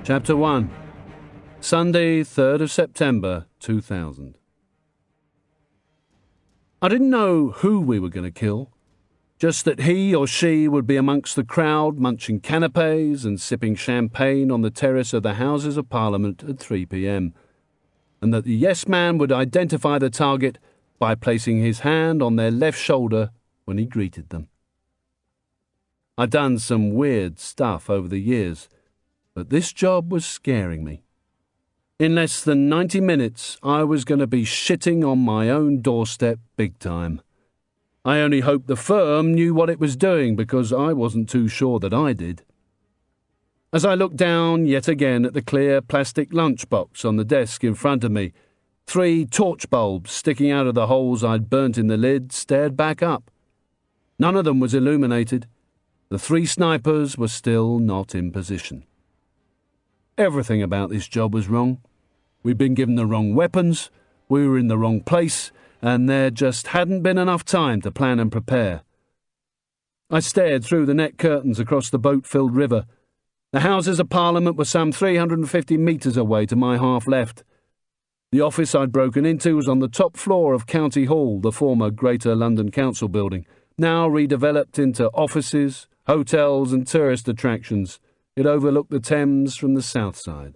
Chapter 1. Sunday, 3rd of September, 2000. I didn't know who we were going to kill, just that he or she would be amongst the crowd munching canapes and sipping champagne on the terrace of the Houses of Parliament at 3 p.m, and that the yes man would identify the target by placing his hand on their left shoulder when he greeted them. I'd done some weird stuff over the years, but this job was scaring me. In less than 90 minutes, I was going to be shitting on my own doorstep big time. I only hoped the firm knew what it was doing, because I wasn't too sure that I did. As I looked down yet again at the clear plastic lunchbox on the desk in front of me, 3 torch bulbs sticking out of the holes I'd burnt in the lid stared back up. None of them was illuminated. The 3 snipers were still not in position. Everything about this job was wrong. We'd been given the wrong weapons, we were in the wrong place, and there just hadn't been enough time to plan and prepare. I stared through the net curtains across the boat-filled river. The Houses of Parliament were some 350 metres away to my half left. The office I'd broken into was on the top floor of County Hall, the former Greater London Council building, now redeveloped into offices, hotels and tourist attractions. It overlooked the Thames from the south side.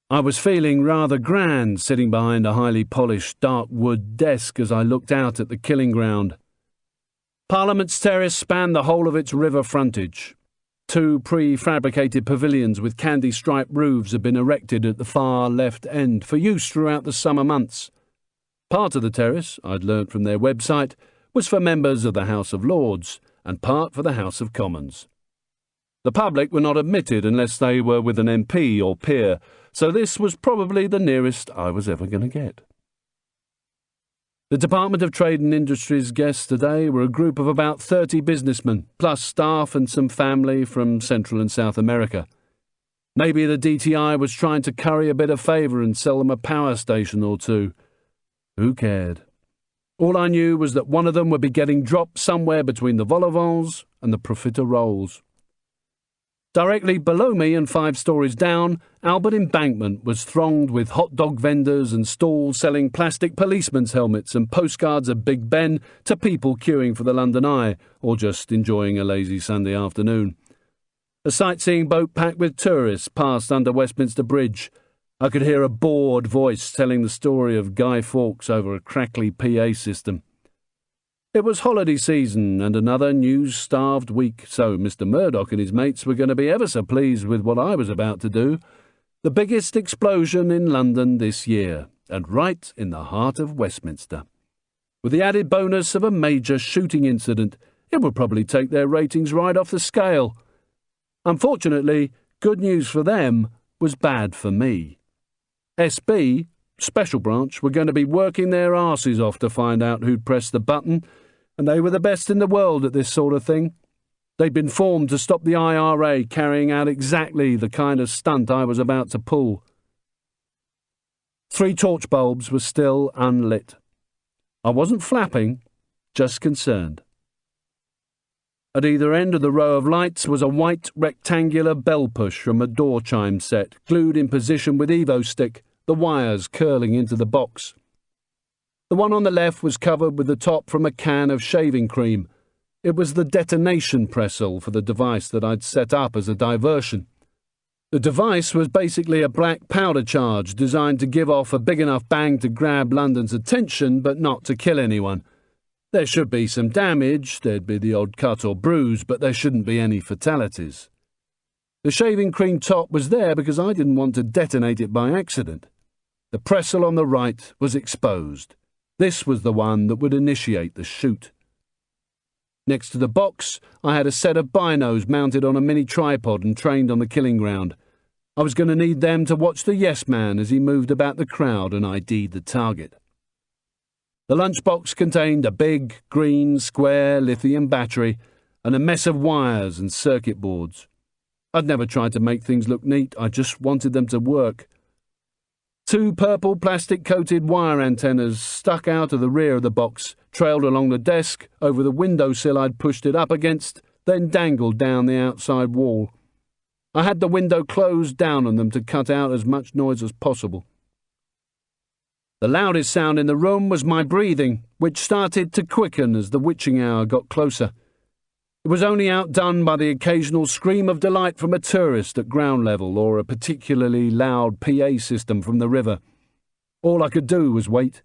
I was feeling rather grand sitting behind a highly polished dark wood desk as I looked out at the killing ground. Parliament's terrace spanned the whole of its river frontage. 2 prefabricated pavilions with candy-striped roofs had been erected at the far left end for use throughout the summer months. Part of the terrace, I'd learnt from their website, was for members of the House of Lords, and part for the House of Commons. The public were not admitted unless they were with an MP or peer, so this was probably the nearest I was ever going to get. The Department of Trade and Industry's guests today were a group of about 30 businessmen, plus staff and some family from Central and South America. Maybe the DTI was trying to curry a bit of favour and sell them a power station or 2. Who cared? All I knew was that one of them would be getting dropped somewhere between the vol au vents and the profiteroles. Directly below me and 5 stories down, Albert Embankment was thronged with hot dog vendors and stalls selling plastic policemen's helmets and postcards of Big Ben to people queuing for the London Eye or just enjoying a lazy Sunday afternoon. A sightseeing boat packed with tourists passed under Westminster Bridge. I could hear a bored voice telling the story of Guy Fawkes over a crackly PA system. It was holiday season and another news-starved week, so Mr. Murdoch and his mates were going to be ever so pleased with what I was about to do. The biggest explosion in London this year, and right in the heart of Westminster. With the added bonus of a major shooting incident, it would probably take their ratings right off the scale. Unfortunately, good news for them was bad for me. SB, Special Branch, were going to be working their arses off to find out who'd pressed the button, and they were the best in the world at this sort of thing. They'd been formed to stop the IRA carrying out exactly the kind of stunt I was about to pull. 3 torch bulbs were still unlit. I wasn't flapping, just concerned. At either end of the row of lights was a white rectangular bell push from a door chime set, glued in position with Evo stick, the wires curling into the box. The one on the left was covered with the top from a can of shaving cream. It was the detonation pressel for the device that I'd set up as a diversion. The device was basically a black powder charge designed to give off a big enough bang to grab London's attention but not to kill anyone. There should be some damage, there'd be the odd cut or bruise, but there shouldn't be any fatalities. The shaving cream top was there because I didn't want to detonate it by accident. The pressel on the right was exposed. This was the one that would initiate the shoot. Next to the box, I had a set of binos mounted on a mini tripod and trained on the killing ground. I was going to need them to watch the yes man as he moved about the crowd and ID'd the target. The lunchbox contained a big, green, square lithium battery and a mess of wires and circuit boards. I'd never tried to make things look neat, I just wanted them to work. 2 purple plastic-coated wire antennas stuck out of the rear of the box, trailed along the desk, over the windowsill I'd pushed it up against, then dangled down the outside wall. I had the window closed down on them to cut out as much noise as possible. The loudest sound in the room was my breathing, which started to quicken as the witching hour got closer. It was only outdone by the occasional scream of delight from a tourist at ground level or a particularly loud PA system from the river. All I could do was wait.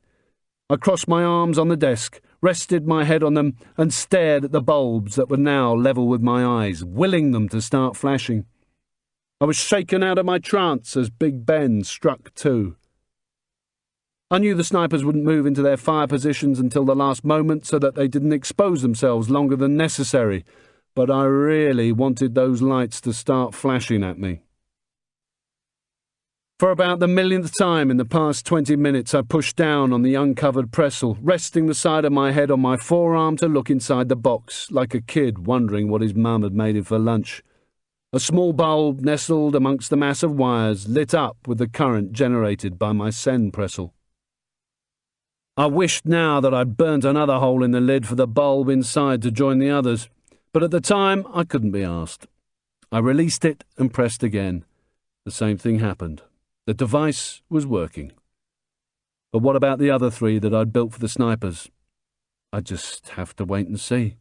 I crossed my arms on the desk, rested my head on them, and stared at the bulbs that were now level with my eyes, willing them to start flashing. I was shaken out of my trance as Big Ben struck 2. I knew the snipers wouldn't move into their fire positions until the last moment so that they didn't expose themselves longer than necessary, but I really wanted those lights to start flashing at me. For about the millionth time in the past 20 minutes, I pushed down on the uncovered pestle, resting the side of my head on my forearm to look inside the box, like a kid wondering what his mum had made him for lunch. A small bulb nestled amongst the mass of wires lit up with the current generated by my send pestle. I wished now that I'd burnt another hole in the lid for the bulb inside to join the others, but at the time I couldn't be asked. I released it and pressed again. The same thing happened. The device was working. But what about the other 3 that I'd built for the snipers? I'd just have to wait and see.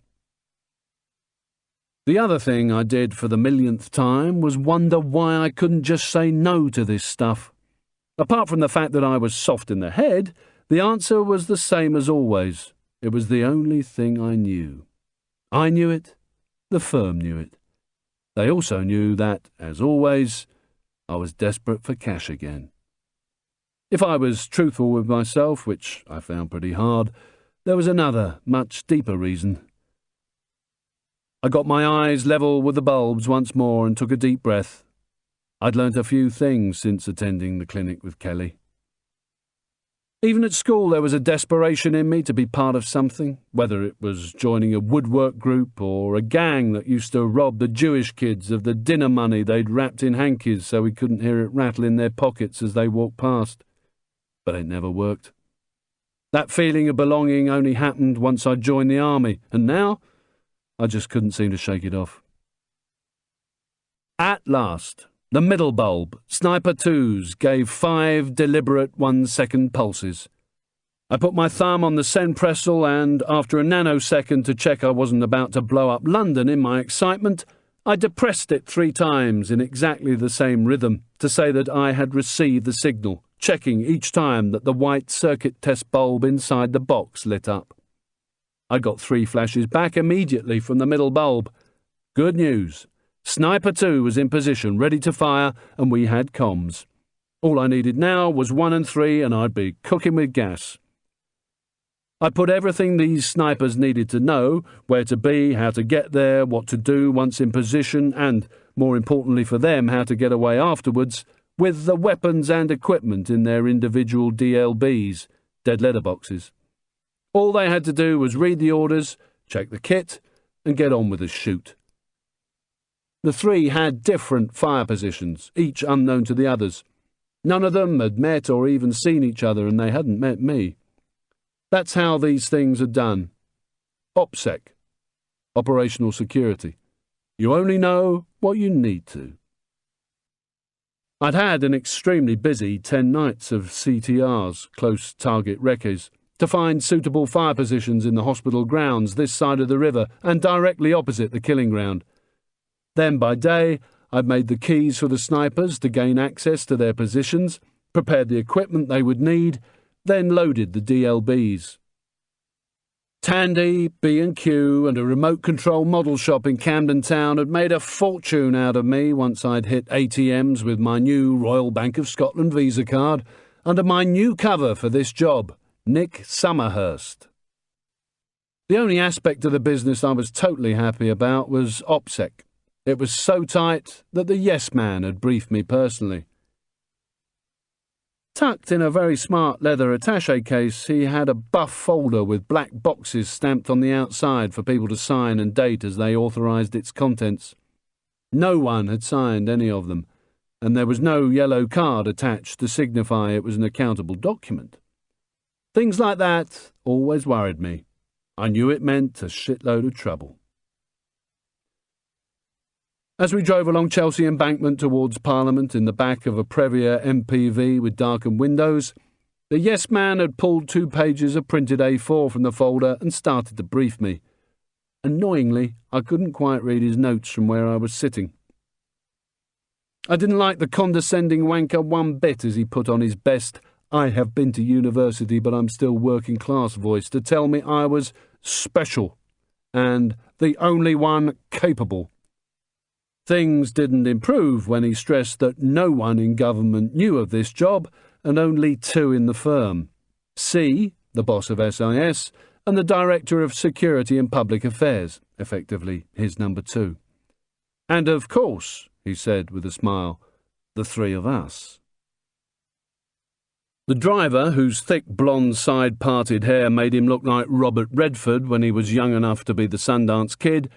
The other thing I did for the millionth time was wonder why I couldn't just say no to this stuff. Apart from the fact that I was soft in the head, the answer was the same as always. It was the only thing I knew. I knew it. The firm knew it. They also knew that, as always, I was desperate for cash again. If I was truthful with myself, which I found pretty hard, there was another, much deeper reason. I got my eyes level with the bulbs once more and took a deep breath. I'd learnt a few things since attending the clinic with Kelly. Even at school there was a desperation in me to be part of something, whether it was joining a woodwork group or a gang that used to rob the Jewish kids of the dinner money they'd wrapped in hankies so we couldn't hear it rattle in their pockets as they walked past. But it never worked. That feeling of belonging only happened once I joined the army, and now I just couldn't seem to shake it off. At last, the middle bulb, Sniper 2's, gave 5 deliberate 1-second pulses. I put my thumb on the send pestle and, after a nanosecond to check I wasn't about to blow up London in my excitement, I depressed it 3 times in exactly the same rhythm to say that I had received the signal, checking each time that the white circuit test bulb inside the box lit up. I got 3 flashes back immediately from the middle bulb. Good news. Sniper 2 was in position, ready to fire, and we had comms. All I needed now was 1 and 3, and I'd be cooking with gas. I put everything these snipers needed to know, where to be, how to get there, what to do once in position, and, more importantly for them, how to get away afterwards, with the weapons and equipment in their individual DLBs, dead letter boxes. All they had to do was read the orders, check the kit, and get on with the shoot. The 3 had different fire positions, each unknown to the others. None of them had met or even seen each other, and they hadn't met me. That's how these things are done. OPSEC. Operational Security. You only know what you need to. I'd had an extremely busy 10 nights of CTRs, close target recces, to find suitable fire positions in the hospital grounds this side of the river and directly opposite the killing ground. Then by day, I'd made the keys for the snipers to gain access to their positions, prepared the equipment they would need, then loaded the DLBs. Tandy, B&Q and a remote control model shop in Camden Town had made a fortune out of me once I'd hit ATMs with my new Royal Bank of Scotland Visa card under my new cover for this job, Nick Summerhurst. The only aspect of the business I was totally happy about was OPSEC. It was so tight that the yes man had briefed me personally. Tucked in a very smart leather attaché case, he had a buff folder with black boxes stamped on the outside for people to sign and date as they authorised its contents. No one had signed any of them, and there was no yellow card attached to signify it was an accountable document. Things like that always worried me. I knew it meant a shitload of trouble. As we drove along Chelsea Embankment towards Parliament in the back of a Previa MPV with darkened windows, the yes man had pulled 2 pages of printed A4 from the folder and started to brief me. Annoyingly, I couldn't quite read his notes from where I was sitting. I didn't like the condescending wanker one bit as he put on his best "I have been to university but I'm still working class" voice to tell me I was special and the only one capable. Things didn't improve when he stressed that no one in government knew of this job and only 2 in the firm. C, the boss of SIS, and the Director of Security and Public Affairs, effectively his number 2. And of course, he said with a smile, the 3 of us. The driver, whose thick blonde side-parted hair made him look like Robert Redford when he was young enough to be the Sundance Kid,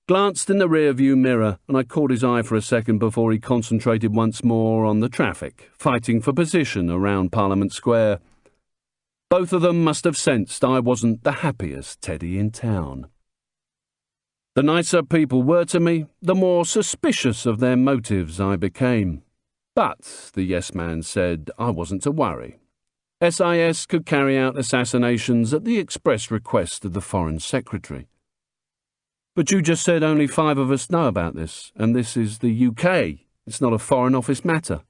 glanced in the rear-view mirror, and I caught his eye for a second before he concentrated once more on the traffic, fighting for position around Parliament Square. Both of them must have sensed I wasn't the happiest Teddy in town. The nicer people were to me, the more suspicious of their motives I became. But, the yes-man said, I wasn't to worry. SIS could carry out assassinations at the express request of the Foreign Secretary. But you just said only 5 of us know about this, and this is the UK. It's not a Foreign Office matter.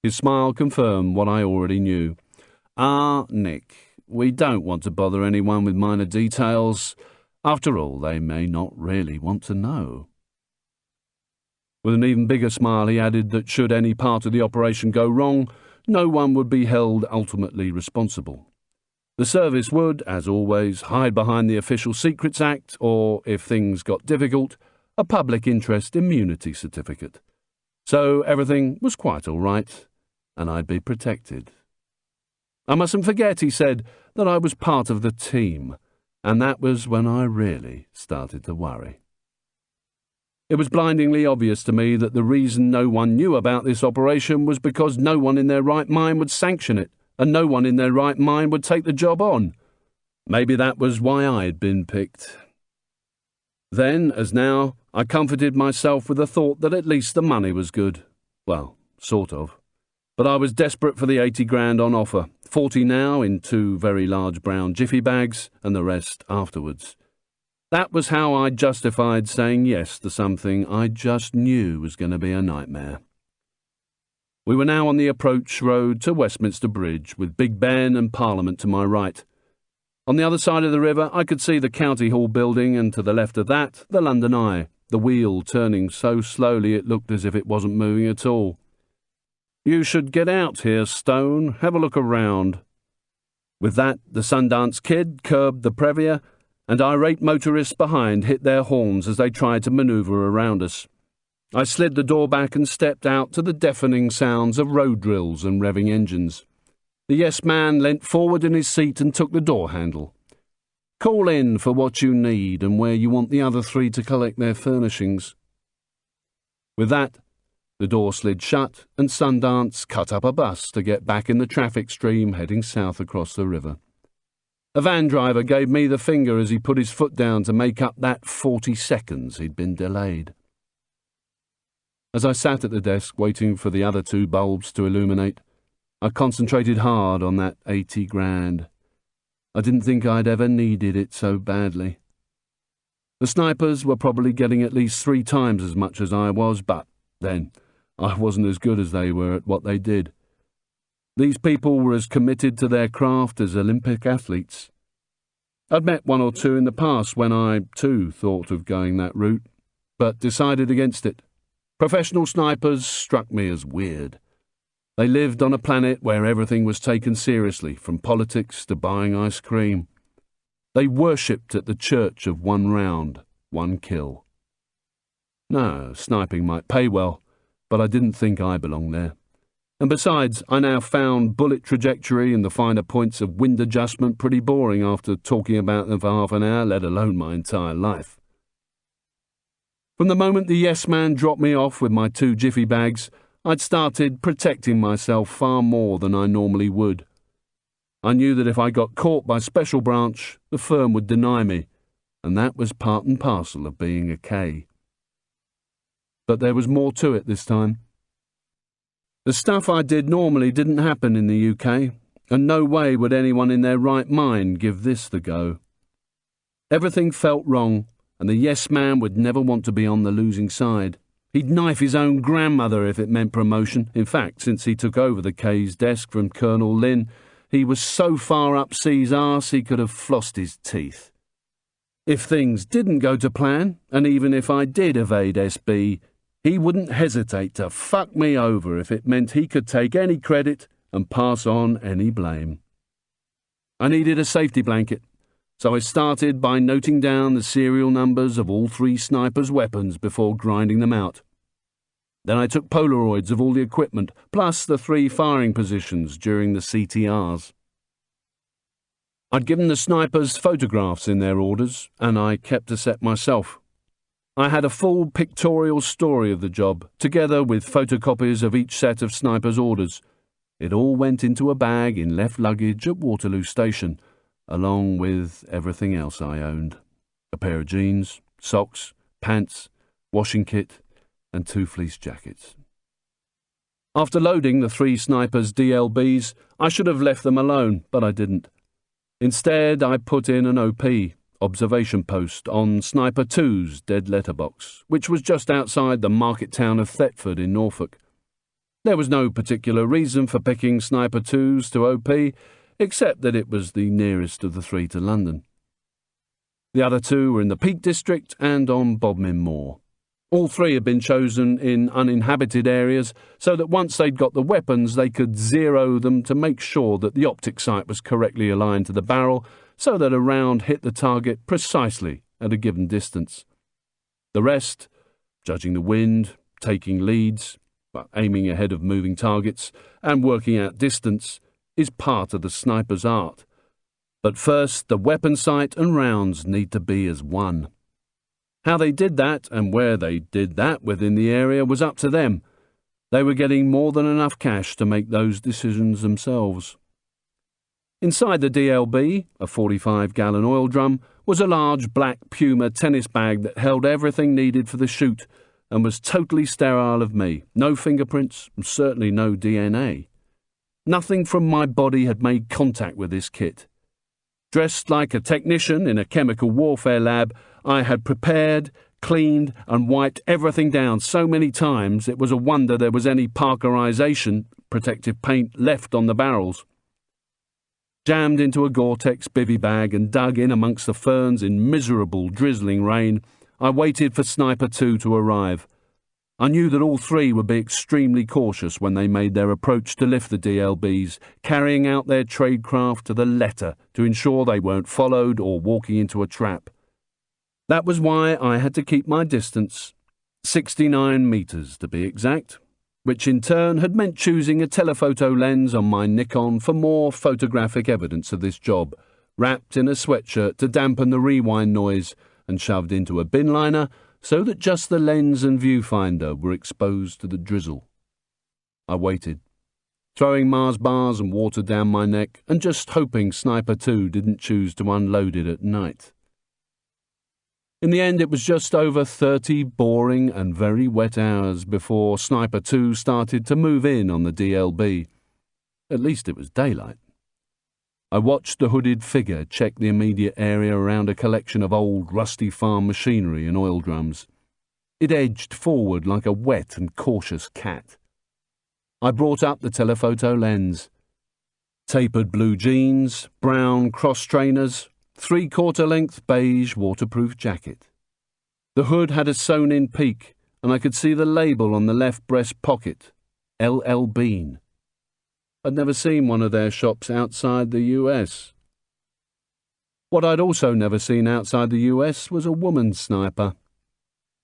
His smile confirmed what I already knew. Nick, we don't want to bother anyone with minor details. After all, they may not really want to know. With an even bigger smile, he added that should any part of the operation go wrong, no one would be held ultimately responsible. The service would, as always, hide behind the Official Secrets Act or, if things got difficult, a public interest immunity certificate. So everything was quite all right, and I'd be protected. I mustn't forget, he said, that I was part of the team, and that was when I really started to worry. It was blindingly obvious to me that the reason no one knew about this operation was because no one in their right mind would sanction it, and no one in their right mind would take the job on. Maybe that was why I had been picked. Then, as now, I comforted myself with the thought that at least the money was good. Well, sort of. But I was desperate for the 80 grand on offer, 40 now in 2 very large brown jiffy bags, and the rest afterwards. That was how I justified saying yes to something I just knew was going to be a nightmare. We were now on the approach road to Westminster Bridge, with Big Ben and Parliament to my right. On the other side of the river, I could see the County Hall building, and to the left of that, the London Eye, the wheel turning so slowly it looked as if it wasn't moving at all. You should get out here, Stone. Have a look around. With that, the Sundance Kid curbed the Previa, and irate motorists behind hit their horns as they tried to manoeuvre around us. I slid the door back and stepped out to the deafening sounds of road drills and revving engines. The yes-man leant forward in his seat and took the door handle. Call in for what you need and where you want the other 3 to collect their furnishings. With that, the door slid shut and Sundance cut up a bus to get back in the traffic stream heading south across the river. A van driver gave me the finger as he put his foot down to make up that 40 seconds he'd been delayed. As I sat at the desk waiting for the other 2 bulbs to illuminate, I concentrated hard on that 80 grand. I didn't think I'd ever needed it so badly. The snipers were probably getting at least 3 times as much as I was, but then I wasn't as good as they were at what they did. These people were as committed to their craft as Olympic athletes. I'd met 1 or 2 in the past when I, too, thought of going that route, but decided against it. Professional snipers struck me as weird. They lived on a planet where everything was taken seriously, from politics to buying ice cream. They worshipped at the church of 1 round, 1 kill. No, sniping might pay well, but I didn't think I belonged there. And besides, I now found bullet trajectory and the finer points of wind adjustment pretty boring after talking about them for half an hour, let alone my entire life. From the moment the yes-man dropped me off with my 2 jiffy bags, I'd started protecting myself far more than I normally would. I knew that if I got caught by Special Branch, the firm would deny me, and that was part and parcel of being a K. But there was more to it this time. The stuff I did normally didn't happen in the UK, and no way would anyone in their right mind give this the go. Everything felt wrong, and the yes man would never want to be on the losing side. He'd knife his own grandmother if it meant promotion. In fact, since he took over the K's desk from Colonel Lynn, he was so far up C's arse he could have flossed his teeth. If things didn't go to plan, and even if I did evade SB, he wouldn't hesitate to fuck me over if it meant he could take any credit and pass on any blame. I needed a safety blanket, so I started by noting down the serial numbers of all 3 snipers' weapons before grinding them out. Then I took Polaroids of all the equipment, plus the 3 firing positions during the CTRs. I'd given the snipers photographs in their orders, and I kept a set myself. I had a full pictorial story of the job, together with photocopies of each set of snipers' orders. It all went into a bag in left luggage at Waterloo Station, along with everything else I owned. A pair of jeans, socks, pants, washing kit, and 2 fleece jackets. After loading the 3 snipers' DLBs, I should have left them alone, but I didn't. Instead, I put in an OP, observation post, on Sniper 2's dead letterbox, which was just outside the market town of Thetford in Norfolk. There was no particular reason for picking Sniper 2's to OP, except that it was the nearest of the 3 to London. The other 2 were in the Peak District and on Bodmin Moor. All 3 had been chosen in uninhabited areas, so that once they'd got the weapons they could zero them to make sure that the optic sight was correctly aligned to the barrel, so that a round hit the target precisely at a given distance. The rest, judging the wind, taking leads, aiming ahead of moving targets, and working out distance, is part of the sniper's art. But first, the weapon sight and rounds need to be as one. How they did that and where they did that within the area was up to them. They were getting more than enough cash to make those decisions themselves. Inside the DLB, a 45-gallon oil drum, was a large black Puma tennis bag that held everything needed for the shoot and was totally sterile of me. No fingerprints, and certainly no DNA. Nothing from my body had made contact with this kit. Dressed like a technician in a chemical warfare lab, I had prepared, cleaned, and wiped everything down so many times it was a wonder there was any Parkerization, protective paint, left on the barrels. Jammed into a Gore-Tex bivvy bag and dug in amongst the ferns in miserable, drizzling rain, I waited for Sniper 2 to arrive. I knew that all 3 would be extremely cautious when they made their approach to lift the DLBs, carrying out their tradecraft to the letter to ensure they weren't followed or walking into a trap. That was why I had to keep my distance, 69 metres to be exact, which in turn had meant choosing a telephoto lens on my Nikon for more photographic evidence of this job, wrapped in a sweatshirt to dampen the rewind noise and shoved into a bin liner so that just the lens and viewfinder were exposed to the drizzle. I waited, throwing Mars bars and water down my neck and just hoping Sniper 2 didn't choose to unload it at night. In the end, it was just over 30 boring and very wet hours before Sniper 2 started to move in on the DLB. At least it was daylight. I watched the hooded figure check the immediate area around a collection of old, rusty farm machinery and oil drums. It edged forward like a wet and cautious cat. I brought up the telephoto lens. Tapered blue jeans, brown cross-trainers, 3/4-length beige waterproof jacket. The hood had a sewn-in peak, and I could see the label on the left breast pocket, LL Bean. I'd never seen one of their shops outside the US. What I'd also never seen outside the US was a woman sniper.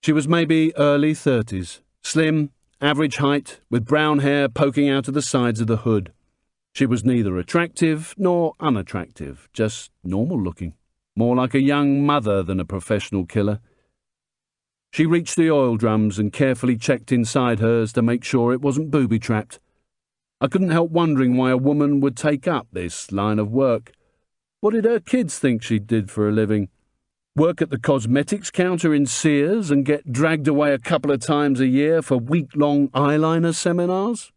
She was maybe early 30s, slim, average height, with brown hair poking out of the sides of the hood. She was neither attractive nor unattractive, just normal-looking, more like a young mother than a professional killer. She reached the oil drums and carefully checked inside hers to make sure it wasn't booby-trapped. I couldn't help wondering why a woman would take up this line of work. What did her kids think she did for a living? work at the cosmetics counter in Sears and get dragged away a couple of times a year for week-long eyeliner seminars?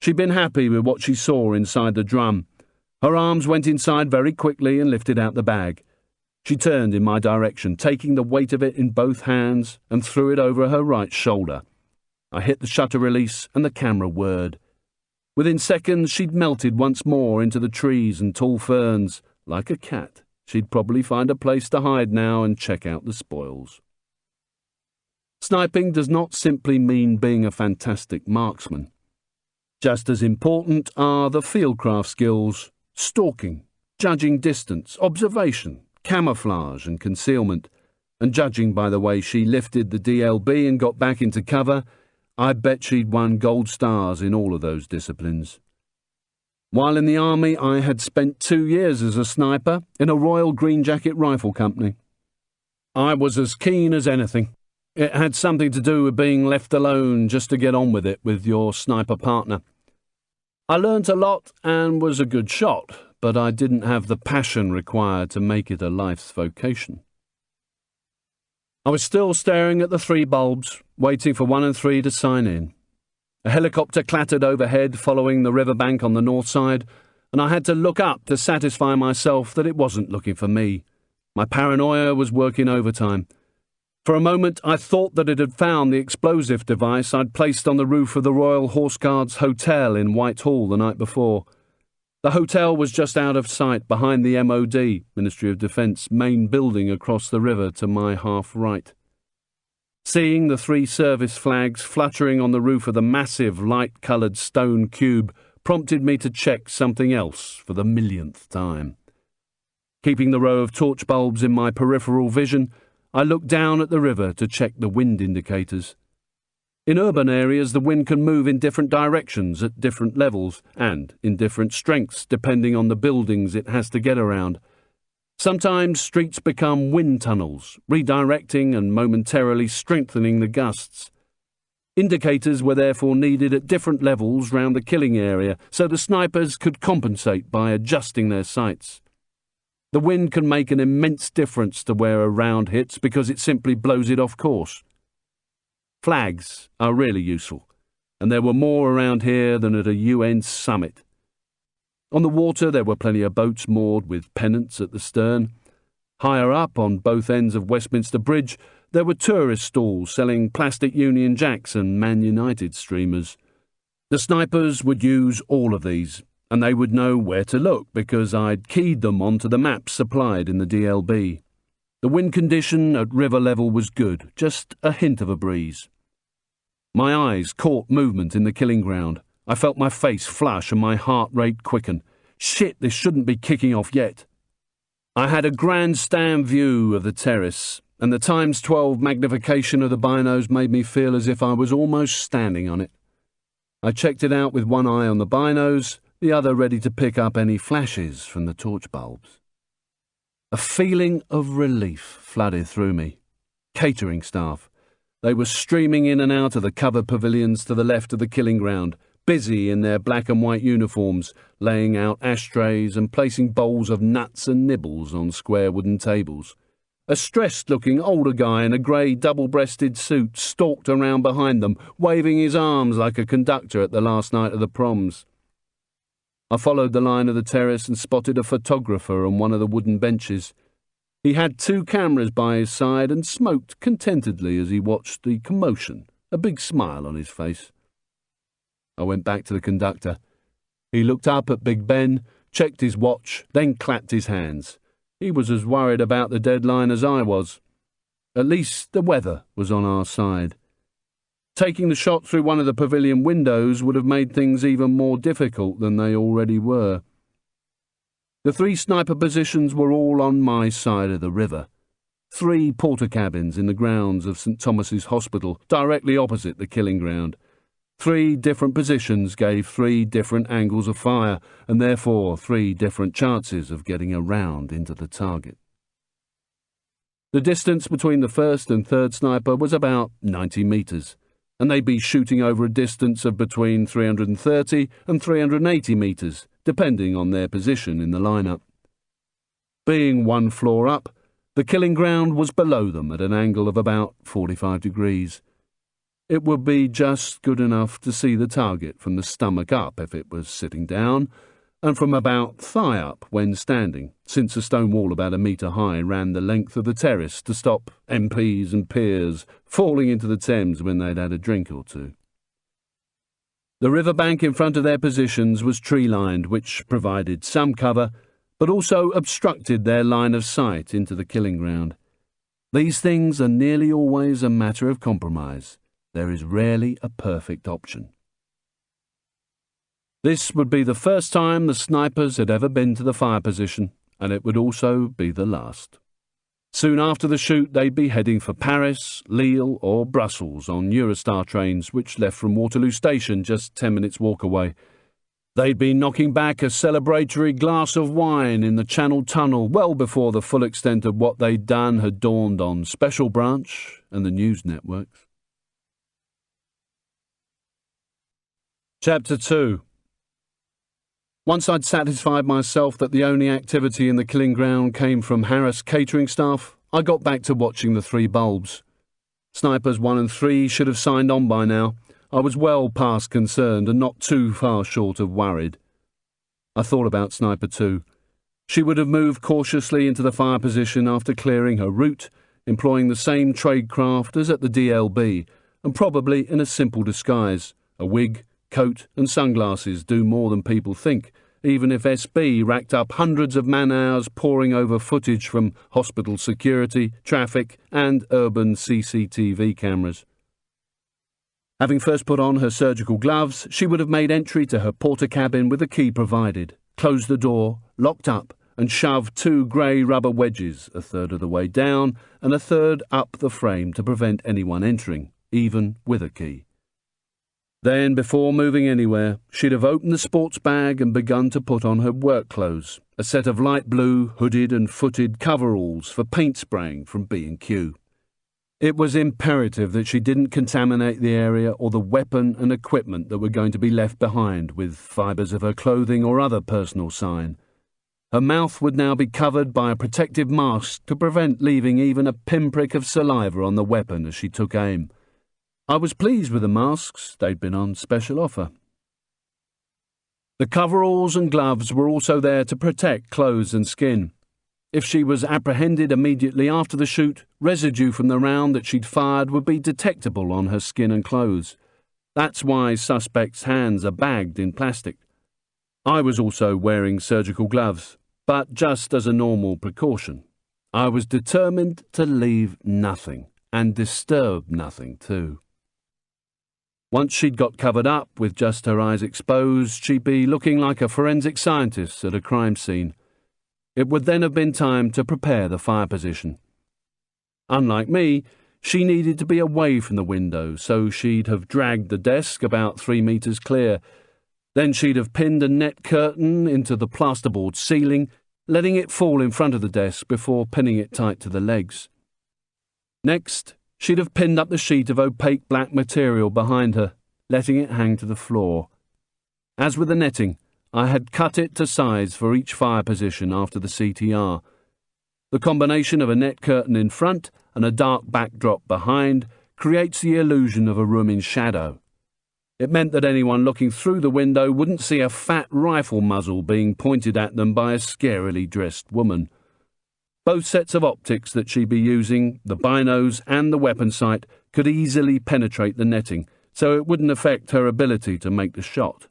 She'd been happy with what she saw inside the drum. Her arms went inside very quickly and lifted out the bag. She turned in my direction, taking the weight of it in both hands, and threw it over her right shoulder. I hit the shutter release and the camera whirred. Within seconds she'd melted once more into the trees and tall ferns. Like a cat, she'd probably find a place to hide now and check out the spoils. Sniping does not simply mean being a fantastic marksman. Just as important are the fieldcraft skills, stalking, judging distance, observation, camouflage and concealment, and judging by the way she lifted the DLB and got back into cover, I bet she'd won gold stars in all of those disciplines. While in the army, I had spent 2 years as a sniper in a Royal Green Jacket Rifle Company. I was as keen as anything. It had something to do with being left alone just to get on with it with your sniper partner. I learnt a lot and was a good shot, but I didn't have the passion required to make it a life's vocation. I was still staring at the 3 bulbs, waiting for 1 and 3 to sign in. A helicopter clattered overhead following the riverbank on the north side, and I had to look up to satisfy myself that it wasn't looking for me. My paranoia was working overtime. For a moment I thought that it had found the explosive device I'd placed on the roof of the Royal Horse Guards Hotel in Whitehall the night before. The hotel was just out of sight behind the MOD, Ministry of Defence, main building across the river to my half right. Seeing the 3 service flags fluttering on the roof of the massive light-coloured stone cube prompted me to check something else for the 1,000,000th time. Keeping the row of torch bulbs in my peripheral vision, I looked down at the river to check the wind indicators. In urban areas, the wind can move in different directions at different levels and in different strengths depending on the buildings it has to get around. Sometimes streets become wind tunnels, redirecting and momentarily strengthening the gusts. Indicators were therefore needed at different levels round the killing area so the snipers could compensate by adjusting their sights. The wind can make an immense difference to where a round hits because it simply blows it off course. Flags are really useful, and there were more around here than at a UN summit. On the water there were plenty of boats moored with pennants at the stern. Higher up, on both ends of Westminster Bridge, there were tourist stalls selling plastic Union Jacks and Man United streamers. The snipers would use all of these, and they would know where to look because I'd keyed them onto the maps supplied in the DLB. The wind condition at river level was good, just a hint of a breeze. My eyes caught movement in the killing ground. I felt my face flush and my heart rate quicken. Shit, this shouldn't be kicking off yet. I had a grandstand view of the terrace, and the ×12 magnification of the binos made me feel as if I was almost standing on it. I checked it out with one eye on the binos, the other ready to pick up any flashes from the torch bulbs. A feeling of relief flooded through me. Catering staff. They were streaming in and out of the covered pavilions to the left of the killing ground, busy in their black and white uniforms, laying out ashtrays and placing bowls of nuts and nibbles on square wooden tables. A stressed-looking older guy in a grey double-breasted suit stalked around behind them, waving his arms like a conductor at the last night of the proms. I followed the line of the terrace and spotted a photographer on one of the wooden benches. He had 2 cameras by his side and smoked contentedly as he watched the commotion, a big smile on his face. I went back to the conductor. He looked up at Big Ben, checked his watch, then clapped his hands. He was as worried about the deadline as I was. At least the weather was on our side. Taking the shot through one of the pavilion windows would have made things even more difficult than they already were. The 3 sniper positions were all on my side of the river. 3 porter cabins in the grounds of St. Thomas's Hospital, directly opposite the killing ground. 3 different positions gave 3 different angles of fire, and therefore 3 different chances of getting around into the target. The distance between the first and third sniper was about 90 metres, and they'd be shooting over a distance of between 330 and 380 metres, depending on their position in the lineup. Being 1 floor up, The killing ground was below them at an angle of about 45 degrees. It would be just good enough to see the target from the stomach up if it was sitting down, and from about thigh up when standing, since a stone wall about a metre high ran the length of the terrace to stop MPs and peers falling into the Thames when they'd had a drink or two. The riverbank in front of their positions was tree-lined, which provided some cover, but also obstructed their line of sight into the killing ground. These things are nearly always a matter of compromise. There is rarely a perfect option. This would be the first time the snipers had ever been to the fire position, and it would also be the last. Soon after the shoot, they'd be heading for Paris, Lille or Brussels on Eurostar trains which left from Waterloo Station just 10 minutes' walk away. They'd be knocking back a celebratory glass of wine in the Channel Tunnel well before the full extent of what they'd done had dawned on Special Branch and the news networks. Chapter 2. Once I'd satisfied myself that the only activity in the killing ground came from harassed catering staff, I got back to watching the three bulbs. Snipers 1 and 3 should have signed on by now. I was well past concerned and not too far short of worried. I thought about Sniper 2. She would have moved cautiously into the fire position after clearing her route, employing the same tradecraft as at the DLB, and probably in a simple disguise, a wig, coat and sunglasses do more than people think, even if SB racked up hundreds of man-hours poring over footage from hospital security, traffic and urban CCTV cameras. Having first put on her surgical gloves, she would have made entry to her porter cabin with the key provided, closed the door, locked up and shoved 2 grey rubber wedges a third of the way down and a third up the frame to prevent anyone entering, even with a key. Then, before moving anywhere, she'd have opened the sports bag and begun to put on her work clothes, a set of light blue, hooded and footed coveralls for paint spraying from B&Q. It was imperative that she didn't contaminate the area or the weapon and equipment that were going to be left behind with fibres of her clothing or other personal sign. Her mouth would now be covered by a protective mask to prevent leaving even a pinprick of saliva on the weapon as she took aim. I was pleased with the masks, they'd been on special offer. The coveralls and gloves were also there to protect clothes and skin. If she was apprehended immediately after the shoot, residue from the round that she'd fired would be detectable on her skin and clothes. That's why suspects' hands are bagged in plastic. I was also wearing surgical gloves, but just as a normal precaution. I was determined to leave nothing, and disturb nothing too. Once she'd got covered up with just her eyes exposed, she'd be looking like a forensic scientist at a crime scene. It would then have been time to prepare the fire position. Unlike me, she needed to be away from the window, so she'd have dragged the desk about 3 metres clear. Then she'd have pinned a net curtain into the plasterboard ceiling, letting it fall in front of the desk before pinning it tight to the legs. Next, she'd have pinned up the sheet of opaque black material behind her, letting it hang to the floor. As with the netting, I had cut it to size for each fire position after the CTR. The combination of a net curtain in front and a dark backdrop behind creates the illusion of a room in shadow. It meant that anyone looking through the window wouldn't see a fat rifle muzzle being pointed at them by a scarily dressed woman. Both sets of optics that she'd be using, the binos and the weapon sight, could easily penetrate the netting, so it wouldn't affect her ability to make the shot.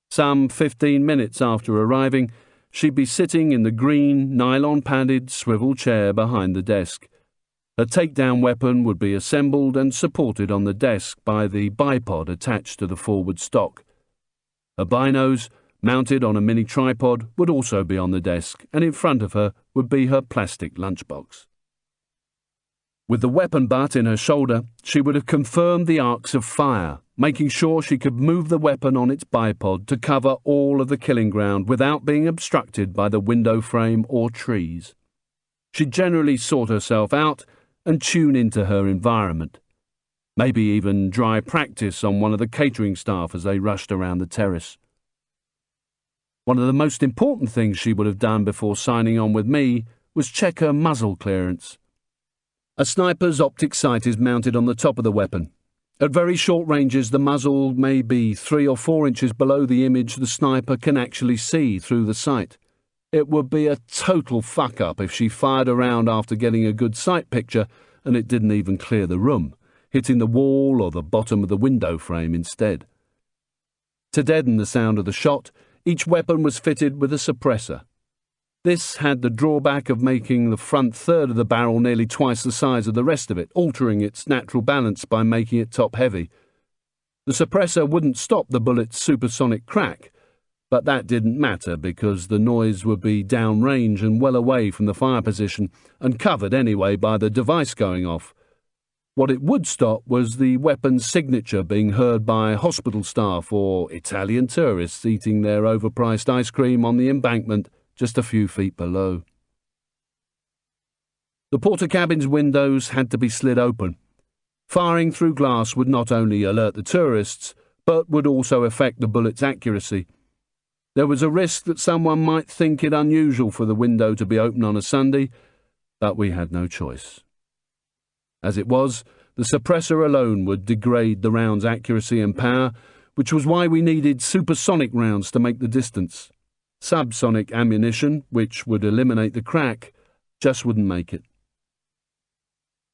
Some 15 minutes after arriving, she'd be sitting in the green, nylon-padded swivel chair behind the desk. Her takedown weapon would be assembled and supported on the desk by the bipod attached to the forward stock. Her binos, mounted on a mini tripod, would also be on the desk, and in front of her would be her plastic lunchbox. With the weapon butt in her shoulder, she would have confirmed the arcs of fire, making sure she could move the weapon on its bipod to cover all of the killing ground without being obstructed by the window frame or trees. She'd generally sort herself out and tune into her environment. Maybe even dry practice on one of the catering staff as they rushed around the terrace. One of the most important things she would have done before signing on with me was check her muzzle clearance. A sniper's optic sight is mounted on the top of the weapon. At very short ranges, the muzzle may be 3 or 4 inches below the image the sniper can actually see through the sight. It would be a total fuck-up if she fired a round after getting a good sight picture and it didn't even clear the room, hitting the wall or the bottom of the window frame instead. To deaden the sound of the shot, each weapon was fitted with a suppressor. This had the drawback of making the front third of the barrel nearly twice the size of the rest of it, altering its natural balance by making it top-heavy. The suppressor wouldn't stop the bullet's supersonic crack, but that didn't matter because the noise would be downrange and well away from the fire position, and covered anyway by the device going off. What it would stop was the weapon's signature being heard by hospital staff or Italian tourists eating their overpriced ice cream on the embankment just a few feet below. The porter cabin's windows had to be slid open. Firing through glass would not only alert the tourists, but would also affect the bullet's accuracy. There was a risk that someone might think it unusual for the window to be open on a Sunday, but we had no choice. As it was, the suppressor alone would degrade the round's accuracy and power, which was why we needed supersonic rounds to make the distance. Subsonic ammunition, which would eliminate the crack, just wouldn't make it.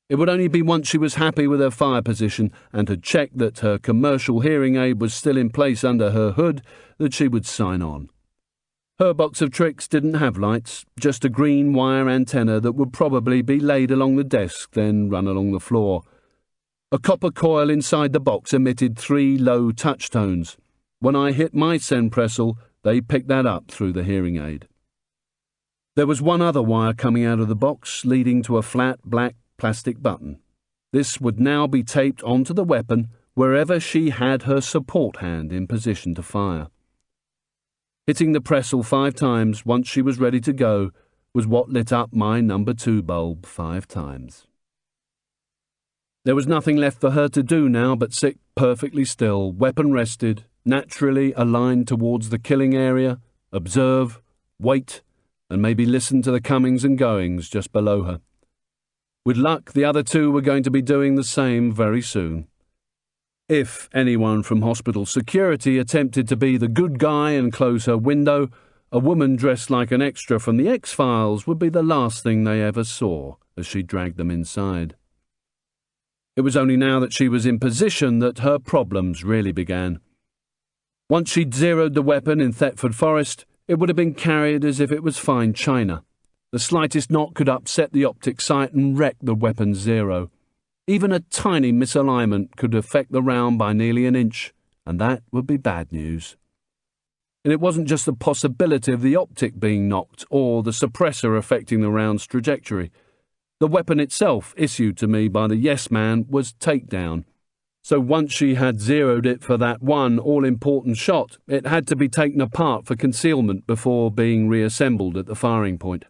It would only be once she was happy with her fire position and had checked that her commercial hearing aid was still in place under her hood that she would sign on. Her box of tricks didn't have lights, just a green wire antenna that would probably be laid along the desk, then run along the floor. A copper coil inside the box emitted 3 low touch tones. When I hit my send pressel, they picked that up through the hearing aid. There was one other wire coming out of the box, leading to a flat black plastic button. This would now be taped onto the weapon wherever she had her support hand in position to fire. Hitting the pressel 5 times once she was ready to go was what lit up my number 2 bulb 5 times. There was nothing left for her to do now but sit perfectly still, weapon rested, naturally aligned towards the killing area, observe, wait, and maybe listen to the comings and goings just below her. With luck, the other 2 were going to be doing the same very soon. If anyone from hospital security attempted to be the good guy and close her window, a woman dressed like an extra from the X-Files would be the last thing they ever saw as she dragged them inside. It was only now that she was in position that her problems really began. Once she'd zeroed the weapon in Thetford Forest, it would have been carried as if it was fine china. The slightest knock could upset the optic sight and wreck the weapon's zero. Even a tiny misalignment could affect the round by nearly an inch, and that would be bad news. And it wasn't just the possibility of the optic being knocked or the suppressor affecting the round's trajectory. The weapon itself, issued to me by the yes man, was takedown. So once she had zeroed it for that one all-important shot, it had to be taken apart for concealment before being reassembled at the firing point.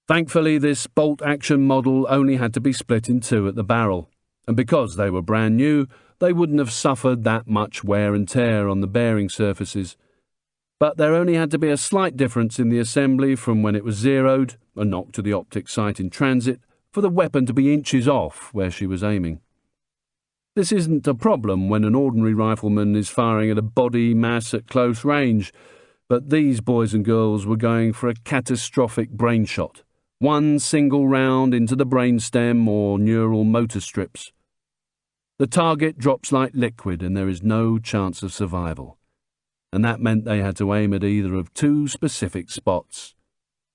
Thankfully, this bolt-action model only had to be split in 2 at the barrel, and because they were brand new, they wouldn't have suffered that much wear and tear on the bearing surfaces. But there only had to be a slight difference in the assembly from when it was zeroed, a knock to the optic sight in transit, for the weapon to be inches off where she was aiming. This isn't a problem when an ordinary rifleman is firing at a body mass at close range, but these boys and girls were going for a catastrophic brain shot. One single round into the brainstem or neural motor strips. The target drops like liquid and there is no chance of survival. And that meant they had to aim at either of 2 specific spots,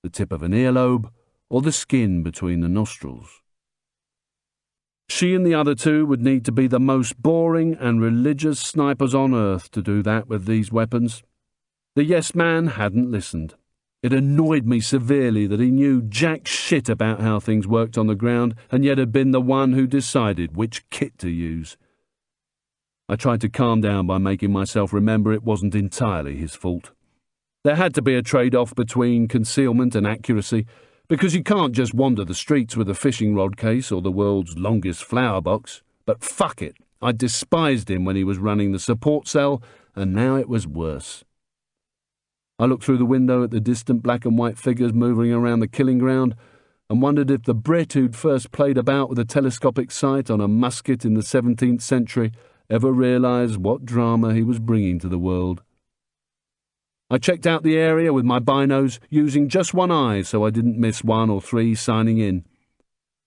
the tip of an earlobe or the skin between the nostrils. She and the other 2 would need to be the most boring and religious snipers on earth to do that with these weapons. The yes man hadn't listened. It annoyed me severely that he knew jack shit about how things worked on the ground and yet had been the one who decided which kit to use. I tried to calm down by making myself remember it wasn't entirely his fault. There had to be a trade-off between concealment and accuracy, because you can't just wander the streets with a fishing rod case or the world's longest flower box. But fuck it, I despised him when he was running the support cell, and now it was worse. I looked through the window at the distant black and white figures moving around the killing ground and wondered if the Brit who'd first played about with a telescopic sight on a musket in the 17th century ever realised what drama he was bringing to the world. I checked out the area with my binos, using just one eye so I didn't miss 1 or 3 signing in.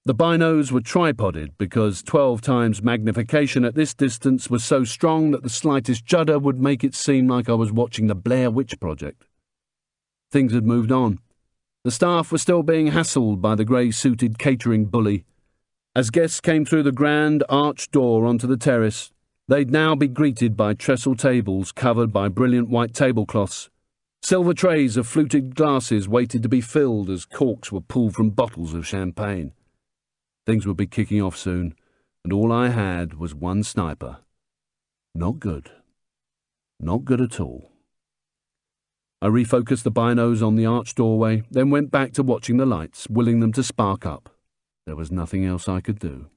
The binos were tripoded because 12 times magnification at this distance was so strong that the slightest judder would make it seem like I was watching the Blair Witch Project. Things had moved on. The staff were still being hassled by the grey-suited catering bully. As guests came through the grand arched door onto the terrace, they'd now be greeted by trestle tables covered by brilliant white tablecloths. Silver trays of fluted glasses waited to be filled as corks were pulled from bottles of champagne. Things would be kicking off soon, and all I had was one sniper. Not good. Not good at all. I refocused the binos on the arched doorway, then went back to watching the lights, willing them to spark up. There was nothing else I could do.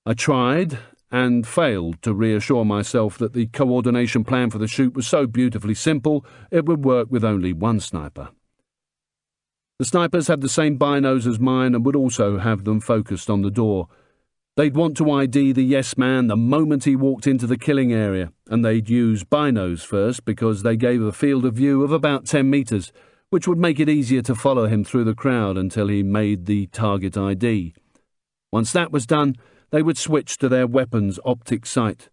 I tried and failed to reassure myself that the coordination plan for the shoot was so beautifully simple it would work with only one sniper. The snipers had the same binos as mine and would also have them focused on the door. They'd want to ID the yes man the moment he walked into the killing area, and they'd use binos first because they gave a field of view of about 10 metres, which would make it easier to follow him through the crowd until he made the target ID. Once that was done, they would switch to their weapon's optic sight,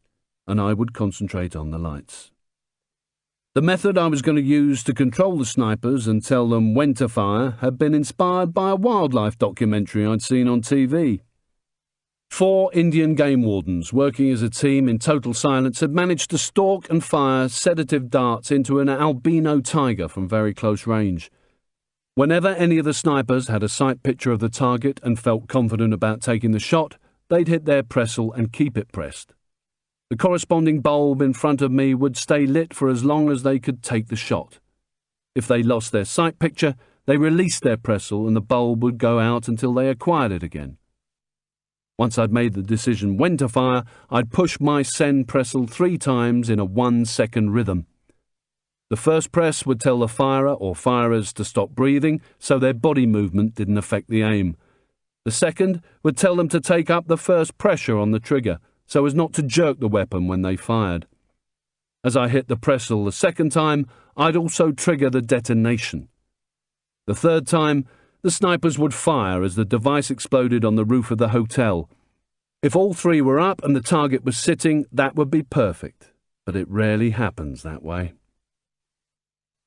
and I would concentrate on the lights. The method I was going to use to control the snipers and tell them when to fire had been inspired by a wildlife documentary I'd seen on TV. 4 Indian game wardens, working as a team in total silence, had managed to stalk and fire sedative darts into an albino tiger from very close range. Whenever any of the snipers had a sight picture of the target and felt confident about taking the shot, they'd hit their pressel and keep it pressed. The corresponding bulb in front of me would stay lit for as long as they could take the shot. If they lost their sight picture, they released their pressel and the bulb would go out until they acquired it again. Once I'd made the decision when to fire, I'd push my send pressel 3 times in a 1-second rhythm. The first press would tell the firer or firers to stop breathing so their body movement didn't affect the aim. The second would tell them to take up the first pressure on the trigger, so as not to jerk the weapon when they fired. As I hit the pressel the second time, I'd also trigger the detonation. The third time, the snipers would fire as the device exploded on the roof of the hotel. If all 3 were up and the target was sitting, that would be perfect, but it rarely happens that way.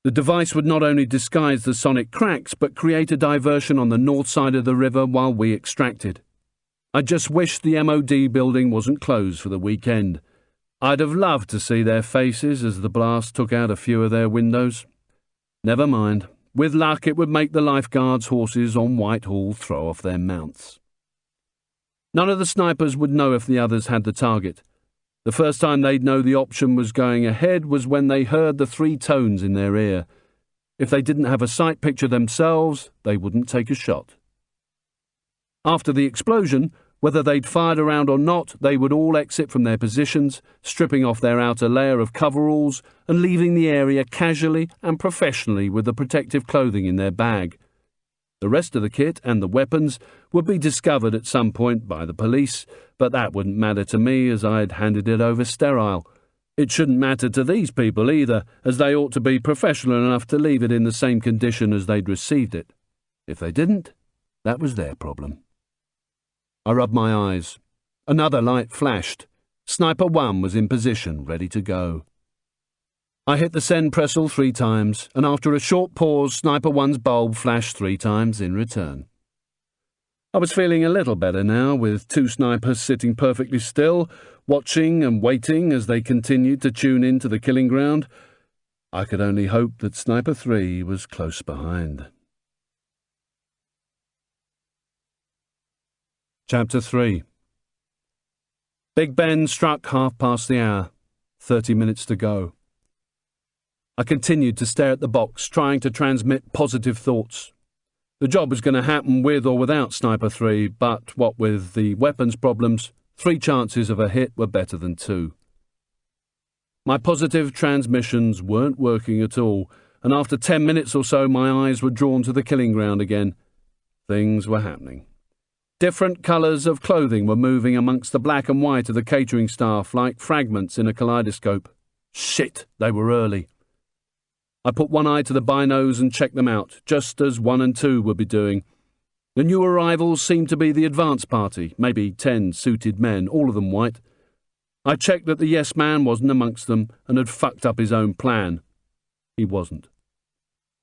The device would not only disguise the sonic cracks, but create a diversion on the north side of the river while we extracted. I just wished the MOD building wasn't closed for the weekend. I'd have loved to see their faces as the blast took out a few of their windows. Never mind. With luck, it would make the lifeguards' horses on Whitehall throw off their mounts. None of the snipers would know if the others had the target. The first time they'd know the option was going ahead was when they heard the 3 tones in their ear. If they didn't have a sight picture themselves, they wouldn't take a shot. After the explosion, whether they'd fired around or not, they would all exit from their positions, stripping off their outer layer of coveralls and leaving the area casually and professionally with the protective clothing in their bag. The rest of the kit and the weapons would be discovered at some point by the police, but that wouldn't matter to me as I'd handed it over sterile. It shouldn't matter to these people either, as they ought to be professional enough to leave it in the same condition as they'd received it. If they didn't, that was their problem. I rubbed my eyes. Another light flashed. Sniper 1 was in position, ready to go. I hit the send pressel 3 times, and after a short pause, Sniper 1's bulb flashed 3 times in return. I was feeling a little better now, with 2 snipers sitting perfectly still, watching and waiting as they continued to tune in to the killing ground. I could only hope that Sniper 3 was close behind. Chapter 3. Big Ben struck past the hour. 30 minutes to go. I continued to stare at the box, trying to transmit positive thoughts. The job was going to happen with or without Sniper 3, but what with the weapons problems, 3 chances of a hit were better than 2. My positive transmissions weren't working at all, and after 10 minutes or so my eyes were drawn to the killing ground again. Things were happening. Different colours of clothing were moving amongst the black and white of the catering staff like fragments in a kaleidoscope. Shit, they were early. I put one eye to the binos and checked them out, just as 1 and 2 would be doing. The new arrivals seemed to be the advance party, maybe 10 suited men, all of them white. I checked that the yes man wasn't amongst them and had fucked up his own plan. He wasn't.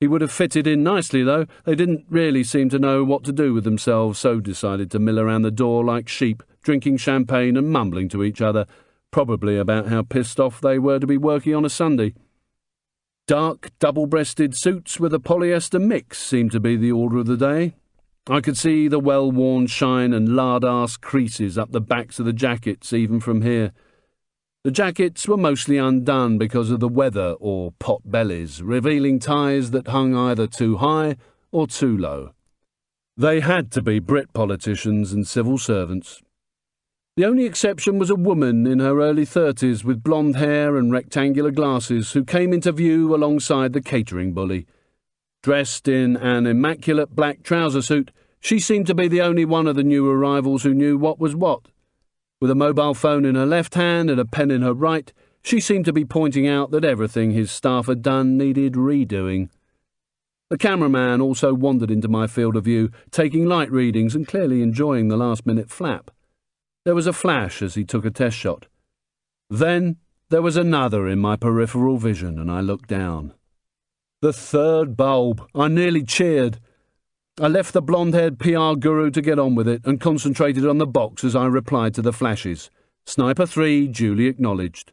He would have fitted in nicely, though. They didn't really seem to know what to do with themselves, so decided to mill around the door like sheep, drinking champagne and mumbling to each other, probably about how pissed off they were to be working on a Sunday. Dark, double-breasted suits with a polyester mix seemed to be the order of the day. I could see the well-worn shine and lard-ass creases up the backs of the jackets even from here. The jackets were mostly undone because of the weather or pot bellies, revealing ties that hung either too high or too low. They had to be Brit politicians and civil servants. The only exception was a woman in her early 30s with blonde hair and rectangular glasses who came into view alongside the catering bully. Dressed in an immaculate black trouser suit, she seemed to be the only one of the new arrivals who knew what was what. With a mobile phone in her left hand and a pen in her right, she seemed to be pointing out that everything his staff had done needed redoing. The cameraman also wandered into my field of view, taking light readings and clearly enjoying the last-minute flap. There was a flash as he took a test shot. Then there was another in my peripheral vision, and I looked down. The third bulb. I nearly cheered. I left the blonde-haired PR guru to get on with it and concentrated on the box as I replied to the flashes. Sniper 3 duly acknowledged.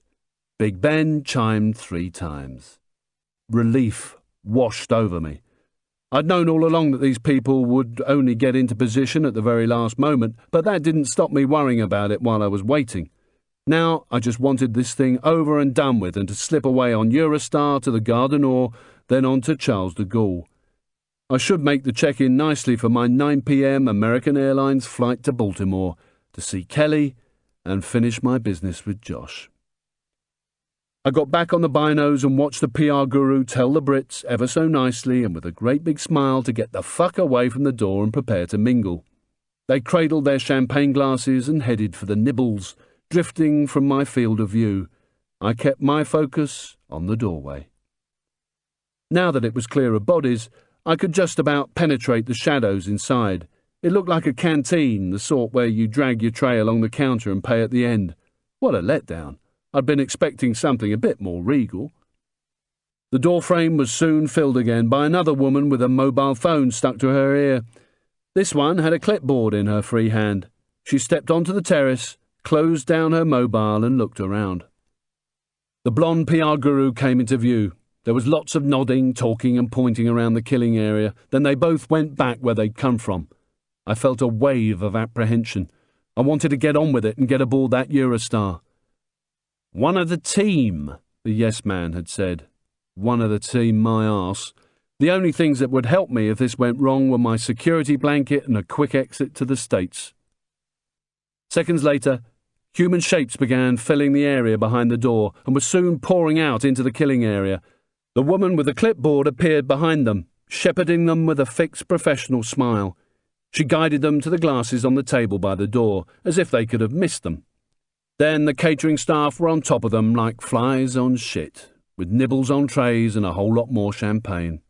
Big Ben chimed 3 times. Relief washed over me. I'd known all along that these people would only get into position at the very last moment, but that didn't stop me worrying about it while I was waiting. Now I just wanted this thing over and done with and to slip away on Eurostar to the Gare du Nord, then on to Charles de Gaulle. I should make the check-in nicely for my 9 p.m. American Airlines flight to Baltimore to see Kelly and finish my business with Josh. I got back on the binos and watched the PR guru tell the Brits ever so nicely and with a great big smile to get the fuck away from the door and prepare to mingle. They cradled their champagne glasses and headed for the nibbles, drifting from my field of view. I kept my focus on the doorway. Now that it was clear of bodies, I could just about penetrate the shadows inside. It looked like a canteen, the sort where you drag your tray along the counter and pay at the end. What a letdown. I'd been expecting something a bit more regal. The doorframe was soon filled again by another woman with a mobile phone stuck to her ear. This one had a clipboard in her free hand. She stepped onto the terrace, closed down her mobile and looked around. The blonde PR guru came into view. There was lots of nodding, talking and pointing around the killing area. Then they both went back where they'd come from. I felt a wave of apprehension. I wanted to get on with it and get aboard that Eurostar. One of the team, the yes man had said. One of the team, my arse. The only things that would help me if this went wrong were my security blanket and a quick exit to the States. Seconds later, human shapes began filling the area behind the door and were soon pouring out into the killing area. The woman with the clipboard appeared behind them, shepherding them with a fixed professional smile. She guided them to the glasses on the table by the door, as if they could have missed them. Then the catering staff were on top of them like flies on shit, with nibbles on trays and a whole lot more champagne.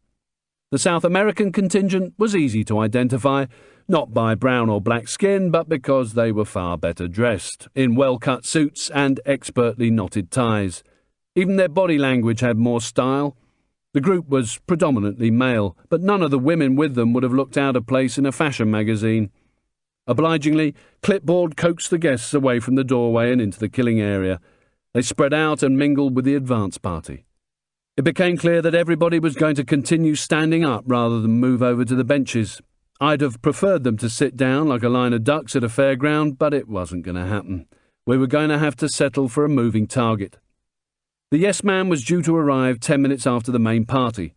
The South American contingent was easy to identify, not by brown or black skin, but because they were far better dressed, in well-cut suits and expertly knotted ties. Even their body language had more style. The group was predominantly male, but none of the women with them would have looked out of place in a fashion magazine. Obligingly, Clipboard coaxed the guests away from the doorway and into the killing area. They spread out and mingled with the advance party. It became clear that everybody was going to continue standing up rather than move over to the benches. I'd have preferred them to sit down like a line of ducks at a fairground, but it wasn't going to happen. We were going to have to settle for a moving target. The yes man was due to arrive 10 minutes after the main party.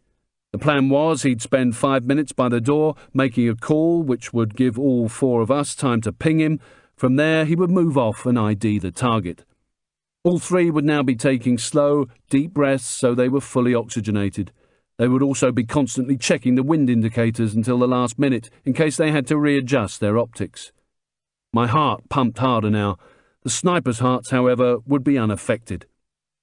The plan was he'd spend 5 minutes by the door, making a call which would give all 4 of us time to ping him. From there he would move off and ID the target. All three would now be taking slow, deep breaths so they were fully oxygenated. They would also be constantly checking the wind indicators until the last minute in case they had to readjust their optics. My heart pumped harder now. The snipers' hearts, however, would be unaffected.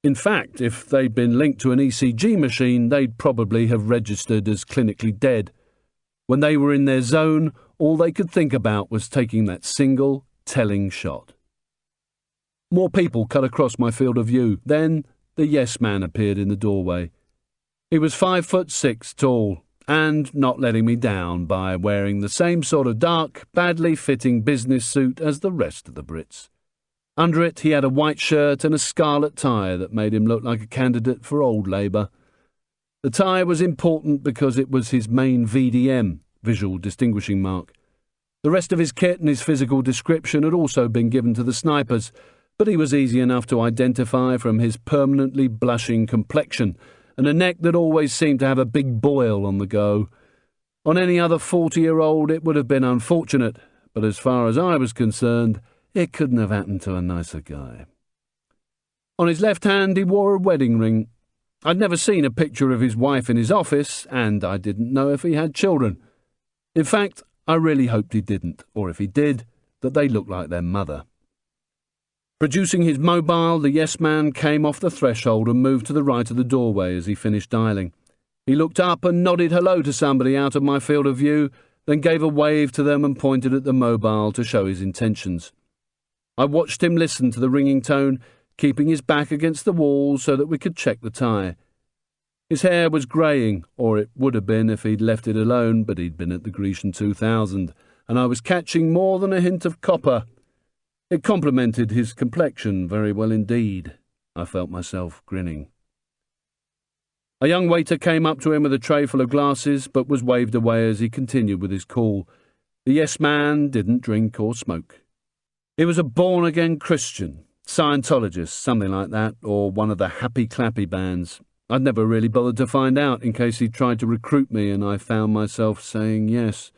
In fact, if they'd been linked to an ECG machine, they'd probably have registered as clinically dead. When they were in their zone, all they could think about was taking that single, telling shot. More people cut across my field of view. Then the yes man appeared in the doorway. He was 5'6" tall, and not letting me down by wearing the same sort of dark, badly fitting business suit as the rest of the Brits. Under it he had a white shirt and a scarlet tie that made him look like a candidate for Old Labour. The tie was important because it was his main VDM, visual distinguishing mark. The rest of his kit and his physical description had also been given to the snipers, but he was easy enough to identify from his permanently blushing complexion and a neck that always seemed to have a big boil on the go. On any other 40-year-old it would have been unfortunate, but as far as I was concerned, it couldn't have happened to a nicer guy. On his left hand he wore a wedding ring. I'd never seen a picture of his wife in his office, and I didn't know if he had children. In fact, I really hoped he didn't, or if he did, that they looked like their mother. Producing his mobile, the yes-man came off the threshold and moved to the right of the doorway as he finished dialing. He looked up and nodded hello to somebody out of my field of view, then gave a wave to them and pointed at the mobile to show his intentions. I watched him listen to the ringing tone, keeping his back against the wall so that we could check the tie. His hair was greying, or it would have been if he'd left it alone, but he'd been at the Grecian 2000, and I was catching more than a hint of copper. It complemented his complexion very well indeed. I felt myself grinning. A young waiter came up to him with a tray full of glasses, but was waved away as he continued with his call. The yes-man didn't drink or smoke. He was a born-again Christian, Scientologist, something like that, or one of the happy-clappy bands. I'd never really bothered to find out in case he'd tried to recruit me, and I found myself saying yes.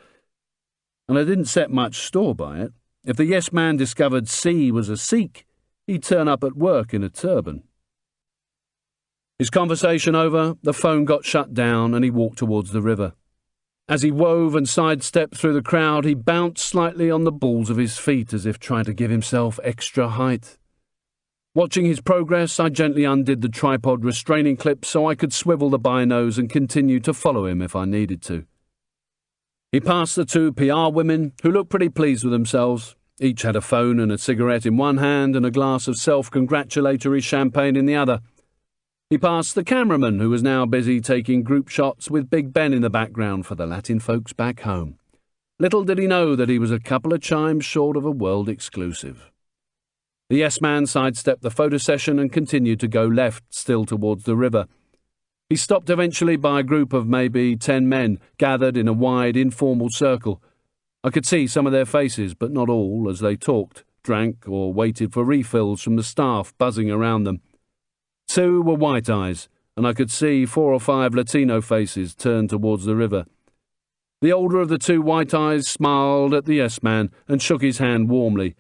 And I didn't set much store by it. If the yes-man discovered C was a Sikh, he'd turn up at work in a turban. His conversation over, the phone got shut down and he walked towards the river. As he wove and sidestepped through the crowd, he bounced slightly on the balls of his feet as if trying to give himself extra height. Watching his progress, I gently undid the tripod restraining clip so I could swivel the binos and continue to follow him if I needed to. He passed the two PR women, who looked pretty pleased with themselves. Each had a phone and a cigarette in one hand and a glass of self-congratulatory champagne in the other. He passed the cameraman, who was now busy taking group shots with Big Ben in the background for the Latin folks back home. Little did he know that he was a couple of chimes short of a world exclusive. The yes-man sidestepped the photo session and continued to go left, still towards the river. He stopped eventually by a group of maybe 10 men gathered in a wide, informal circle. I could see some of their faces, but not all, as they talked, drank, or waited for refills from the staff buzzing around them. Two were white eyes, and I could see 4 or 5 Latino faces turned towards the river. The older of the two white eyes smiled at the yes-man and shook his hand warmly.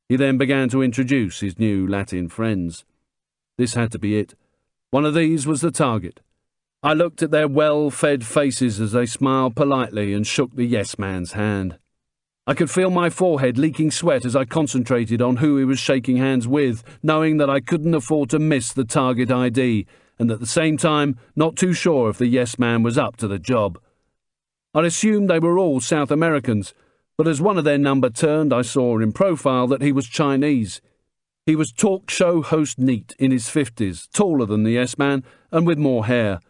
He then began to introduce his new Latin friends. This had to be it. One of these was the target. I looked at their well-fed faces as they smiled politely and shook the yes-man's hand. I could feel my forehead leaking sweat as I concentrated on who he was shaking hands with, knowing that I couldn't afford to miss the target ID, and at the same time not too sure if the yes-man was up to the job. I'd assumed they were all South Americans, but as one of their number turned, I saw in profile that he was Chinese. He was talk show host neat, in his 50s, taller than the yes-man, and with more hair.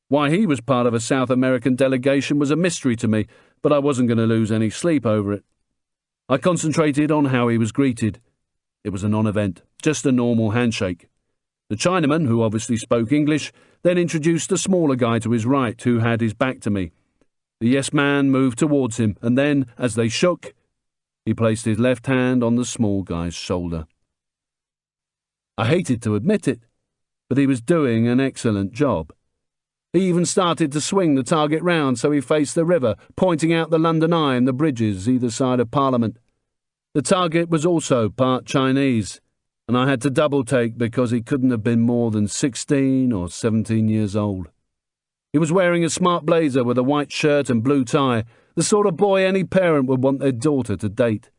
Why he was part of a South American delegation was a mystery to me, but I wasn't going to lose any sleep over it. I concentrated on how he was greeted. It was a non-event, just a normal handshake. The Chinaman, who obviously spoke English, then introduced a smaller guy to his right who had his back to me. The yes-man moved towards him, and then, as they shook, he placed his left hand on the small guy's shoulder. I hated to admit it, but he was doing an excellent job. He even started to swing the target round so he faced the river, pointing out the London Eye and the bridges either side of Parliament. The target was also part Chinese. and I had to double-take because he couldn't have been more than 16 or 17 years old. He was wearing a smart blazer with a white shirt and blue tie, the sort of boy any parent would want their daughter to date.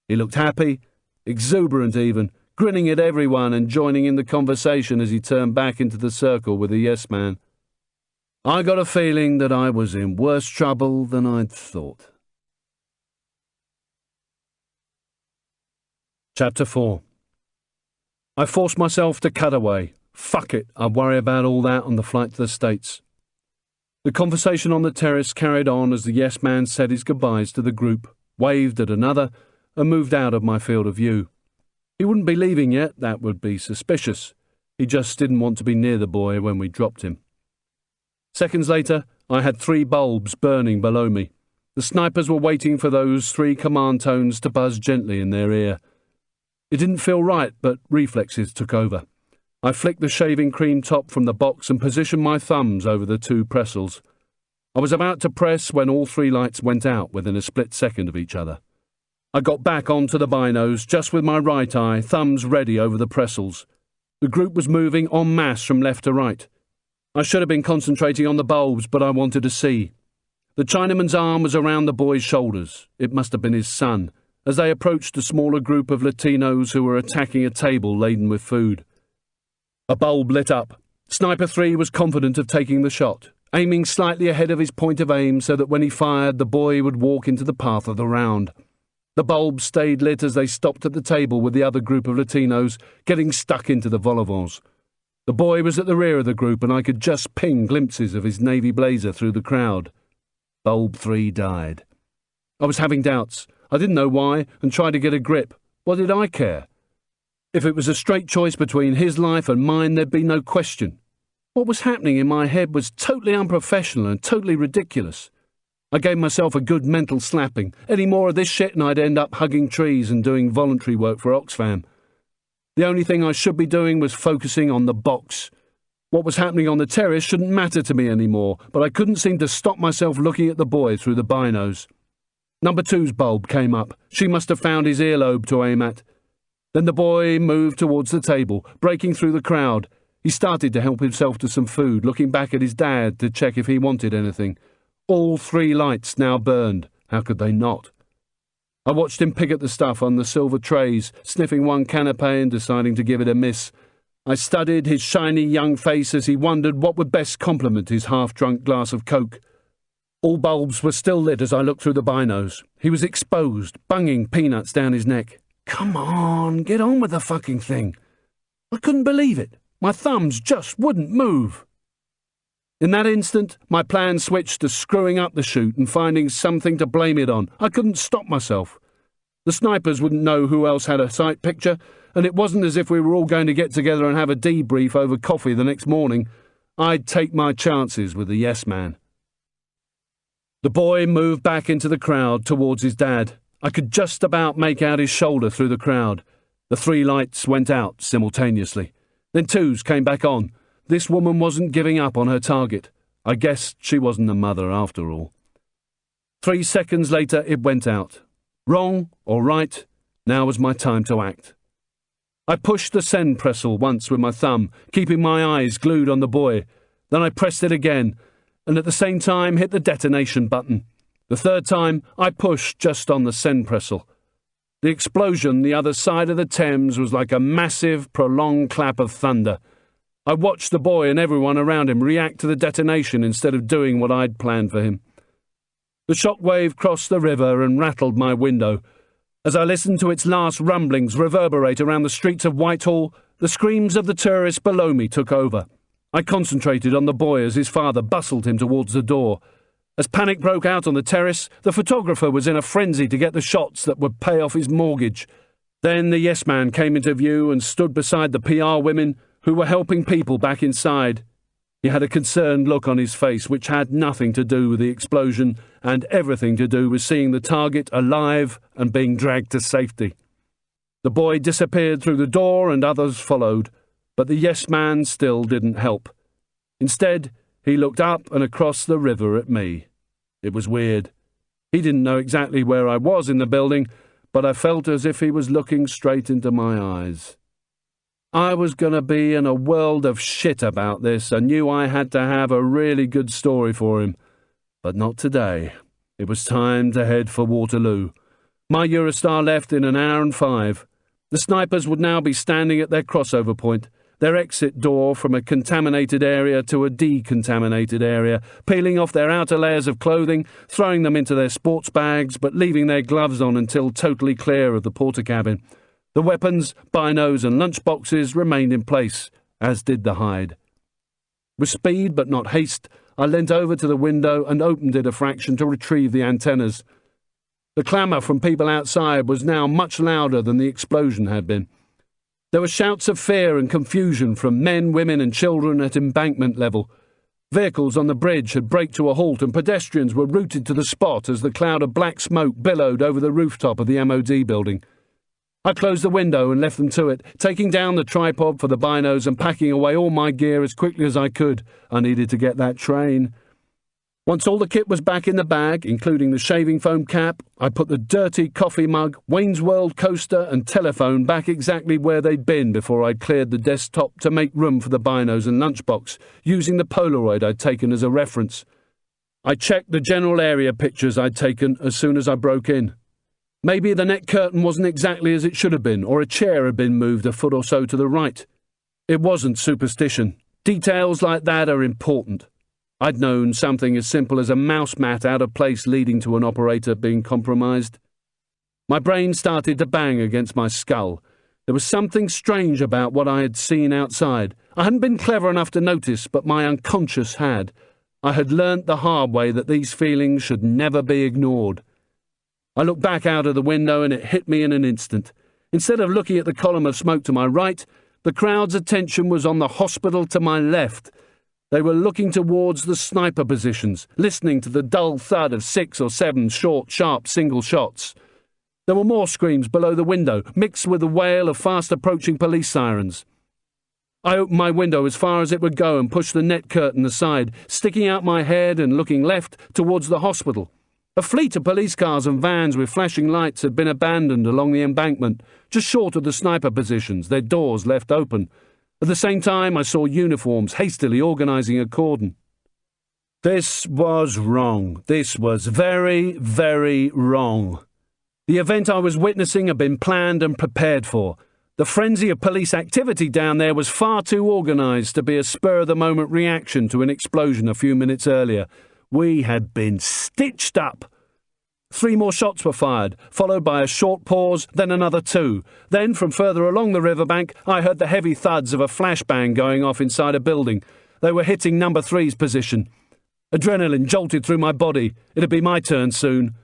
He looked happy, exuberant even, grinning at everyone and joining in the conversation as he turned back into the circle with the yes man. I got a feeling that I was in worse trouble than I'd thought. Chapter 4. I forced myself to cut away. Fuck it, I'd worry about all that on the flight to the States. The conversation on the terrace carried on as the yes man said his goodbyes to the group, waved at another, and moved out of my field of view. He wouldn't be leaving yet, that would be suspicious. He just didn't want to be near the boy when we dropped him. Seconds later, I had 3 bulbs burning below me. The snipers were waiting for those 3 command tones to buzz gently in their ear. It didn't feel right, but reflexes took over. I flicked the shaving cream top from the box and positioned my thumbs over the 2 pressels. I was about to press when all 3 lights went out within a split second of each other. I got back onto the binos, just with my right eye, thumbs ready over the pressels. The group was moving en masse from left to right. I should have been concentrating on the bulbs, but I wanted to see. The Chinaman's arm was around the boy's shoulders. It must have been his son, as they approached a smaller group of Latinos who were attacking a table laden with food. A bulb lit up. Sniper 3 was confident of taking the shot, aiming slightly ahead of his point of aim so that when he fired, the boy would walk into the path of the round. The bulb stayed lit as they stopped at the table with the other group of Latinos, getting stuck into the vol au vents. The boy was at the rear of the group, and I could just ping glimpses of his navy blazer through the crowd. Bulb 3 died. I was having doubts. I didn't know why, and tried to get a grip. What did I care? If it was a straight choice between his life and mine, there'd be no question. What was happening in my head was totally unprofessional and totally ridiculous. I gave myself a good mental slapping. Any more of this shit and I'd end up hugging trees and doing voluntary work for Oxfam. The only thing I should be doing was focusing on the box. What was happening on the terrace shouldn't matter to me anymore, but I couldn't seem to stop myself looking at the boy through the binos. Number 2's bulb came up. She must have found his earlobe to aim at. Then the boy moved towards the table, breaking through the crowd. He started to help himself to some food, looking back at his dad to check if he wanted anything. All 3 lights now burned. How could they not? I watched him pick at the stuff on the silver trays, sniffing one canapé and deciding to give it a miss. I studied his shiny young face as he wondered what would best complement his half-drunk glass of Coke. All bulbs were still lit as I looked through the binos. He was exposed, bunging peanuts down his neck. Come on, get on with the fucking thing. I couldn't believe it. My thumbs just wouldn't move. In that instant, my plan switched to screwing up the shoot and finding something to blame it on. I couldn't stop myself. The snipers wouldn't know who else had a sight picture, and it wasn't as if we were all going to get together and have a debrief over coffee the next morning. I'd take my chances with the yes man. The boy moved back into the crowd towards his dad. I could just about make out his shoulder through the crowd. The 3 lights went out simultaneously. Then 2's came back on. This woman wasn't giving up on her target. I guessed she wasn't a mother after all. 3 seconds later it went out. Wrong or right, now was my time to act. I pushed the send pressel once with my thumb, keeping my eyes glued on the boy. Then I pressed it again, and at the same time hit the detonation button. The 3rd time, I pushed just on the send pressel. The explosion the other side of the Thames was like a massive, prolonged clap of thunder. I watched the boy and everyone around him react to the detonation instead of doing what I'd planned for him. The shockwave crossed the river and rattled my window. As I listened to its last rumblings reverberate around the streets of Whitehall, the screams of the tourists below me took over. I concentrated on the boy as his father bustled him towards the door. As panic broke out on the terrace, the photographer was in a frenzy to get the shots that would pay off his mortgage. Then the yes man came into view and stood beside the PR women who were helping people back inside. He had a concerned look on his face which had nothing to do with the explosion and everything to do with seeing the target alive and being dragged to safety. The boy disappeared through the door and others followed, but the yes man still didn't help. Instead, he looked up and across the river at me. It was weird. He didn't know exactly where I was in the building, but I felt as if he was looking straight into my eyes. I was going to be in a world of shit about this and knew I had to have a really good story for him. But not today. It was time to head for Waterloo. My Eurostar left in an hour and 5. The snipers would now be standing at their crossover point, their exit door from a contaminated area to a decontaminated area, peeling off their outer layers of clothing, throwing them into their sports bags, but leaving their gloves on until totally clear of the porter cabin. The weapons, binos and lunchboxes remained in place, as did the hide. With speed but not haste, I leant over to the window and opened it a fraction to retrieve the antennas. The clamour from people outside was now much louder than the explosion had been. There were shouts of fear and confusion from men, women and children at embankment level. Vehicles on the bridge had braked to a halt and pedestrians were routed to the spot as the cloud of black smoke billowed over the rooftop of the MOD building. I closed the window and left them to it, taking down the tripod for the binos and packing away all my gear as quickly as I could. I needed to get that train. Once all the kit was back in the bag, including the shaving foam cap, I put the dirty coffee mug, Wayne's World coaster and telephone back exactly where they'd been before I'd cleared the desktop to make room for the binos and lunchbox, using the Polaroid I'd taken as a reference. I checked the general area pictures I'd taken as soon as I broke in. Maybe the net curtain wasn't exactly as it should have been, or a chair had been moved a foot or so to the right. It wasn't superstition. Details like that are important. I'd known something as simple as a mouse mat out of place leading to an operator being compromised. My brain started to bang against my skull. There was something strange about what I had seen outside. I hadn't been clever enough to notice, but my unconscious had. I had learnt the hard way that these feelings should never be ignored. I looked back out of the window and it hit me in an instant. Instead of looking at the column of smoke to my right, the crowd's attention was on the hospital to my left. They were looking towards the sniper positions, listening to the dull thud of 6 or 7 short, sharp single shots. There were more screams below the window, mixed with the wail of fast-approaching police sirens. I opened my window as far as it would go and pushed the net curtain aside, sticking out my head and looking left towards the hospital. A fleet of police cars and vans with flashing lights had been abandoned along the embankment, just short of the sniper positions, their doors left open. At the same time, I saw uniforms hastily organising a cordon. This was wrong. This was very, very wrong. The event I was witnessing had been planned and prepared for. The frenzy of police activity down there was far too organised to be a spur-of-the-moment reaction to an explosion a few minutes earlier. We had been stitched up. 3 more shots were fired, followed by a short pause, then another 2. Then, from further along the riverbank, I heard the heavy thuds of a flashbang going off inside a building. They were hitting number 3's position. Adrenaline jolted through my body. It'd be my turn soon.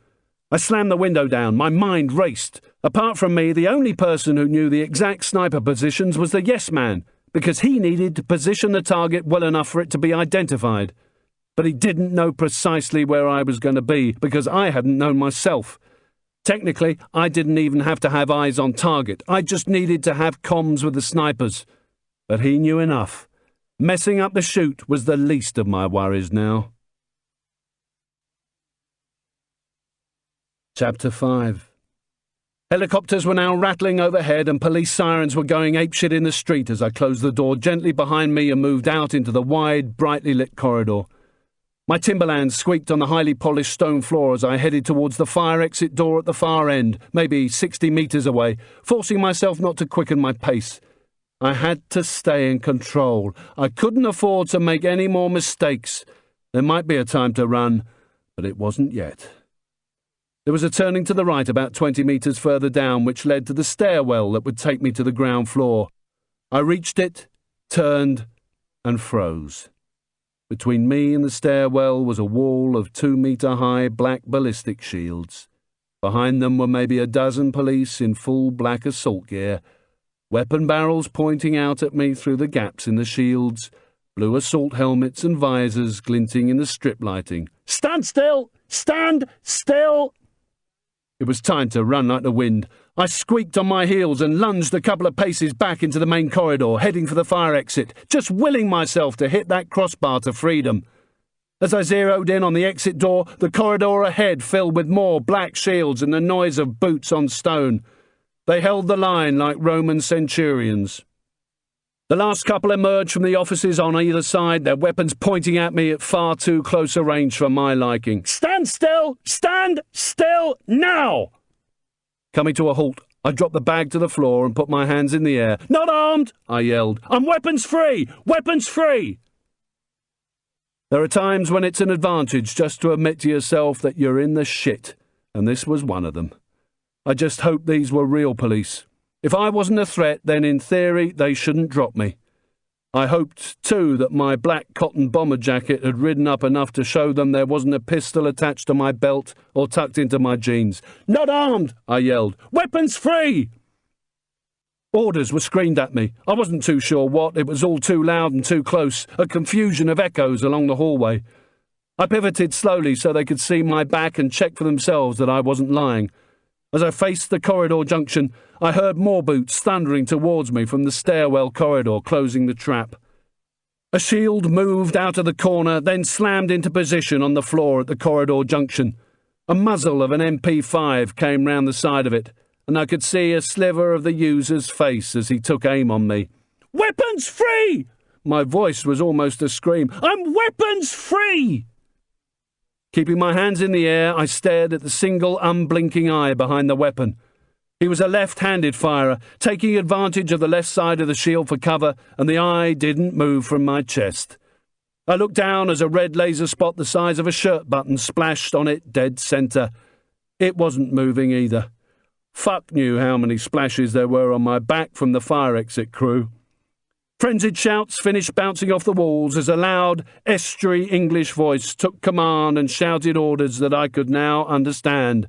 I slammed the window down. My mind raced. Apart from me, the only person who knew the exact sniper positions was the yes man, because he needed to position the target well enough for it to be identified. But he didn't know precisely where I was going to be, because I hadn't known myself. Technically, I didn't even have to have eyes on target. I just needed to have comms with the snipers. But he knew enough. Messing up the shoot was the least of my worries now. Chapter 5. Helicopters were now rattling overhead and police sirens were going apeshit in the street as I closed the door gently behind me and moved out into the wide, brightly lit corridor. My Timberlands squeaked on the highly polished stone floor as I headed towards the fire exit door at the far end, maybe 60 metres away, forcing myself not to quicken my pace. I had to stay in control. I couldn't afford to make any more mistakes. There might be a time to run, but it wasn't yet. There was a turning to the right about 20 metres further down, which led to the stairwell that would take me to the ground floor. I reached it, turned, and froze. Between me and the stairwell was a wall of 2-metre-high black ballistic shields. Behind them were maybe a dozen police in full black assault gear, weapon barrels pointing out at me through the gaps in the shields, blue assault helmets and visors glinting in the strip lighting. "Stand still! Stand still!" It was time to run like the wind. I squeaked on my heels and lunged a couple of paces back into the main corridor, heading for the fire exit, just willing myself to hit that crossbar to freedom. As I zeroed in on the exit door, the corridor ahead filled with more black shields and the noise of boots on stone. They held the line like Roman centurions. The last couple emerged from the offices on either side, their weapons pointing at me at far too close a range for my liking. "Stand still! Stand still now!" Coming to a halt, I dropped the bag to the floor and put my hands in the air. "Not armed!" I yelled. "I'm weapons free! Weapons free!" There are times when it's an advantage just to admit to yourself that you're in the shit, and this was one of them. I just hoped these were real police. If I wasn't a threat, then in theory they shouldn't drop me. I hoped, too, that my black cotton bomber jacket had ridden up enough to show them there wasn't a pistol attached to my belt or tucked into my jeans. "Not armed!" I yelled. "Weapons free!" Orders were screamed at me. I wasn't too sure what. It was all too loud and too close, a confusion of echoes along the hallway. I pivoted slowly so they could see my back and check for themselves that I wasn't lying. As I faced the corridor junction, I heard more boots thundering towards me from the stairwell corridor, closing the trap. A shield moved out of the corner, then slammed into position on the floor at the corridor junction. A muzzle of an MP5 came round the side of it, and I could see a sliver of the user's face as he took aim on me. "Weapons free!" My voice was almost a scream. "I'm weapons free!" Keeping my hands in the air, I stared at the single unblinking eye behind the weapon. He was a left-handed firer, taking advantage of the left side of the shield for cover, and the eye didn't move from my chest. I looked down as a red laser spot the size of a shirt button splashed on it dead centre. It wasn't moving either. Fuck knew how many splashes there were on my back from the fire exit crew. Frenzied shouts finished bouncing off the walls as a loud, estuary English voice took command and shouted orders that I could now understand.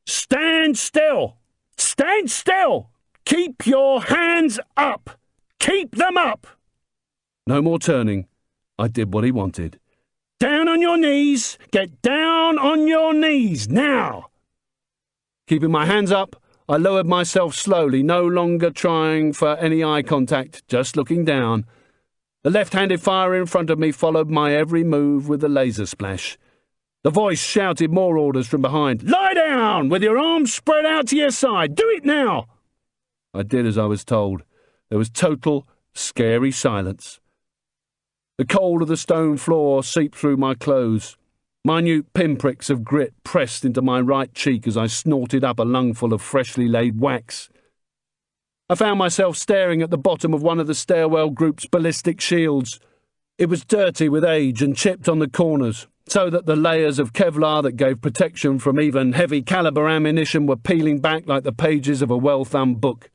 "Stand still! Stand still! Keep your hands up! Keep them up!" No more turning. I did what he wanted. "Down on your knees! Get down on your knees, now!" Keeping my hands up, I lowered myself slowly, no longer trying for any eye contact, just looking down. The left-handed firer in front of me followed my every move with a laser splash. The voice shouted more orders from behind. "Lie down, with your arms spread out to your side. Do it now!" I did as I was told. There was total, scary silence. The cold of the stone floor seeped through my clothes. Minute pinpricks of grit pressed into my right cheek as I snorted up a lungful of freshly laid wax. I found myself staring at the bottom of one of the stairwell group's ballistic shields. It was dirty with age and chipped on the corners, so that the layers of Kevlar that gave protection from even heavy-caliber ammunition were peeling back like the pages of a well-thumbed book.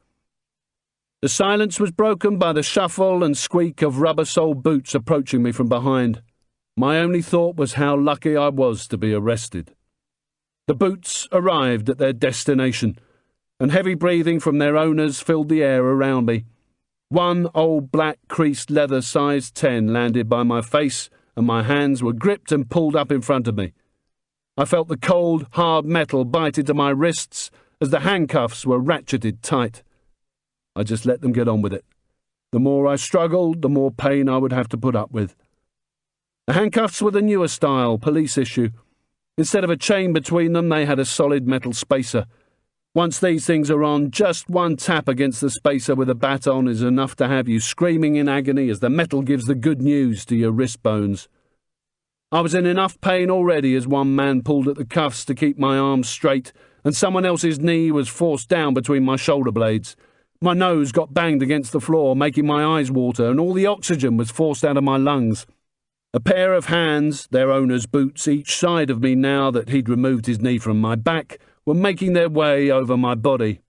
The silence was broken by the shuffle and squeak of rubber-soled boots approaching me from behind. My only thought was how lucky I was to be arrested. The boots arrived at their destination, and heavy breathing from their owners filled the air around me. One old black creased leather size 10 landed by my face, and my hands were gripped and pulled up in front of me. I felt the cold, hard metal bite into my wrists as the handcuffs were ratcheted tight. I just let them get on with it. The more I struggled, the more pain I would have to put up with. The handcuffs were the newer style, police issue. Instead of a chain between them, they had a solid metal spacer. Once these things are on, just one tap against the spacer with a baton is enough to have you screaming in agony as the metal gives the good news to your wrist bones. I was in enough pain already as one man pulled at the cuffs to keep my arms straight, and someone else's knee was forced down between my shoulder blades. My nose got banged against the floor, making my eyes water, and all the oxygen was forced out of my lungs. A pair of hands, their owner's boots each side of me now that he'd removed his knee from my back, were making their way over my body.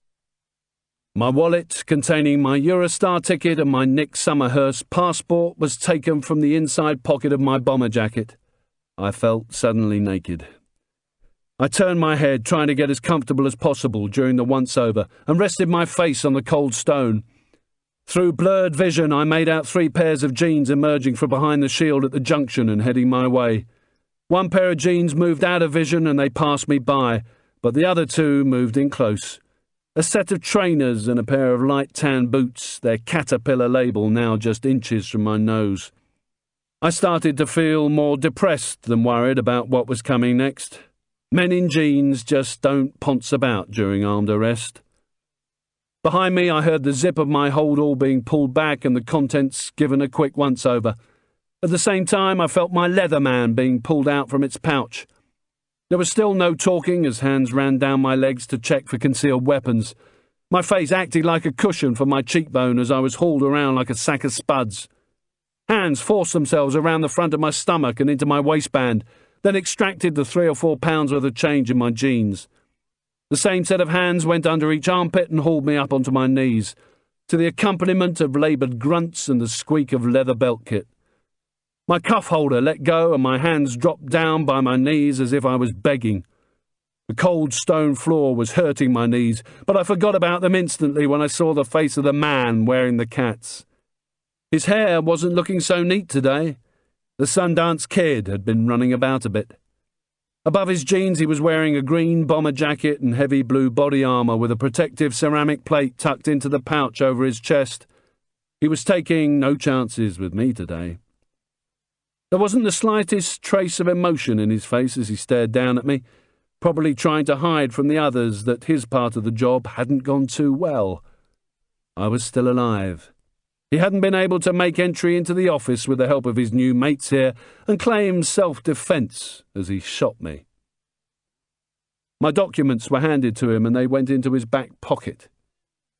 My wallet, containing my Eurostar ticket and my Nick Summerhurst passport, was taken from the inside pocket of my bomber jacket. I felt suddenly naked. I turned my head, trying to get as comfortable as possible during the once-over, and rested my face on the cold stone. Through blurred vision, I made out 3 pairs of jeans emerging from behind the shield at the junction and heading my way. One pair of jeans moved out of vision and they passed me by, but the other 2 moved in close. A set of trainers and a pair of light tan boots, their Caterpillar label now just inches from my nose. I started to feel more depressed than worried about what was coming next. Men in jeans just don't ponce about during armed arrest. Behind me, I heard the zip of my hold-all being pulled back and the contents given a quick once-over. At the same time, I felt my Leatherman being pulled out from its pouch. There was still no talking as hands ran down my legs to check for concealed weapons. My face acted like a cushion for my cheekbone as I was hauled around like a sack of spuds. Hands forced themselves around the front of my stomach and into my waistband, then extracted the 3 or 4 pounds worth of change in my jeans. The same set of hands went under each armpit and hauled me up onto my knees, to the accompaniment of laboured grunts and the squeak of leather belt kit. My cuff holder let go and my hands dropped down by my knees as if I was begging. The cold stone floor was hurting my knees, but I forgot about them instantly when I saw the face of the man wearing the cats. His hair wasn't looking so neat today. The Sundance Kid had been running about a bit. Above his jeans he was wearing a green bomber jacket and heavy blue body armour with a protective ceramic plate tucked into the pouch over his chest. He was taking no chances with me today. There wasn't the slightest trace of emotion in his face as he stared down at me, probably trying to hide from the others that his part of the job hadn't gone too well. I was still alive. He hadn't been able to make entry into the office with the help of his new mates here and claimed self-defence as he shot me. My documents were handed to him and they went into his back pocket.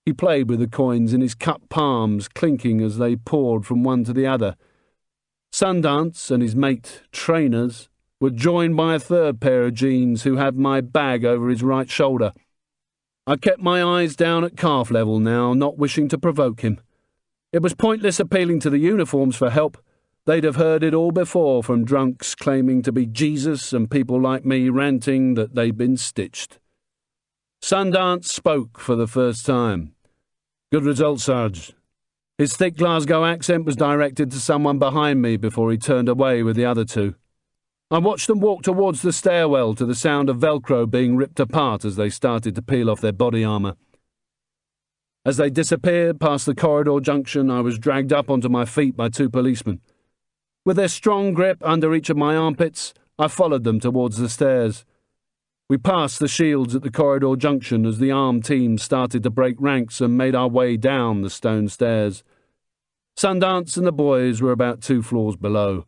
He played with the coins in his cupped palms, clinking as they poured from one to the other. Sundance and his mate, Trainers, were joined by a third pair of jeans who had my bag over his right shoulder. I kept my eyes down at calf level now, not wishing to provoke him. It was pointless appealing to the uniforms for help. They'd have heard it all before from drunks claiming to be Jesus and people like me ranting that they'd been stitched. Sundance spoke for the first time. "Good result, Sarge." His thick Glasgow accent was directed to someone behind me before he turned away with the other two. I watched them walk towards the stairwell to the sound of Velcro being ripped apart as they started to peel off their body armour. As they disappeared past the corridor junction, I was dragged up onto my feet by 2 policemen. With their strong grip under each of my armpits, I followed them towards the stairs. We passed the shields at the corridor junction as the armed teams started to break ranks and made our way down the stone stairs. Sundance and the boys were about 2 floors below.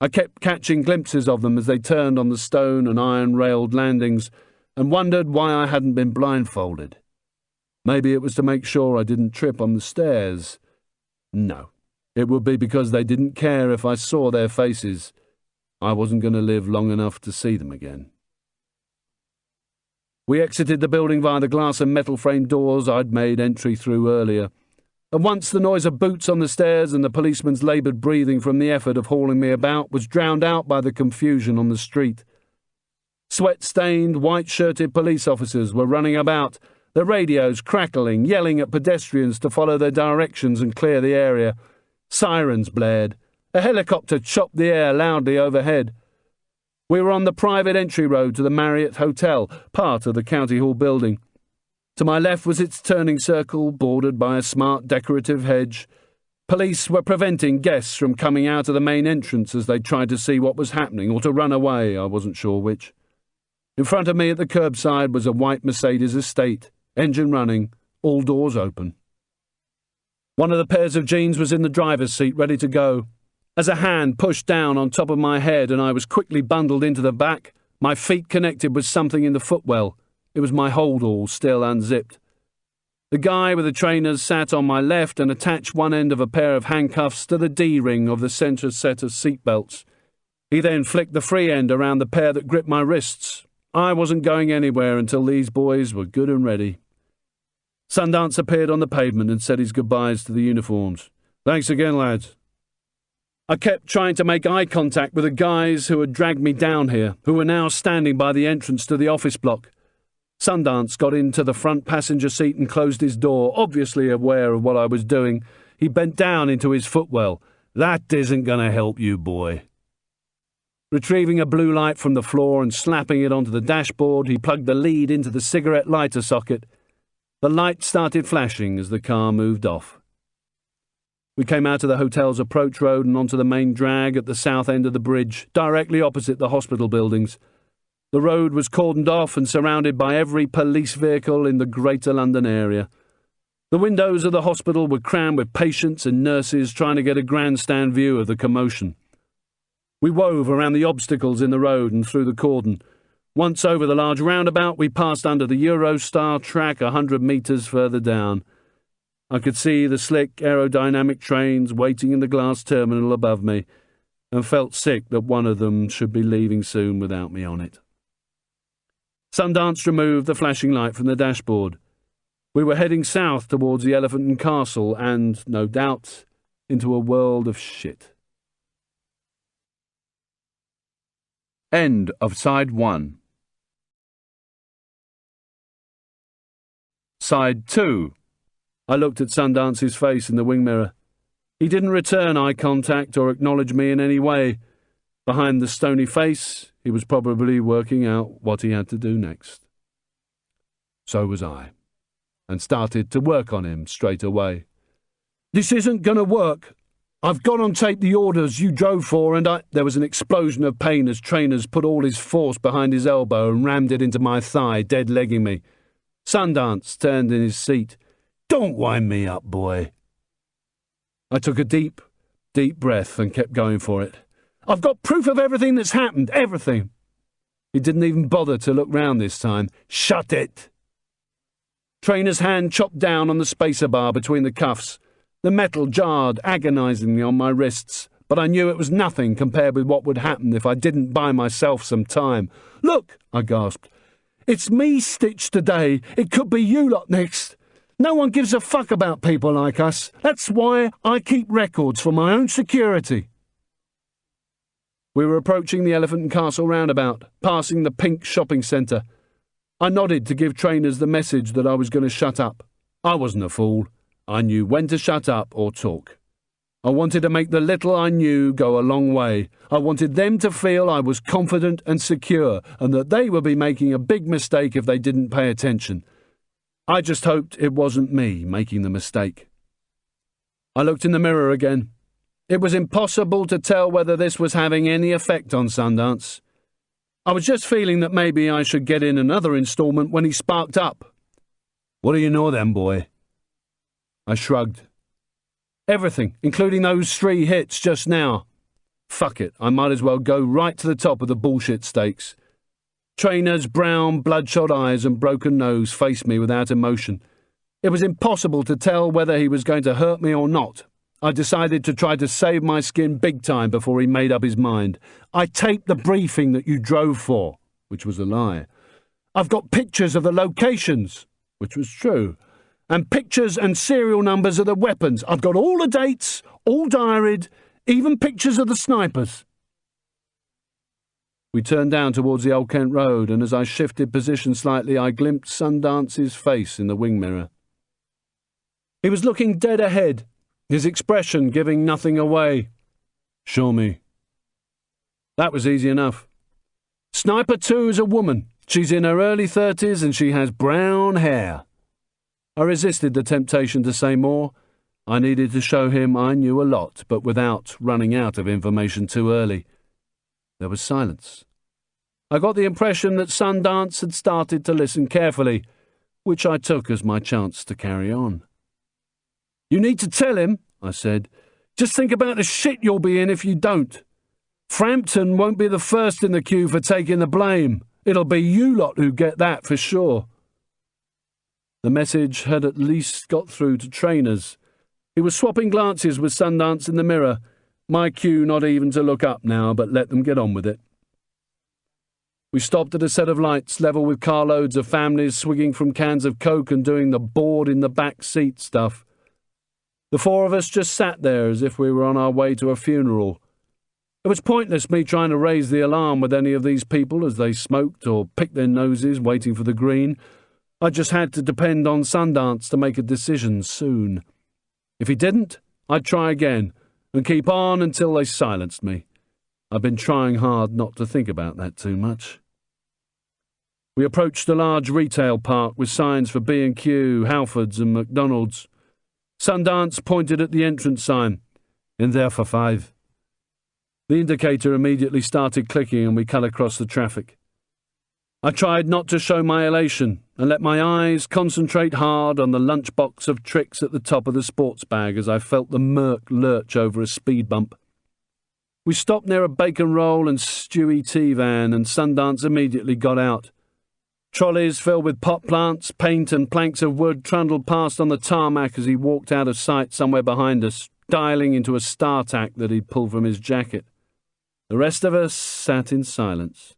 I kept catching glimpses of them as they turned on the stone and iron-railed landings and wondered why I hadn't been blindfolded. Maybe it was to make sure I didn't trip on the stairs. No, it would be because they didn't care if I saw their faces. I wasn't going to live long enough to see them again. We exited the building via the glass and metal frame doors I'd made entry through earlier. And once the noise of boots on the stairs and the policeman's laboured breathing from the effort of hauling me about was drowned out by the confusion on the street. Sweat-stained, white-shirted police officers were running about, their radios crackling, yelling at pedestrians to follow their directions and clear the area. Sirens blared. A helicopter chopped the air loudly overhead. We were on the private entry road to the Marriott Hotel, part of the County Hall building. To my left was its turning circle, bordered by a smart decorative hedge. Police were preventing guests from coming out of the main entrance as they tried to see what was happening, or to run away, I wasn't sure which. In front of me at the curbside was a white Mercedes Estate, engine running, all doors open. One of the pairs of jeans was in the driver's seat, ready to go. As a hand pushed down on top of my head and I was quickly bundled into the back, my feet connected with something in the footwell. It was my hold-all, still unzipped. The guy with the trainers sat on my left and attached one end of a pair of handcuffs to the D-ring of the centre set of seatbelts. He then flicked the free end around the pair that gripped my wrists. I wasn't going anywhere until these boys were good and ready. Sundance appeared on the pavement and said his goodbyes to the uniforms. "Thanks again, lads." I kept trying to make eye contact with the guys who had dragged me down here, who were now standing by the entrance to the office block. Sundance got into the front passenger seat and closed his door, obviously aware of what I was doing. He bent down into his footwell. "That isn't going to help you, boy." Retrieving a blue light from the floor and slapping it onto the dashboard, he plugged the lead into the cigarette lighter socket. The light started flashing as the car moved off. We came out of the hotel's approach road and onto the main drag at the south end of the bridge, directly opposite the hospital buildings. The road was cordoned off and surrounded by every police vehicle in the Greater London area. The windows of the hospital were crammed with patients and nurses trying to get a grandstand view of the commotion. We wove around the obstacles in the road and through the cordon. Once over the large roundabout, we passed under the Eurostar track 100 metres further down. I could see the slick aerodynamic trains waiting in the glass terminal above me, and felt sick that one of them should be leaving soon without me on it. Sundance removed the flashing light from the dashboard. We were heading south towards the Elephant and Castle and, no doubt, into a world of shit. End of Side 1. Side 2. I looked at Sundance's face in the wing mirror. He didn't return eye contact or acknowledge me in any way. Behind the stony face, he was probably working out what he had to do next. So was I, and started to work on him straight away. "This isn't going to work. I've got on tape the orders you drove for, and There was an explosion of pain as Trainers put all his force behind his elbow and rammed it into my thigh, dead-legging me. Sundance turned in his seat. "Don't wind me up, boy." I took a deep, deep breath and kept going for it. "I've got proof of everything that's happened, everything." He didn't even bother to look round this time. "Shut it." Trainer's hand chopped down on the spacer bar between the cuffs. The metal jarred agonizingly on my wrists, but I knew it was nothing compared with what would happen if I didn't buy myself some time. "Look," I gasped. "It's me stitched today. It could be you lot next. No one gives a fuck about people like us. That's why I keep records for my own security." We were approaching the Elephant and Castle roundabout, passing the pink shopping centre. I nodded to give Trainers the message that I was going to shut up. I wasn't a fool. I knew when to shut up or talk. I wanted to make the little I knew go a long way. I wanted them to feel I was confident and secure, and that they would be making a big mistake if they didn't pay attention. I just hoped it wasn't me making the mistake. I looked in the mirror again. It was impossible to tell whether this was having any effect on Sundance. I was just feeling that maybe I should get in another instalment when he sparked up. "What do you know then, boy?" I shrugged. "Everything, including those 3 hits just now. Fuck it, I might as well go right to the top of the bullshit stakes." Trainer's brown, bloodshot eyes and broken nose faced me without emotion. It was impossible to tell whether he was going to hurt me or not. I decided to try to save my skin big time before he made up his mind. "I taped the briefing that you drove for," which was a lie. "I've got pictures of the locations," which was true. "And pictures and serial numbers of the weapons. I've got all the dates, all diaried, even pictures of the snipers." We turned down towards the Old Kent Road, and as I shifted position slightly, I glimpsed Sundance's face in the wing mirror. He was looking dead ahead, his expression giving nothing away. "Show me." That was easy enough. "Sniper 2 is a woman. She's in her early 30s and she has brown hair." I resisted the temptation to say more. I needed to show him I knew a lot, but without running out of information too early. There was silence. I got the impression that Sundance had started to listen carefully, which I took as my chance to carry on. "You need to tell him," I said. "Just think about the shit you'll be in if you don't. Frampton won't be the first in the queue for taking the blame. It'll be you lot who get that for sure." The message had at least got through to Trainers. He was swapping glances with Sundance in the mirror. My cue not even to look up now, but let them get on with it. We stopped at a set of lights level with carloads of families swigging from cans of Coke and doing the bored in the back seat stuff. The 4 of us just sat there as if we were on our way to a funeral. It was pointless me trying to raise the alarm with any of these people as they smoked or picked their noses waiting for the green. I just had to depend on Sundance to make a decision soon. If he didn't, I'd try again and keep on until they silenced me. I've been trying hard not to think about that too much. We approached a large retail park with signs for B&Q, Halfords and McDonald's. Sundance pointed at the entrance sign. "In there for 5. The indicator immediately started clicking and we cut across the traffic. I tried not to show my elation. and let my eyes concentrate hard on the lunchbox of tricks at the top of the sports bag as I felt the Merc lurch over a speed bump. We stopped near a bacon roll and Stewie tea van, and Sundance immediately got out. Trolleys filled with pot plants, paint and planks of wood trundled past on the tarmac as he walked out of sight somewhere behind us, dialing into a StarTAC that he'd pulled from his jacket. The rest of us sat in silence.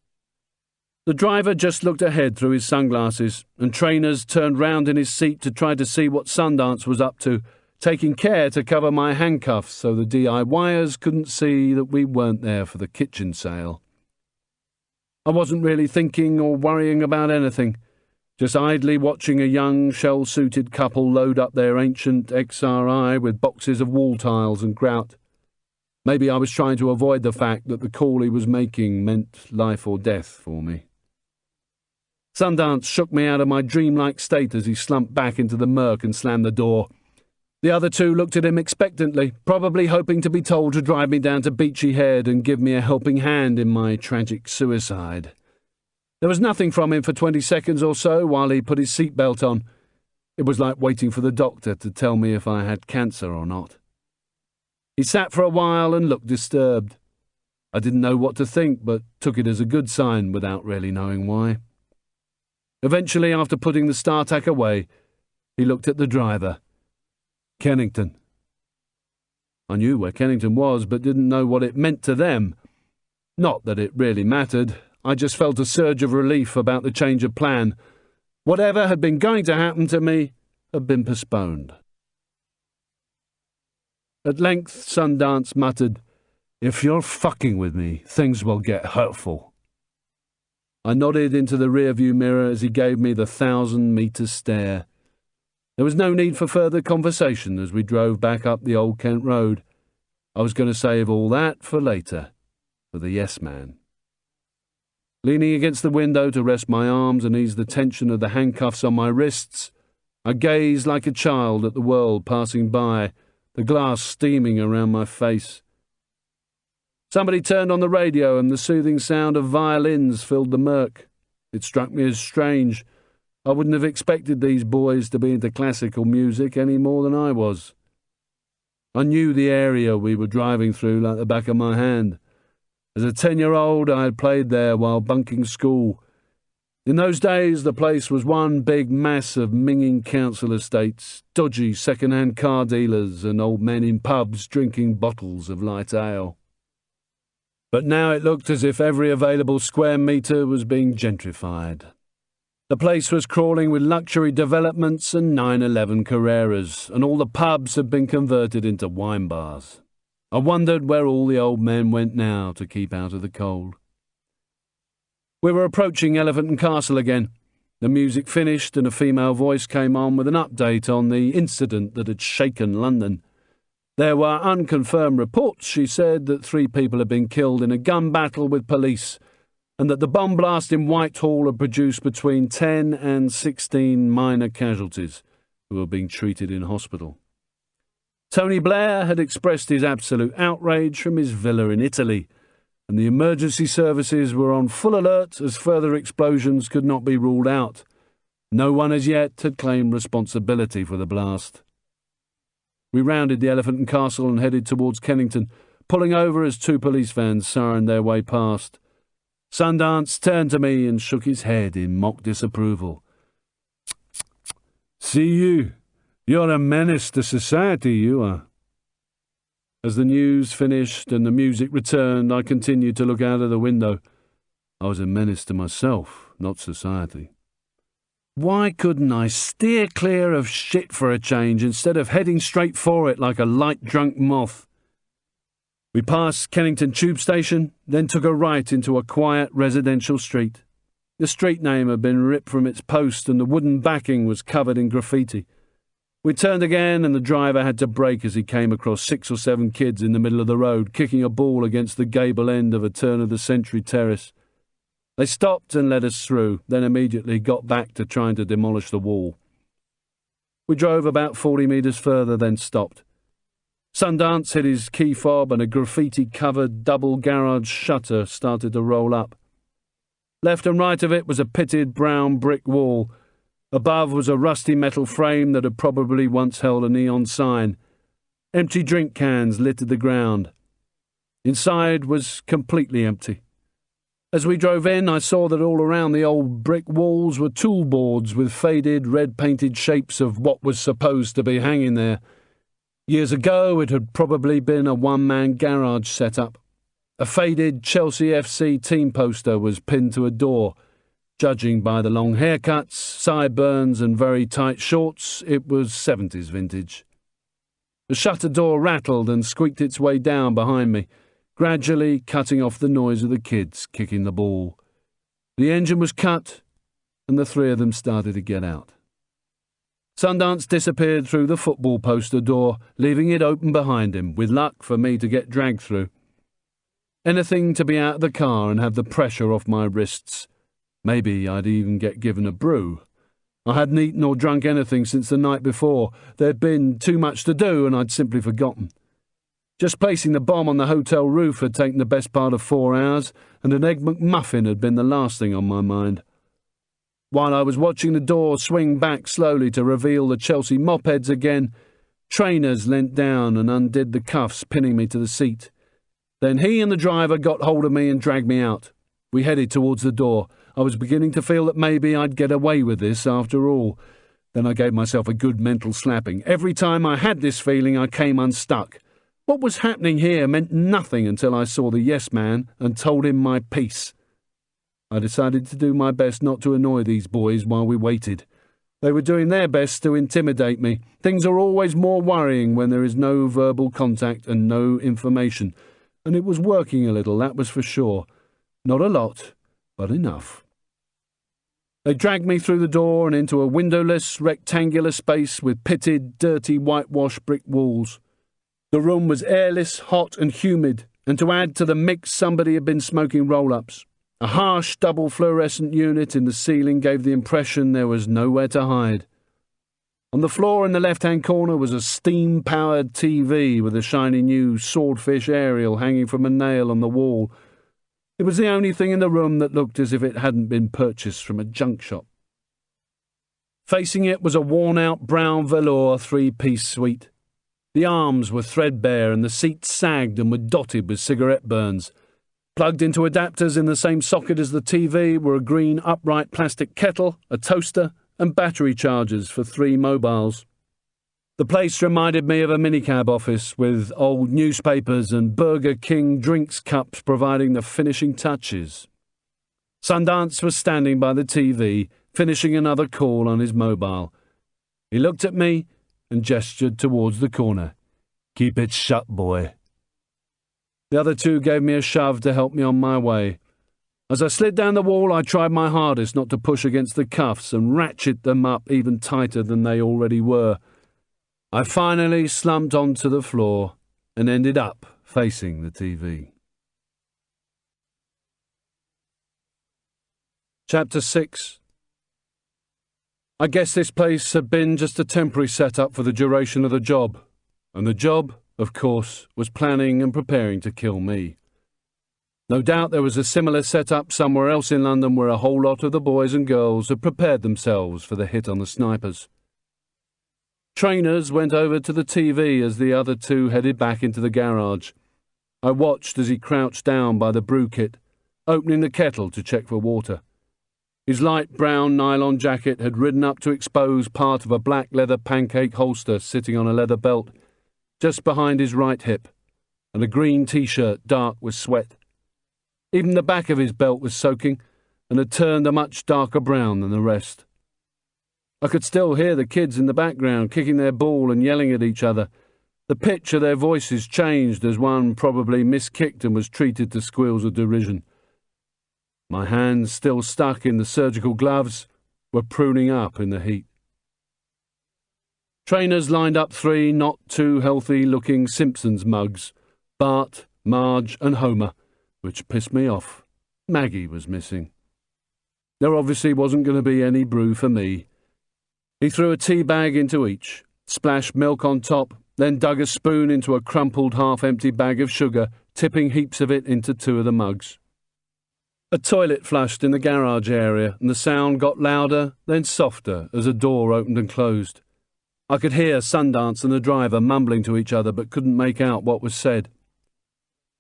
The driver just looked ahead through his sunglasses, and Trainers turned round in his seat to try to see what Sundance was up to, taking care to cover my handcuffs so the DIYers couldn't see that we weren't there for the kitchen sale. I wasn't really thinking or worrying about anything, just idly watching a young shell-suited couple load up their ancient XRI with boxes of wall tiles and grout. Maybe I was trying to avoid the fact that the call he was making meant life or death for me. Sundance shook me out of my dreamlike state as he slumped back into the Merc and slammed the door. The other two looked at him expectantly, probably hoping to be told to drive me down to Beachy Head and give me a helping hand in my tragic suicide. There was nothing from him for 20 seconds or so while he put his seatbelt on. It was like waiting for the doctor to tell me if I had cancer or not. He sat for a while and looked disturbed. I didn't know what to think, but took it as a good sign without really knowing why. Eventually, after putting the StarTAC away, he looked at the driver. Kennington. I knew where Kennington was, but didn't know what it meant to them. Not that it really mattered. I just felt a surge of relief about the change of plan. Whatever had been going to happen to me had been postponed. At length, Sundance muttered, "If you're fucking with me, things will get hurtful." I nodded into the rearview mirror as he gave me the 1,000-metre stare. There was no need for further conversation as we drove back up the Old Kent Road. I was going to save all that for later, for the yes man. Leaning against the window to rest my arms and ease the tension of the handcuffs on my wrists, I gazed like a child at the world passing by, the glass steaming around my face. Somebody turned on the radio and the soothing sound of violins filled the Merc. It struck me as strange. I wouldn't have expected these boys to be into classical music any more than I was. I knew the area we were driving through like the back of my hand. As a 10-year-old, I had played there while bunking school. In those days, the place was one big mass of minging council estates, dodgy second-hand car dealers and old men in pubs drinking bottles of light ale. But now it looked as if every available square metre was being gentrified. The place was crawling with luxury developments and 911 Carreras, and all the pubs had been converted into wine bars. I wondered where all the old men went now to keep out of the cold. We were approaching Elephant and Castle again. The music finished and a female voice came on with an update on the incident that had shaken London. There were unconfirmed reports, she said, that 3 people had been killed in a gun battle with police, and that the bomb blast in Whitehall had produced between 10 and 16 minor casualties who were being treated in hospital. Tony Blair had expressed his absolute outrage from his villa in Italy, and the emergency services were on full alert as further explosions could not be ruled out. No one as yet had claimed responsibility for the blast. We rounded the Elephant and Castle and headed towards Kennington, pulling over as 2 police vans sirened their way past. Sundance turned to me and shook his head in mock disapproval. "See you. You're a menace to society, you are." As the news finished and the music returned, I continued to look out of the window. I was a menace to myself, not society. Why couldn't I steer clear of shit for a change instead of heading straight for it like a light-drunk moth? We passed Kennington Tube Station, then took a right into a quiet residential street. The street name had been ripped from its post and the wooden backing was covered in graffiti. We turned again and the driver had to brake as he came across 6 or 7 kids in the middle of the road kicking a ball against the gable end of a turn-of-the-century terrace. They stopped and let us through, then immediately got back to trying to demolish the wall. We drove about 40 metres further, then stopped. Sundance hit his key fob and a graffiti-covered double garage shutter started to roll up. Left and right of it was a pitted brown brick wall, Above was a rusty metal frame that had probably once held a neon sign. Empty drink cans littered the ground. Inside was completely empty. As we drove in, I saw that all around the old brick walls were toolboards with faded, red-painted shapes of what was supposed to be hanging there. Years ago, it had probably been a one-man garage setup. A faded Chelsea FC team poster was pinned to a door. Judging by the long haircuts, sideburns and very tight shorts, it was 70s vintage. The shutter door rattled and squeaked its way down behind me, gradually cutting off the noise of the kids kicking the ball. The engine was cut, and the three of them started to get out. Sundance disappeared through the football poster door, leaving it open behind him, with luck for me to get dragged through. Anything to be out of the car and have the pressure off my wrists. Maybe I'd even get given a brew. I hadn't eaten or drunk anything since the night before. There'd been too much to do and I'd simply forgotten. Just placing the bomb on the hotel roof had taken the best part of 4 hours, and an Egg McMuffin had been the last thing on my mind. While I was watching the door swing back slowly to reveal the Chelsea mopeds again, trainers leant down and undid the cuffs pinning me to the seat. Then he and the driver got hold of me and dragged me out. We headed towards the door. I was beginning to feel that maybe I'd get away with this after all. Then I gave myself a good mental slapping. Every time I had this feeling, I came unstuck. What was happening here meant nothing until I saw the yes man and told him my piece. I decided to do my best not to annoy these boys while we waited. They were doing their best to intimidate me. Things are always more worrying when there is no verbal contact and no information. And it was working a little, that was for sure. Not a lot, but enough. They dragged me through the door and into a windowless, rectangular space with pitted, dirty, whitewashed brick walls. The room was airless, hot and humid, and to add to the mix, somebody had been smoking roll-ups. A harsh, double fluorescent unit in the ceiling gave the impression there was nowhere to hide. On the floor in the left-hand corner was a steam-powered TV with a shiny new swordfish aerial hanging from a nail on the wall. It was the only thing in the room that looked as if it hadn't been purchased from a junk shop. Facing it was a worn-out brown velour three-piece suite. The arms were threadbare and the seats sagged and were dotted with cigarette burns. Plugged into adapters in the same socket as the TV were a green upright plastic kettle, a toaster, and battery chargers for 3 mobiles. The place reminded me of a minicab office with old newspapers and Burger King drinks cups providing the finishing touches. Sundance was standing by the TV, finishing another call on his mobile. He looked at me and gestured towards the corner. "Keep it shut, boy." The other 2 gave me a shove to help me on my way. As I slid down the wall, I tried my hardest not to push against the cuffs and ratchet them up even tighter than they already were. I finally slumped onto the floor and ended up facing the TV. Chapter 6. I guess this place had been just a temporary setup for the duration of the job, and the job, of course, was planning and preparing to kill me. No doubt there was a similar setup somewhere else in London where a whole lot of the boys and girls had prepared themselves for the hit on the snipers. Trainers went over to the TV as the other 2 headed back into the garage. I watched as he crouched down by the brew kit, opening the kettle to check for water. His light brown nylon jacket had ridden up to expose part of a black leather pancake holster sitting on a leather belt, just behind his right hip, and a green T-shirt dark with sweat. Even the back of his belt was soaking, and had turned a much darker brown than the rest. I could still hear the kids in the background kicking their ball and yelling at each other. The pitch of their voices changed as one probably miskicked and was treated to squeals of derision. My hands, still stuck in the surgical gloves, were pruning up in the heat. Trainers lined up 3 not too healthy-looking Simpsons mugs, Bart, Marge and Homer, which pissed me off. Maggie was missing. There obviously wasn't going to be any brew for me. He threw a tea bag into each, splashed milk on top, then dug a spoon into a crumpled half-empty bag of sugar, tipping heaps of it into 2 of the mugs. A toilet flushed in the garage area, and the sound got louder, then softer, as a door opened and closed. I could hear Sundance and the driver mumbling to each other, but couldn't make out what was said.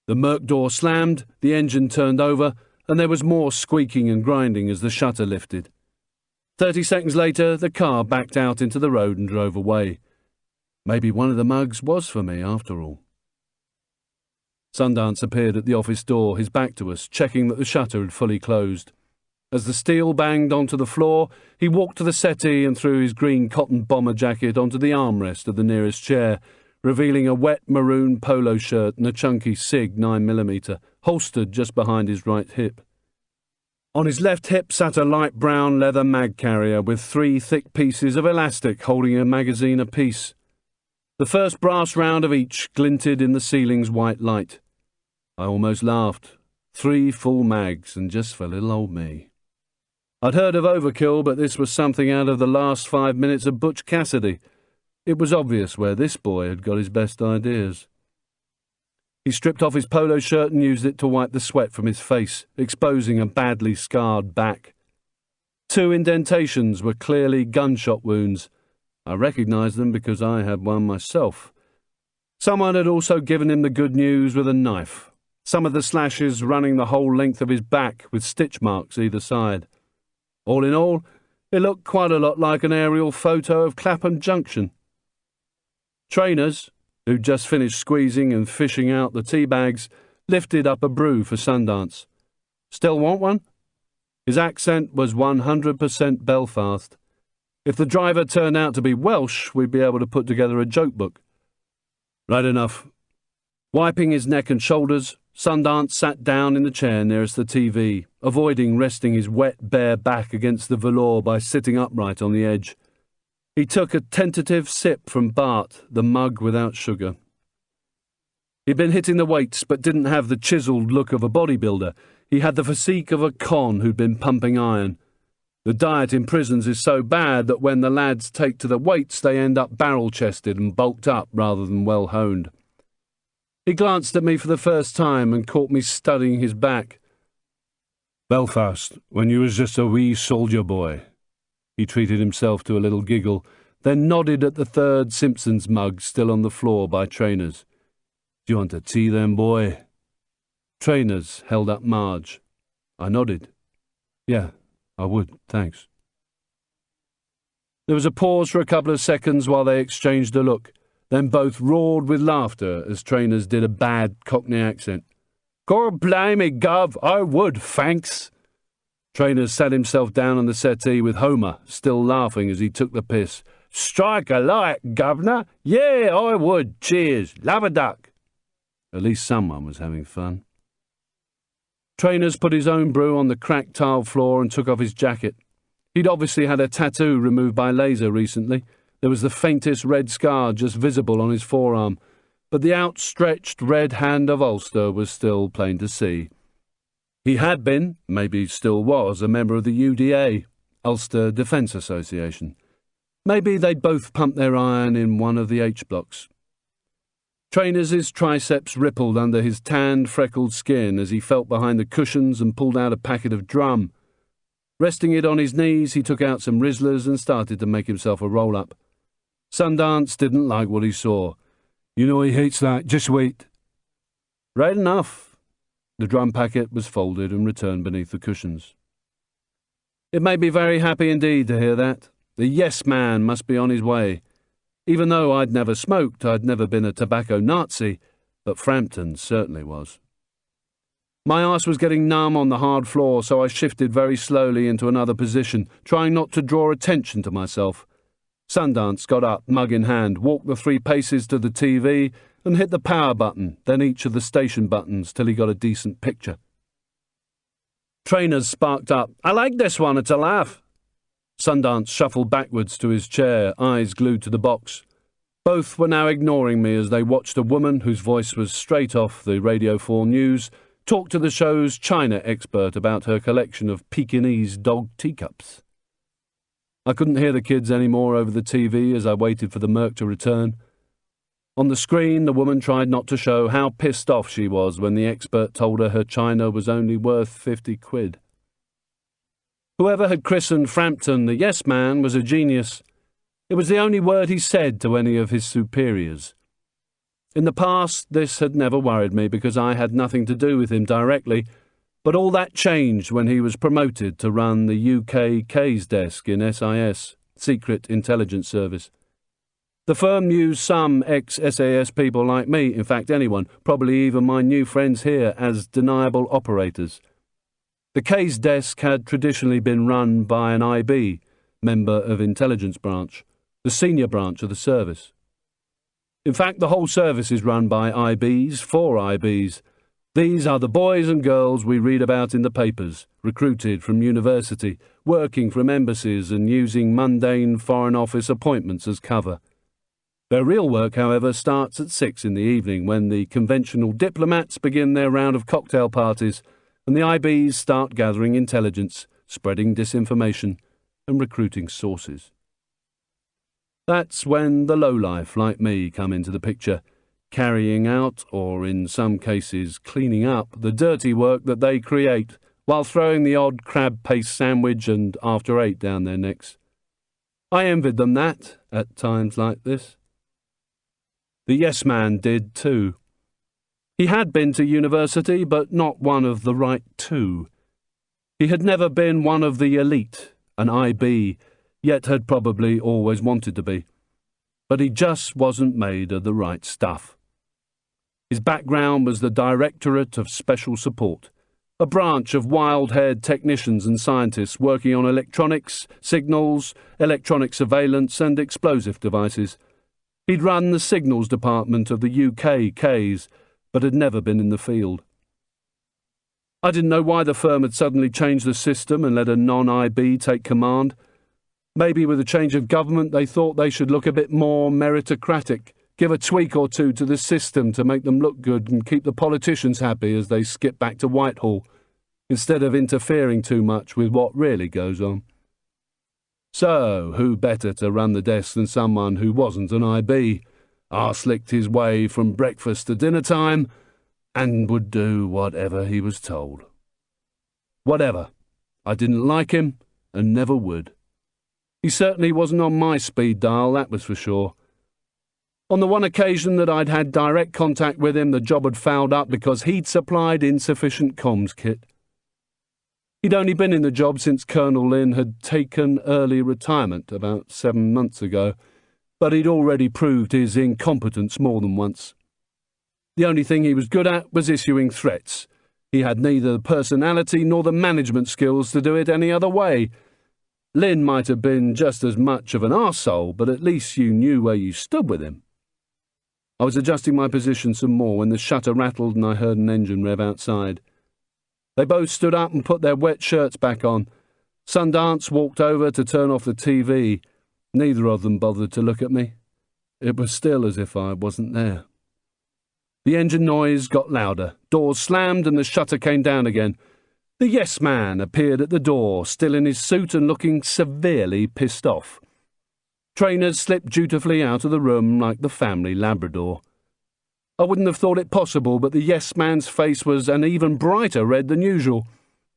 The Merc door slammed, the engine turned over, and there was more squeaking and grinding as the shutter lifted. 30 seconds later, the car backed out into the road and drove away. Maybe one of the mugs was for me, after all. Sundance appeared at the office door, his back to us, checking that the shutter had fully closed. As the steel banged onto the floor, he walked to the settee and threw his green cotton bomber jacket onto the armrest of the nearest chair, revealing a wet maroon polo shirt and a chunky SIG 9mm, holstered just behind his right hip. On his left hip sat a light brown leather mag carrier with 3 thick pieces of elastic holding a magazine apiece. The first brass round of each glinted in the ceiling's white light. I almost laughed. 3 full mags, and just for little old me. I'd heard of overkill, but this was something out of the last 5 minutes of Butch Cassidy. It was obvious where this boy had got his best ideas. He stripped off his polo shirt and used it to wipe the sweat from his face, exposing a badly scarred back. 2 indentations were clearly gunshot wounds. I recognised them because I had one myself. Someone had also given him the good news with a knife, some of the slashes running the whole length of his back with stitch marks either side. All in all, it looked quite a lot like an aerial photo of Clapham Junction. Trainers, who'd just finished squeezing and fishing out the tea bags, lifted up a brew for Sundance. Still want one? His accent was 100% Belfast. If the driver turned out to be Welsh, we'd be able to put together a joke book. Right enough. Wiping his neck and shoulders, Sundance sat down in the chair nearest the TV, avoiding resting his wet, bare back against the velour by sitting upright on the edge. He took a tentative sip from Bart, the mug without sugar. He'd been hitting the weights, but didn't have the chiselled look of a bodybuilder. He had the physique of a con who'd been pumping iron. The diet in prisons is so bad that when the lads take to the weights, they end up barrel-chested and bulked up rather than well-honed. He glanced at me for the first time and caught me studying his back. Belfast, when you was just a wee soldier boy. He treated himself to a little giggle, then nodded at the 3rd Simpsons mug still on the floor by Trainers. Do you want a tea then, boy? Trainers held up Marge. I nodded. Yeah, I would, thanks. There was a pause for a couple of seconds while they exchanged a look, then both roared with laughter as Trainers did a bad Cockney accent. Gor blimey, Gov, I would, thanks. Trainers sat himself down on the settee with Homer, still laughing as he took the piss. Strike a light, Governor. Yeah, I would. Cheers. Love a duck. At least someone was having fun. Trainers put his own brew on the cracked tile floor and took off his jacket. He'd obviously had a tattoo removed by laser recently. There was the faintest red scar just visible on his forearm, but the outstretched red hand of Ulster was still plain to see. He had been, maybe still was, a member of the UDA, Ulster Defence Association. Maybe they'd both pumped their iron in one of the H-blocks. Trainers' triceps rippled under his tanned, freckled skin as he felt behind the cushions and pulled out a packet of drum. Resting it on his knees, he took out some Rizzlers and started to make himself a roll-up. Sundance didn't like what he saw. You know he hates that. Just wait. Right enough. The drum packet was folded and returned beneath the cushions. It made me very happy indeed to hear that. The yes man must be on his way. Even though I'd never smoked, I'd never been a tobacco Nazi, but Frampton certainly was. My arse was getting numb on the hard floor, so I shifted very slowly into another position, trying not to draw attention to myself. Sundance got up, mug in hand, walked the 3 paces to the TV, and hit the power button, then each of the station buttons till he got a decent picture. Trainers sparked up. I like this one, it's a laugh. Sundance shuffled backwards to his chair, eyes glued to the box. Both were now ignoring me as they watched a woman whose voice was straight off the Radio 4 news talk to the show's China expert about her collection of Pekingese dog teacups. I couldn't hear the kids any more over the TV as I waited for the Merc to return. On the screen, the woman tried not to show how pissed off she was when the expert told her china was only worth 50 quid. Whoever had christened Frampton the yes man was a genius. It was the only word he said to any of his superiors. In the past, this had never worried me because I had nothing to do with him directly, but all that changed when he was promoted to run the UK K's desk in SIS, Secret Intelligence Service. The firm used some ex-SAS people like me, in fact anyone, probably even my new friends here, as deniable operators. The K's desk had traditionally been run by an IB, member of Intelligence Branch, the senior branch of the service. In fact, the whole service is run by IBs for IBs. These are the boys and girls we read about in the papers, recruited from university, working from embassies and using mundane Foreign Office appointments as cover. Their real work, however, starts at 6 in the evening when the conventional diplomats begin their round of cocktail parties and the IBs start gathering intelligence, spreading disinformation and recruiting sources. That's when the lowlife like me come into the picture, carrying out, or in some cases cleaning up, the dirty work that they create while throwing the odd crab paste sandwich and after 8 down their necks. I envied them that at times like this. The yes man did too. He had been to university, but not one of the right two. He had never been one of the elite, an IB, yet had probably always wanted to be. But he just wasn't made of the right stuff. His background was the Directorate of Special Support, a branch of wild-haired technicians and scientists working on electronics, signals, electronic surveillance and explosive devices. He'd run the signals department of the UK Ks, but had never been in the field. I didn't know why the firm had suddenly changed the system and let a non-IB take command. Maybe with a change of government they thought they should look a bit more meritocratic, give a tweak or two to the system to make them look good and keep the politicians happy as they skip back to Whitehall, instead of interfering too much with what really goes on. So, who better to run the desk than someone who wasn't an IB, arse-licked his way from breakfast to dinner time, and would do whatever he was told. Whatever. I didn't like him, and never would. He certainly wasn't on my speed dial, that was for sure. On the one occasion that I'd had direct contact with him, the job had fouled up because he'd supplied insufficient comms kit. He'd only been in the job since Colonel Lynn had taken early retirement about 7 months ago, but he'd already proved his incompetence more than once. The only thing he was good at was issuing threats. He had neither the personality nor the management skills to do it any other way. Lynn might have been just as much of an arsehole, but at least you knew where you stood with him. I was adjusting my position some more when the shutter rattled and I heard an engine rev outside. They both stood up and put their wet shirts back on. Sundance walked over to turn off the TV. Neither of them bothered to look at me. It was still as if I wasn't there. The engine noise got louder. Doors slammed and the shutter came down again. The yes man appeared at the door, still in his suit and looking severely pissed off. Trainers slipped dutifully out of the room like the family Labrador. I wouldn't have thought it possible, but the yes man's face was an even brighter red than usual.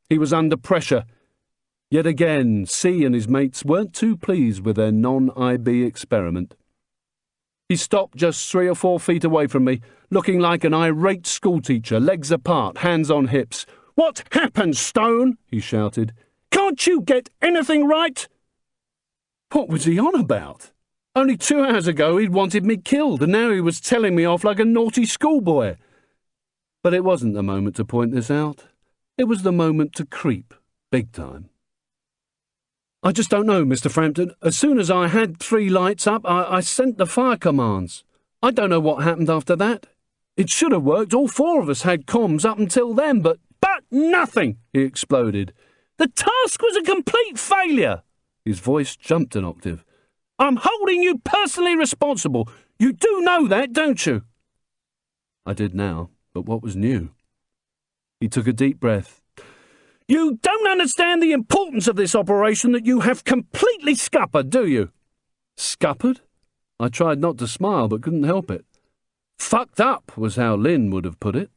He was under pressure. Yet again, C and his mates weren't too pleased with their non-IB experiment. He stopped just 3 or 4 feet away from me, looking like an irate schoolteacher, legs apart, hands on hips. "What happened, Stone?" he shouted. "Can't you get anything right?" What was he on about? Only 2 hours ago he'd wanted me killed, and now he was telling me off like a naughty schoolboy. But it wasn't the moment to point this out. It was the moment to creep, big time. "I just don't know, Mr. Frampton. As soon as I had 3 lights up, I sent the fire commands. I don't know what happened after that. It should have worked. All 4 of us had comms up until then, but nothing!" he exploded. "The task was a complete failure." His voice jumped an octave. "I'm holding you personally responsible. You do know that, don't you?" I did now, but what was new? He took a deep breath. "You don't understand the importance of this operation that you have completely scuppered, do you?" Scuppered? I tried not to smile, but couldn't help it. Fucked up was how Lynn would have put it.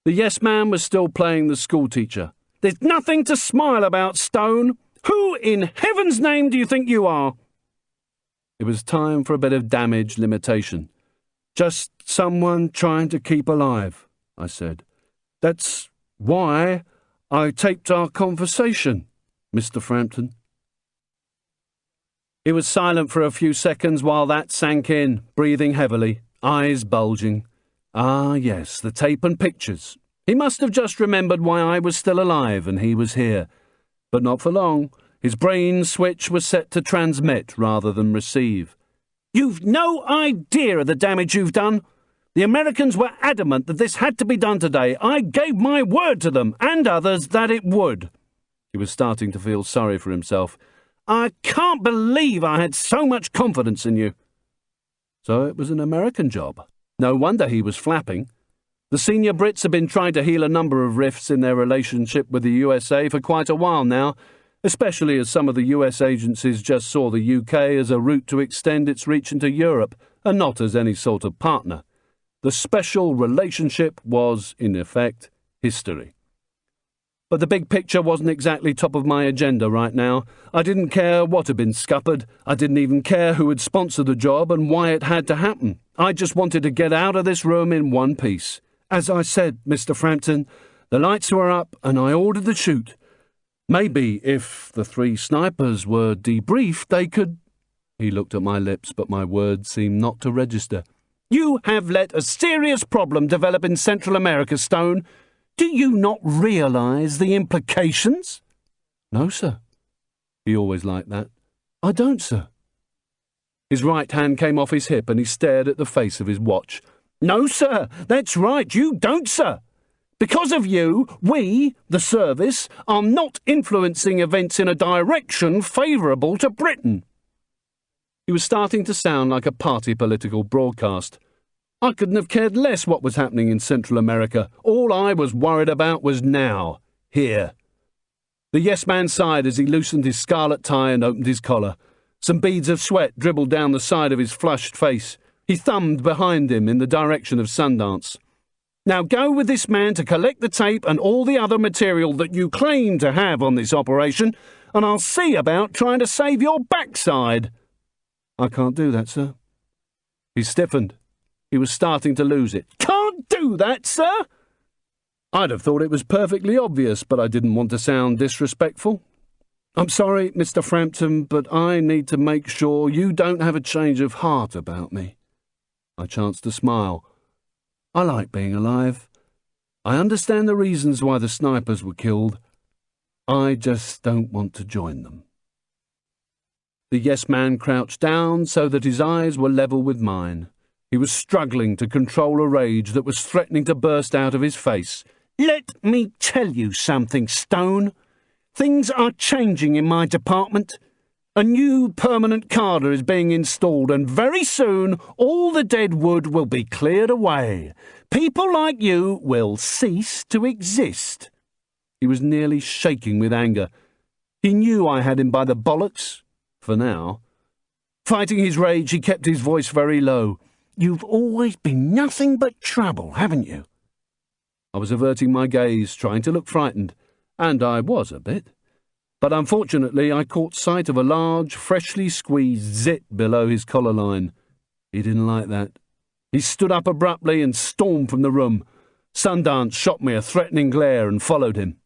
The yes man was still playing the schoolteacher. There's nothing to smile about, Stone. Who in heaven's name do you think you are? It was time for a bit of damage limitation. Just someone trying to keep alive, I said. That's why I taped our conversation, Mr. Frampton. He was silent for a few seconds while that sank in, breathing heavily, eyes bulging. Ah, yes, the tape and pictures. He must have just remembered why I was still alive and he was here. But not for long. His brain switch was set to transmit rather than receive. You've no idea of the damage you've done. The Americans were adamant that this had to be done today. I gave my word to them, and others, that it would. He was starting to feel sorry for himself. I can't believe I had so much confidence in you. So it was an American job. No wonder he was flapping. The senior Brits have been trying to heal a number of rifts in their relationship with the USA for quite a while now, especially as some of the US agencies just saw the UK as a route to extend its reach into Europe, and not as any sort of partner. The special relationship was, in effect, history. But the big picture wasn't exactly top of my agenda right now. I didn't care what had been scuppered. I didn't even care who had sponsored the job and why it had to happen. I just wanted to get out of this room in one piece. As I said, Mr. Frampton, the lights were up and I ordered the shoot. Maybe if the 3 snipers were debriefed, they could... He looked at my lips, but my words seemed not to register. You have let a serious problem develop in Central America, Stone. Do you not realise the implications? No, sir. He always liked that. I don't, sir. His right hand came off his hip and he stared at the face of his watch. No, sir, that's right, you don't, sir. Because of you, we, the service, are not influencing events in a direction favourable to Britain. He was starting to sound like a party political broadcast. I couldn't have cared less what was happening in Central America. All I was worried about was now, here. The yes-man sighed as he loosened his scarlet tie and opened his collar. Some beads of sweat dribbled down the side of his flushed face. He thumbed behind him in the direction of Sundance. Now go with this man to collect the tape and all the other material that you claim to have on this operation, and I'll see about trying to save your backside. I can't do that, sir. He stiffened. He was starting to lose it. Can't do that, sir? I'd have thought it was perfectly obvious, but I didn't want to sound disrespectful. I'm sorry, Mr. Frampton, but I need to make sure you don't have a change of heart about me. I chanced to smile. I like being alive. I understand the reasons why the snipers were killed. I just don't want to join them. The yes-man crouched down so that his eyes were level with mine. He was struggling to control a rage that was threatening to burst out of his face. Let me tell you something, Stone. Things are changing in my department. A new permanent cadre is being installed, and very soon all the dead wood will be cleared away. People like you will cease to exist. He was nearly shaking with anger. He knew I had him by the bollocks, for now. Fighting his rage, he kept his voice very low. You've always been nothing but trouble, haven't you? I was averting my gaze, trying to look frightened, and I was a bit. But unfortunately I caught sight of a large, freshly squeezed zit below his collar line. He didn't like that. He stood up abruptly and stormed from the room. Sundance shot me a threatening glare and followed him.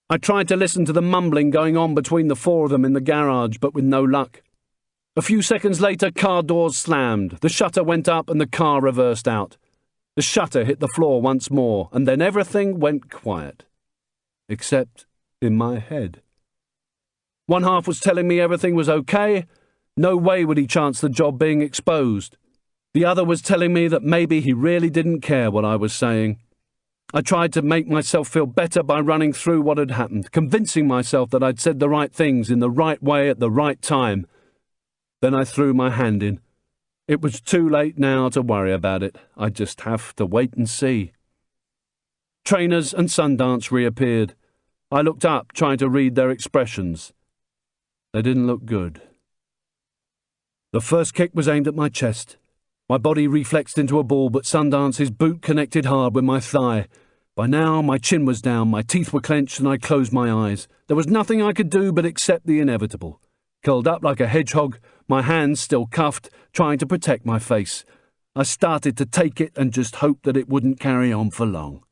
I tried to listen to the mumbling going on between the 4 of them in the garage, but with no luck. A few seconds later, car doors slammed. The shutter went up and the car reversed out. The shutter hit the floor once more, and then everything went quiet. Except in my head. One half was telling me everything was okay. No way would he chance the job being exposed. The other was telling me that maybe he really didn't care what I was saying. I tried to make myself feel better by running through what had happened, convincing myself that I'd said the right things in the right way at the right time. Then I threw my hand in. It was too late now to worry about it. I'd just have to wait and see. Trainers and Sundance reappeared. I looked up, trying to read their expressions. They didn't look good. The first kick was aimed at my chest. My body reflexed into a ball, but Sundance's boot connected hard with my thigh. By now, my chin was down, my teeth were clenched, and I closed my eyes. There was nothing I could do but accept the inevitable. Curled up like a hedgehog, my hands still cuffed, trying to protect my face. I started to take it and just hoped that it wouldn't carry on for long.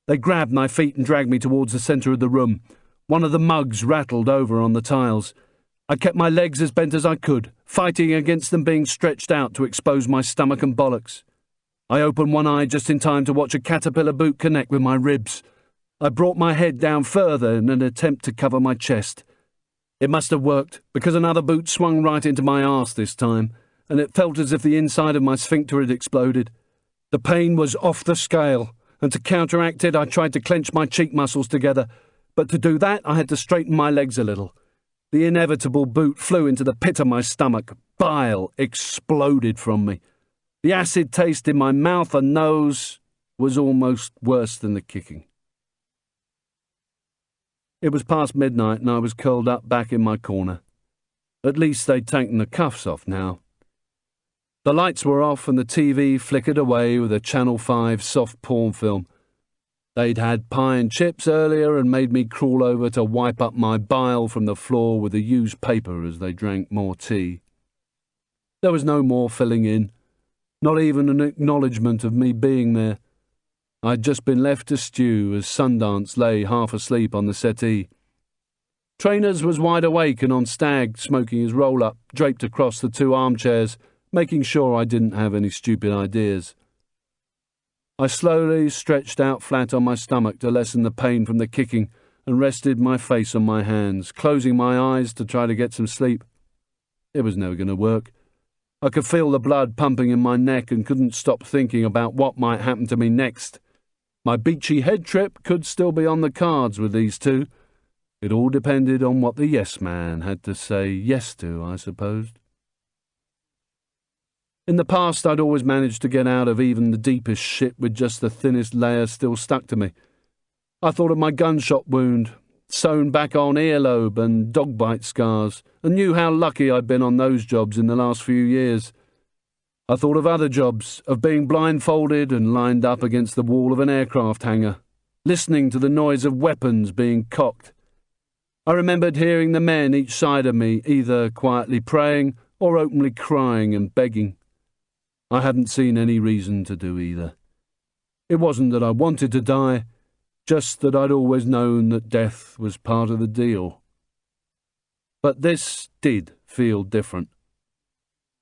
They grabbed my feet and dragged me towards the centre of the room. One of the mugs rattled over on the tiles. I kept my legs as bent as I could, fighting against them being stretched out to expose my stomach and bollocks. I opened one eye just in time to watch a caterpillar boot connect with my ribs. I brought my head down further in an attempt to cover my chest. It must have worked, because another boot swung right into my arse this time, and it felt as if the inside of my sphincter had exploded. The pain was off the scale, and to counteract it I tried to clench my cheek muscles together, but to do that I had to straighten my legs a little. The inevitable boot flew into the pit of my stomach. Bile exploded from me. The acid taste in my mouth and nose was almost worse than the kicking. It was past midnight and I was curled up back in my corner. At least they'd taken the cuffs off now. The lights were off and the TV flickered away with a Channel 5 soft porn film. They'd had pie and chips earlier and made me crawl over to wipe up my bile from the floor with a used paper as they drank more tea. There was no more filling in, not even an acknowledgement of me being there. I'd just been left to stew as Sundance lay half asleep on the settee. Trainers was wide awake and on stag, smoking his roll-up, draped across the two armchairs, making sure I didn't have any stupid ideas. I slowly stretched out flat on my stomach to lessen the pain from the kicking and rested my face on my hands, closing my eyes to try to get some sleep. It was never going to work. I could feel the blood pumping in my neck and couldn't stop thinking about what might happen to me next. My beachy head trip could still be on the cards with these two. It all depended on what the yes man had to say yes to, I supposed. In the past, I'd always managed to get out of even the deepest shit with just the thinnest layer still stuck to me. I thought of my gunshot wound, sewn back on earlobe and dog bite scars, and knew how lucky I'd been on those jobs in the last few years. I thought of other jobs, of being blindfolded and lined up against the wall of an aircraft hangar, listening to the noise of weapons being cocked. I remembered hearing the men each side of me either quietly praying or openly crying and begging. I hadn't seen any reason to do either. It wasn't that I wanted to die, just that I'd always known that death was part of the deal. But this did feel different.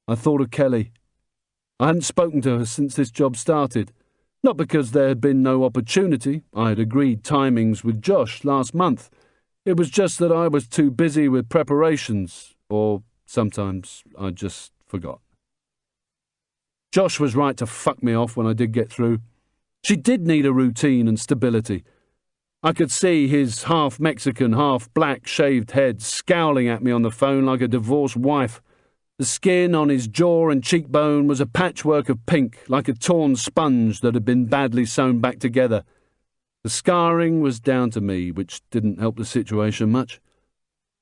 I thought of Kelly. I hadn't spoken to her since this job started, not because there had been no opportunity. I had agreed timings with Josh last month. It was just that I was too busy with preparations, or sometimes I just forgot. Josh was right to fuck me off when I did get through. She did need a routine and stability. I could see his half-Mexican, half-black shaved head scowling at me on the phone like a divorced wife. The skin on his jaw and cheekbone was a patchwork of pink, like a torn sponge that had been badly sewn back together. The scarring was down to me, which didn't help the situation much.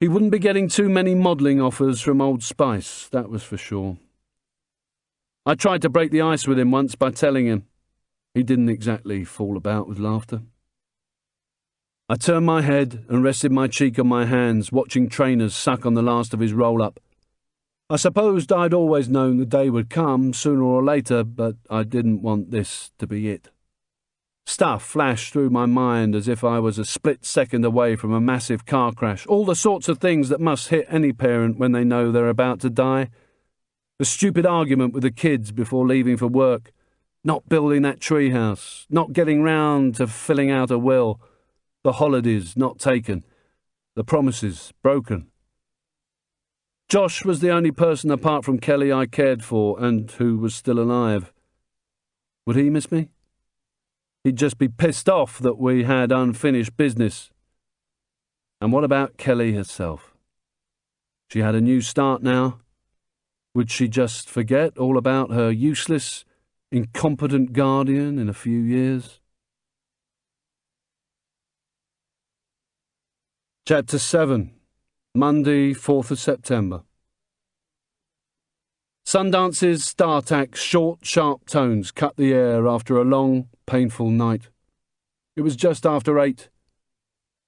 He wouldn't be getting too many modelling offers from Old Spice, that was for sure. I tried to break the ice with him once by telling him. He didn't exactly fall about with laughter. I turned my head and rested my cheek on my hands, watching Trainers suck on the last of his roll-up. I supposed I'd always known the day would come, sooner or later, but I didn't want this to be it. Stuff flashed through my mind as if I was a split second away from a massive car crash, all the sorts of things that must hit any parent when they know they're about to die. The stupid argument with the kids before leaving for work, not building that treehouse, not getting round to filling out a will, the holidays not taken, the promises broken. Josh was the only person apart from Kelly I cared for and who was still alive. Would he miss me? He'd just be pissed off that we had unfinished business. And what about Kelly herself? She had a new start now. Would she just forget all about her useless, incompetent guardian in a few years? Chapter 7. Monday, 4th of September. Sundance's StarTAC's short, sharp tones cut the air after a long, painful night. It was just after 8.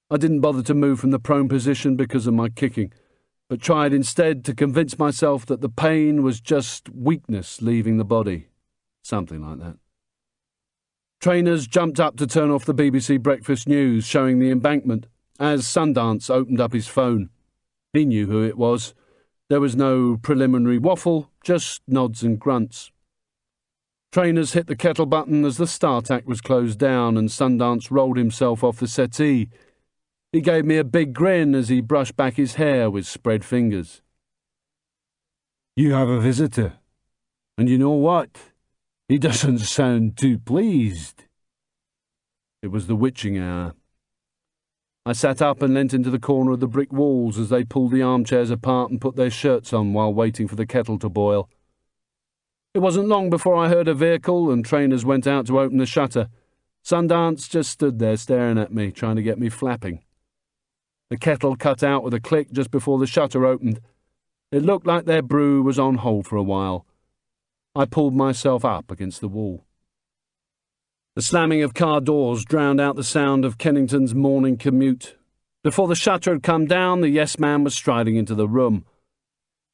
I didn't bother to move from the prone position because of my kicking, but tried instead to convince myself that the pain was just weakness leaving the body. Something like that. Trainers jumped up to turn off the BBC Breakfast News showing the embankment as Sundance opened up his phone. He knew who it was. There was no preliminary waffle, just nods and grunts. Trainers hit the kettle button as the StarTAC was closed down and Sundance rolled himself off the settee. He gave me a big grin as he brushed back his hair with spread fingers. "You have a visitor. And you know what? He doesn't sound too pleased." It was the witching hour. I sat up and leant into the corner of the brick walls as they pulled the armchairs apart and put their shirts on while waiting for the kettle to boil. It wasn't long before I heard a vehicle and trainers went out to open the shutter. Sundance just stood there staring at me, trying to get me flapping. The kettle cut out with a click just before the shutter opened. It looked like their brew was on hold for a while. I pulled myself up against the wall. The slamming of car doors drowned out the sound of Kennington's morning commute. Before the shutter had come down, the yes-man was striding into the room.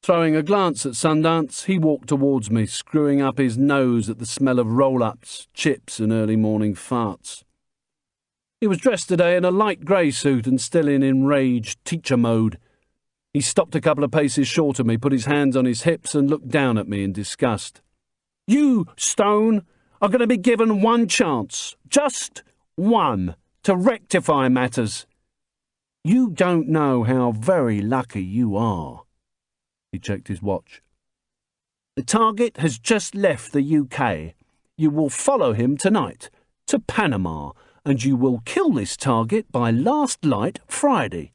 Throwing a glance at Sundance, he walked towards me, screwing up his nose at the smell of roll-ups, chips and early morning farts. He was dressed today in a light grey suit and still in enraged teacher mode. He stopped a couple of paces short of me, put his hands on his hips and looked down at me in disgust. "You, Stone, are going to be given one chance, just one, to rectify matters. You don't know how very lucky you are." He checked his watch. "The target has just left the UK. You will follow him tonight to Panama, and you will kill this target by last light Friday."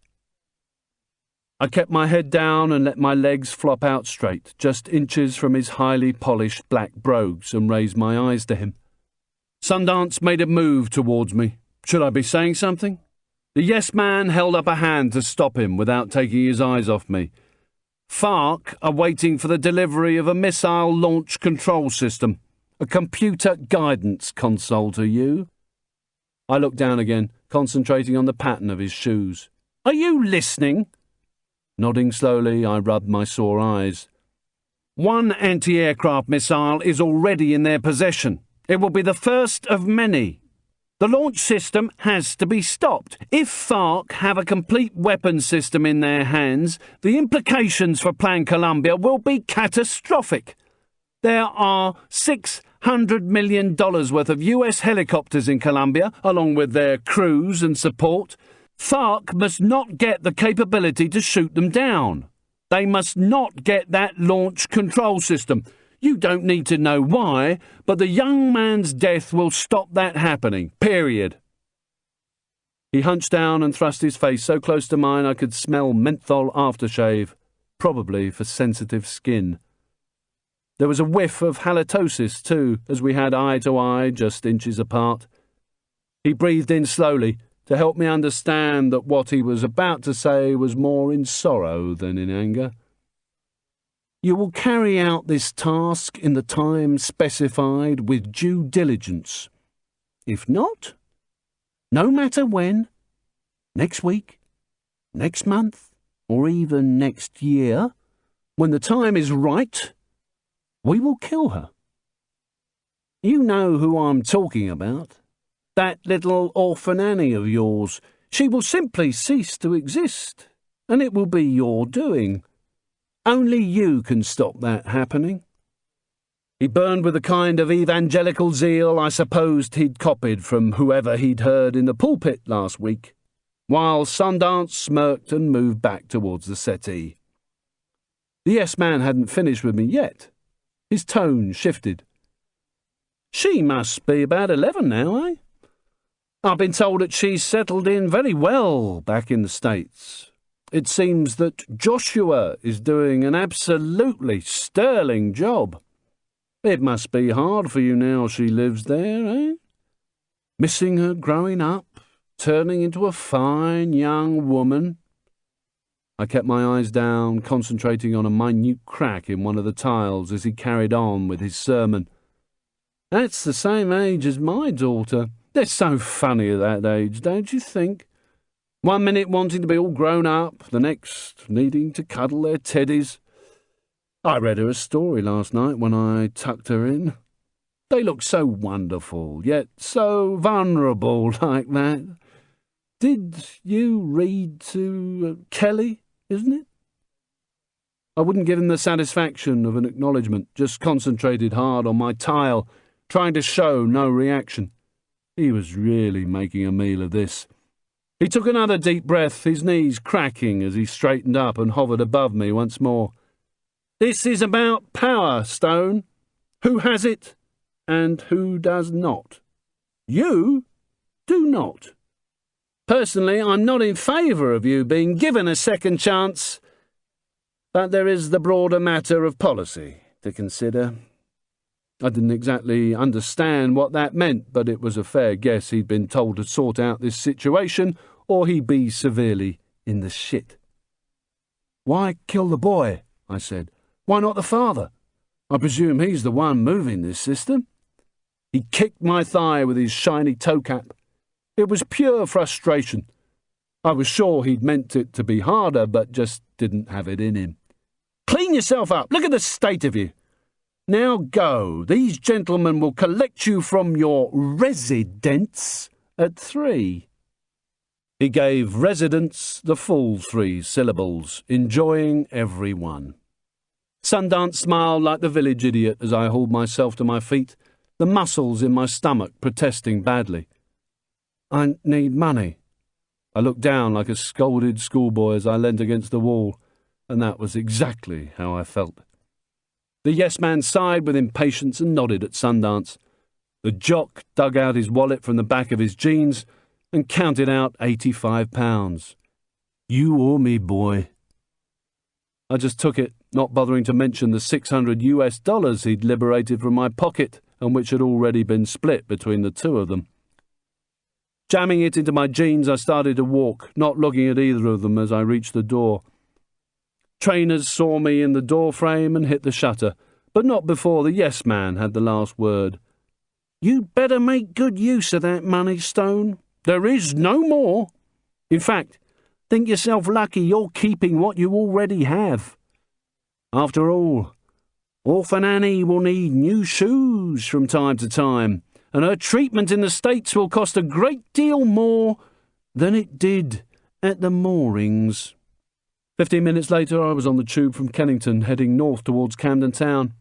I kept my head down and let my legs flop out straight, just inches from his highly polished black brogues, and raised my eyes to him. Sundance made a move towards me. Should I be saying something? The yes-man held up a hand to stop him without taking his eyes off me. "FARC are waiting for the delivery of a missile launch control system, a computer guidance console to you." I looked down again, concentrating on the pattern of his shoes. "Are you listening?" Nodding slowly, I rubbed my sore eyes. "One anti-aircraft missile is already in their possession. It will be the first of many. The launch system has to be stopped. If FARC have a complete weapons system in their hands, the implications for Plan Colombia will be catastrophic. There are $600 million worth of US helicopters in Colombia, along with their crews and support. FARC must not get the capability to shoot them down. They must not get that launch control system. You don't need to know why, but the young man's death will stop that happening, period." He hunched down and thrust his face so close to mine I could smell menthol aftershave, probably for sensitive skin. There was a whiff of halitosis, too, as we had eye to eye, just inches apart. He breathed in slowly, to help me understand that what he was about to say was more in sorrow than in anger. "You will carry out this task in the time specified with due diligence. If not, no matter when, next week, next month, or even next year, when the time is right, we will kill her. You know who I'm talking about. That little orphan Annie of yours. She will simply cease to exist, and it will be your doing. Only you can stop that happening." He burned with the kind of evangelical zeal I supposed he'd copied from whoever he'd heard in the pulpit last week, while Sundance smirked and moved back towards the settee. The yes-man hadn't finished with me yet. His tone shifted. "She must be about 11 now, eh? I've been told that she's settled in very well back in the States. It seems that Joshua is doing an absolutely sterling job. It must be hard for you now she lives there, eh? Missing her growing up, turning into a fine young woman." I kept my eyes down, concentrating on a minute crack in one of the tiles as he carried on with his sermon. That's the same age as my daughter. They're so funny at that age, don't you think? 1 minute wanting to be all grown up, the next needing to cuddle their teddies. I read her a story last night when I tucked her in. They look so wonderful, yet so vulnerable like that. Did you read to Kelly, isn't it? I wouldn't give him the satisfaction of an acknowledgement, just concentrated hard on my tile, trying to show no reaction. He was really making a meal of this. He took another deep breath, his knees cracking as he straightened up and hovered above me once more. This is about power, Stone. Who has it and who does not? You do not. Personally, I'm not in favour of you being given a second chance, but there is the broader matter of policy to consider. I didn't exactly understand what that meant, but it was a fair guess he'd been told to sort out this situation or he'd be severely in the shit. Why kill the boy? I said. Why not the father? I presume he's the one moving this system. He kicked my thigh with his shiny toe cap. It was pure frustration. I was sure he'd meant it to be harder, but just didn't have it in him. Clean yourself up. Look at the state of you. Now go. These gentlemen will collect you from your residence at 3. He gave residence the full 3 syllables, enjoying every one. Sundance smiled like the village idiot as I hauled myself to my feet, the muscles in my stomach protesting badly. I need money. I looked down like a scolded schoolboy as I leant against the wall, and that was exactly how I felt. The yes-man sighed with impatience and nodded at Sundance. The jock dug out his wallet from the back of his jeans and counted out £85. You owe me, boy. I just took it, not bothering to mention the $600 he'd liberated from my pocket and which had already been split between the two of them. Jamming it into my jeans, I started to walk, not looking at either of them as I reached the door. Trainers saw me in the doorframe and hit the shutter, but not before the yes-man had the last word. You'd better make good use of that money, Stone. There is no more. In fact, think yourself lucky you're keeping what you already have. After all, Orphan Annie will need new shoes from time to time, and her treatment in the States will cost a great deal more than it did at the moorings. 15 minutes later, I was on the tube from Kennington, heading north towards Camden Town.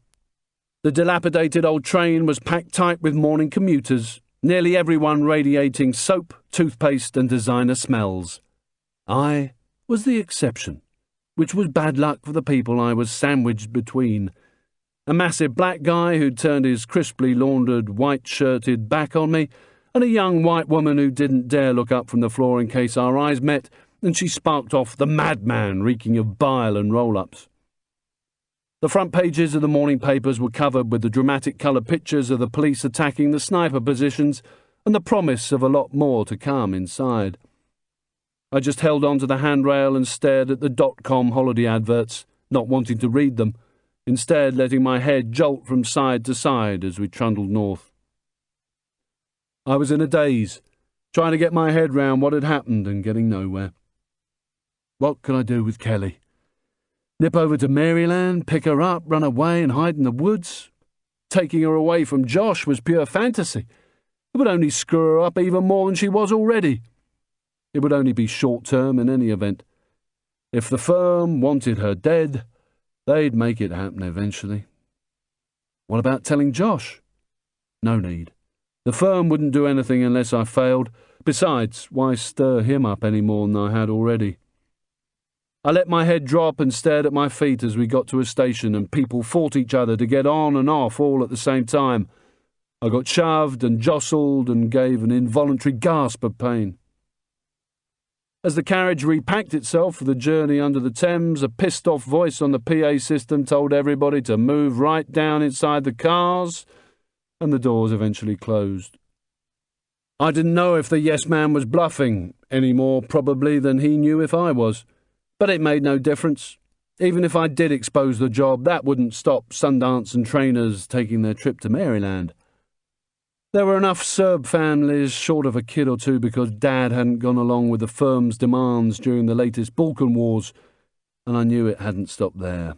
The dilapidated old train was packed tight with morning commuters, nearly everyone radiating soap, toothpaste and designer smells. I was the exception, which was bad luck for the people I was sandwiched between. A massive black guy who'd turned his crisply laundered, white-shirted back on me, and a young white woman who didn't dare look up from the floor in case our eyes met, and she sparked off the madman reeking of bile and roll-ups. The front pages of the morning papers were covered with the dramatic colour pictures of the police attacking the sniper positions and the promise of a lot more to come inside. I just held on to the handrail and stared at the .com holiday adverts, not wanting to read them, instead letting my head jolt from side to side as we trundled north. I was in a daze, trying to get my head round what had happened and getting nowhere. What could I do with Kelly? Nip over to Maryland, pick her up, run away and hide in the woods? Taking her away from Josh was pure fantasy. It would only screw her up even more than she was already. It would only be short-term in any event. If the firm wanted her dead, they'd make it happen eventually. What about telling Josh? No need. The firm wouldn't do anything unless I failed. Besides, why stir him up any more than I had already? I let my head drop and stared at my feet as we got to a station and people fought each other to get on and off all at the same time. I got shoved and jostled and gave an involuntary gasp of pain. As the carriage repacked itself for the journey under the Thames, a pissed-off voice on the PA system told everybody to move right down inside the cars, and the doors eventually closed. I didn't know if the yes-man was bluffing, any more probably than he knew if I was. But it made no difference. Even if I did expose the job, that wouldn't stop Sundance and trainers taking their trip to Maryland. There were enough Serb families short of a kid or two because Dad hadn't gone along with the firm's demands during the latest Balkan Wars, and I knew it hadn't stopped there.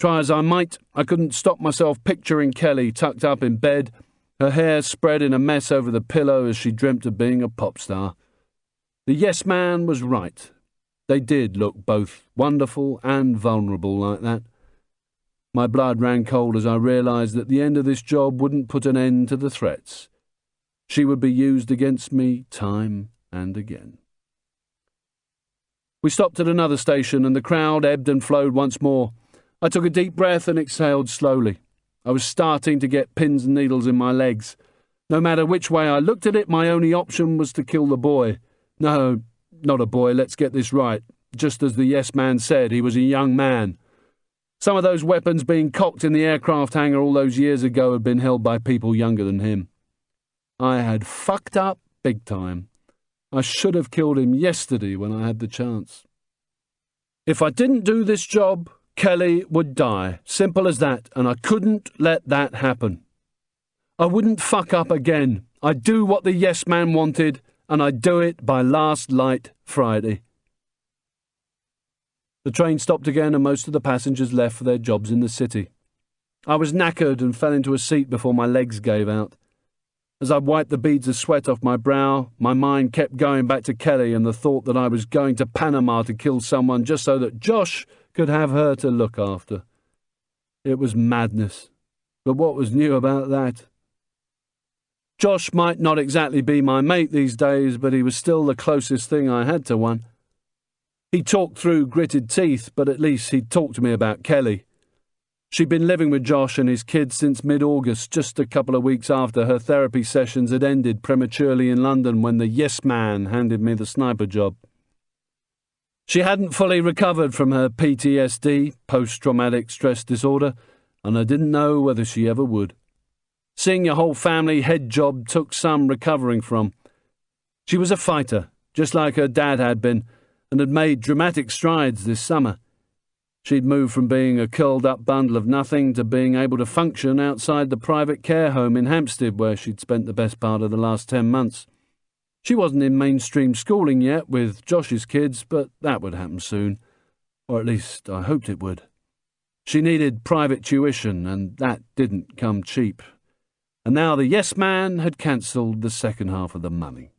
Try as I might, I couldn't stop myself picturing Kelly tucked up in bed, her hair spread in a mess over the pillow as she dreamt of being a pop star. The yes man was right. They did look both wonderful and vulnerable like that. My blood ran cold as I realised that the end of this job wouldn't put an end to the threats. She would be used against me time and again. We stopped at another station and the crowd ebbed and flowed once more. I took a deep breath and exhaled slowly. I was starting to get pins and needles in my legs. No matter which way I looked at it, my only option was to kill the boy. No, not a boy, let's get this right. Just as the yes man said, he was a young man. Some of those weapons being cocked in the aircraft hangar all those years ago had been held by people younger than him. I had fucked up big time. I should have killed him yesterday when I had the chance. If I didn't do this job, Kelly would die. Simple as that, and I couldn't let that happen. I wouldn't fuck up again. I'd do what the yes man wanted, and I'd do it by last light Friday. The train stopped again and most of the passengers left for their jobs in the city. I was knackered and fell into a seat before my legs gave out. As I wiped the beads of sweat off my brow, my mind kept going back to Kelly and the thought that I was going to Panama to kill someone just so that Josh could have her to look after. It was madness, but what was new about that? Josh might not exactly be my mate these days, but he was still the closest thing I had to one. He talked through gritted teeth, but at least he'd talked to me about Kelly. She'd been living with Josh and his kids since mid-August, just a couple of weeks after her therapy sessions had ended prematurely in London when the yes man handed me the sniper job. She hadn't fully recovered from her PTSD, post-traumatic stress disorder, and I didn't know whether she ever would. Seeing your whole family head job took some recovering from. She was a fighter, just like her dad had been, and had made dramatic strides this summer. She'd moved from being a curled-up bundle of nothing to being able to function outside the private care home in Hampstead where she'd spent the best part of the last 10 months. She wasn't in mainstream schooling yet with Josh's kids, but that would happen soon. Or at least I hoped it would. She needed private tuition, and that didn't come cheap. And now the yes man had cancelled the second half of the money.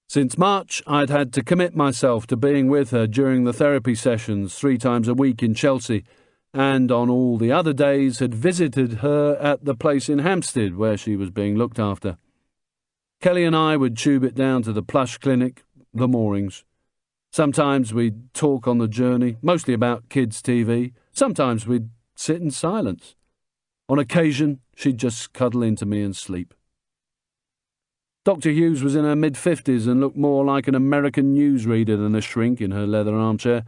Since March, I'd had to commit myself to being with her during the therapy sessions 3 times a week in Chelsea, and on all the other days had visited her at the place in Hampstead where she was being looked after. Kelly and I would tube it down to the plush clinic, the moorings. Sometimes we'd talk on the journey, mostly about kids' TV. Sometimes we'd sit in silence. On occasion, she'd just cuddle into me and sleep. Dr. Hughes was in her mid-50s and looked more like an American newsreader than a shrink in her leather armchair.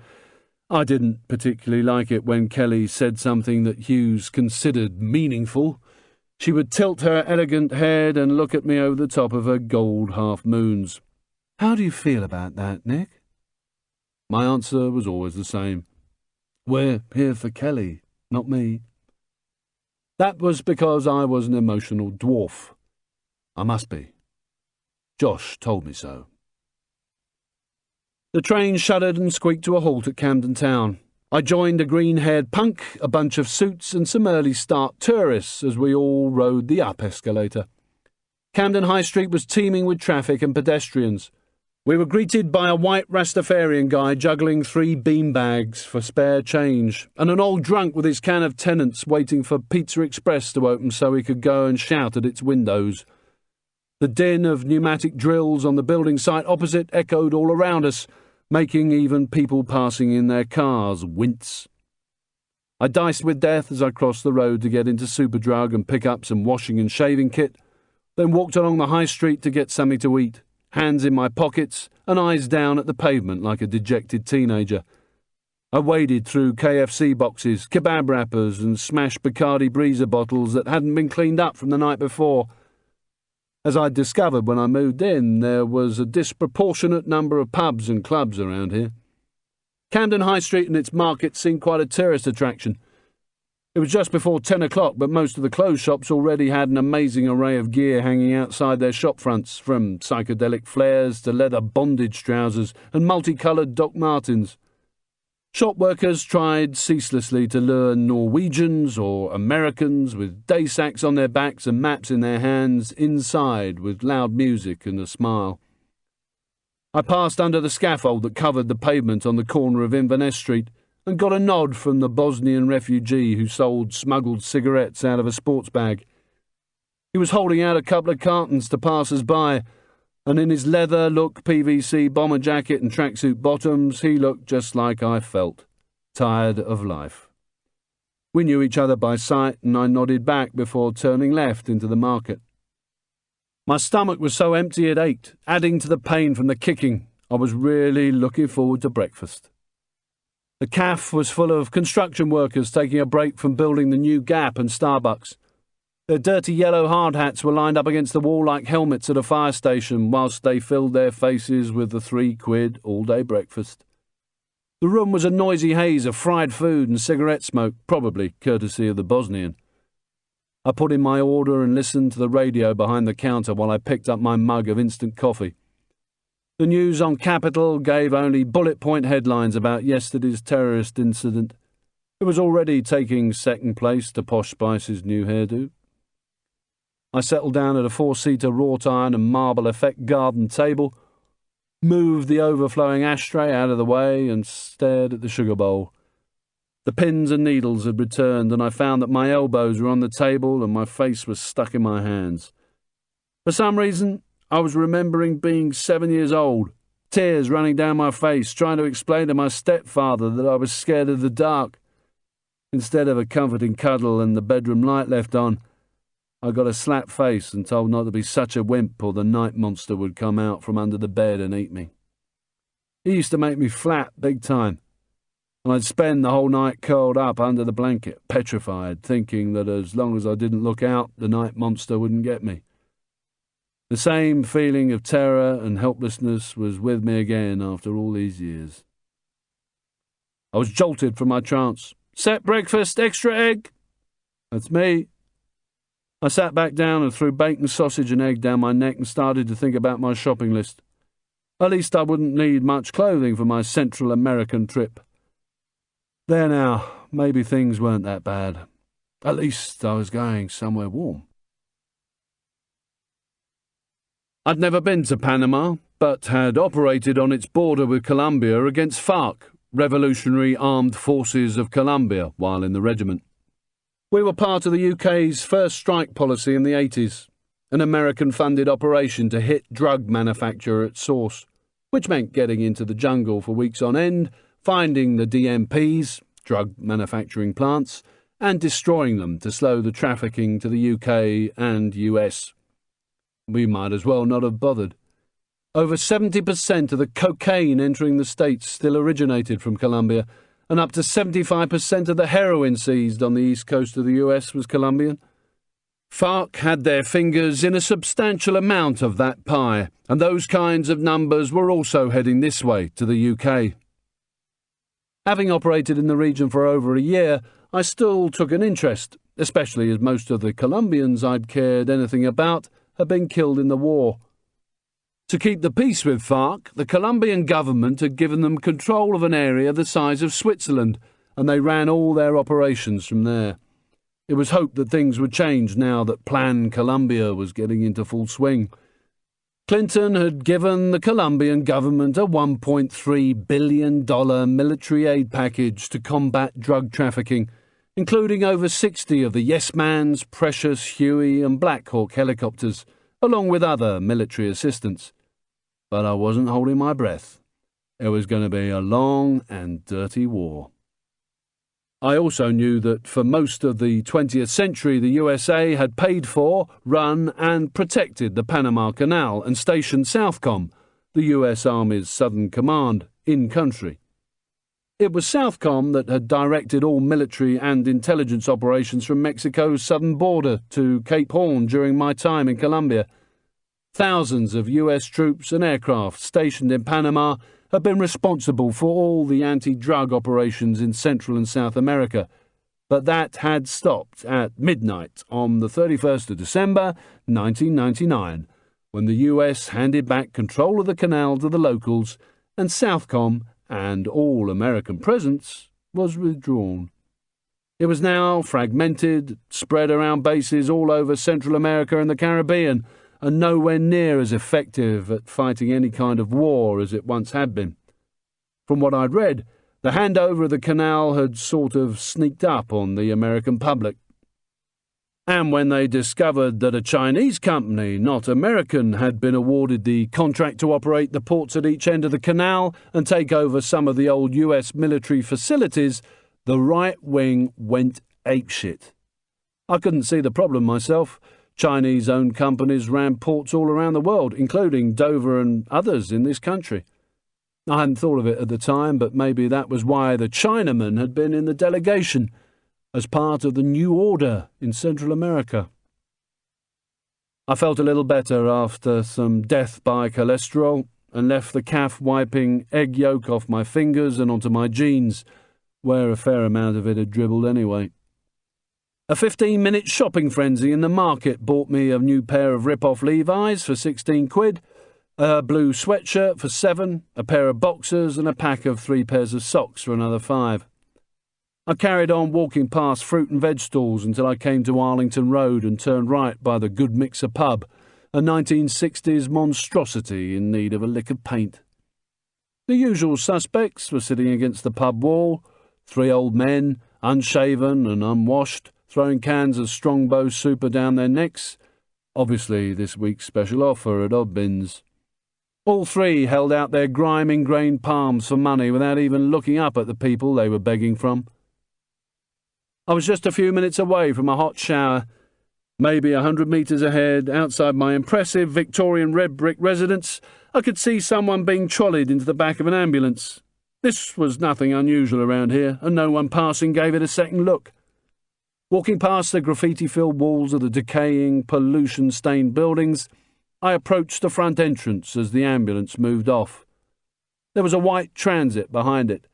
I didn't particularly like it when Kelly said something that Hughes considered meaningful. She would tilt her elegant head and look at me over the top of her gold half-moons. "How do you feel about that, Nick?" My answer was always the same. "We're here for Kelly, not me." That was because I was an emotional dwarf. I must be. Josh told me so. The train shuddered and squeaked to a halt at Camden Town. I joined a green-haired punk, a bunch of suits and some early start tourists as we all rode the up escalator. Camden High Street was teeming with traffic and pedestrians. We were greeted by a white Rastafarian guy juggling 3 beanbags for spare change, and an old drunk with his can of Tennent's waiting for Pizza Express to open so he could go and shout at its windows. The din of pneumatic drills on the building site opposite echoed all around us, making even people passing in their cars wince. I diced with death as I crossed the road to get into Superdrug and pick up some washing and shaving kit, then walked along the high street to get something to eat, hands in my pockets and eyes down at the pavement like a dejected teenager. I waded through KFC boxes, kebab wrappers and smashed Bacardi Breezer bottles that hadn't been cleaned up from the night before. As I'd discovered when I moved in, there was a disproportionate number of pubs and clubs around here. Camden High Street and its market seemed quite a tourist attraction. It was just before 10 o'clock, but most of the clothes shops already had an amazing array of gear hanging outside their shop fronts, from psychedelic flares to leather bondage trousers and multicoloured Doc Martens. Shop workers tried ceaselessly to lure Norwegians or Americans with day sacks on their backs and maps in their hands inside with loud music and a smile. I passed under the scaffold that covered the pavement on the corner of Inverness Street and got a nod from the Bosnian refugee who sold smuggled cigarettes out of a sports bag. He was holding out a couple of cartons to passers-by, and in his leather-look PVC bomber jacket and tracksuit bottoms, he looked just like I felt, tired of life. We knew each other by sight, and I nodded back before turning left into the market. My stomach was so empty it ached, adding to the pain from the kicking. I was really looking forward to breakfast. The cafe was full of construction workers taking a break from building the new Gap and Starbucks. Their dirty yellow hard hats were lined up against the wall like helmets at a fire station whilst they filled their faces with the £3 all-day breakfast. The room was a noisy haze of fried food and cigarette smoke, probably courtesy of the Bosnian. I put in my order and listened to the radio behind the counter while I picked up my mug of instant coffee. The news on Capital gave only bullet-point headlines about yesterday's terrorist incident. It was already taking second place to Posh Spice's new hairdo. I settled down at a 4-seater wrought iron and marble effect garden table, moved the overflowing ashtray out of the way and stared at the sugar bowl. The pins and needles had returned, and I found that my elbows were on the table and my face was stuck in my hands. For some reason, I was remembering being 7 years old, tears running down my face, trying to explain to my stepfather that I was scared of the dark. Instead of a comforting cuddle and the bedroom light left on, I got a slapped face and told not to be such a wimp or the night monster would come out from under the bed and eat me. He used to make me flat big time, and I'd spend the whole night curled up under the blanket, petrified, thinking that as long as I didn't look out, the night monster wouldn't get me. The same feeling of terror and helplessness was with me again after all these years. I was jolted from my trance. "Set breakfast, extra egg?" "That's me." I sat back down and threw bacon, sausage and egg down my neck and started to think about my shopping list. At least I wouldn't need much clothing for my Central American trip. There now, maybe things weren't that bad. At least I was going somewhere warm. I'd never been to Panama, but had operated on its border with Colombia against FARC, Revolutionary Armed Forces of Colombia, while in the regiment. We were part of the UK's first strike policy in the 80s, an American-funded operation to hit drug manufacture at source, which meant getting into the jungle for weeks on end, finding the DMPs, drug manufacturing plants, and destroying them to slow the trafficking to the UK and US. We might as well not have bothered. Over 70% of the cocaine entering the States still originated from Colombia, and up to 75% of the heroin seized on the east coast of the US was Colombian. FARC had their fingers in a substantial amount of that pie, and those kinds of numbers were also heading this way to the UK. Having operated in the region for over a year, I still took an interest, especially as most of the Colombians I'd cared anything about had been killed in the war. To keep the peace with FARC, the Colombian government had given them control of an area the size of Switzerland, and they ran all their operations from there. It was hoped that things would change now that Plan Colombia was getting into full swing. Clinton had given the Colombian government a $1.3 billion military aid package to combat drug trafficking, including over 60 of the Yes Man's, Precious, Huey and Black Hawk helicopters, along with other military assistance. But I wasn't holding my breath. It was going to be a long and dirty war. I also knew that for most of the 20th century the USA had paid for, run and protected the Panama Canal and stationed Southcom, the US Army's Southern Command, in-country. It was Southcom that had directed all military and intelligence operations from Mexico's southern border to Cape Horn during my time in Colombia. Thousands of US troops and aircraft stationed in Panama had been responsible for all the anti-drug operations in Central and South America, but that had stopped at midnight on the 31st of December 1999, when the US handed back control of the canal to the locals and Southcom and all American presence was withdrawn. It was now fragmented, spread around bases all over Central America and the Caribbean, and nowhere near as effective at fighting any kind of war as it once had been. From what I'd read, the handover of the canal had sort of sneaked up on the American public. And when they discovered that a Chinese company, not American, had been awarded the contract to operate the ports at each end of the canal and take over some of the old US military facilities, the right wing went apeshit. I couldn't see the problem myself. Chinese-owned companies ran ports all around the world, including Dover and others in this country. I hadn't thought of it at the time, but maybe that was why the Chinaman had been in the delegation, as part of the new order in Central America. I felt a little better after some death by cholesterol and left the calf wiping egg yolk off my fingers and onto my jeans, where a fair amount of it had dribbled anyway. A 15-minute shopping frenzy in the market bought me a new pair of rip-off Levi's for 16 quid, a blue sweatshirt for 7, a pair of boxers and a pack of 3 pairs of socks for another 5. I carried on walking past fruit and veg stalls until I came to Arlington Road and turned right by the Good Mixer pub, a 1960s monstrosity in need of a lick of paint. The usual suspects were sitting against the pub wall, 3 old men, unshaven and unwashed, throwing cans of Strongbow Super down their necks, obviously this week's special offer at Oddbins. All 3 held out their grime-ingrained palms for money without even looking up at the people they were begging from. I was just a few minutes away from a hot shower, maybe 100 metres ahead, outside my impressive Victorian red brick residence. I could see someone being trolleyed into the back of an ambulance. This was nothing unusual around here, and no one passing gave it a second look. Walking past the graffiti-filled walls of the decaying, pollution-stained buildings, I approached the front entrance as the ambulance moved off. There was a white transit behind it.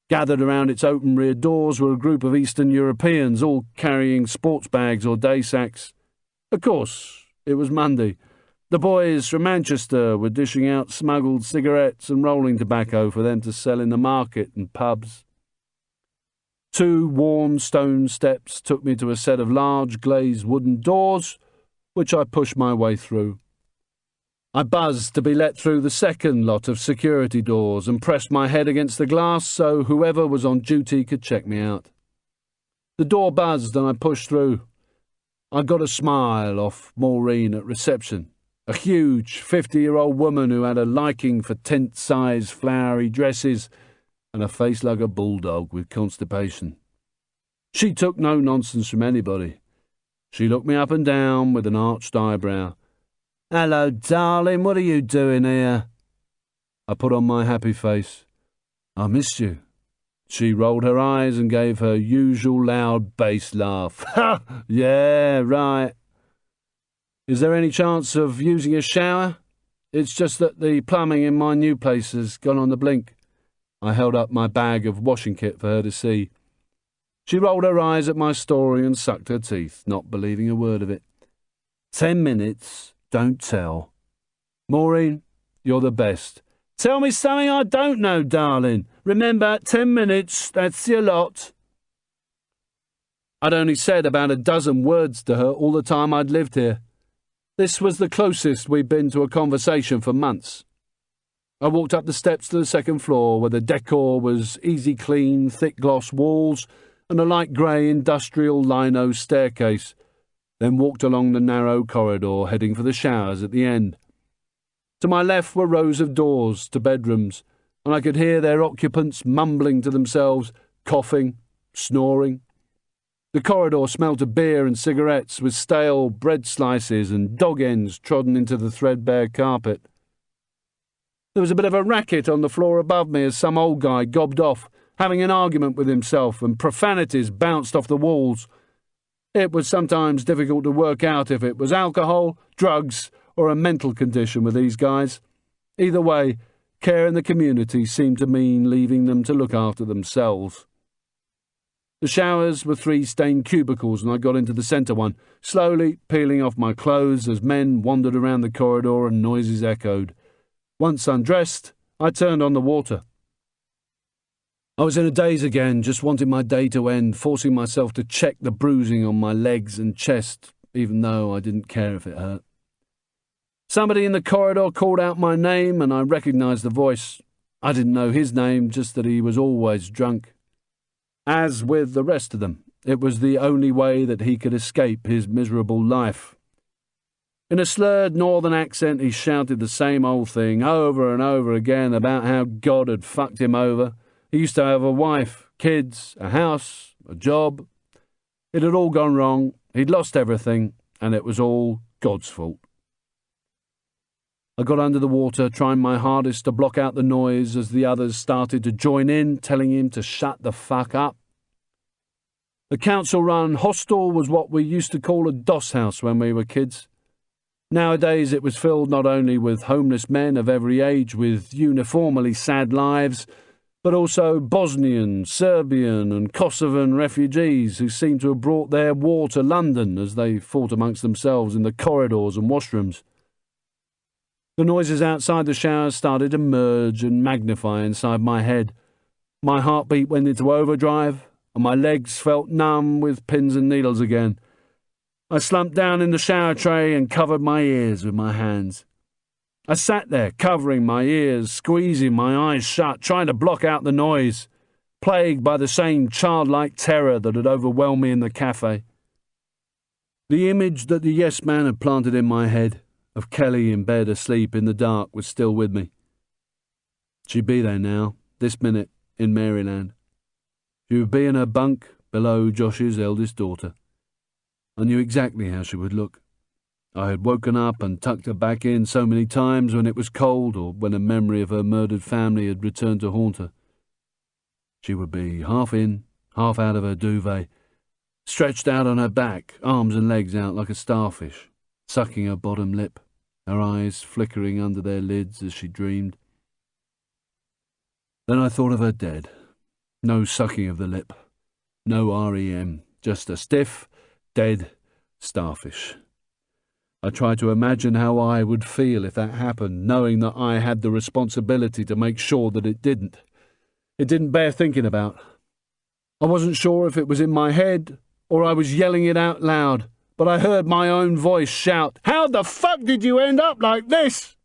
Gathered around its open rear doors were a group of Eastern Europeans, all carrying sports bags or day sacks. Of course, it was Monday. The boys from Manchester were dishing out smuggled cigarettes and rolling tobacco for them to sell in the market and pubs. 2 worn stone steps took me to a set of large glazed wooden doors, which I pushed my way through. I buzzed to be let through the second lot of security doors and pressed my head against the glass so whoever was on duty could check me out. The door buzzed and I pushed through. I got a smile off Maureen at reception, a huge 50-year-old woman who had a liking for tent-sized flowery dresses and a face like a bulldog with constipation. She took no nonsense from anybody. She looked me up and down with an arched eyebrow. "Hello, darling, what are you doing here?" I put on my happy face. "I missed you." She rolled her eyes and gave her usual loud bass laugh. "Ha! Yeah, right. Is there any chance of using a shower? It's just that the plumbing in my new place has gone on the blink." I held up my bag of washing kit for her to see. She rolled her eyes at my story and sucked her teeth, not believing a word of it. 10 minutes. Don't tell. Maureen, you're the best. Tell me something I don't know, darling. Remember, 10 minutes, that's your lot. I'd only said about a dozen words to her all the time I'd lived here. This was the closest we'd been to a conversation for months. I walked up the steps to the second floor, where the decor was easy clean, thick gloss walls and a light grey industrial lino staircase, then walked along the narrow corridor, heading for the showers at the end. To my left were rows of doors to bedrooms, and I could hear their occupants mumbling to themselves, coughing, snoring. The corridor smelt of beer and cigarettes, with stale bread slices and dog ends trodden into the threadbare carpet. There was a bit of a racket on the floor above me as some old guy gobbed off, having an argument with himself, and profanities bounced off the walls. It was sometimes difficult to work out if it was alcohol, drugs, or a mental condition with these guys. Either way, care in the community seemed to mean leaving them to look after themselves. The showers were 3 stained cubicles, and I got into the centre one, slowly peeling off my clothes as men wandered around the corridor and noises echoed. Once undressed, I turned on the water. I was in a daze again, just wanting my day to end, forcing myself to check the bruising on my legs and chest, even though I didn't care if it hurt. Somebody in the corridor called out my name, and I recognised the voice. I didn't know his name, just that he was always drunk. As with the rest of them, it was the only way that he could escape his miserable life. In a slurred northern accent, he shouted the same old thing over and over again about how God had fucked him over. He used to have a wife, kids, a house, a job. It had all gone wrong. He'd lost everything, and it was all God's fault. I got under the water, trying my hardest to block out the noise as the others started to join in, telling him to shut the fuck up. The council-run hostel was what we used to call a doss house when we were kids. Nowadays it was filled not only with homeless men of every age with uniformly sad lives, but also Bosnian, Serbian and Kosovan refugees who seemed to have brought their war to London as they fought amongst themselves in the corridors and washrooms. The noises outside the showers started to merge and magnify inside my head. My heartbeat went into overdrive, and my legs felt numb with pins and needles again. I slumped down in the shower tray and covered my ears with my hands. I sat there, covering my ears, squeezing my eyes shut, trying to block out the noise, plagued by the same childlike terror that had overwhelmed me in the cafe. The image that the yes man had planted in my head, of Kelly in bed asleep in the dark, was still with me. She'd be there now, this minute, in Maryland. She would be in her bunk below Josh's eldest daughter. I knew exactly how she would look. I had woken up and tucked her back in so many times when it was cold or when a memory of her murdered family had returned to haunt her. She would be half in, half out of her duvet, stretched out on her back, arms and legs out like a starfish, sucking her bottom lip, her eyes flickering under their lids as she dreamed. Then I thought of her dead. No sucking of the lip, no REM, just a stiff, dead starfish. I tried to imagine how I would feel if that happened, knowing that I had the responsibility to make sure that it didn't. It didn't bear thinking about. I wasn't sure if it was in my head or I was yelling it out loud, but I heard my own voice shout, "How the fuck did you end up like this?"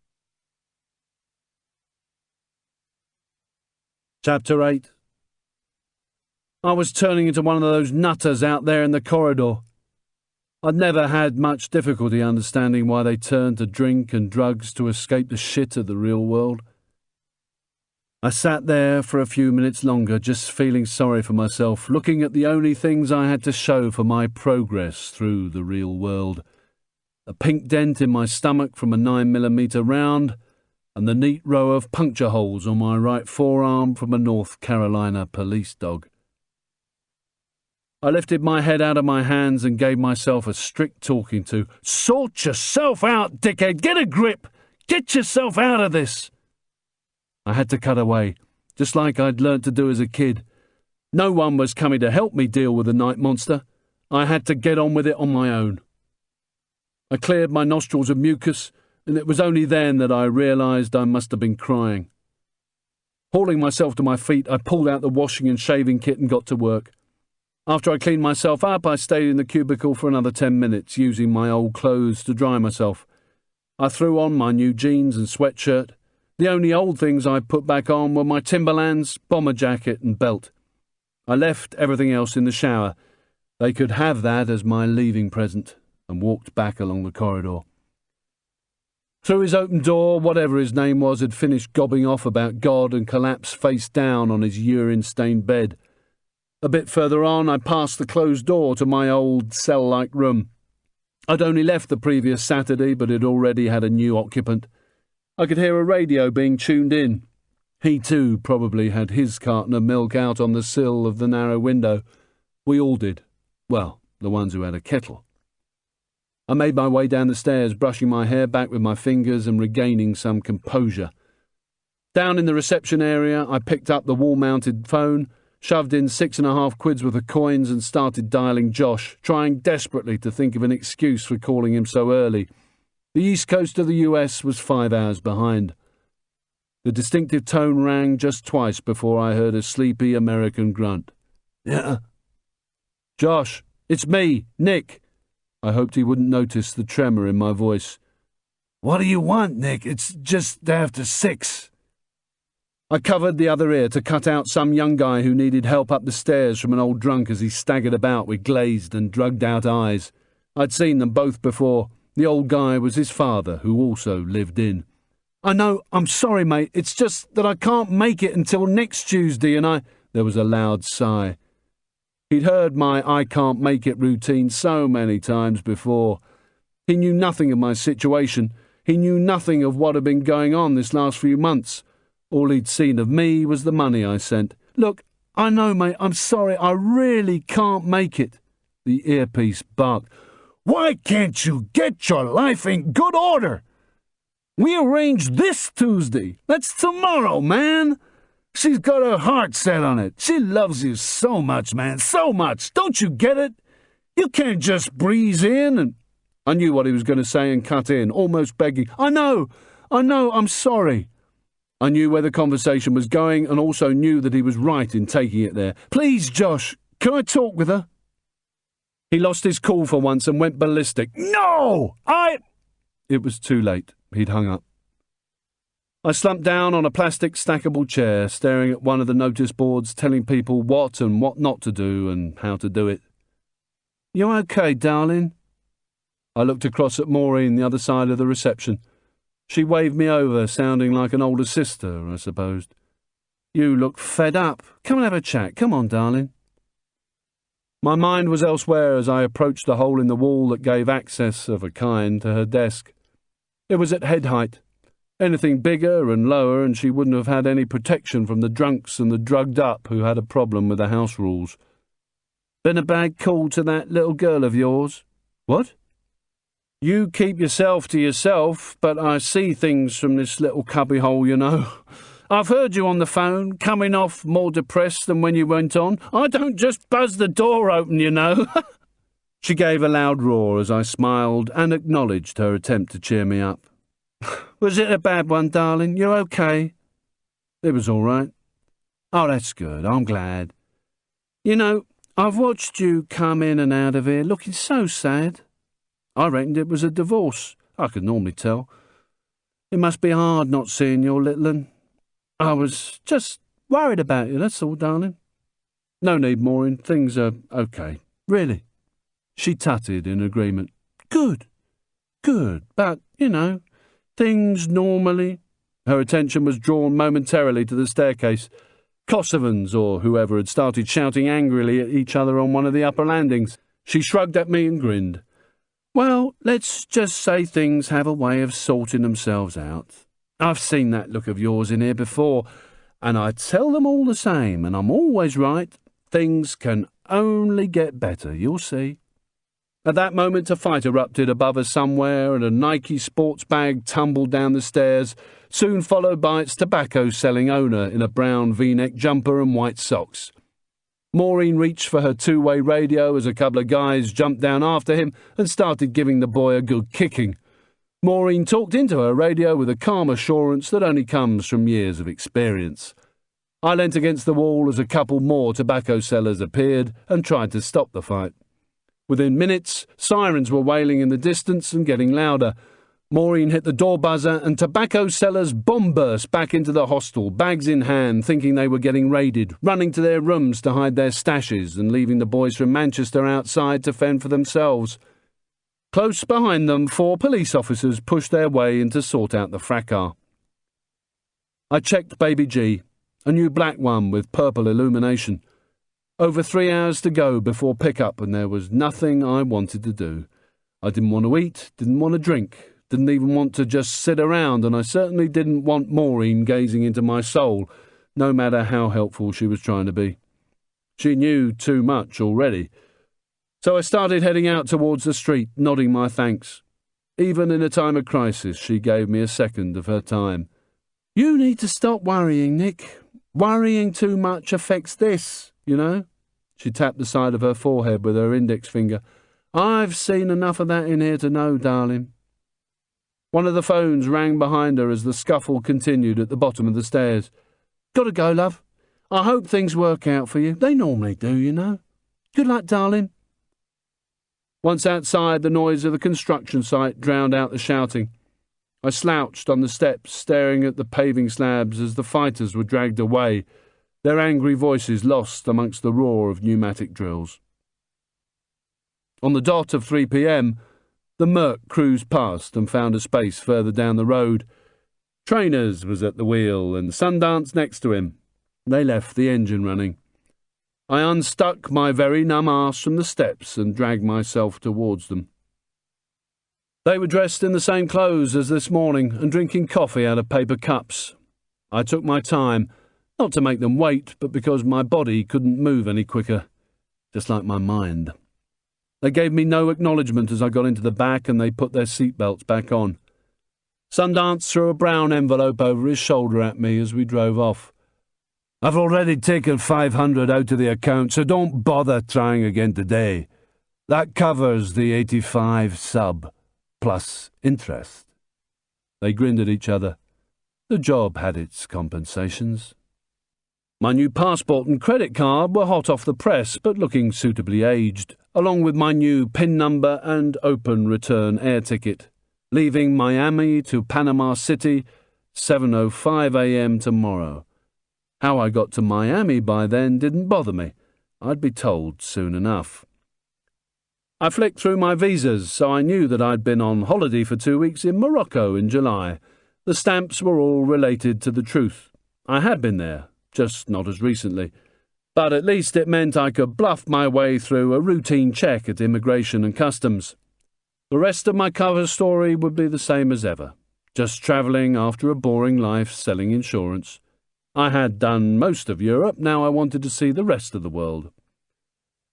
Chapter 8. I was turning into one of those nutters out there in the corridor. I'd never had much difficulty understanding why they turned to drink and drugs to escape the shit of the real world. I sat there for a few minutes longer, just feeling sorry for myself, looking at the only things I had to show for my progress through the real world. A pink dent in my stomach from a 9mm round, and the neat row of puncture holes on my right forearm from a North Carolina police dog. I lifted my head out of my hands and gave myself a strict talking to. "Sort yourself out, dickhead! Get a grip! Get yourself out of this!" I had to cut away, just like I'd learnt to do as a kid. No one was coming to help me deal with the night monster. I had to get on with it on my own. I cleared my nostrils of mucus, and it was only then that I realised I must have been crying. Hauling myself to my feet, I pulled out the washing and shaving kit and got to work. After I cleaned myself up, I stayed in the cubicle for another 10 minutes, using my old clothes to dry myself. I threw on my new jeans and sweatshirt. The only old things I put back on were my Timberlands, bomber jacket and belt. I left everything else in the shower. They could have that as my leaving present, and walked back along the corridor. Through his open door, whatever his name was had finished gobbing off about God and collapsed face down on his urine-stained bed. A bit further on, I passed the closed door to my old cell-like room. I'd only left the previous Saturday, but it already had a new occupant. I could hear a radio being tuned in. He, too, probably had his carton of milk out on the sill of the narrow window. We all did. Well, the ones who had a kettle. I made my way down the stairs, brushing my hair back with my fingers and regaining some composure. Down in the reception area, I picked up the wall-mounted phone, shoved in 6.5 quid's worth of coins and started dialing Josh, trying desperately to think of an excuse for calling him so early. The east coast of the US was 5 hours behind. The distinctive tone rang just twice before I heard a sleepy American grunt. "Yeah." "Josh, it's me, Nick." I hoped he wouldn't notice the tremor in my voice. "What do you want, Nick? It's just after 6. I covered the other ear to cut out some young guy who needed help up the stairs from an old drunk as he staggered about with glazed and drugged-out eyes. I'd seen them both before. The old guy was his father, who also lived in. "I know, I'm sorry, mate. It's just that I can't make it until next Tuesday and There was a loud sigh. He'd heard my "I can't make it" routine so many times before. He knew nothing of my situation. He knew nothing of what had been going on this last few months. All he'd seen of me was the money I sent. "Look, I know, mate, I'm sorry, I really can't make it." The earpiece barked. "Why can't you get your life in good order? We arranged this Tuesday. That's tomorrow, man. She's got her heart set on it. She loves you so much, man, so much. Don't you get it? You can't just breeze in and—" I knew what he was going to say and cut in, almost begging. I know, I'm sorry." I knew where the conversation was going and also knew that he was right in taking it there. "Please, Josh, can I talk with her?" He lost his cool for once and went ballistic. "No! It was too late. He'd hung up. I slumped down on a plastic stackable chair, staring at one of the notice boards telling people what and what not to do and how to do it. "You okay, darling?" I looked across at Maureen, the other side of the reception. She waved me over, sounding like an older sister, I supposed. "You look fed up. Come and have a chat. Come on, darling." My mind was elsewhere as I approached the hole in the wall that gave access, of a kind, to her desk. It was at head height. Anything bigger and lower and she wouldn't have had any protection from the drunks and the drugged up who had a problem with the house rules. "Been a bad call to that little girl of yours?" "What?" "You keep yourself to yourself, but I see things from this little cubbyhole, you know. I've heard you on the phone, coming off more depressed than when you went on. I don't just buzz the door open, you know." She gave a loud roar as I smiled and acknowledged her attempt to cheer me up. "Was it a bad one, darling? You're okay?" "It was all right." "Oh, that's good. I'm glad. You know, I've watched you come in and out of here looking so sad. I reckoned it was a divorce. I could normally tell. It must be hard not seeing your little un. I was just worried about you, that's all, darling." "No need, Maureen. Things are okay. Really." She tutted in agreement. Good. But, you know, things normally—" Her attention was drawn momentarily to the staircase. Kosovans or whoever had started shouting angrily at each other on one of the upper landings. She shrugged at me and grinned. "Well, let's just say things have a way of sorting themselves out. I've seen that look of yours in here before, and I tell them all the same, and I'm always right. Things can only get better, you'll see." At that moment a fight erupted above us somewhere, and a Nike sports bag tumbled down the stairs, soon followed by its tobacco-selling owner in a brown V-neck jumper and white socks. Maureen reached for her two-way radio as a couple of guys jumped down after him and started giving the boy a good kicking. Maureen talked into her radio with a calm assurance that only comes from years of experience. I leant against the wall as a couple more tobacco sellers appeared and tried to stop the fight. Within minutes, sirens were wailing in the distance and getting louder. Maureen hit the door buzzer and tobacco sellers bomb burst back into the hostel, bags in hand, thinking they were getting raided, running to their rooms to hide their stashes and leaving the boys from Manchester outside to fend for themselves. Close behind them, 4 police officers pushed their way in to sort out the fracas. I checked Baby G, a new black one with purple illumination. Over 3 hours to go before pick-up, and there was nothing I wanted to do. I didn't want to eat, didn't want to drink, didn't even want to just sit around, and I certainly didn't want Maureen gazing into my soul, no matter how helpful she was trying to be. She knew too much already. So I started heading out towards the street, nodding my thanks. Even in a time of crisis, she gave me a second of her time. You need to stop worrying, Nick. Worrying too much affects this, you know. She tapped the side of her forehead with her index finger. I've seen enough of that in here to know, darling. One of the phones rang behind her as the scuffle continued at the bottom of the stairs. Gotta go, love. I hope things work out for you. They normally do, you know. Good luck, darling. Once outside, the noise of the construction site drowned out the shouting. I slouched on the steps, staring at the paving slabs as the fighters were dragged away, their angry voices lost amongst the roar of pneumatic drills. On the dot of 3 p.m, the Merc cruised past and found a space further down the road. Trainers was at the wheel and Sundance next to him. They left the engine running. I unstuck my very numb arse from the steps and dragged myself towards them. They were dressed in the same clothes as this morning and drinking coffee out of paper cups. I took my time, not to make them wait, but because my body couldn't move any quicker, just like my mind. They gave me no acknowledgement as I got into the back, and they put their seatbelts back on. Sundance threw a brown envelope over his shoulder at me as we drove off. I've already taken 500 out of the account, so don't bother trying again today. That covers the 85 sub, plus interest. They grinned at each other. The job had its compensations. My new passport and credit card were hot off the press, but looking suitably aged, along with my new PIN number and open return air ticket, leaving Miami to Panama City, 7:05 a.m. tomorrow. How I got to Miami by then didn't bother me. I'd be told soon enough. I flicked through my visas, so I knew that I'd been on holiday for 2 weeks in Morocco in July. The stamps were all related to the truth. I had been there, just not as recently. But at least it meant I could bluff my way through a routine check at immigration and customs. The rest of my cover story would be the same as ever, just travelling after a boring life selling insurance. I had done most of Europe, now I wanted to see the rest of the world.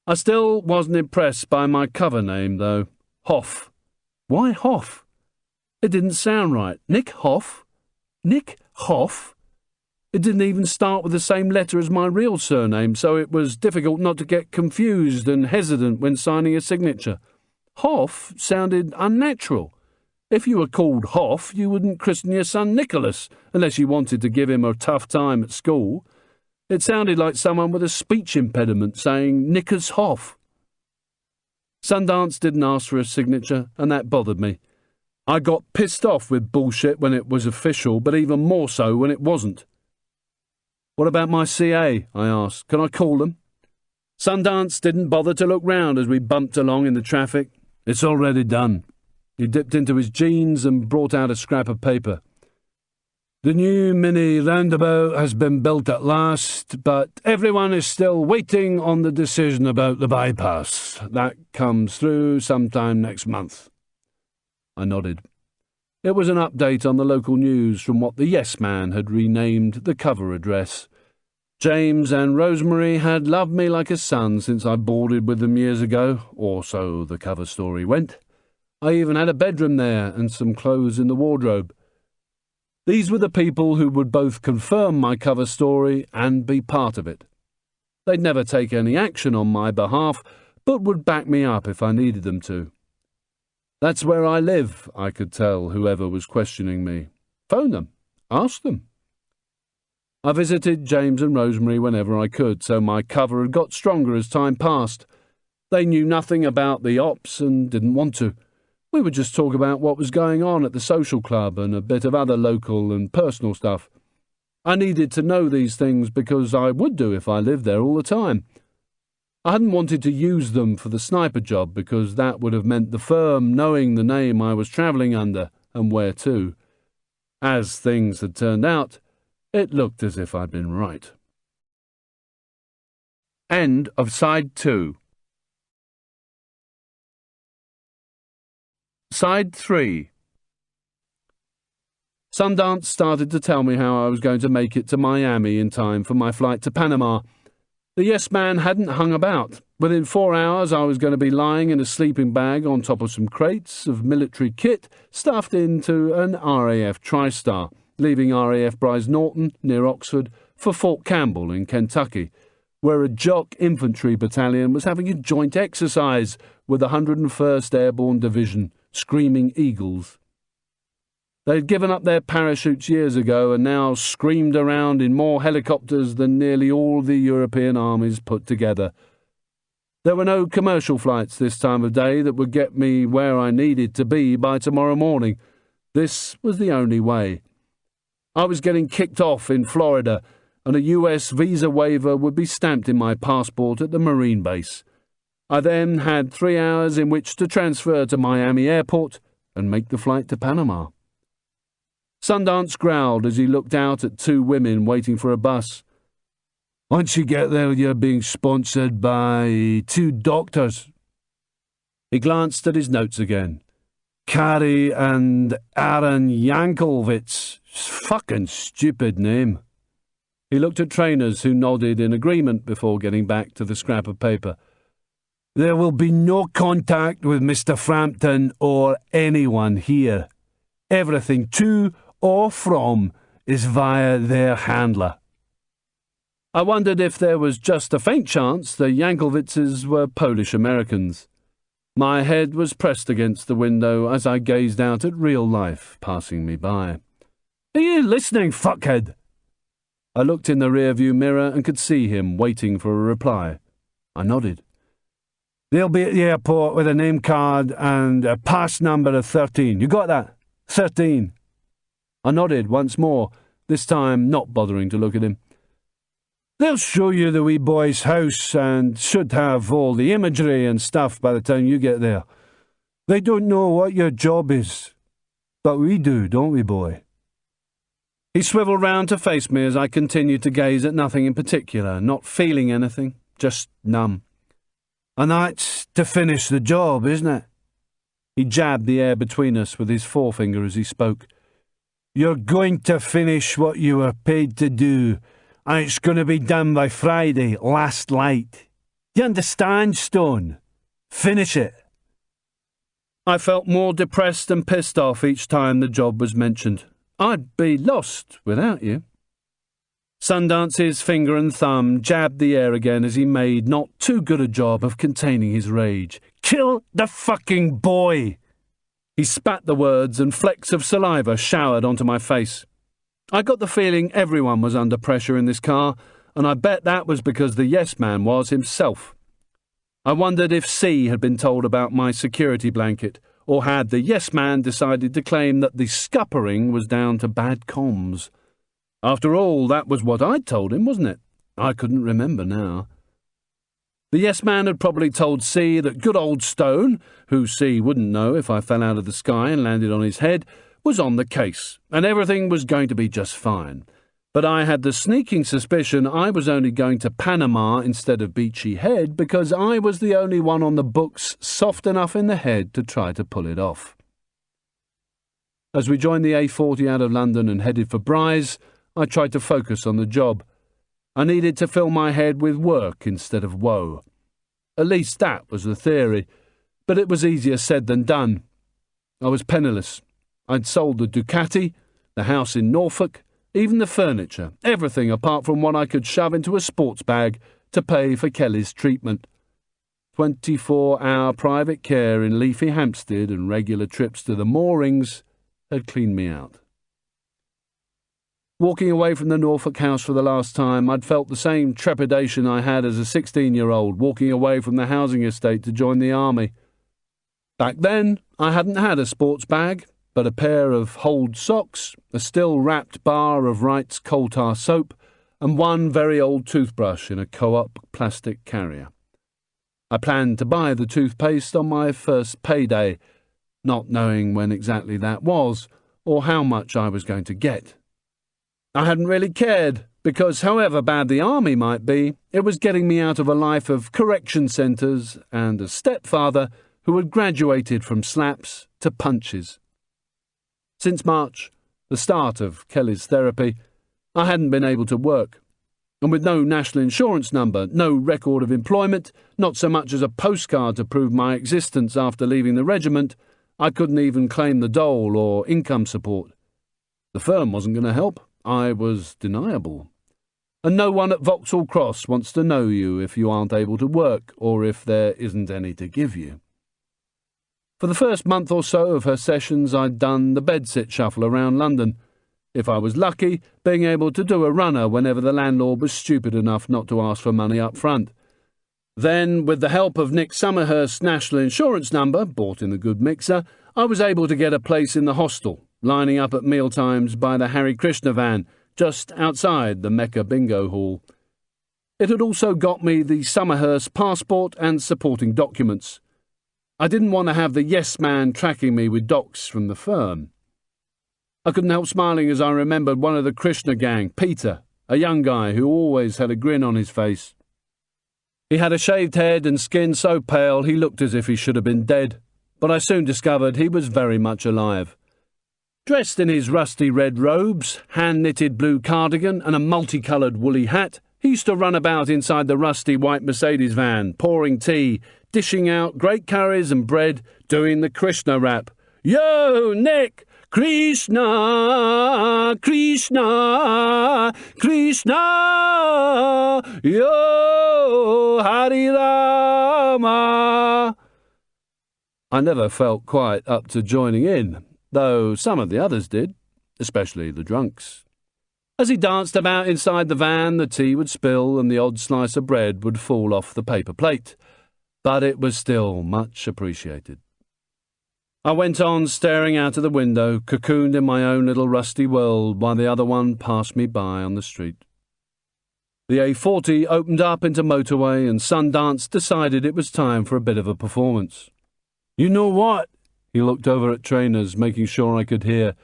I still wasn't impressed by my cover name, though. Hoff. Why Hoff? It didn't sound right. Nick Hoff? Nick Hoff? It didn't even start with the same letter as my real surname, so it was difficult not to get confused and hesitant when signing a signature. Hoff sounded unnatural. If you were called Hoff, you wouldn't christen your son Nicholas, unless you wanted to give him a tough time at school. It sounded like someone with a speech impediment saying Knickers Hoff. Sundance didn't ask for a signature, and that bothered me. I got pissed off with bullshit when it was official, but even more so when it wasn't. What about my CA? I asked. Can I call them? Sundance didn't bother to look round as we bumped along in the traffic. It's already done. He dipped into his jeans and brought out a scrap of paper. The new mini roundabout has been built at last, but everyone is still waiting on the decision about the bypass. That comes through sometime next month. I nodded. It was an update on the local news from what the Yes Man had renamed the cover address. James and Rosemary had loved me like a son since I boarded with them years ago, or so the cover story went. I even had a bedroom there and some clothes in the wardrobe. These were the people who would both confirm my cover story and be part of it. They'd never take any action on my behalf, but would back me up if I needed them to. That's where I live, I could tell whoever was questioning me. Phone them. Ask them. I visited James and Rosemary whenever I could, so my cover had got stronger as time passed. They knew nothing about the ops and didn't want to. We would just talk about what was going on at the social club and a bit of other local and personal stuff. I needed to know these things because I would do if I lived there all the time. I hadn't wanted to use them for the sniper job because that would have meant the firm knowing the name I was travelling under and where to. As things had turned out, it looked as if I'd been right. End of Side 2. Side 3. Sundance started to tell me how I was going to make it to Miami in time for my flight to Panama. The Yes Man hadn't hung about. Within 4 hours I was going to be lying in a sleeping bag on top of some crates of military kit stuffed into an RAF TriStar, leaving RAF Bryce Norton near Oxford for Fort Campbell in Kentucky, where a Jock Infantry Battalion was having a joint exercise with the 101st Airborne Division, Screaming Eagles. They had given up their parachutes years ago and now screamed around in more helicopters than nearly all the European armies put together. There were no commercial flights this time of day that would get me where I needed to be by tomorrow morning. This was the only way. I was getting kicked off in Florida, and a US visa waiver would be stamped in my passport at the Marine base. I then had 3 hours in which to transfer to Miami Airport and make the flight to Panama. Sundance growled as he looked out at 2 women waiting for a bus. "Once you get there, you're being sponsored by 2 doctors." He glanced at his notes again. "Carrie and Aaron Yankelvitz. Fucking stupid name." He looked at trainers who nodded in agreement before getting back to the scrap of paper. "There will be no contact with Mr. Frampton or anyone here. Everything to or from is via their handler." I wondered if there was just a faint chance the Yankelvitzes were Polish Americans. My head was pressed against the window as I gazed out at real life passing me by. "Are you listening, fuckhead?" I looked in the rearview mirror and could see him waiting for a reply. I nodded. "They'll be at the airport with a name card and a pass number of 13. You got that? 13. I nodded once more, this time not bothering to look at him. "They'll show you the wee boy's house and should have all the imagery and stuff by the time you get there. They don't know what your job is. But we do, don't we, boy?" He swiveled round to face me as I continued to gaze at nothing in particular, not feeling anything, just numb. "And that's to finish the job, isn't it?" He jabbed the air between us with his forefinger as he spoke. "You're going to finish what you were paid to do, and it's going to be done by Friday, last light. You understand, Stone? Finish it." I felt more depressed and pissed off each time the job was mentioned. I'd be lost without you. Sundance's finger and thumb jabbed the air again as he made not too good a job of containing his rage. "Kill the fucking boy!" He spat the words and flecks of saliva showered onto my face. I got the feeling everyone was under pressure in this car, and I bet that was because the yes man was himself. I wondered if C had been told about my security blanket, or had the yes man decided to claim that the scuppering was down to bad comms. After all, that was what I'd told him, wasn't it? I couldn't remember now. The yes man had probably told C that good old Stone, who C wouldn't know if I fell out of the sky and landed on his head, was on the case, and everything was going to be just fine. But I had the sneaking suspicion I was only going to Panama instead of Beachy Head because I was the only one on the books soft enough in the head to try to pull it off. As we joined the A40 out of London and headed for Bryce, I tried to focus on the job. I needed to fill my head with work instead of woe. At least that was the theory, but it was easier said than done. I was penniless. I'd sold the Ducati, the house in Norfolk, even the furniture, everything apart from what I could shove into a sports bag to pay for Kelly's treatment. 24-hour private care in leafy Hampstead and regular trips to the moorings had cleaned me out. Walking away from the Norfolk house for the last time, I'd felt the same trepidation I had as a 16-year-old walking away from the housing estate to join the army. Back then, I hadn't had a sports bag, but a pair of holed socks, a still-wrapped bar of Wright's coal tar soap, and one very old toothbrush in a co-op plastic carrier. I planned to buy the toothpaste on my first payday, not knowing when exactly that was, or how much I was going to get. I hadn't really cared, because however bad the army might be, it was getting me out of a life of correction centres and a stepfather who had graduated from slaps to punches. Since March, the start of Kelly's therapy, I hadn't been able to work, and with no national insurance number, no record of employment, not so much as a postcard to prove my existence after leaving the regiment, I couldn't even claim the dole or income support. The firm wasn't going to help. I was deniable. And no one at Vauxhall Cross wants to know you if you aren't able to work or if there isn't any to give you. For the first month or so of her sessions, I'd done the bedsit shuffle around London. If I was lucky, being able to do a runner whenever the landlord was stupid enough not to ask for money up front. Then, with the help of Nick Summerhurst's national insurance number, bought in the good mixer, I was able to get a place in the hostel, lining up at mealtimes by the Hare Krishna van, just outside the Mecca bingo hall. It had also got me the Summerhurst passport and supporting documents. I didn't want to have the yes man tracking me with docs from the firm. I couldn't help smiling as I remembered one of the Krishna gang, Peter, a young guy who always had a grin on his face. He had a shaved head and skin so pale he looked as if he should have been dead, but I soon discovered he was very much alive. Dressed in his rusty red robes, hand-knitted blue cardigan and a multicoloured woolly hat, he used to run about inside the rusty white Mercedes van, pouring tea, dishing out great curries and bread, doing the Krishna rap. Yo, Nick! Krishna, Krishna, Krishna, yo, Hari Rama. I never felt quite up to joining in, though some of the others did, especially the drunks. As he danced about inside the van, the tea would spill and the odd slice of bread would fall off the paper plate, but it was still much appreciated. I went on staring out of the window, cocooned in my own little rusty world, while the other one passed me by on the street. The A40 opened up into motorway and Sundance decided it was time for a bit of a performance. You know what? He looked over at Trainers, making sure I could hear.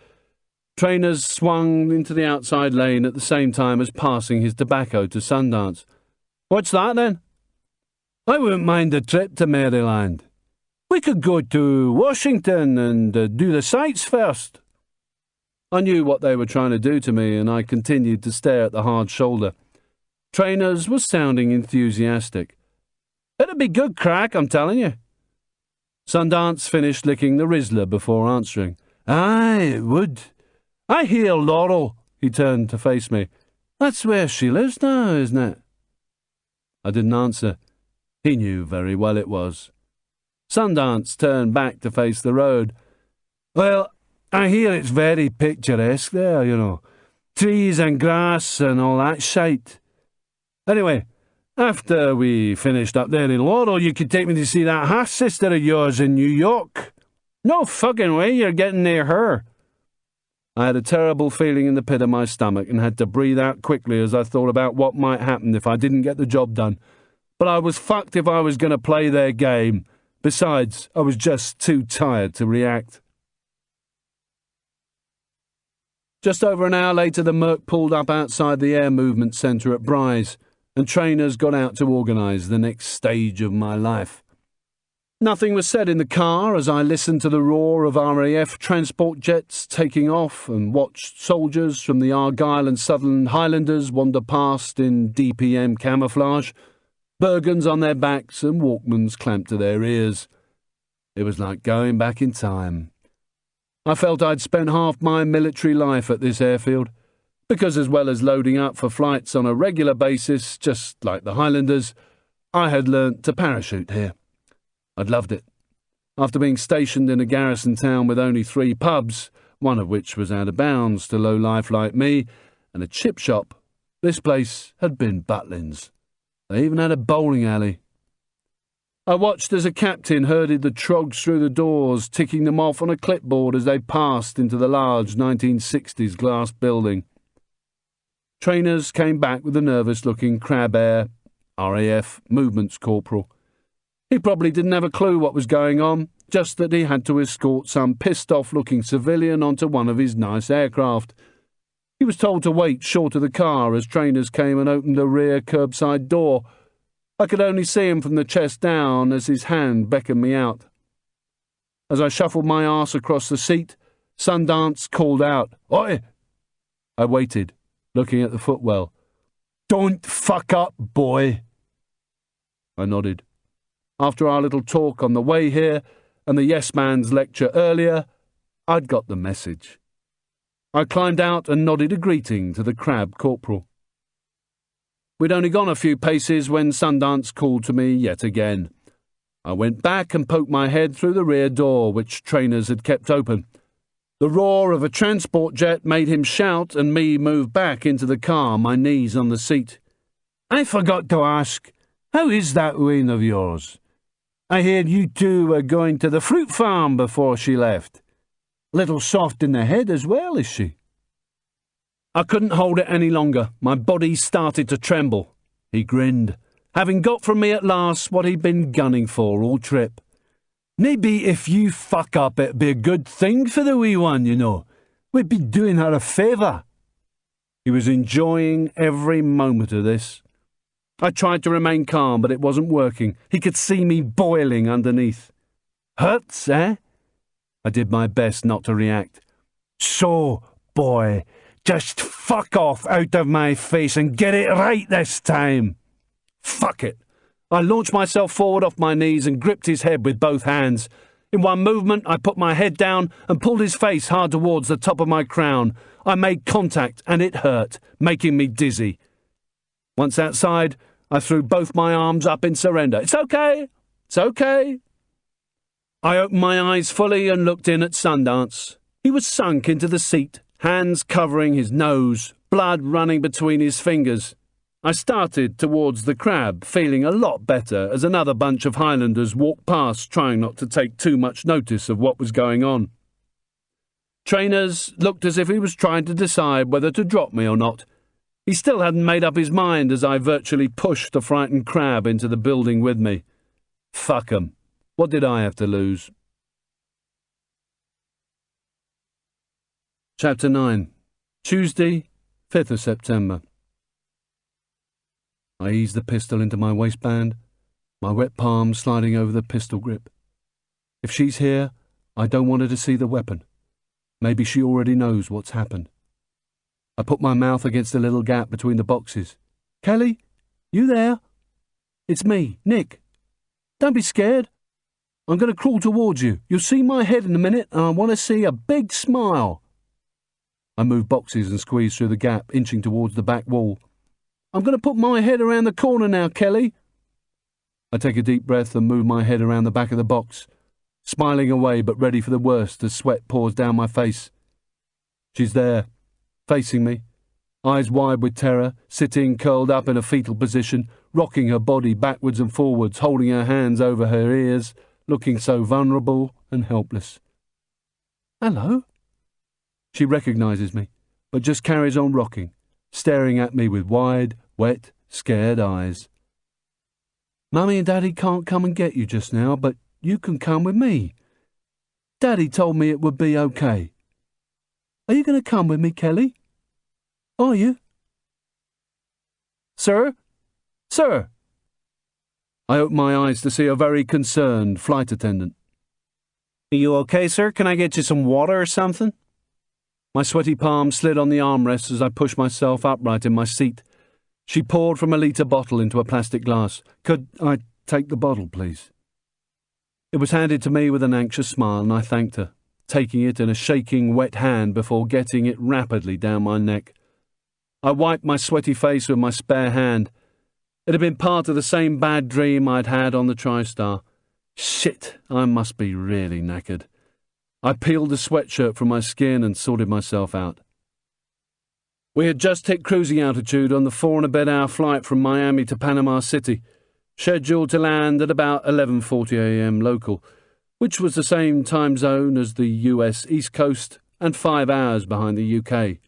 Trainers swung into the outside lane at the same time as passing his tobacco to Sundance. What's that, then? I wouldn't mind a trip to Maryland. We could go to Washington and do the sights first. I knew what they were trying to do to me, and I continued to stare at the hard shoulder. Trainers was sounding enthusiastic. It'd be good crack, I'm telling you. Sundance finished licking the Rizzler before answering. Aye, it would. I hear Laurel. He turned to face me. That's where she lives now, isn't it? I didn't answer. He knew very well it was. Sundance turned back to face the road. Well, I hear it's very picturesque there, you know. Trees and grass and all that shite. Anyway, after we finished up there in Laurel, you could take me to see that half-sister of yours in New York. No fucking way you're getting near her. I had a terrible feeling in the pit of my stomach and had to breathe out quickly as I thought about what might happen if I didn't get the job done. But I was fucked if I was going to play their game. Besides, I was just too tired to react. Just over an hour later, the Merc pulled up outside the Air Movement Centre at Bryce, and Trainers got out to organise the next stage of my life. Nothing was said in the car as I listened to the roar of RAF transport jets taking off and watched soldiers from the Argyll and Sutherland Highlanders wander past in DPM camouflage, Bergens on their backs and Walkmans clamped to their ears. It was like going back in time. I felt I'd spent half my military life at this airfield, because as well as loading up for flights on a regular basis, just like the Highlanders, I had learnt to parachute here. I'd loved it. After being stationed in a garrison town with only 3 pubs, one of which was out of bounds to low life like me, and a chip shop, this place had been Butlins. They even had a bowling alley. I watched as a captain herded the trogs through the doors, ticking them off on a clipboard as they passed into the large 1960s glass building. Trainers came back with a nervous-looking Crab Air, RAF, movements corporal. He probably didn't have a clue what was going on, just that he had to escort some pissed-off-looking civilian onto one of his nice aircraft. He was told to wait short of the car as Trainers came and opened the rear curbside door. I could only see him from the chest down as his hand beckoned me out. As I shuffled my arse across the seat, Sundance called out, "Oi!" I waited, looking at the footwell. "Don't fuck up, boy." I nodded. After our little talk on the way here and the yes man's lecture earlier, I'd got the message. I climbed out and nodded a greeting to the crab corporal. We'd only gone a few paces when Sundance called to me yet again. I went back and poked my head through the rear door, which trainers had kept open. The roar of a transport jet made him shout and me move back into the car, my knees on the seat. "I forgot to ask, how is that Wayne of yours? I heard you two were going to the fruit farm before she left. Little soft in the head as well, is she?" I couldn't hold it any longer. My body started to tremble. He grinned, having got from me at last what he'd been gunning for all trip. "Maybe if you fuck up it'd be a good thing for the wee one, you know. We'd be doing her a favour." He was enjoying every moment of this. I tried to remain calm, but it wasn't working. He could see me boiling underneath. "Hurts, eh?" I did my best not to react. "So, boy, just fuck off out of my face and get it right this time." Fuck it. I launched myself forward off my knees and gripped his head with both hands. In one movement, I put my head down and pulled his face hard towards the top of my crown. I made contact, and it hurt, making me dizzy. Once outside, I threw both my arms up in surrender. "It's okay. It's okay." I opened my eyes fully and looked in at Sundance. He was sunk into the seat, hands covering his nose, blood running between his fingers. I started towards the crab, feeling a lot better as another bunch of Highlanders walked past, trying not to take too much notice of what was going on. Trainers looked as if he was trying to decide whether to drop me or not. He still hadn't made up his mind as I virtually pushed the frightened crab into the building with me. Fuck 'em. What did I have to lose? Chapter 9. Tuesday, 5th of September. I eased the pistol into my waistband, my wet palm sliding over the pistol grip. If she's here, I don't want her to see the weapon. Maybe she already knows what's happened. I put my mouth against the little gap between the boxes. "Kelly, you there?" "It's me, Nick. Don't be scared. I'm going to crawl towards you. You'll see my head in a minute, and I want to see a big smile." I moved boxes and squeezed through the gap, inching towards the back wall. "I'm going to put my head around the corner now, Kelly." I take a deep breath and move my head around the back of the box, smiling away but ready for the worst as sweat pours down my face. She's there, facing me, eyes wide with terror, sitting curled up in a fetal position, rocking her body backwards and forwards, holding her hands over her ears, looking so vulnerable and helpless. "Hello?" She recognises me, but just carries on rocking, staring at me with wide, wet, scared eyes. "Mummy and Daddy can't come and get you just now, but you can come with me. Daddy told me it would be okay. Are you going to come with me, Kelly? Are you?" "Sir? Sir?" I opened my eyes to see a very concerned flight attendant. "Are you okay, sir? Can I get you some water or something?" My sweaty palm slid on the armrest as I pushed myself upright in my seat. She poured from a litre bottle into a plastic glass. "Could I take the bottle, please?" It was handed to me with an anxious smile, and I thanked her, taking it in a shaking, wet hand before getting it rapidly down my neck. I wiped my sweaty face with my spare hand. It had been part of the same bad dream I'd had on the TriStar. Shit, I must be really knackered. I peeled the sweatshirt from my skin and sorted myself out. We had just hit cruising altitude on the 4-and-a-bit-hour flight from Miami to Panama City, scheduled to land at about 11:40 a.m. local, which was the same time zone as the US East Coast and 5 hours behind the UK.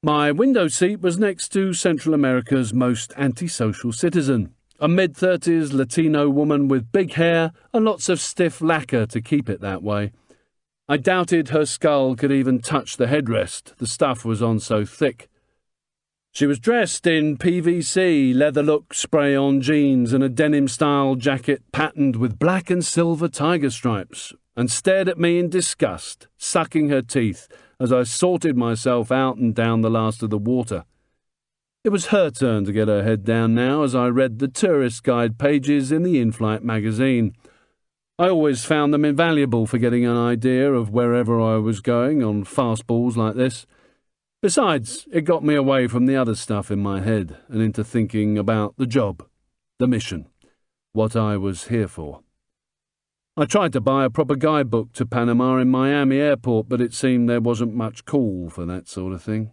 My window seat was next to Central America's most antisocial citizen, a mid-30s Latino woman with big hair and lots of stiff lacquer to keep it that way. I doubted her skull could even touch the headrest, the stuff was on so thick. She was dressed in PVC, leather-look spray-on jeans and a denim-style jacket patterned with black and silver tiger stripes, and stared at me in disgust, sucking her teeth as I sorted myself out and down the last of the water. It was her turn to get her head down now as I read the tourist guide pages in the in-flight magazine. I always found them invaluable for getting an idea of wherever I was going on fastballs like this. Besides, it got me away from the other stuff in my head and into thinking about the job, the mission, what I was here for. I tried to buy a proper guidebook to Panama in Miami airport, but it seemed there wasn't much call for that sort of thing.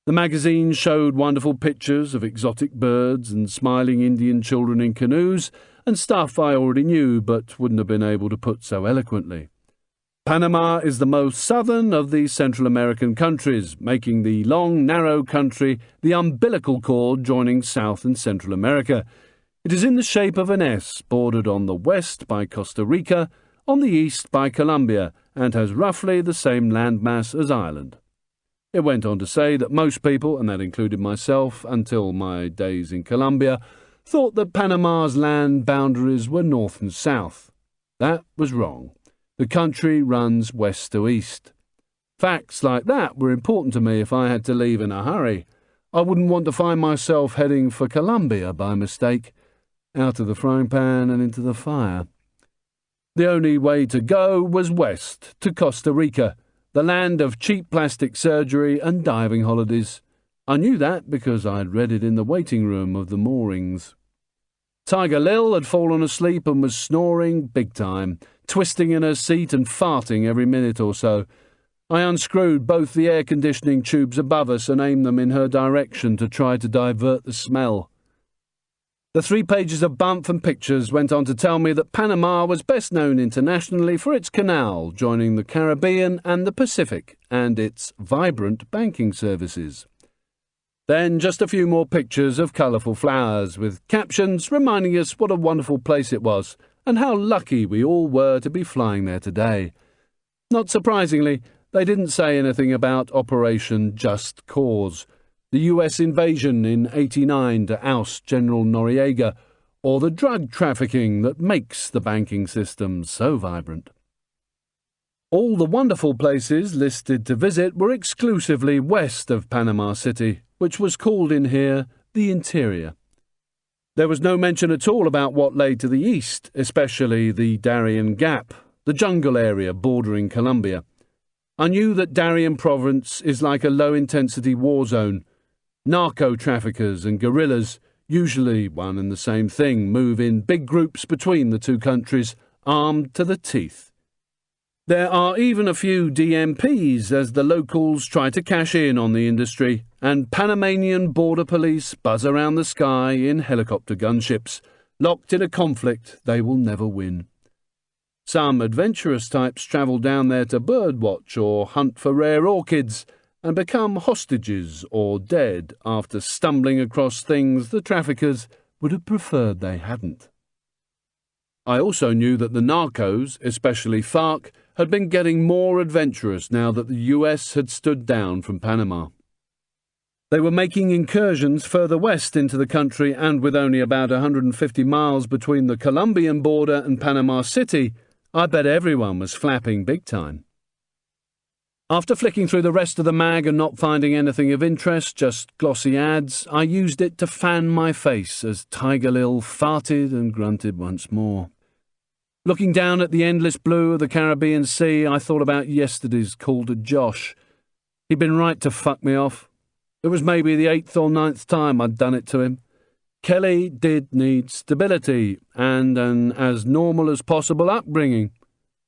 The magazines showed wonderful pictures of exotic birds and smiling Indian children in canoes, and stuff I already knew but wouldn't have been able to put so eloquently. Panama is the most southern of the Central American countries, making the long, narrow country the umbilical cord joining South and Central America. It is in the shape of an S, bordered on the west by Costa Rica, on the east by Colombia, and has roughly the same landmass as Ireland. It went on to say that most people, and that included myself until my days in Colombia, thought that Panama's land boundaries were north and south. That was wrong. The country runs west to east. Facts like that were important to me if I had to leave in a hurry. I wouldn't want to find myself heading for Colombia by mistake, out of the frying pan and into the fire. The only way to go was west, to Costa Rica, the land of cheap plastic surgery and diving holidays. I knew that because I'd read it in the waiting room of the moorings. Tiger Lil had fallen asleep and was snoring big time, twisting in her seat and farting every minute or so. I unscrewed both the air conditioning tubes above us and aimed them in her direction to try to divert the smell. The 3 pages of bump and pictures went on to tell me that Panama was best known internationally for its canal joining the Caribbean and the Pacific, and its vibrant banking services. Then just a few more pictures of colourful flowers, with captions reminding us what a wonderful place it was, and how lucky we all were to be flying there today. Not surprisingly, they didn't say anything about Operation Just Cause, the US invasion in '89 to oust General Noriega, or the drug trafficking that makes the banking system so vibrant. All the wonderful places listed to visit were exclusively west of Panama City, which was called in here the interior. There was no mention at all about what lay to the east, especially the Darien Gap, the jungle area bordering Colombia. I knew that Darien Province is like a low-intensity war zone. Narco-traffickers and guerrillas, usually one and the same thing, move in big groups between the two countries, armed to the teeth. There are even a few DMPs as the locals try to cash in on the industry, and Panamanian border police buzz around the sky in helicopter gunships, locked in a conflict they will never win. Some adventurous types travel down there to birdwatch or hunt for rare orchids, and become hostages or dead after stumbling across things the traffickers would have preferred they hadn't. I also knew that the narcos, especially FARC, had been getting more adventurous now that the US had stood down from Panama. They were making incursions further west into the country, and with only about 150 miles between the Colombian border and Panama City, I bet everyone was flapping big time. After flicking through the rest of the mag and not finding anything of interest, just glossy ads, I used it to fan my face as Tiger Lil farted and grunted once more. Looking down at the endless blue of the Caribbean Sea, I thought about yesterday's call to Josh. He'd been right to fuck me off. It was maybe the 8th or 9th time I'd done it to him. Kelly did need stability and an as normal as possible upbringing.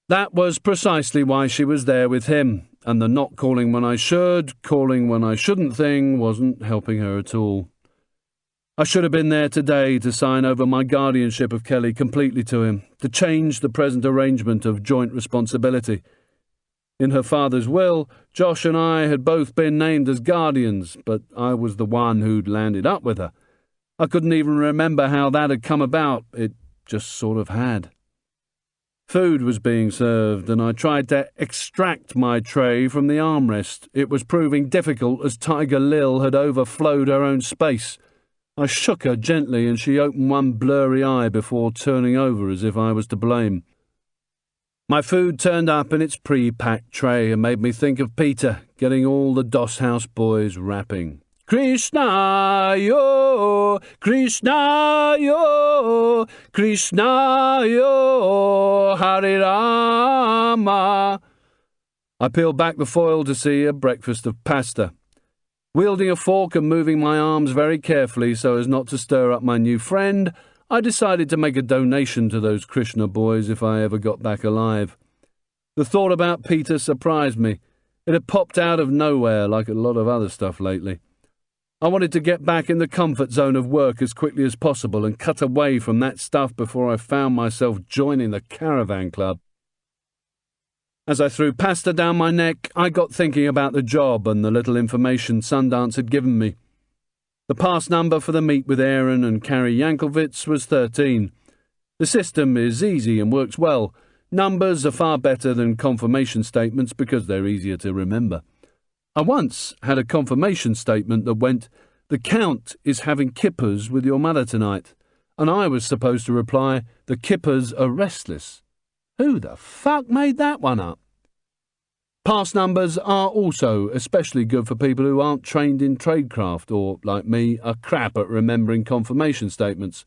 That was precisely why she was there with him, and the not calling when I should, calling when I shouldn't thing wasn't helping her at all. I should have been there today to sign over my guardianship of Kelly completely to him, to change the present arrangement of joint responsibility. In her father's will, Josh and I had both been named as guardians, but I was the one who'd landed up with her. I couldn't even remember how that had come about. It just sort of had. Food was being served, and I tried to extract my tray from the armrest. It was proving difficult as Tiger Lil had overflowed her own space. I shook her gently, and she opened one blurry eye before turning over as if I was to blame. My food turned up in its pre-packed tray and made me think of Peter getting all the Doss House boys rapping. Krishna yo, Krishna yo, Krishna yo, Hare Rama. I peeled back the foil to see a breakfast of pasta. Wielding a fork and moving my arms very carefully so as not to stir up my new friend, I decided to make a donation to those Krishna boys if I ever got back alive. The thought about Peter surprised me. It had popped out of nowhere like a lot of other stuff lately. I wanted to get back in the comfort zone of work as quickly as possible and cut away from that stuff before I found myself joining the caravan club. As I threw pasta down my neck, I got thinking about the job and the little information Sundance had given me. The pass number for the meet with Aaron and Carrie Yankelvitz was 13. The system is easy and works well. Numbers are far better than confirmation statements because they're easier to remember. I once had a confirmation statement that went, "The Count is having kippers with your mother tonight," and I was supposed to reply, "The kippers are restless." Who the fuck made that one up? Pass numbers are also especially good for people who aren't trained in tradecraft or, like me, are crap at remembering confirmation statements.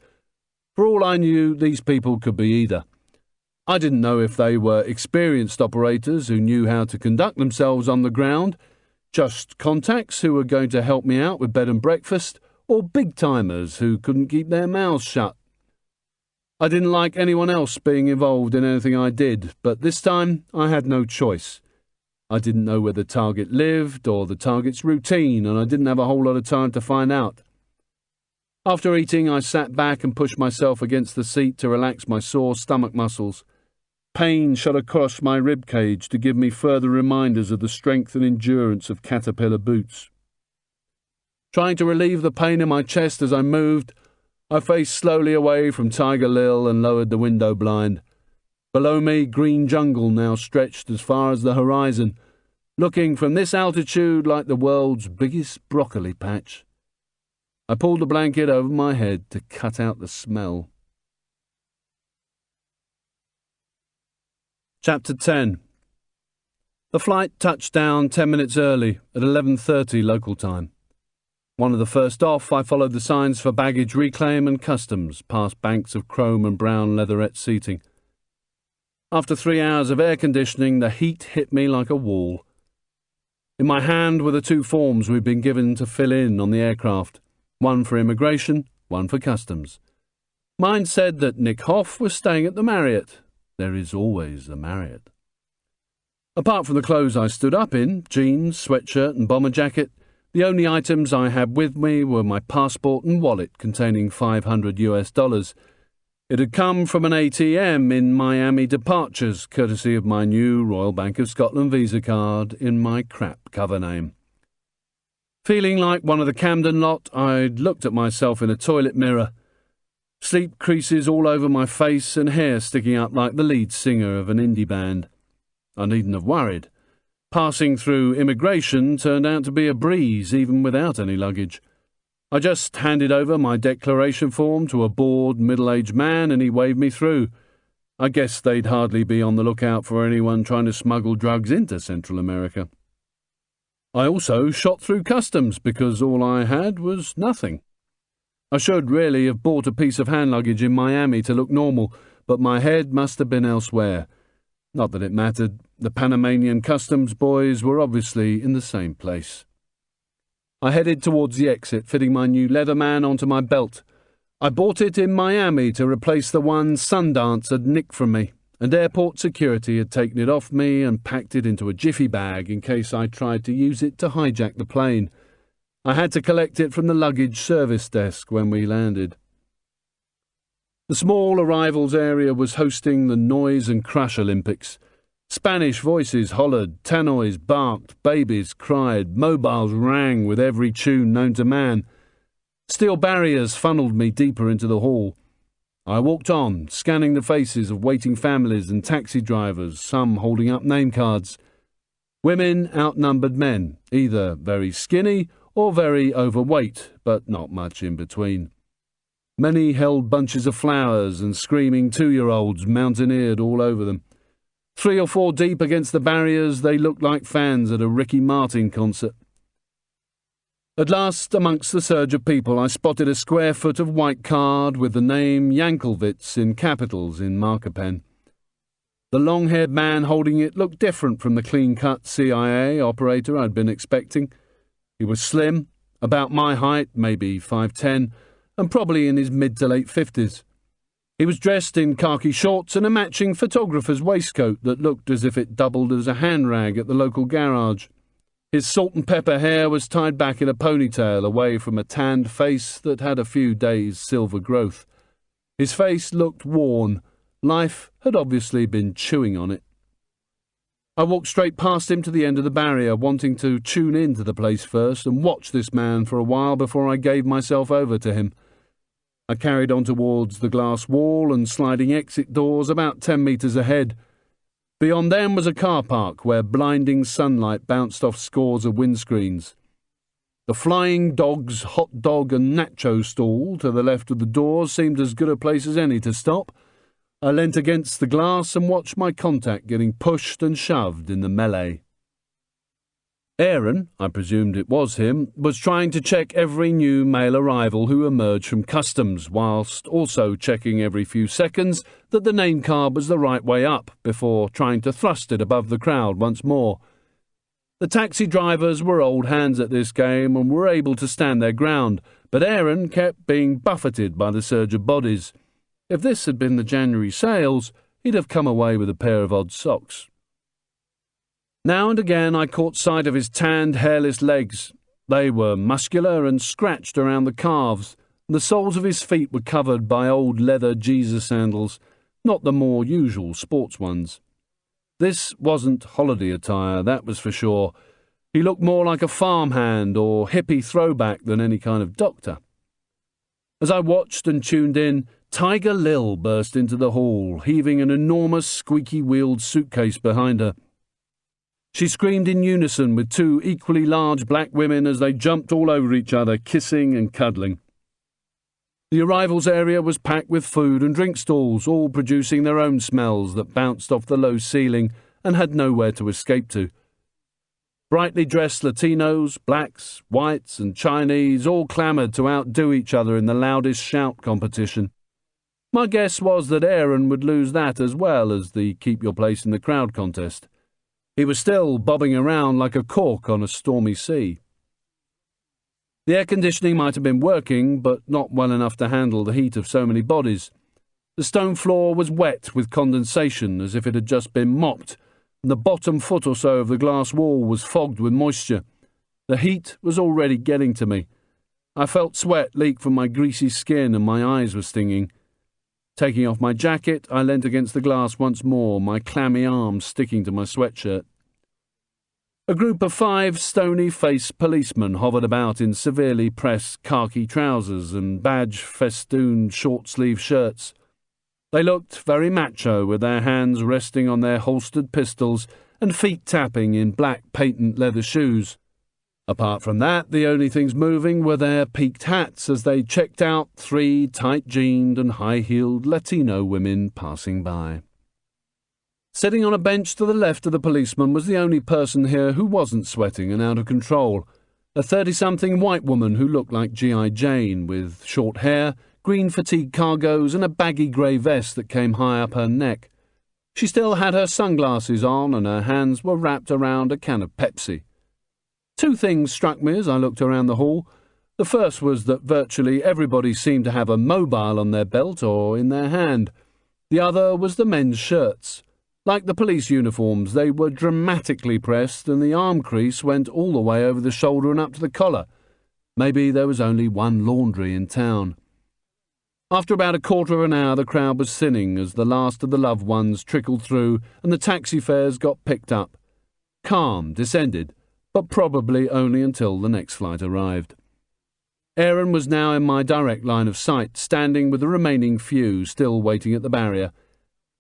For all I knew, these people could be either. I didn't know if they were experienced operators who knew how to conduct themselves on the ground, just contacts who were going to help me out with bed and breakfast, or big-timers who couldn't keep their mouths shut. I didn't like anyone else being involved in anything I did, but this time I had no choice. I didn't know where the target lived or the target's routine, and I didn't have a whole lot of time to find out. After eating, I sat back and pushed myself against the seat to relax my sore stomach muscles. Pain shot across my rib cage to give me further reminders of the strength and endurance of caterpillar boots. Trying to relieve the pain in my chest as I moved, I faced slowly away from Tiger Lil and lowered the window blind. Below me, green jungle now stretched as far as the horizon, looking from this altitude like the world's biggest broccoli patch. I pulled the blanket over my head to cut out the smell. Chapter 10. The flight touched down 10 minutes early, at 11:30 local time. One of the first off, I followed the signs for baggage reclaim and customs, past banks of chrome and brown leatherette seating. After 3 hours of air conditioning, the heat hit me like a wall. In my hand were the 2 forms we'd been given to fill in on the aircraft, one for immigration, one for customs. Mine said that Nick Hoff was staying at the Marriott. There is always the Marriott. Apart from the clothes I stood up in, jeans, sweatshirt and bomber jacket, the only items I had with me were my passport and wallet containing $500. It had come from an ATM in Miami Departures, courtesy of my new Royal Bank of Scotland Visa card in my crap cover name. Feeling like one of the Camden lot, I'd looked at myself in a toilet mirror. Sleep creases all over my face and hair sticking up like the lead singer of an indie band. I needn't have worried. Passing through immigration turned out to be a breeze, even without any luggage. I just handed over my declaration form to a bored, middle-aged man and he waved me through. I guess they'd hardly be on the lookout for anyone trying to smuggle drugs into Central America. I also shot through customs because all I had was nothing. I should really have bought a piece of hand luggage in Miami to look normal, but my head must have been elsewhere. Not that it mattered. The Panamanian customs boys were obviously in the same place. I headed towards the exit, fitting my new Leatherman onto my belt. I bought it in Miami to replace the one Sundance had nicked from me, and airport security had taken it off me and packed it into a jiffy bag in case I tried to use it to hijack the plane. I had to collect it from the luggage service desk when we landed. The small arrivals area was hosting the Noise and Crush Olympics. Spanish voices hollered, tannoys barked, babies cried, mobiles rang with every tune known to man. Steel barriers funneled me deeper into the hall. I walked on, scanning the faces of waiting families and taxi drivers, some holding up name cards. Women outnumbered men, either very skinny or very overweight, but not much in between. Many held bunches of flowers and screaming 2-year-olds mountaineered all over them. 3 or 4 deep against the barriers, they looked like fans at a Ricky Martin concert. At last, amongst the surge of people, I spotted a square foot of white card with the name Yankelwitz in capitals in marker pen. The long-haired man holding it looked different from the clean-cut CIA operator I'd been expecting. He was slim, about my height, maybe 5'10", and probably in his mid to late 50s. He was dressed in khaki shorts and a matching photographer's waistcoat that looked as if it doubled as a hand rag at the local garage. His salt and pepper hair was tied back in a ponytail away from a tanned face that had a few days' silver growth. His face looked worn. Life had obviously been chewing on it. I walked straight past him to the end of the barrier, wanting to tune into the place first and watch this man for a while before I gave myself over to him. I carried on towards the glass wall and sliding exit doors about 10 metres ahead. Beyond them was a car park where blinding sunlight bounced off scores of windscreens. The Flying Dog's hot dog and nacho stall to the left of the door seemed as good a place as any to stop. I leant against the glass and watched my contact getting pushed and shoved in the melee. Aaron, I presumed it was him, was trying to check every new male arrival who emerged from customs, whilst also checking every few seconds that the name card was the right way up before trying to thrust it above the crowd once more. The taxi drivers were old hands at this game and were able to stand their ground, but Aaron kept being buffeted by the surge of bodies. If this had been the January sales, he'd have come away with a pair of odd socks. Now and again I caught sight of his tanned, hairless legs. They were muscular and scratched around the calves, and the soles of his feet were covered by old leather Jesus sandals, not the more usual sports ones. This wasn't holiday attire, that was for sure. He looked more like a farmhand or hippie throwback than any kind of doctor. As I watched and tuned in, Tiger Lil burst into the hall, heaving an enormous squeaky-wheeled suitcase behind her. She screamed in unison with two equally large black women as they jumped all over each other, kissing and cuddling. The arrivals area was packed with food and drink stalls, all producing their own smells that bounced off the low ceiling and had nowhere to escape to. Brightly dressed Latinos, blacks, whites and Chinese all clamoured to outdo each other in the loudest shout competition. My guess was that Aaron would lose that as well as the keep your place in the crowd contest. He was still bobbing around like a cork on a stormy sea. The air conditioning might have been working, but not well enough to handle the heat of so many bodies. The stone floor was wet with condensation, as if it had just been mopped, and the bottom foot or so of the glass wall was fogged with moisture. The heat was already getting to me. I felt sweat leak from my greasy skin and my eyes were stinging. Taking off my jacket, I leant against the glass once more, my clammy arms sticking to my sweatshirt. A group of 5 stony-faced policemen hovered about in severely pressed khaki trousers and badge-festooned short-sleeved shirts. They looked very macho, with their hands resting on their holstered pistols and feet tapping in black patent leather shoes. Apart from that, the only things moving were their peaked hats as they checked out 3 tight-jeaned and high-heeled Latino women passing by. Sitting on a bench to the left of the policeman was the only person here who wasn't sweating and out of control, a 30-something white woman who looked like G.I. Jane, with short hair, green fatigue cargos and a baggy grey vest that came high up her neck. She still had her sunglasses on and her hands were wrapped around a can of Pepsi. 2 things struck me as I looked around the hall. The first was that virtually everybody seemed to have a mobile on their belt or in their hand. The other was the men's shirts. Like the police uniforms, they were dramatically pressed and the arm crease went all the way over the shoulder and up to the collar. Maybe there was only one laundry in town. After about a quarter of an hour, the crowd was thinning as the last of the loved ones trickled through and the taxi fares got picked up. Calm descended, but probably only until the next flight arrived. Aaron was now in my direct line of sight, standing with the remaining few still waiting at the barrier.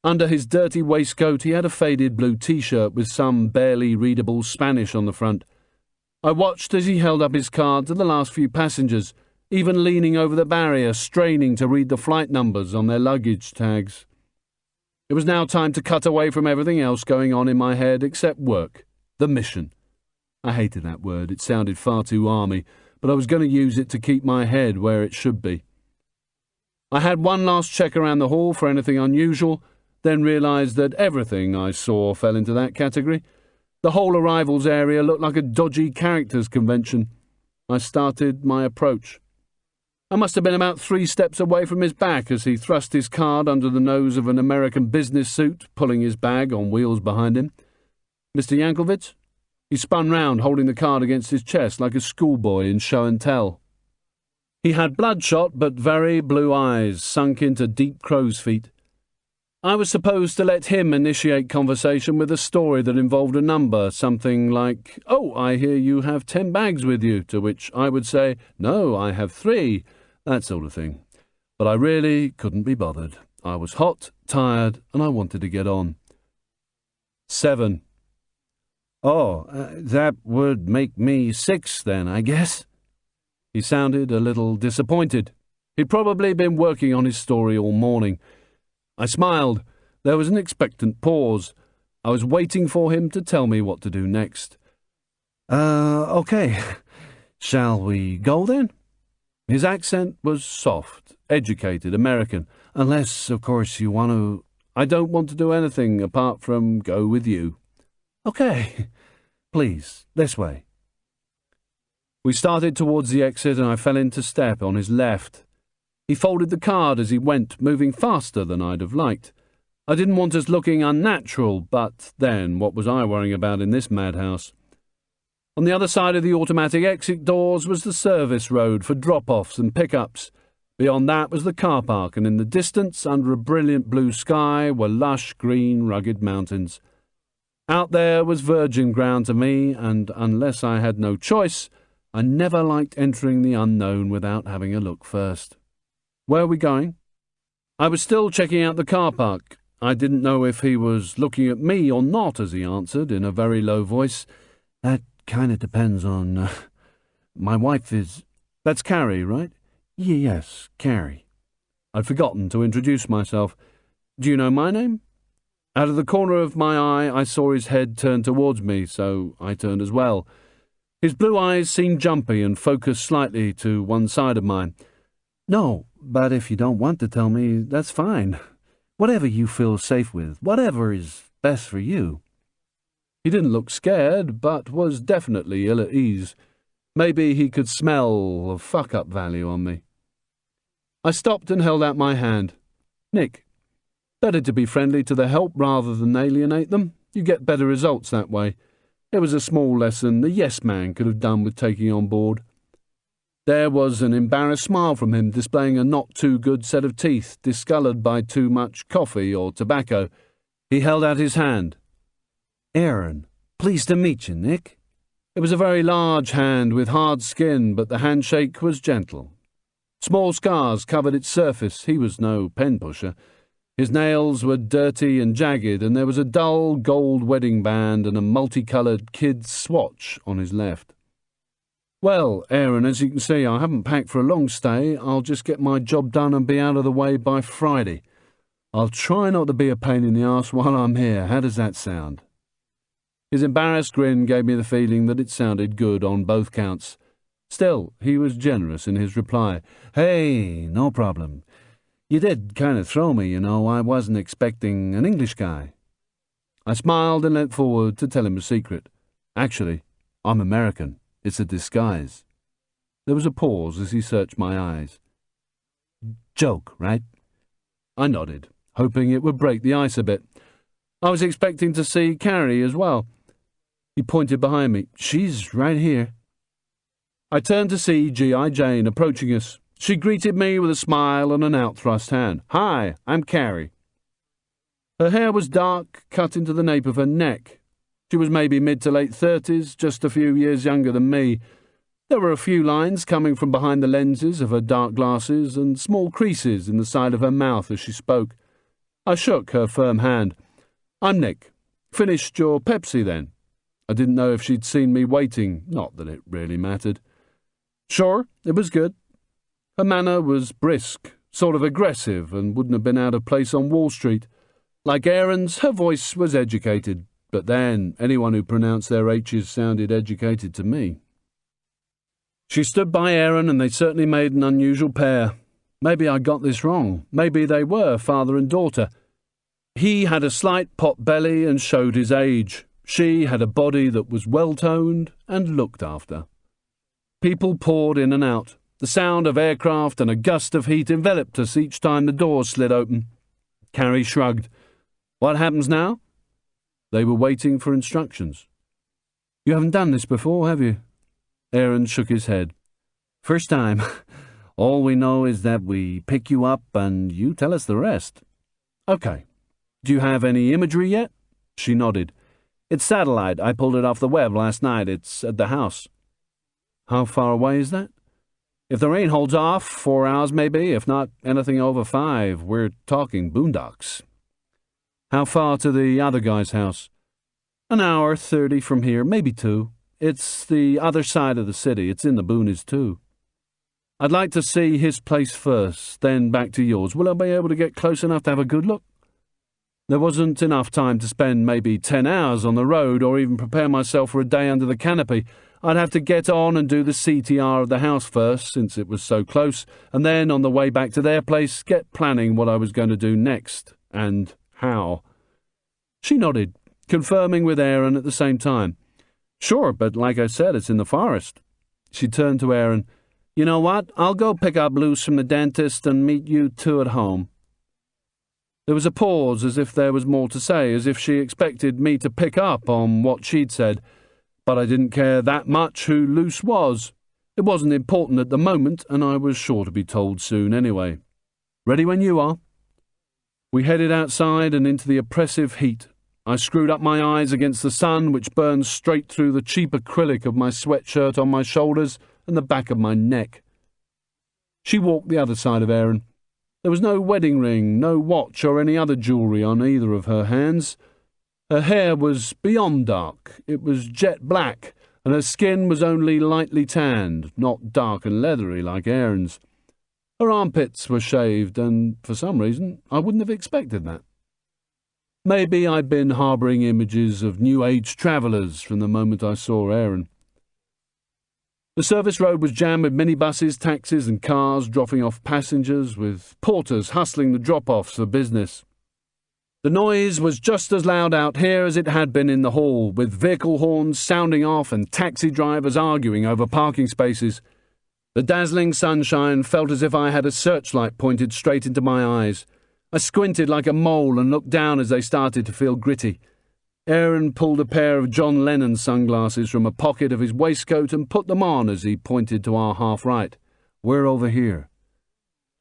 Under his dirty waistcoat he had a faded blue T-shirt with some barely readable Spanish on the front. I watched as he held up his card to the last few passengers, even leaning over the barrier, straining to read the flight numbers on their luggage tags. It was now time to cut away from everything else going on in my head except work, the mission. I hated that word, it sounded far too army, but I was going to use it to keep my head where it should be. I had one last check around the hall for anything unusual, then realised that everything I saw fell into that category. The whole arrivals area looked like a dodgy characters convention. I started my approach. I must have been about 3 steps away from his back as he thrust his card under the nose of an American business suit, pulling his bag on wheels behind him. "Mr. Yankelvitz?" He spun round, holding the card against his chest like a schoolboy in show and tell. He had bloodshot but very blue eyes, sunk into deep crow's feet. I was supposed to let him initiate conversation with a story that involved a number, something like, "Oh, I hear you have 10 bags with you," to which I would say, "No, I have 3, that sort of thing. But I really couldn't be bothered. I was hot, tired, and I wanted to get on. 7. "Oh, that would make me 6 then, I guess." He sounded a little disappointed. He'd probably been working on his story all morning. I smiled. There was an expectant pause. I was waiting for him to tell me what to do next. Okay. Shall we go then?" His accent was soft, educated, American. "Unless, of course, you want to—" "I don't want to do anything apart from go with you." "Okay. Please, this way." We started towards the exit and I fell into step on his left. He folded the card as he went, moving faster than I'd have liked. I didn't want us looking unnatural, but then what was I worrying about in this madhouse? On the other side of the automatic exit doors was the service road for drop-offs and pick-ups. Beyond that was the car park, and in the distance, under a brilliant blue sky, were lush, green, rugged mountains. Out there was virgin ground to me, and unless I had no choice, I never liked entering the unknown without having a look first. Where are we going? I was still checking out the car park. I didn't know if he was looking at me or not as he answered in a very low voice. "That kind of depends on... my wife is..." "That's Carrie, right?" Yes, Carrie." I'd forgotten to introduce myself. "Do you know my name?" Out of the corner of my eye I saw his head turn towards me, so I turned as well. His blue eyes seemed jumpy and focused slightly to one side of mine. "No, but if you don't want to tell me, that's fine. Whatever you feel safe with, whatever is best for you." He didn't look scared, but was definitely ill at ease. Maybe he could smell the fuck-up value on me. I stopped and held out my hand. "Nick, better to be friendly to the help rather than alienate them. You get better results that way." It was a small lesson the yes man could have done with taking on board. There was an embarrassed smile from him, displaying a not-too-good set of teeth, discoloured by too much coffee or tobacco. He held out his hand. "Aaron, pleased to meet you, Nick." It was a very large hand with hard skin, but the handshake was gentle. Small scars covered its surface. He was no pen-pusher. His nails were dirty and jagged, and there was a dull gold wedding band and a multicoloured kid's swatch on his left. "Well, Aaron, as you can see, I haven't packed for a long stay. I'll just get my job done and be out of the way by Friday. I'll try not to be a pain in the arse while I'm here. How does that sound?" His embarrassed grin gave me the feeling that it sounded good on both counts. Still, he was generous in his reply. "Hey, no problem. You did kind of throw me, you know. I wasn't expecting an English guy." I smiled and leant forward to tell him a secret. "Actually, I'm American. It's a disguise." There was a pause as he searched my eyes. "Joke, right?" I nodded, hoping it would break the ice a bit. I was expecting to see Carrie as well. He pointed behind me. "She's right here." I turned to see G.I. Jane approaching us. She greeted me with a smile and an outthrust hand. "Hi, I'm Carrie." Her hair was dark, cut into the nape of her neck. She was maybe mid to late 30s, just a few years younger than me. There were a few lines coming from behind the lenses of her dark glasses and small creases in the side of her mouth as she spoke. I shook her firm hand. "I'm Nick. Finished your Pepsi, then?" I didn't know if she'd seen me waiting, not that it really mattered. "Sure, it was good." Her manner was brisk, sort of aggressive, and wouldn't have been out of place on Wall Street. Like Aaron's, her voice was educated, but then anyone who pronounced their H's sounded educated to me. She stood by Aaron, and they certainly made an unusual pair. Maybe I got this wrong. Maybe they were father and daughter. He had a slight pot belly and showed his age. She had a body that was well-toned and looked after. People poured in and out. The sound of aircraft and a gust of heat enveloped us each time the doors slid open. Carrie shrugged. What happens now? They were waiting for instructions. You haven't done this before, have you? Aaron shook his head. First time. All we know is that we pick you up and you tell us the rest. Okay. Do you have any imagery yet? She nodded. It's satellite. I pulled it off the web last night. It's at the house. How far away is that? If the rain holds off, 4 hours maybe. If not, anything over 5. We're talking boondocks. How far to the other guy's house? An hour 30 from here, maybe 2. It's the other side of the city. It's in the boonies too. I'd like to see his place first, then back to yours. Will I be able to get close enough to have a good look? There wasn't enough time to spend maybe 10 hours on the road or even prepare myself for a day under the canopy. I'd have to get on and do the CTR of the house first, since it was so close, and then, on the way back to their place, get planning what I was going to do next, and how. She nodded, confirming with Aaron at the same time. Sure, but like I said, it's in the forest. She turned to Aaron. You know what? I'll go pick up Luce from the dentist and meet you two at home. There was a pause, as if there was more to say, as if she expected me to pick up on what she'd said. But I didn't care that much who Luce was. It wasn't important at the moment, and I was sure to be told soon anyway. Ready when you are. We headed outside and into the oppressive heat. I screwed up my eyes against the sun, which burned straight through the cheap acrylic of my sweatshirt on my shoulders and the back of my neck. She walked the other side of Aaron. There was no wedding ring, no watch or any other jewellery on either of her hands. Her hair was beyond dark. It was jet black, and her skin was only lightly tanned, not dark and leathery like Aaron's. Her armpits were shaved, and for some reason I wouldn't have expected that. Maybe I'd been harbouring images of New Age travellers from the moment I saw Aaron. The service road was jammed with minibuses, taxis and cars dropping off passengers, with porters hustling the drop-offs for business. The noise was just as loud out here as it had been in the hall, with vehicle horns sounding off and taxi drivers arguing over parking spaces. The dazzling sunshine felt as if I had a searchlight pointed straight into my eyes. I squinted like a mole and looked down as they started to feel gritty. Aaron pulled a pair of John Lennon sunglasses from a pocket of his waistcoat and put them on as he pointed to our half-right. We're over here.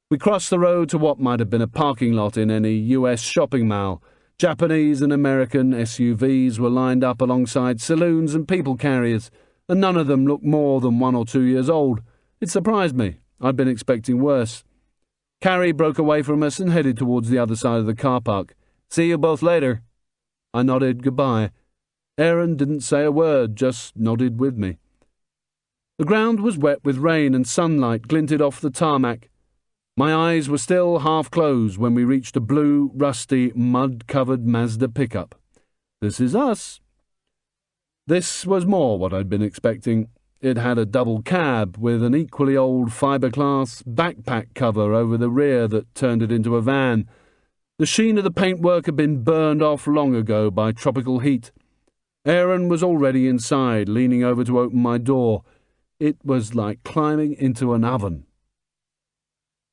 We crossed the road to what might have been a parking lot in any US shopping mall. Japanese and American SUVs were lined up alongside saloons and people carriers, and none of them looked more than 1 or 2 years old. It surprised me. I'd been expecting worse. Carrie broke away from us and headed towards the other side of the car park. See you both later. I nodded goodbye. Aaron didn't say a word, just nodded with me. The ground was wet with rain and sunlight glinted off the tarmac. My eyes were still half closed when we reached a blue, rusty, mud-covered Mazda pickup. This is us. This was more what I'd been expecting. It had a double cab with an equally old fiberglass backpack cover over the rear that turned it into a van. The sheen of the paintwork had been burned off long ago by tropical heat. Aaron was already inside, leaning over to open my door. It was like climbing into an oven.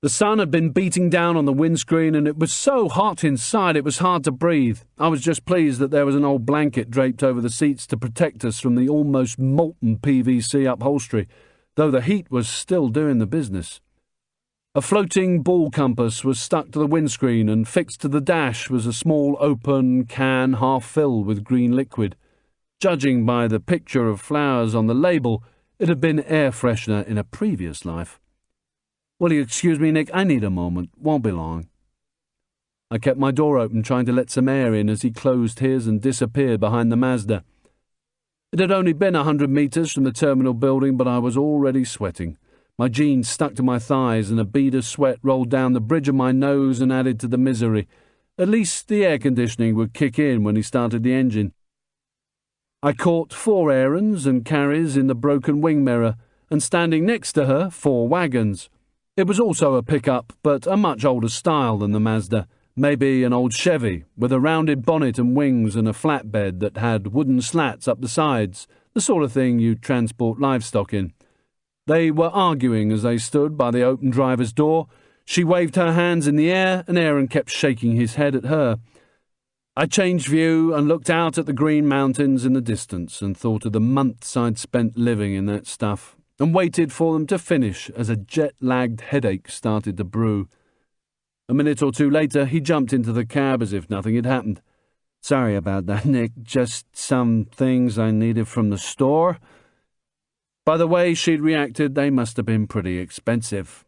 The sun had been beating down on the windscreen, and it was so hot inside it was hard to breathe. I was just pleased that there was an old blanket draped over the seats to protect us from the almost molten PVC upholstery, though the heat was still doing the business. A floating ball compass was stuck to the windscreen, and fixed to the dash was a small open can half filled with green liquid. Judging by the picture of flowers on the label, it had been air freshener in a previous life. Will you excuse me, Nick? I need a moment. Won't be long. I kept my door open, trying to let some air in as he closed his and disappeared behind the Mazda. It had only been 100 metres from the terminal building, but I was already sweating. My jeans stuck to my thighs, and a bead of sweat rolled down the bridge of my nose and added to the misery. At least the air conditioning would kick in when he started the engine. I caught 4 Aarons and Carries in the broken wing mirror, and standing next to her, 4 wagons. It was also a pickup, but a much older style than the Mazda, maybe an old Chevy, with a rounded bonnet and wings and a flatbed that had wooden slats up the sides, the sort of thing you'd transport livestock in. They were arguing as they stood by the open driver's door. She waved her hands in the air, and Aaron kept shaking his head at her. I changed view and looked out at the green mountains in the distance and thought of the months I'd spent living in that stuff, and waited for them to finish as a jet-lagged headache started to brew. A minute or two later, he jumped into the cab as if nothing had happened. "Sorry about that, Nick. Just some things I needed from the store." By the way she'd reacted, they must have been pretty expensive.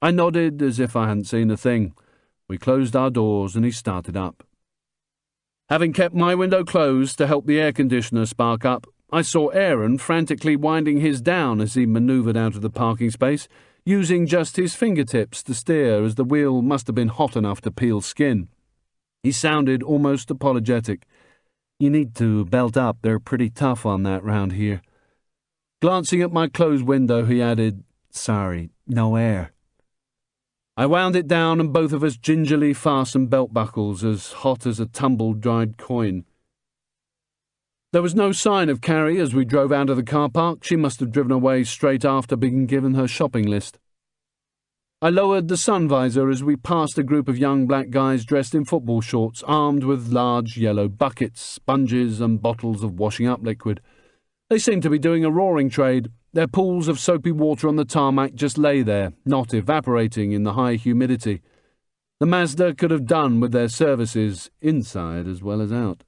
I nodded as if I hadn't seen a thing. We closed our doors and he started up. Having kept my window closed to help the air conditioner spark up, I saw Aaron frantically winding his down as he manoeuvred out of the parking space, using just his fingertips to steer as the wheel must have been hot enough to peel skin. He sounded almost apologetic. "You need to belt up. They're pretty tough on that round here." Glancing at my closed window, he added, "Sorry, no air." I wound it down and both of us gingerly fastened belt buckles as hot as a tumble-dried coin. There was no sign of Carrie as we drove out of the car park. She must have driven away straight after being given her shopping list. I lowered the sun visor as we passed a group of young black guys dressed in football shorts, armed with large yellow buckets, sponges and bottles of washing-up liquid. They seemed to be doing a roaring trade. Their pools of soapy water on the tarmac just lay there, not evaporating in the high humidity. The Mazda could have done with their services, inside as well as out.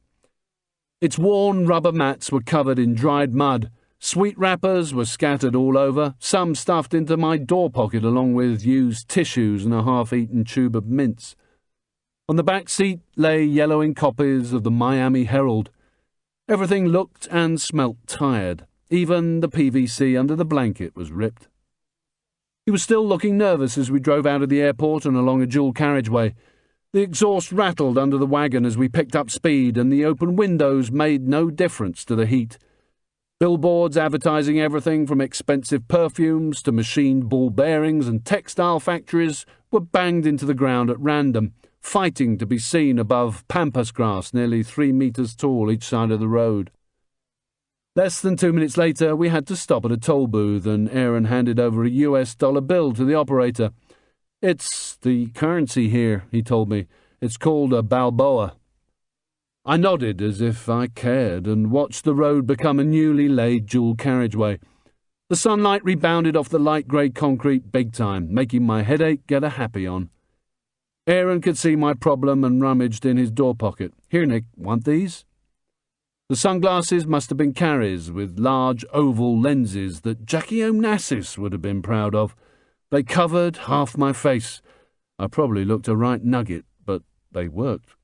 Its worn rubber mats were covered in dried mud. Sweet wrappers were scattered all over, some stuffed into my door pocket along with used tissues and a half-eaten tube of mints. On the back seat lay yellowing copies of the Miami Herald. Everything looked and smelt tired. Even the PVC under the blanket was ripped. He was still looking nervous as we drove out of the airport and along a dual carriageway. The exhaust rattled under the wagon as we picked up speed, and the open windows made no difference to the heat. Billboards advertising everything from expensive perfumes to machined ball bearings and textile factories were banged into the ground at random, fighting to be seen above pampas grass nearly 3 meters tall each side of the road. Less than 2 minutes later, we had to stop at a toll booth, and Aaron handed over a US dollar bill to the operator. "It's the currency here," he told me. "It's called a Balboa." I nodded as if I cared and watched the road become a newly laid dual carriageway. The sunlight rebounded off the light grey concrete big time, making my headache get a happy on. Aaron could see my problem and rummaged in his door pocket. "Here, Nick, want these?" The sunglasses must have been Carrie's, with large oval lenses that Jackie Onassis would have been proud of. They covered half my face. I probably looked a right nugget, but they worked.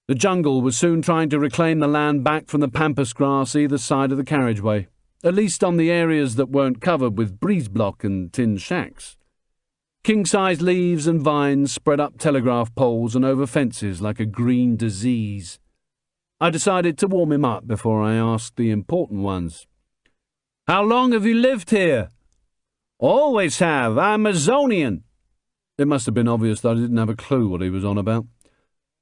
The jungle was soon trying to reclaim the land back from the pampas grass either side of the carriageway, at least on the areas that weren't covered with breeze block and tin shacks. King-size leaves and vines spread up telegraph poles and over fences like a green disease. I decided to warm him up before I asked the important ones. "How long have you lived here?" "Always have. I'm a Zonian." It must have been obvious that I didn't have a clue what he was on about.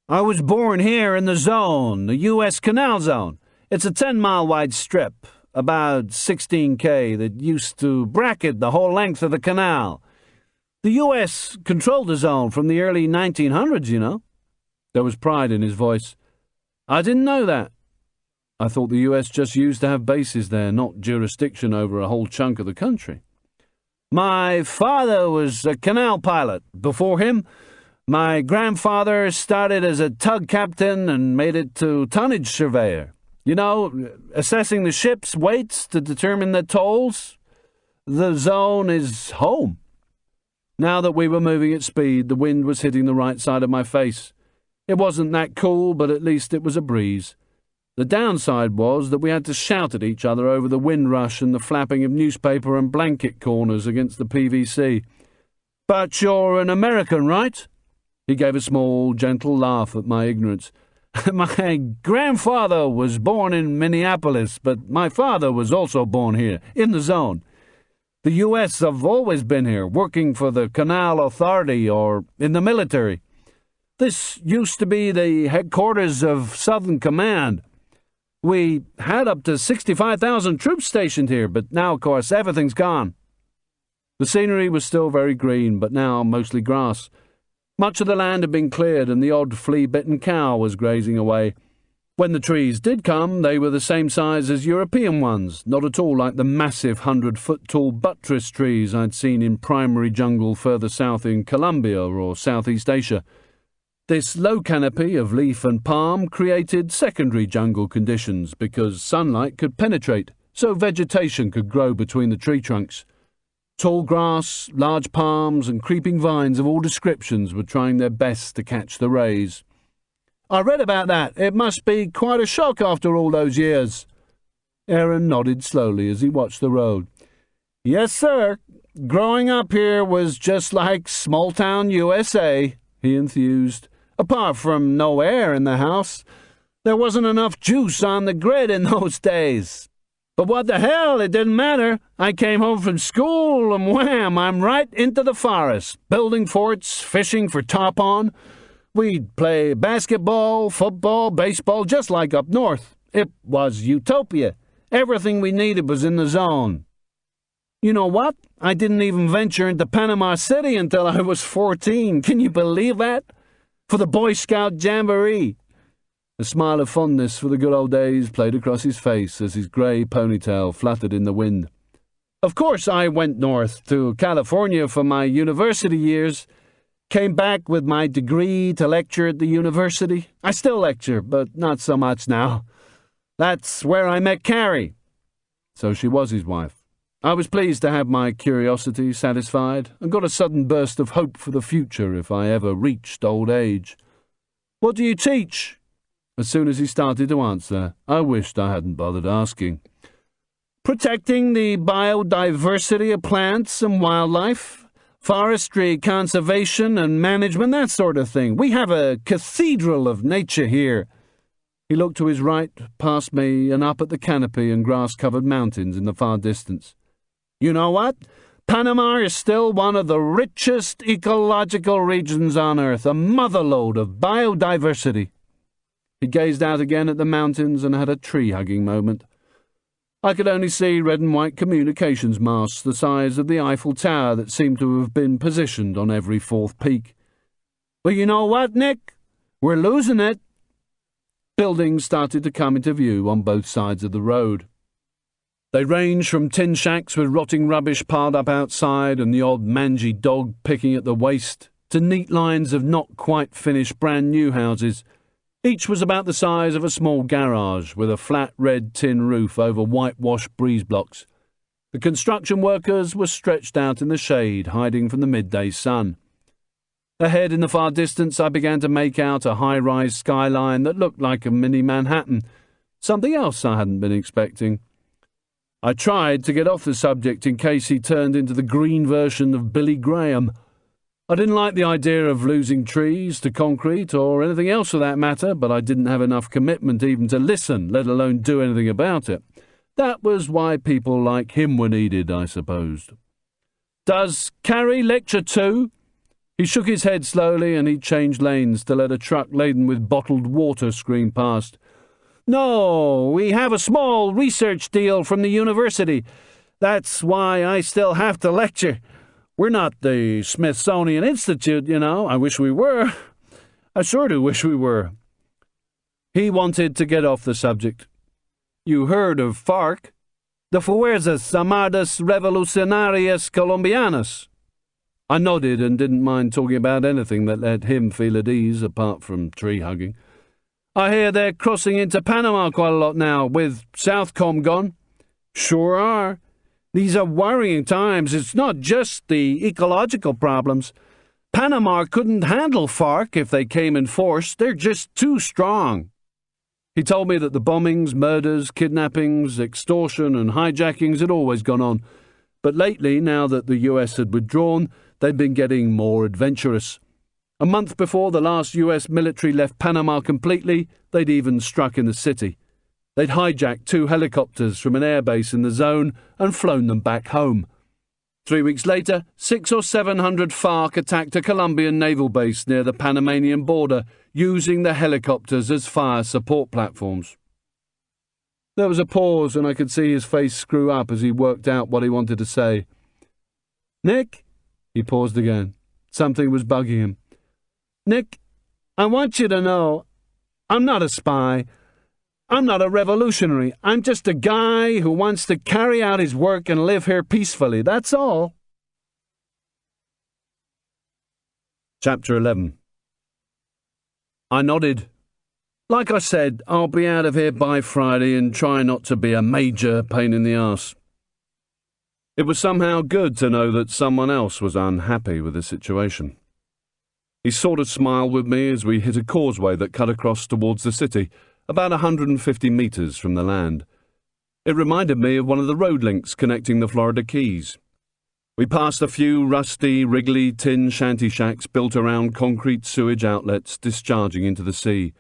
"I was born here in the zone, the U.S. Canal Zone. It's a 10-mile-wide strip, about 16K, that used to bracket the whole length of the canal. The U.S. controlled the zone from the early 1900s, you know." There was pride in his voice. "I didn't know that." I thought the U.S. just used to have bases there, not jurisdiction over a whole chunk of the country. "My father was a canal pilot. Before him, my grandfather started as a tug captain and made it to tonnage surveyor. You know, assessing the ship's weights to determine the tolls. The zone is home." Now that we were moving at speed, the wind was hitting the right side of my face. It wasn't that cool, but at least it was a breeze. The downside was that we had to shout at each other over the wind rush and the flapping of newspaper and blanket corners against the PVC. "But you're an American, right?" He gave a small, gentle laugh at my ignorance. My grandfather was born in Minneapolis, but my father was also born here, in the zone. The U.S. have always been here, working for the Canal Authority or in the military. This used to be the headquarters of Southern Command. We had up to 65,000 troops stationed here, but now, of course, everything's gone. The scenery was still very green, but now mostly grass. Much of the land had been cleared, and the odd flea-bitten cow was grazing away. When the trees did come, they were the same size as European ones, not at all like the massive 100-foot-tall buttress trees I'd seen in primary jungle further south in Colombia or Southeast Asia. This low canopy of leaf and palm created secondary jungle conditions because sunlight could penetrate, so vegetation could grow between the tree trunks. Tall grass, large palms, and creeping vines of all descriptions were trying their best to catch the rays. I read about that. It must be quite a shock after all those years. Aaron nodded slowly as he watched the road. Yes, sir. Growing up here was just like small-town USA, he enthused. Apart from no air in the house. There wasn't enough juice on the grid in those days. But what the hell, it didn't matter. I came home from school and wham, I'm right into the forest, building forts, fishing for tarpon. We'd play basketball, football, baseball, just like up north. It was utopia. Everything we needed was in the zone. You know what? I didn't even venture into Panama City until I was 14. Can you believe that? For the Boy Scout Jamboree. A smile of fondness for the good old days played across his face as his grey ponytail fluttered in the wind. Of course I went north to California for my university years. Came back with my degree to lecture at the university. I still lecture, but not so much now. That's where I met Carrie. So she was his wife. I was pleased to have my curiosity satisfied and got a sudden burst of hope for the future if I ever reached old age. What do you teach? As soon as he started to answer, I wished I hadn't bothered asking. Protecting the biodiversity of plants and wildlife, forestry, conservation and management, that sort of thing. We have a cathedral of nature here. He looked to his right, past me, and up at the canopy and grass-covered mountains in the far distance. You know what? Panama is still one of the richest ecological regions on Earth, a motherlode of biodiversity. He gazed out again at the mountains and had a tree-hugging moment. I could only see red and white communications masts the size of the Eiffel Tower that seemed to have been positioned on every fourth peak. But you know what, Nick? We're losing it. Buildings started to come into view on both sides of the road. They ranged from tin shacks with rotting rubbish piled up outside and the odd mangy dog picking at the waste, to neat lines of not quite finished brand new houses. Each was about the size of a small garage, with a flat red tin roof over whitewashed breeze blocks. The construction workers were stretched out in the shade, hiding from the midday sun. Ahead in the far distance I began to make out a high-rise skyline that looked like a mini Manhattan, something else I hadn't been expecting. I tried to get off the subject in case he turned into the green version of Billy Graham. I didn't like the idea of losing trees to concrete or anything else for that matter, but I didn't have enough commitment even to listen, let alone do anything about it. That was why people like him were needed, I supposed. Does Carrie lecture too? He shook his head slowly and he changed lanes to let a truck laden with bottled water scream past. No, we have a small research deal from the university. That's why I still have to lecture. We're not the Smithsonian Institute, you know. I wish we were. I sure do wish we were. He wanted to get off the subject. You heard of FARC? The Fuerzas Armadas Revolucionarias Colombianas. I nodded and didn't mind talking about anything that let him feel at ease, apart from tree-hugging. I hear they're crossing into Panama quite a lot now, with Southcom gone. Sure are. These are worrying times. It's not just the ecological problems. Panama couldn't handle FARC if they came in force. They're just too strong. He told me that the bombings, murders, kidnappings, extortion and hijackings had always gone on. But lately, now that the US had withdrawn, they'd been getting more adventurous. A month before the last US military left Panama completely, they'd even struck in the city. They'd hijacked 2 helicopters from an airbase in the zone and flown them back home. 3 weeks later, 600 or 700 FARC attacked a Colombian naval base near the Panamanian border, using the helicopters as fire support platforms. There was a pause, and I could see his face screw up as he worked out what he wanted to say. "Nick?" He paused again. Something was bugging him. "Nick, I want you to know, I'm not a spy. I'm not a revolutionary. I'm just a guy who wants to carry out his work and live here peacefully, that's all." Chapter 11. I nodded. Like I said, I'll be out of here by Friday and try not to be a major pain in the arse. It was somehow good to know that someone else was unhappy with the situation. He sort of smiled with me as we hit a causeway that cut across towards the city, about 150 metres from the land. It reminded me of one of the road links connecting the Florida Keys. We passed a few rusty, wriggly tin shanty shacks built around concrete sewage outlets discharging into the sea.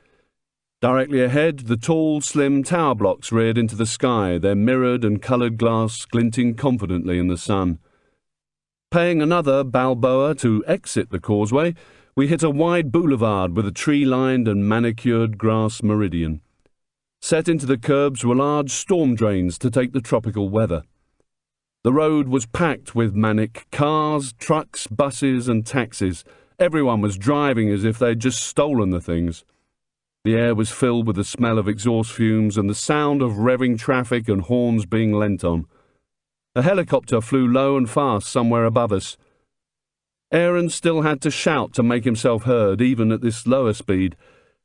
Directly ahead, the tall, slim tower blocks reared into the sky, their mirrored and coloured glass glinting confidently in the sun. Paying another Balboa to exit the causeway, we hit a wide boulevard with a tree-lined and manicured grass meridian. Set into the curbs were large storm drains to take the tropical weather. The road was packed with manic cars, trucks, buses and taxis. Everyone was driving as if they'd just stolen the things. The air was filled with the smell of exhaust fumes and the sound of revving traffic and horns being leant on. A helicopter flew low and fast somewhere above us. Aaron still had to shout to make himself heard, even at this lower speed.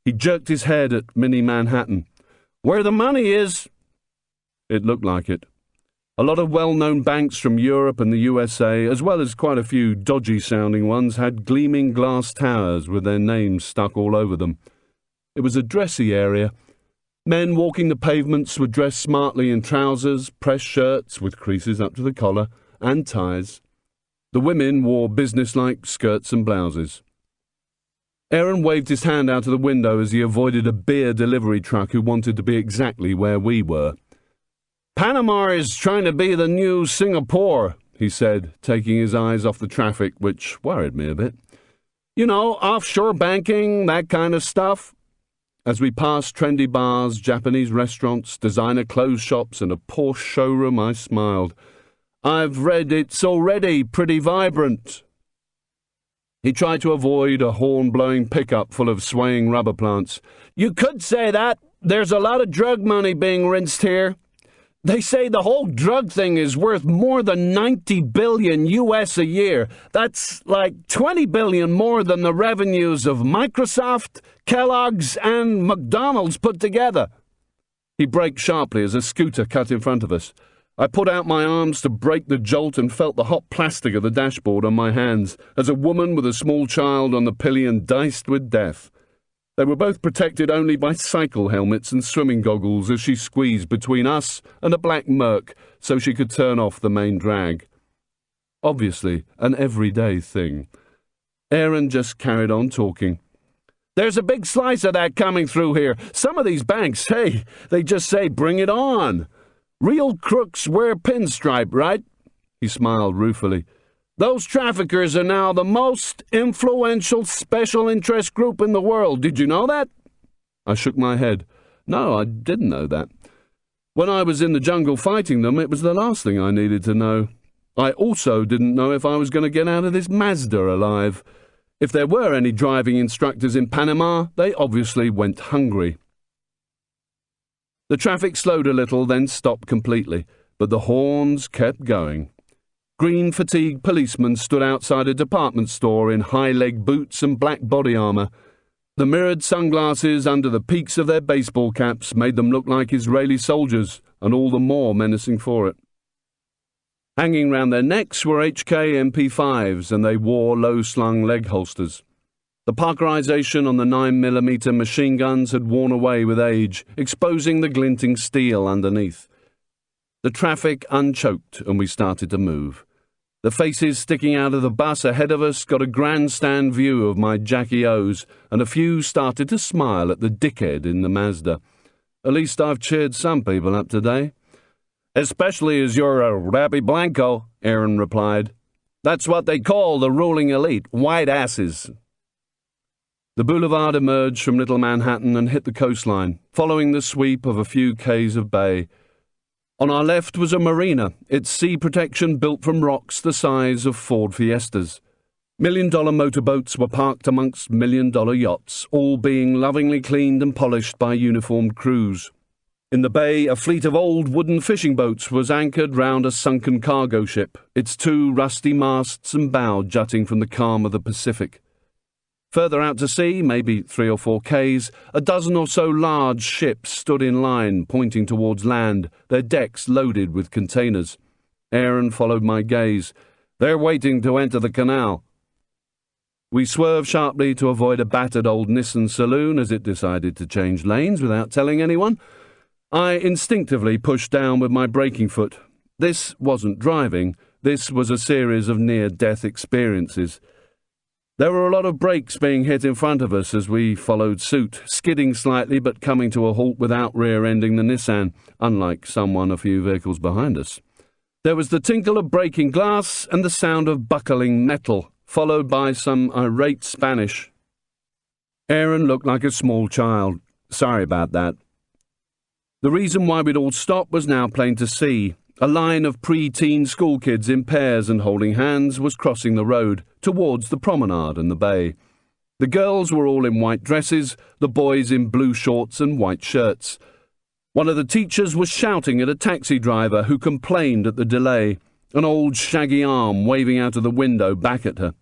He jerked his head at mini Manhattan. "Where the money is!" It looked like it. A lot of well-known banks from Europe and the USA, as well as quite a few dodgy-sounding ones, had gleaming glass towers with their names stuck all over them. It was a dressy area. Men walking the pavements were dressed smartly in trousers, pressed shirts with creases up to the collar, and ties. The women wore businesslike skirts and blouses. Aaron waved his hand out of the window as he avoided a beer delivery truck who wanted to be exactly where we were. "Panama is trying to be the new Singapore," he said, taking his eyes off the traffic, which worried me a bit. "You know, offshore banking, that kind of stuff." As we passed trendy bars, Japanese restaurants, designer clothes shops, and a Porsche showroom, I smiled. "I've read it's already pretty vibrant." He tried to avoid a horn-blowing pickup full of swaying rubber plants. "You could say that. There's a lot of drug money being rinsed here. They say the whole drug thing is worth more than 90 billion US a year. That's like 20 billion more than the revenues of Microsoft, Kellogg's, and McDonald's put together." He braked sharply as a scooter cut in front of us. I put out my arms to break the jolt and felt the hot plastic of the dashboard on my hands as a woman with a small child on the pillion diced with death. They were both protected only by cycle helmets and swimming goggles as she squeezed between us and a black Merc so she could turn off the main drag. Obviously, an everyday thing. Aaron just carried on talking. "There's a big slice of that coming through here. Some of these banks, hey, they just say bring it on. Real crooks wear pinstripe, right?" He smiled ruefully. "Those traffickers are now the most influential special interest group in the world. Did you know that?" I shook my head. No, I didn't know that. When I was in the jungle fighting them, it was the last thing I needed to know. I also didn't know if I was going to get out of this Mazda alive. If there were any driving instructors in Panama, they obviously went hungry. The traffic slowed a little, then stopped completely, but the horns kept going. Green fatigued policemen stood outside a department store in high-leg boots and black body armour. The mirrored sunglasses under the peaks of their baseball caps made them look like Israeli soldiers, and all the more menacing for it. Hanging round their necks were HK MP5s, and they wore low-slung leg holsters. The parkerization on the 9mm machine guns had worn away with age, exposing the glinting steel underneath. The traffic unchoked, and we started to move. The faces sticking out of the bus ahead of us got a grandstand view of my Jackie O's, and a few started to smile at the dickhead in the Mazda. At least I've cheered some people up today. Especially as you're a Rapi Blanco, Aaron replied. That's what they call the ruling elite, white asses. The boulevard emerged from Little Manhattan and hit the coastline, following the sweep of a few k's of bay. On our left was a marina, its sea protection built from rocks the size of Ford Fiestas. $1 million motorboats were parked amongst $1 million yachts, all being lovingly cleaned and polished by uniformed crews. In the bay, a fleet of old wooden fishing boats was anchored round a sunken cargo ship, its 2 rusty masts and bow jutting from the calm of the Pacific. Further out to sea, maybe 3 or 4 k's, a dozen or so large ships stood in line, pointing towards land, their decks loaded with containers. Aaron followed my gaze. They're waiting to enter the canal. We swerved sharply to avoid a battered old Nissan saloon as it decided to change lanes without telling anyone. I instinctively pushed down with my braking foot. This wasn't driving. This was a series of near-death experiences. There were a lot of brakes being hit in front of us as we followed suit, skidding slightly but coming to a halt without rear-ending the Nissan, unlike someone a few vehicles behind us. There was the tinkle of breaking glass and the sound of buckling metal, followed by some irate Spanish. Aaron looked like a small child. Sorry about that. The reason why we'd all stopped was now plain to see. A line of pre-teen schoolkids in pairs and holding hands was crossing the road, towards the promenade and the bay. The girls were all in white dresses, the boys in blue shorts and white shirts. One of the teachers was shouting at a taxi driver who complained at the delay, an old shaggy arm waving out of the window back at her.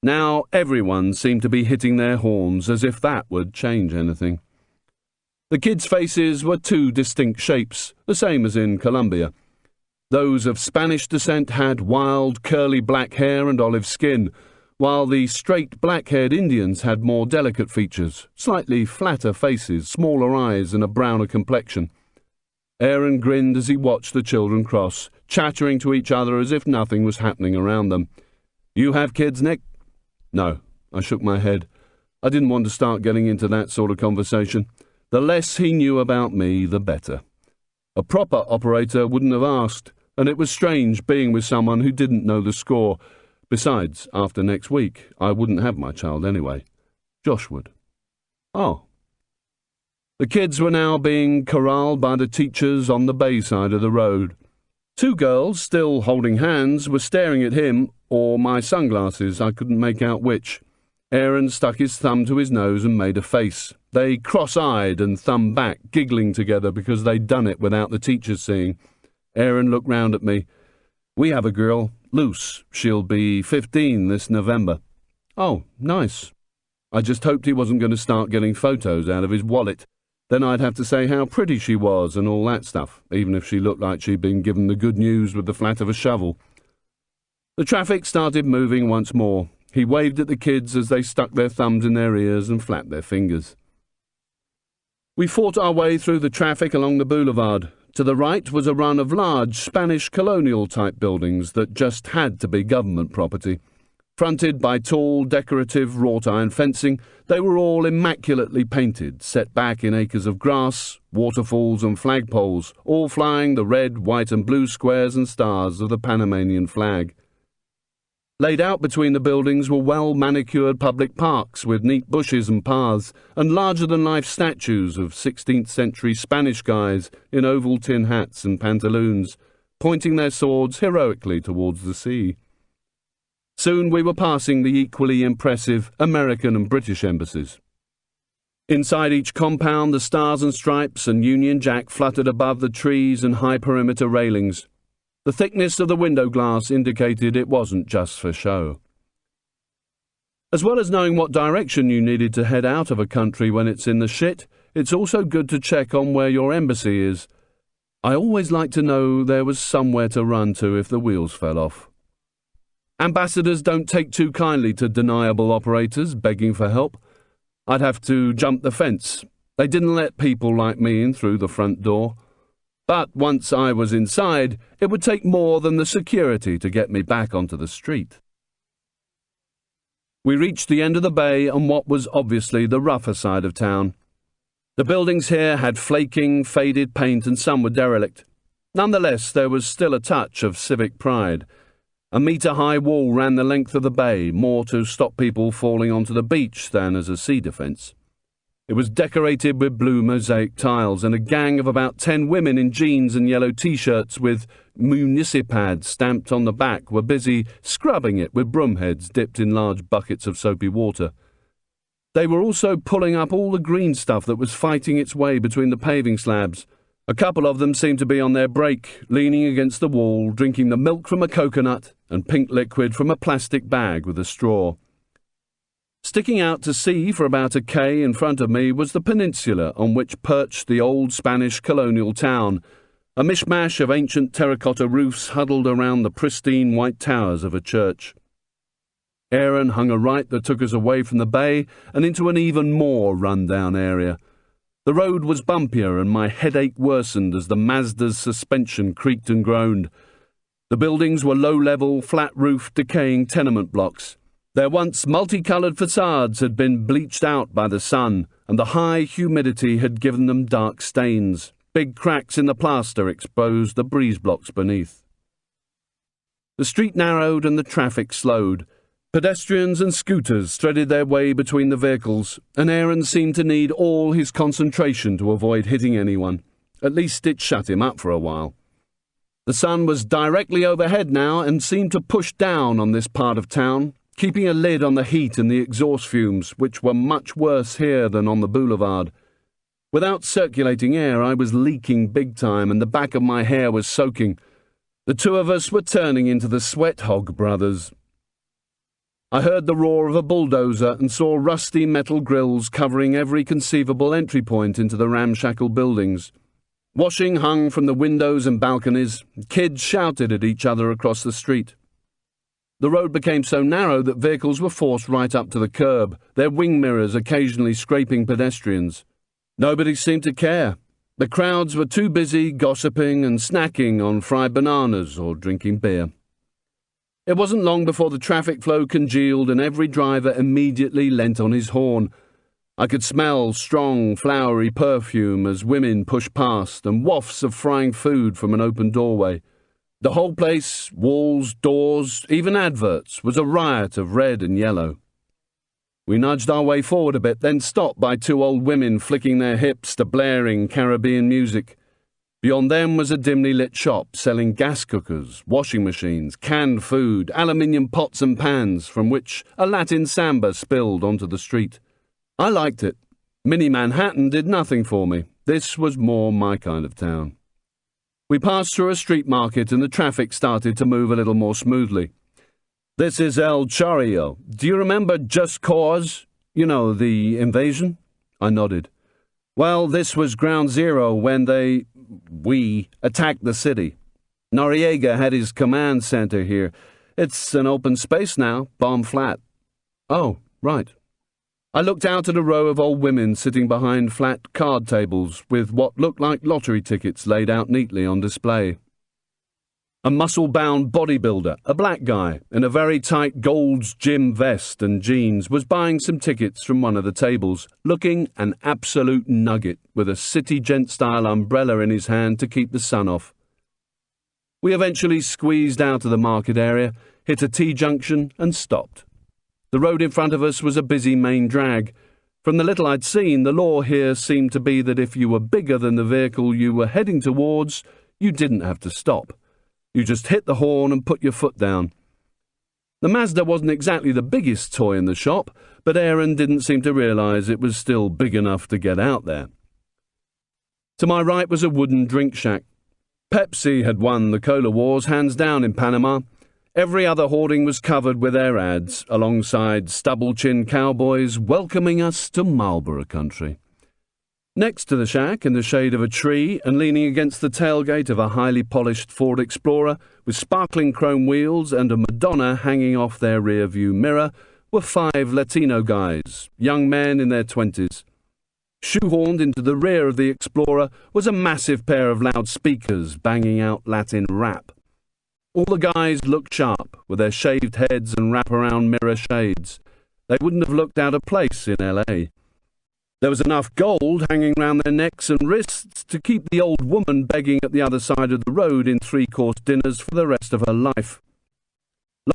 Now everyone seemed to be hitting their horns as if that would change anything. The kids' faces were 2 distinct shapes, the same as in Colombia. Those of Spanish descent had wild, curly black hair and olive skin, while the straight black-haired Indians had more delicate features, slightly flatter faces, smaller eyes and a browner complexion. Aaron grinned as he watched the children cross, chattering to each other as if nothing was happening around them. You have kids, Nick? No, I shook my head. I didn't want to start getting into that sort of conversation. The less he knew about me, the better. A proper operator wouldn't have asked, and it was strange being with someone who didn't know the score. Besides, after next week, I wouldn't have my child anyway. Josh would. Oh. The kids were now being corralled by the teachers on the bay side of the road. 2 girls, still holding hands, were staring at him, or my sunglasses, I couldn't make out which. Aaron stuck his thumb to his nose and made a face. They cross-eyed and thumb back, giggling together because they'd done it without the teachers seeing. Aaron looked round at me. We have a girl, Luce. She'll be 15 this November. Oh, nice. I just hoped he wasn't going to start getting photos out of his wallet. Then I'd have to say how pretty she was and all that stuff, even if she looked like she'd been given the good news with the flat of a shovel. The traffic started moving once more. He waved at the kids as they stuck their thumbs in their ears and flapped their fingers. We fought our way through the traffic along the boulevard. To the right was a run of large Spanish colonial-type buildings that just had to be government property. Fronted by tall, decorative wrought-iron fencing, they were all immaculately painted, set back in acres of grass, waterfalls and flagpoles, all flying the red, white and blue squares and stars of the Panamanian flag. Laid out between the buildings were well-manicured public parks with neat bushes and paths, and larger-than-life statues of 16th-century Spanish guys in oval tin hats and pantaloons, pointing their swords heroically towards the sea. Soon we were passing the equally impressive American and British embassies. Inside each compound, the Stars and Stripes and Union Jack fluttered above the trees and high perimeter railings. The thickness of the window glass indicated it wasn't just for show. As well as knowing what direction you needed to head out of a country when it's in the shit, it's also good to check on where your embassy is. I always like to know there was somewhere to run to if the wheels fell off. Ambassadors don't take too kindly to deniable operators begging for help. I'd have to jump the fence. They didn't let people like me in through the front door. But once I was inside, it would take more than the security to get me back onto the street. We reached the end of the bay on what was obviously the rougher side of town. The buildings here had flaking, faded paint and some were derelict. Nonetheless, there was still a touch of civic pride. A metre-high wall ran the length of the bay, more to stop people falling onto the beach than as a sea defence. It was decorated with blue mosaic tiles, and a gang of about 10 women in jeans and yellow T-shirts with municipad stamped on the back were busy scrubbing it with broomheads dipped in large buckets of soapy water. They were also pulling up all the green stuff that was fighting its way between the paving slabs. A couple of them seemed to be on their break, leaning against the wall, drinking the milk from a coconut and pink liquid from a plastic bag with a straw. Sticking out to sea for about a K in front of me was the peninsula on which perched the old Spanish colonial town, a mishmash of ancient terracotta roofs huddled around the pristine white towers of a church. Aaron hung a right that took us away from the bay and into an even more run-down area. The road was bumpier and my headache worsened as the Mazda's suspension creaked and groaned. The buildings were low-level, flat-roofed, decaying tenement blocks. Their once multicoloured facades had been bleached out by the sun, and the high humidity had given them dark stains. Big cracks in the plaster exposed the breeze blocks beneath. The street narrowed and the traffic slowed. Pedestrians and scooters threaded their way between the vehicles, and Aaron seemed to need all his concentration to avoid hitting anyone. At least it shut him up for a while. The sun was directly overhead now and seemed to push down on this part of town, keeping a lid on the heat and the exhaust fumes, which were much worse here than on the boulevard. Without circulating air, I was leaking big time, and the back of my hair was soaking. The two of us were turning into the Sweat Hog brothers. I heard the roar of a bulldozer and saw rusty metal grills covering every conceivable entry point into the ramshackle buildings. Washing hung from the windows and balconies. Kids shouted at each other across the street. The road became so narrow that vehicles were forced right up to the curb, their wing mirrors occasionally scraping pedestrians. Nobody seemed to care. The crowds were too busy gossiping and snacking on fried bananas or drinking beer. It wasn't long before the traffic flow congealed and every driver immediately leant on his horn. I could smell strong, flowery perfume as women pushed past and wafts of frying food from an open doorway. The whole place, walls, doors, even adverts, was a riot of red and yellow. We nudged our way forward a bit, then stopped by two old women flicking their hips to blaring Caribbean music. Beyond them was a dimly lit shop selling gas cookers, washing machines, canned food, aluminium pots and pans from which a Latin samba spilled onto the street. I liked it. Mini Manhattan did nothing for me. This was more my kind of town. We passed through a street market and the traffic started to move a little more smoothly. "This is El Charrio. Do you remember Just Cause? You know, the invasion?" I nodded. "Well, this was ground zero when we attacked the city. Noriega had his command center here. It's an open space now, bomb flat." "Oh, right." I looked out at a row of old women sitting behind flat card tables with what looked like lottery tickets laid out neatly on display. A muscle-bound bodybuilder, a black guy, in a very tight Gold's Gym vest and jeans, was buying some tickets from one of the tables, looking an absolute nugget, with a city gent-style umbrella in his hand to keep the sun off. We eventually squeezed out of the market area, hit a T-junction and stopped. The road in front of us was a busy main drag. From the little I'd seen, the law here seemed to be that if you were bigger than the vehicle you were heading towards, you didn't have to stop. You just hit the horn and put your foot down. The Mazda wasn't exactly the biggest toy in the shop, but Aaron didn't seem to realise it was still big enough to get out there. To my right was a wooden drink shack. Pepsi had won the cola wars hands down in Panama. Every other hoarding was covered with their ads, alongside stubble-chinned cowboys welcoming us to Marlboro country. Next to the shack, in the shade of a tree and leaning against the tailgate of a highly polished Ford Explorer with sparkling chrome wheels and a Madonna hanging off their rear-view mirror, were 5 Latino guys, young men in their 20s. Shoehorned into the rear of the Explorer was a massive pair of loudspeakers banging out Latin rap. All the guys looked sharp, with their shaved heads and wrap-around mirror shades. They wouldn't have looked out of place in L.A. There was enough gold hanging round their necks and wrists to keep the old woman begging at the other side of the road in three-course dinners for the rest of her life.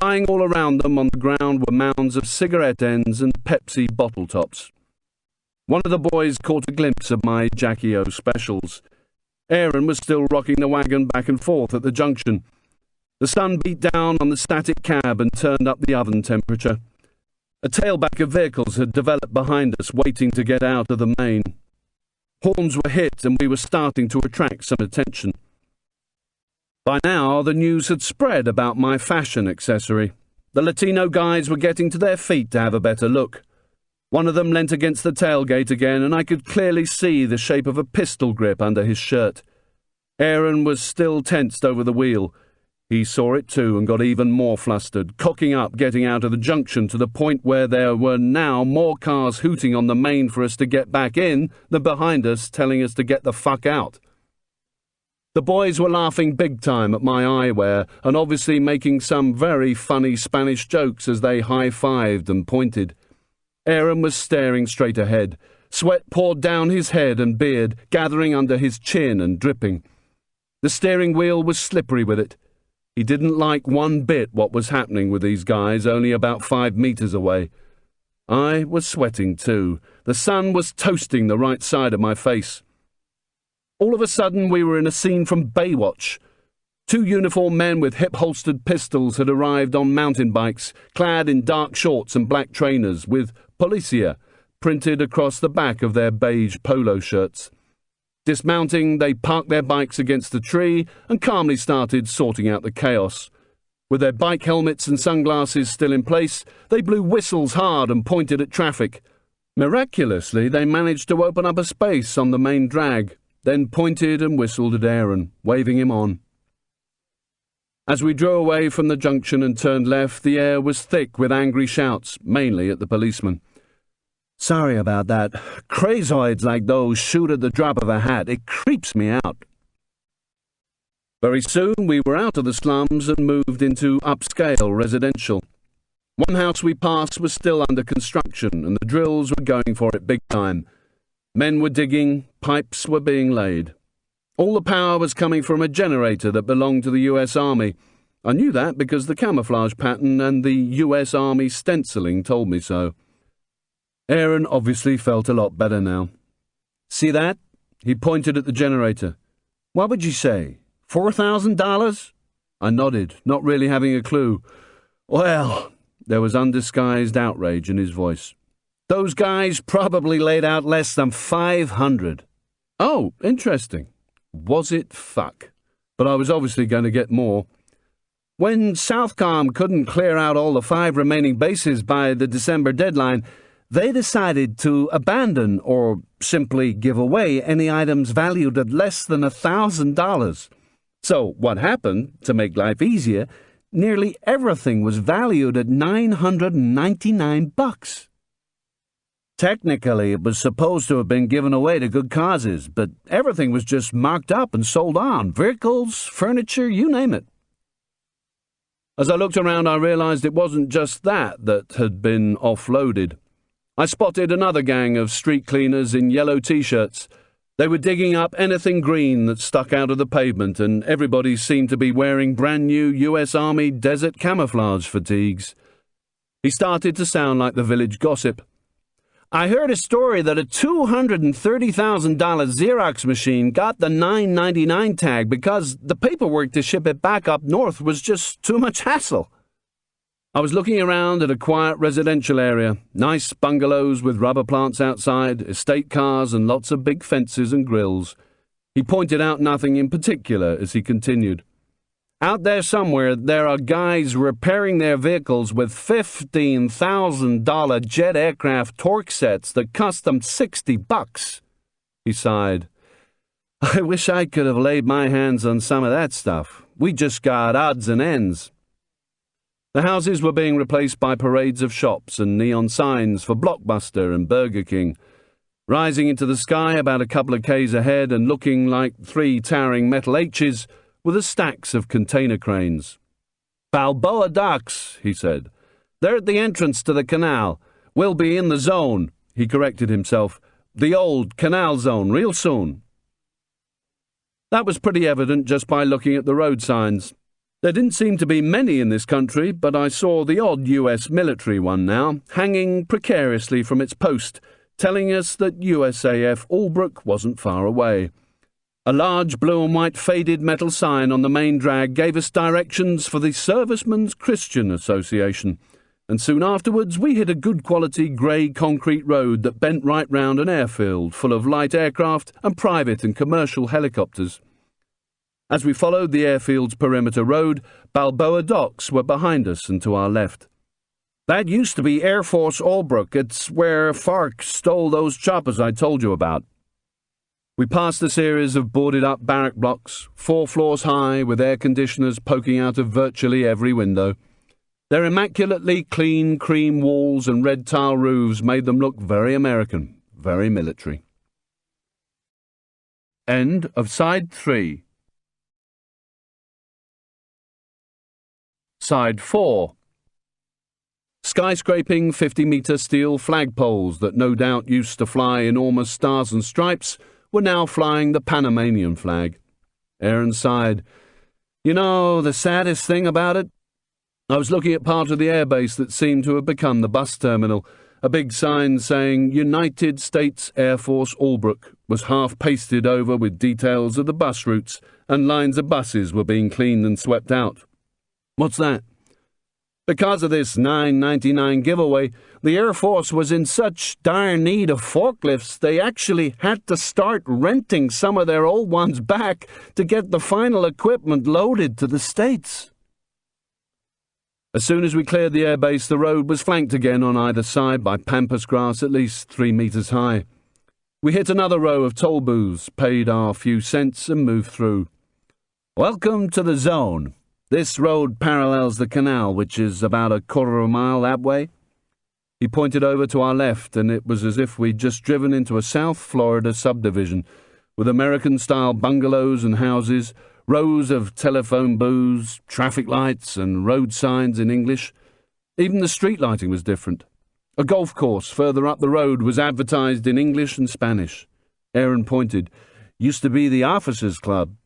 Lying all around them on the ground were mounds of cigarette ends and Pepsi bottle tops. One of the boys caught a glimpse of my Jackie O specials. Aaron was still rocking the wagon back and forth at the junction. The sun beat down on the static cab and turned up the oven temperature. A tailback of vehicles had developed behind us, waiting to get out of the main. Horns were hit and we were starting to attract some attention. By now, the news had spread about my fashion accessory. The Latino guys were getting to their feet to have a better look. One of them leant against the tailgate again, and I could clearly see the shape of a pistol grip under his shirt. Aaron was still tensed over the wheel. He saw it too and got even more flustered, cocking up, getting out of the junction to the point where there were now more cars hooting on the main for us to get back in than behind us telling us to get the fuck out. The boys were laughing big time at my eyewear and obviously making some very funny Spanish jokes as they high-fived and pointed. Aaron was staring straight ahead. Sweat poured down his head and beard, gathering under his chin and dripping. The steering wheel was slippery with it. He didn't like one bit what was happening with these guys only about 5 meters away. I was sweating too. The sun was toasting the right side of my face. All of a sudden we were in a scene from Baywatch. 2 uniformed men with hip-holstered pistols had arrived on mountain bikes, clad in dark shorts and black trainers, with Policia printed across the back of their beige polo shirts. Dismounting, they parked their bikes against a tree and calmly started sorting out the chaos. With their bike helmets and sunglasses still in place, they blew whistles hard and pointed at traffic. Miraculously, they managed to open up a space on the main drag, then pointed and whistled at Aaron, waving him on. As we drew away from the junction and turned left, the air was thick with angry shouts, mainly at the policeman. "Sorry about that. Crazoids like those shoot at the drop of a hat. It creeps me out." Very soon we were out of the slums and moved into upscale residential. One house we passed was still under construction, and the drills were going for it big time. Men were digging, pipes were being laid. All the power was coming from a generator that belonged to the U.S. Army. I knew that because the camouflage pattern and the U.S. Army stenciling told me so. Aaron obviously felt a lot better now. "See that?" He pointed at the generator. "What would you say? $4,000? I nodded, not really having a clue. "Well," there was undisguised outrage in his voice. "Those guys probably laid out less than 500. "Oh, interesting. Was it fuck? But I was obviously going to get more. When Southcom couldn't clear out all the 5 remaining bases by the December deadline, they decided to abandon or simply give away any items valued at less than $1,000. So what happened, to make life easier, nearly everything was valued at $999. Technically, it was supposed to have been given away to good causes, but everything was just marked up and sold on. Vehicles, furniture, you name it. As I looked around, I realized it wasn't just that had been offloaded. I spotted another gang of street cleaners in yellow T-shirts. They were digging up anything green that stuck out of the pavement, and everybody seemed to be wearing brand-new U.S. Army desert camouflage fatigues. He started to sound like the village gossip. "I heard a story that a $230,000 Xerox machine got the $999 tag because the paperwork to ship it back up north was just too much hassle." I was looking around at a quiet residential area, nice bungalows with rubber plants outside, estate cars and lots of big fences and grills. He pointed out nothing in particular as he continued. "Out there somewhere, there are guys repairing their vehicles with $15,000 jet aircraft torque sets that cost them $60. He sighed. "I wish I could have laid my hands on some of that stuff. We just got odds and ends." The houses were being replaced by parades of shops and neon signs for Blockbuster and Burger King. Rising into the sky about a couple of k's ahead and looking like 3 towering metal H's were the stacks of container cranes. "Balboa docks," he said. "They're at the entrance to the canal. We'll be in the zone," he corrected himself. "The old canal zone, real soon." That was pretty evident just by looking at the road signs. There didn't seem to be many in this country, but I saw the odd US military one now, hanging precariously from its post, telling us that USAF Albrook wasn't far away. A large blue and white faded metal sign on the main drag gave us directions for the Servicemen's Christian Association, and soon afterwards we hit a good quality grey concrete road that bent right round an airfield full of light aircraft and private and commercial helicopters. As we followed the airfield's perimeter road, Balboa docks were behind us and to our left. "That used to be Air Force Albrook. It's where FARC stole those choppers I told you about." We passed a series of boarded-up barrack blocks, 4 floors high, with air conditioners poking out of virtually every window. Their immaculately clean cream walls and red tile roofs made them look very American, very military. End of Side 3. Side 4. Skyscraping 50-metre steel flagpoles that no doubt used to fly enormous stars and stripes were now flying the Panamanian flag. Aaron sighed. "You know, the saddest thing about it? I was looking at part of the airbase that seemed to have become the bus terminal. A big sign saying United States Air Force Albrook was half pasted over with details of the bus routes, and lines of buses were being cleaned and swept out." "What's that?" "Because of this $9.99 giveaway, the Air Force was in such dire need of forklifts they actually had to start renting some of their old ones back to get the final equipment loaded to the States." As soon as we cleared the airbase, the road was flanked again on either side by pampas grass at least 3 metres high. We hit another row of toll booths, paid our few cents and moved through. "Welcome to the zone. This road parallels the canal, which is about a quarter of a mile that way." He pointed over to our left, and it was as if we'd just driven into a South Florida subdivision, with American-style bungalows and houses, rows of telephone booths, traffic lights, and road signs in English. Even the street lighting was different. A golf course further up the road was advertised in English and Spanish. Aaron pointed. "Used to be the Officers' Club."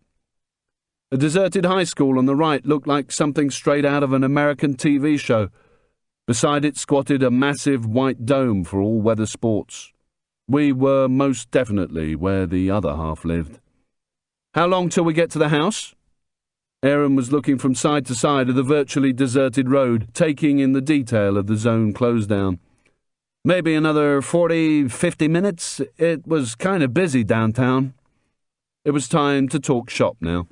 A deserted high school on the right looked like something straight out of an American TV show. Beside it squatted a massive white dome for all-weather sports. We were most definitely where the other half lived. "How long till we get to the house?" Aaron was looking from side to side of the virtually deserted road, taking in the detail of the zone closed down. "Maybe another 40-50 minutes. It was kind of busy downtown." It was time to talk shop now.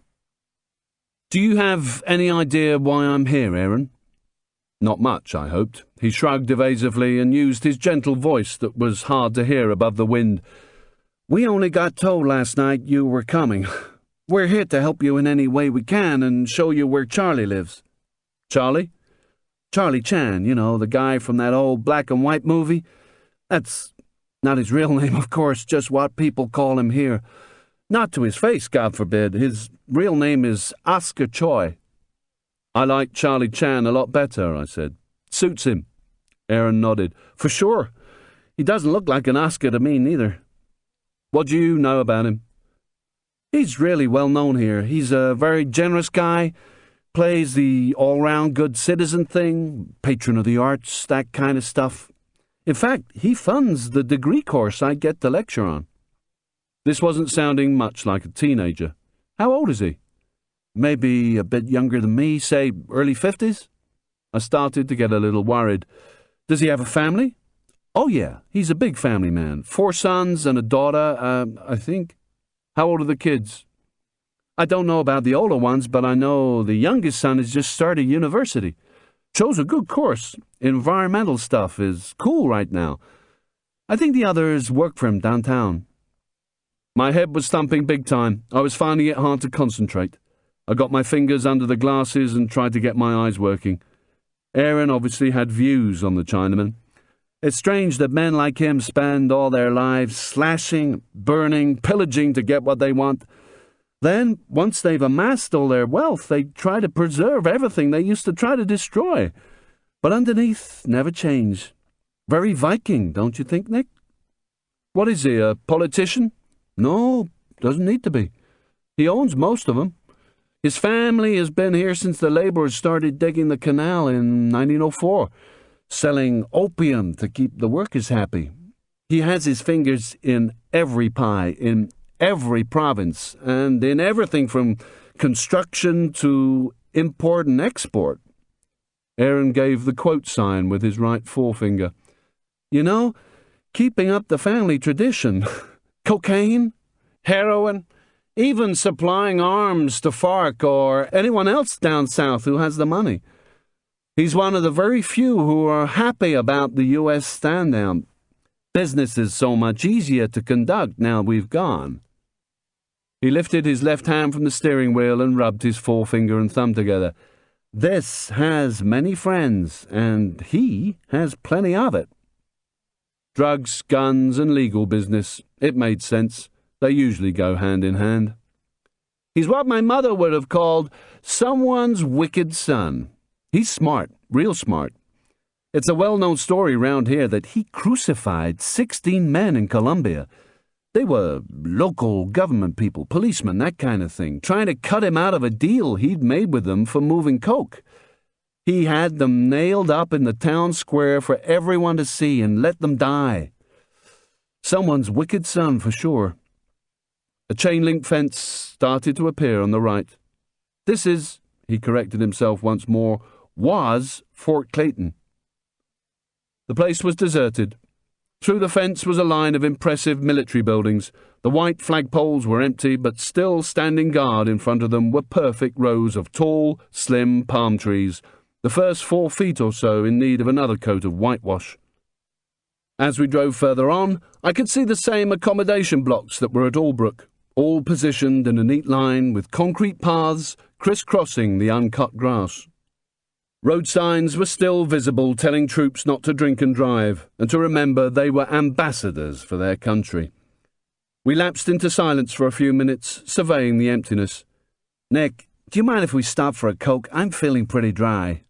"Do you have any idea why I'm here, Aaron?" Not much, I hoped. He shrugged evasively and used his gentle voice that was hard to hear above the wind. "We only got told last night you were coming. We're here to help you in any way we can and show you where Charlie lives." "Charlie?" "Charlie Chan, you know, the guy from that old black and white movie. That's not his real name, of course, just what people call him here. Not to his face, God forbid. His real name is Oscar Choi." "I like Charlie Chan a lot better," I said. "Suits him." Aaron nodded. "For sure. He doesn't look like an Oscar to me, neither." "What do you know about him?" "He's really well known here. He's a very generous guy, plays the all-round good citizen thing, patron of the arts, that kind of stuff. In fact, he funds the degree course I get to lecture on." This wasn't sounding much like a teenager. "How old is he?" "Maybe a bit younger than me, say early 50s. I started to get a little worried. "Does he have a family?" "Oh, yeah, he's a big family man. 4 sons and a daughter, I think." "How old are the kids?" "I don't know about the older ones, but I know the youngest son has just started university. Chose a good course. Environmental stuff is cool right now. I think the others work for him downtown." My head was thumping big time. I was finding it hard to concentrate. I got my fingers under the glasses and tried to get my eyes working. Aaron obviously had views on the Chinaman. It's strange that men like him spend all their lives slashing, burning, pillaging to get what they want. Then, once they've amassed all their wealth, they try to preserve everything they used to try to destroy. But underneath, never change. Very Viking, don't you think, Nick? What is he, a politician? No, doesn't need to be. He owns most of them. His family has been here since the labourers started digging the canal in 1904, selling opium to keep the workers happy. He has his fingers in every pie, in every province, and in everything from construction to import and export. Aaron gave the quote sign with his right forefinger. You know, keeping up the family tradition. Cocaine, heroin, even supplying arms to FARC or anyone else down south who has the money. He's one of the very few who are happy about the U.S. stand-down. Business is so much easier to conduct now we've gone. He lifted his left hand from the steering wheel and rubbed his forefinger and thumb together. This has many friends, and he has plenty of it. Drugs, guns, and legal business. It made sense. They usually go hand in hand. He's what my mother would have called someone's wicked son. He's smart, real smart. It's a well-known story round here that he crucified 16 men in Colombia. They were local government people, policemen, that kind of thing, trying to cut him out of a deal he'd made with them for moving coke. He had them nailed up in the town square for everyone to see and let them die. Someone's wicked son, for sure. A chain-link fence started to appear on the right. This is, he corrected himself once more, was Fort Clayton. The place was deserted. Through the fence was a line of impressive military buildings. The white flagpoles were empty, but still standing guard in front of them were perfect rows of tall, slim palm trees, the first 4 feet or so in need of another coat of whitewash. As we drove further on, I could see the same accommodation blocks that were at Albrook, all positioned in a neat line with concrete paths crisscrossing the uncut grass. Road signs were still visible telling troops not to drink and drive, and to remember they were ambassadors for their country. We lapsed into silence for a few minutes, surveying the emptiness. Nick, do you mind if we stop for a Coke? I'm feeling pretty dry.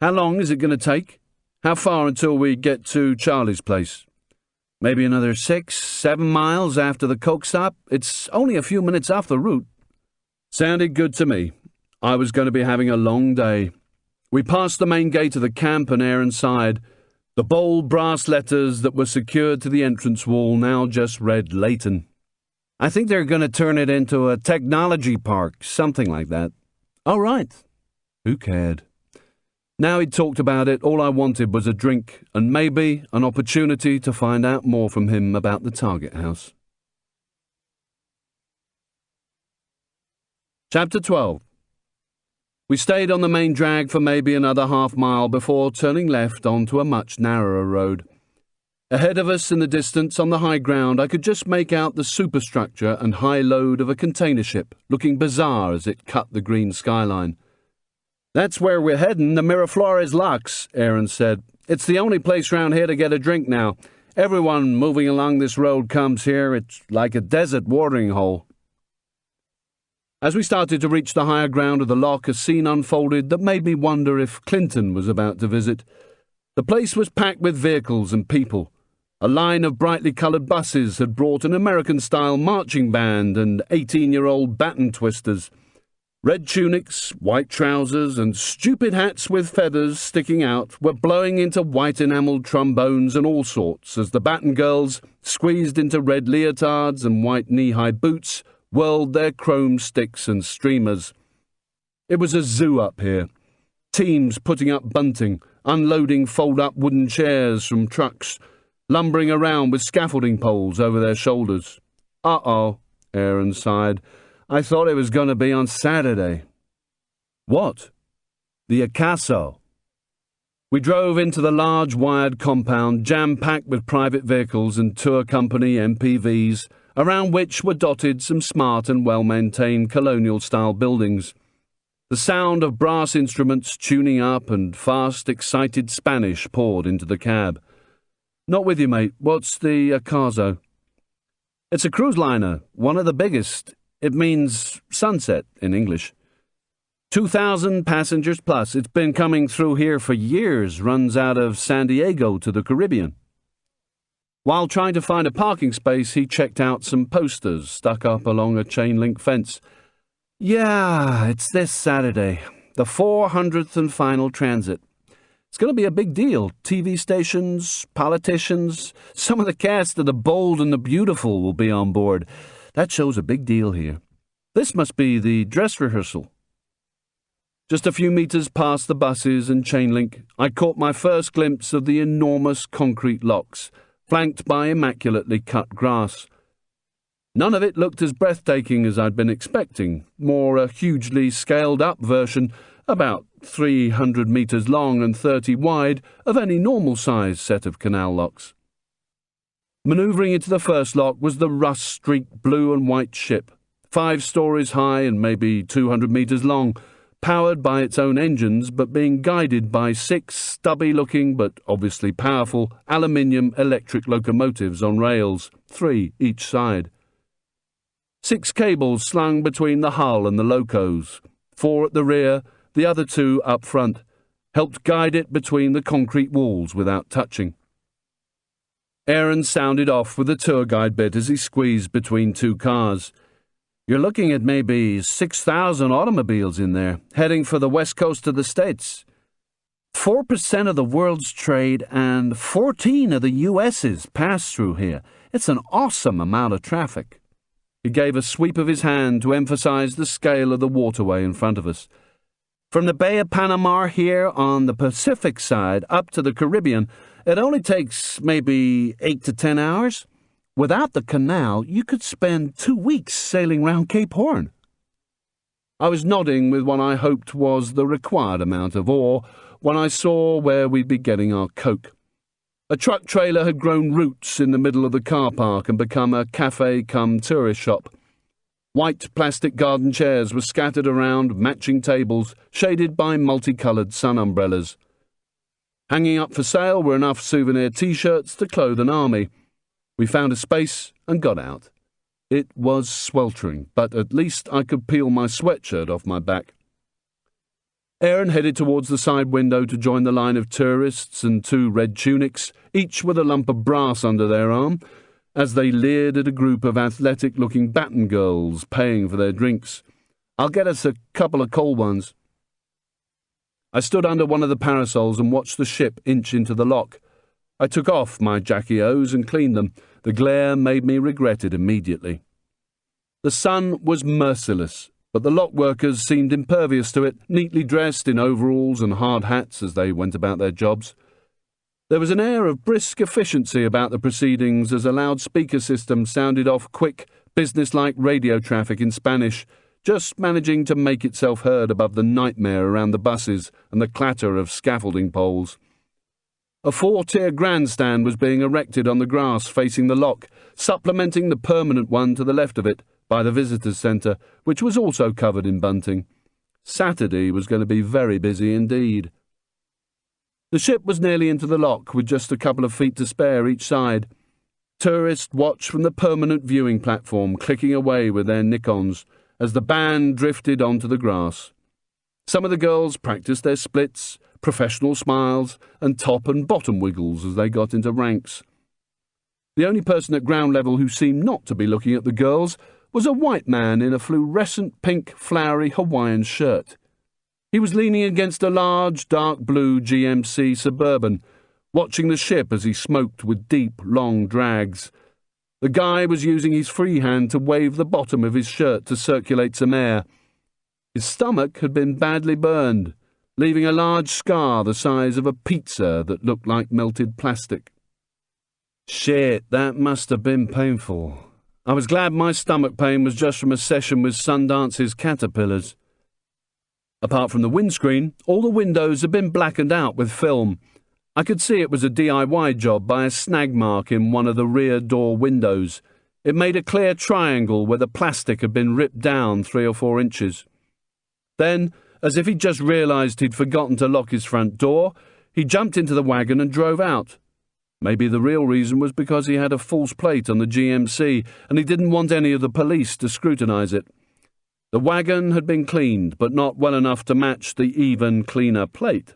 How long is it going to take? How far until we get to Charlie's place? Maybe another 6, 7 miles after the Coke stop? It's only a few minutes off the route. Sounded good to me. I was going to be having a long day. We passed the main gate of the camp and Aaron sighed. The bold brass letters that were secured to the entrance wall now just read Leighton. I think they're going to turn it into a technology park, something like that. Oh, right. Who cared? Now he'd talked about it, all I wanted was a drink and maybe an opportunity to find out more from him about the target house. Chapter 12. We stayed on the main drag for maybe another half mile before turning left onto a much narrower road. Ahead of us in the distance on the high ground I could just make out the superstructure and high load of a container ship, looking bizarre as it cut the green skyline. That's where we're heading, the Miraflores Locks, Aaron said. It's the only place round here to get a drink now. Everyone moving along this road comes here. It's like a desert watering hole. As we started to reach the higher ground of the lock, a scene unfolded that made me wonder if Clinton was about to visit. The place was packed with vehicles and people. A line of brightly coloured buses had brought an American-style marching band and 18-year-old baton twisters. Red tunics, white trousers, and stupid hats with feathers sticking out were blowing into white enamelled trombones and all sorts as the baton girls, squeezed into red leotards and white knee-high boots, whirled their chrome sticks and streamers. It was a zoo up here. Teams putting up bunting, unloading fold-up wooden chairs from trucks, lumbering around with scaffolding poles over their shoulders. Uh-oh, Aaron sighed. I thought it was going to be on Saturday. What? The Acaso. We drove into the large wired compound, jam-packed with private vehicles and tour company MPVs, around which were dotted some smart and well-maintained colonial-style buildings. The sound of brass instruments tuning up and fast, excited Spanish poured into the cab. Not with you, mate. What's the Carzo? It's a cruise liner, one of the biggest. It means sunset in English. 2,000 passengers plus. It's been coming through here for years, runs out of San Diego to the Caribbean. While trying to find a parking space, he checked out some posters stuck up along a chain-link fence. Yeah, it's this Saturday, the 400th and final transit. It's going to be a big deal. TV stations, politicians, some of the cast of The Bold and the Beautiful will be on board. That show's a big deal here. This must be the dress rehearsal. Just a few meters past the buses and chain link, I caught my first glimpse of the enormous concrete locks, flanked by immaculately cut grass. None of it looked as breathtaking as I'd been expecting, more a hugely scaled-up version, about 300 metres long and 30 wide, of any normal-sized set of canal locks. Manoeuvring into the first lock was the rust-streaked blue and white ship, 5 stories high and maybe 200 metres long, powered by its own engines but being guided by 6 stubby-looking but obviously powerful aluminium electric locomotives on rails, 3 each side. 6 cables slung between the hull and the locos, 4 at the rear, the other 2 up front, helped guide it between the concrete walls without touching. Aaron sounded off with the tour guide bit as he squeezed between 2 cars. You're looking at maybe 6,000 automobiles in there, heading for the west coast of the States. 4% of the world's trade and 14 of the US's pass through here. It's an awesome amount of traffic. He gave a sweep of his hand to emphasize the scale of the waterway in front of us. From the Bay of Panama here on the Pacific side up to the Caribbean, it only takes maybe 8 to 10 hours. Without the canal, you could spend 2 weeks sailing round Cape Horn. I was nodding with what I hoped was the required amount of awe when I saw where we'd be getting our coke. A truck trailer had grown roots in the middle of the car park and become a cafe-cum-tourist shop. White plastic garden chairs were scattered around matching tables, shaded by multicoloured sun umbrellas. Hanging up for sale were enough souvenir T-shirts to clothe an army. We found a space and got out. It was sweltering, but at least I could peel my sweatshirt off my back. Aaron headed towards the side window to join the line of tourists and 2 red tunics, each with a lump of brass under their arm, as they leered at a group of athletic-looking baton girls paying for their drinks. I'll get us a couple of cold ones. I stood under one of the parasols and watched the ship inch into the lock. I took off my jackie-os and cleaned them. The glare made me regret it immediately. The sun was merciless, but the lock workers seemed impervious to it, neatly dressed in overalls and hard hats as they went about their jobs. There was an air of brisk efficiency about the proceedings as a loudspeaker system sounded off quick, business-like radio traffic in Spanish, just managing to make itself heard above the nightmare around the buses and the clatter of scaffolding poles. A 4-tier grandstand was being erected on the grass facing the lock, supplementing the permanent one to the left of it by the visitors' centre, which was also covered in bunting. Saturday was going to be very busy indeed. The ship was nearly into the lock, with just a couple of feet to spare each side. Tourists watched from the permanent viewing platform, clicking away with their Nikons, as the band drifted onto the grass. Some of the girls practiced their splits, professional smiles, and top and bottom wiggles as they got into ranks. The only person at ground level who seemed not to be looking at the girls was a white man in a fluorescent pink, flowery Hawaiian shirt. He was leaning against a large, dark blue GMC Suburban, watching the ship as he smoked with deep, long drags. The guy was using his free hand to wave the bottom of his shirt to circulate some air. His stomach had been badly burned, leaving a large scar the size of a pizza that looked like melted plastic. Shit, that must have been painful. I was glad my stomach pain was just from a session with Sundance's caterpillars. Apart from the windscreen, all the windows had been blackened out with film. I could see it was a DIY job by a snag mark in one of the rear door windows. It made a clear triangle where the plastic had been ripped down 3 or 4 inches. Then, as if he'd just realised he'd forgotten to lock his front door, he jumped into the wagon and drove out. Maybe the real reason was because he had a false plate on the GMC and he didn't want any of the police to scrutinise it. The wagon had been cleaned, but not well enough to match the even cleaner plate.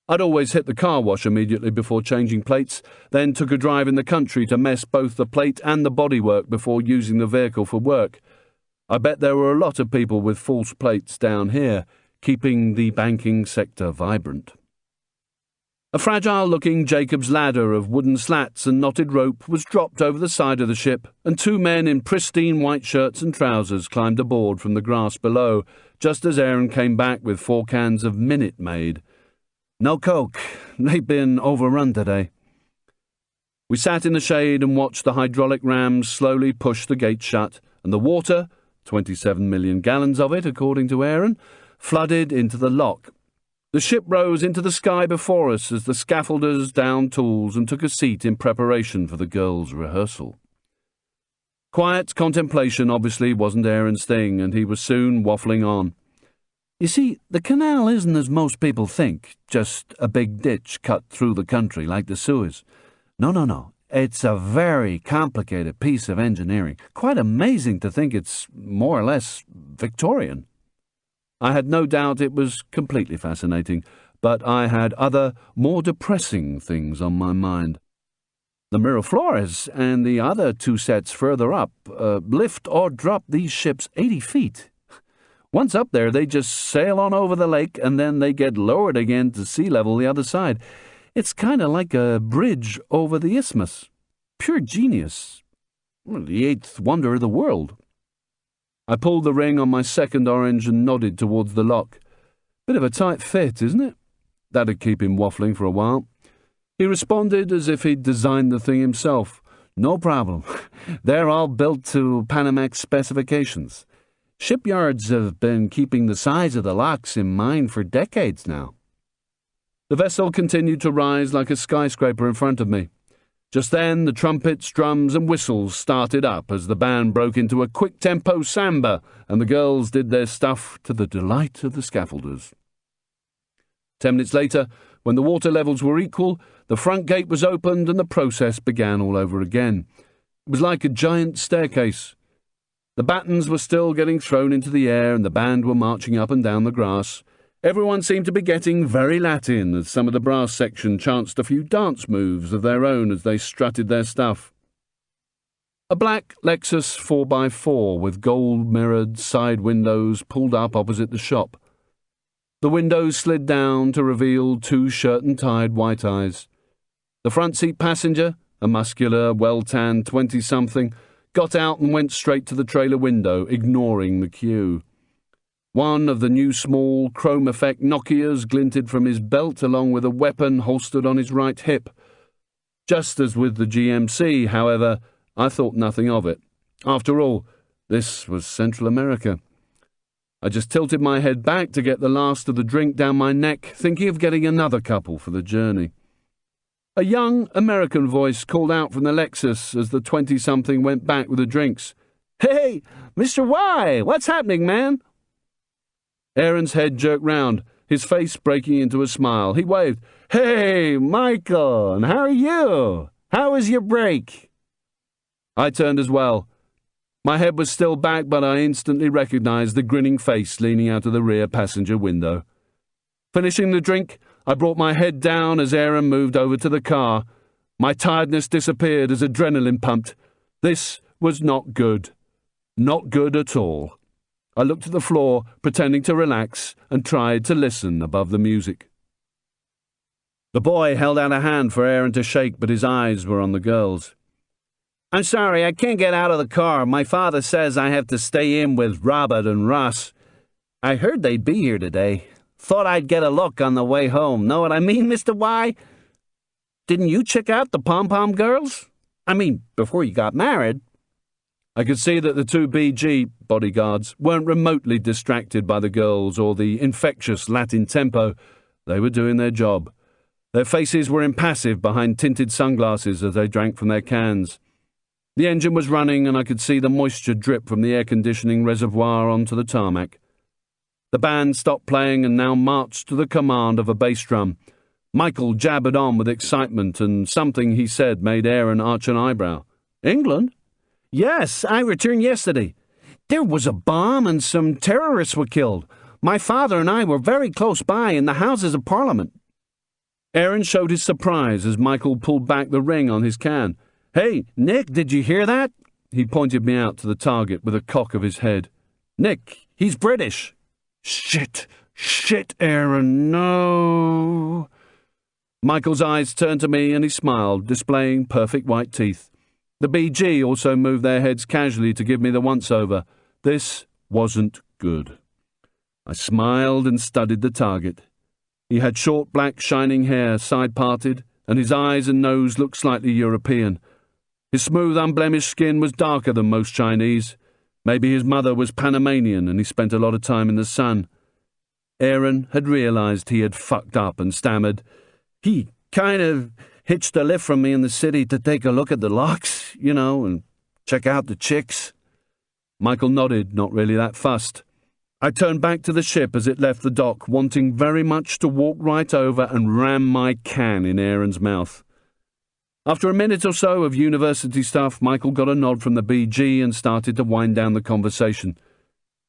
I'd always hit the car wash immediately before changing plates, then took a drive in the country to mess both the plate and the bodywork before using the vehicle for work. I bet there were a lot of people with false plates down here, keeping the banking sector vibrant. A fragile-looking Jacob's ladder of wooden slats and knotted rope was dropped over the side of the ship, and two men in pristine white shirts and trousers climbed aboard from the grass below, just as Aaron came back with 4 cans of Minute Maid. No Coke. They've been overrun today. We sat in the shade and watched the hydraulic rams slowly push the gate shut, and the water, 27 million gallons of it, according to Aaron, flooded into the lock. The ship rose into the sky before us as the scaffolders downed tools and took a seat in preparation for the girls' rehearsal. Quiet contemplation obviously wasn't Aaron's thing, and he was soon waffling on. You see, the canal isn't as most people think, just a big ditch cut through the country like the Suez. No. It's a very complicated piece of engineering. Quite amazing to think it's more or less Victorian. I had no doubt it was completely fascinating, but I had other, more depressing things on my mind. The Miraflores and the other 2 sets further up lift or drop these ships 80 feet. Once up there, they just sail on over the lake, and then they get lowered again to sea level the other side. It's kind of like a bridge over the isthmus. Pure genius. The 8th wonder of the world. I pulled the ring on my second orange and nodded towards the lock. Bit of a tight fit, isn't it? That'd keep him waffling for a while. He responded as if he'd designed the thing himself. No problem. They're all built to Panamax specifications. Shipyards have been keeping the size of the locks in mind for decades now. The vessel continued to rise like a skyscraper in front of me. Just then, the trumpets, drums, and whistles started up as the band broke into a quick-tempo samba, and the girls did their stuff to the delight of the scaffolders. 10 minutes later, when the water levels were equal, the front gate was opened and the process began all over again. It was like a giant staircase. The battens were still getting thrown into the air, and the band were marching up and down the grass. Everyone seemed to be getting very Latin as some of the brass section chanced a few dance moves of their own as they strutted their stuff. A black Lexus 4x4 with gold-mirrored side windows pulled up opposite the shop. The windows slid down to reveal 2 shirt-and-tied white eyes. The front seat passenger, a muscular, well-tanned 20-something, got out and went straight to the trailer window, ignoring the queue. One of the new small chrome effect Nokias glinted from his belt along with a weapon holstered on his right hip. Just as with the GMC, however, I thought nothing of it. After all, this was Central America. I just tilted my head back to get the last of the drink down my neck, thinking of getting another couple for the journey. A young American voice called out from the Lexus as the 20-something went back with the drinks. "Hey, Mr. Y, what's happening, man?" Aaron's head jerked round, his face breaking into a smile. He waved. "Hey, Michael, and how are you? How was your break?" I turned as well. My head was still back, but I instantly recognized the grinning face leaning out of the rear passenger window. Finishing the drink, I brought my head down as Aaron moved over to the car. My tiredness disappeared as adrenaline pumped. This was not good. Not good at all. I looked at the floor, pretending to relax, and tried to listen above the music. The boy held out a hand for Aaron to shake, but his eyes were on the girls. "I'm sorry, I can't get out of the car. My father says I have to stay in with Robert and Ross. I heard they'd be here today. Thought I'd get a look on the way home. Know what I mean, Mr. Y? Didn't you check out the pom-pom girls? I mean, before you got married." I could see that the 2 BG bodyguards weren't remotely distracted by the girls or the infectious Latin tempo. They were doing their job. Their faces were impassive behind tinted sunglasses as they drank from their cans. The engine was running, and I could see the moisture drip from the air-conditioning reservoir onto the tarmac. The band stopped playing and now marched to the command of a bass drum. Michael jabbered on with excitement, and something he said made Aaron arch an eyebrow. England? Yes, I returned yesterday. There was a bomb and some terrorists were killed. My father and I were very close by in the Houses of Parliament. Aaron showed his surprise as Michael pulled back the ring on his can. Hey, Nick, did you hear that? He pointed me out to the target with a cock of his head. Nick, he's British. Shit, Aaron, no. Michael's eyes turned to me and he smiled, displaying perfect white teeth. The BG also moved their heads casually to give me the once-over. This wasn't good. I smiled and studied the target. He had short black shining hair, side-parted, and his eyes and nose looked slightly European. His smooth, unblemished skin was darker than most Chinese. Maybe his mother was Panamanian and he spent a lot of time in the sun. Aaron had realized he had fucked up and stammered, He kind of hitched a lift from me in the city to take a look at the locks, and check out the chicks. Michael nodded, not really that fussed. I turned back to the ship as it left the dock, wanting very much to walk right over and ram my can in Aaron's mouth. After a minute or so of university stuff, Michael got a nod from the BG and started to wind down the conversation.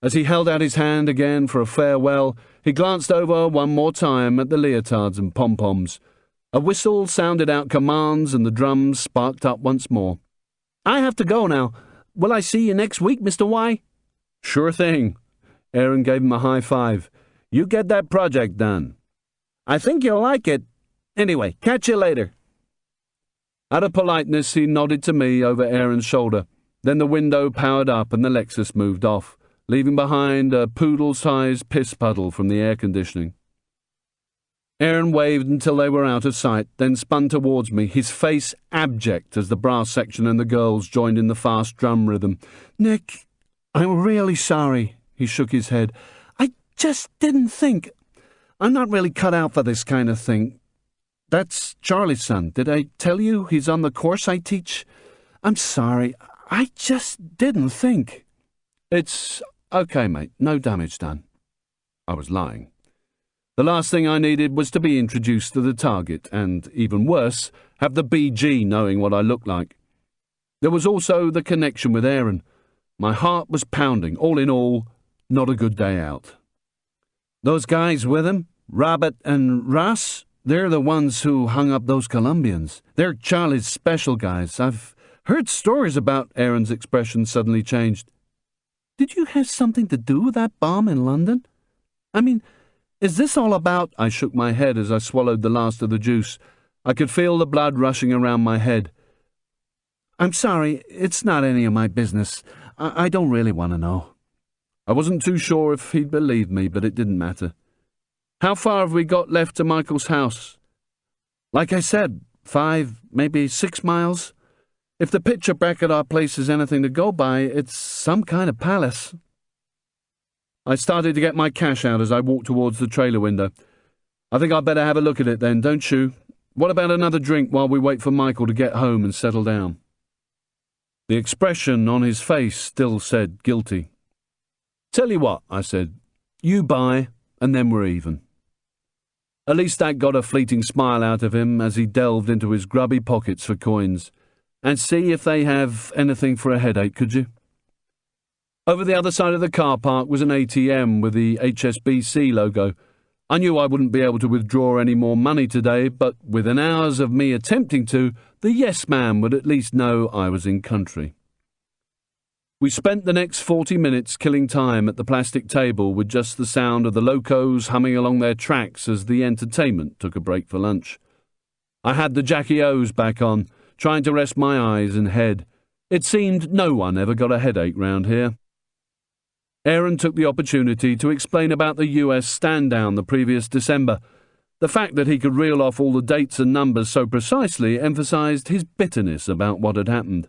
As he held out his hand again for a farewell, he glanced over one more time at the leotards and pom-poms. A whistle sounded out commands and the drums sparked up once more. I have to go now. Will I see you next week, Mr. Y? Sure thing. Aaron gave him a high five. You get that project done. I think you'll like it. Anyway, catch you later. Out of politeness, he nodded to me over Aaron's shoulder. Then the window powered up and the Lexus moved off, leaving behind a poodle-sized piss puddle from the air conditioning. Aaron waved until they were out of sight, then spun towards me, his face abject as the brass section and the girls joined in the fast drum rhythm. Nick, I'm really sorry. He shook his head. I just didn't think. I'm not really cut out for this kind of thing. That's Charlie's son. Did I tell you he's on the course I teach? I'm sorry. I just didn't think. It's okay, mate. No damage done. I was lying. The last thing I needed was to be introduced to the target and, even worse, have the BG knowing what I looked like. There was also the connection with Aaron. My heart was pounding. All in all, not a good day out. Those guys with him, Robert and Ross, they're the ones who hung up those Colombians. They're Charlie's special guys. I've heard stories about. Aaron's expression suddenly changed. Did you have something to do with that bomb in London? I mean, is this all about? I shook my head as I swallowed the last of the juice. I could feel the blood rushing around my head. I'm sorry, it's not any of my business. I don't really want to know. I wasn't too sure if he'd believe me, but it didn't matter. How far have we got left to Michael's house? Like I said, 5, maybe 6 miles. If the picture back at our place is anything to go by, it's some kind of palace. I started to get my cash out as I walked towards the trailer window. I think I'd better have a look at it then, don't you? What about another drink while we wait for Michael to get home and settle down? The expression on his face still said guilty. Tell you what, I said, you buy, and then we're even. At least that got a fleeting smile out of him as he delved into his grubby pockets for coins. And see if they have anything for a headache, could you? Over the other side of the car park was an ATM with the HSBC logo. I knew I wouldn't be able to withdraw any more money today, but within hours of me attempting to, the yes man would at least know I was in country. We spent the next 40 minutes killing time at the plastic table with just the sound of the locos humming along their tracks as the entertainment took a break for lunch. I had the Jackie O's back on, trying to rest my eyes and head. It seemed no one ever got a headache round here. Aaron took the opportunity to explain about the US stand-down the previous December. The fact that he could reel off all the dates and numbers so precisely emphasized his bitterness about what had happened.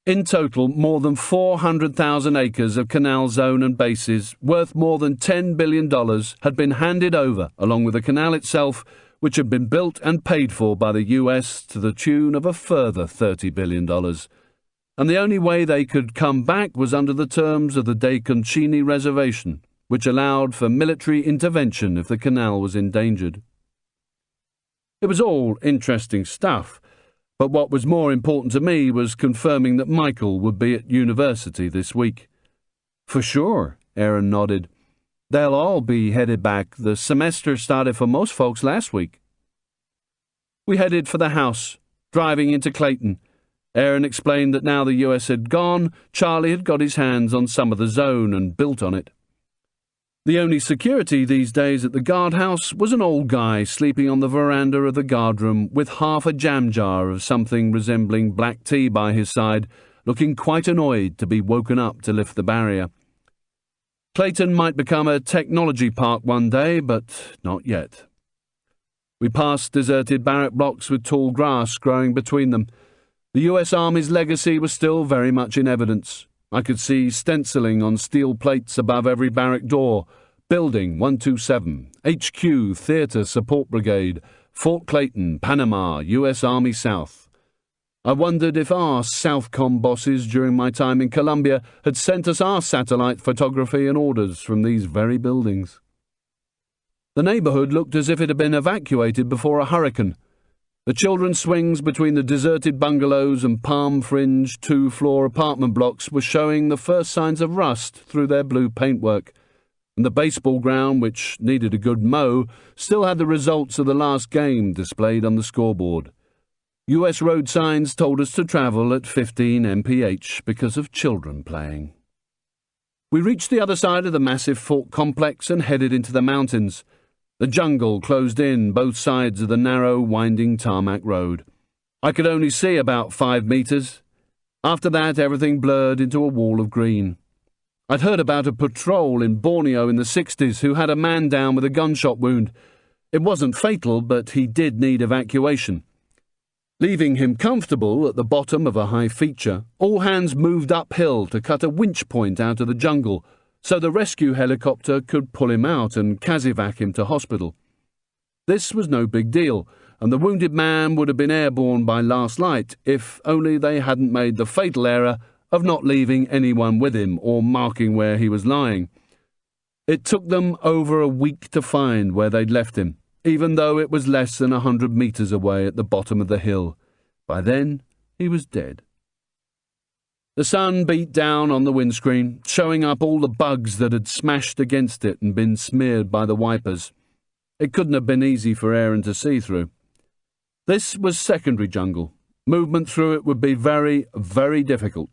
In total, more than 400,000 acres of canal zone and bases, worth more than $10 billion, had been handed over, along with the canal itself, which had been built and paid for by the US to the tune of a further $30 billion. And the only way they could come back was under the terms of the De Concini Reservation, which allowed for military intervention if the canal was endangered. It was all interesting stuff, but what was more important to me was confirming that Michael would be at university this week. For sure, Aaron nodded. They'll all be headed back. The semester started for most folks last week. We headed for the house, driving into Clayton. Aaron explained that now the US had gone, Charlie had got his hands on some of the zone and built on it. The only security these days at the guardhouse was an old guy sleeping on the veranda of the guardroom with half a jam jar of something resembling black tea by his side, looking quite annoyed to be woken up to lift the barrier. Clayton might become a technology park one day, but not yet. We passed deserted barrack blocks with tall grass growing between them. The US Army's legacy was still very much in evidence. I could see stenciling on steel plates above every barrack door: Building 127, HQ Theatre Support Brigade, Fort Clayton, Panama, US Army South. I wondered if our Southcom bosses during my time in Colombia had sent us our satellite photography and orders from these very buildings. The neighbourhood looked as if it had been evacuated before a hurricane. The children's swings between the deserted bungalows and palm-fringed two-floor apartment blocks were showing the first signs of rust through their blue paintwork, and the baseball ground, which needed a good mow, still had the results of the last game displayed on the scoreboard. US road signs told us to travel at 15 mph because of children playing. We reached the other side of the massive fort complex and headed into the mountains. The jungle closed in both sides of the narrow, winding tarmac road. I could only see about 5 meters. After that, everything blurred into a wall of green. I'd heard about a patrol in Borneo in the 60s who had a man down with a gunshot wound. It wasn't fatal, but he did need evacuation. Leaving him comfortable at the bottom of a high feature, all hands moved uphill to cut a winch point out of the jungle, so the rescue helicopter could pull him out and Kazivac him to hospital. This was no big deal, and the wounded man would have been airborne by last light if only they hadn't made the fatal error of not leaving anyone with him or marking where he was lying. It took them over a week to find where they'd left him, even though it was less than 100 meters away at the bottom of the hill. By then, he was dead. The sun beat down on the windscreen, showing up all the bugs that had smashed against it and been smeared by the wipers. It couldn't have been easy for Aaron to see through. This was secondary jungle. Movement through it would be very, very difficult.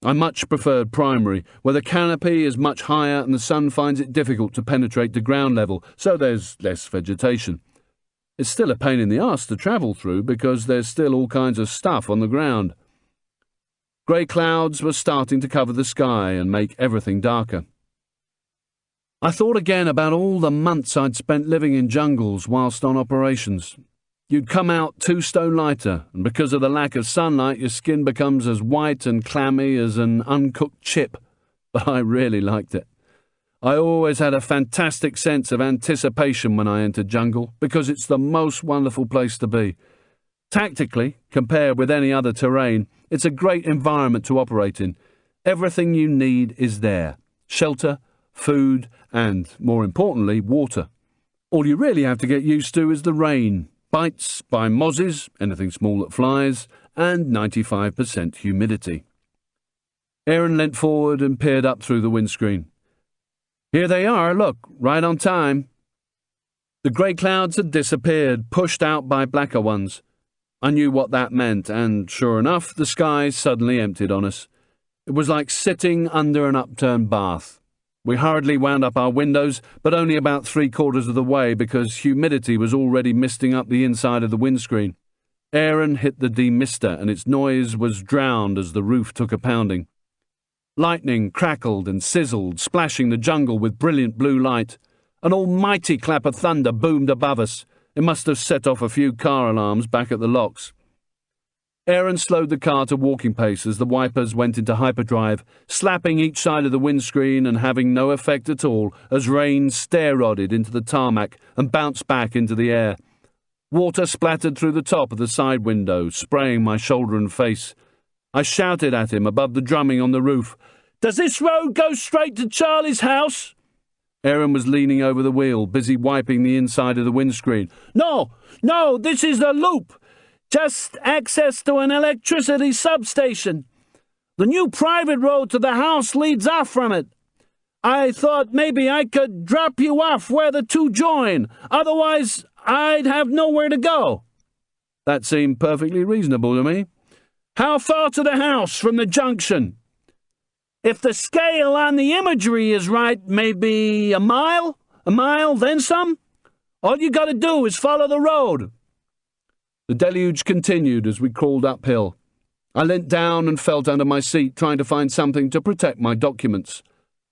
I much preferred primary, where the canopy is much higher and the sun finds it difficult to penetrate to ground level, so there's less vegetation. It's still a pain in the arse to travel through because there's still all kinds of stuff on the ground. Grey clouds were starting to cover the sky and make everything darker. I thought again about all the months I'd spent living in jungles whilst on operations. You'd come out 2 stone lighter, and because of the lack of sunlight, your skin becomes as white and clammy as an uncooked chip. But I really liked it. I always had a fantastic sense of anticipation when I entered jungle, because it's the most wonderful place to be. Tactically, compared with any other terrain, it's a great environment to operate in. Everything you need is there: shelter, food, and, more importantly, water. All you really have to get used to is the rain, bites by mozzies, anything small that flies, and 95% humidity. Aaron leant forward and peered up through the windscreen. Here they are, look, right on time. The grey clouds had disappeared, pushed out by blacker ones. I knew what that meant, and sure enough, the sky suddenly emptied on us. It was like sitting under an upturned bath. We hurriedly wound up our windows, but only about 3/4 of the way because humidity was already misting up the inside of the windscreen. Aaron hit the demister, and its noise was drowned as the roof took a pounding. Lightning crackled and sizzled, splashing the jungle with brilliant blue light. An almighty clap of thunder boomed above us. It must have set off a few car alarms back at the locks. Aaron slowed the car to walking pace as the wipers went into hyperdrive, slapping each side of the windscreen and having no effect at all as rain stair-rodded into the tarmac and bounced back into the air. Water splattered through the top of the side window, spraying my shoulder and face. I shouted at him above the drumming on the roof, "Does this road go straight to Charlie's house?" Aaron was leaning over the wheel, busy wiping the inside of the windscreen. No, this is the loop. Just access to an electricity substation. The new private road to the house leads off from it. I thought maybe I could drop you off where the two join. Otherwise, I'd have nowhere to go. That seemed perfectly reasonable to me. How far to the house from the junction? If the scale on the imagery is right, maybe a mile, then some. All you got to do is follow the road. The deluge continued as we crawled uphill. I leant down and felt under my seat, trying to find something to protect my documents.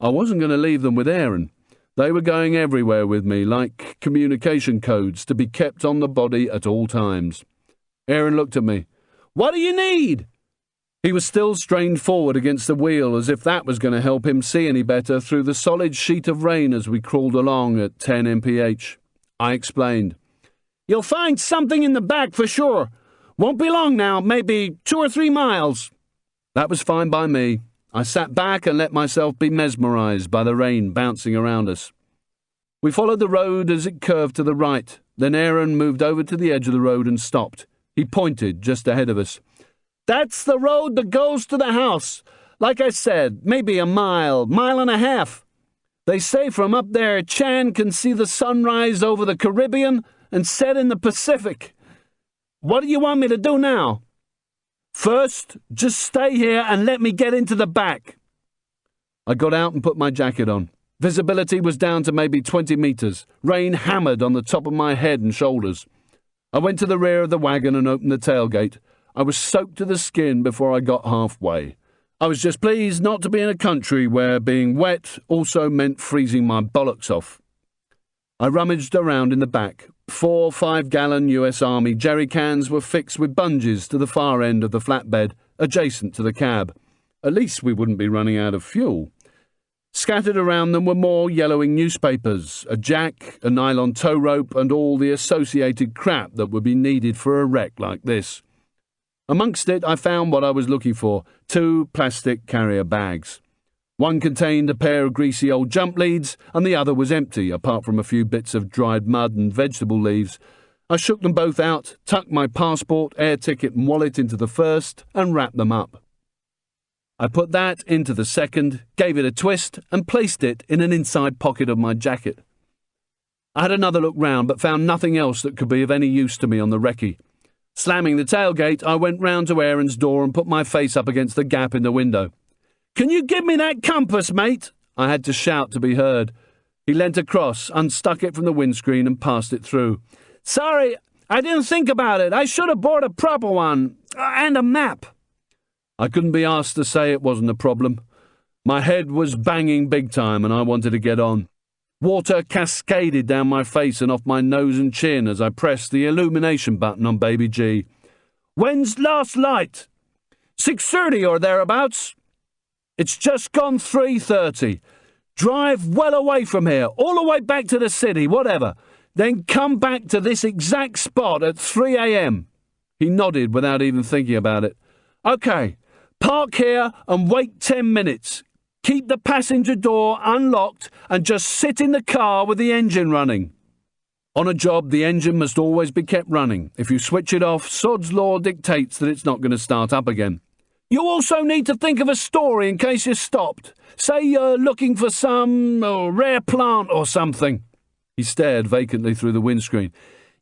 I wasn't going to leave them with Aaron. They were going everywhere with me, like communication codes to be kept on the body at all times. Aaron looked at me. What do you need? He was still strained forward against the wheel, as if that was going to help him see any better through the solid sheet of rain as we crawled along at 10 mph. I explained. You'll find something in the back for sure. Won't be long now, maybe 2 or 3 miles. That was fine by me. I sat back and let myself be mesmerized by the rain bouncing around us. We followed the road as it curved to the right. Then Aaron moved over to the edge of the road and stopped. He pointed just ahead of us. That's the road that goes to the house. Like I said, maybe a mile and a half. They say from up there Chan can see the sunrise over the Caribbean and set in the Pacific. What do you want me to do now? First, just stay here and let me get into the back. I got out and put my jacket on. Visibility was down to maybe 20 meters. Rain hammered on the top of my head and shoulders. I went to the rear of the wagon and opened the tailgate. I was soaked to the skin before I got halfway. I was just pleased not to be in a country where being wet also meant freezing my bollocks off. I rummaged around in the back. 4 5-gallon US Army jerry cans were fixed with bungees to the far end of the flatbed, adjacent to the cab. At least we wouldn't be running out of fuel. Scattered around them were more yellowing newspapers, a jack, a nylon tow rope, and all the associated crap that would be needed for a wreck like this. Amongst it, I found what I was looking for, 2 plastic carrier bags. One contained a pair of greasy old jump leads, and the other was empty, apart from a few bits of dried mud and vegetable leaves. I shook them both out, tucked my passport, air ticket and wallet into the first, and wrapped them up. I put that into the second, gave it a twist, and placed it in an inside pocket of my jacket. I had another look round, but found nothing else that could be of any use to me on the recce. Slamming the tailgate, I went round to Aaron's door and put my face up against the gap in the window. Can you give me that compass, mate? I had to shout to be heard. He leant across, unstuck it from the windscreen and passed it through. Sorry, I didn't think about it. I should have bought a proper one. And a map. I couldn't be asked to say it wasn't a problem. My head was banging big time and I wanted to get on. Water cascaded down my face and off my nose and chin as I pressed the illumination button on Baby G. When's last light? 6:30 or thereabouts. It's just gone 3:30. Drive well away from here, all the way back to the city, whatever. Then come back to this exact spot at 3 a.m. He nodded without even thinking about it. Okay, park here and wait 10 minutes. Keep the passenger door unlocked and just sit in the car with the engine running. On a job, the engine must always be kept running. If you switch it off, Sod's law dictates that it's not going to start up again. You also need to think of a story in case you're stopped. Say you're looking for some rare plant or something. He stared vacantly through the windscreen.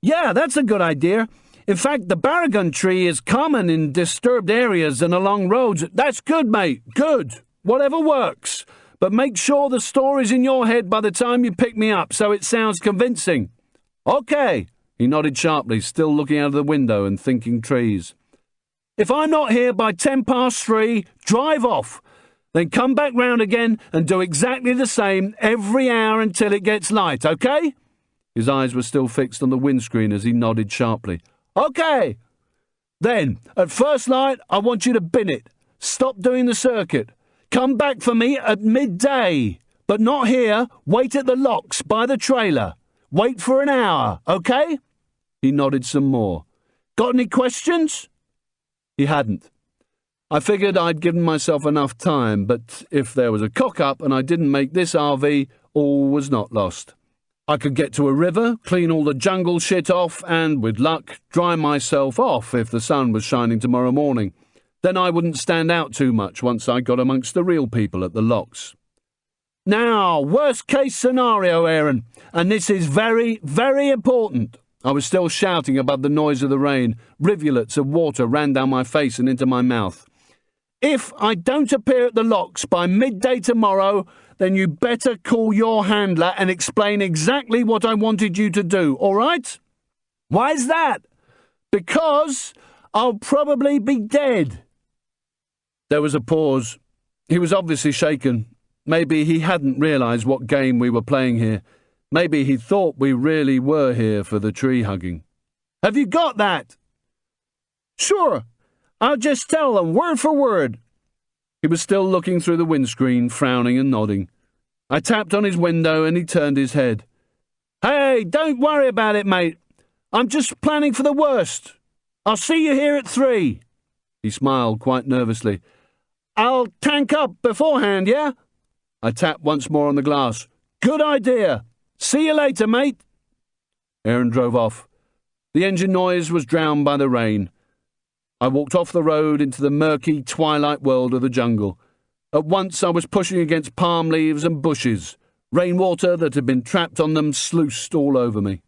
Yeah, that's a good idea. In fact, the barragun tree is common in disturbed areas and along roads. That's good, mate. Good. Whatever works. But make sure the story's in your head by the time you pick me up so it sounds convincing. Okay. He nodded sharply, still looking out of the window and thinking trees. If I'm not here by 3:10, drive off. Then come back round again and do exactly the same every hour until it gets light, okay? His eyes were still fixed on the windscreen as he nodded sharply. Okay. Then, at first light, I want you to bin it. Stop doing the circuit. Come back for me at midday. But not here. Wait at the locks by the trailer. Wait for an hour, okay? He nodded some more. Got any questions? He hadn't. I figured I'd given myself enough time, but if there was a cock-up and I didn't make this RV, all was not lost. I could get to a river, clean all the jungle shit off, and, with luck, dry myself off if the sun was shining tomorrow morning. Then I wouldn't stand out too much once I got amongst the real people at the locks. Now, worst case scenario, Aaron, and this is very, very important. I was still shouting above the noise of the rain. Rivulets of water ran down my face and into my mouth. If I don't appear at the locks by midday tomorrow, then you better call your handler and explain exactly what I wanted you to do, all right? Why's that? Because I'll probably be dead. There was a pause. He was obviously shaken. Maybe he hadn't realised what game we were playing here. Maybe he thought we really were here for the tree hugging. Have you got that? Sure. I'll just tell them word for word. He was still looking through the windscreen, frowning and nodding. I tapped on his window and he turned his head. Hey, don't worry about it, mate. I'm just planning for the worst. I'll see you here at 3. He smiled quite nervously. I'll tank up beforehand, yeah? I tapped once more on the glass. Good idea. See you later, mate. Aaron drove off. The engine noise was drowned by the rain. I walked off the road into the murky twilight world of the jungle. At once I was pushing against palm leaves and bushes. Rainwater that had been trapped on them sluiced all over me.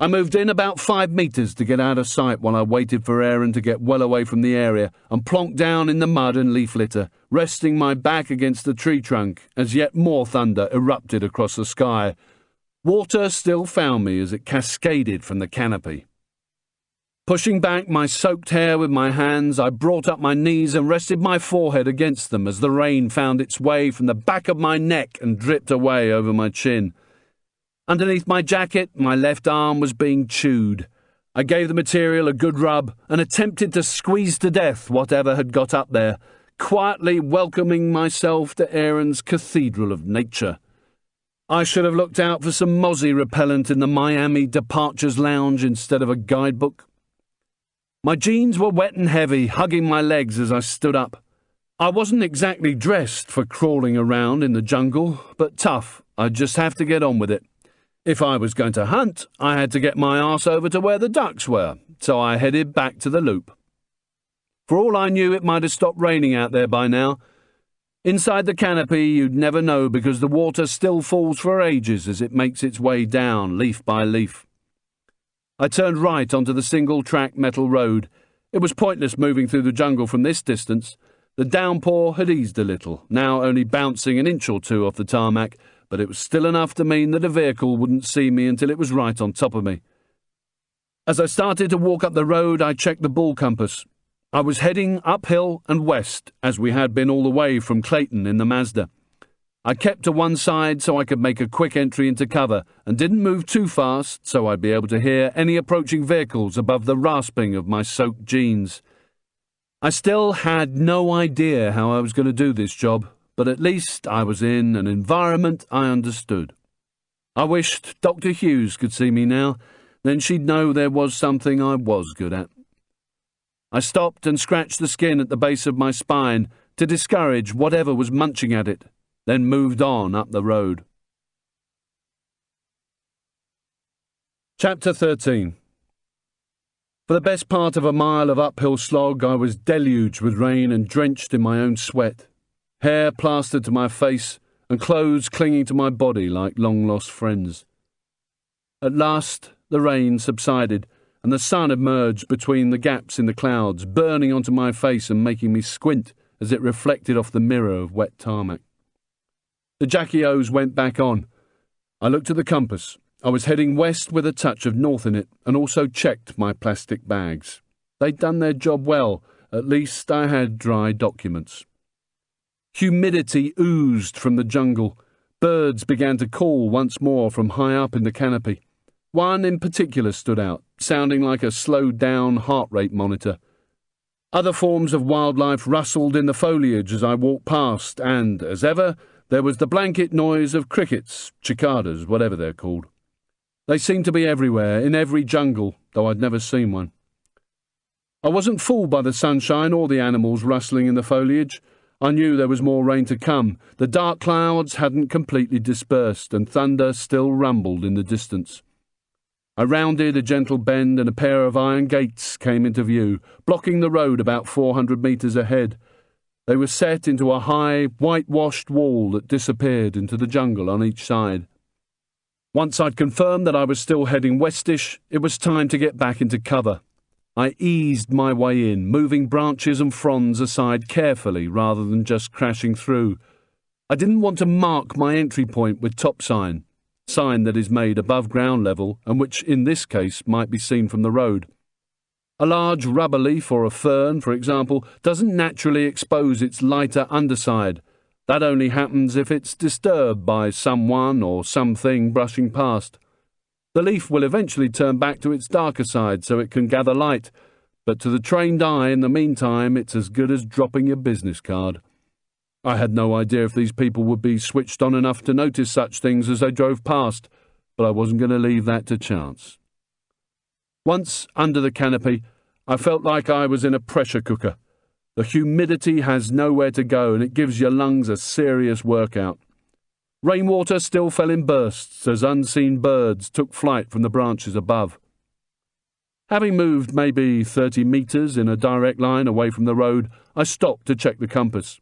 I moved in about 5 metres to get out of sight while I waited for Aaron to get well away from the area and plonked down in the mud and leaf litter, resting my back against the tree trunk as yet more thunder erupted across the sky. Water still found me as it cascaded from the canopy. Pushing back my soaked hair with my hands, I brought up my knees and rested my forehead against them as the rain found its way from the back of my neck and dripped away over my chin. Underneath my jacket, my left arm was being chewed. I gave the material a good rub and attempted to squeeze to death whatever had got up there, quietly welcoming myself to Aaron's cathedral of nature. I should have looked out for some mozzie repellent in the Miami Departures Lounge instead of a guidebook. My jeans were wet and heavy, hugging my legs as I stood up. I wasn't exactly dressed for crawling around in the jungle, but tough. I'd just have to get on with it. If I was going to hunt, I had to get my arse over to where the ducks were, so I headed back to the loop. For all I knew, it might have stopped raining out there by now. Inside the canopy, you'd never know because the water still falls for ages as it makes its way down, leaf by leaf. I turned right onto the single-track metal road. It was pointless moving through the jungle from this distance. The downpour had eased a little, now only bouncing an inch or two off the tarmac, but it was still enough to mean that a vehicle wouldn't see me until it was right on top of me. As I started to walk up the road, I checked the ball compass. I was heading uphill and west, as we had been all the way from Clayton in the Mazda. I kept to one side so I could make a quick entry into cover, and didn't move too fast so I'd be able to hear any approaching vehicles above the rasping of my soaked jeans. I still had no idea how I was going to do this job, but at least I was in an environment I understood. I wished Dr. Hughes could see me now, then she'd know there was something I was good at. I stopped and scratched the skin at the base of my spine to discourage whatever was munching at it, then moved on up the road. Chapter 13. For the best part of a mile of uphill slog, I was deluged with rain and drenched in my own sweat. Hair plastered to my face, and clothes clinging to my body like long-lost friends. At last, the rain subsided, and the sun emerged between the gaps in the clouds, burning onto my face and making me squint as it reflected off the mirror of wet tarmac. The Jackie-O's went back on. I looked at the compass. I was heading west with a touch of north in it, and also checked my plastic bags. They'd done their job well. At least I had dry documents. Humidity oozed from the jungle. Birds began to call once more from high up in the canopy. One in particular stood out, sounding like a slowed-down heart rate monitor. Other forms of wildlife rustled in the foliage as I walked past, and, as ever, there was the blanket noise of crickets, cicadas, whatever they're called. They seemed to be everywhere, in every jungle, though I'd never seen one. I wasn't fooled by the sunshine or the animals rustling in the foliage. I knew there was more rain to come. The dark clouds hadn't completely dispersed, and thunder still rumbled in the distance. I rounded a gentle bend and a pair of iron gates came into view, blocking the road about 400 metres ahead. They were set into a high, whitewashed wall that disappeared into the jungle on each side. Once I'd confirmed that I was still heading westish, it was time to get back into cover. I eased my way in, moving branches and fronds aside carefully rather than just crashing through. I didn't want to mark my entry point with top sign that is made above ground level and which in this case might be seen from the road. A large rubber leaf or a fern, for example, doesn't naturally expose its lighter underside. That only happens if it's disturbed by someone or something brushing past. The leaf will eventually turn back to its darker side so it can gather light, but to the trained eye in the meantime it's as good as dropping your business card. I had no idea if these people would be switched on enough to notice such things as they drove past, but I wasn't going to leave that to chance. Once under the canopy, I felt like I was in a pressure cooker. The humidity has nowhere to go and it gives your lungs a serious workout. Rainwater still fell in bursts as unseen birds took flight from the branches above. Having moved maybe 30 metres in a direct line away from the road, I stopped to check the compass.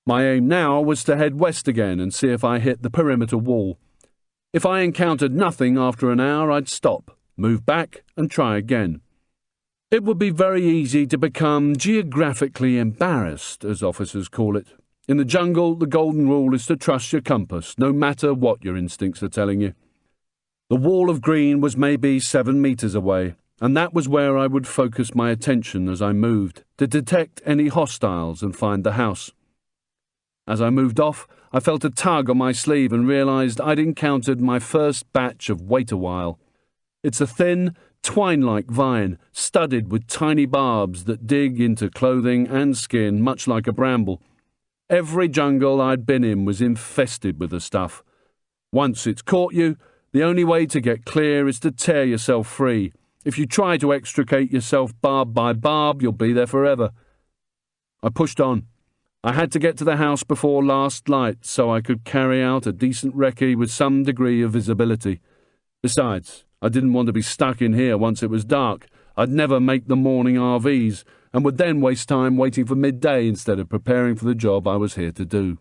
My aim now was to head west again and see if I hit the perimeter wall. If I encountered nothing after an hour, I'd stop, move back and try again. It would be very easy to become geographically embarrassed, as officers call it. In the jungle, the golden rule is to trust your compass, no matter what your instincts are telling you. The wall of green was maybe 7 metres away, and that was where I would focus my attention as I moved, to detect any hostiles and find the house. As I moved off, I felt a tug on my sleeve and realised I'd encountered my first batch of wait a while. It's a thin, twine-like vine, studded with tiny barbs that dig into clothing and skin much like a bramble. Every jungle I'd been in was infested with the stuff. Once it's caught you, the only way to get clear is to tear yourself free. If you try to extricate yourself barb by barb, you'll be there forever. I pushed on. I had to get to the house before last light so I could carry out a decent recce with some degree of visibility. Besides, I didn't want to be stuck in here once it was dark. I'd never make the morning RVs, and would then waste time waiting for midday instead of preparing for the job I was here to do.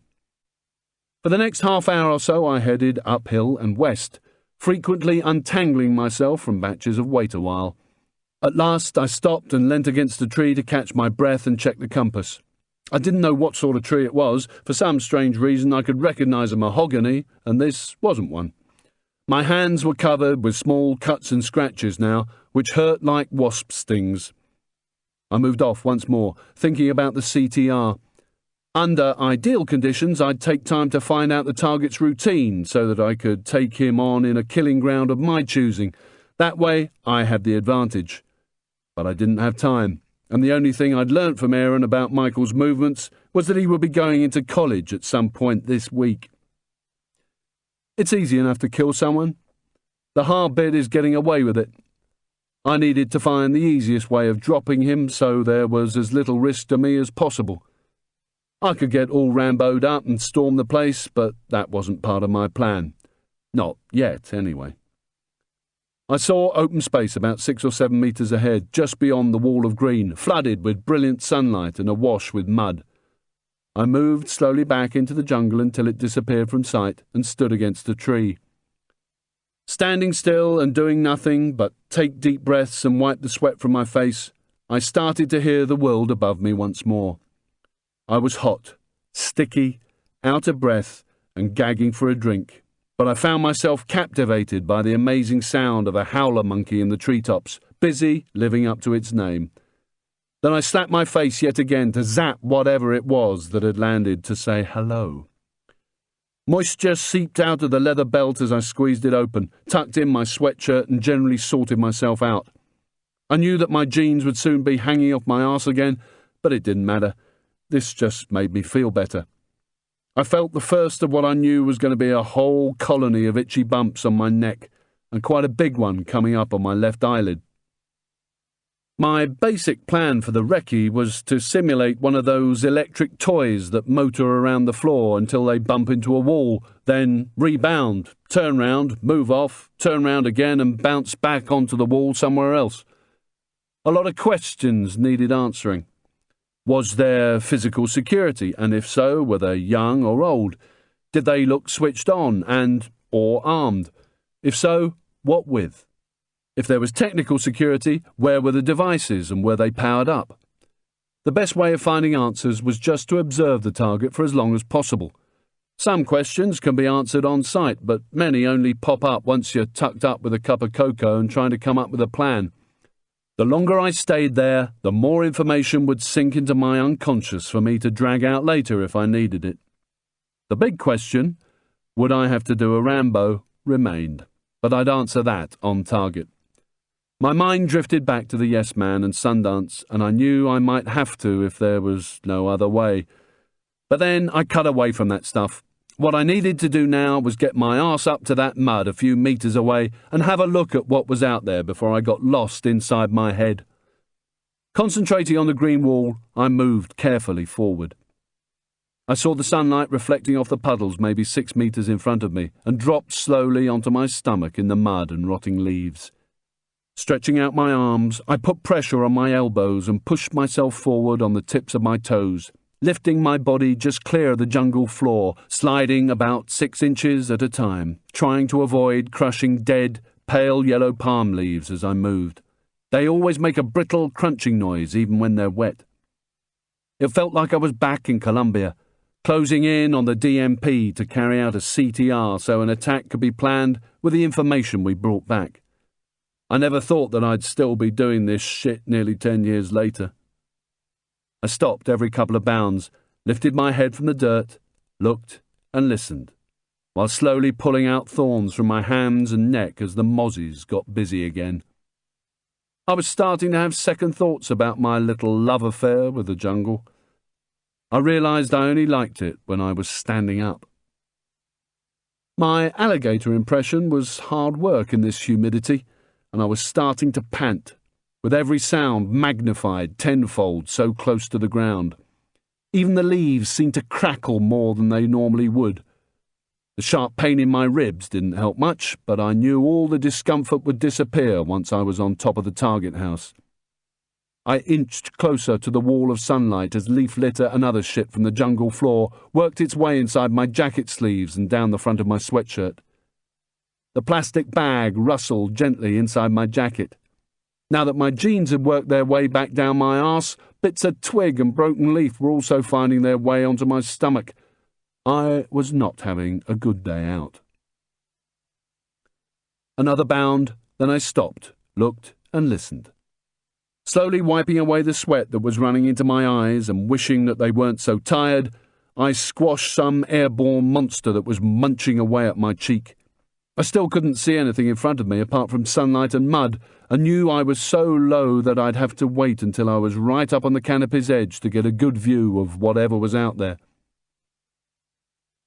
For the next half hour or so I headed uphill and west, frequently untangling myself from batches of wait a while. At last I stopped and leant against a tree to catch my breath and check the compass. I didn't know what sort of tree it was. For some strange reason I could recognise a mahogany, and this wasn't one. My hands were covered with small cuts and scratches now, which hurt like wasp stings. I moved off once more, thinking about the CTR. Under ideal conditions, I'd take time to find out the target's routine so that I could take him on in a killing ground of my choosing. That way, I had the advantage. But I didn't have time, and the only thing I'd learnt from Aaron about Michael's movements was that he would be going into college at some point this week. It's easy enough to kill someone. The hard bit is getting away with it. I needed to find the easiest way of dropping him so there was as little risk to me as possible. I could get all Rambo'd up and storm the place, but that wasn't part of my plan. Not yet, anyway. I saw open space about 6 or 7 metres ahead, just beyond the wall of green, flooded with brilliant sunlight and awash with mud. I moved slowly back into the jungle until it disappeared from sight and stood against a tree. Standing still and doing nothing but take deep breaths and wipe the sweat from my face, I started to hear the world above me once more. I was hot, sticky, out of breath, and gagging for a drink, but I found myself captivated by the amazing sound of a howler monkey in the treetops, busy living up to its name. Then I slapped my face yet again to zap whatever it was that had landed to say hello. Moisture seeped out of the leather belt as I squeezed it open, tucked in my sweatshirt and generally sorted myself out. I knew that my jeans would soon be hanging off my arse again, but it didn't matter. This just made me feel better. I felt the first of what I knew was going to be a whole colony of itchy bumps on my neck, and quite a big one coming up on my left eyelid. My basic plan for the recce was to simulate one of those electric toys that motor around the floor until they bump into a wall, then rebound, turn round, move off, turn round again and bounce back onto the wall somewhere else. A lot of questions needed answering. Was there physical security, and if so, were they young or old? Did they look switched on or armed? If so, what with? If there was technical security, where were the devices and were they powered up? The best way of finding answers was just to observe the target for as long as possible. Some questions can be answered on sight, but many only pop up once you're tucked up with a cup of cocoa and trying to come up with a plan. The longer I stayed there, the more information would sink into my unconscious for me to drag out later if I needed it. The big question, would I have to do a Rambo, remained, but I'd answer that on target. My mind drifted back to the Yes Man and Sundance, and I knew I might have to if there was no other way. But then I cut away from that stuff. What I needed to do now was get my arse up to that mud a few metres away and have a look at what was out there before I got lost inside my head. Concentrating on the green wall, I moved carefully forward. I saw the sunlight reflecting off the puddles maybe 6 metres in front of me and dropped slowly onto my stomach in the mud and rotting leaves. Stretching out my arms, I put pressure on my elbows and pushed myself forward on the tips of my toes, lifting my body just clear of the jungle floor, sliding about 6 inches at a time, trying to avoid crushing dead, pale yellow palm leaves as I moved. They always make a brittle, crunching noise even when they're wet. It felt like I was back in Colombia, closing in on the DMP to carry out a CTR so an attack could be planned with the information we brought back. I never thought that I'd still be doing this shit nearly 10 years later. I stopped every couple of bounds, lifted my head from the dirt, looked and listened, while slowly pulling out thorns from my hands and neck as the mozzies got busy again. I was starting to have second thoughts about my little love affair with the jungle. I realised I only liked it when I was standing up. My alligator impression was hard work in this humidity, and I was starting to pant, with every sound magnified tenfold so close to the ground. Even the leaves seemed to crackle more than they normally would. The sharp pain in my ribs didn't help much, but I knew all the discomfort would disappear once I was on top of the target house. I inched closer to the wall of sunlight as leaf litter and other shit from the jungle floor worked its way inside my jacket sleeves and down the front of my sweatshirt. The plastic bag rustled gently inside my jacket. Now that my jeans had worked their way back down my arse, bits of twig and broken leaf were also finding their way onto my stomach. I was not having a good day out. Another bound, then I stopped, looked and listened. Slowly wiping away the sweat that was running into my eyes and wishing that they weren't so tired, I squashed some airborne monster that was munching away at my cheek. I still couldn't see anything in front of me apart from sunlight and mud, and knew I was so low that I'd have to wait until I was right up on the canopy's edge to get a good view of whatever was out there.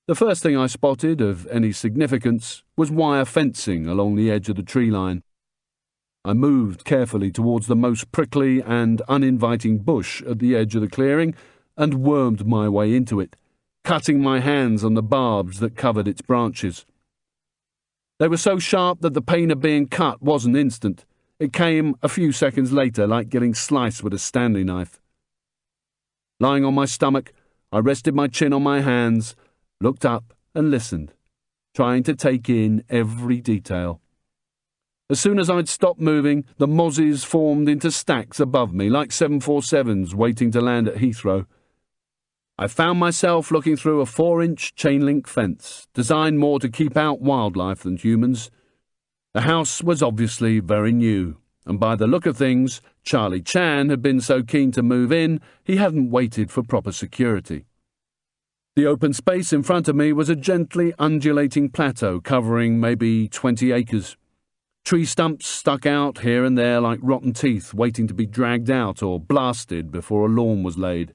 The first thing I spotted of any significance was wire fencing along the edge of the tree line. I moved carefully towards the most prickly and uninviting bush at the edge of the clearing and wormed my way into it, cutting my hands on the barbs that covered its branches. They were so sharp that the pain of being cut wasn't instant. It came a few seconds later, like getting sliced with a Stanley knife. Lying on my stomach, I rested my chin on my hands, looked up and listened, trying to take in every detail. As soon as I'd stopped moving, the mozzies formed into stacks above me, like 747s waiting to land at Heathrow. I found myself looking through a 4-inch chain-link fence, designed more to keep out wildlife than humans. The house was obviously very new, and by the look of things, Charlie Chan had been so keen to move in, he hadn't waited for proper security. The open space in front of me was a gently undulating plateau covering maybe 20 acres. Tree stumps stuck out here and there like rotten teeth waiting to be dragged out or blasted before a lawn was laid.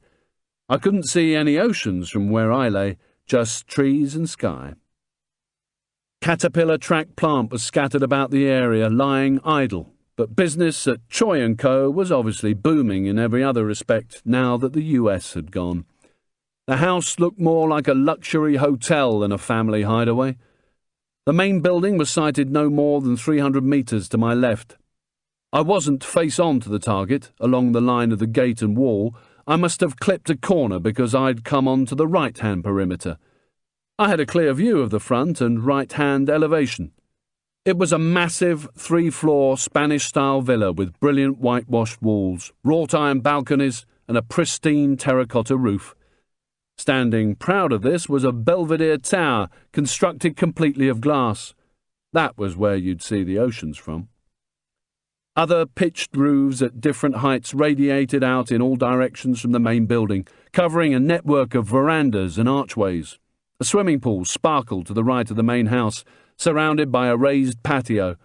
I couldn't see any oceans from where I lay, just trees and sky. Caterpillar track plant was scattered about the area, lying idle, but business at Choi & Co. was obviously booming in every other respect now that the US had gone. The house looked more like a luxury hotel than a family hideaway. The main building was sited no more than 300 metres to my left. I wasn't face-on to the target, along the line of the gate and wall. I must have clipped a corner because I'd come on to the right-hand perimeter. I had a clear view of the front and right-hand elevation. It was a massive 3-floor Spanish-style villa with brilliant whitewashed walls, wrought-iron balconies and a pristine terracotta roof. Standing proud of this was a Belvedere tower constructed completely of glass. That was where you'd see the oceans from. Other pitched roofs at different heights radiated out in all directions from the main building, covering a network of verandas and archways. A swimming pool sparkled to the right of the main house, surrounded by a raised patio.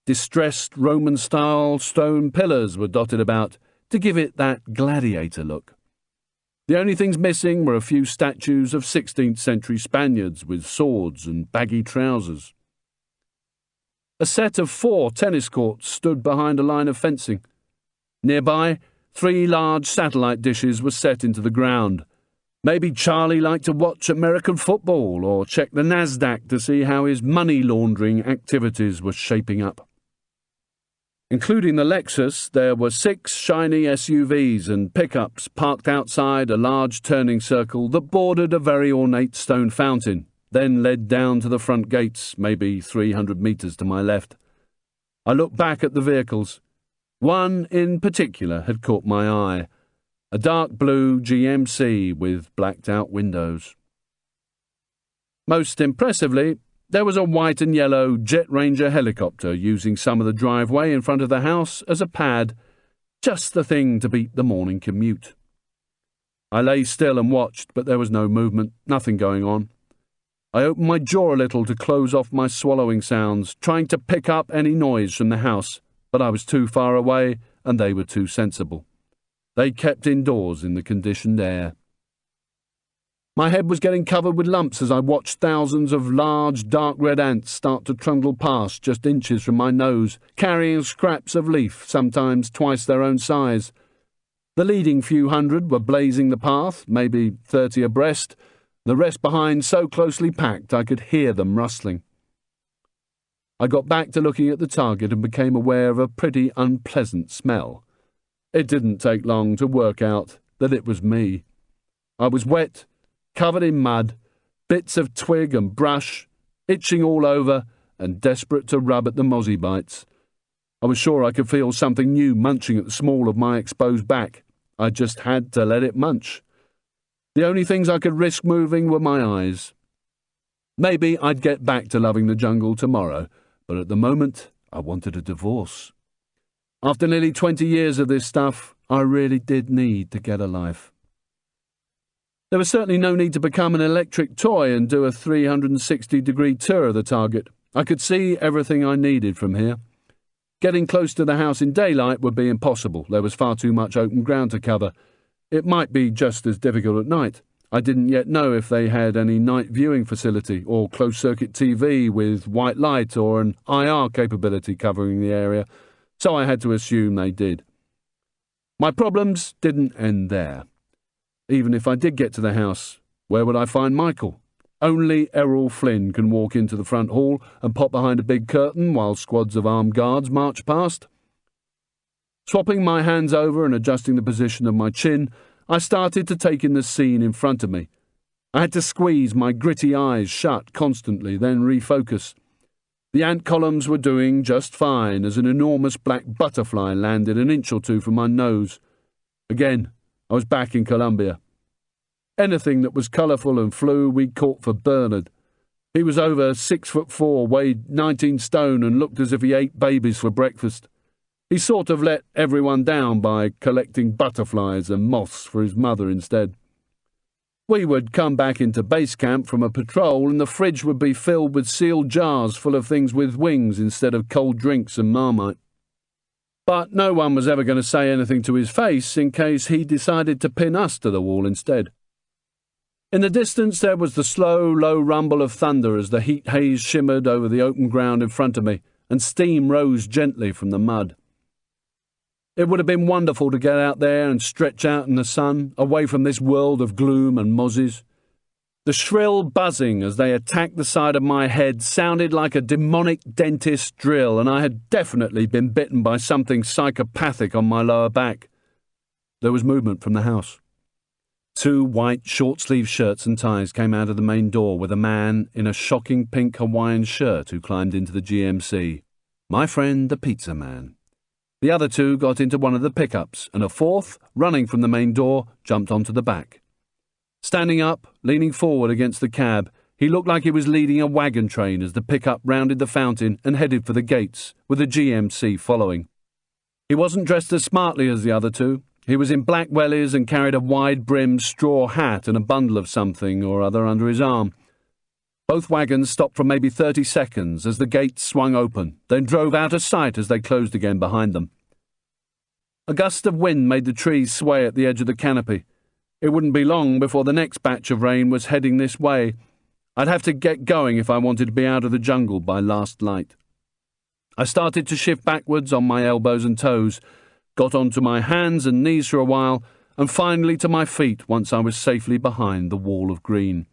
Distressed Roman-style stone pillars were dotted about to give it that gladiator look. The only things missing were a few statues of 16th-century Spaniards with swords and baggy trousers. A set of 4 tennis courts stood behind a line of fencing. Nearby, 3 large satellite dishes were set into the ground. Maybe Charlie liked to watch American football or check the NASDAQ to see how his money laundering activities were shaping up. Including the Lexus, there were 6 shiny SUVs and pickups parked outside a large turning circle that bordered a very ornate stone fountain, then led down to the front gates, maybe 300 metres to my left. I looked back at the vehicles. One in particular had caught my eye, a dark blue GMC with blacked-out windows. Most impressively, there was a white and yellow Jet Ranger helicopter using some of the driveway in front of the house as a pad, just the thing to beat the morning commute. I lay still and watched, but there was no movement, nothing going on. I opened my jaw a little to close off my swallowing sounds, trying to pick up any noise from the house, but I was too far away and they were too sensible. They kept indoors in the conditioned air. My head was getting covered with lumps as I watched thousands of large, dark red ants start to trundle past just inches from my nose, carrying scraps of leaf, sometimes twice their own size. The leading few hundred were blazing the path, maybe 30 abreast, the rest behind so closely packed I could hear them rustling. I got back to looking at the target and became aware of a pretty unpleasant smell. It didn't take long to work out that it was me. I was wet, covered in mud, bits of twig and brush, itching all over and desperate to rub at the mozzie bites. I was sure I could feel something new munching at the small of my exposed back. I just had to let it munch. The only things I could risk moving were my eyes. Maybe I'd get back to loving the jungle tomorrow, but at the moment I wanted a divorce. After nearly 20 years of this stuff, I really did need to get a life. There was certainly no need to become an electric toy and do a 360-degree tour of the target. I could see everything I needed from here. Getting close to the house in daylight would be impossible. There was far too much open ground to cover. It might be just as difficult at night. I didn't yet know if they had any night viewing facility or closed-circuit TV with white light or an IR capability covering the area, so I had to assume they did. My problems didn't end there. Even if I did get to the house, where would I find Michael? Only Errol Flynn can walk into the front hall and pop behind a big curtain while squads of armed guards march past. Swapping my hands over and adjusting the position of my chin, I started to take in the scene in front of me. I had to squeeze my gritty eyes shut constantly, then refocus. The ant columns were doing just fine as an enormous black butterfly landed an inch or two from my nose. Again, I was back in Colombia. Anything that was colourful and flew we caught for Bernard. He was over 6'4", weighed 19 stone and looked as if he ate babies for breakfast. He sort of let everyone down by collecting butterflies and moths for his mother instead. We would come back into base camp from a patrol and the fridge would be filled with sealed jars full of things with wings instead of cold drinks and Marmite. But no one was ever going to say anything to his face in case he decided to pin us to the wall instead. In the distance there was the slow, low rumble of thunder as the heat haze shimmered over the open ground in front of me, and steam rose gently from the mud. It would have been wonderful to get out there and stretch out in the sun, away from this world of gloom and mozzies. The shrill buzzing as they attacked the side of my head sounded like a demonic dentist's drill, and I had definitely been bitten by something psychopathic on my lower back. There was movement from the house. 2 white short-sleeved shirts and ties came out of the main door with a man in a shocking pink Hawaiian shirt who climbed into the GMC. My friend, the pizza man. The other 2 got into one of the pickups, and a 4th, running from the main door, jumped onto the back. Standing up, leaning forward against the cab, he looked like he was leading a wagon train as the pickup rounded the fountain and headed for the gates, with the GMC following. He wasn't dressed as smartly as the other 2. He was in black wellies and carried a wide-brimmed straw hat and a bundle of something or other under his arm. Both wagons stopped for maybe 30 seconds as the gates swung open, then drove out of sight as they closed again behind them. A gust of wind made the trees sway at the edge of the canopy. It wouldn't be long before the next batch of rain was heading this way. I'd have to get going if I wanted to be out of the jungle by last light. I started to shift backwards on my elbows and toes, got onto my hands and knees for a while, and finally to my feet once I was safely behind the wall of green.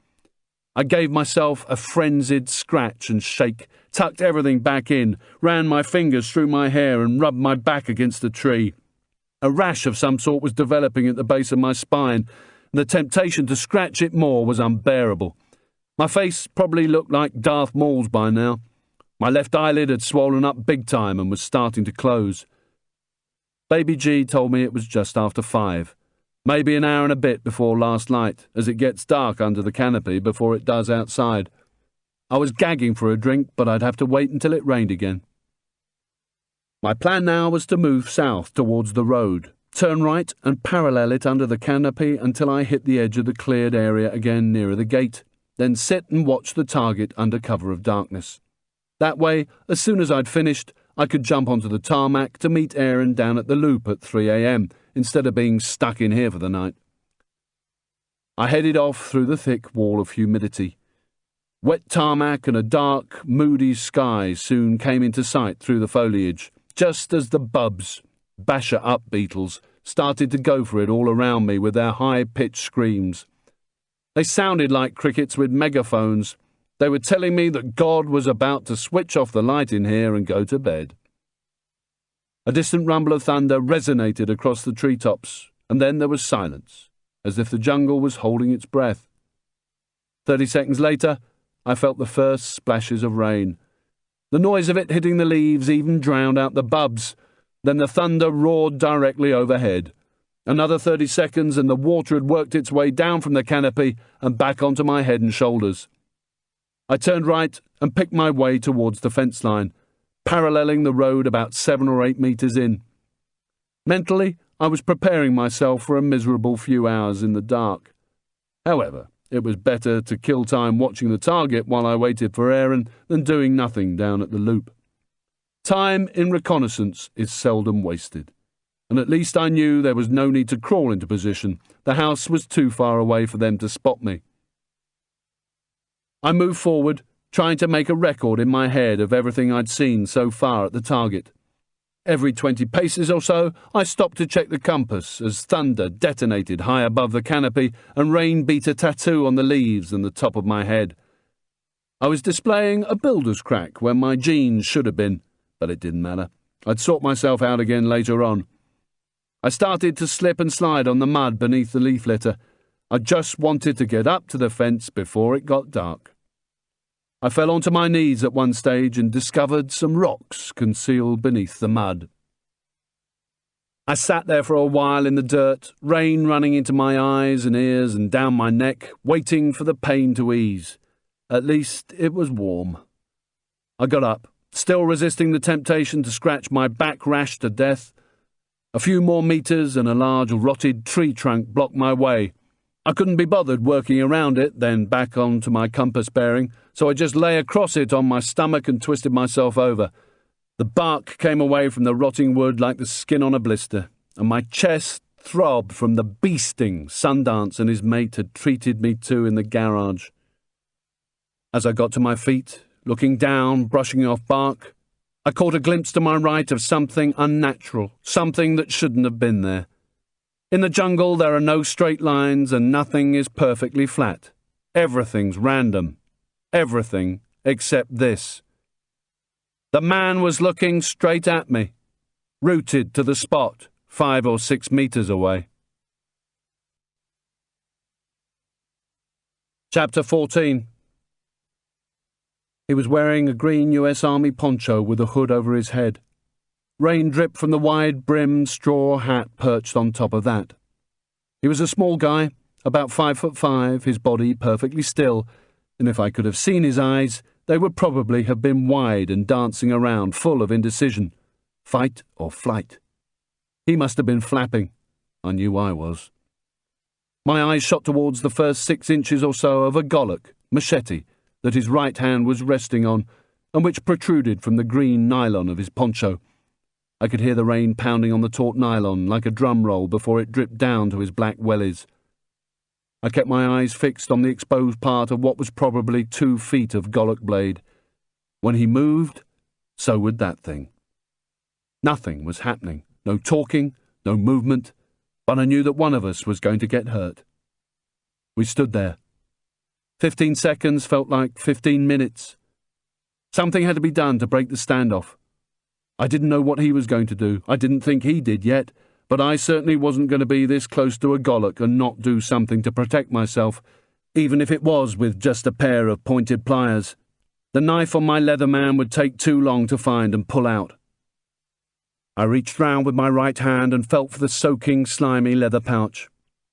I gave myself a frenzied scratch and shake, tucked everything back in, ran my fingers through my hair and rubbed my back against the tree. A rash of some sort was developing at the base of my spine, and the temptation to scratch it more was unbearable. My face probably looked like Darth Maul's by now. My left eyelid had swollen up big time and was starting to close. Baby G told me it was just after 5, maybe an hour and a bit before last light, as it gets dark under the canopy before it does outside. I was gagging for a drink, but I'd have to wait until it rained again. My plan now was to move south towards the road, turn right and parallel it under the canopy until I hit the edge of the cleared area again nearer the gate, then sit and watch the target under cover of darkness. That way, as soon as I'd finished, I could jump onto the tarmac to meet Aaron down at the loop at 3 a.m, instead of being stuck in here for the night. I headed off through the thick wall of humidity. Wet tarmac and a dark, moody sky soon came into sight through the foliage, just as the bubs, basher-up beetles, started to go for it all around me with their high-pitched screams. They sounded like crickets with megaphones. They were telling me that God was about to switch off the light in here and go to bed. A distant rumble of thunder resonated across the treetops, and then there was silence, as if the jungle was holding its breath. 30 seconds later, I felt the first splashes of rain. The noise of it hitting the leaves even drowned out the bubs. Then the thunder roared directly overhead. Another 30 seconds and the water had worked its way down from the canopy and back onto my head and shoulders. I turned right and picked my way towards the fence line, paralleling the road about 7 or 8 meters in. Mentally, I was preparing myself for a miserable few hours in the dark. However, it was better to kill time watching the target while I waited for Aaron than doing nothing down at the loop. Time in reconnaissance is seldom wasted, and at least I knew there was no need to crawl into position. The house was too far away for them to spot me. I moved forward, trying to make a record in my head of everything I'd seen so far at the target. Every 20 paces or so, I stopped to check the compass as thunder detonated high above the canopy and rain beat a tattoo on the leaves and the top of my head. I was displaying a builder's crack where my jeans should have been, but it didn't matter. I'd sort myself out again later on. I started to slip and slide on the mud beneath the leaf litter. I just wanted to get up to the fence before it got dark. I fell onto my knees at one stage and discovered some rocks concealed beneath the mud. I sat there for a while in the dirt, rain running into my eyes and ears and down my neck, waiting for the pain to ease. At least it was warm. I got up, still resisting the temptation to scratch my back rash to death. A few more meters and a large rotted tree trunk blocked my way. I couldn't be bothered working around it, then back onto my compass bearing, so I just lay across it on my stomach and twisted myself over. The bark came away from the rotting wood like the skin on a blister, and my chest throbbed from the beasting Sundance and his mate had treated me to in the garage. As I got to my feet, looking down, brushing off bark, I caught a glimpse to my right of something unnatural, something that shouldn't have been there. In the jungle there are no straight lines and nothing is perfectly flat. Everything's random. Everything except this. The man was looking straight at me, rooted to the spot 5 or 6 meters away. Chapter 14. He was wearing a green US Army poncho with a hood over his head. Rain dripped from the wide-brimmed straw hat perched on top of that. He was a small guy, about 5'5", his body perfectly still, and if I could have seen his eyes, they would probably have been wide and dancing around, full of indecision. Fight or flight. He must have been flapping. I knew I was. My eyes shot towards the first 6 inches or so of a gollock, machete, that his right hand was resting on, and which protruded from the green nylon of his poncho. I could hear the rain pounding on the taut nylon like a drum roll before it dripped down to his black wellies. I kept my eyes fixed on the exposed part of what was probably 2 feet of gollock blade. When he moved, so would that thing. Nothing was happening, no talking, no movement, but I knew that one of us was going to get hurt. We stood there. 15 seconds felt like 15 minutes. Something had to be done to break the standoff. I didn't know what he was going to do. I didn't think he did yet, but I certainly wasn't going to be this close to a gollock and not do something to protect myself, even if it was with just a pair of pointed pliers. The knife on my leather man would take too long to find and pull out. I reached round with my right hand and felt for the soaking, slimy leather pouch.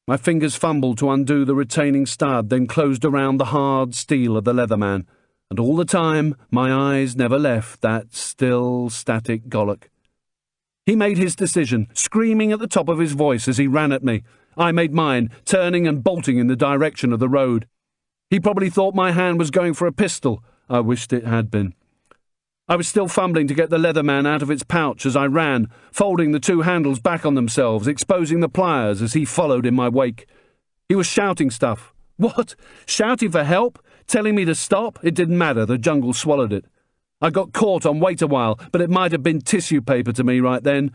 My fingers fumbled to undo the retaining stud, then closed around the hard steel of the leatherman, and all the time my eyes never left that still, static gollock. He made his decision, screaming at the top of his voice as he ran at me. I made mine, turning and bolting in the direction of the road. He probably thought my hand was going for a pistol. I wished it had been. I was still fumbling to get the leatherman out of its pouch as I ran, folding the 2 handles back on themselves, exposing the pliers as he followed in my wake. He was shouting stuff. What? Shouting for help? Telling me to stop? It didn't matter, the jungle swallowed it. I got caught on wait a while, but it might have been tissue paper to me right then.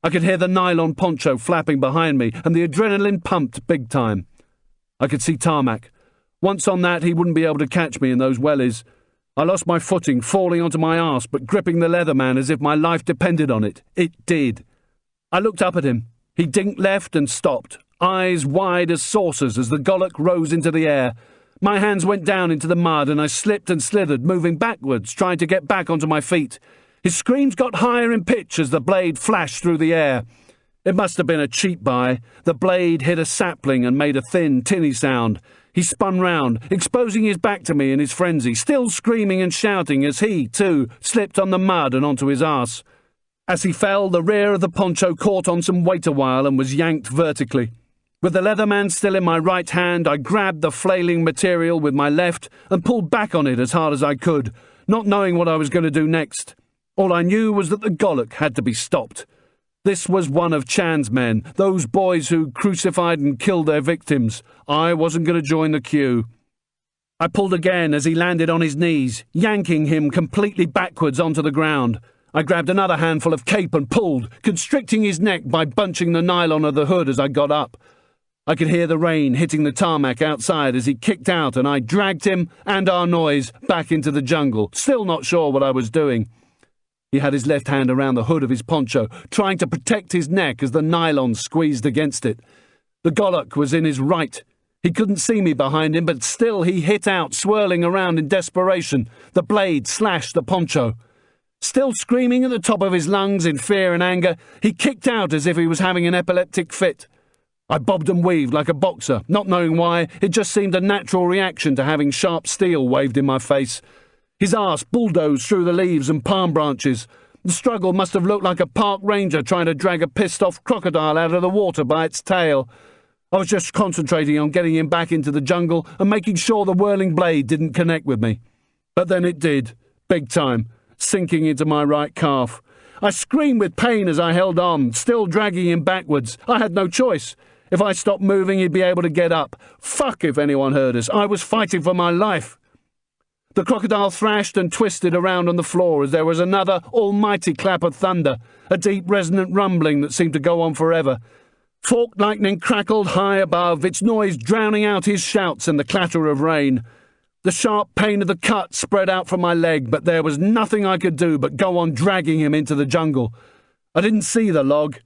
I could hear the nylon poncho flapping behind me, and the adrenaline pumped big time. I could see tarmac. Once on that, he wouldn't be able to catch me in those wellies. I lost my footing, falling onto my arse, but gripping the leatherman as if my life depended on it. It did. I looked up at him. He dinked left and stopped, eyes wide as saucers as the gollock rose into the air. My hands went down into the mud and I slipped and slithered, moving backwards, trying to get back onto my feet. His screams got higher in pitch as the blade flashed through the air. It must have been a cheap buy. The blade hit a sapling and made a thin, tinny sound. He spun round, exposing his back to me in his frenzy, still screaming and shouting as he, too, slipped on the mud and onto his arse. As he fell, the rear of the poncho caught on some weight a while and was yanked vertically. With the leatherman still in my right hand, I grabbed the flailing material with my left and pulled back on it as hard as I could, not knowing what I was going to do next. All I knew was that the gollock had to be stopped. This was one of Chan's men, those boys who crucified and killed their victims. I wasn't going to join the queue. I pulled again as he landed on his knees, yanking him completely backwards onto the ground. I grabbed another handful of cape and pulled, constricting his neck by bunching the nylon of the hood as I got up. I could hear the rain hitting the tarmac outside as he kicked out, and I dragged him and our noise back into the jungle, still not sure what I was doing. He had his left hand around the hood of his poncho, trying to protect his neck as the nylon squeezed against it. The gollock was in his right. He couldn't see me behind him, but still he hit out, swirling around in desperation. The blade slashed the poncho. Still screaming at the top of his lungs in fear and anger, he kicked out as if he was having an epileptic fit. I bobbed and weaved like a boxer, not knowing why. It just seemed a natural reaction to having sharp steel waved in my face. His arse bulldozed through the leaves and palm branches. The struggle must have looked like a park ranger trying to drag a pissed-off crocodile out of the water by its tail. I was just concentrating on getting him back into the jungle and making sure the whirling blade didn't connect with me. But then it did, big time, sinking into my right calf. I screamed with pain as I held on, still dragging him backwards. I had no choice. If I stopped moving, he'd be able to get up. Fuck if anyone heard us. I was fighting for my life. The crocodile thrashed and twisted around on the floor as there was another almighty clap of thunder, a deep resonant rumbling that seemed to go on forever. Forked lightning crackled high above, its noise drowning out his shouts and the clatter of rain. The sharp pain of the cut spread out from my leg, but there was nothing I could do but go on dragging him into the jungle. I didn't see the log.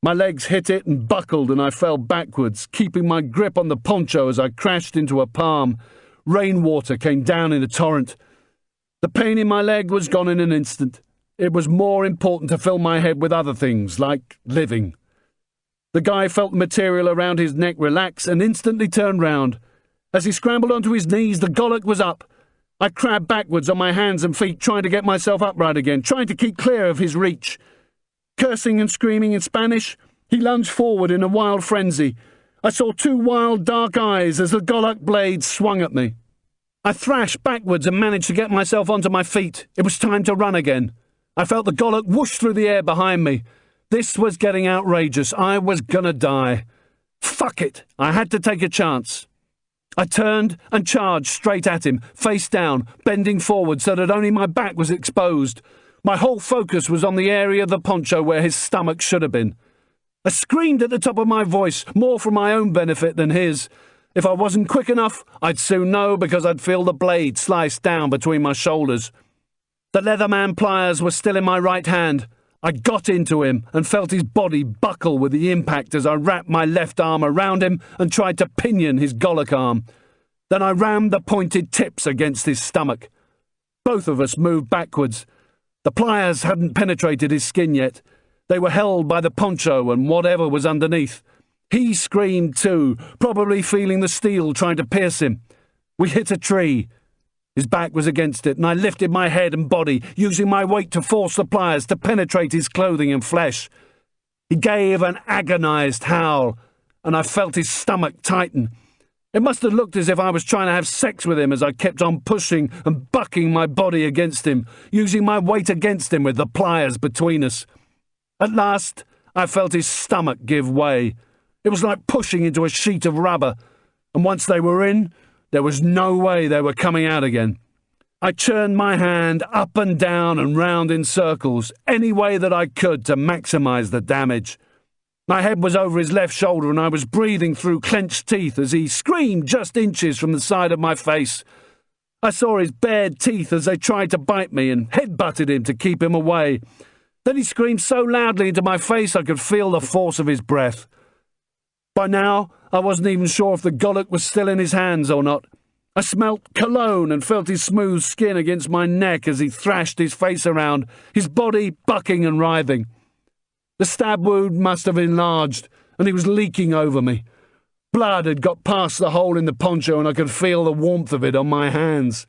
My legs hit it and buckled, and I fell backwards, keeping my grip on the poncho as I crashed into a palm. Rainwater came down in a torrent. The pain in my leg was gone in an instant. It was more important to fill my head with other things, like living. The guy felt the material around his neck relax and instantly turned round. As he scrambled onto his knees, the gollock was up. I crabbed backwards on my hands and feet, trying to get myself upright again, trying to keep clear of his reach. Cursing and screaming in Spanish, he lunged forward in a wild frenzy. I saw two wild, dark eyes as the gollock blade swung at me. I thrashed backwards and managed to get myself onto my feet. It was time to run again. I felt the gollock whoosh through the air behind me. This was getting outrageous. I was gonna die. Fuck it. I had to take a chance. I turned and charged straight at him, face down, bending forward so that only my back was exposed. My whole focus was on the area of the poncho where his stomach should have been. I screamed at the top of my voice, more for my own benefit than his. If I wasn't quick enough, I'd soon know because I'd feel the blade slice down between my shoulders. The Leatherman pliers were still in my right hand. I got into him and felt his body buckle with the impact as I wrapped my left arm around him and tried to pinion his gollock arm. Then I rammed the pointed tips against his stomach. Both of us moved backwards. The pliers hadn't penetrated his skin yet. They were held by the poncho and whatever was underneath. He screamed too, probably feeling the steel trying to pierce him. We hit a tree. His back was against it, and I lifted my head and body, using my weight to force the pliers to penetrate his clothing and flesh. He gave an agonized howl, and I felt his stomach tighten. It must have looked as if I was trying to have sex with him as I kept on pushing and bucking my body against him, using my weight against him with the pliers between us. At last, I felt his stomach give way. It was like pushing into a sheet of rubber, and once they were in, there was no way they were coming out again. I churned my hand up and down and round in circles, any way that I could to maximize the damage. My head was over his left shoulder and I was breathing through clenched teeth as he screamed just inches from the side of my face. I saw his bared teeth as they tried to bite me and headbutted him to keep him away. Then he screamed so loudly into my face I could feel the force of his breath. By now, I wasn't even sure if the gollock was still in his hands or not. I smelt cologne and felt his smooth skin against my neck as he thrashed his face around, his body bucking and writhing. The stab wound must have enlarged, and he was leaking over me. Blood had got past the hole in the poncho, and I could feel the warmth of it on my hands.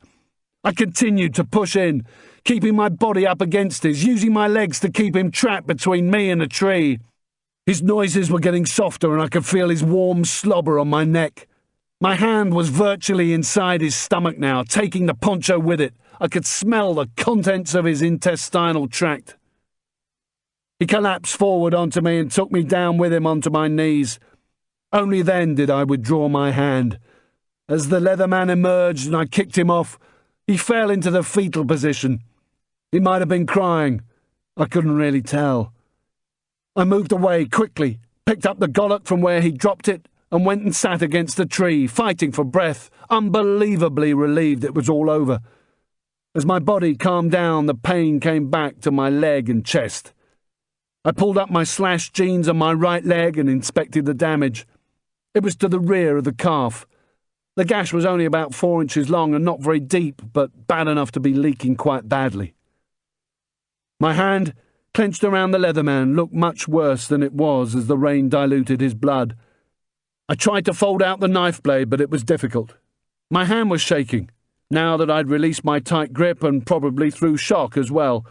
I continued to push in, keeping my body up against his, using my legs to keep him trapped between me and a tree. His noises were getting softer, and I could feel his warm slobber on my neck. My hand was virtually inside his stomach now, taking the poncho with it. I could smell the contents of his intestinal tract. He collapsed forward onto me and took me down with him onto my knees. Only then did I withdraw my hand. As the Leatherman emerged and I kicked him off, he fell into the fetal position. He might have been crying. I couldn't really tell. I moved away quickly, picked up the gollock from where he dropped it, and went and sat against a tree, fighting for breath, unbelievably relieved it was all over. As my body calmed down, the pain came back to my leg and chest. I pulled up my slashed jeans on my right leg and inspected the damage. It was to the rear of the calf. The gash was only about 4 inches long and not very deep, but bad enough to be leaking quite badly. My hand, clenched around the Leatherman, looked much worse than it was as the rain diluted his blood. I tried to fold out the knife blade, but it was difficult. My hand was shaking, now that I'd released my tight grip and probably through shock as well.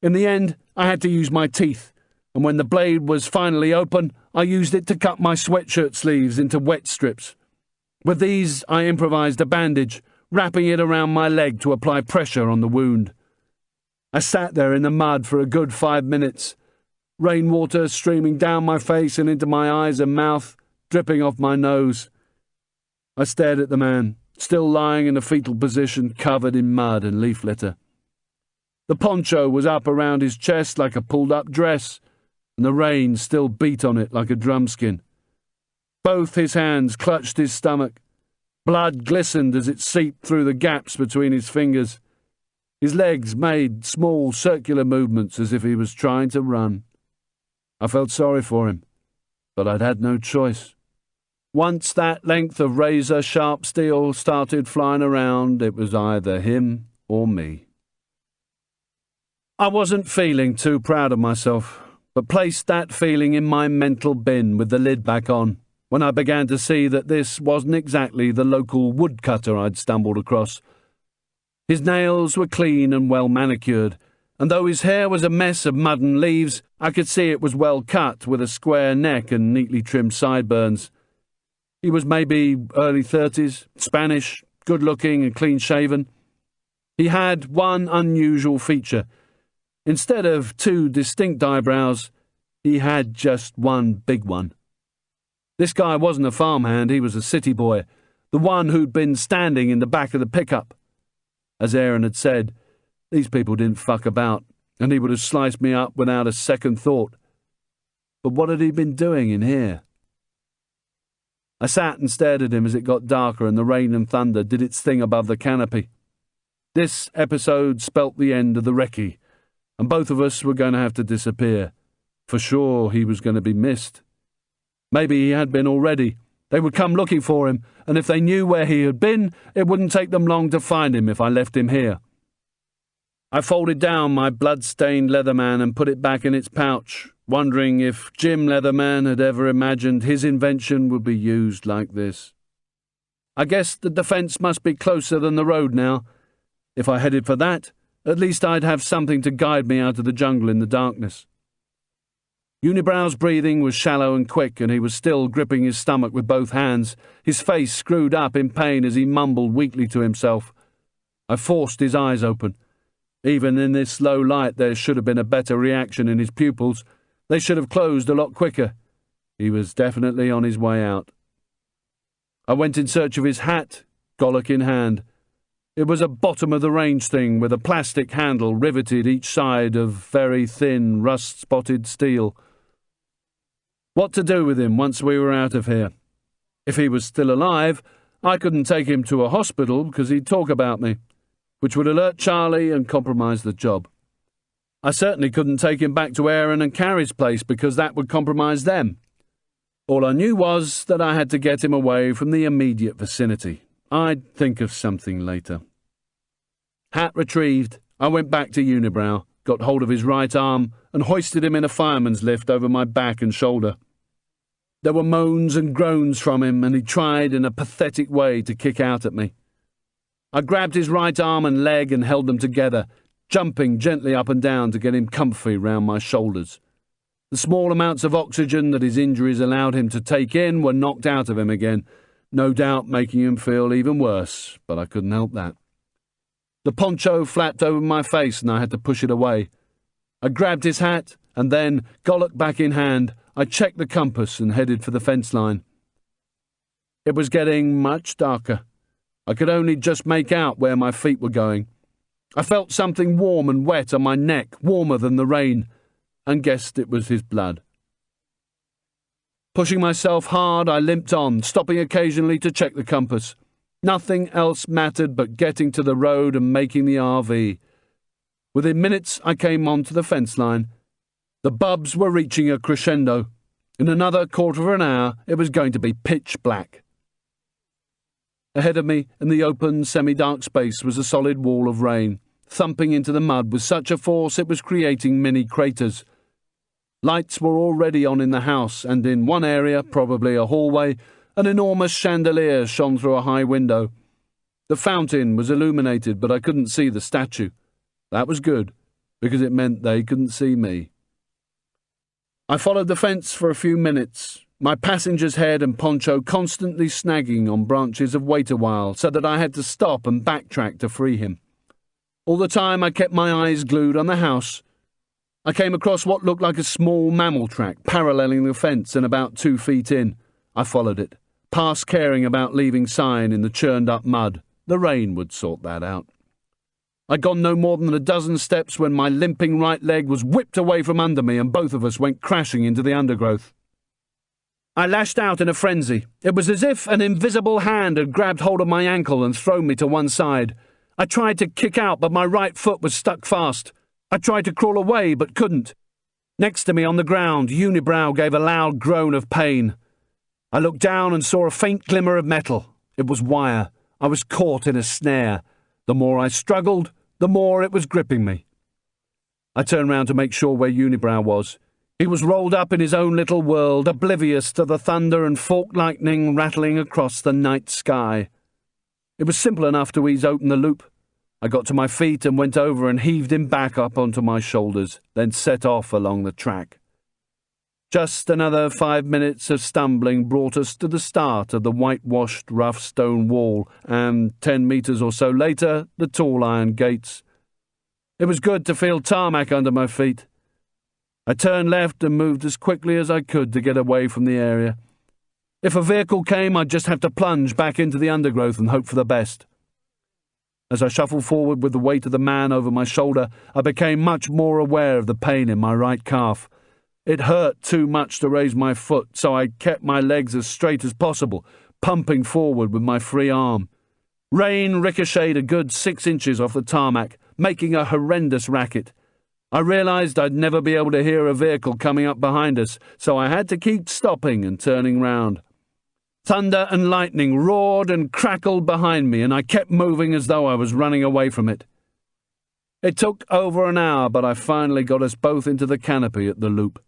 In the end, I had to use my teeth, and when the blade was finally open, I used it to cut my sweatshirt sleeves into wet strips. With these, I improvised a bandage, wrapping it around my leg to apply pressure on the wound. I sat there in the mud for a good 5 minutes, rainwater streaming down my face and into my eyes and mouth, dripping off my nose. I stared at the man, still lying in a fetal position, covered in mud and leaf litter. The poncho was up around his chest like a pulled-up dress, and the rain still beat on it like a drumskin. Both his hands clutched his stomach. Blood glistened as it seeped through the gaps between his fingers. His legs made small circular movements as if he was trying to run. I felt sorry for him, but I'd had no choice. Once that length of razor-sharp steel started flying around, it was either him or me. I wasn't feeling too proud of myself, but placed that feeling in my mental bin with the lid back on when I began to see that this wasn't exactly the local woodcutter I'd stumbled across. His nails were clean and well manicured, and though his hair was a mess of mud and leaves, I could see it was well cut with a square neck and neatly trimmed sideburns. He was maybe early 30s, Spanish, good-looking and clean-shaven. He had one unusual feature. Instead of two distinct eyebrows, he had just one big one. This guy wasn't a farmhand, he was a city boy, the one who'd been standing in the back of the pickup. As Aaron had said, these people didn't fuck about, and he would have sliced me up without a second thought. But what had he been doing in here? I sat and stared at him as it got darker and the rain and thunder did its thing above the canopy. This episode spelt the end of the recce, and both of us were going to have to disappear. For sure he was going to be missed. Maybe he had been already. They would come looking for him, and if they knew where he had been, it wouldn't take them long to find him if I left him here. I folded down my blood-stained Leatherman and put it back in its pouch, wondering if Jim Leatherman had ever imagined his invention would be used like this. I guess the defence must be closer than the road now. If I headed for that, at least I'd have something to guide me out of the jungle in the darkness. Unibrow's breathing was shallow and quick, and he was still gripping his stomach with both hands, his face screwed up in pain as he mumbled weakly to himself. I forced his eyes open. Even in this low light there should have been a better reaction in his pupils. They should have closed a lot quicker. He was definitely on his way out. I went in search of his hat, gollock in hand. It was a bottom-of-the-range thing with a plastic handle riveted each side of very thin, rust-spotted steel. What to do with him once we were out of here? If he was still alive, I couldn't take him to a hospital because he'd talk about me, which would alert Charlie and compromise the job. I certainly couldn't take him back to Aaron and Carrie's place because that would compromise them. All I knew was that I had to get him away from the immediate vicinity. I'd think of something later. Hat retrieved, I went back to Unibrow, got hold of his right arm, and hoisted him in a fireman's lift over my back and shoulder. There were moans and groans from him, and he tried in a pathetic way to kick out at me. I grabbed his right arm and leg and held them together, jumping gently up and down to get him comfy round my shoulders. The small amounts of oxygen that his injuries allowed him to take in were knocked out of him again, no doubt making him feel even worse, but I couldn't help that. The poncho flapped over my face and I had to push it away. I grabbed his hat and then, gollock back in hand, I checked the compass and headed for the fence line. It was getting much darker. I could only just make out where my feet were going. I felt something warm and wet on my neck, warmer than the rain, and guessed it was his blood. Pushing myself hard, I limped on, stopping occasionally to check the compass. Nothing else mattered but getting to the road and making the RV. Within minutes, I came onto the fence line. The bubs were reaching a crescendo. In another quarter of an hour, it was going to be pitch black. Ahead of me, in the open, semi-dark space, was a solid wall of rain, thumping into the mud with such a force it was creating mini craters. Lights were already on in the house, and in one area, probably a hallway, an enormous chandelier shone through a high window. The fountain was illuminated, but I couldn't see the statue. That was good, because it meant they couldn't see me. I followed the fence for a few minutes, my passenger's head and poncho constantly snagging on branches of wait a while so that I had to stop and backtrack to free him. All the time I kept my eyes glued on the house. I came across what looked like a small mammal track paralleling the fence and about 2 feet in. I followed it, past caring about leaving sign in the churned-up mud. The rain would sort that out. I'd gone no more than a dozen steps when my limping right leg was whipped away from under me and both of us went crashing into the undergrowth. I lashed out in a frenzy. It was as if an invisible hand had grabbed hold of my ankle and thrown me to one side. I tried to kick out, but my right foot was stuck fast. I tried to crawl away, but couldn't. Next to me on the ground, Unibrow gave a loud groan of pain. I looked down and saw a faint glimmer of metal. It was wire. I was caught in a snare. The more I struggled, the more it was gripping me. I turned round to make sure where Unibrow was. He was rolled up in his own little world, oblivious to the thunder and forked lightning rattling across the night sky. It was simple enough to ease open the loop. I got to my feet and went over and heaved him back up onto my shoulders, then set off along the track. Just another 5 minutes of stumbling brought us to the start of the whitewashed rough stone wall, and 10 metres or so later, the tall iron gates. It was good to feel tarmac under my feet. I turned left and moved as quickly as I could to get away from the area. If a vehicle came, I'd just have to plunge back into the undergrowth and hope for the best. As I shuffled forward with the weight of the man over my shoulder, I became much more aware of the pain in my right calf. It hurt too much to raise my foot, so I kept my legs as straight as possible, pumping forward with my free arm. Rain ricocheted a good 6 inches off the tarmac, making a horrendous racket. I realised I'd never be able to hear a vehicle coming up behind us, so I had to keep stopping and turning round. Thunder and lightning roared and crackled behind me, and I kept moving as though I was running away from it. It took over an hour, but I finally got us both into the canopy at the loop.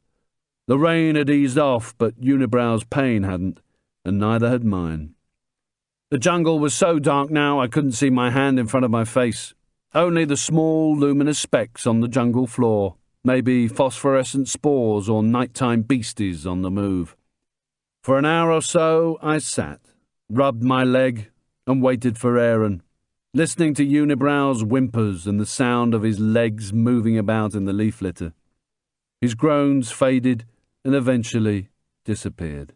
The rain had eased off, but Unibrow's pain hadn't, and neither had mine. The jungle was so dark now I couldn't see my hand in front of my face. Only the small, luminous specks on the jungle floor, maybe phosphorescent spores or nighttime beasties on the move. For an hour or so I sat, rubbed my leg, and waited for Aaron, listening to Unibrow's whimpers and the sound of his legs moving about in the leaf litter. His groans faded and eventually disappeared.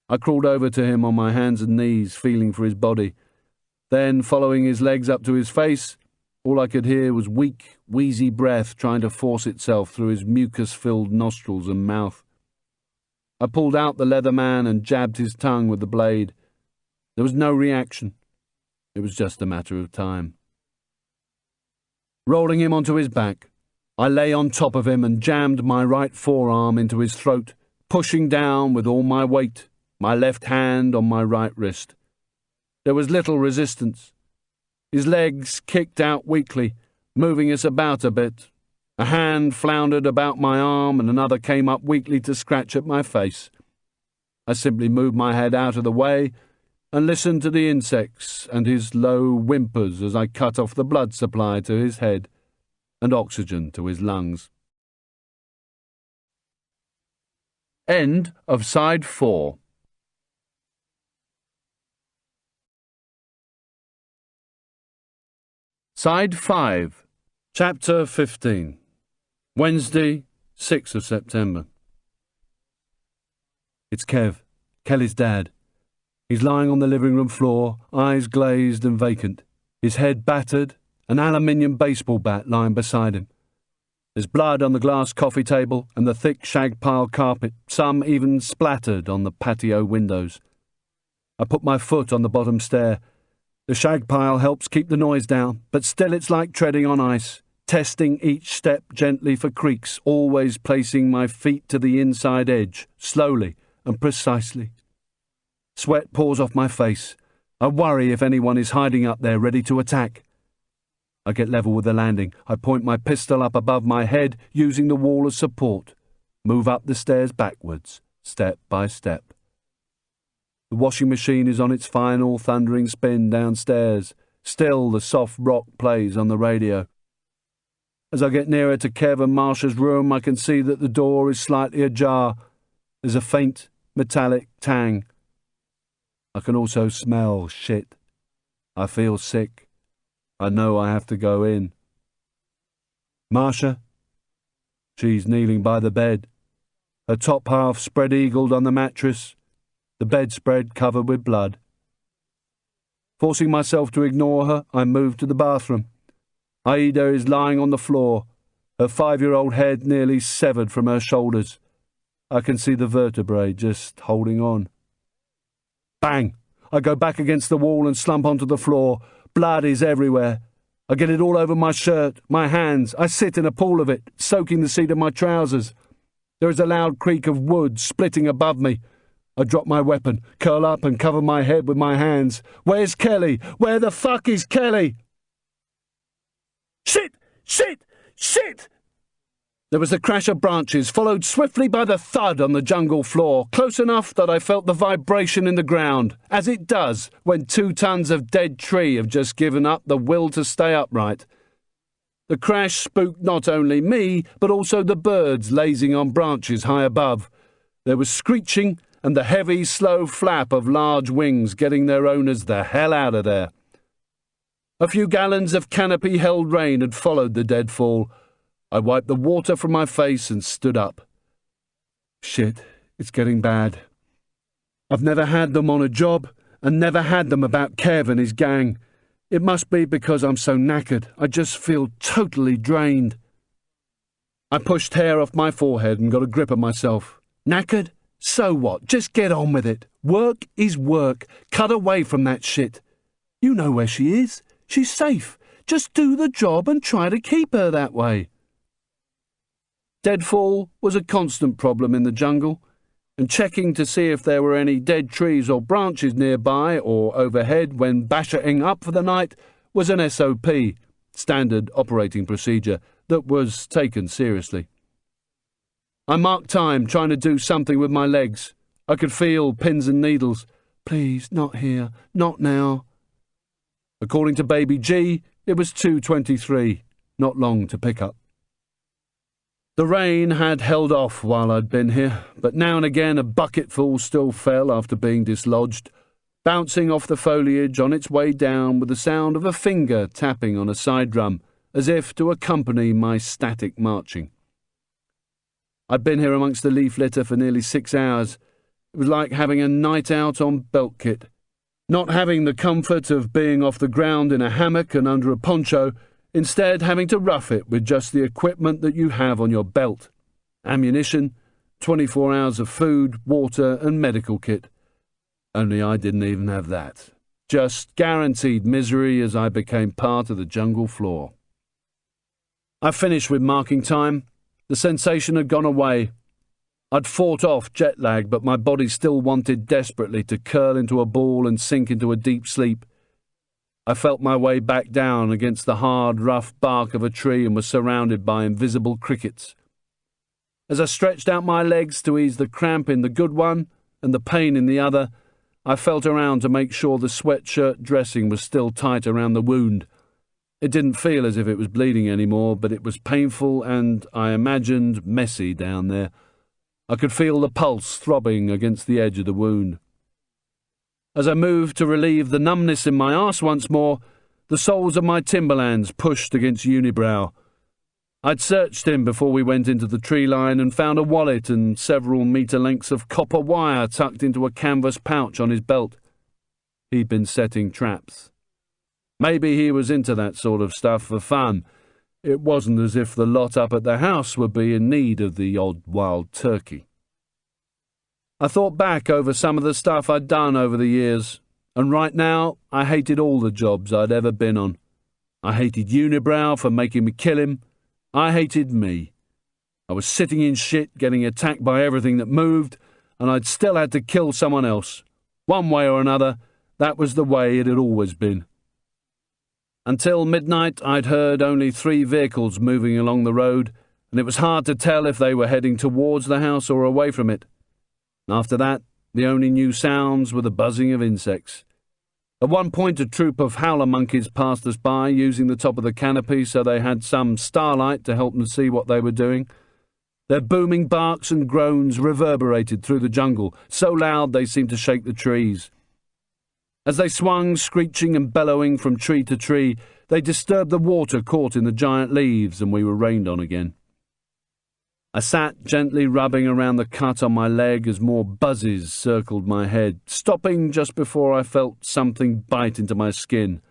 I crawled over to him on my hands and knees, feeling for his body. Then, following his legs up to his face, all I could hear was weak, wheezy breath trying to force itself through his mucus-filled nostrils and mouth. I pulled out the leather man and jabbed his tongue with the blade. There was no reaction. It was just a matter of time. Rolling him onto his back, I lay on top of him and jammed my right forearm into his throat, pushing down with all my weight, my left hand on my right wrist. There was little resistance. His legs kicked out weakly, moving us about a bit. A hand floundered about my arm and another came up weakly to scratch at my face. I simply moved my head out of the way and listened to the insects and his low whimpers as I cut off the blood supply to his head and oxygen to his lungs. End of Side 4. Side 5. Chapter 15. Wednesday, 6th of September. It's Kev, Kelly's dad. He's lying on the living room floor, eyes glazed and vacant, his head battered, an aluminium baseball bat lying beside him. There's blood on the glass coffee table and the thick shag-pile carpet, some even splattered on the patio windows. I put my foot on the bottom stair. The shag pile helps keep the noise down, but still it's like treading on ice, testing each step gently for creaks, always placing my feet to the inside edge, slowly and precisely. Sweat pours off my face. I worry if anyone is hiding up there ready to attack. I get level with the landing. I point my pistol up above my head, using the wall as support. Move up the stairs backwards, step by step. The washing machine is on its final thundering spin downstairs. Still, the soft rock plays on the radio. As I get nearer to Kev and Marsha's room, I can see that the door is slightly ajar. There's a faint, metallic tang. I can also smell shit. I feel sick. I know I have to go in. Marsha? She's kneeling by the bed, her top half spread-eagled on the mattress. the bedspread covered with blood. Forcing myself to ignore her, I moved to the bathroom. Aida is lying on the floor, her 5-year-old head nearly severed from her shoulders. I can see the vertebrae just holding on. Bang! I go back against the wall and slump onto the floor. Blood is everywhere. I get it all over my shirt, my hands. I sit in a pool of it, soaking the seat of my trousers. There is a loud creak of wood splitting above me. I drop my weapon, curl up and cover my head with my hands. Where's Kelly? Where the fuck is Kelly? Shit! Shit! Shit! There was a crash of branches, followed swiftly by the thud on the jungle floor, close enough that I felt the vibration in the ground, as it does when 2 tons of dead tree have just given up the will to stay upright. The crash spooked not only me, but also the birds lazing on branches high above. There was screeching and the heavy, slow flap of large wings getting their owners the hell out of there. A few gallons of canopy-held rain had followed the deadfall. I wiped the water from my face and stood up. Shit, it's getting bad. I've never had them on a job, and never had them about Kev and his gang. It must be because I'm so knackered. I just feel totally drained. I pushed hair off my forehead and got a grip of myself. Knackered? So what? Just get on with it. Work is work. Cut away from that shit. You know where she is. She's safe. Just do the job and try to keep her that way. Deadfall was a constant problem in the jungle, and checking to see if there were any dead trees or branches nearby or overhead when bashing up for the night was an SOP, standard operating procedure, that was taken seriously. I marked time trying to do something with my legs. I could feel pins and needles. Please, not here, not now. According to Baby G, it was 2:23, not long to pick up. The rain had held off while I'd been here, but now and again a bucketful still fell after being dislodged, bouncing off the foliage on its way down with the sound of a finger tapping on a side drum, as if to accompany my static marching. I'd been here amongst the leaf litter for nearly 6 hours. It was like having a night out on belt kit. Not having the comfort of being off the ground in a hammock and under a poncho, instead having to rough it with just the equipment that you have on your belt. Ammunition, 24 hours of food, water and medical kit. Only I didn't even have that. Just guaranteed misery as I became part of the jungle floor. I finished with marking time. The sensation had gone away. I'd fought off jet lag, but my body still wanted desperately to curl into a ball and sink into a deep sleep. I felt my way back down against the hard, rough bark of a tree and was surrounded by invisible crickets. As I stretched out my legs to ease the cramp in the good one and the pain in the other, I felt around to make sure the sweatshirt dressing was still tight around the wound. It didn't feel as if it was bleeding anymore, but it was painful and, I imagined, messy down there. I could feel the pulse throbbing against the edge of the wound. As I moved to relieve the numbness in my arse once more, the soles of my Timberlands pushed against Unibrow. I'd searched him before we went into the tree line and found a wallet and several metre lengths of copper wire tucked into a canvas pouch on his belt. He'd been setting traps. Maybe he was into that sort of stuff for fun. It wasn't as if the lot up at the house would be in need of the odd wild turkey. I thought back over some of the stuff I'd done over the years, and right now I hated all the jobs I'd ever been on. I hated Unibrow for making me kill him. I hated me. I was sitting in shit, getting attacked by everything that moved, and I'd still had to kill someone else. One way or another, that was the way it had always been. Until midnight, I'd heard only 3 vehicles moving along the road, and it was hard to tell if they were heading towards the house or away from it. After that, the only new sounds were the buzzing of insects. At one point, a troop of howler monkeys passed us by, using the top of the canopy so they had some starlight to help them see what they were doing. Their booming barks and groans reverberated through the jungle, so loud they seemed to shake the trees. As they swung, screeching and bellowing from tree to tree, they disturbed the water caught in the giant leaves, and we were rained on again. I sat gently rubbing around the cut on my leg as more buzzes circled my head, stopping just before I felt something bite into my skin.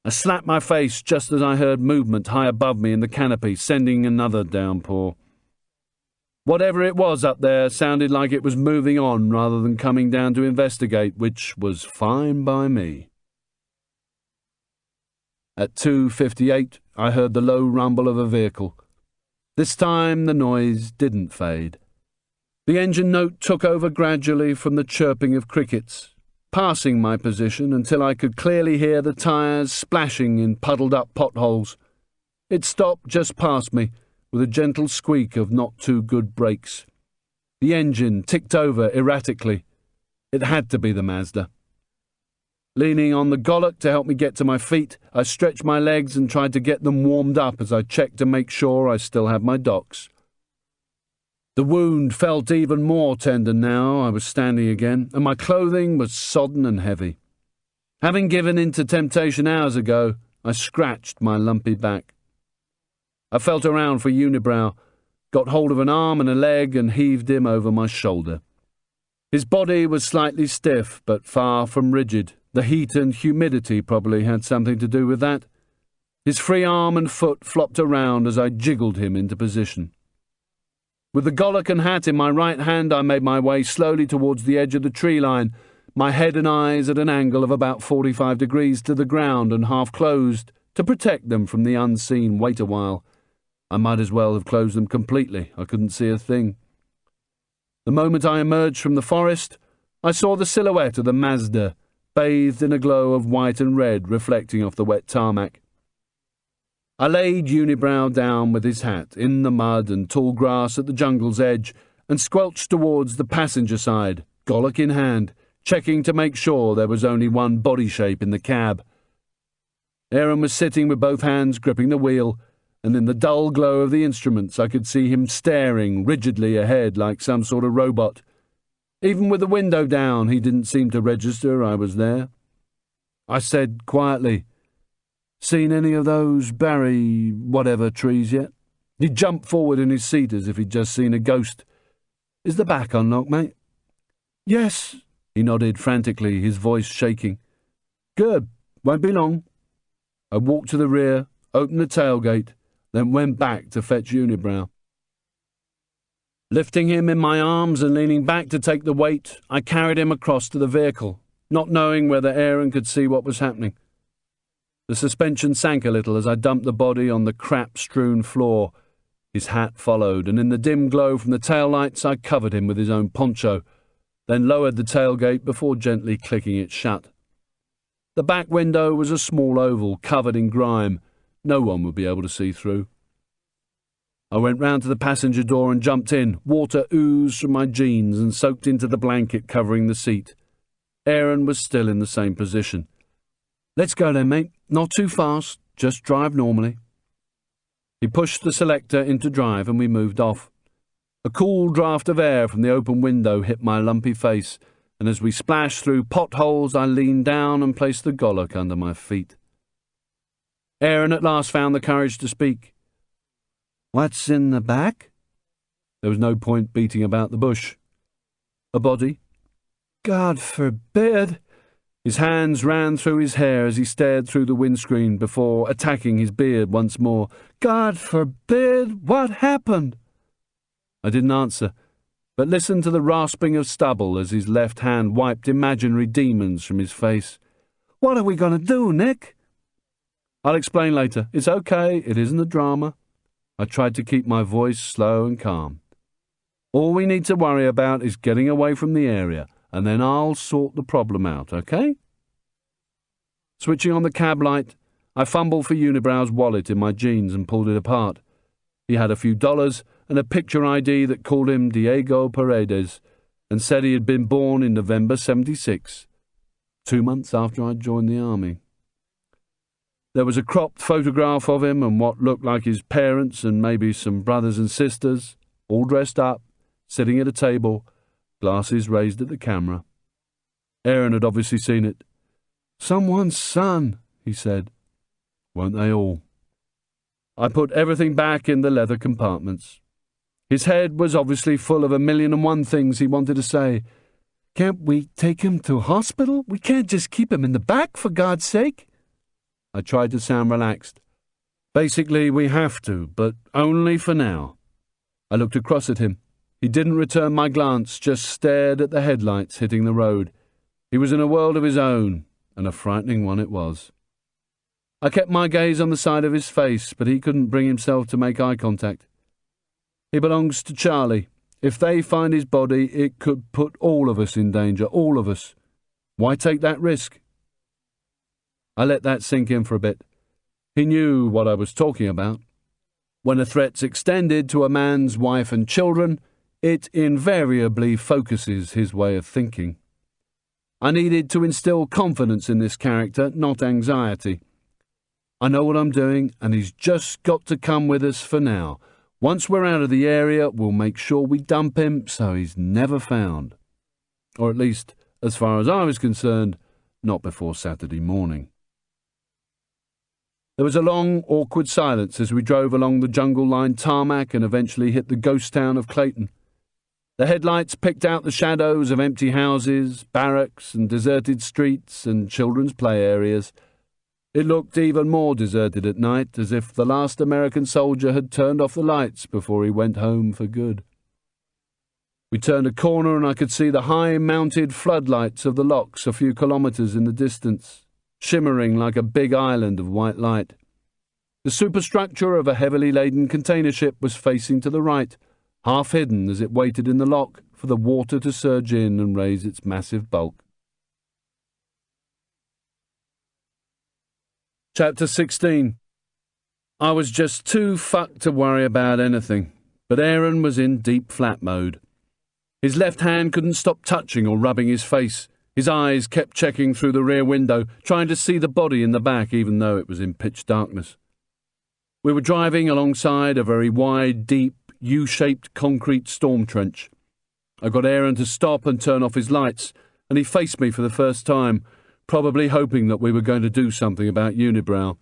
I slapped my face just as I heard movement high above me in the canopy, sending another downpour. Whatever it was up there sounded like it was moving on rather than coming down to investigate, which was fine by me. At 2:58, I heard the low rumble of a vehicle. This time the noise didn't fade. The engine note took over gradually from the chirping of crickets, passing my position until I could clearly hear the tyres splashing in puddled-up potholes. It stopped just past me, with a gentle squeak of not-too-good brakes. The engine ticked over erratically. It had to be the Mazda. Leaning on the gollock to help me get to my feet, I stretched my legs and tried to get them warmed up as I checked to make sure I still had my docks. The wound felt even more tender now I was standing again, and my clothing was sodden and heavy. Having given in to temptation hours ago, I scratched my lumpy back. I felt around for Unibrow, got hold of an arm and a leg and heaved him over my shoulder. His body was slightly stiff, but far from rigid. The heat and humidity probably had something to do with that. His free arm and foot flopped around as I jiggled him into position. With the gollock and hat in my right hand, I made my way slowly towards the edge of the tree line, my head and eyes at an angle of about 45 degrees to the ground and half closed, to protect them from the unseen wait a while. I might as well have closed them completely. I couldn't see a thing. The moment I emerged from the forest, I saw the silhouette of the Mazda, bathed in a glow of white and red reflecting off the wet tarmac. I laid Unibrow down with his hat in the mud and tall grass at the jungle's edge and squelched towards the passenger side, gollock in hand, checking to make sure there was only one body shape in the cab. Aaron was sitting with both hands gripping the wheel, and in the dull glow of the instruments I could see him staring rigidly ahead like some sort of robot. Even with the window down, he didn't seem to register I was there. I said quietly, "Seen any of those Barry-whatever trees yet?" He jumped forward in his seat as if he'd just seen a ghost. "Is the back unlocked, mate?" "Yes," he nodded frantically, his voice shaking. "Good, won't be long." I walked to the rear, opened the tailgate, then went back to fetch Unibrow. Lifting him in my arms and leaning back to take the weight, I carried him across to the vehicle, not knowing whether Aaron could see what was happening. The suspension sank a little as I dumped the body on the crap-strewn floor. His hat followed, and in the dim glow from the taillights I covered him with his own poncho, then lowered the tailgate before gently clicking it shut. The back window was a small oval covered in grime. No one would be able to see through. I went round to the passenger door and jumped in. Water oozed from my jeans and soaked into the blanket covering the seat. Aaron was still in the same position. "Let's go then, mate. Not too fast. Just drive normally." He pushed the selector into drive and we moved off. A cool draught of air from the open window hit my lumpy face, and as we splashed through potholes I leaned down and placed the gollock under my feet. Aaron at last found the courage to speak. "What's in the back?" There was no point beating about the bush. "A body." "God forbid!" His hands ran through his hair as he stared through the windscreen before attacking his beard once more. "God forbid! What happened?" I didn't answer, but listened to the rasping of stubble as his left hand wiped imaginary demons from his face. "What are we going to do, Nick?" "I'll explain later. It's okay. It isn't a drama." I tried to keep my voice slow and calm. "All we need to worry about is getting away from the area, and then I'll sort the problem out, okay?" Switching on the cab light, I fumbled for Unibrow's wallet in my jeans and pulled it apart. He had a few dollars and a picture ID that called him Diego Paredes and said he had been born in November 76, 2 months after I'd joined the army. There was a cropped photograph of him and what looked like his parents and maybe some brothers and sisters, all dressed up, sitting at a table, glasses raised at the camera. Aaron had obviously seen it. "Someone's son," he said. "Won't they all?" I put everything back in the leather compartments. His head was obviously full of 1,000,001 things he wanted to say. "Can't we take him to hospital? We can't just keep him in the back, for God's sake." I tried to sound relaxed. "Basically, we have to, but only for now." I looked across at him. He didn't return my glance, just stared at the headlights hitting the road. He was in a world of his own, and a frightening one it was. I kept my gaze on the side of his face, but he couldn't bring himself to make eye contact. "He belongs to Charlie. If they find his body, it could put all of us in danger, all of us. Why take that risk?" I let that sink in for a bit. He knew what I was talking about. When a threat's extended to a man's wife and children, it invariably focuses his way of thinking. I needed to instill confidence in this character, not anxiety. "I know what I'm doing, and he's just got to come with us for now. Once we're out of the area, we'll make sure we dump him so he's never found. Or at least, as far as I was concerned, not before Saturday morning." There was a long, awkward silence as we drove along the jungle-lined tarmac and eventually hit the ghost town of Clayton. The headlights picked out the shadows of empty houses, barracks and deserted streets and children's play areas. It looked even more deserted at night, as if the last American soldier had turned off the lights before he went home for good. We turned a corner and I could see the high-mounted floodlights of the locks a few kilometres in the distance, shimmering like a big island of white light. The superstructure of a heavily laden container ship was facing to the right, half hidden as it waited in the lock for the water to surge in and raise its massive bulk. Chapter 16. I was just too fucked to worry about anything, but Aaron was in deep flat mode. His left hand couldn't stop touching or rubbing his face. His eyes kept checking through the rear window, trying to see the body in the back even though it was in pitch darkness. We were driving alongside a very wide, deep, U-shaped concrete storm trench. I got Aaron to stop and turn off his lights, and he faced me for the first time, probably hoping that we were going to do something about Unibrow.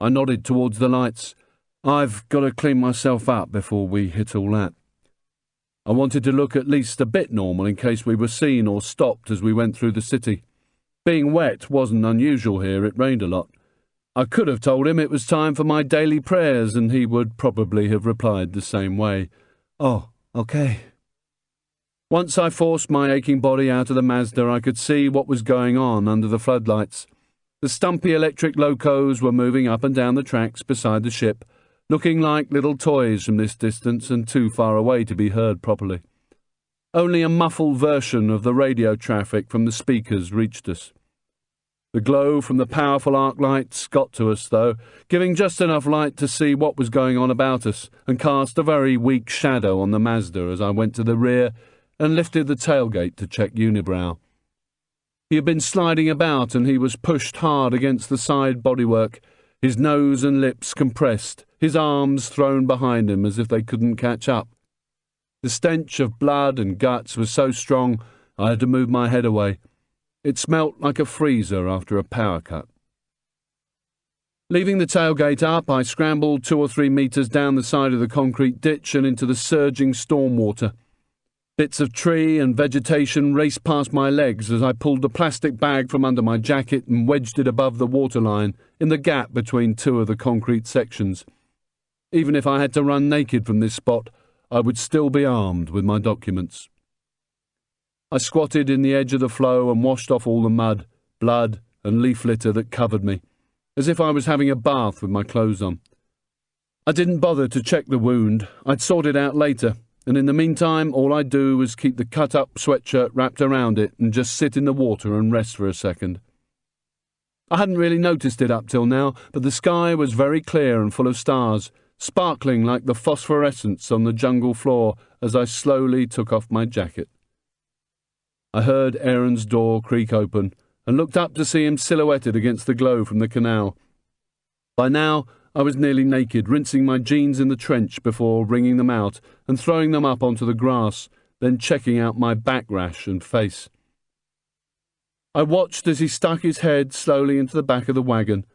I nodded towards the lights. "I've got to clean myself up before we hit all that." I wanted to look at least a bit normal in case we were seen or stopped as we went through the city. Being wet wasn't unusual here, it rained a lot. I could have told him it was time for my daily prayers, and he would probably have replied the same way. "Oh, okay." Once I forced my aching body out of the Mazda, I could see what was going on under the floodlights. The stumpy electric locos were moving up and down the tracks beside the ship, looking like little toys from this distance and too far away to be heard properly. Only a muffled version of the radio traffic from the speakers reached us. The glow from the powerful arc lights got to us, though, giving just enough light to see what was going on about us, and cast a very weak shadow on the Mazda as I went to the rear and lifted the tailgate to check Unibrow. He had been sliding about, and he was pushed hard against the side bodywork, his nose and lips compressed, his arms thrown behind him as if they couldn't catch up. The stench of blood and guts was so strong I had to move my head away. It smelt like a freezer after a power cut. Leaving the tailgate up, I scrambled 2 or 3 metres down the side of the concrete ditch and into the surging storm water. Bits of tree and vegetation raced past my legs as I pulled the plastic bag from under my jacket and wedged it above the waterline in the gap between 2 of the concrete sections. Even if I had to run naked from this spot, I would still be armed with my documents. I squatted in the edge of the flow and washed off all the mud, blood and leaf litter that covered me, as if I was having a bath with my clothes on. I didn't bother to check the wound. I'd sort it out later, and in the meantime all I'd do was keep the cut-up sweatshirt wrapped around it and just sit in the water and rest for a second. I hadn't really noticed it up till now, but the sky was very clear and full of stars, sparkling like the phosphorescence on the jungle floor as I slowly took off my jacket. I heard Aaron's door creak open and looked up to see him silhouetted against the glow from the canal. By now, I was nearly naked, rinsing my jeans in the trench before wringing them out and throwing them up onto the grass, then checking out my back rash and face. I watched as he stuck his head slowly into the back of the wagon.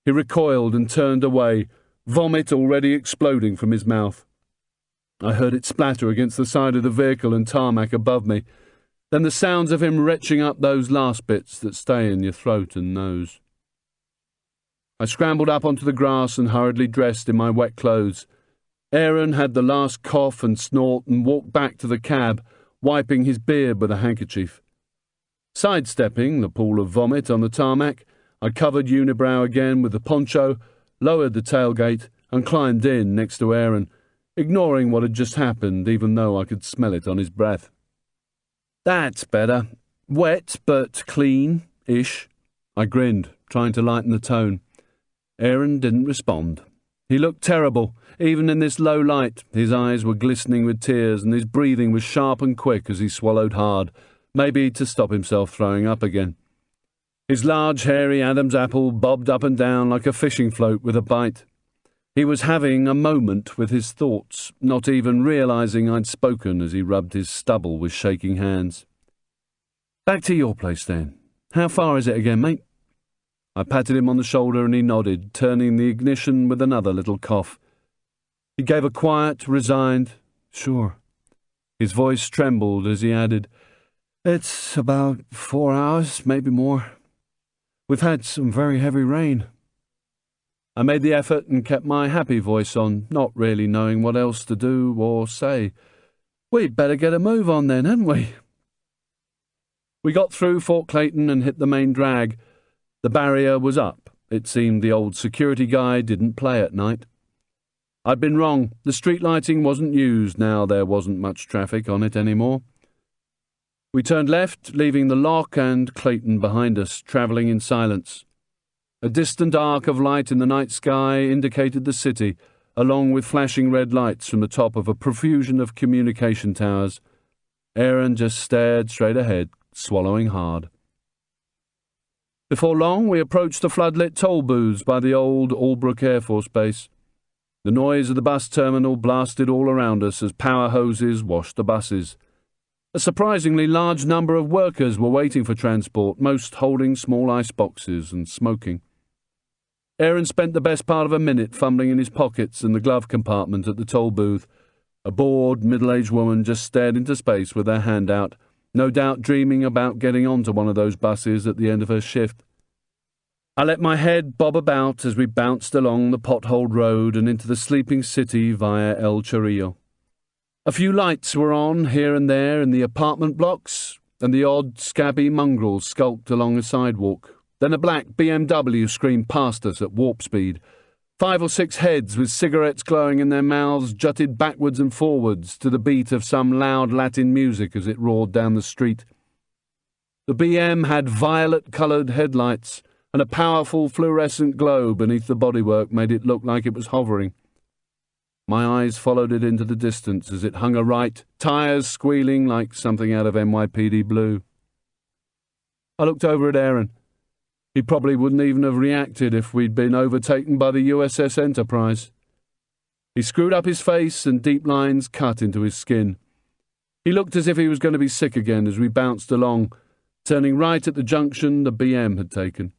He recoiled and turned away, vomit already exploding from his mouth. I heard it splatter against the side of the vehicle and tarmac above me, then the sounds of him retching up those last bits that stay in your throat and nose. I scrambled up onto the grass and hurriedly dressed in my wet clothes. Aaron had the last cough and snort and walked back to the cab, wiping his beard with a handkerchief. Sidestepping the pool of vomit on the tarmac, I covered unibrow again with the poncho, lowered the tailgate, and climbed in next to Aaron, ignoring what had just happened, even though I could smell it on his breath. That's better. Wet, but clean-ish. I grinned, trying to lighten the tone. Aaron didn't respond. He looked terrible, even in this low light. His eyes were glistening with tears, and his breathing was sharp and quick as he swallowed hard, maybe to stop himself throwing up again. His large, hairy Adam's apple bobbed up and down like a fishing float with a bite. He was having a moment with his thoughts, not even realising I'd spoken as he rubbed his stubble with shaking hands. "Back to your place, then. How far is it again, mate?" I patted him on the shoulder and he nodded, turning the ignition with another little cough. He gave a quiet, resigned, "Sure." His voice trembled as he added, "It's about 4 hours, maybe more. We've had some very heavy rain." I made the effort and kept my happy voice on, not really knowing what else to do or say. "We'd better get a move on then, hadn't we?" We got through Fort Clayton and hit the main drag. The barrier was up. It seemed the old security guy didn't play at night. I'd been wrong. The street lighting wasn't used now there wasn't much traffic on it anymore. We turned left, leaving the lock and Clayton behind us, travelling in silence. A distant arc of light in the night sky indicated the city, along with flashing red lights from the top of a profusion of communication towers. Aaron just stared straight ahead, swallowing hard. Before long, we approached the floodlit toll booths by the old Albrook Air Force Base. The noise of the bus terminal blasted all around us as power hoses washed the buses. A surprisingly large number of workers were waiting for transport, most holding small ice boxes and smoking. Aaron spent the best part of a minute fumbling in his pockets in the glove compartment at the toll booth. A bored, middle-aged woman just stared into space with her hand out, no doubt dreaming about getting onto one of those buses at the end of her shift. I let my head bob about as we bounced along the potholed road and into the sleeping city via El Chorrillo. A few lights were on here and there in the apartment blocks, and the odd, scabby mongrel skulked along a sidewalk. Then a black BMW screamed past us at warp speed. 5 or 6 heads with cigarettes glowing in their mouths jutted backwards and forwards to the beat of some loud Latin music as it roared down the street. The BM had violet-coloured headlights, and a powerful fluorescent glow beneath the bodywork made it look like it was hovering. My eyes followed it into the distance as it hung a right, tyres squealing like something out of NYPD Blue. I looked over at Aaron. He probably wouldn't even have reacted if we'd been overtaken by the USS Enterprise. He screwed up his face and deep lines cut into his skin. He looked as if he was going to be sick again as we bounced along, turning right at the junction the BM had taken.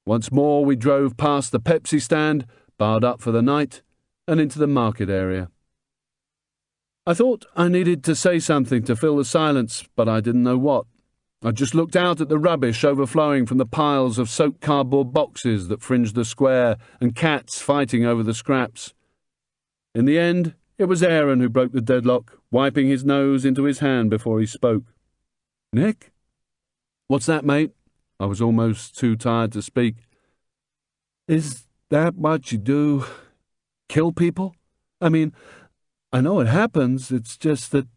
Once more we drove past the Pepsi stand, barred up for the night, and into the market area. I thought I needed to say something to fill the silence, but I didn't know what. I just looked out at the rubbish overflowing from the piles of soaked cardboard boxes that fringed the square and cats fighting over the scraps. In the end, it was Aaron who broke the deadlock, wiping his nose into his hand before he spoke. "Nick?" "What's that, mate?" I was almost too tired to speak. "Is that what you do? Kill people? I mean, I know it happens, it's just that—"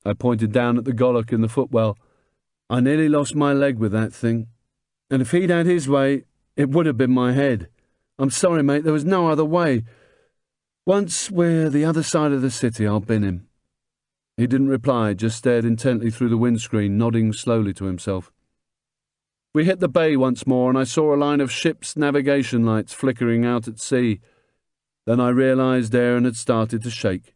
I pointed down at the gollock in the footwell. "I nearly lost my leg with that thing. And if he'd had his way, it would have been my head. I'm sorry, mate, there was no other way. Once we're the other side of the city, I'll bin him." He didn't reply, just stared intently through the windscreen, nodding slowly to himself. We hit the bay once more, and I saw a line of ships' navigation lights flickering out at sea. Then I realised Aaron had started to shake.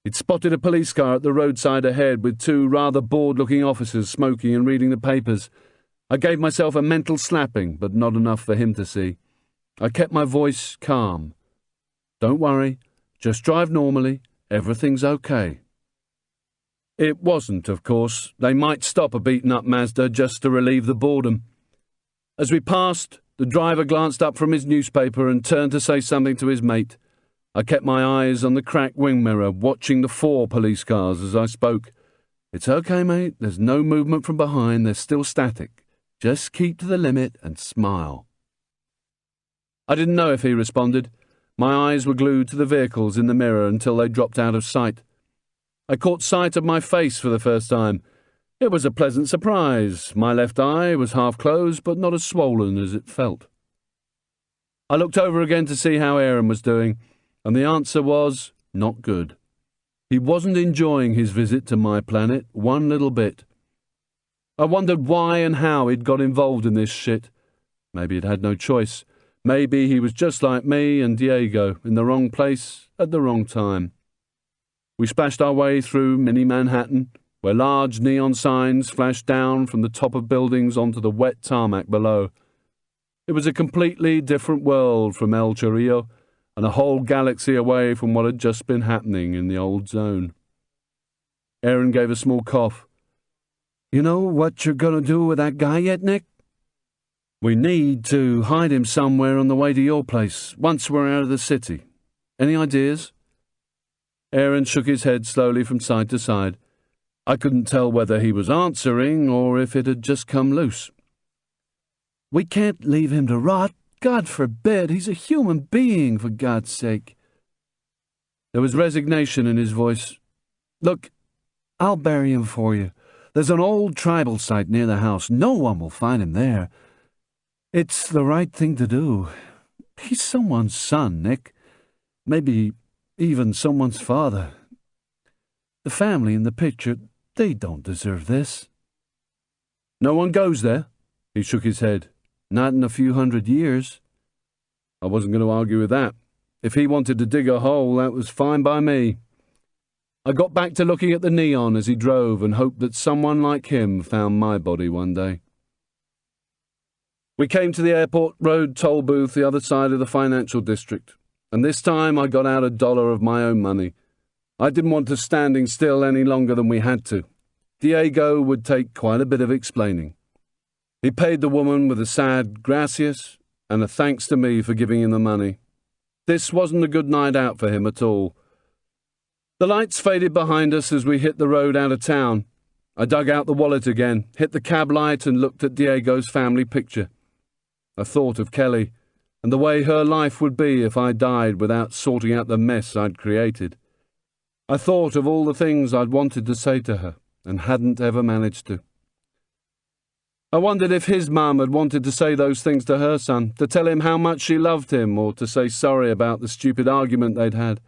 He'd spotted a police car at the roadside ahead with 2 rather bored-looking officers smoking and reading the papers. I gave myself a mental slapping, but not enough for him to see. I kept my voice calm. "Don't worry. Just drive normally. everything's okay. It wasn't, of course. They might stop a beaten-up Mazda just to relieve the boredom. As we passed, the driver glanced up from his newspaper and turned to say something to his mate. I kept my eyes on the cracked wing mirror, watching the 4 police cars as I spoke. It's okay, mate. There's no movement from behind. They're still static. Just keep to the limit and smile. I didn't know if he responded. My eyes were glued to the vehicles in the mirror until they dropped out of sight. I caught sight of my face for the first time. It was a pleasant surprise. My left eye was half closed, but not as swollen as it felt. I looked over again to see how Aaron was doing, and the answer was not good. He wasn't enjoying his visit to my planet one little bit. I wondered why and how he'd got involved in this shit. Maybe he'd had no choice. Maybe he was just like me and Diego, in the wrong place at the wrong time. We splashed our way through mini Manhattan, where large neon signs flashed down from the top of buildings onto the wet tarmac below. It was a completely different world from El Chorrillo, and a whole galaxy away from what had just been happening in the old zone. Aaron gave a small cough. You know what you're going to do with that guy yet, Nick? We need to hide him somewhere on the way to your place, once we're out of the city. Any ideas? Aaron shook his head slowly from side to side. I couldn't tell whether he was answering or if it had just come loose. We can't leave him to rot. God forbid. He's a human being, for God's sake. There was resignation in his voice. Look, I'll bury him for you. There's an old tribal site near the house. No one will find him there. It's the right thing to do. He's someone's son, Nick. Maybe even someone's father. The family in the picture, they don't deserve this. No one goes there? He shook his head. Not in a few 100 years. I wasn't going to argue with that. If he wanted to dig a hole, that was fine by me. I got back to looking at the neon as he drove and hoped that someone like him found my body one day. We came to the airport road toll booth the other side of the financial district, and this time I got out $1 of my own money. I didn't want us standing still any longer than we had to. Diego would take quite a bit of explaining. He paid the woman with a sad gracias and a thanks to me for giving him the money. This wasn't a good night out for him at all. The lights faded behind us as we hit the road out of town. I dug out the wallet again, hit the cab light and looked at Diego's family picture. I thought of Kelly and the way her life would be if I died without sorting out the mess I'd created. I thought of all the things I'd wanted to say to her and hadn't ever managed to. I wondered if his mum had wanted to say those things to her son, to tell him how much she loved him or to say sorry about the stupid argument they'd had.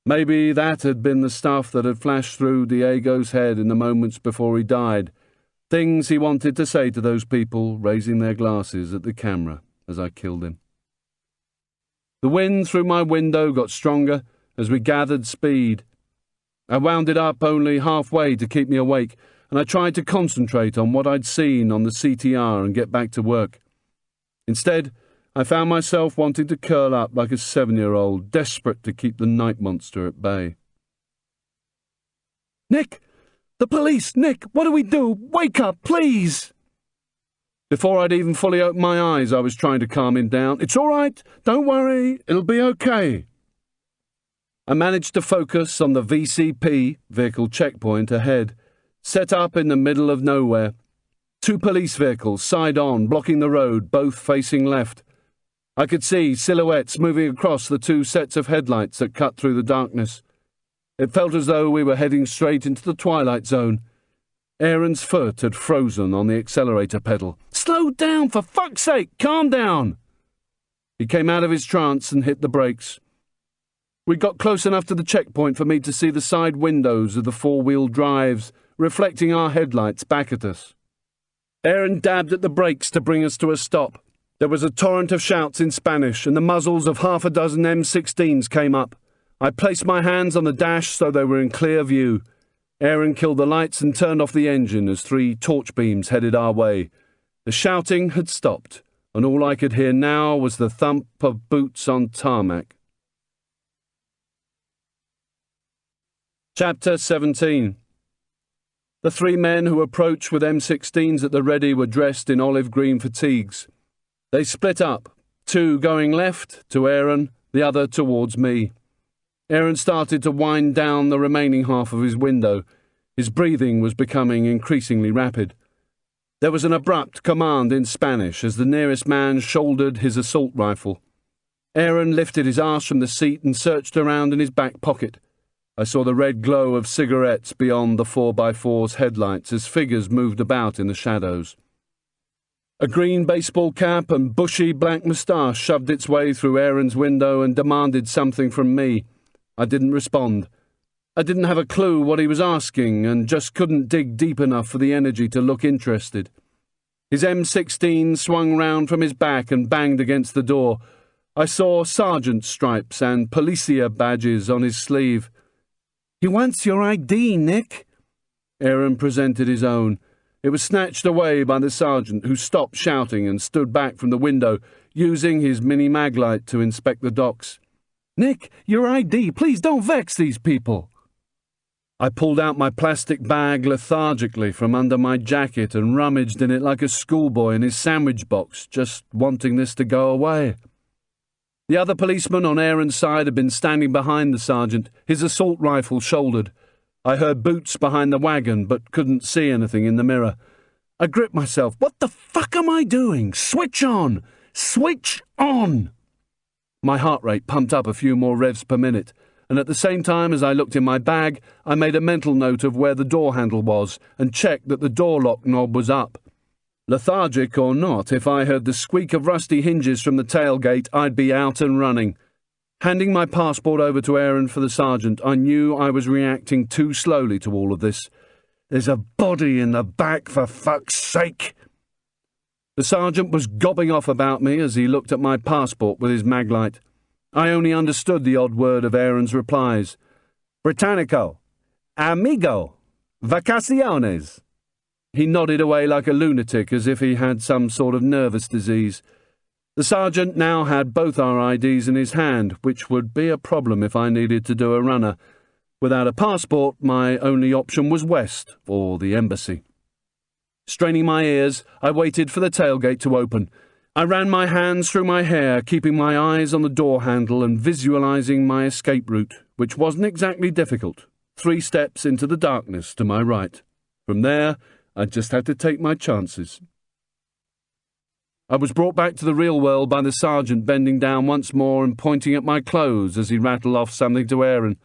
Maybe that had been the stuff that had flashed through Diego's head in the moments before he died, things he wanted to say to those people raising their glasses at the camera as I killed him. The wind through my window got stronger as we gathered speed. I wound it up only halfway to keep me awake, and I tried to concentrate on what I'd seen on the CTR and get back to work. Instead, I found myself wanting to curl up like a 7-year-old, desperate to keep the night monster at bay. Nick! The police! Nick! What do we do? Wake up, please! Before I'd even fully opened my eyes, I was trying to calm him down. It's all right. Don't worry. It'll be okay. I managed to focus on the VCP, vehicle checkpoint, ahead, set up in the middle of nowhere. 2 police vehicles, side on, blocking the road, both facing left. I could see silhouettes moving across the 2 sets of headlights that cut through the darkness. It felt as though we were heading straight into the twilight zone. Aaron's foot had frozen on the accelerator pedal. Slow down, for fuck's sake! Calm down! He came out of his trance and hit the brakes. We got close enough to the checkpoint for me to see the side windows of the 4-wheel drives, reflecting our headlights back at us. Aaron dabbed at the brakes to bring us to a stop. There was a torrent of shouts in Spanish, and the muzzles of half a dozen M16s came up. I placed my hands on the dash so they were in clear view. Aaron killed the lights and turned off the engine as 3 torch beams headed our way. The shouting had stopped, and all I could hear now was the thump of boots on tarmac. Chapter 17. The three men who approached with M16s at the ready were dressed in olive green fatigues. They split up, two going left, to Aaron, the other towards me. Aaron started to wind down the remaining half of his window. His breathing was becoming increasingly rapid. There was an abrupt command in Spanish as the nearest man shouldered his assault rifle. Aaron lifted his arse from the seat and searched around in his back pocket. I saw the red glow of cigarettes beyond the 4x4's headlights as figures moved about in the shadows. A green baseball cap and bushy black moustache shoved its way through Aaron's window and demanded something from me. I didn't respond. I didn't have a clue what he was asking and just couldn't dig deep enough for the energy to look interested. His M16 swung round from his back and banged against the door. I saw sergeant stripes and policia badges on his sleeve. "He wants your ID, Nick." Aaron presented his own. It was snatched away by the sergeant, who stopped shouting and stood back from the window, using his mini maglite to inspect the docks. "Nick, your ID, please don't vex these people." I pulled out my plastic bag lethargically from under my jacket and rummaged in it like a schoolboy in his sandwich box, just wanting this to go away. The other policeman on Aaron's side had been standing behind the sergeant, his assault rifle shouldered. I heard boots behind the wagon, but couldn't see anything in the mirror. I gripped myself. What the fuck am I doing? Switch on! Switch on! My heart rate pumped up a few more revs per minute, and at the same time as I looked in my bag, I made a mental note of where the door handle was and checked that the door lock knob was up. Lethargic or not, if I heard the squeak of rusty hinges from the tailgate, I'd be out and running. Handing my passport over to Aaron for the sergeant, I knew I was reacting too slowly to all of this. "There's a body in the back, for fuck's sake!" The sergeant was gobbing off about me as he looked at my passport with his maglite. I only understood the odd word of Aaron's replies. "Britannico, amigo, vacaciones." He nodded away like a lunatic as if he had some sort of nervous disease. The sergeant now had both our IDs in his hand, which would be a problem if I needed to do a runner. Without a passport, my only option was west, or the embassy. Straining my ears, I waited for the tailgate to open. I ran my hands through my hair, keeping my eyes on the door handle and visualizing my escape route, which wasn't exactly difficult. 3 steps into the darkness to my right. From there, I just had to take my chances. I was brought back to the real world by the sergeant bending down once more and pointing at my clothes as he rattled off something to Aaron.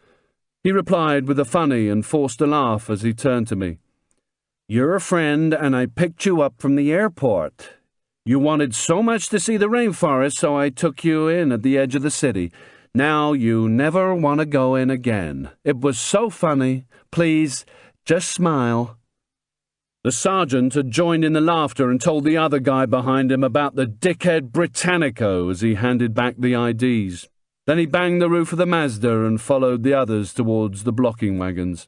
He replied with a funny and forced a laugh as he turned to me. "You're a friend, and I picked you up from the airport. You wanted so much to see the rainforest, so I took you in at the edge of the city. Now you never want to go in again. It was so funny. Please, just smile." The sergeant had joined in the laughter and told the other guy behind him about the dickhead Britannico as he handed back the IDs. Then he banged the roof of the Mazda and followed the others towards the blocking wagons.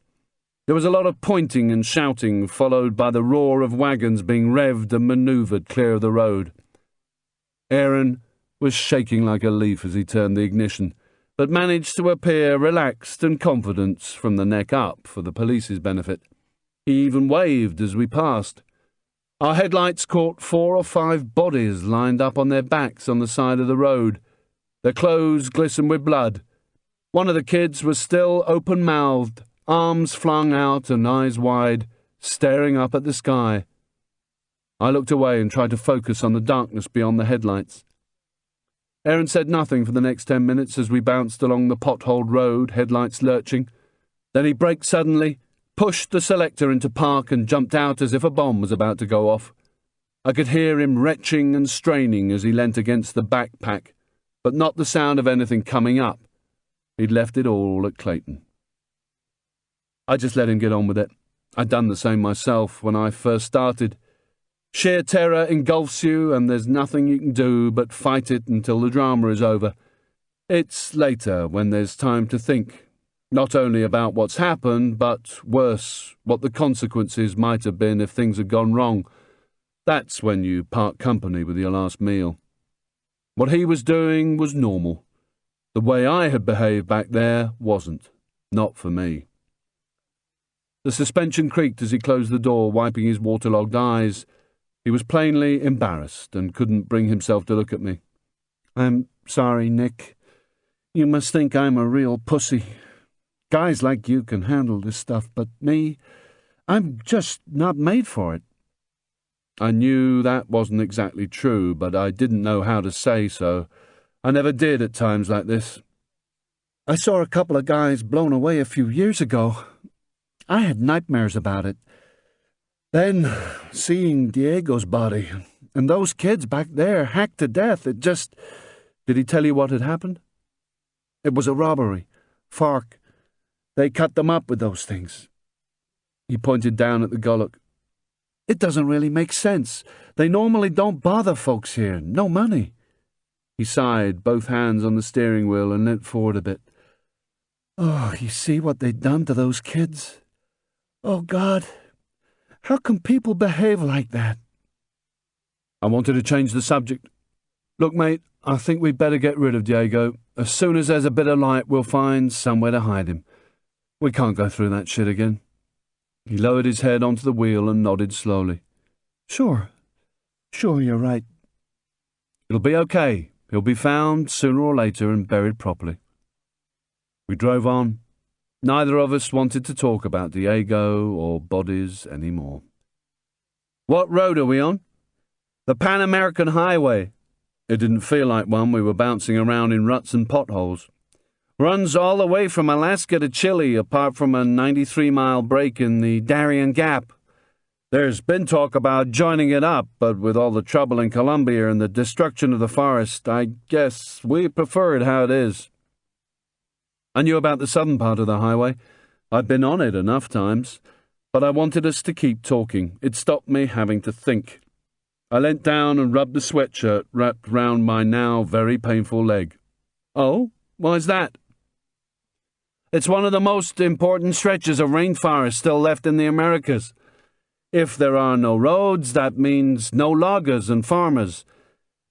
There was a lot of pointing and shouting, followed by the roar of wagons being revved and manoeuvred clear of the road. Aaron was shaking like a leaf as he turned the ignition, but managed to appear relaxed and confident from the neck up for the police's benefit. He even waved as we passed. Our headlights caught 4 or 5 bodies lined up on their backs on the side of the road. Their clothes glistened with blood. One of the kids was still open-mouthed, arms flung out and eyes wide, staring up at the sky. I looked away and tried to focus on the darkness beyond the headlights. Aaron said nothing for the next 10 minutes as we bounced along the potholed road, headlights lurching. Then he braked suddenly, pushed the selector into park and jumped out as if a bomb was about to go off. I could hear him retching and straining as he leant against the backpack, but not the sound of anything coming up. He'd left it all at Clayton. I just let him get on with it. I'd done the same myself when I first started. Sheer terror engulfs you, and there's nothing you can do but fight it until the drama is over. It's later, when there's time to think, not only about what's happened, but, worse, what the consequences might have been if things had gone wrong. That's when you part company with your last meal. What he was doing was normal. The way I had behaved back there wasn't. Not for me. The suspension creaked as he closed the door, wiping his waterlogged eyes. He was plainly embarrassed and couldn't bring himself to look at me. "I'm sorry, Nick. You must think I'm a real pussy. Guys like you can handle this stuff, but me, I'm just not made for it." I knew that wasn't exactly true, but I didn't know how to say so. I never did at times like this. "I saw a couple of guys blown away a few years ago. I had nightmares about it. Then, seeing Diego's body, and those kids back there hacked to death, it just—" "Did he tell you what had happened?" "It was a robbery. FARC. They cut them up with those things." He pointed down at the Gullock. "It doesn't really make sense. They normally don't bother folks here. No money." He sighed, both hands on the steering wheel, and leant forward a bit. "Oh, you see what they'd done to those kids? Oh, God. How can people behave like that?" I wanted to change the subject. "Look, mate, I think we'd better get rid of Diego. As soon as there's a bit of light, we'll find somewhere to hide him. We can't go through that shit again." He lowered his head onto the wheel and nodded slowly. Sure, you're right." "It'll be okay. He'll be found sooner or later and buried properly." We drove on. Neither of us wanted to talk about Diego or bodies any more. "What road are we on?" "The Pan American Highway." It didn't feel like one. We were bouncing around in ruts and potholes. "Runs all the way from Alaska to Chile, apart from a 93-mile break in the Darien Gap. There's been talk about joining it up, but with all the trouble in Colombia and the destruction of the forest, I guess we prefer it how it is." I knew about the southern part of the highway. I'd been on it enough times, but I wanted us to keep talking. It stopped me having to think. I leant down and rubbed the sweatshirt wrapped round my now very painful leg. "Oh, why's that?" "It's one of the most important stretches of rainforest still left in the Americas. If there are no roads, that means no loggers and farmers.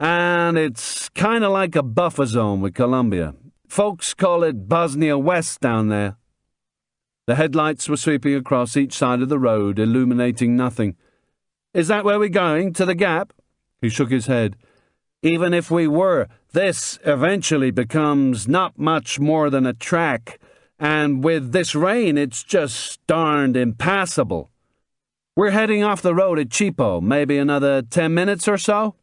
And it's kind of like a buffer zone with Colombia. Folks call it Bosnia West down there." The headlights were sweeping across each side of the road, illuminating nothing. "Is that where we're going, to the Gap?" He shook his head. "Even if we were, this eventually becomes not much more than a track. And with this rain, it's just darned impassable. We're heading off the road at Chipo, maybe another 10 minutes or so."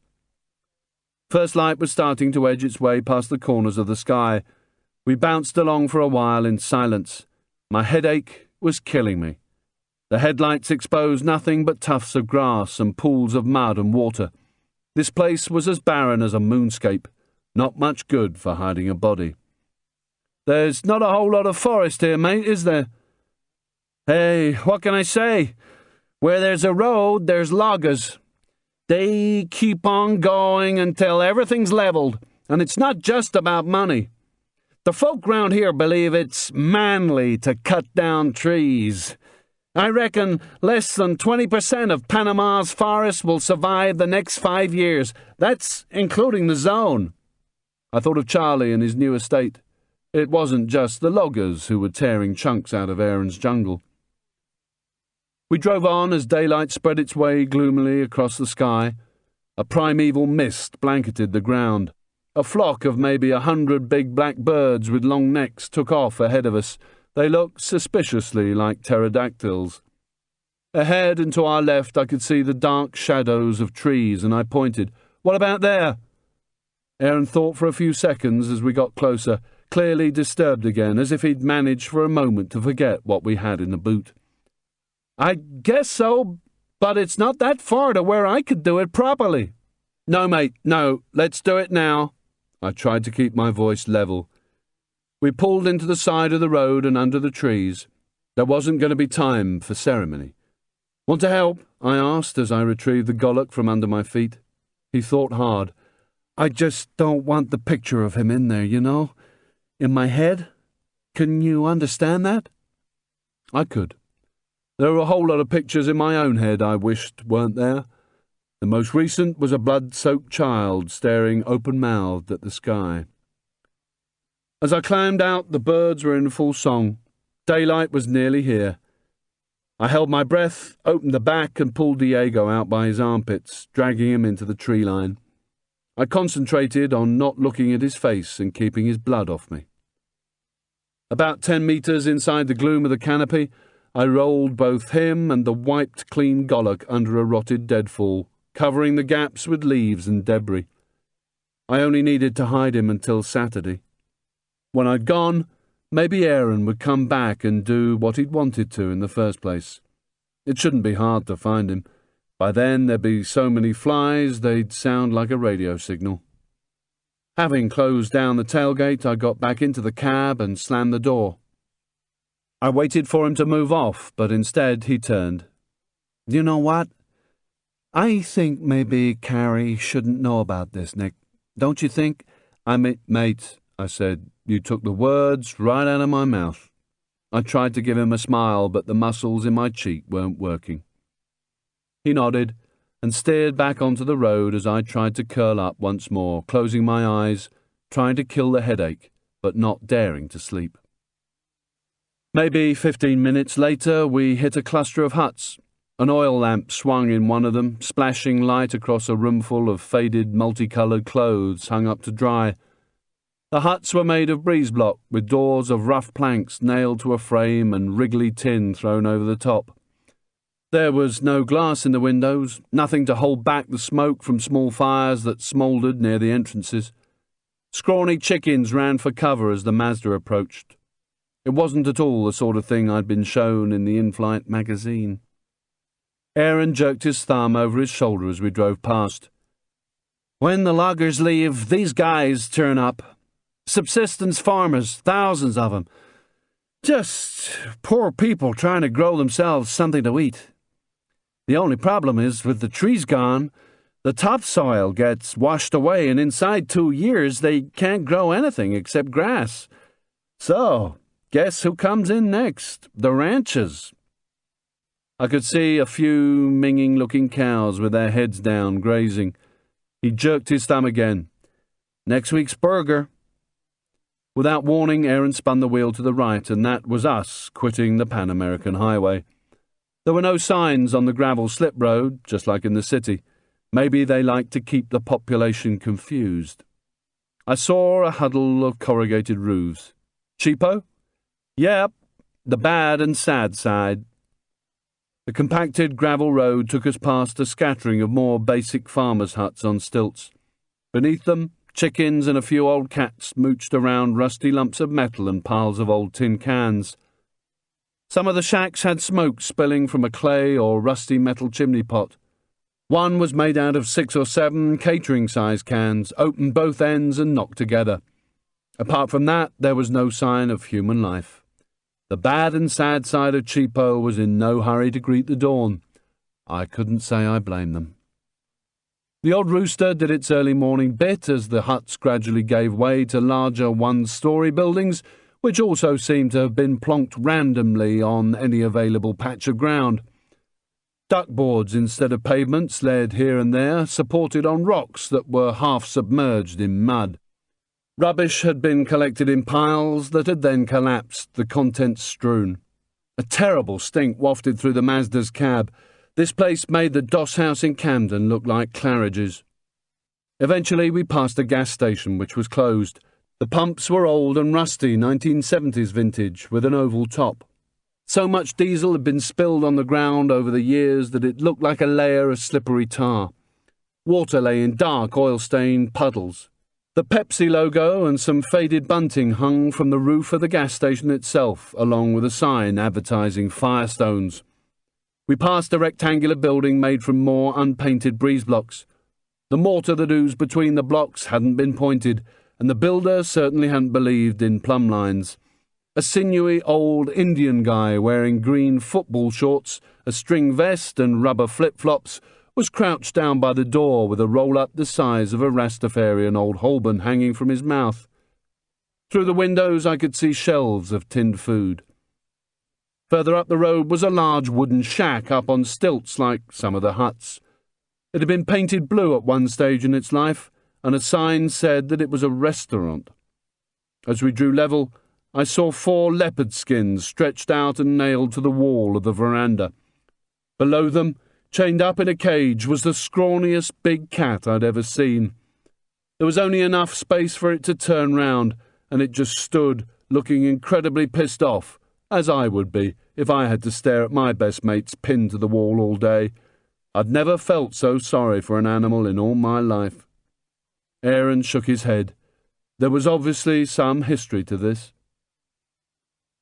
First light was starting to edge its way past the corners of the sky. We bounced along for a while in silence. My headache was killing me. The headlights exposed nothing but tufts of grass and pools of mud and water. This place was as barren as a moonscape, not much good for hiding a body. "There's not a whole lot of forest here, mate, is there?" "Hey, what can I say? Where there's a road, there's loggers. They keep on going until everything's leveled, and it's not just about money. The folk round here believe it's manly to cut down trees. I reckon less than 20% of Panama's forests will survive the next 5 years. That's including the zone." I thought of Charlie and his new estate. It wasn't just the loggers who were tearing chunks out of Aaron's jungle. We drove on as daylight spread its way gloomily across the sky. A primeval mist blanketed the ground. A flock of maybe 100 big black birds with long necks took off ahead of us. They looked suspiciously like pterodactyls. Ahead and to our left I could see the dark shadows of trees, and I pointed. "What about there?" Aaron thought for a few seconds as we got closer, clearly disturbed again, as if he'd managed for a moment to forget what we had in the boot. "I guess so, but it's not that far to where I could do it properly." "No, mate, no. Let's do it now." I tried to keep my voice level. We pulled into the side of the road and under the trees. There wasn't going to be time for ceremony. "Want to help?" I asked as I retrieved the Gullock from under my feet. He thought hard. "I just don't want the picture of him in there, you know? In my head? Can you understand that?" I could. There were a whole lot of pictures in my own head I wished weren't there. The most recent was a blood-soaked child staring open-mouthed at the sky. As I climbed out, the birds were in full song. Daylight was nearly here. I held my breath, opened the back and pulled Diego out by his armpits, dragging him into the tree line. I concentrated on not looking at his face and keeping his blood off me. About 10 metres inside the gloom of the canopy, I rolled both him and the wiped clean gollock under a rotted deadfall, covering the gaps with leaves and debris. I only needed to hide him until Saturday. When I'd gone, maybe Aaron would come back and do what he'd wanted to in the first place. It shouldn't be hard to find him. By then there'd be so many flies they'd sound like a radio signal. Having closed down the tailgate, I got back into the cab and slammed the door. I waited for him to move off, but instead he turned. "You know what? I think maybe Carrie shouldn't know about this, Nick. Don't you think?" Mate," I said, "you took the words right out of my mouth." I tried to give him a smile, but the muscles in my cheek weren't working. He nodded and stared back onto the road as I tried to curl up once more, closing my eyes, trying to kill the headache, but not daring to sleep. Maybe 15 minutes later, we hit a cluster of huts. An oil lamp swung in one of them, splashing light across a roomful of faded, multicoloured clothes hung up to dry. The huts were made of breeze block, with doors of rough planks nailed to a frame and wriggly tin thrown over the top. There was no glass in the windows, nothing to hold back the smoke from small fires that smouldered near the entrances. Scrawny chickens ran for cover as the Mazda approached. It wasn't at all the sort of thing I'd been shown in the in-flight magazine. Aaron jerked his thumb over his shoulder as we drove past. "When the loggers leave, these guys turn up. Subsistence farmers, thousands of them. Just poor people trying to grow themselves something to eat. The only problem is, with the trees gone, the topsoil gets washed away, and inside 2 years they can't grow anything except grass. So, guess who comes in next? The ranches." I could see a few minging-looking cows with their heads down, grazing. He jerked his thumb again. "Next week's burger." Without warning, Aaron spun the wheel to the right, and that was us quitting the Pan-American Highway. There were no signs on the gravel slip road, just like in the city. Maybe they liked to keep the population confused. I saw a huddle of corrugated roofs. "Cheapo?" "Yep, the bad and sad side." The compacted gravel road took us past a scattering of more basic farmers' huts on stilts. Beneath them, chickens and a few old cats mooched around rusty lumps of metal and piles of old tin cans. Some of the shacks had smoke spilling from a clay or rusty metal chimney pot. One was made out of 6 or 7 catering-sized cans, opened both ends and knocked together. Apart from that, there was no sign of human life. The bad and sad side of Cheapo was in no hurry to greet the dawn. I couldn't say I blamed them. The old rooster did its early morning bit as the huts gradually gave way to larger one-story buildings, which also seemed to have been plonked randomly on any available patch of ground. Duckboards instead of pavements led here and there, supported on rocks that were half submerged in mud. Rubbish had been collected in piles that had then collapsed, the contents strewn. A terrible stink wafted through the Mazda's cab. This place made the Doss House in Camden look like Claridge's. Eventually we passed a gas station, which was closed. The pumps were old and rusty, 1970s vintage, with an oval top. So much diesel had been spilled on the ground over the years that it looked like a layer of slippery tar. Water lay in dark, oil-stained puddles. The Pepsi logo and some faded bunting hung from the roof of the gas station itself, along with a sign advertising Firestones. We passed a rectangular building made from more unpainted breeze blocks. The mortar that oozed between the blocks hadn't been pointed, and the builder certainly hadn't believed in plumb lines. A sinewy old Indian guy wearing green football shorts, a string vest and rubber flip-flops was crouched down by the door with a roll-up the size of a Rastafarian old Holborn hanging from his mouth. Through the windows I could see shelves of tinned food. Further up the road was a large wooden shack up on stilts like some of the huts. It had been painted blue at one stage in its life, and a sign said that it was a restaurant. As we drew level, I saw 4 leopard skins stretched out and nailed to the wall of the veranda. Below them, chained up in a cage, was the scrawniest big cat I'd ever seen. There was only enough space for it to turn round, and it just stood, looking incredibly pissed off, as I would be if I had to stare at my best mates pinned to the wall all day. I'd never felt so sorry for an animal in all my life. Aaron shook his head. There was obviously some history to this.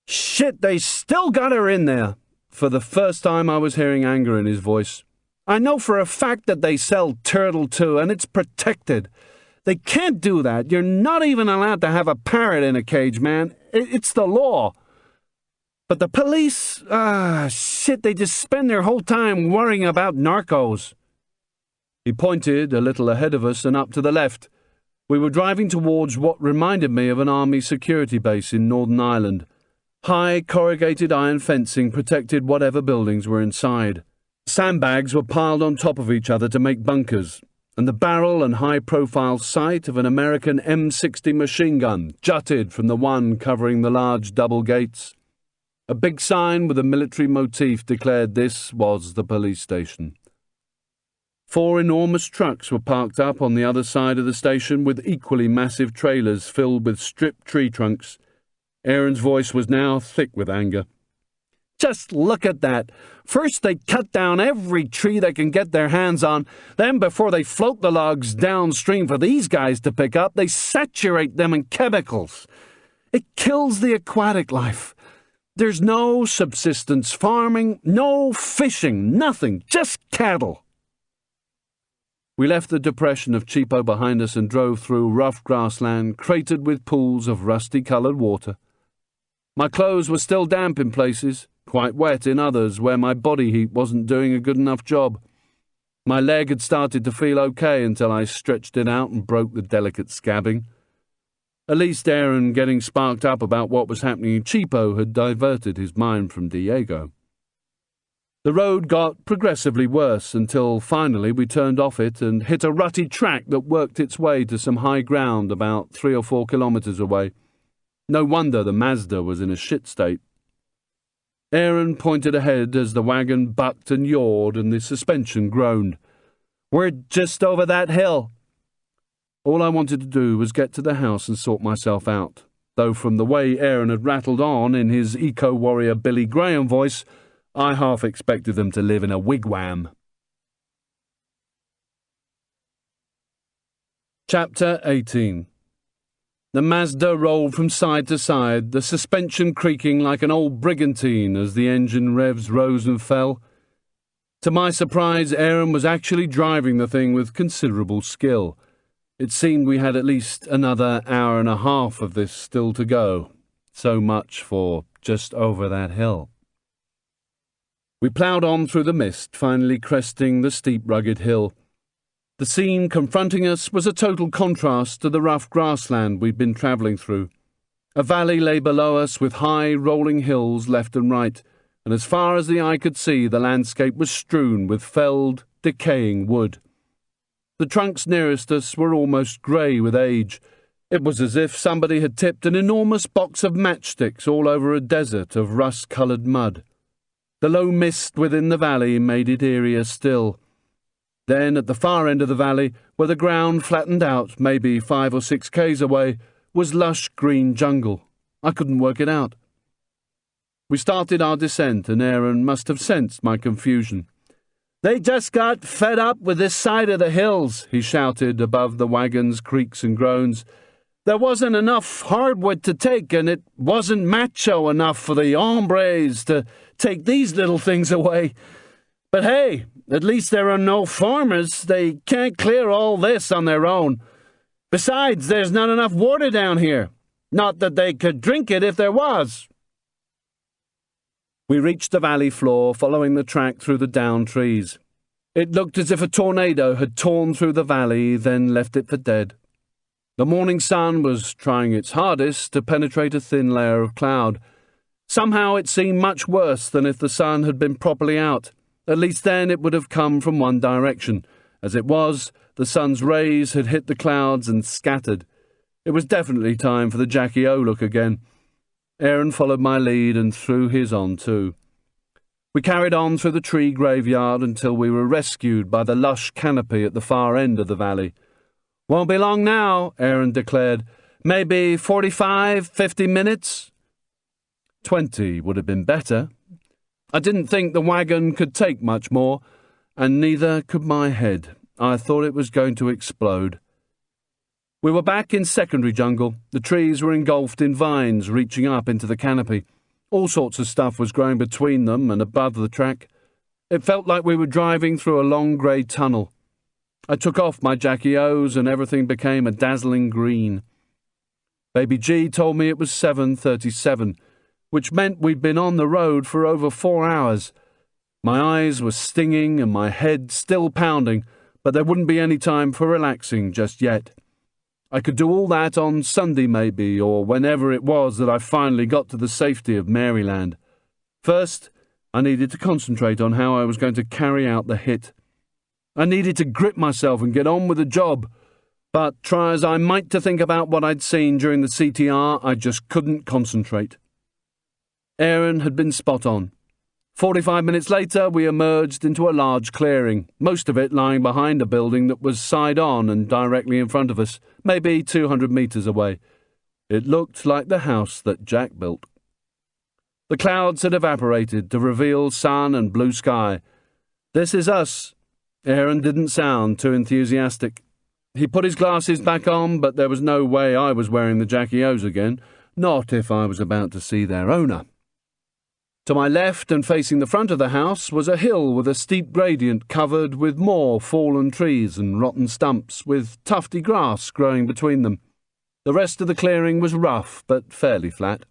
Shit, they still got her in there. For the first time I was hearing anger in his voice. I know for a fact that they sell turtle too, and it's protected. They can't do that. You're not even allowed to have a parrot in a cage, man. It's the law. But the police, shit, they just spend their whole time worrying about narcos. He pointed a little ahead of us and up to the left. We were driving towards what reminded me of an army security base in Northern Ireland. High corrugated iron fencing protected whatever buildings were inside. Sandbags were piled on top of each other to make bunkers, and the barrel and high-profile sight of an American M60 machine gun jutted from the one covering the large double gates. A big sign with a military motif declared this was the police station. 4 enormous trucks were parked up on the other side of the station with equally massive trailers filled with stripped tree trunks. Aaron's voice was now thick with anger. Just look at that. First they cut down every tree they can get their hands on. Then before they float the logs downstream for these guys to pick up, they saturate them in chemicals. It kills the aquatic life. There's no subsistence farming, no fishing, nothing, just cattle. We left the depression of Cheapo behind us and drove through rough grassland cratered with pools of rusty-coloured water. My clothes were still damp in places, quite wet in others where my body heat wasn't doing a good enough job. My leg had started to feel okay until I stretched it out and broke the delicate scabbing. At least Aaron, getting sparked up about what was happening in Cheapo, had diverted his mind from Diego. The road got progressively worse until finally we turned off it and hit a rutty track that worked its way to some high ground about 3 or 4 kilometres away. No wonder the Mazda was in a shit state. Aaron pointed ahead as the wagon bucked and yawed and the suspension groaned. "We're just over that hill." All I wanted to do was get to the house and sort myself out, though from the way Aaron had rattled on in his eco-warrior Billy Graham voice, I half expected them to live in a wigwam. Chapter 18. The Mazda rolled from side to side, the suspension creaking like an old brigantine as the engine revs rose and fell. To my surprise, Aaron was actually driving the thing with considerable skill. It seemed we had at least another hour and a half of this still to go. So much for just over that hill. We ploughed on through the mist, finally cresting the steep, rugged hill. The scene confronting us was a total contrast to the rough grassland we'd been travelling through. A valley lay below us with high, rolling hills left and right, and as far as the eye could see, the landscape was strewn with felled, decaying wood. The trunks nearest us were almost grey with age. It was as if somebody had tipped an enormous box of matchsticks all over a desert of rust-coloured mud. The low mist within the valley made it eerier still. Then, at the far end of the valley, where the ground flattened out, maybe 5 or 6 k's away, was lush green jungle. I couldn't work it out. We started our descent, and Aaron must have sensed my confusion. "They just got fed up with this side of the hills," he shouted above the wagon's creaks and groans. "There wasn't enough hardwood to take, and it wasn't macho enough for the hombres to take these little things away. But hey, at least there are no farmers. They can't clear all this on their own. Besides, there's not enough water down here. Not that they could drink it if there was." We reached the valley floor, following the track through the downed trees. It looked as if a tornado had torn through the valley, then left it for dead. The morning sun was trying its hardest to penetrate a thin layer of cloud. Somehow it seemed much worse than if the sun had been properly out. At least then it would have come from one direction. As it was, the sun's rays had hit the clouds and scattered. It was definitely time for the Jackie O look again. Aaron followed my lead and threw his on too. We carried on through the tree graveyard until we were rescued by the lush canopy at the far end of the valley. "Won't be long now," Aaron declared. "Maybe 45, 50 minutes?" 20 would have been better. I didn't think the wagon could take much more, and neither could my head. I thought it was going to explode. We were back in secondary jungle. The trees were engulfed in vines reaching up into the canopy. All sorts of stuff was growing between them and above the track. It felt like we were driving through a long grey tunnel. I took off my Jackie O's and everything became a dazzling green. Baby G told me it was 7:37, which meant we'd been on the road for over 4 hours. My eyes were stinging and my head still pounding, but there wouldn't be any time for relaxing just yet. I could do all that on Sunday maybe, or whenever it was that I finally got to the safety of Maryland. First, I needed to concentrate on how I was going to carry out the hit. I needed to grip myself and get on with the job, but try as I might to think about what I'd seen during the CTR, I just couldn't concentrate. Aaron had been spot on. 45 minutes later, we emerged into a large clearing, most of it lying behind a building that was side-on and directly in front of us, maybe 200 metres away. It looked like the house that Jack built. The clouds had evaporated to reveal sun and blue sky. "This is us." Aaron didn't sound too enthusiastic. He put his glasses back on, but there was no way I was wearing the Jackie O's again, not if I was about to see their owner. To my left and facing the front of the house was a hill with a steep gradient covered with more fallen trees and rotten stumps, with tufty grass growing between them. The rest of the clearing was rough but fairly flat.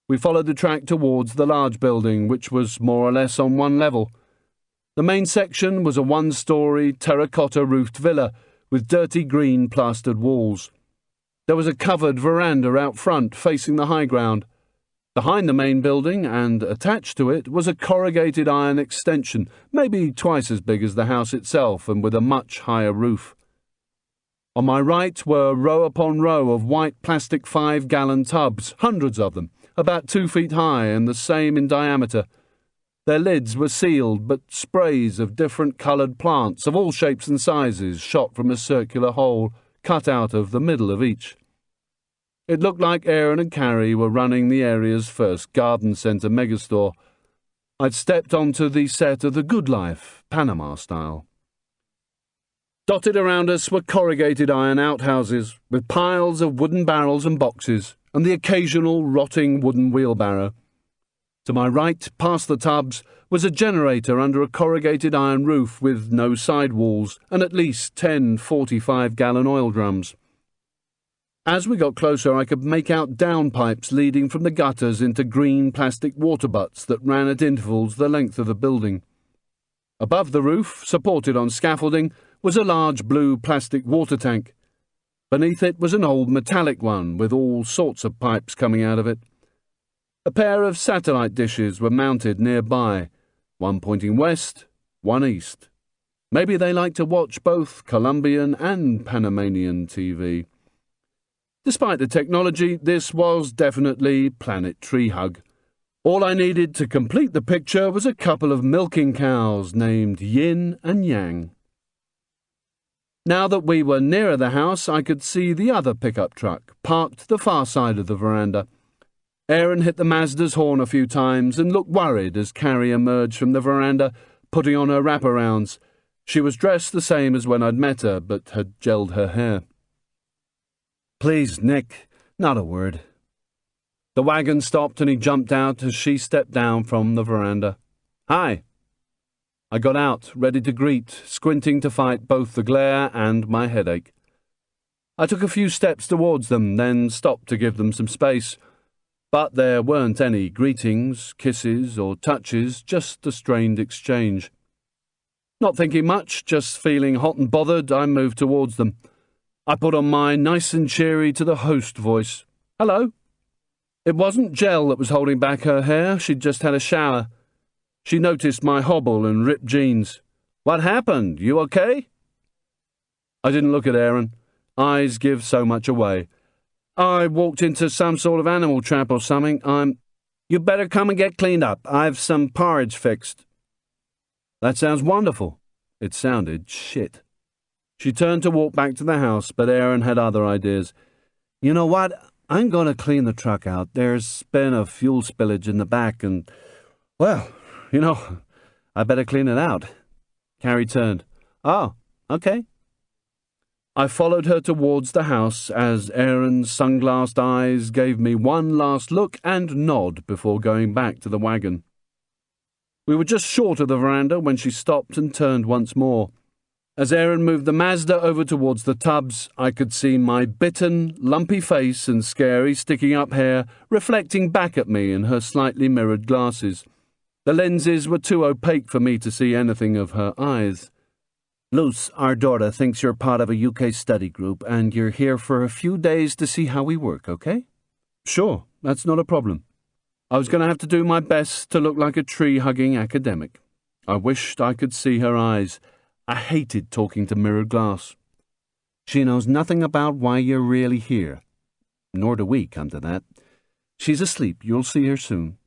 We followed the track towards the large building, which was more or less on one level. The main section was a one-storey, terracotta-roofed villa with dirty green plastered walls. There was a covered veranda out front facing the high ground. Behind the main building, and attached to it, was a corrugated iron extension, maybe twice as big as the house itself and with a much higher roof. On my right were row upon row of white plastic 5-gallon tubs, hundreds of them, about 2 feet high and the same in diameter. Their lids were sealed, but sprays of different coloured plants of all shapes and sizes shot from a circular hole cut out of the middle of each. It looked like Aaron and Carrie were running the area's first garden centre megastore. I'd stepped onto the set of The Good Life, Panama style. Dotted around us were corrugated iron outhouses, with piles of wooden barrels and boxes, and the occasional rotting wooden wheelbarrow. To my right, past the tubs, was a generator under a corrugated iron roof with no sidewalls, and at least 10 45-gallon oil drums. As we got closer, I could make out downpipes leading from the gutters into green plastic water butts that ran at intervals the length of the building. Above the roof, supported on scaffolding, was a large blue plastic water tank. Beneath it was an old metallic one with all sorts of pipes coming out of it. A pair of satellite dishes were mounted nearby, one pointing west, one east. Maybe they liked to watch both Colombian and Panamanian TV. Despite the technology, this was definitely Planet Tree Hug. All I needed to complete the picture was a couple of milking cows named Yin and Yang. Now that we were nearer the house, I could see the other pickup truck, parked to the far side of the veranda. Aaron hit the Mazda's horn a few times and looked worried as Carrie emerged from the veranda, putting on her wraparounds. She was dressed the same as when I'd met her, but had gelled her hair. "Please, Nick, not a word." The wagon stopped and he jumped out as she stepped down from the veranda. "Hi." I got out, ready to greet, squinting to fight both the glare and my headache. I took a few steps towards them, then stopped to give them some space. But there weren't any greetings, kisses, or touches, just a strained exchange. Not thinking much, just feeling hot and bothered, I moved towards them. I put on my nice and cheery to the host voice. "Hello." It wasn't Jell that was holding back her hair, she'd just had a shower. She noticed my hobble and ripped jeans. "What happened? You okay?" I didn't look at Aaron. Eyes give so much away. I walked into some sort of animal trap or something. You better come and get cleaned up. I've some porridge fixed. That sounds wonderful. It sounded shit. She turned to walk back to the house, but Aaron had other ideas. You know what? I'm going to clean the truck out. There's been a fuel spillage in the back and, well, I better clean it out. Carrie turned. Oh, okay. I followed her towards the house as Aaron's sunglassed eyes gave me one last look and nod before going back to the wagon. We were just short of the veranda when she stopped and turned once more. As Aaron moved the Mazda over towards the tubs, I could see my bitten, lumpy face and scary sticking-up hair reflecting back at me in her slightly mirrored glasses. The lenses were too opaque for me to see anything of her eyes. Luce, our daughter, thinks you're part of a UK study group and you're here for a few days to see how we work, okay? Sure, that's not a problem. I was going to have to do my best to look like a tree-hugging academic. I wished I could see her eyes. I hated talking to mirrored glass. She knows nothing about why you're really here. Nor do we, come to that. She's asleep. You'll see her soon.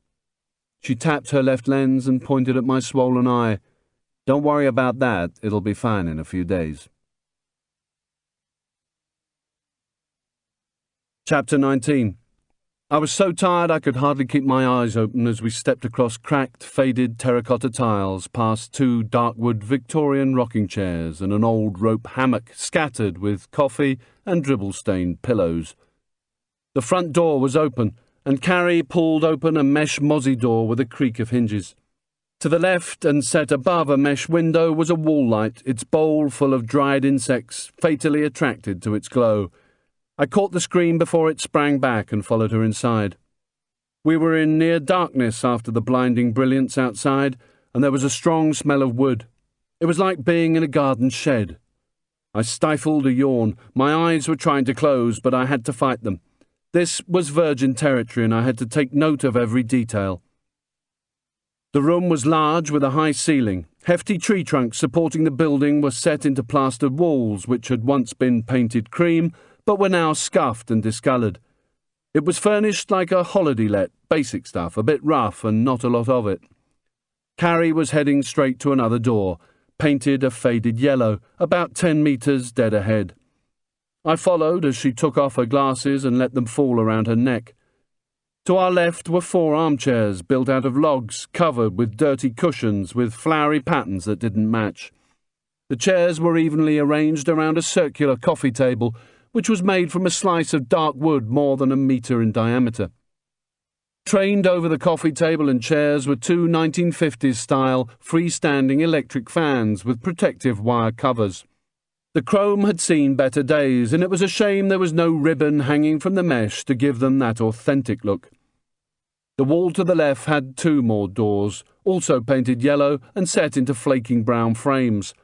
She tapped her left lens and pointed at my swollen eye. Don't worry about that. It'll be fine in a few days. Chapter 19. I was so tired I could hardly keep my eyes open as we stepped across cracked, faded terracotta tiles past two dark-wood Victorian rocking chairs and an old rope hammock scattered with coffee and dribble-stained pillows. The front door was open, and Carrie pulled open a mesh mozzie door with a creak of hinges. To the left and set above a mesh window was a wall light, its bowl full of dried insects, fatally attracted to its glow. I caught the scream before it sprang back and followed her inside. We were in near darkness after the blinding brilliance outside, and there was a strong smell of wood. It was like being in a garden shed. I stifled a yawn. My eyes were trying to close, but I had to fight them. This was virgin territory, and I had to take note of every detail. The room was large with a high ceiling. Hefty tree trunks supporting the building were set into plastered walls which had once been painted cream but were now scuffed and discoloured. It was furnished like a holiday let, basic stuff, a bit rough and not a lot of it. Carrie was heading straight to another door, painted a faded yellow, about 10 metres dead ahead. I followed as she took off her glasses and let them fall around her neck. To our left were 4 armchairs built out of logs, covered with dirty cushions with flowery patterns that didn't match. The chairs were evenly arranged around a circular coffee table, which was made from a slice of dark wood more than a metre in diameter. Trained over the coffee table and chairs were 2 1950s-style freestanding electric fans with protective wire covers. The chrome had seen better days, and it was a shame there was no ribbon hanging from the mesh to give them that authentic look. The wall to the left had 2 more doors, also painted yellow and set into flaking brown frames.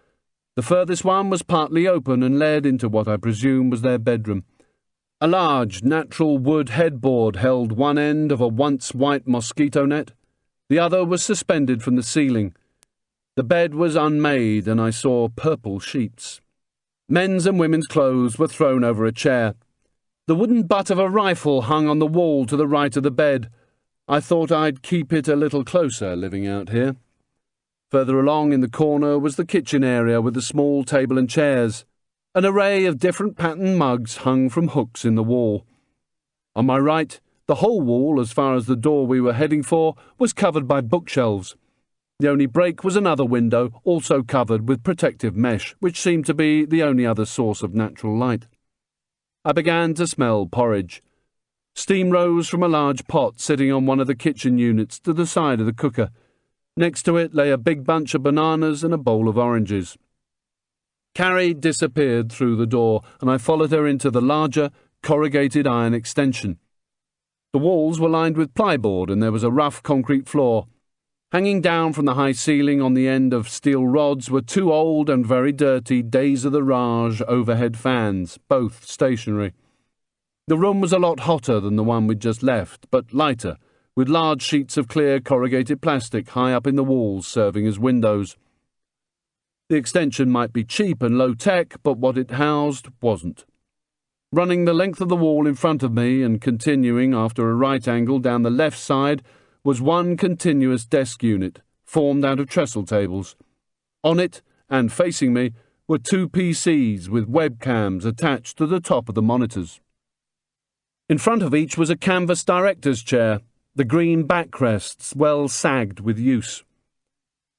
The furthest one was partly open and led into what I presume was their bedroom. A large, natural wood headboard held one end of a once white mosquito net. The other was suspended from the ceiling. The bed was unmade, and I saw purple sheets. Men's and women's clothes were thrown over a chair. The wooden butt of a rifle hung on the wall to the right of the bed. I thought I'd keep it a little closer living out here. Further along in the corner was the kitchen area with a small table and chairs. An array of different pattern mugs hung from hooks in the wall. On my right, the whole wall, as far as the door we were heading for, was covered by bookshelves. The only break was another window, also covered with protective mesh, which seemed to be the only other source of natural light. I began to smell porridge. Steam rose from a large pot sitting on one of the kitchen units to the side of the cooker. Next to it lay a big bunch of bananas and a bowl of oranges. Carrie disappeared through the door, and I followed her into the larger, corrugated iron extension. The walls were lined with plyboard, and there was a rough concrete floor. Hanging down from the high ceiling on the end of steel rods were 2 old and very dirty Days of the Raj overhead fans, both stationary. The room was a lot hotter than the one we'd just left, but lighter, with large sheets of clear corrugated plastic high up in the walls serving as windows. The extension might be cheap and low-tech, but what it housed wasn't. Running the length of the wall in front of me and continuing after a right angle down the left side was one continuous desk unit, formed out of trestle tables. On it, and facing me, were two PCs with webcams attached to the top of the monitors. In front of each was a canvas director's chair, the green backrests well sagged with use.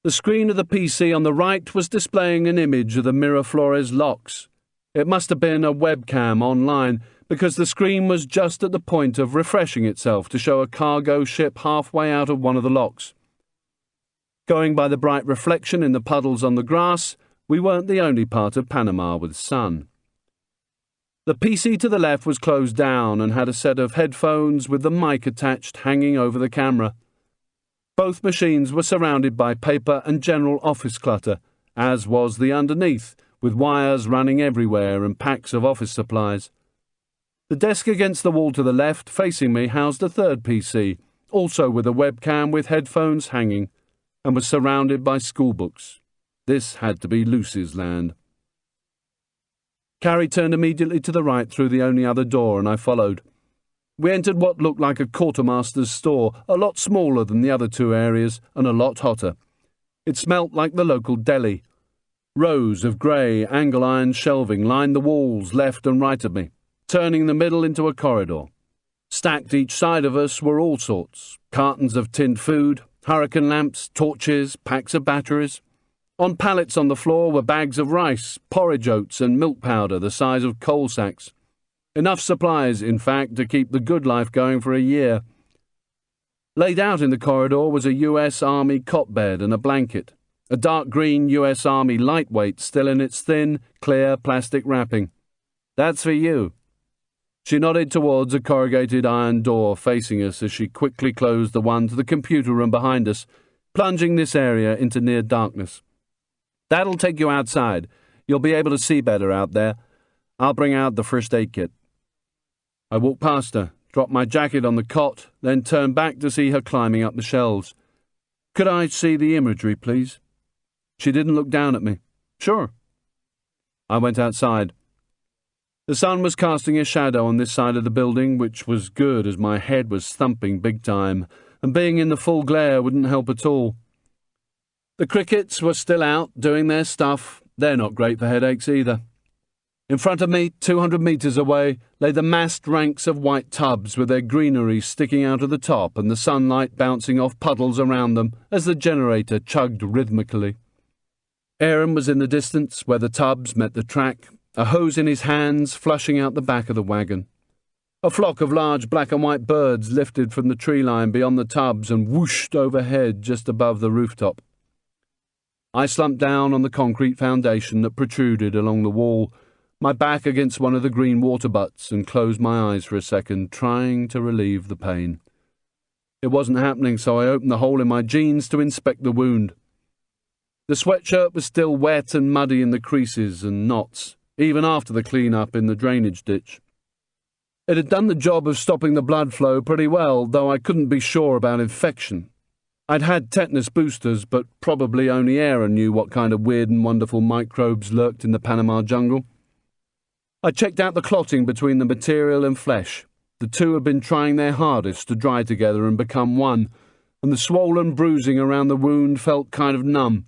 The screen of the PC on the right was displaying an image of the Miraflores locks. It must have been a webcam online, because the screen was just at the point of refreshing itself to show a cargo ship halfway out of one of the locks. Going by the bright reflection in the puddles on the grass, we weren't the only part of Panama with sun. The PC to the left was closed down and had a set of headphones with the mic attached hanging over the camera. Both machines were surrounded by paper and general office clutter, as was the underneath, with wires running everywhere and packs of office supplies. The desk against the wall to the left, facing me, housed a third PC, also with a webcam with headphones hanging, and was surrounded by schoolbooks. This had to be Lucy's land. Carrie turned immediately to the right through the only other door, and I followed. We entered what looked like a quartermaster's store, a lot smaller than the other two areas, and a lot hotter. It smelt like the local deli. Rows of grey angle-iron shelving lined the walls left and right of me, turning the middle into a corridor. Stacked each side of us were all sorts: cartons of tinned food, hurricane lamps, torches, packs of batteries. On pallets on the floor were bags of rice, porridge oats and milk powder the size of coal sacks. Enough supplies, in fact, to keep the good life going for a year. Laid out in the corridor was a US Army cot bed and a blanket, a dark green US Army lightweight still in its thin, clear plastic wrapping. "That's for you." She nodded towards a corrugated iron door facing us as she quickly closed the one to the computer room behind us, plunging this area into near darkness. "That'll take you outside. You'll be able to see better out there. I'll bring out the first aid kit." I walked past her, dropped my jacket on the cot, then turned back to see her climbing up the shelves. "Could I see the imagery, please?" She didn't look down at me. "Sure." I went outside. The sun was casting a shadow on this side of the building, which was good as my head was thumping big time, and being in the full glare wouldn't help at all. The crickets were still out, doing their stuff. They're not great for headaches either. In front of me, 200 metres away, lay the massed ranks of white tubs with their greenery sticking out of the top and the sunlight bouncing off puddles around them as the generator chugged rhythmically. Aaron was in the distance, where the tubs met the track, a hose in his hands, flushing out the back of the wagon. A flock of large black and white birds lifted from the tree line beyond the tubs and whooshed overhead just above the rooftop. I slumped down on the concrete foundation that protruded along the wall, my back against one of the green water butts, and closed my eyes for a second, trying to relieve the pain. It wasn't happening, so I opened the hole in my jeans to inspect the wound. The sweatshirt was still wet and muddy in the creases and knots, even after the clean-up in the drainage ditch. It had done the job of stopping the blood flow pretty well, though I couldn't be sure about infection. I'd had tetanus boosters, but probably only Aaron knew what kind of weird and wonderful microbes lurked in the Panama jungle. I checked out the clotting between the material and flesh. The two had been trying their hardest to dry together and become one, and the swollen bruising around the wound felt kind of numb.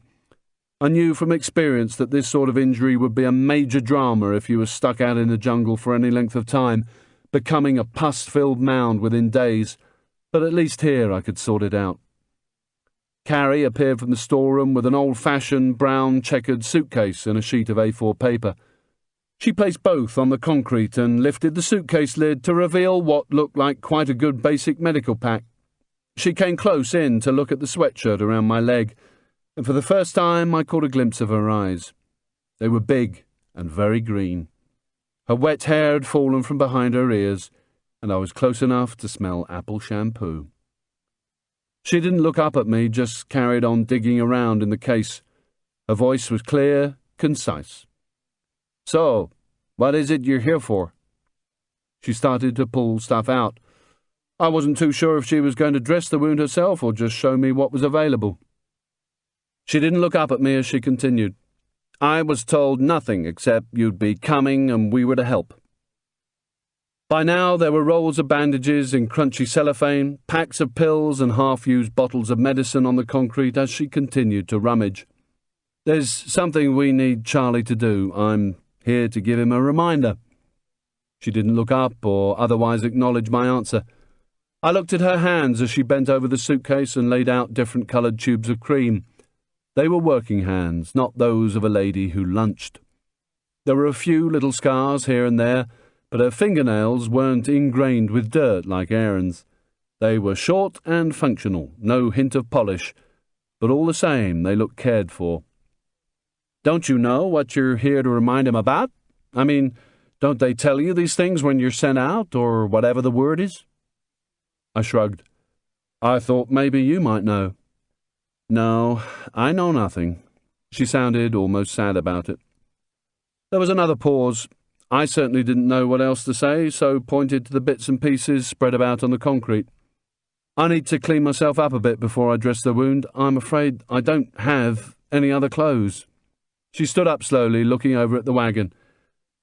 I knew from experience that this sort of injury would be a major drama if you were stuck out in the jungle for any length of time, becoming a pus-filled mound within days, but at least here I could sort it out. Carrie appeared from the storeroom with an old-fashioned brown checkered suitcase and a sheet of A4 paper. She placed both on the concrete and lifted the suitcase lid to reveal what looked like quite a good basic medical pack. She came close in to look at the sweatshirt around my leg, and for the first time I caught a glimpse of her eyes. They were big and very green. Her wet hair had fallen from behind her ears, and I was close enough to smell apple shampoo. She didn't look up at me, just carried on digging around in the case. Her voice was clear, concise. "So, what is it you're here for?" She started to pull stuff out. I wasn't too sure if she was going to dress the wound herself or just show me what was available. She didn't look up at me as she continued. "I was told nothing except you'd be coming and we were to help." By now there were rolls of bandages in crunchy cellophane, packs of pills and half-used bottles of medicine on the concrete as she continued to rummage. "There's something we need Charlie to do. I'm here to give him a reminder." She didn't look up or otherwise acknowledge my answer. I looked at her hands as she bent over the suitcase and laid out different-coloured tubes of cream. They were working hands, not those of a lady who lunched. There were a few little scars here and there, but her fingernails weren't ingrained with dirt like Aaron's. They were short and functional, no hint of polish, but all the same they looked cared for. "Don't you know what you're here to remind him about? I mean, don't they tell you these things when you're sent out, or whatever the word is?" I shrugged. "I thought maybe you might know." "No, I know nothing." She sounded almost sad about it. There was another pause. I certainly didn't know what else to say, so pointed to the bits and pieces spread about on the concrete. "I need to clean myself up a bit before I dress the wound. I'm afraid I don't have any other clothes." She stood up slowly, looking over at the wagon.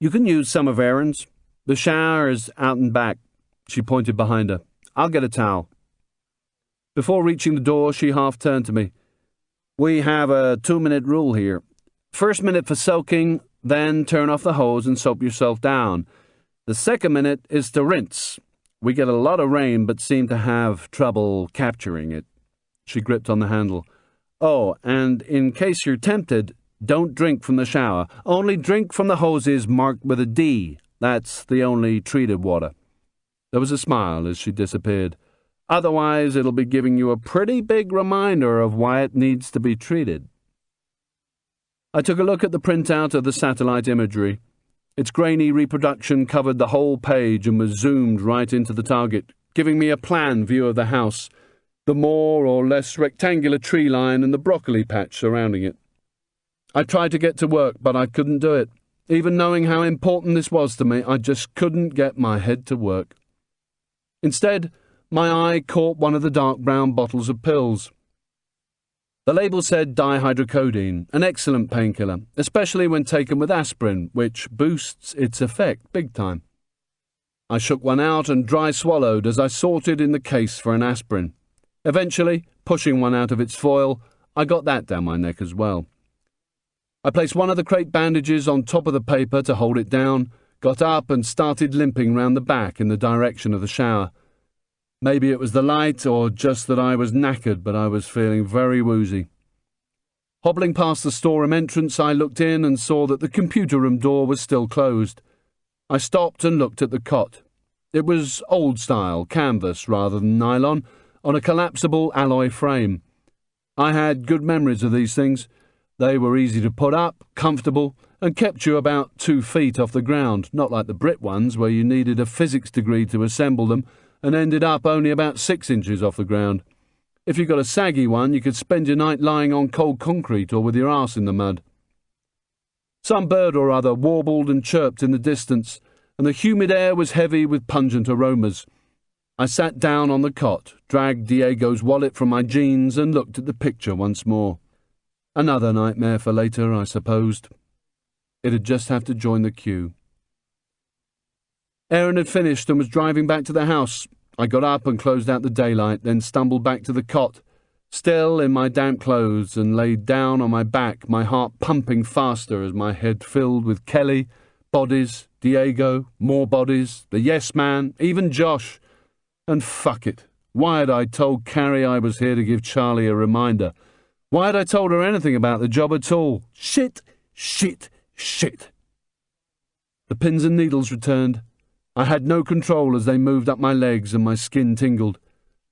"You can use some of Aaron's. The shower is out and back." She pointed behind her. "I'll get a towel." Before reaching the door, she half turned to me. "We have a 2-minute rule here. First minute for soaking, then turn off the hose and soap yourself down. The second minute is to rinse. We get a lot of rain but seem to have trouble capturing it." She gripped on the handle. "Oh, and in case you're tempted, don't drink from the shower. Only drink from the hoses marked with a D. That's the only treated water." There was a smile as she disappeared. "Otherwise, it'll be giving you a pretty big reminder of why it needs to be treated." I took a look at the printout of the satellite imagery. Its grainy reproduction covered the whole page and was zoomed right into the target, giving me a plan view of the house, the more or less rectangular tree line and the broccoli patch surrounding it. I tried to get to work, but I couldn't do it. Even knowing how important this was to me, I just couldn't get my head to work. Instead, my eye caught one of the dark brown bottles of pills. The label said dihydrocodone, an excellent painkiller, especially when taken with aspirin, which boosts its effect big time. I shook one out and dry swallowed as I sorted in the case for an aspirin. Eventually, pushing one out of its foil, I got that down my neck as well. I placed one of the crepe bandages on top of the paper to hold it down, got up and started limping round the back in the direction of the shower. Maybe it was the light or just that I was knackered, but I was feeling very woozy. Hobbling past the storeroom entrance, I looked in and saw that the computer room door was still closed. I stopped and looked at the cot. It was old-style, canvas rather than nylon, on a collapsible alloy frame. I had good memories of these things. They were easy to put up, comfortable, and kept you about 2 feet off the ground, not like the Brit ones where you needed a physics degree to assemble them, and ended up only about 6 inches off the ground. If you got a saggy one, you could spend your night lying on cold concrete or with your arse in the mud. Some bird or other warbled and chirped in the distance, and the humid air was heavy with pungent aromas. I sat down on the cot, dragged Diego's wallet from my jeans, and looked at the picture once more. Another nightmare for later, I supposed. It'd just have to join the queue. Aaron had finished and was driving back to the house. I got up and closed out the daylight, then stumbled back to the cot, still in my damp clothes, and laid down on my back, my heart pumping faster as my head filled with Kelly, bodies, Diego, more bodies, the yes man, even Josh. And fuck it. Why had I told Carrie I was here to give Charlie a reminder? Why had I told her anything about the job at all? Shit, shit, shit. The pins and needles returned. I had no control as they moved up my legs and my skin tingled.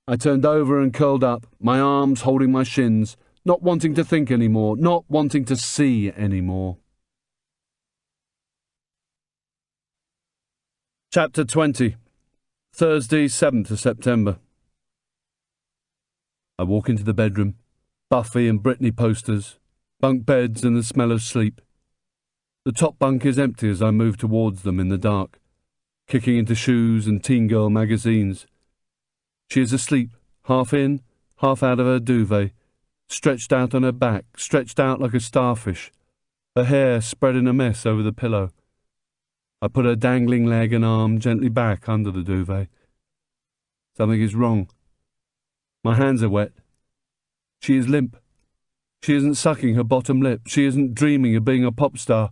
I turned over and curled up, my arms holding my shins, not wanting to think anymore, not wanting to see anymore. Chapter 20. Thursday, 7th of September. I walk into the bedroom. Buffy and Brittany posters, bunk beds and the smell of sleep. The top bunk is empty as I move towards them in the dark, kicking into shoes and teen girl magazines. She is asleep, half in, half out of her duvet, stretched out on her back, stretched out like a starfish, her hair spread in a mess over the pillow. I put her dangling leg and arm gently back under the duvet. Something is wrong. My hands are wet. She is limp. She isn't sucking her bottom lip. She isn't dreaming of being a pop star.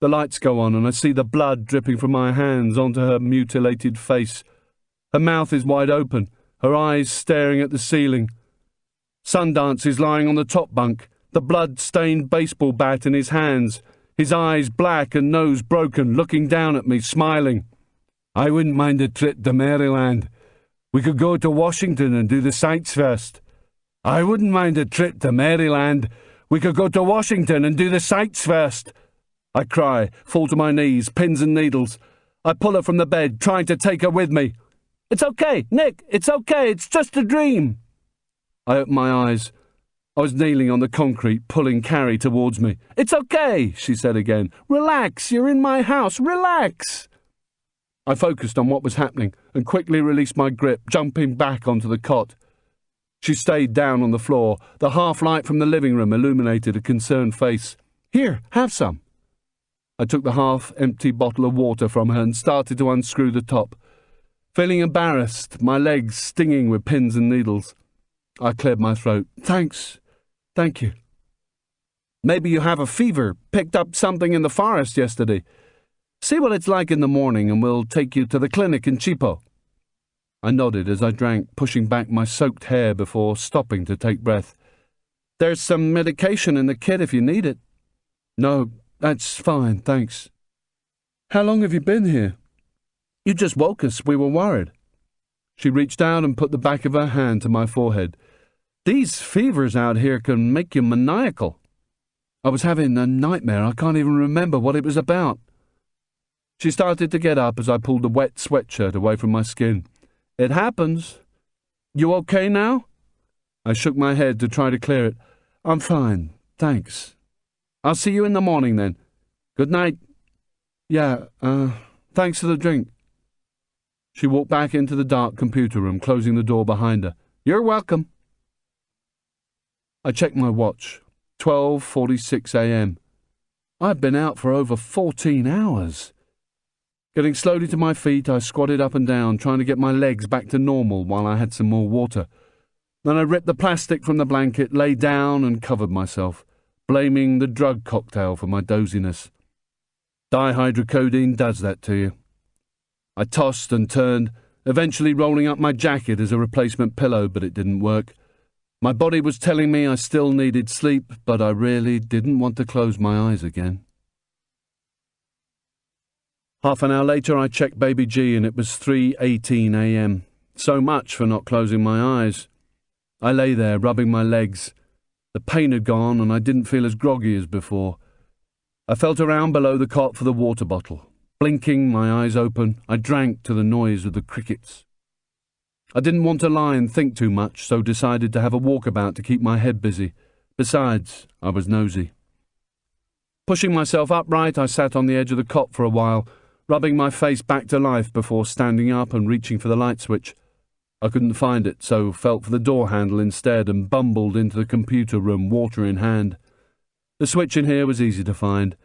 The lights go on and I see the blood dripping from my hands onto her mutilated face. Her mouth is wide open, her eyes staring at the ceiling. Sundance is lying on the top bunk, the blood-stained baseball bat in his hands, his eyes black and nose broken, looking down at me, smiling. I wouldn't mind a trip to Maryland. We could go to Washington and do the sights first. I wouldn't mind a trip to Maryland. We could go to Washington and do the sights first. I cry, fall to my knees, pins and needles. I pull her from the bed, trying to take her with me. It's okay, Nick, it's okay, it's just a dream. I open my eyes. I was kneeling on the concrete, pulling Carrie towards me. It's okay, she said again. Relax, you're in my house, relax. I focused on what was happening and quickly released my grip, jumping back onto the cot. She stayed down on the floor. The half-light from the living room illuminated a concerned face. Here, have some. I took the half-empty bottle of water from her and started to unscrew the top. Feeling embarrassed, my legs stinging with pins and needles, I cleared my throat. Thanks. Thank you. Maybe you have a fever, picked up something in the forest yesterday. See what it's like in the morning and we'll take you to the clinic in Cheapo. I nodded as I drank, pushing back my soaked hair before stopping to take breath. There's some medication in the kit if you need it. No, that's fine, thanks. How long have you been here? You just woke us, we were worried. She reached out and put the back of her hand to my forehead. These fevers out here can make you maniacal. I was having a nightmare, I can't even remember what it was about. She started to get up as I pulled the wet sweatshirt away from my skin. It happens. You okay now? I shook my head to try to clear it. I'm fine, thanks. I'll see you in the morning then. Good night. Yeah, thanks for the drink. She walked back into the dark computer room, closing the door behind her. You're welcome. I checked my watch. 12:46 a.m. I'd been out for over 14 hours. Getting slowly to my feet, I squatted up and down, trying to get my legs back to normal while I had some more water. Then I ripped the plastic from the blanket, lay down and covered myself, blaming the drug cocktail for my doziness. Dihydrocodeine does that to you. I tossed and turned, eventually rolling up my jacket as a replacement pillow, but it didn't work. My body was telling me I still needed sleep, but I really didn't want to close my eyes again. Half an hour later I checked Baby G and it was 3:18 a.m. So much for not closing my eyes. I lay there, rubbing my legs. The pain had gone and I didn't feel as groggy as before. I felt around below the cot for the water bottle. Blinking, my eyes open, I drank to the noise of the crickets. I didn't want to lie and think too much, so decided to have a walkabout to keep my head busy. Besides, I was nosy. Pushing myself upright, I sat on the edge of the cot for a while, rubbing my face back to life before standing up and reaching for the light switch. I couldn't find it, so felt for the door handle instead and bumbled into the computer room, water in hand. The switch in here was easy to find.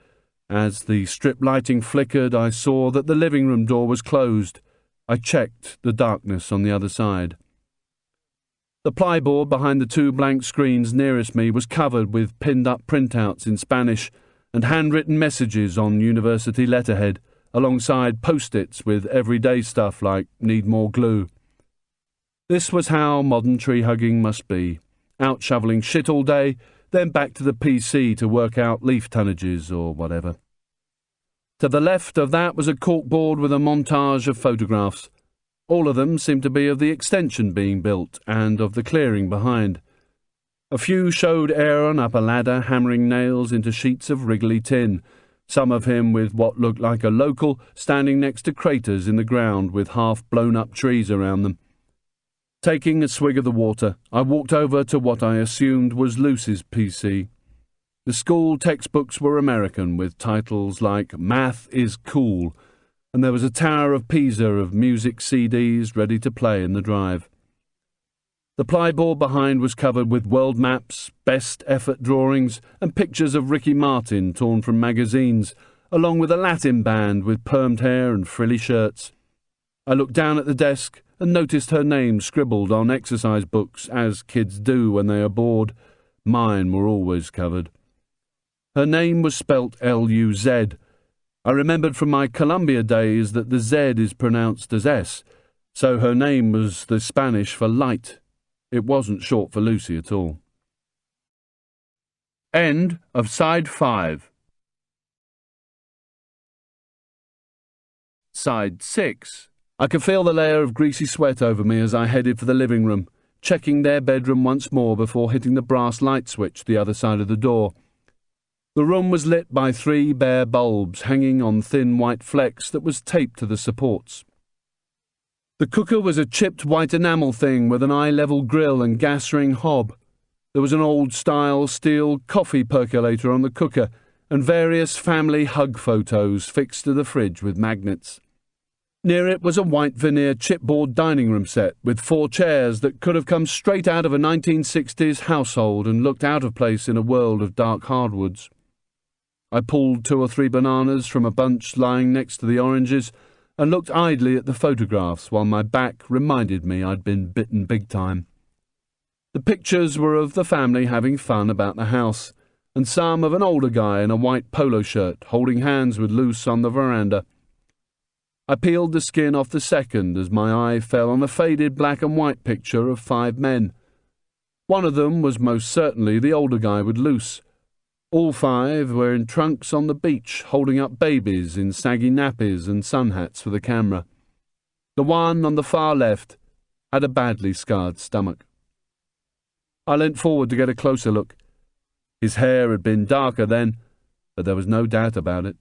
As the strip lighting flickered, I saw that the living room door was closed. I checked the darkness on the other side. The plyboard behind the two blank screens nearest me was covered with pinned-up printouts in Spanish and handwritten messages on university letterhead, alongside post-its with everyday stuff like "need more glue." This was how modern tree-hugging must be. Out shoveling shit all day, then back to the PC to work out leaf tonnages or whatever. To the left of that was a corkboard with a montage of photographs. All of them seemed to be of the extension being built and of the clearing behind. A few showed Aaron up a ladder hammering nails into sheets of wriggly tin, some of him with what looked like a local standing next to craters in the ground with half-blown-up trees around them. Taking a swig of the water, I walked over to what I assumed was Lucy's PC. The school textbooks were American, with titles like "Math is Cool," and there was a Tower of Pisa of music CDs ready to play in the drive. The plyboard behind was covered with world maps, best effort drawings, and pictures of Ricky Martin torn from magazines, along with a Latin band with permed hair and frilly shirts. I looked down at the desk and noticed her name scribbled on exercise books, as kids do when they are bored. Mine were always covered. Her name was spelt L-U-Z. I remembered from my Columbia days that the Z is pronounced as S, so her name was the Spanish for light. It wasn't short for Lucy at all. End of side 5. Side 6. I could feel the layer of greasy sweat over me as I headed for the living room, checking their bedroom once more before hitting the brass light switch the other side of the door. The room was lit by 3 bare bulbs hanging on thin white flex that was taped to the supports. The cooker was a chipped white enamel thing with an eye-level grill and gas ring hob. There was an old-style steel coffee percolator on the cooker and various family hug photos fixed to the fridge with magnets. Near it was a white veneer chipboard dining room set with 4 chairs that could have come straight out of a 1960s household and looked out of place in a world of dark hardwoods. I pulled 2 or 3 bananas from a bunch lying next to the oranges and looked idly at the photographs while my back reminded me I'd been bitten big time. The pictures were of the family having fun about the house, and some of an older guy in a white polo shirt holding hands with Luce on the veranda. I peeled the skin off the second as my eye fell on a faded black and white picture of 5 men. One of them was most certainly the older guy with Luce. All 5 were in trunks on the beach, holding up babies in saggy nappies and sun hats for the camera. The one on the far left had a badly scarred stomach. I leant forward to get a closer look. His hair had been darker then, but there was no doubt about it.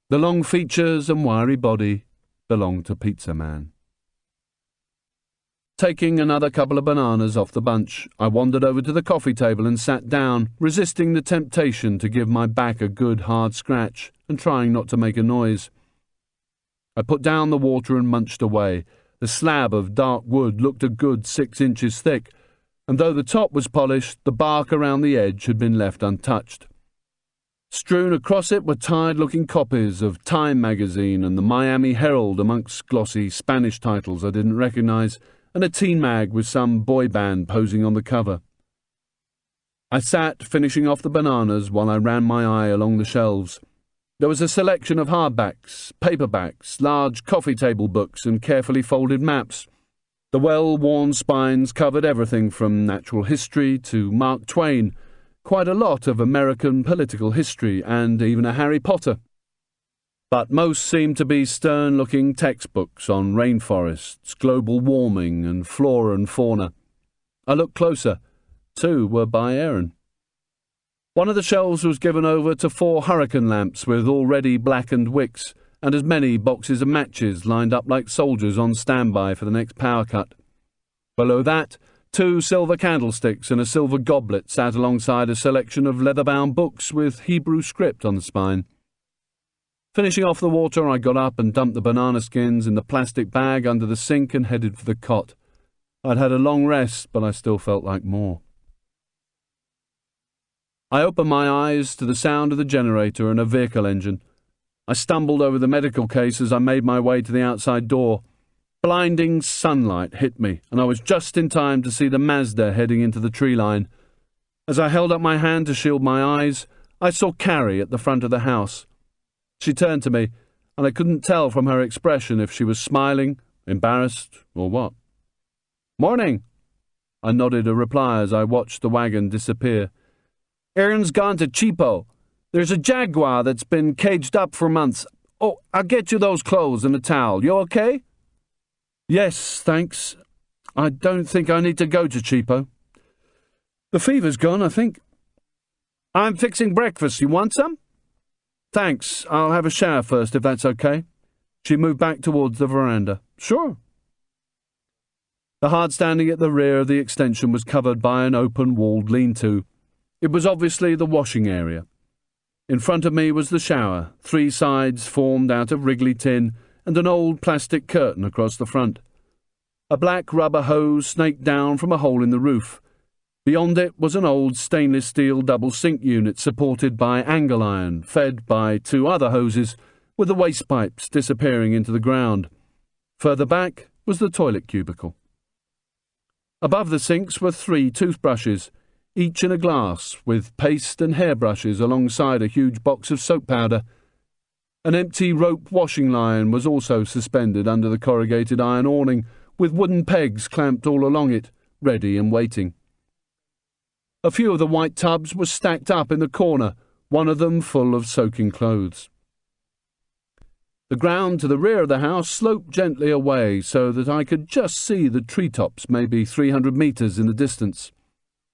The long features and wiry body belonged to Pizza Man. Taking another couple of bananas off the bunch, I wandered over to the coffee table and sat down, resisting the temptation to give my back a good hard scratch and trying not to make a noise. I put down the water and munched away. The slab of dark wood looked a good 6 inches thick, and though the top was polished, the bark around the edge had been left untouched. Strewn across it were tired-looking copies of Time magazine and the Miami Herald amongst glossy Spanish titles I didn't recognize, and a teen mag with some boy band posing on the cover. I sat, finishing off the bananas while I ran my eye along the shelves. There was a selection of hardbacks, paperbacks, large coffee table books and carefully folded maps. The well-worn spines covered everything from natural history to Mark Twain, quite a lot of American political history, and even a Harry Potter. But most seemed to be stern-looking textbooks on rainforests, global warming, and flora and fauna. I looked closer. 2 were by Aaron. One of the shelves was given over to 4 hurricane lamps with already blackened wicks, and as many boxes of matches lined up like soldiers on standby for the next power cut. Below that, 2 silver candlesticks and a silver goblet sat alongside a selection of leather-bound books with Hebrew script on the spine. Finishing off the water, I got up and dumped the banana skins in the plastic bag under the sink and headed for the cot. I'd had a long rest, but I still felt like more. I opened my eyes to the sound of the generator and a vehicle engine. I stumbled over the medical case as I made my way to the outside door. Blinding sunlight hit me, and I was just in time to see the Mazda heading into the tree line. As I held up my hand to shield my eyes, I saw Carrie at the front of the house. She turned to me, and I couldn't tell from her expression if she was smiling, embarrassed, or what. "Morning," I nodded a reply as I watched the wagon disappear. "Aaron's gone to Cheapo. There's a Jaguar that's been caged up for months. Oh, I'll get you those clothes and a towel. You okay?" "Yes, thanks. I don't think I need to go to Cheapo. The fever's gone, I think." "I'm fixing breakfast. You want some?" "Thanks. I'll have a shower first, if that's okay." She moved back towards the veranda. "Sure." The hard standing at the rear of the extension was covered by an open-walled lean-to. It was obviously the washing area. In front of me was the shower, 3 sides formed out of wriggly tin, and an old plastic curtain across the front. A black rubber hose snaked down from a hole in the roof. Beyond it was an old stainless steel double sink unit supported by angle iron, fed by two other hoses, with the waste pipes disappearing into the ground. Further back was the toilet cubicle. Above the sinks were 3 toothbrushes, each in a glass, with paste and hairbrushes alongside a huge box of soap powder. An empty rope washing line was also suspended under the corrugated iron awning, with wooden pegs clamped all along it, ready and waiting. A few of the white tubs were stacked up in the corner, one of them full of soaking clothes. The ground to the rear of the house sloped gently away so that I could just see the treetops maybe 300 metres in the distance.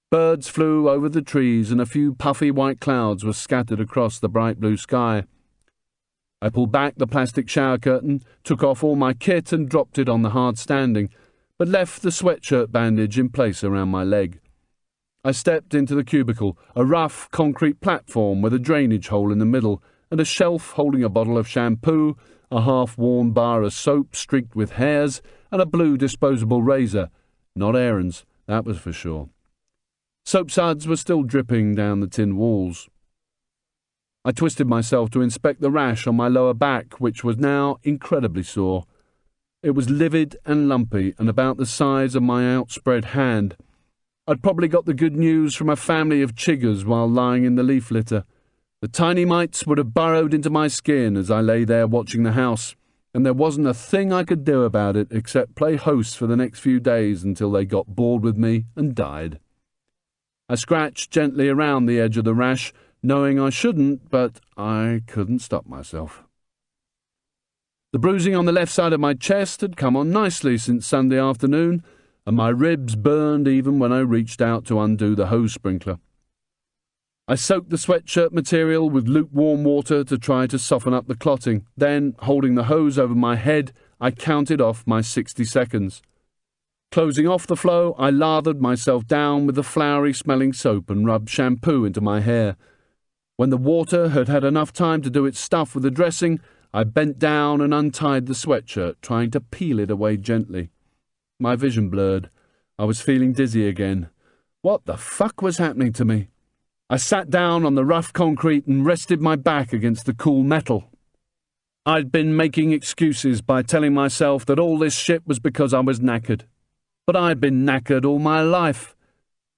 Birds flew over the trees and a few puffy white clouds were scattered across the bright blue sky. I pulled back the plastic shower curtain, took off all my kit and dropped it on the hard standing, but left the sweatshirt bandage in place around my leg. I stepped into the cubicle, a rough concrete platform with a drainage hole in the middle, and a shelf holding a bottle of shampoo, a half-worn bar of soap streaked with hairs, and a blue disposable razor. Not Aaron's, that was for sure. Soap suds were still dripping down the tin walls. I twisted myself to inspect the rash on my lower back, which was now incredibly sore. It was livid and lumpy, and about the size of my outspread hand. I'd probably got the good news from a family of chiggers while lying in the leaf litter. The tiny mites would have burrowed into my skin as I lay there watching the house, and there wasn't a thing I could do about it except play host for the next few days until they got bored with me and died. I scratched gently around the edge of the rash, knowing I shouldn't, but I couldn't stop myself. The bruising on the left side of my chest had come on nicely since Sunday afternoon, and my ribs burned even when I reached out to undo the hose sprinkler. I soaked the sweatshirt material with lukewarm water to try to soften up the clotting. Then, holding the hose over my head, I counted off my 60 seconds. Closing off the flow, I lathered myself down with the flowery-smelling soap and rubbed shampoo into my hair. When the water had had enough time to do its stuff with the dressing, I bent down and untied the sweatshirt, trying to peel it away gently. My vision blurred. I was feeling dizzy again. What the fuck was happening to me? I sat down on the rough concrete and rested my back against the cool metal. I'd been making excuses by telling myself that all this shit was because I was knackered. But I'd been knackered all my life.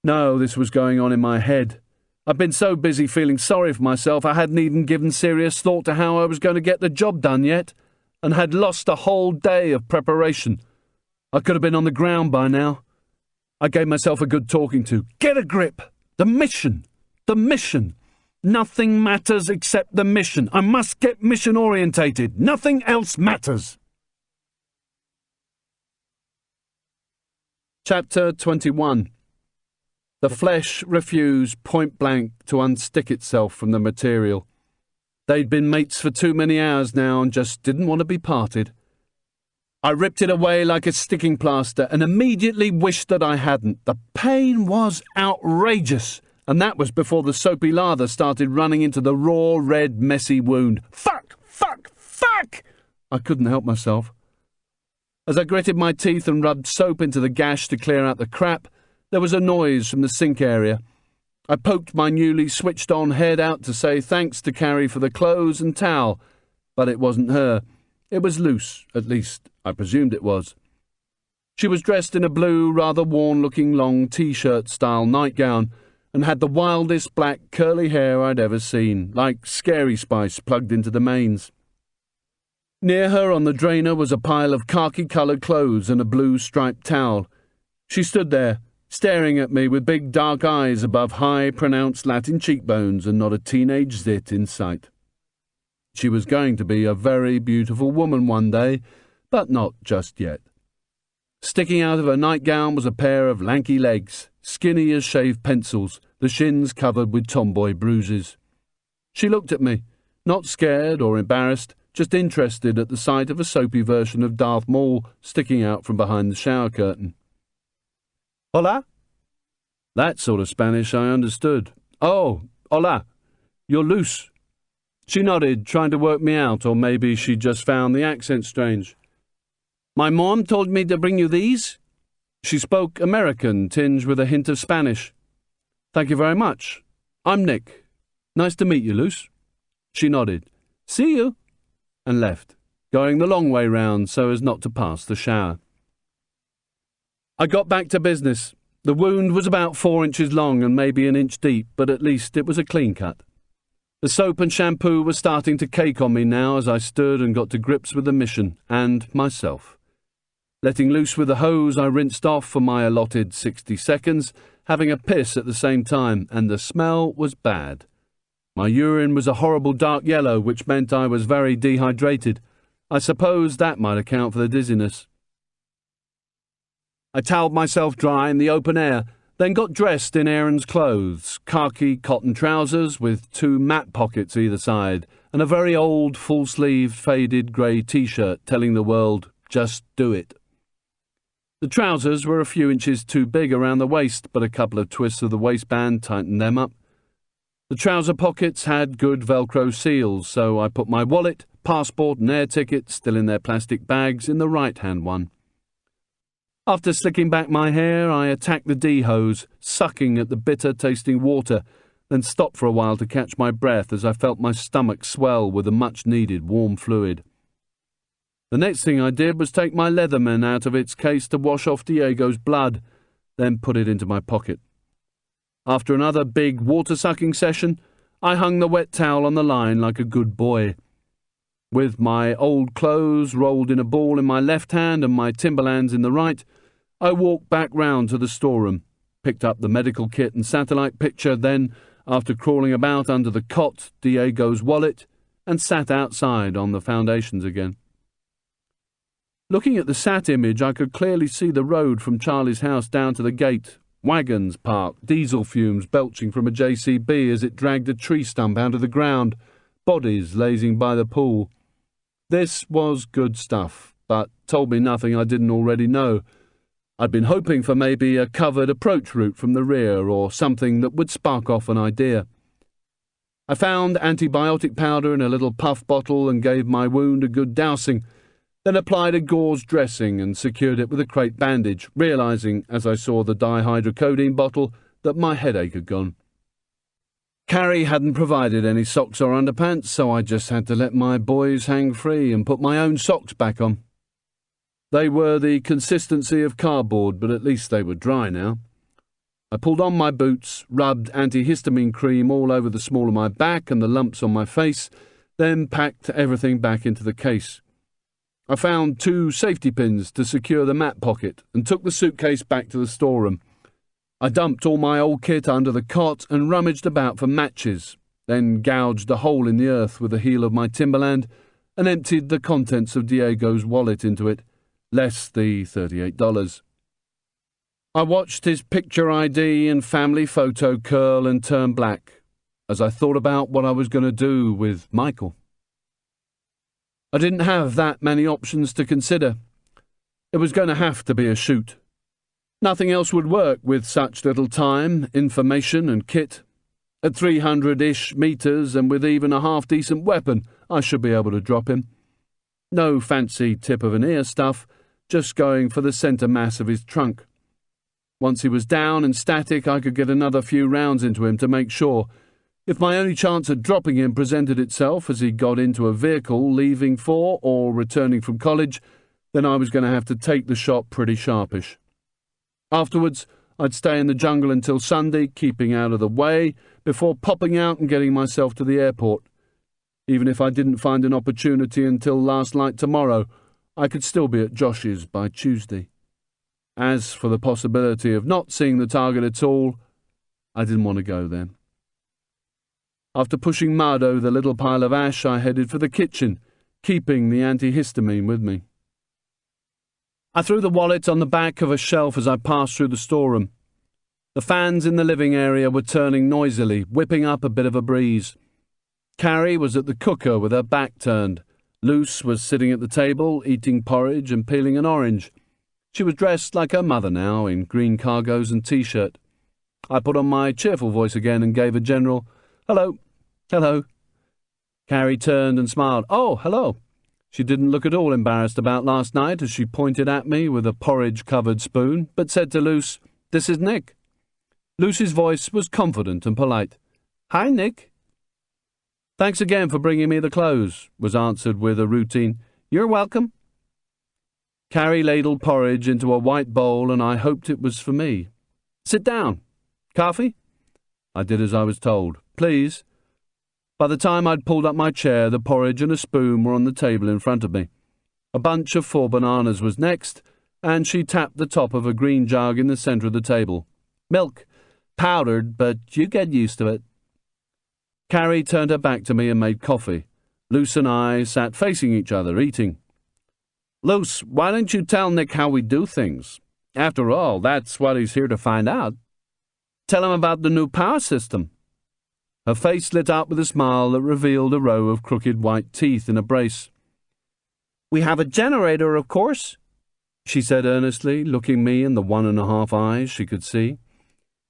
No, this was going on in my head. I'd been so busy feeling sorry for myself I hadn't even given serious thought to how I was going to get the job done yet, and had lost a whole day of preparation. I could have been on the ground by now. I gave myself a good talking to. Get a grip! The mission! The mission! Nothing matters except the mission. I must get mission-orientated. Nothing else matters. Chapter 21. The flesh refused point-blank to unstick itself from the material. They'd been mates for too many hours now and just didn't want to be parted. I ripped it away like a sticking plaster and immediately wished that I hadn't. The pain was outrageous, and that was before the soapy lather started running into the raw, red, messy wound. Fuck! Fuck! Fuck! I couldn't help myself. As I gritted my teeth and rubbed soap into the gash to clear out the crap, there was a noise from the sink area. I poked my newly switched-on head out to say thanks to Carrie for the clothes and towel, but it wasn't her. It was loose, at least I presumed it was. She was dressed in a blue, rather worn-looking long T-shirt-style nightgown, and had the wildest black curly hair I'd ever seen, like Scary Spice plugged into the mains. Near her on the drainer was a pile of khaki-coloured clothes and a blue striped towel. She stood there, staring at me with big dark eyes above high, pronounced Latin cheekbones and not a teenage zit in sight. She was going to be a very beautiful woman one day, but not just yet. Sticking out of her nightgown was a pair of lanky legs, skinny as shaved pencils, the shins covered with tomboy bruises. She looked at me, not scared or embarrassed, just interested at the sight of a soapy version of Darth Maul sticking out from behind the shower curtain. Hola? That sort of Spanish I understood. Oh, hola. You're loose. She nodded, trying to work me out, or maybe she just found the accent strange. My mom told me to bring you these. She spoke American, tinged with a hint of Spanish. "Thank you very much. I'm Nick. Nice to meet you, Luce." She nodded. "See you," and left, going the long way round so as not to pass the shower. I got back to business. The wound was about 4 inches long and maybe an inch deep, but at least it was a clean cut. The soap and shampoo were starting to cake on me now as I stood and got to grips with the mission and myself. Letting loose with the hose, I rinsed off for my allotted 60 seconds, having a piss at the same time, and the smell was bad. My urine was a horrible dark yellow, which meant I was very dehydrated. I suppose that might account for the dizziness. I towelled myself dry in the open air, then got dressed in Aaron's clothes, khaki cotton trousers with 2 mat pockets either side, and a very old, full-sleeved, faded grey T-shirt telling the world, "Just do it." The trousers were a few inches too big around the waist, but a couple of twists of the waistband tightened them up. The trouser pockets had good Velcro seals, so I put my wallet, passport and air ticket, still in their plastic bags, in the right-hand one. After slicking back my hair, I attacked the D-hose, sucking at the bitter-tasting water, then stopped for a while to catch my breath as I felt my stomach swell with the much-needed warm fluid. The next thing I did was take my Leatherman out of its case to wash off Diego's blood, then put it into my pocket. After another big water-sucking session, I hung the wet towel on the line like a good boy. With my old clothes rolled in a ball in my left hand and my Timberlands in the right, I walked back round to the storeroom, picked up the medical kit and satellite picture, then, after crawling about under the cot, Diego's wallet, and sat outside on the foundations again. Looking at the sat image, I could clearly see the road from Charlie's house down to the gate, wagons parked, diesel fumes belching from a JCB as it dragged a tree stump out of the ground, bodies lazing by the pool. This was good stuff, but told me nothing I didn't already know. I'd been hoping for maybe a covered approach route from the rear or something that would spark off an idea. I found antibiotic powder in a little puff bottle and gave my wound a good dousing, then applied a gauze dressing and secured it with a crepe bandage, realising, as I saw the dihydrocodone bottle, that my headache had gone. Carrie hadn't provided any socks or underpants, so I just had to let my boys hang free and put my own socks back on. They were the consistency of cardboard, but at least they were dry now. I pulled on my boots, rubbed antihistamine cream all over the small of my back and the lumps on my face, then packed everything back into the case. I found 2 safety pins to secure the mat pocket and took the suitcase back to the storeroom. I dumped all my old kit under the cot and rummaged about for matches, then gouged a hole in the earth with the heel of my Timberland and emptied the contents of Diego's wallet into it, less the $38. I watched his picture ID and family photo curl and turn black as I thought about what I was going to do with Michael. I didn't have that many options to consider. It was going to have to be a shoot. Nothing else would work with such little time, information and kit. At 300-ish meters and with even a half-decent weapon, I should be able to drop him. No fancy tip-of-an-ear stuff, just going for the centre mass of his trunk. Once he was down and static, I could get another few rounds into him to make sure. If my only chance at dropping him presented itself as he got into a vehicle leaving for or returning from college, then I was going to have to take the shot pretty sharpish. Afterwards, I'd stay in the jungle until Sunday, keeping out of the way, before popping out and getting myself to the airport. Even if I didn't find an opportunity until last night tomorrow, I could still be at Josh's by Tuesday. As for the possibility of not seeing the target at all, I didn't want to go then. After pushing mud over the little pile of ash, I headed for the kitchen, keeping the antihistamine with me. I threw the wallet on the back of a shelf as I passed through the storeroom. The fans in the living area were turning noisily, whipping up a bit of a breeze. Carrie was at the cooker with her back turned. Luce was sitting at the table, eating porridge and peeling an orange. She was dressed like her mother now, in green cargos and T-shirt. I put on my cheerful voice again and gave a general, "Hello, hello." Carrie turned and smiled. "Oh, hello." She didn't look at all embarrassed about last night as she pointed at me with a porridge-covered spoon, but said to Luce, "This is Nick." Lucy's voice was confident and polite. "Hi, Nick." "Thanks again for bringing me the clothes," was answered with a routine, "You're welcome." Carrie ladled porridge into a white bowl, and I hoped it was for me. "Sit down. Coffee?" I did as I was told. "Please." By the time I'd pulled up my chair, the porridge and a spoon were on the table in front of me. A bunch of 4 bananas was next, and she tapped the top of a green jug in the centre of the table. "Milk. Powdered, but you get used to it." Carrie turned her back to me and made coffee. Luce and I sat facing each other, eating. "Luce, why don't you tell Nick how we do things? After all, that's what he's here to find out. Tell him about the new power system." Her face lit up with a smile that revealed a row of crooked white teeth in a brace. "We have a generator, of course," she said earnestly, looking me in the 1.5 eyes she could see.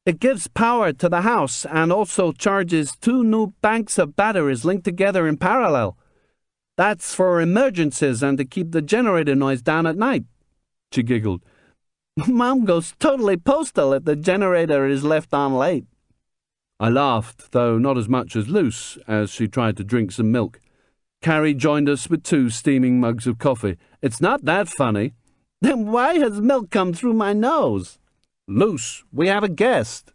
"It gives power to the house and also charges 2 new banks of batteries linked together in parallel. That's for emergencies and to keep the generator noise down at night." She giggled. "Mom goes totally postal if the generator is left on late." I laughed, though not as much as Luce, as she tried to drink some milk. Carrie joined us with 2 steaming mugs of coffee. "It's not that funny." "Then why has milk come through my nose?" "Luce, we have a guest."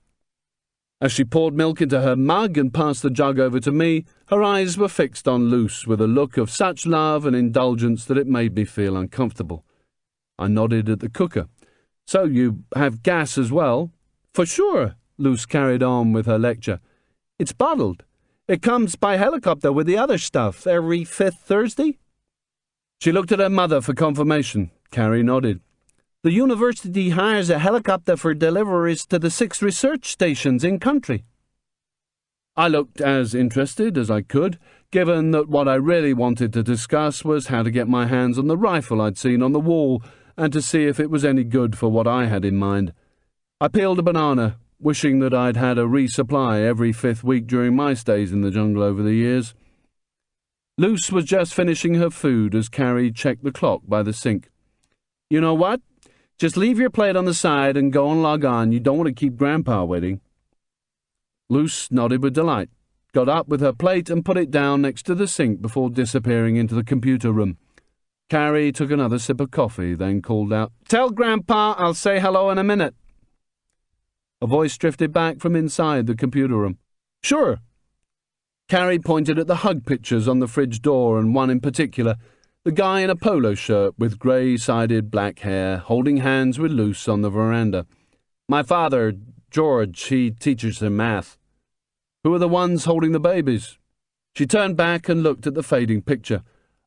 As she poured milk into her mug and passed the jug over to me, her eyes were fixed on Luce with a look of such love and indulgence that it made me feel uncomfortable. I nodded at the cooker. "So you have gas as well?" "For sure," Luce carried on with her lecture. "It's bottled. It comes by helicopter with the other stuff every 5th Thursday." She looked at her mother for confirmation. Carrie nodded. "The university hires a helicopter for deliveries to the 6 research stations in country." I looked as interested as I could, given that what I really wanted to discuss was how to get my hands on the rifle I'd seen on the wall and to see if it was any good for what I had in mind. I peeled a banana, wishing that I'd had a resupply every 5th week during my stays in the jungle over the years. Luce was just finishing her food as Carrie checked the clock by the sink. "You know what? Just leave your plate on the side and go and log on. You don't want to keep Grandpa waiting." Luce nodded with delight, got up with her plate and put it down next to the sink before disappearing into the computer room. Carrie took another sip of coffee, then called out, "Tell Grandpa I'll say hello in a minute." A voice drifted back from inside the computer room. "Sure." Carrie pointed at the hug pictures on the fridge door, and one in particular, the guy in a polo shirt with grey-sided black hair, holding hands with Luce on the veranda. "My father, George, he teaches him math." "Who are the ones holding the babies?" She turned back and looked at the fading picture.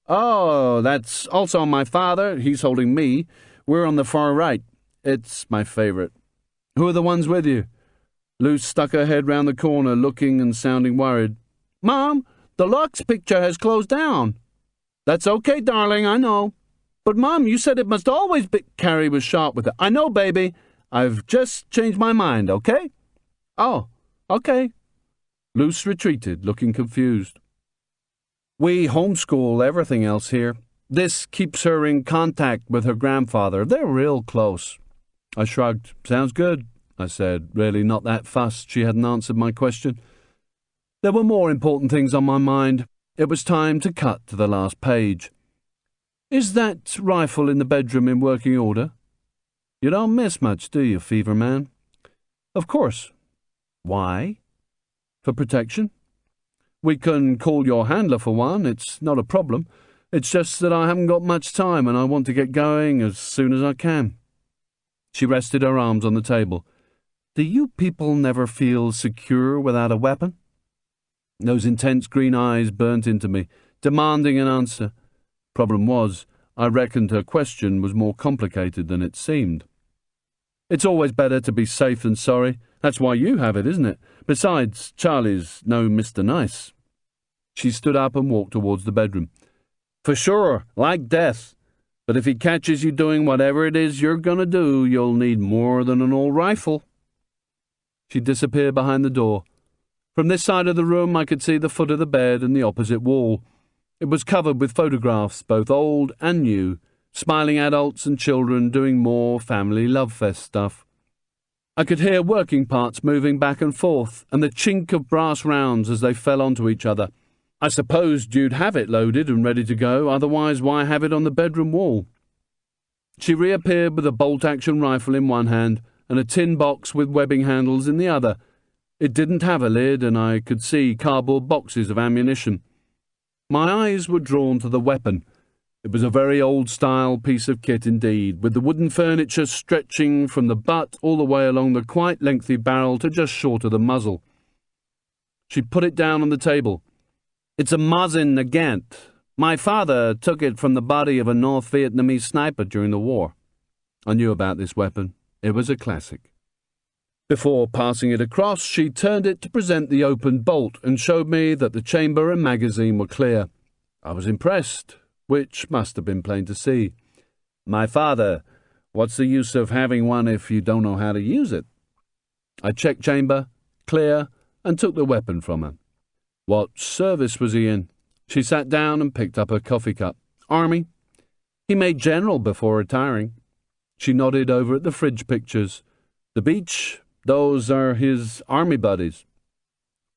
"Oh, that's also my father. He's holding me. We're on the far right. It's my favourite." "Who are the ones with you?" Luce stuck her head round the corner, looking and sounding worried. "Mom, the Lux picture has closed down." "That's okay, darling, I know." "But, Mom, you said it must always be—" Carrie was sharp with it. "I know, baby. I've just changed my mind, okay?" "Oh, okay." Luce retreated, looking confused. "We homeschool everything else here. This keeps her in contact with her grandfather. They're real close." I shrugged. "Sounds good," I said, really not that fussed she hadn't answered my question. There were more important things on my mind. It was time to cut to the last page. "Is that rifle in the bedroom in working order?" "You don't miss much, do you, Fever Man?" "Of course." "Why?" "For protection. We can call your handler for one. It's not a problem. It's just that I haven't got much time and I want to get going as soon as I can." She rested her arms on the table. "Do you people never feel secure without a weapon?" Those intense green eyes burnt into me, demanding an answer. Problem was, I reckoned her question was more complicated than it seemed. "It's always better to be safe than sorry. That's why you have it, isn't it? Besides, Charlie's no Mr. Nice." She stood up and walked towards the bedroom. "For sure, like death. But if he catches you doing whatever it is you're going to do, you'll need more than an old rifle." She disappeared behind the door. From this side of the room I could see the foot of the bed and the opposite wall. It was covered with photographs, both old and new, smiling adults and children doing more family love fest stuff. I could hear working parts moving back and forth, and the chink of brass rounds as they fell onto each other. I supposed you'd have it loaded and ready to go, otherwise why have it on the bedroom wall? She reappeared with a bolt-action rifle in one hand and a tin box with webbing handles in the other. It didn't have a lid, and I could see cardboard boxes of ammunition. My eyes were drawn to the weapon. It was a very old-style piece of kit indeed, with the wooden furniture stretching from the butt all the way along the quite lengthy barrel to just short of the muzzle. She put it down on the table. "It's a Mosin Nagant. My father took it from the body of a North Vietnamese sniper during the war." I knew about this weapon. It was a classic. Before passing it across, she turned it to present the open bolt and showed me that the chamber and magazine were clear. I was impressed, which must have been plain to see. "My father, what's the use of having one if you don't know how to use it?" I checked chamber, clear, and took the weapon from her. "What service was he in?" She sat down and picked up her coffee cup. "Army. He made general before retiring." She nodded over at the fridge pictures. "The beach, those are his army buddies."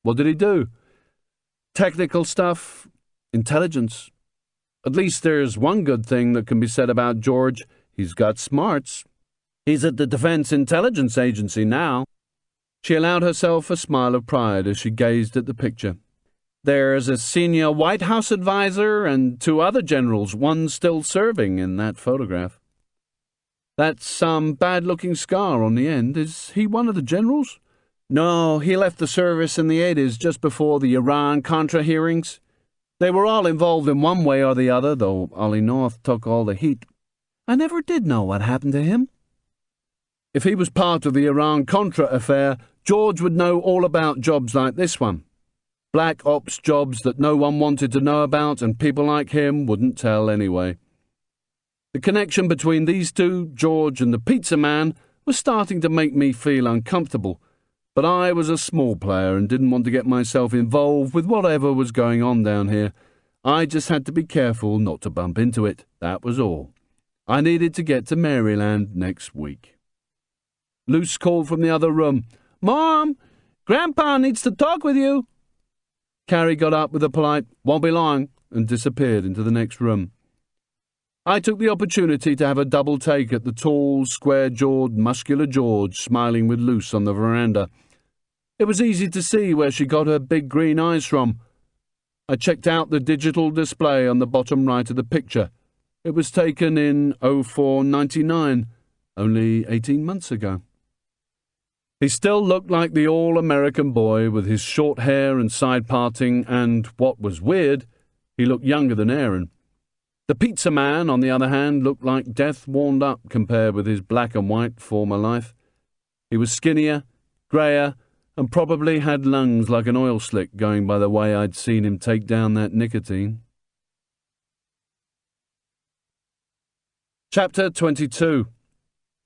"What did he do?" "Technical stuff. Intelligence. At least there's one good thing that can be said about George. He's got smarts. He's at the Defense Intelligence Agency now." She allowed herself a smile of pride as she gazed at the picture. "There's a senior White House advisor and 2 other generals, one still serving, in that photograph." "That's some bad-looking scar on the end. Is he one of the generals?" "No, he left the service in the 80s, just before the Iran-Contra hearings. They were all involved in one way or the other, though Ollie North took all the heat. I never did know what happened to him." "If he was part of the Iran-Contra affair, George would know all about jobs like this one. Black ops jobs that no one wanted to know about, and people like him wouldn't tell anyway." The connection between these two, George and the pizza man, was starting to make me feel uncomfortable, but I was a small player and didn't want to get myself involved with whatever was going on down here. I just had to be careful not to bump into it, that was all. I needed to get to Maryland next week. Luce called from the other room. "Mom, Grandpa needs to talk with you." Carrie got up with a polite, "Won't be long," and disappeared into the next room. I took the opportunity to have a double take at the tall, square-jawed, muscular George smiling with Luce on the veranda. It was easy to see where she got her big green eyes from. I checked out the digital display on the bottom right of the picture. It was taken in 0499, only 18 months ago. He still looked like the all-American boy with his short hair and side parting, and, what was weird, he looked younger than Aaron. The pizza man, on the other hand, looked like death warmed up compared with his black and white former life. He was skinnier, greyer, and probably had lungs like an oil slick, going by the way I'd seen him take down that nicotine. Chapter 22.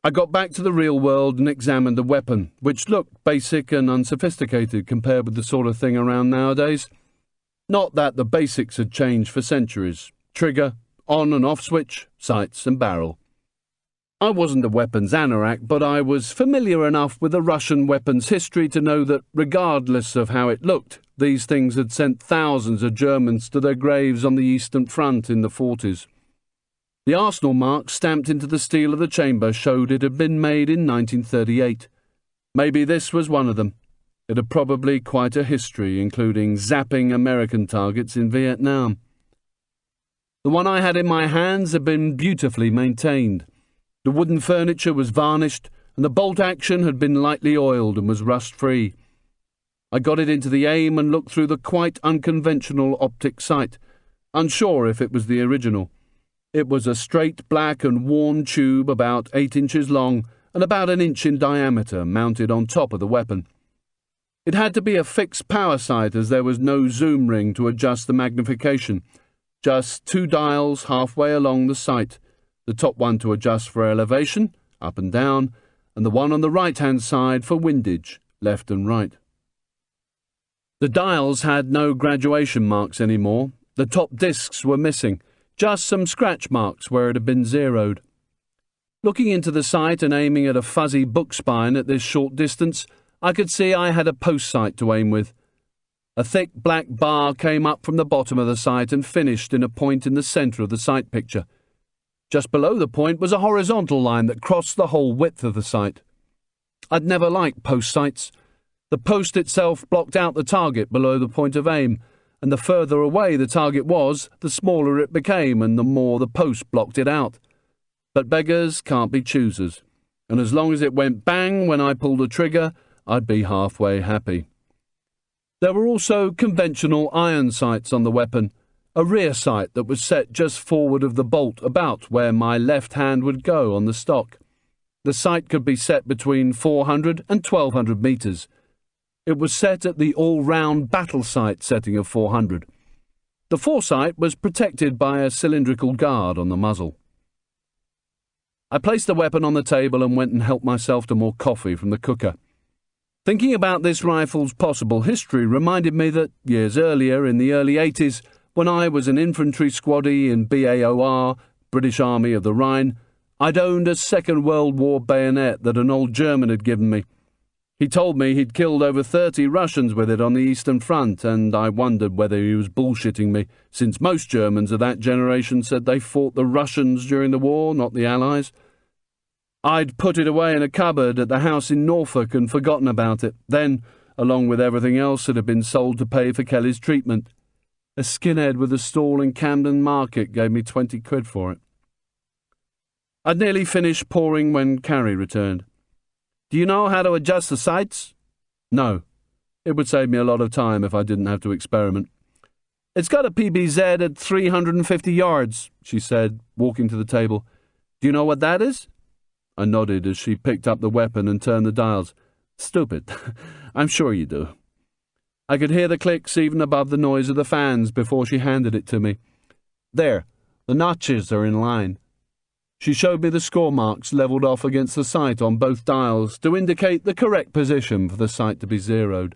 I got back to the real world and examined the weapon, which looked basic and unsophisticated compared with the sort of thing around nowadays. Not that the basics had changed for centuries. Trigger, on and off switch, sights and barrel. I wasn't a weapons anorak, but I was familiar enough with the Russian weapons history to know that, regardless of how it looked, these things had sent thousands of Germans to their graves on the Eastern Front in the 40s. The arsenal mark stamped into the steel of the chamber showed it had been made in 1938. Maybe this was one of them. It had probably quite a history, including zapping American targets in Vietnam. The one I had in my hands had been beautifully maintained. The wooden furniture was varnished, and the bolt action had been lightly oiled and was rust-free. I got it into the aim and looked through the quite unconventional optic sight, unsure if it was the original. It was a straight black and worn tube about 8 inches long and about 1 inch in diameter, mounted on top of the weapon. It had to be a fixed power sight, as there was no zoom ring to adjust the magnification, just 2 dials halfway along the sight, the top one to adjust for elevation, up and down, and the one on the right-hand side for windage, left and right. The dials had no graduation marks anymore. The top discs were missing, just some scratch marks where it had been zeroed. Looking into the sight and aiming at a fuzzy book spine at this short distance, I could see I had a post sight to aim with. A thick black bar came up from the bottom of the sight and finished in a point in the centre of the sight picture. Just below the point was a horizontal line that crossed the whole width of the sight. I'd never liked post sights. The post itself blocked out the target below the point of aim, and the further away the target was, the smaller it became and the more the post blocked it out. But beggars can't be choosers, and as long as it went bang when I pulled the trigger, I'd be halfway happy. There were also conventional iron sights on the weapon, a rear sight that was set just forward of the bolt about where my left hand would go on the stock. The sight could be set between 400 and 1200 metres. It was set at the all-round battle sight setting of 400. The foresight was protected by a cylindrical guard on the muzzle. I placed the weapon on the table and went and helped myself to more coffee from the cooker. Thinking about this rifle's possible history reminded me that years earlier, in the early 80s, when I was an infantry squaddie in BAOR, British Army of the Rhine, I'd owned a Second World War bayonet that an old German had given me. He told me he'd killed over 30 Russians with it on the Eastern Front, and I wondered whether he was bullshitting me, since most Germans of that generation said they fought the Russians during the war, not the Allies. I'd put it away in a cupboard at the house in Norfolk and forgotten about it. Then, along with everything else that had been sold to pay for Kelly's treatment, a skinhead with a stall in Camden Market gave me 20 quid for it. I'd nearly finished pouring when Carrie returned. "Do you know how to adjust the sights?" "No. It would save me a lot of time if I didn't have to experiment." "It's got a PBZ at 350 yards, she said, walking to the table. "Do you know what that is?" I nodded as she picked up the weapon and turned the dials. "Stupid. I'm sure you do." I could hear the clicks even above the noise of the fans before she handed it to me. "There, the notches are in line." She showed me the score marks levelled off against the sight on both dials to indicate the correct position for the sight to be zeroed.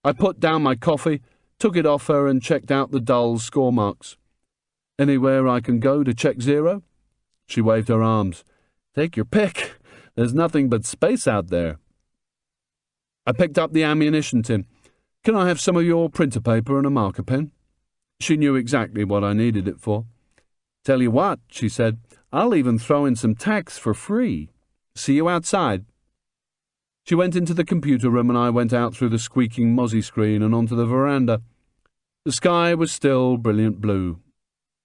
I put down my coffee, took it off her and checked out the dull score marks. "Anywhere I can go to check zero?" She waved her arms. "Take your pick. There's nothing but space out there." I picked up the ammunition tin. "Can I have some of your printer paper and a marker pen?" She knew exactly what I needed it for. "Tell you what," she said, "I'll even throw in some tacks for free. See you outside." She went into the computer room and I went out through the squeaking mozzie screen and onto the veranda. The sky was still brilliant blue.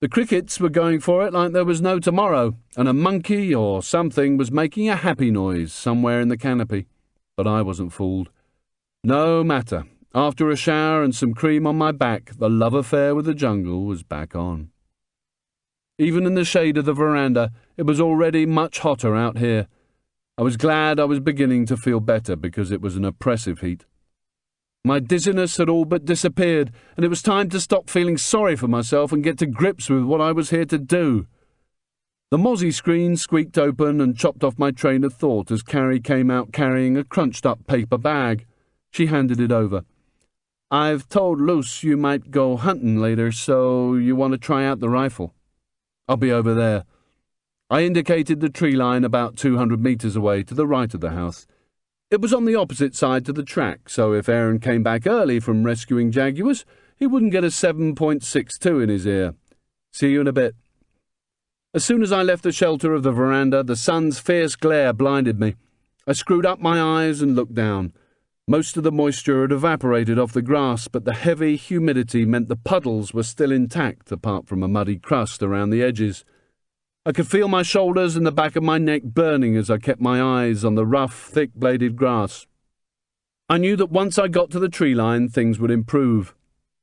The crickets were going for it like there was no tomorrow, and a monkey or something was making a happy noise somewhere in the canopy. But I wasn't fooled. No matter. After a shower and some cream on my back, the love affair with the jungle was back on. Even in the shade of the veranda, it was already much hotter out here. I was glad I was beginning to feel better because it was an oppressive heat. My dizziness had all but disappeared, and it was time to stop feeling sorry for myself and get to grips with what I was here to do. The mozzie screen squeaked open and chopped off my train of thought as Carrie came out carrying a crunched-up paper bag. She handed it over. "I've told Luce you might go hunting later, so you want to try out the rifle?" "I'll be over there." I indicated the tree line about 200 metres away to the right of the house. It was on the opposite side to the track, so if Aaron came back early from rescuing jaguars, he wouldn't get a 7.62 in his ear. "See you in a bit." As soon as I left the shelter of the veranda, the sun's fierce glare blinded me. I screwed up my eyes and looked down. Most of the moisture had evaporated off the grass, but the heavy humidity meant the puddles were still intact, apart from a muddy crust around the edges. I could feel my shoulders and the back of my neck burning as I kept my eyes on the rough, thick-bladed grass. I knew that once I got to the tree line, things would improve.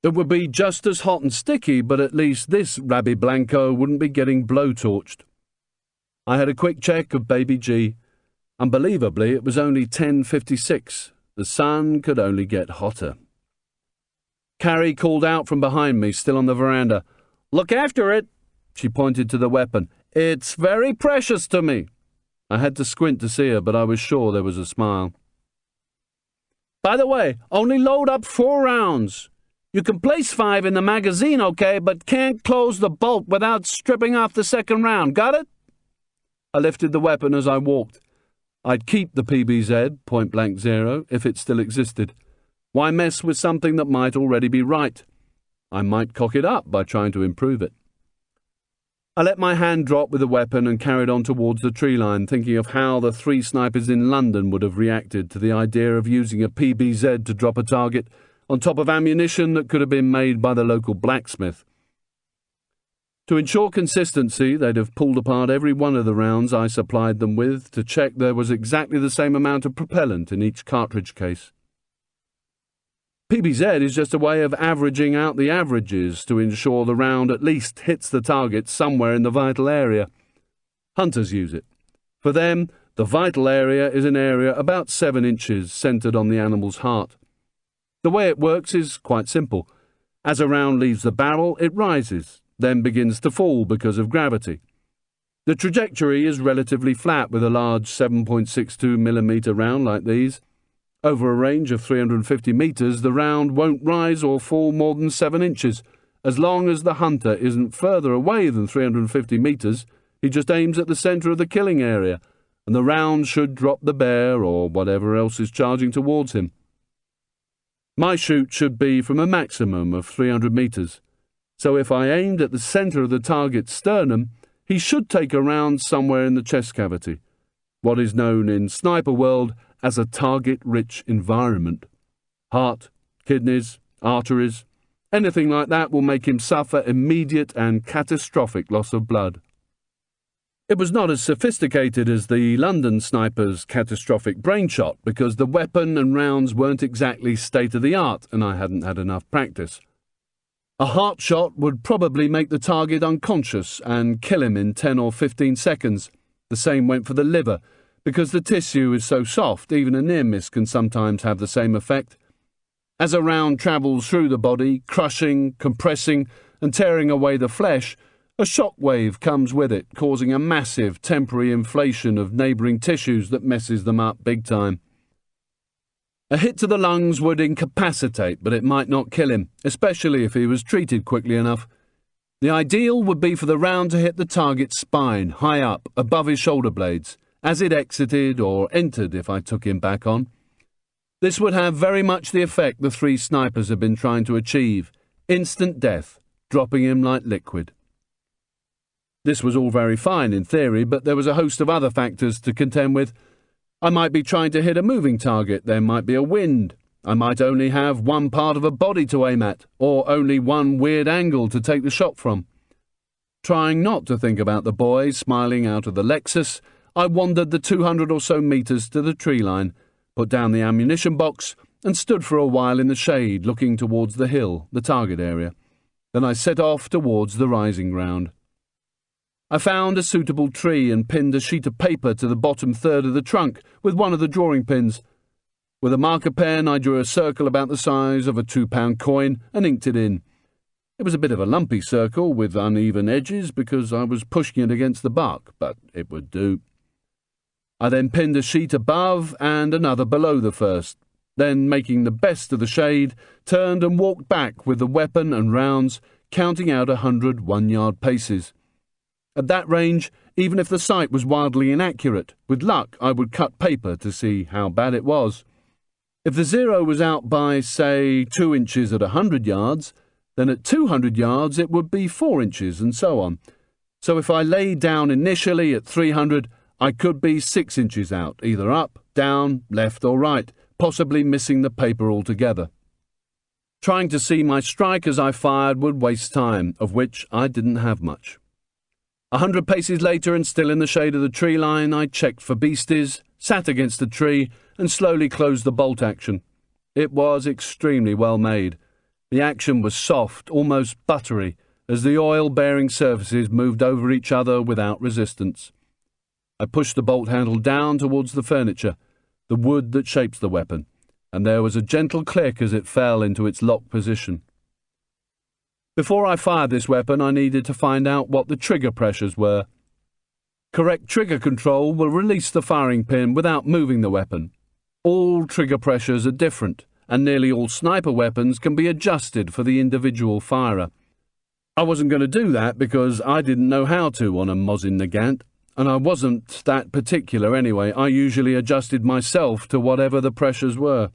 It would be just as hot and sticky, but at least this Rabbi Blanco wouldn't be getting blowtorched. I had a quick check of Baby G. Unbelievably, it was only 10:56. The sun could only get hotter. Carrie called out from behind me, still on the veranda. "Look after it!" She pointed to the weapon. "It's very precious to me." I had to squint to see her, but I was sure there was a smile. "By the way, only load up 4 rounds. You can place 5 in the magazine, okay, but can't close the bolt without stripping off the second round. Got it?" I lifted the weapon as I walked. I'd keep the PBZ, point-blank zero, if it still existed. Why mess with something that might already be right? I might cock it up by trying to improve it. I let my hand drop with the weapon and carried on towards the tree line, thinking of how the 3 snipers in London would have reacted to the idea of using a PBZ to drop a target on top of ammunition that could have been made by the local blacksmith. To ensure consistency, they'd have pulled apart every one of the rounds I supplied them with to check there was exactly the same amount of propellant in each cartridge case. PBZ is just a way of averaging out the averages to ensure the round at least hits the target somewhere in the vital area. Hunters use it. For them, the vital area is an area about 7 inches centred on the animal's heart. The way it works is quite simple. As a round leaves the barrel, it rises, then begins to fall because of gravity. The trajectory is relatively flat with a large 7.62mm round like these. Over a range of 350 metres, the round won't rise or fall more than 7 inches. As long as the hunter isn't further away than 350 metres, he just aims at the centre of the killing area, and the round should drop the bear or whatever else is charging towards him. My shoot should be from a maximum of 300 metres. So if I aimed at the centre of the target's sternum, he should take a round somewhere in the chest cavity, what is known in sniper world as a target-rich environment. Heart, kidneys, arteries, anything like that will make him suffer immediate and catastrophic loss of blood. It was not as sophisticated as the London sniper's catastrophic brain shot because the weapon and rounds weren't exactly state-of-the-art and I hadn't had enough practice. A heart shot would probably make the target unconscious and kill him in 10 or 15 seconds. The same went for the liver, because the tissue is so soft, even a near miss can sometimes have the same effect. As a round travels through the body, crushing, compressing, and tearing away the flesh, a shock wave comes with it, causing a massive temporary inflation of neighbouring tissues that messes them up big time. A hit to the lungs would incapacitate, but it might not kill him, especially if he was treated quickly enough. The ideal would be for the round to hit the target's spine, high up, above his shoulder blades, as it exited or entered if I took him back on. This would have very much the effect the 3 snipers had been trying to achieve: instant death, dropping him like liquid. This was all very fine in theory, but there was a host of other factors to contend with. I might be trying to hit a moving target, there might be a wind, I might only have one part of a body to aim at, or only one weird angle to take the shot from. Trying not to think about the boy smiling out of the Lexus, I wandered the 200 or so metres to the tree line, put down the ammunition box, and stood for a while in the shade looking towards the hill, the target area. Then I set off towards the rising ground. I found a suitable tree and pinned a sheet of paper to the bottom third of the trunk with one of the drawing pins. With a marker pen, I drew a circle about the size of a £2 coin and inked it in. It was a bit of a lumpy circle with uneven edges because I was pushing it against the bark, but it would do. I then pinned a sheet above and another below the first. Then, making the best of the shade, turned and walked back with the weapon and rounds, counting out 100 one-yard paces. At that range, even if the sight was wildly inaccurate, with luck I would cut paper to see how bad it was. If the zero was out by, say, 2 inches at 100 yards, then at 200 yards it would be 4 inches, and so on. So if I lay down initially at 300, I could be 6 inches out, either up, down, left or right, possibly missing the paper altogether. Trying to see my strike as I fired would waste time, of which I didn't have much. 100 paces later, and still in the shade of the tree line, I checked for beasties, sat against the tree, and slowly closed the bolt action. It was extremely well made. The action was soft, almost buttery, as the oil-bearing surfaces moved over each other without resistance. I pushed the bolt handle down towards the furniture, the wood that shapes the weapon, and there was a gentle click as it fell into its locked position. Before I fired this weapon, I needed to find out what the trigger pressures were. Correct trigger control will release the firing pin without moving the weapon. All trigger pressures are different, and nearly all sniper weapons can be adjusted for the individual firer. I wasn't going to do that because I didn't know how to on a Mosin Nagant. and I wasn't that particular anyway. I usually adjusted myself to whatever the pressures were.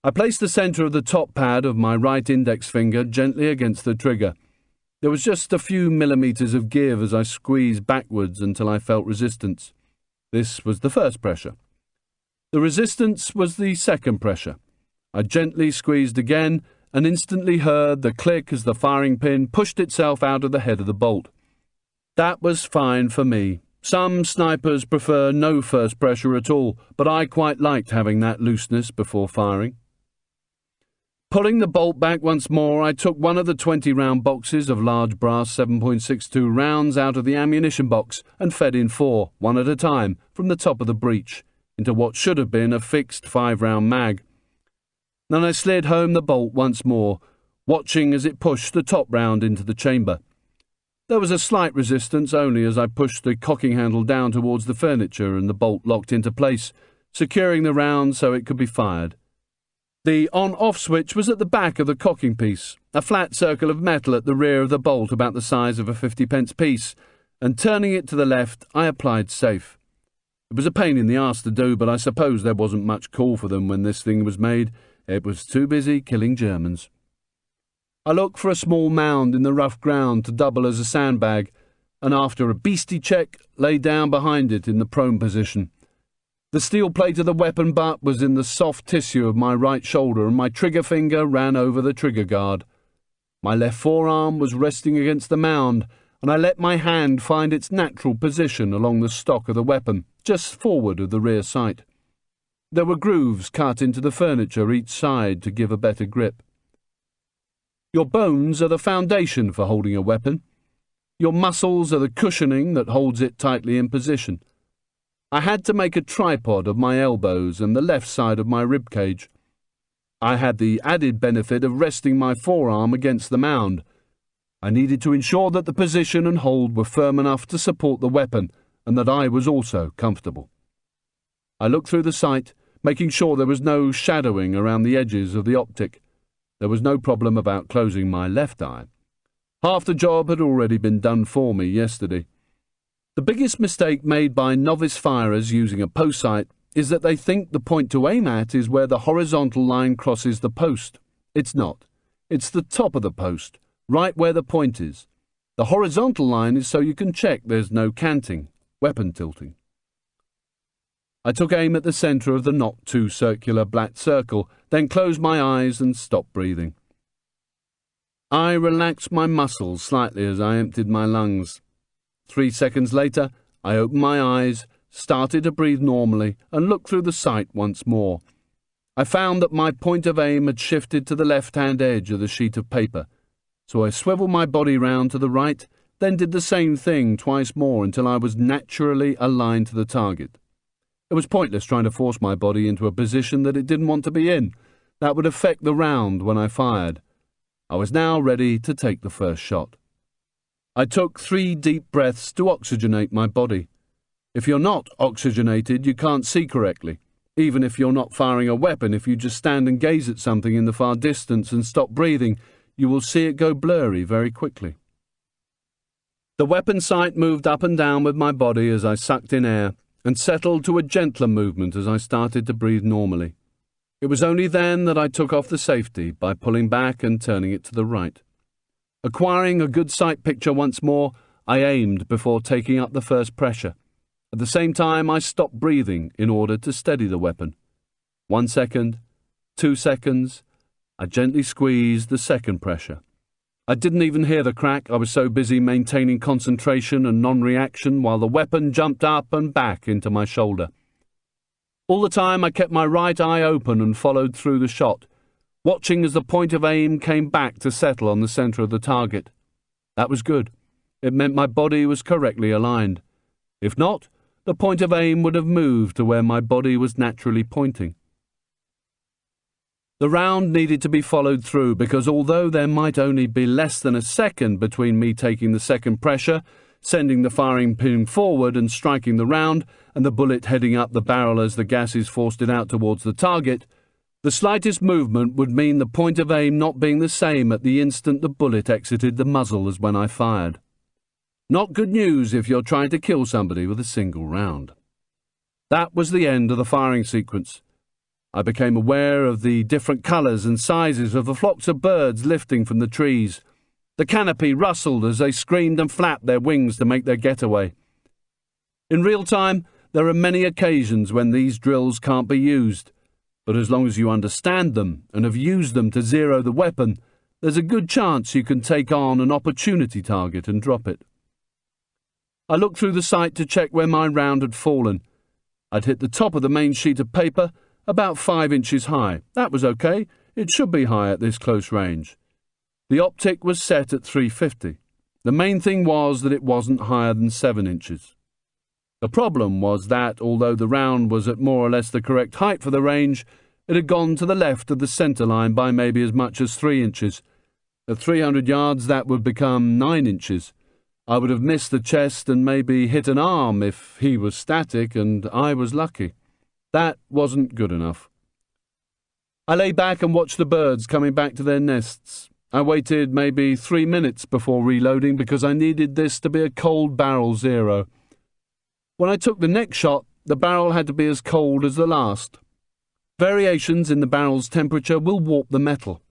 I placed the centre of the top pad of my right index finger gently against the trigger. There was just a few millimetres of give as I squeezed backwards until I felt resistance. This was the first pressure. The resistance was the second pressure. I gently squeezed again and instantly heard the click as the firing pin pushed itself out of the head of the bolt. That was fine for me. Some snipers prefer no first pressure at all, but I quite liked having that looseness before firing. Pulling the bolt back once more, I took one of the 20-round boxes of large brass 7.62 rounds out of the ammunition box and fed in 4, one at a time, from the top of the breech, into what should have been a fixed 5-round mag. Then I slid home the bolt once more, watching as it pushed the top round into the chamber. There was a slight resistance only as I pushed the cocking handle down towards the furniture and the bolt locked into place, securing the round so it could be fired. The on-off switch was at the back of the cocking piece, a flat circle of metal at the rear of the bolt about the size of a 50p piece, and turning it to the left, I applied safe. It was a pain in the arse to do, but I suppose there wasn't much call for them when this thing was made. It was too busy killing Germans. I looked for a small mound in the rough ground to double as a sandbag, and after a beastie check, lay down behind it in the prone position. The steel plate of the weapon butt was in the soft tissue of my right shoulder, and my trigger finger ran over the trigger guard. My left forearm was resting against the mound, and I let my hand find its natural position along the stock of the weapon, just forward of the rear sight. There were grooves cut into the furniture each side to give a better grip. Your bones are the foundation for holding a weapon. Your muscles are the cushioning that holds it tightly in position. I had to make a tripod of my elbows and the left side of my rib cage. I had the added benefit of resting my forearm against the mound. I needed to ensure that the position and hold were firm enough to support the weapon, and that I was also comfortable. I looked through the sight, making sure there was no shadowing around the edges of the optic. There was no problem about closing my left eye. Half the job had already been done for me yesterday. The biggest mistake made by novice firers using a post sight is that they think the point to aim at is where the horizontal line crosses the post. It's not. It's the top of the post, right where the point is. The horizontal line is so you can check there's no canting, weapon tilting. I took aim at the centre of the not too circular black circle, then closed my eyes and stopped breathing. I relaxed my muscles slightly as I emptied my lungs. 3 seconds later, I opened my eyes, started to breathe normally, and looked through the sight once more. I found that my point of aim had shifted to the left-hand edge of the sheet of paper, so I swiveled my body round to the right, then did the same thing twice more until I was naturally aligned to the target. It was pointless trying to force my body into a position that it didn't want to be in. That would affect the round when I fired. I was now ready to take the first shot. I took 3 deep breaths to oxygenate my body. If you're not oxygenated, you can't see correctly. Even if you're not firing a weapon, if you just stand and gaze at something in the far distance and stop breathing, you will see it go blurry very quickly. The weapon sight moved up and down with my body as I sucked in air, and settled to a gentler movement as I started to breathe normally. It was only then that I took off the safety by pulling back and turning it to the right. Acquiring a good sight picture once more, I aimed before taking up the first pressure. At the same time, I stopped breathing in order to steady the weapon. 1 second, 2 seconds, I gently squeezed the second pressure. I didn't even hear the crack. I was so busy maintaining concentration and non-reaction while the weapon jumped up and back into my shoulder. All the time I kept my right eye open and followed through the shot, watching as the point of aim came back to settle on the centre of the target. That was good. It meant my body was correctly aligned. If not, the point of aim would have moved to where my body was naturally pointing. The round needed to be followed through because although there might only be less than a second between me taking the second pressure, sending the firing pin forward and striking the round, and the bullet heading up the barrel as the gases forced it out towards the target, the slightest movement would mean the point of aim not being the same at the instant the bullet exited the muzzle as when I fired. Not good news if you're trying to kill somebody with a single round. That was the end of the firing sequence. I became aware of the different colours and sizes of the flocks of birds lifting from the trees. The canopy rustled as they screamed and flapped their wings to make their getaway. In real time, there are many occasions when these drills can't be used, but as long as you understand them and have used them to zero the weapon, there's a good chance you can take on an opportunity target and drop it. I looked through the sight to check where my round had fallen. I'd hit the top of the main sheet of paper, about 5 inches high. That was okay. It should be high at this close range. The optic was set at 350. The main thing was that it wasn't higher than 7 inches. The problem was that, although the round was at more or less the correct height for the range, it had gone to the left of the centre line by maybe as much as 3 inches. At 300 yards, that would become 9 inches. I would have missed the chest and maybe hit an arm if he was static and I was lucky. That wasn't good enough. I lay back and watched the birds coming back to their nests. I waited maybe 3 minutes before reloading because I needed this to be a cold barrel zero. When I took the next shot, the barrel had to be as cold as the last. Variations in the barrel's temperature will warp the metal.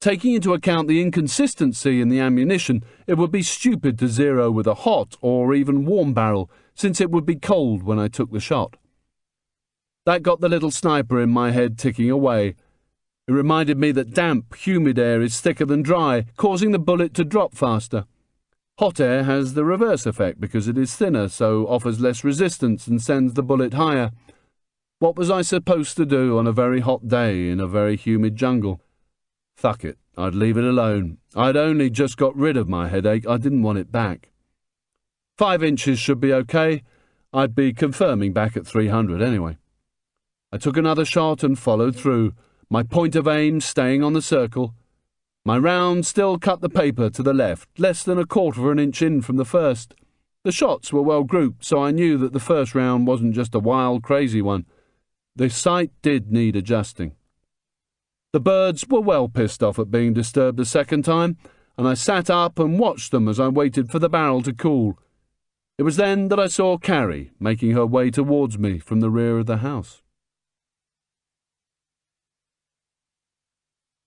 Taking into account the inconsistency in the ammunition, it would be stupid to zero with a hot or even warm barrel, since it would be cold when I took the shot. That got the little sniper in my head ticking away. It reminded me that damp, humid air is thicker than dry, causing the bullet to drop faster. Hot air has the reverse effect because it is thinner, so offers less resistance and sends the bullet higher. What was I supposed to do on a very hot day in a very humid jungle? Fuck it, I'd leave it alone. I'd only just got rid of my headache, I didn't want it back. 5 inches should be okay. I'd be confirming back at 300 anyway. I took another shot and followed through, my point of aim staying on the circle. My round still cut the paper to the left, less than 1/4 of an inch in from the first. The shots were well grouped, so I knew that the first round wasn't just a wild, crazy one. The sight did need adjusting. The birds were well pissed off at being disturbed a second time, and I sat up and watched them as I waited for the barrel to cool. It was then that I saw Carrie making her way towards me from the rear of the house.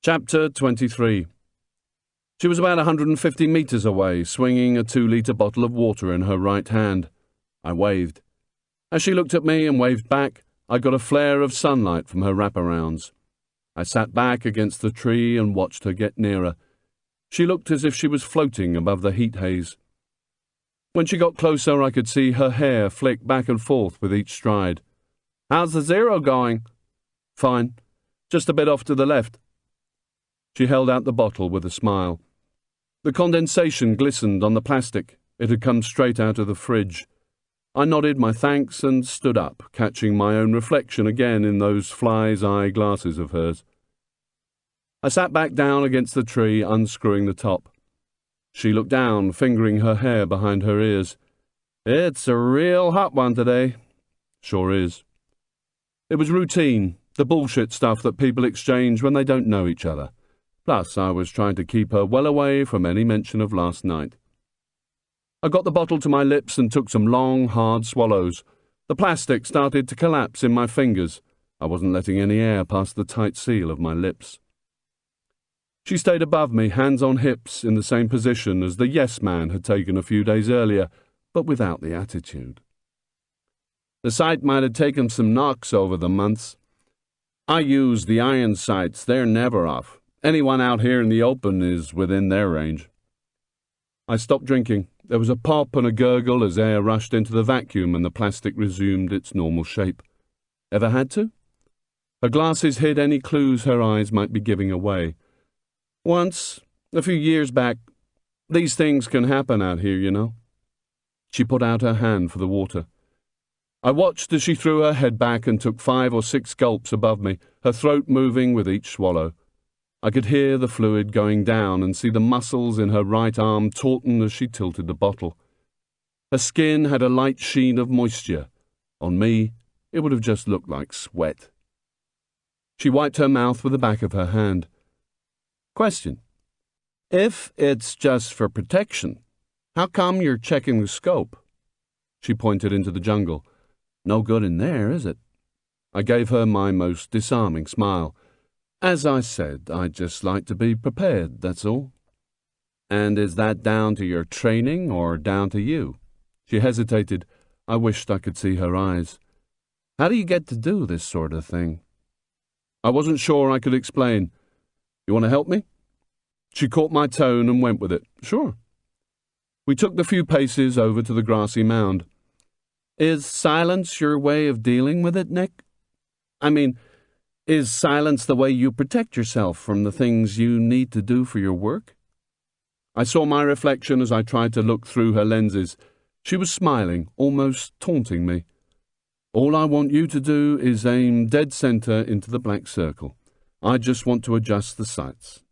Chapter 23. She was about 150 metres away, swinging a 2-litre bottle of water in her right hand. I waved. As she looked at me and waved back, I got a flare of sunlight from her wraparounds. I sat back against the tree and watched her get nearer. She looked as if she was floating above the heat haze. When she got closer, I could see her hair flick back and forth with each stride. "How's the zero going?" "Fine. Just a bit off to the left." She held out the bottle with a smile. The condensation glistened on the plastic. It had come straight out of the fridge. I nodded my thanks and stood up, catching my own reflection again in those fly's-eye glasses of hers. I sat back down against the tree, unscrewing the top. She looked down, fingering her hair behind her ears. "It's a real hot one today." "Sure is." It was routine, the bullshit stuff that people exchange when they don't know each other. Plus, I was trying to keep her well away from any mention of last night. I got the bottle to my lips and took some long, hard swallows. The plastic started to collapse in my fingers. I wasn't letting any air past the tight seal of my lips. She stayed above me, hands on hips, in the same position as the yes man had taken a few days earlier, but without the attitude. The sight might have taken some knocks over the months. I use the iron sights, they're never off. Anyone out here in the open is within their range. I stopped drinking. There was a pop and a gurgle as air rushed into the vacuum and the plastic resumed its normal shape. Ever had to? Her glasses hid any clues her eyes might be giving away. Once, a few years back. These things can happen out here, you know. She put out her hand for the water. I watched as she threw her head back and took 5 or 6 gulps above me, her throat moving with each swallow. I could hear the fluid going down and see the muscles in her right arm tauten as she tilted the bottle. Her skin had a light sheen of moisture. On me, it would have just looked like sweat. She wiped her mouth with the back of her hand. Question. If it's just for protection, How come you're checking the scope? She pointed into the jungle. No good in there, is it? I gave her my most disarming smile. As I said, I'd just like to be prepared, that's all. And is that down to your training or down to you? She hesitated. I wished I could see her eyes. How do you get to do this sort of thing? I wasn't sure I could explain. You want to help me? She caught my tone and went with it. Sure. We took the few paces over to the grassy mound. Is silence your way of dealing with it, Nick? I mean, is silence the way you protect yourself from the things you need to do for your work? I saw my reflection as I tried to look through her lenses. She was smiling, almost taunting me. All I want you to do is aim dead center into the black circle. I just want to adjust the sights.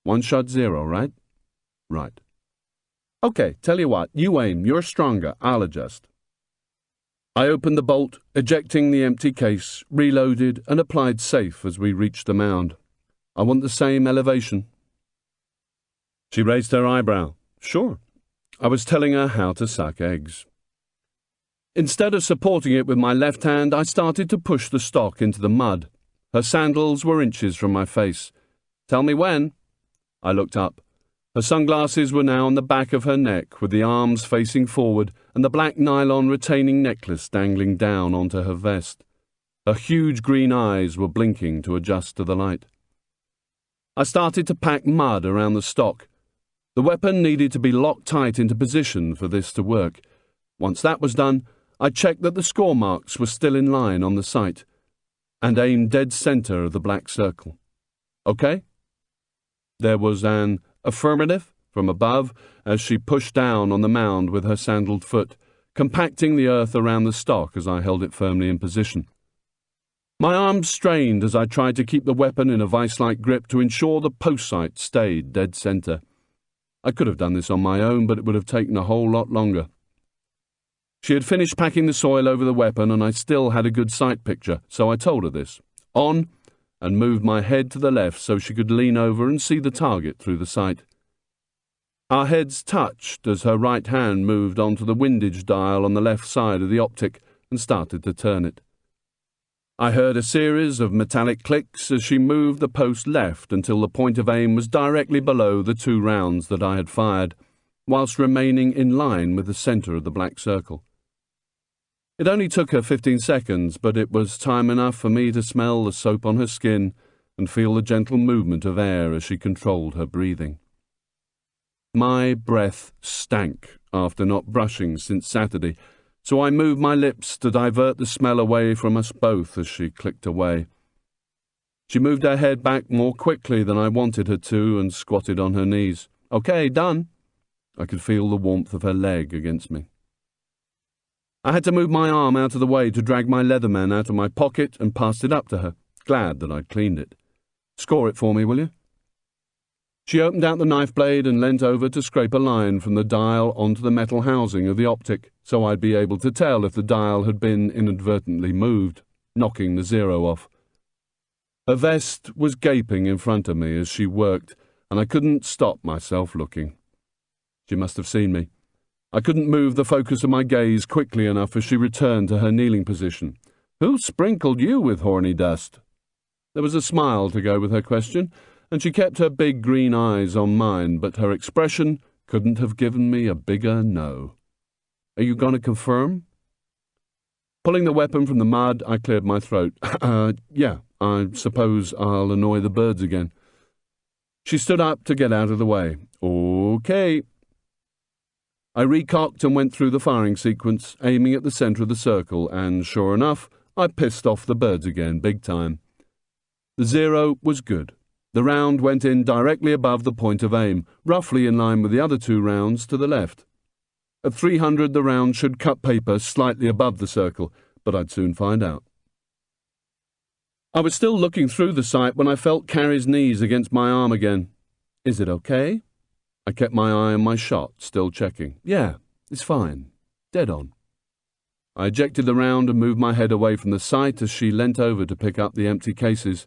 1 shot 0, right? Right. Okay, tell you what, you aim, you're stronger, I'll adjust. I opened the bolt, ejecting the empty case, reloaded and applied safe as we reached the mound. I want the same elevation. She raised her eyebrow. Sure. I was telling her how to suck eggs. Instead of supporting it with my left hand, I started to push the stock into the mud. Her sandals were inches from my face. Tell me when. I looked up. Her sunglasses were now on the back of her neck, with the arms facing forward and the black nylon retaining necklace dangling down onto her vest. Her huge green eyes were blinking to adjust to the light. I started to pack mud around the stock. The weapon needed to be locked tight into position for this to work. Once that was done, I checked that the score marks were still in line on the sight, and aimed dead center of the black circle. Okay? There was an affirmative from above as she pushed down on the mound with her sandaled foot, compacting the earth around the stock as I held it firmly in position. My arms strained as I tried to keep the weapon in a vice-like grip to ensure the post sight stayed dead center. I could have done this on my own, but it would have taken a whole lot longer. She had finished packing the soil over the weapon, and I still had a good sight picture, so I told her this. On, and moved my head to the left so she could lean over and see the target through the sight. Our heads touched as her right hand moved onto the windage dial on the left side of the optic and started to turn it. I heard a series of metallic clicks as she moved the post left until the point of aim was directly below the 2 rounds that I had fired, whilst remaining in line with the centre of the black circle. It only took her 15 seconds, but it was time enough for me to smell the soap on her skin and feel the gentle movement of air as she controlled her breathing. My breath stank after not brushing since Saturday, so I moved my lips to divert the smell away from us both as she clicked away. She moved her head back more quickly than I wanted her to and squatted on her knees. Okay, done. I could feel the warmth of her leg against me. I had to move my arm out of the way to drag my Leatherman out of my pocket and passed it up to her, glad that I'd cleaned it. Score it for me, will you? She opened out the knife blade and leant over to scrape a line from the dial onto the metal housing of the optic, so I'd be able to tell if the dial had been inadvertently moved, knocking the 0 off. Her vest was gaping in front of me as she worked, and I couldn't stop myself looking. She must have seen me. I couldn't move the focus of my gaze quickly enough as she returned to her kneeling position. Who sprinkled you with horny dust? There was a smile to go with her question, and she kept her big green eyes on mine, but her expression couldn't have given me a bigger no. Are you going to confirm? Pulling the weapon from the mud, I cleared my throat. Yeah, I suppose I'll annoy the birds again. She stood up to get out of the way. Okay. I recocked and went through the firing sequence, aiming at the centre of the circle, and sure enough, I pissed off the birds again, big time. The 0 was good. The round went in directly above the point of aim, roughly in line with the other 2 rounds to the left. At 300, the round should cut paper slightly above the circle, but I'd soon find out. I was still looking through the sight when I felt Carrie's knees against my arm again. Is it okay? I kept my eye on my shot, still checking. Yeah, it's fine. Dead on. I ejected the round and moved my head away from the sight as she leant over to pick up the empty cases.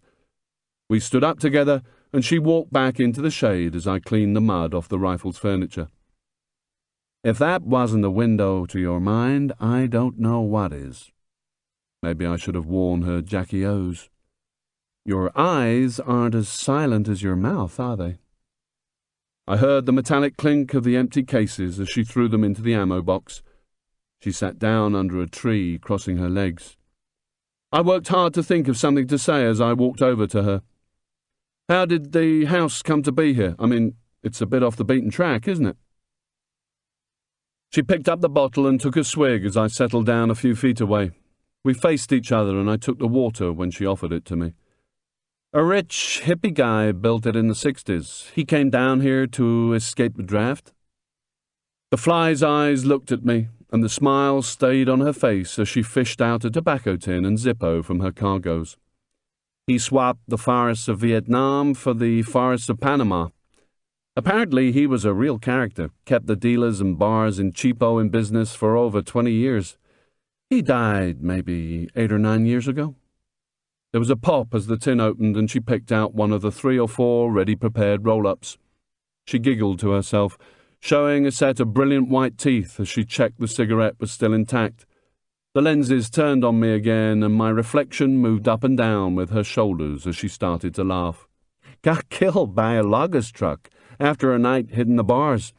We stood up together, and she walked back into the shade as I cleaned the mud off the rifle's furniture. If that wasn't a window to your mind, I don't know what is. Maybe I should have worn her Jackie O's. Your eyes aren't as silent as your mouth, are they? I heard the metallic clink of the empty cases as she threw them into the ammo box. She sat down under a tree, crossing her legs. I worked hard to think of something to say as I walked over to her. How did the house come to be here? I mean, it's a bit off the beaten track, isn't it? She picked up the bottle and took a swig as I settled down a few feet away. We faced each other and I took the water when she offered it to me. A rich, hippie guy built it in the 60s. He came down here to escape the draft. The fly's eyes looked at me, and the smile stayed on her face as she fished out a tobacco tin and Zippo from her cargoes. He swapped the forests of Vietnam for the forests of Panama. Apparently he was a real character, kept the dealers and bars in cheapo in business for over 20 years. He died maybe 8 or 9 years ago. There was a pop as the tin opened and she picked out one of the 3 or 4 ready-prepared roll-ups. She giggled to herself, showing a set of brilliant white teeth as she checked the cigarette was still intact. The lenses turned on me again and my reflection moved up and down with her shoulders as she started to laugh. Got killed by a loggers truck after a night hitting the bars.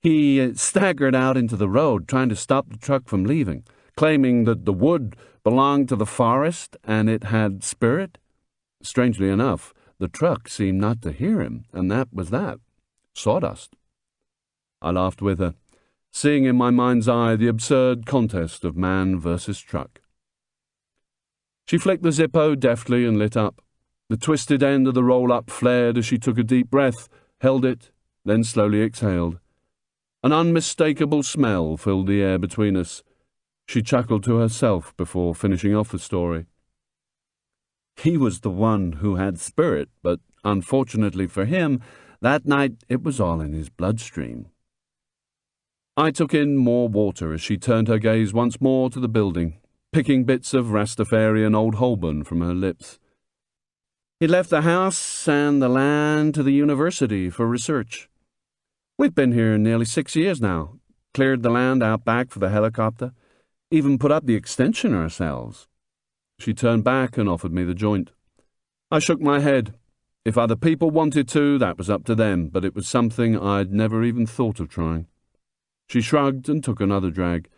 He staggered out into the road trying to stop the truck from leaving, claiming that the wood belonged to the forest and it had spirit. Strangely enough, the truck seemed not to hear him, and that was that. Sawdust. I laughed with her, seeing in my mind's eye the absurd contest of man versus truck. She flicked the Zippo deftly and lit up. The twisted end of the roll-up flared as she took a deep breath, held it, then slowly exhaled. An unmistakable smell filled the air between us. She chuckled to herself before finishing off the story. He was the one who had spirit, but unfortunately for him, that night it was all in his bloodstream. I took in more water as she turned her gaze once more to the building, picking bits of Rastafarian old Holborn from her lips. He left the house and the land to the university for research. We've been here nearly 6 years now, cleared the land out back for the helicopter, even put up the extension ourselves. She turned back and offered me the joint. I shook my head. If other people wanted to, that was up to them, but it was something I'd never even thought of trying. She shrugged and took another drag.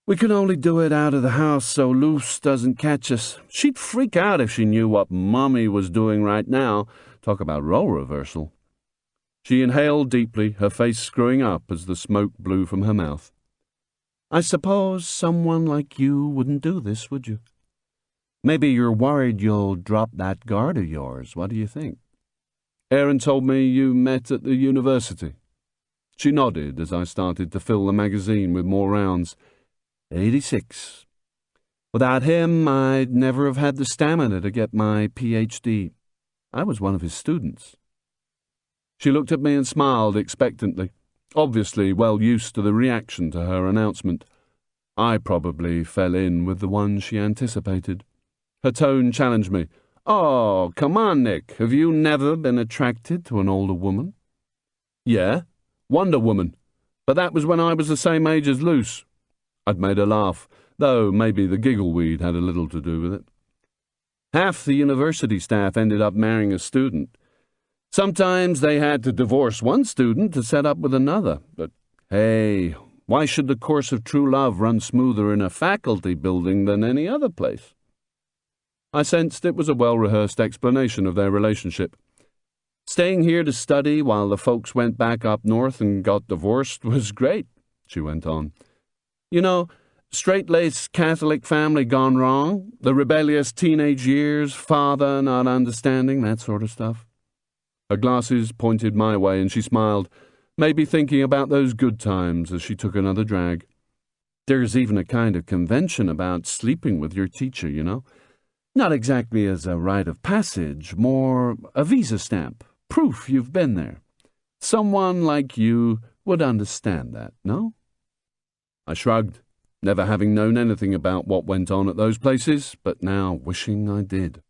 We can only do it out of the house so Luce doesn't catch us. She'd freak out if she knew what Mommy was doing right now. Talk about role reversal. She inhaled deeply, her face screwing up as the smoke blew from her mouth. I suppose someone like you wouldn't do this, would you? Maybe you're worried you'll drop that guard of yours. What do you think? Aaron told me you met at the university. She nodded as I started to fill the magazine with more rounds. 86. Without him, I'd never have had the stamina to get my Ph.D. I was one of his students. She looked at me and smiled expectantly, obviously well used to the reaction to her announcement. I probably fell in with the one she anticipated. Her tone challenged me. Oh, come on, Nick. Have you never been attracted to an older woman? Yeah, Wonder Woman. But that was when I was the same age as Luce. I'd made her laugh, though maybe the giggle weed had a little to do with it. Half the university staff ended up marrying a student. Sometimes they had to divorce one student to set up with another. But hey, why should the course of true love run smoother in a faculty building than any other place? I sensed it was a well-rehearsed explanation of their relationship. Staying here to study while the folks went back up north and got divorced was great, she went on. You know, straight-laced Catholic family gone wrong, the rebellious teenage years, father not understanding, that sort of stuff. Her glasses pointed my way and she smiled, maybe thinking about those good times as she took another drag. There's even a kind of convention about sleeping with your teacher, you know. Not exactly as a rite of passage, more a visa stamp, proof you've been there. Someone like you would understand that, no? I shrugged, never having known anything about what went on at those places, but now wishing I did.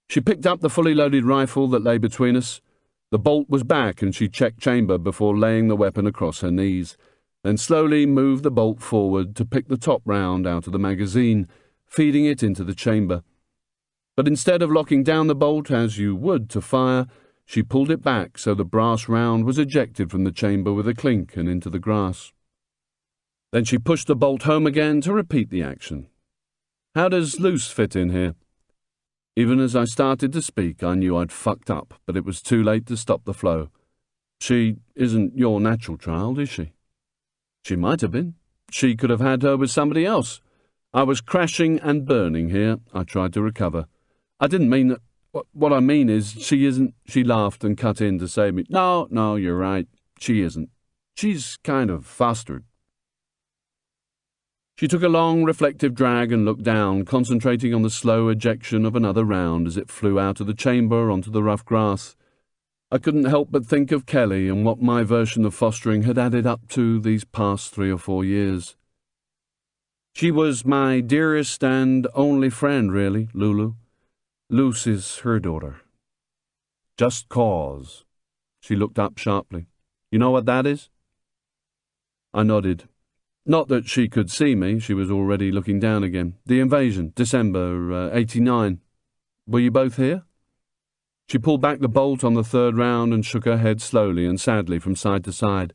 She picked up the fully loaded rifle that lay between us. The bolt was back and she checked chamber before laying the weapon across her knees, then slowly moved the bolt forward to pick the top round out of the magazine, feeding it into the chamber. But instead of locking down the bolt as you would to fire, she pulled it back so the brass round was ejected from the chamber with a clink and into the grass. Then she pushed the bolt home again to repeat the action. How does loose fit in here? Even as I started to speak, I knew I'd fucked up, but it was too late to stop the flow. She isn't your natural child, is she? She might have been. She could have had her with somebody else. I was crashing and burning here. I tried to recover. I didn't mean that. What I mean is, she isn't. She laughed and cut in to save me. No, you're right. She isn't. She's kind of fostered. She took a long, reflective drag and looked down, concentrating on the slow ejection of another round as it flew out of the chamber onto the rough grass. I couldn't help but think of Kelly and what my version of fostering had added up to these past 3 or 4 years. She was my dearest and only friend, really, Lulu. Luce is her daughter. Just cause. She looked up sharply. You know what that is? I nodded. Not that she could see me, she was already looking down again. The invasion, December, 89. Were you both here? She pulled back the bolt on the third round and shook her head slowly and sadly from side to side.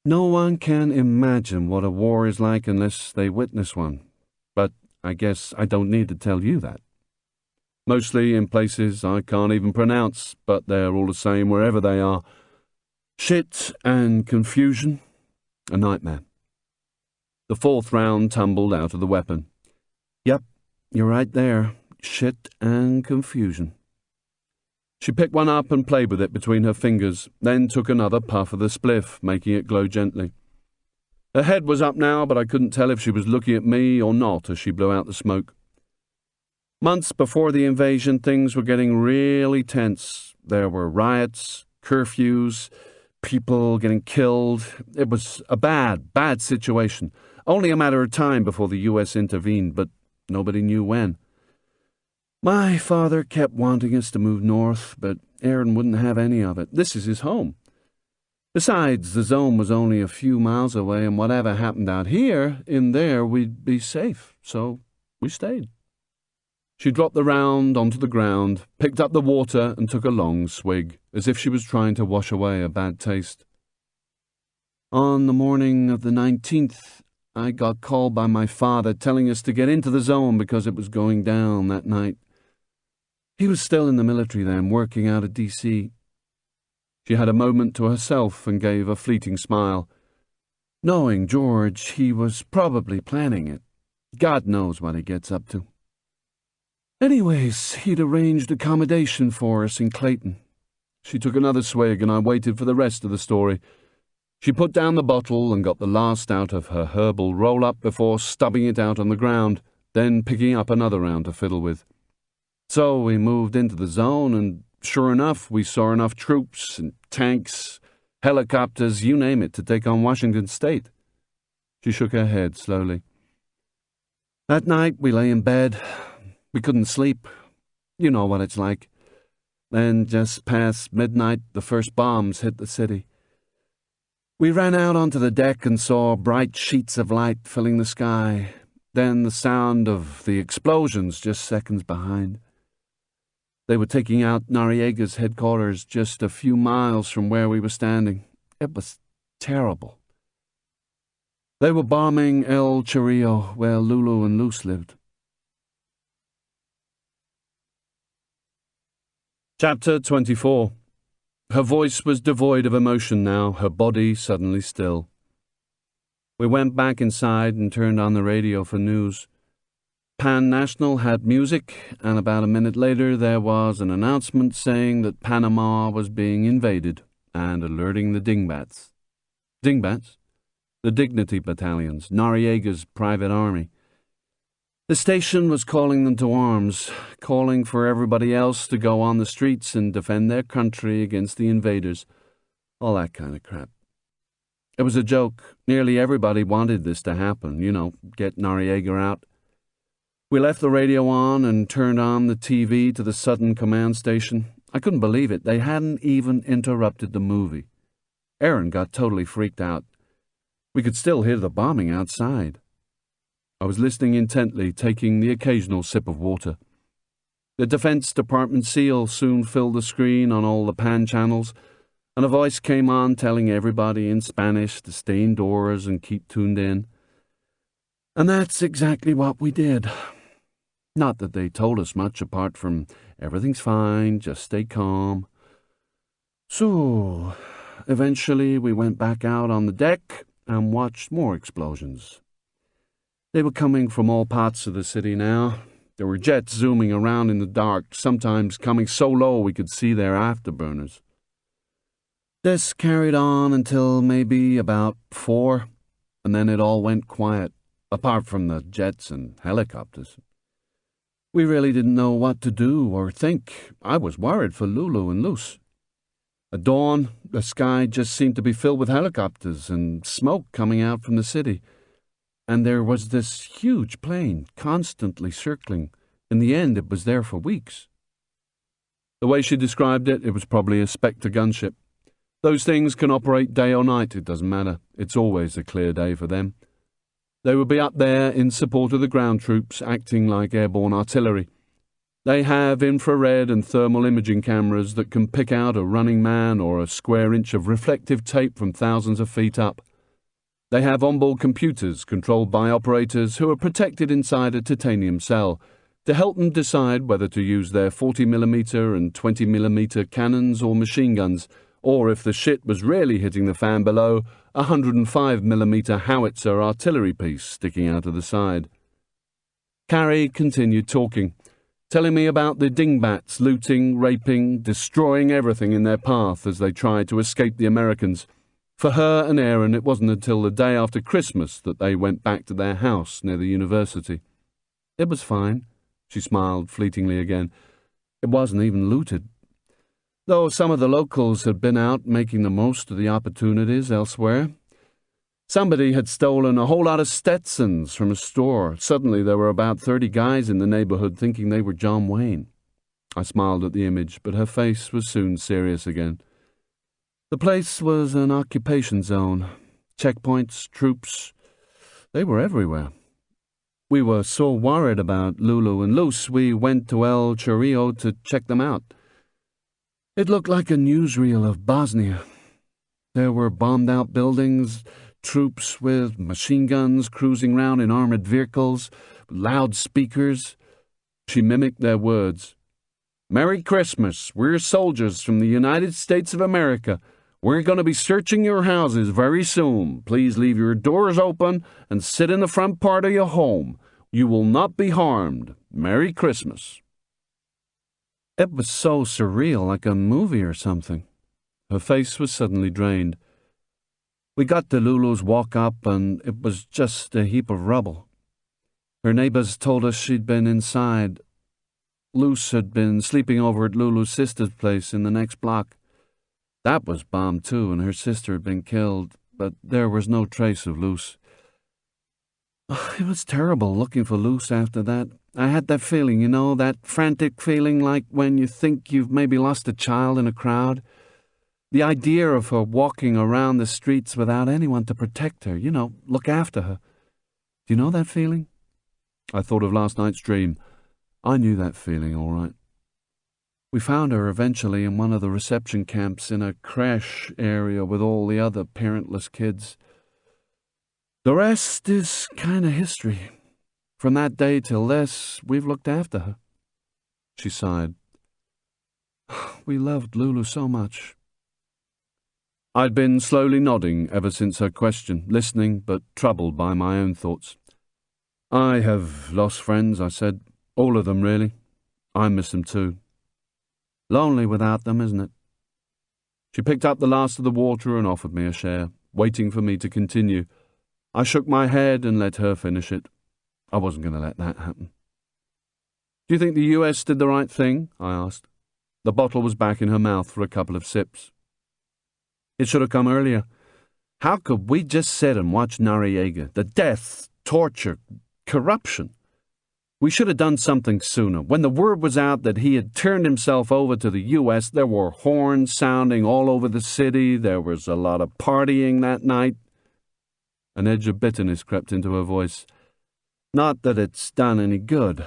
No one can imagine what a war is like unless they witness one. But I guess I don't need to tell you that. Mostly in places I can't even pronounce, but they're all the same wherever they are. Shit and confusion. A nightmare. The fourth round tumbled out of the weapon. Yep, you're right there. Shit and confusion. She picked one up and played with it between her fingers, then took another puff of the spliff, making it glow gently. Her head was up now, but I couldn't tell if she was looking at me or not as she blew out the smoke. Months before the invasion, things were getting really tense. There were riots, curfews, people getting killed. It was a bad situation. Only a matter of time before the U.S. intervened, but nobody knew when. My father kept wanting us to move north, but Aaron wouldn't have any of it. This is his home. Besides, the zone was only a few miles away, and whatever happened out here, in there we'd be safe, so we stayed. She dropped the round onto the ground, picked up the water, and took a long swig, as if she was trying to wash away a bad taste. On the morning of the 19th, I got called by my father telling us to get into the zone because it was going down that night. He was still in the military then, working out of D.C. She had a moment to herself and gave a fleeting smile. Knowing George, he was probably planning it. God knows what he gets up to. Anyways, he'd arranged accommodation for us in Clayton. She took another swig and I waited for the rest of the story. She put down the bottle and got the last out of her herbal roll-up before stubbing it out on the ground, then picking up another round to fiddle with. So we moved into the zone, and sure enough, we saw enough troops and tanks, helicopters, you name it, to take on Washington State. She shook her head slowly. That night we lay in bed. We couldn't sleep. You know what it's like. Then, just past midnight, the first bombs hit the city. We ran out onto the deck and saw bright sheets of light filling the sky, then the sound of the explosions just seconds behind. They were taking out Noriega's headquarters just a few miles from where we were standing. It was terrible. They were bombing El Chorrillo, where Lulu and Luce lived. Chapter 24. Her voice was devoid of emotion now, her body suddenly still. We went back inside and turned on the radio for news. Pan National had music, and about a minute later there was an announcement saying that Panama was being invaded and alerting the dingbats. Dingbats? The Dignity Battalions, Noriega's private army. The station was calling them to arms, calling for everybody else to go on the streets and defend their country against the invaders. All that kind of crap. It was a joke. Nearly everybody wanted this to happen, get Noriega out. We left the radio on and turned on the TV to the Sudden Command Station. I couldn't believe it. They hadn't even interrupted the movie. Aaron got totally freaked out. We could still hear the bombing outside. I was listening intently, taking the occasional sip of water. The Defense Department seal soon filled the screen on all the pan channels, and a voice came on telling everybody in Spanish to stay indoors and keep tuned in. And that's exactly what we did. Not that they told us much apart from, everything's fine, just stay calm. So, eventually we went back out on the deck and watched more explosions. They were coming from all parts of the city now. There were jets zooming around in the dark, sometimes coming so low we could see their afterburners. This carried on until maybe about 4, and then it all went quiet, apart from the jets and helicopters. We really didn't know what to do or think. I was worried for Lulu and Luce. At dawn, the sky just seemed to be filled with helicopters and smoke coming out from the city. And there was this huge plane constantly circling. In the end, it was there for weeks. The way she described it, it was probably a Spectre gunship. Those things can operate day or night, it doesn't matter. It's always a clear day for them. They would be up there in support of the ground troops, acting like airborne artillery. They have infrared and thermal imaging cameras that can pick out a running man or a square inch of reflective tape from thousands of feet up. They have onboard computers controlled by operators who are protected inside a titanium cell to help them decide whether to use their 40mm and 20mm cannons or machine guns, or if the shit was really hitting the fan below, a 105mm howitzer artillery piece sticking out of the side. Carrie continued talking, telling me about the dingbats looting, raping, destroying everything in their path as they tried to escape the Americans. For her and Aaron, it wasn't until the day after Christmas that they went back to their house near the university. It was fine, she smiled fleetingly again. It wasn't even looted. Though some of the locals had been out making the most of the opportunities elsewhere. Somebody had stolen a whole lot of Stetsons from a store. Suddenly there were about 30 guys in the neighborhood thinking they were John Wayne. I smiled at the image, but her face was soon serious again. The place was an occupation zone. Checkpoints, troops, they were everywhere. We were so worried about Lulu and Luce, we went to El Chorrillo to check them out. It looked like a newsreel of Bosnia. There were bombed-out buildings, troops with machine guns cruising round in armored vehicles, loudspeakers. She mimicked their words. "Merry Christmas. We're soldiers from the United States of America. We're going to be searching your houses very soon. Please leave your doors open and sit in the front part of your home. You will not be harmed. Merry Christmas." It was so surreal, like a movie or something. Her face was suddenly drained. We got to Lulu's walk-up, and it was just a heap of rubble. Her neighbors told us she'd been inside. Luce had been sleeping over at Lulu's sister's place in the next block. That was bombed too, and her sister had been killed, but there was no trace of Luce. It was terrible looking for Luce after that. I had that feeling, you know, that frantic feeling like when you think you've maybe lost a child in a crowd. The idea of her walking around the streets without anyone to protect her, you know, look after her. Do you know that feeling? I thought of last night's dream. I knew that feeling, all right. We found her eventually in one of the reception camps in a crash area with all the other parentless kids. The rest is kind of history. From that day till this, we've looked after her. She sighed. We loved Lulu so much. I'd been slowly nodding ever since her question, listening but troubled by my own thoughts. I have lost friends, I said. All of them, really. I miss them too. Lonely without them, isn't it? She picked up the last of the water and offered me a share, waiting for me to continue. I shook my head and let her finish it. I wasn't going to let that happen. Do you think the US did the right thing? I asked. The bottle was back in her mouth for a couple of sips. It should have come earlier. How could we just sit and watch Noriega? The death, torture, corruption. We should have done something sooner. When the word was out that he had turned himself over to the U.S., there were horns sounding all over the city. There was a lot of partying that night. An edge of bitterness crept into her voice. Not that it's done any good.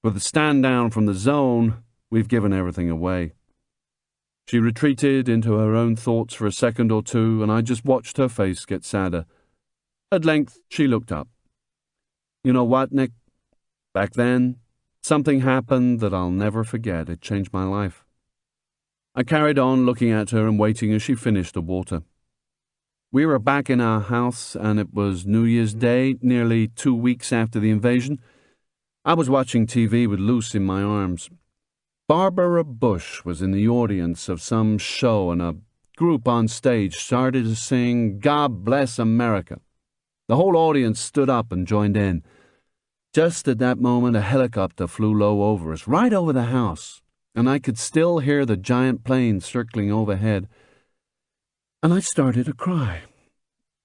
With the stand down from the zone, we've given everything away. She retreated into her own thoughts for a second or two, and I just watched her face get sadder. At length, she looked up. You know what, Nick? Back then, something happened that I'll never forget. It changed my life. I carried on looking at her and waiting as she finished the water. We were back in our house, and it was New Year's Day, nearly 2 weeks after the invasion. I was watching TV with Luce in my arms. Barbara Bush was in the audience of some show, and a group on stage started to sing God Bless America. The whole audience stood up and joined in. Just at that moment, a helicopter flew low over us, right over the house, and I could still hear the giant plane circling overhead. And I started to cry.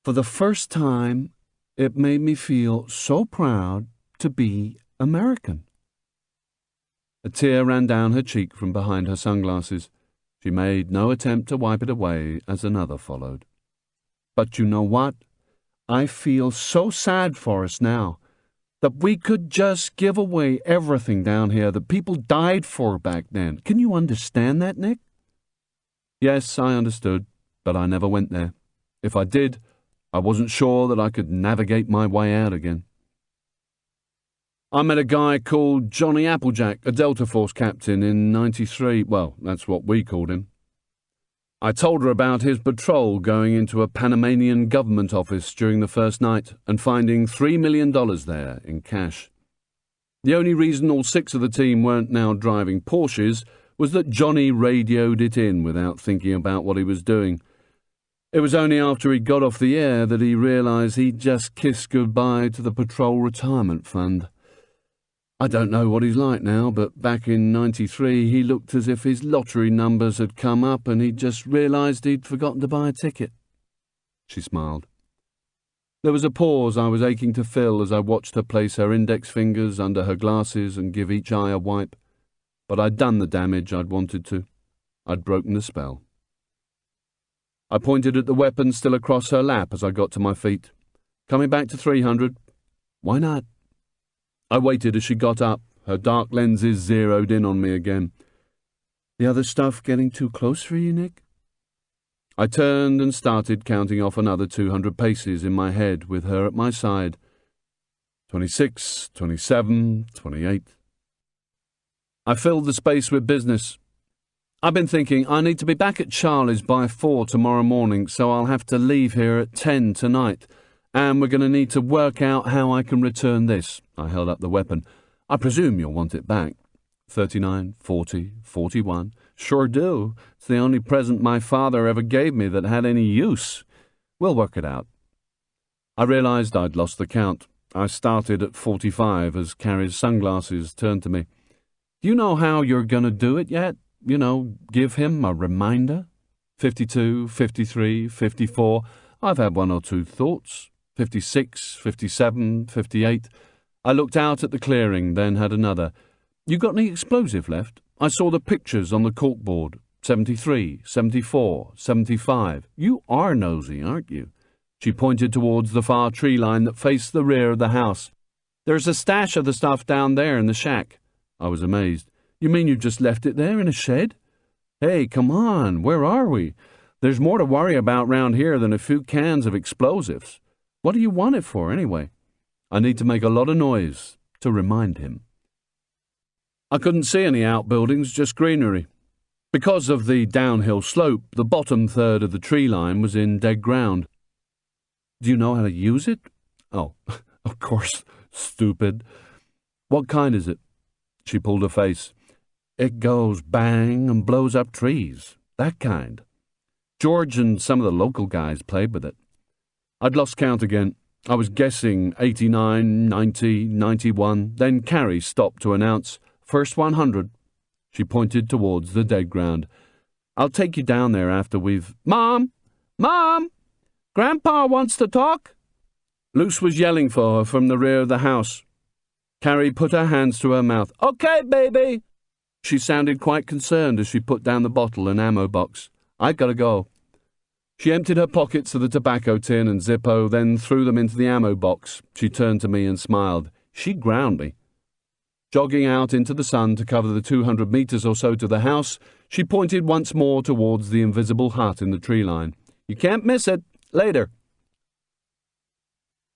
For the first time, it made me feel so proud to be American. A tear ran down her cheek from behind her sunglasses. She made no attempt to wipe it away as another followed. But you know what? I feel so sad for us now, that we could just give away everything down here that people died for back then. Can you understand that, Nick? Yes, I understood, but I never went there. If I did, I wasn't sure that I could navigate my way out again. I met a guy called Johnny Applejack, a Delta Force captain in '93. Well, that's what we called him. I told her about his patrol going into a Panamanian government office during the first night and finding $3 million there in cash. The only reason all 6 of the team weren't now driving Porsches was that Johnny radioed it in without thinking about what he was doing. It was only after he got off the air that he realized he'd just kissed goodbye to the patrol retirement fund. I don't know what he's like now, but back in '93 he looked as if his lottery numbers had come up and he'd just realised he'd forgotten to buy a ticket. She smiled. There was a pause I was aching to fill as I watched her place her index fingers under her glasses and give each eye a wipe. But I'd done the damage I'd wanted to. I'd broken the spell. I pointed at the weapon still across her lap as I got to my feet. Coming back to 300? Why not? I waited as she got up, her dark lenses zeroed in on me again. The other stuff getting too close for you, Nick? I turned and started counting off another 200 paces in my head with her at my side. 26, 27, 28. I filled the space with business. I've been thinking I need to be back at Charlie's by 4 tomorrow morning, so I'll have to leave here at 10 tonight. And we're going to need to work out how I can return this. I held up the weapon. I presume you'll want it back. 39, 40, 41. Sure do. It's the only present my father ever gave me that had any use. We'll work it out. I realized I'd lost the count. I started at 45 as Carrie's sunglasses turned to me. Do you know how you're going to do it yet? You know, give him a reminder? 52, 53, 54. I've had 1 or 2 thoughts. 56, 57, 58. I looked out at the clearing, then had another. You got any explosive left? I saw the pictures on the corkboard. 73, 74, 75. You are nosy, aren't you? She pointed towards the far tree line that faced the rear of the house. There's a stash of the stuff down there in the shack. I was amazed. You mean you've just left it there in a shed? Hey, come on, where are we? There's more to worry about round here than a few cans of explosives. What do you want it for, anyway? I need to make a lot of noise to remind him. I couldn't see any outbuildings, just greenery. Because of the downhill slope, the bottom third of the tree line was in dead ground. Do you know how to use it? Oh, of course, stupid. What kind is it? She pulled her face. It goes bang and blows up trees. That kind. George and some of the local guys played with it. I'd lost count again. I was guessing 89, 90, 91. Then Carrie stopped to announce, first 100. She pointed towards the dead ground. I'll take you down there after we've... Mom! Mom! Grandpa wants to talk. Luce was yelling for her from the rear of the house. Carrie put her hands to her mouth. "Okay, baby." She sounded quite concerned as she put down the bottle and ammo box. "I gotta go." She emptied her pockets of the tobacco tin and Zippo, then threw them into the ammo box. She turned to me and smiled. She ground me. Jogging out into the sun to cover the 200 metres or so to the house, she pointed once more towards the invisible hut in the tree line. "You can't miss it. Later."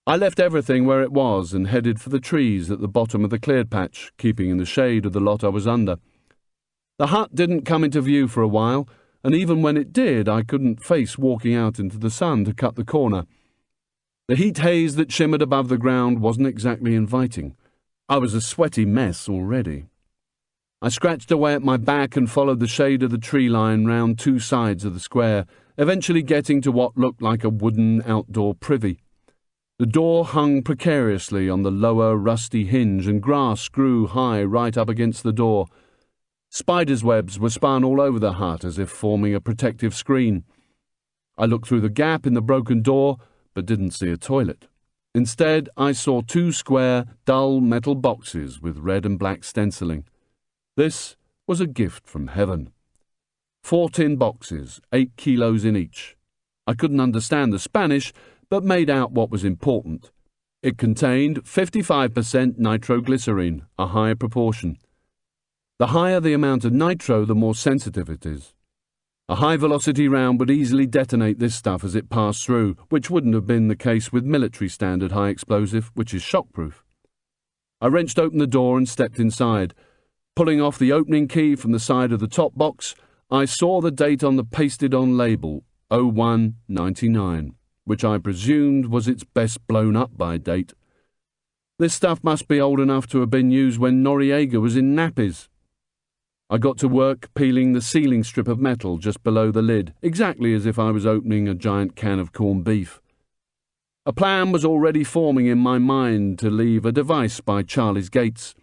I left everything where it was and headed for the trees at the bottom of the cleared patch, keeping in the shade of the lot I was under. The hut didn't come into view for a while, and even when it did, I couldn't face walking out into the sun to cut the corner. The heat haze that shimmered above the ground wasn't exactly inviting. I was a sweaty mess already. I scratched away at my back and followed the shade of the tree line round two sides of the square, eventually getting to what looked like a wooden outdoor privy. The door hung precariously on the lower rusty hinge, and grass grew high right up against the door. Spiders' webs were spun all over the hut as if forming a protective screen. I looked through the gap in the broken door, but didn't see a toilet. Instead, I saw two square, dull metal boxes with red and black stenciling. This was a gift from heaven. 4 tin boxes, 8 kilos in each. I couldn't understand the Spanish, but made out what was important. It contained 55% nitroglycerine, a high proportion. The higher the amount of nitro, the more sensitive it is. A high-velocity round would easily detonate this stuff as it passed through, which wouldn't have been the case with military-standard high explosive, which is shockproof. I wrenched open the door and stepped inside. Pulling off the opening key from the side of the top box, I saw the date on the pasted-on label, 0199, which I presumed was its best blown-up-by date. This stuff must be old enough to have been used when Noriega was in nappies. I got to work peeling the sealing strip of metal just below the lid, exactly as if I was opening a giant can of corned beef. A plan was already forming in my mind to leave a device by Charlie's gates.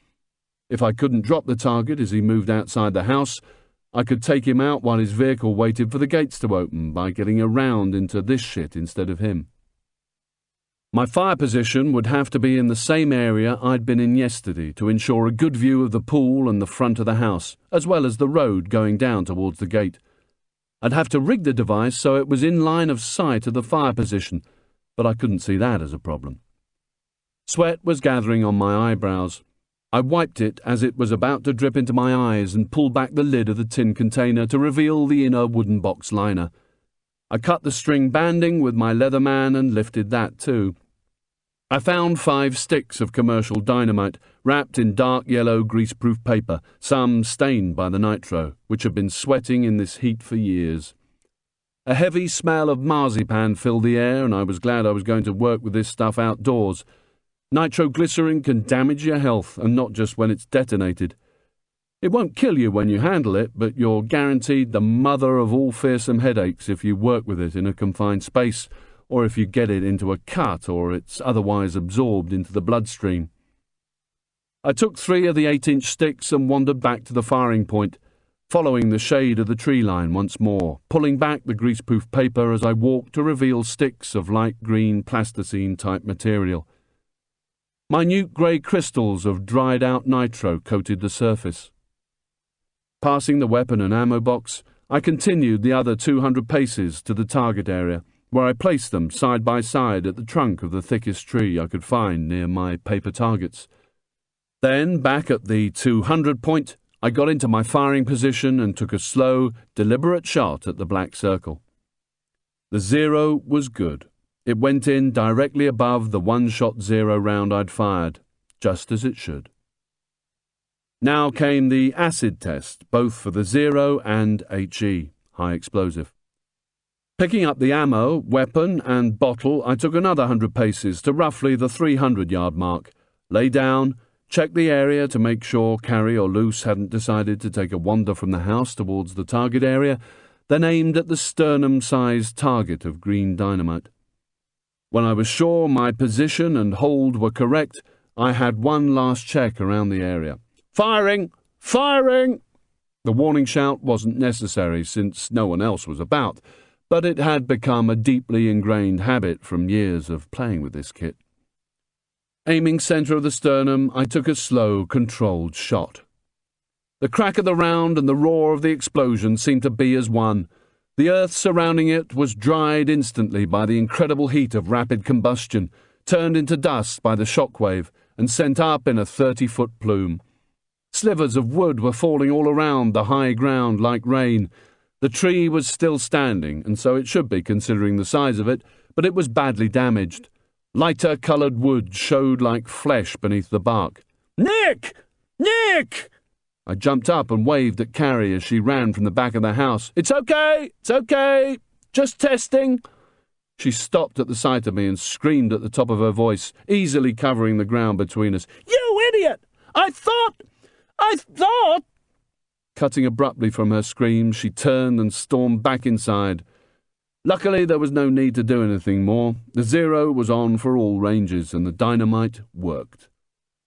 If I couldn't drop the target as he moved outside the house, I could take him out while his vehicle waited for the gates to open by getting around into this shit instead of him. My fire position would have to be in the same area I'd been in yesterday to ensure a good view of the pool and the front of the house, as well as the road going down towards the gate. I'd have to rig the device so it was in line of sight of the fire position, but I couldn't see that as a problem. Sweat was gathering on my eyebrows. I wiped it as it was about to drip into my eyes and pulled back the lid of the tin container to reveal the inner wooden box liner. I cut the string banding with my Leatherman and lifted that too. I found 5 sticks of commercial dynamite wrapped in dark yellow greaseproof paper, some stained by the nitro, which had been sweating in this heat for years. A heavy smell of marzipan filled the air, and I was glad I was going to work with this stuff outdoors. Nitroglycerin can damage your health, and not just when it's detonated. It won't kill you when you handle it, but you're guaranteed the mother of all fearsome headaches if you work with it in a confined space, or if you get it into a cut or it's otherwise absorbed into the bloodstream. I took 3 of the 8-inch sticks and wandered back to the firing point, following the shade of the tree line once more, pulling back the greaseproof paper as I walked to reveal sticks of light green plasticine-type material. Minute grey crystals of dried-out nitro coated the surface. Passing the weapon and ammo box, I continued the other 200 paces to the target area, where I placed them side by side at the trunk of the thickest tree I could find near my paper targets. Then, back at the 200 point, I got into my firing position and took a slow, deliberate shot at the black circle. The 0 was good. It went in directly above the one-shot 0 round I'd fired, just as it should. Now came the acid test, both for the 0 and HE, high explosive. Picking up the ammo, weapon, and bottle, I took another 100 paces to roughly the 300-yard mark, lay down, checked the area to make sure Carrie or Luce hadn't decided to take a wander from the house towards the target area, then aimed at the sternum-sized target of green dynamite. When I was sure my position and hold were correct, I had one last check around the area. "Firing! Firing!" The warning shout wasn't necessary since no one else was about, but it had become a deeply ingrained habit from years of playing with this kit. Aiming centre of the sternum, I took a slow, controlled shot. The crack of the round and the roar of the explosion seemed to be as one. The earth surrounding it was dried instantly by the incredible heat of rapid combustion, turned into dust by the shockwave, and sent up in a 30-foot plume. Slivers of wood were falling all around the high ground like rain. The tree was still standing, and so it should be considering the size of it, but it was badly damaged. Lighter coloured wood showed like flesh beneath the bark. "Nick! Nick!" I jumped up and waved at Carrie as she ran from the back of the house. "It's okay! It's okay! Just testing!" She stopped at the sight of me and screamed at the top of her voice, easily covering the ground between us. "You idiot! I thought... Cutting abruptly from her scream, she turned and stormed back inside. Luckily, there was no need to do anything more. The zero was on for all ranges, and the dynamite worked.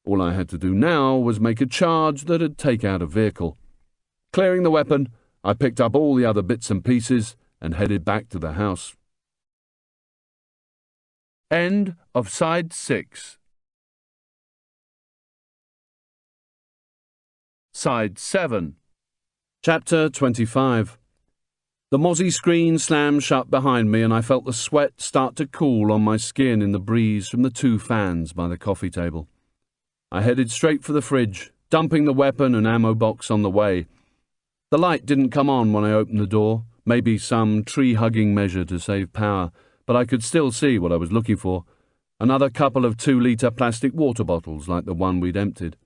All I had to do now was make a charge that'd take out a vehicle. Clearing the weapon, I picked up all the other bits and pieces and headed back to the house. End of Side 6. Side 7. Chapter 25. The mozzie screen slammed shut behind me, and I felt the sweat start to cool on my skin in the breeze from the 2 fans by the coffee table. I headed straight for the fridge, dumping the weapon and ammo box on the way. The light didn't come on when I opened the door, maybe some tree-hugging measure to save power, but I could still see what I was looking for. Another couple of 2-litre plastic water bottles like the one we'd emptied.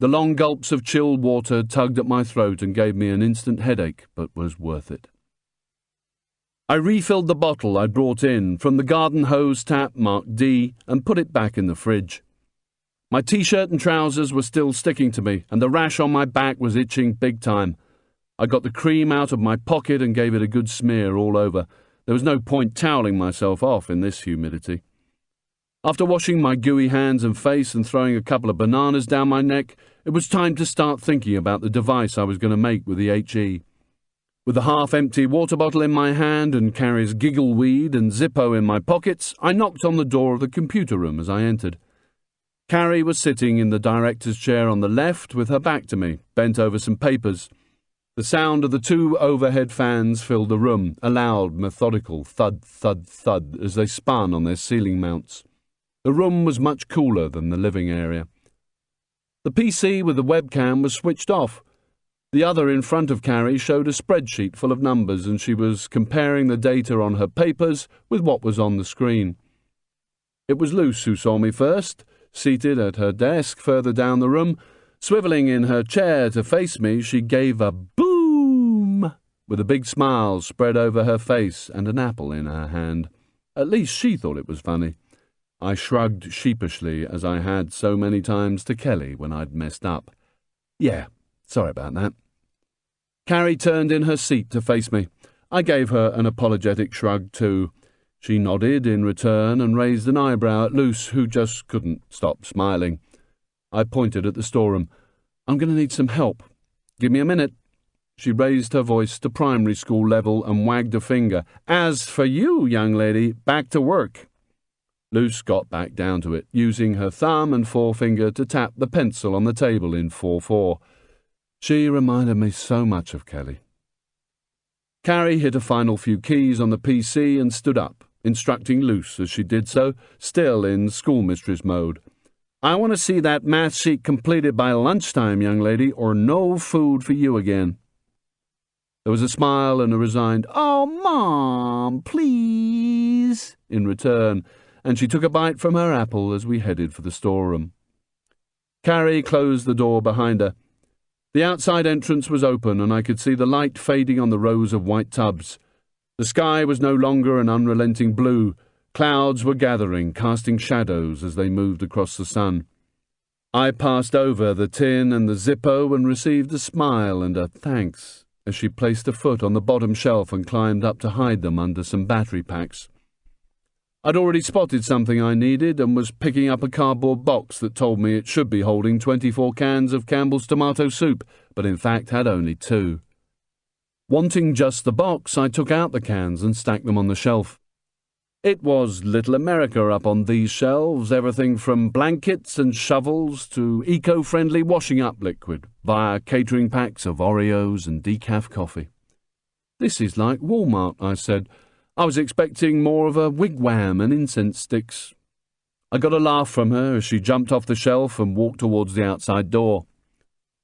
The long gulps of chilled water tugged at my throat and gave me an instant headache, but was worth it. I refilled the bottle I'd brought in from the garden hose tap marked D and put it back in the fridge. My t-shirt and trousers were still sticking to me, and the rash on my back was itching big time. I got the cream out of my pocket and gave it a good smear all over. There was no point toweling myself off in this humidity. After washing my gooey hands and face and throwing a couple of bananas down my neck, it was time to start thinking about the device I was going to make with the HE. With the half-empty water bottle in my hand and Carrie's giggleweed and Zippo in my pockets, I knocked on the door of the computer room as I entered. Carrie was sitting in the director's chair on the left with her back to me, bent over some papers. The sound of the 2 overhead fans filled the room, a loud, methodical thud, thud, thud as they spun on their ceiling mounts. The room was much cooler than the living area. The PC with the webcam was switched off. The other in front of Carrie showed a spreadsheet full of numbers, and she was comparing the data on her papers with what was on the screen. It was Luce who saw me first, seated at her desk further down the room. Swivelling in her chair to face me, she gave a boom, with a big smile spread over her face and an apple in her hand. At least she thought it was funny. I shrugged sheepishly, as I had so many times to Kelly when I'd messed up. "Yeah, sorry about that." Carrie turned in her seat to face me. I gave her an apologetic shrug too. She nodded in return and raised an eyebrow at Luce, who just couldn't stop smiling. I pointed at the storeroom. "I'm going to need some help. Give me a minute." She raised her voice to primary school level and wagged a finger. "As for you, young lady, back to work." Luce got back down to it, using her thumb and forefinger to tap the pencil on the table in 4-4. She reminded me so much of Kelly. Carrie hit a final few keys on the PC and stood up, instructing Luce as she did so, still in schoolmistress mode. "I want to see that math sheet completed by lunchtime, young lady, or no food for you again." There was a smile and a resigned, "Oh, Mom, please," in return, and she took a bite from her apple as we headed for the storeroom. Carrie closed the door behind her. The outside entrance was open, and I could see the light fading on the rows of white tubs. The sky was no longer an unrelenting blue. Clouds were gathering, casting shadows as they moved across the sun. I passed over the tin and the Zippo and received a smile and a thanks as she placed a foot on the bottom shelf and climbed up to hide them under some battery packs. I'd already spotted something I needed and was picking up a cardboard box that told me it should be holding 24 cans of Campbell's tomato soup, but in fact had only 2. Wanting just the box, I took out the cans and stacked them on the shelf. It was Little America up on these shelves, everything from blankets and shovels to eco-friendly washing-up liquid via catering packs of Oreos and decaf coffee. "This is like Walmart," I said. "I was expecting more of a wigwam and incense sticks." I got a laugh from her as she jumped off the shelf and walked towards the outside door.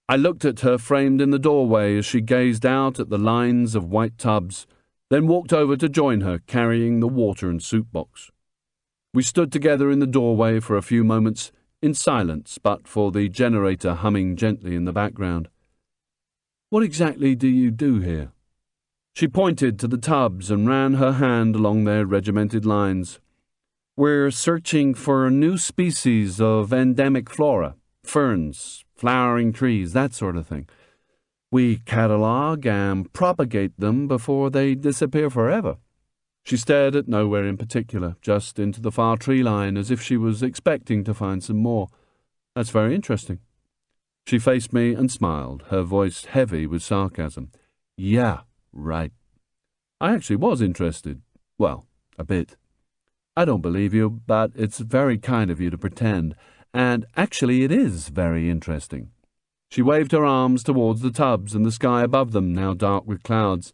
I looked at her framed in the doorway as she gazed out at the lines of white tubs, then walked over to join her, carrying the water and soup box. We stood together in the doorway for a few moments, in silence but for the generator humming gently in the background. "What exactly do you do here?" She pointed to the tubs and ran her hand along their regimented lines. "We're searching for a new species of endemic flora, ferns, flowering trees, that sort of thing. We catalogue and propagate them before they disappear forever." She stared at nowhere in particular, just into the far tree line, as if she was expecting to find some more. "That's very interesting." She faced me and smiled, her voice heavy with sarcasm. "Yeah, right. I actually was interested. Well, a bit. I don't believe you, but it's very kind of you to pretend, and actually it is very interesting." She waved her arms towards the tubs and the sky above them, now dark with clouds.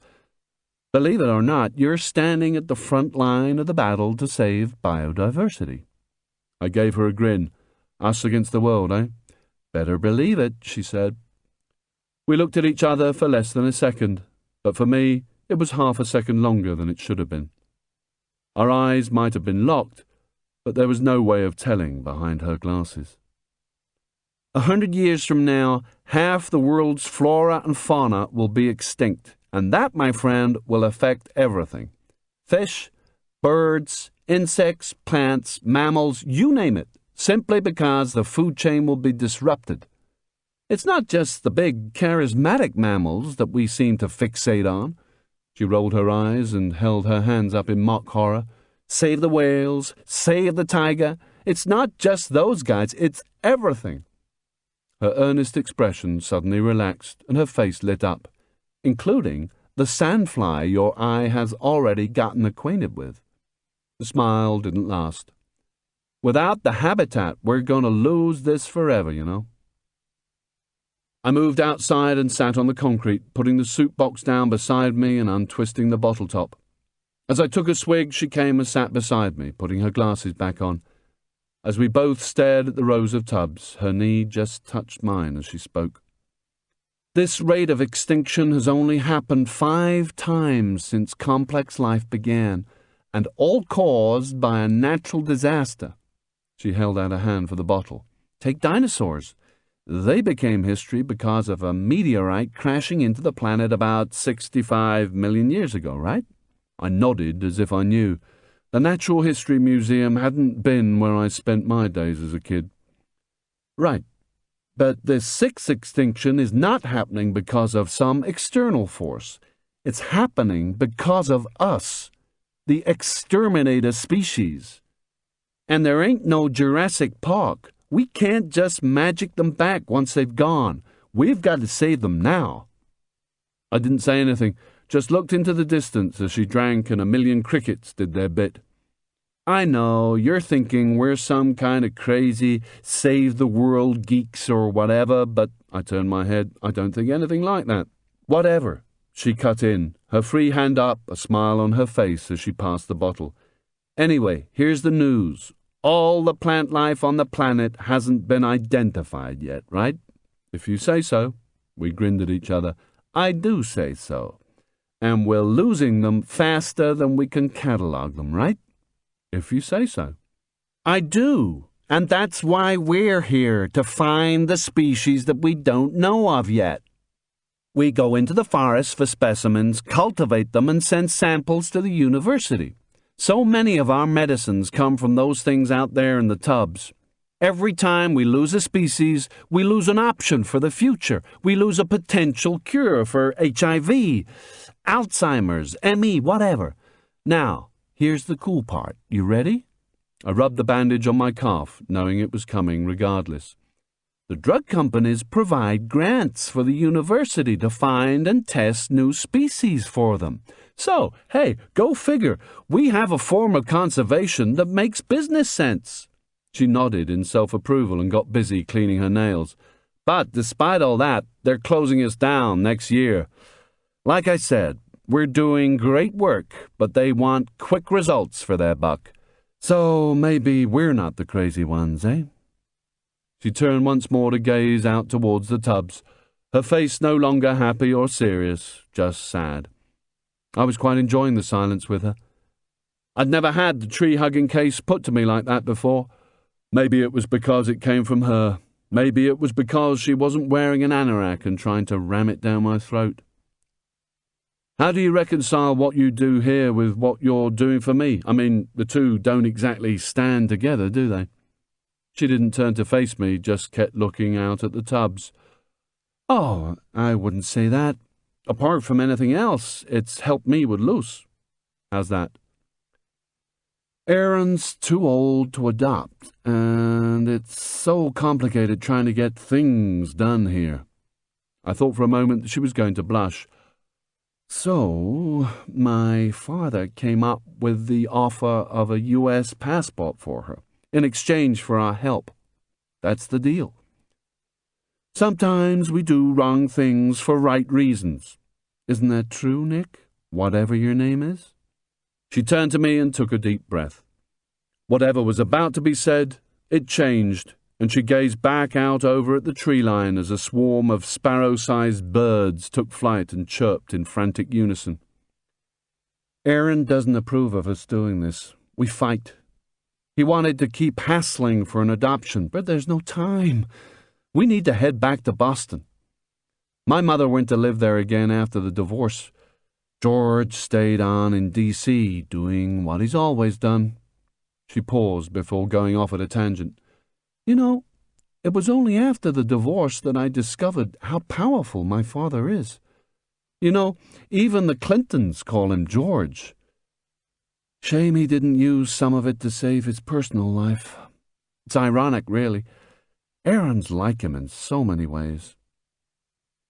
"Believe it or not, you're standing at the front line of the battle to save biodiversity." I gave her a grin. "Us against the world, eh?" "Better believe it," she said. We looked at each other for less than a second, but for me it was half a second longer than it should have been. Our eyes might have been locked, but there was no way of telling behind her glasses. 100 years from now, half the world's flora and fauna will be extinct, and that, my friend, will affect everything. Fish, birds, insects, plants, mammals, you name it, simply because the food chain will be disrupted. It's not just the big, charismatic mammals that we seem to fixate on." She rolled her eyes and held her hands up in mock horror. "Save the whales, save the tiger. It's not just those guys, it's everything." Her earnest expression suddenly relaxed and her face lit up, including the sandfly your eye has already gotten acquainted with. The smile didn't last. "Without the habitat, we're going to lose this forever, you know." I moved outside and sat on the concrete, putting the soup box down beside me and untwisting the bottle top. As I took a swig, she came and sat beside me, putting her glasses back on. As we both stared at the rows of tubs, her knee just touched mine as she spoke. "This rate of extinction has only happened 5 times since complex life began, and all caused by a natural disaster." She held out a hand for the bottle. "Take dinosaurs. They became history because of a meteorite crashing into the planet about 65 million years ago, right?" I nodded as if I knew. The Natural History Museum hadn't been where I spent my days as a kid. "Right. But this 6th extinction is not happening because of some external force. It's happening because of us, the exterminator species. And there ain't no Jurassic Park. We can't just magic them back once they've gone. We've got to save them now." I didn't say anything, just looked into the distance as she drank and a million crickets did their bit. "I know, you're thinking we're some kind of crazy save-the-world geeks or whatever, but," I turned my head, "I don't think anything like that." "Whatever," she cut in, her free hand up, a smile on her face as she passed the bottle. "Anyway, here's the news. All the plant life on the planet hasn't been identified yet, right?" "If you say so." We grinned at each other. "I do say so. And we're losing them faster than we can catalogue them, right?" "If you say so." "I do. And that's why we're here, to find the species that we don't know of yet. We go into the forest for specimens, cultivate them, and send samples to the university. So many of our medicines come from those things out there in the tubs. Every time we lose a species, we lose an option for the future. We lose a potential cure for HIV, Alzheimer's, ME, whatever. Now, here's the cool part. You ready?" I rubbed the bandage on my calf, knowing it was coming regardless. The drug companies provide grants for the university to find and test new species for them. So, hey, go figure, we have a form of conservation that makes business sense. She nodded in self-approval and got busy cleaning her nails. But despite all that, they're closing us down next year. Like I said, we're doing great work, but they want quick results for their buck. So maybe we're not the crazy ones, eh? She turned once more to gaze out towards the tubs, her face no longer happy or serious, just sad. I was quite enjoying the silence with her. I'd never had the tree-hugging case put to me like that before. Maybe it was because it came from her. Maybe it was because she wasn't wearing an anorak and trying to ram it down my throat. How do you reconcile what you do here with what you're doing for me? I mean, the two don't exactly stand together, do they? She didn't turn to face me, just kept looking out at the tubs. Oh, I wouldn't say that. Apart from anything else, it's helped me with Luce. How's that? Aaron's too old to adopt, and it's so complicated trying to get things done here. I thought for a moment that she was going to blush. So, my father came up with the offer of a U.S. passport for her, in exchange for our help. That's the deal. Sometimes we do wrong things for right reasons. Isn't that true, Nick? Whatever your name is? She turned to me and took a deep breath. Whatever was about to be said, it changed, and she gazed back out over at the tree line as a swarm of sparrow-sized birds took flight and chirped in frantic unison. Aaron doesn't approve of us doing this. We fight. He wanted to keep hassling for an adoption, but there's no time. We need to head back to Boston. My mother went to live there again after the divorce. George stayed on in D.C., doing what he's always done. She paused before going off at a tangent. You know, it was only after the divorce that I discovered how powerful my father is. You know, even the Clintons call him George. Shame he didn't use some of it to save his personal life. It's ironic, really. Aaron's like him in so many ways.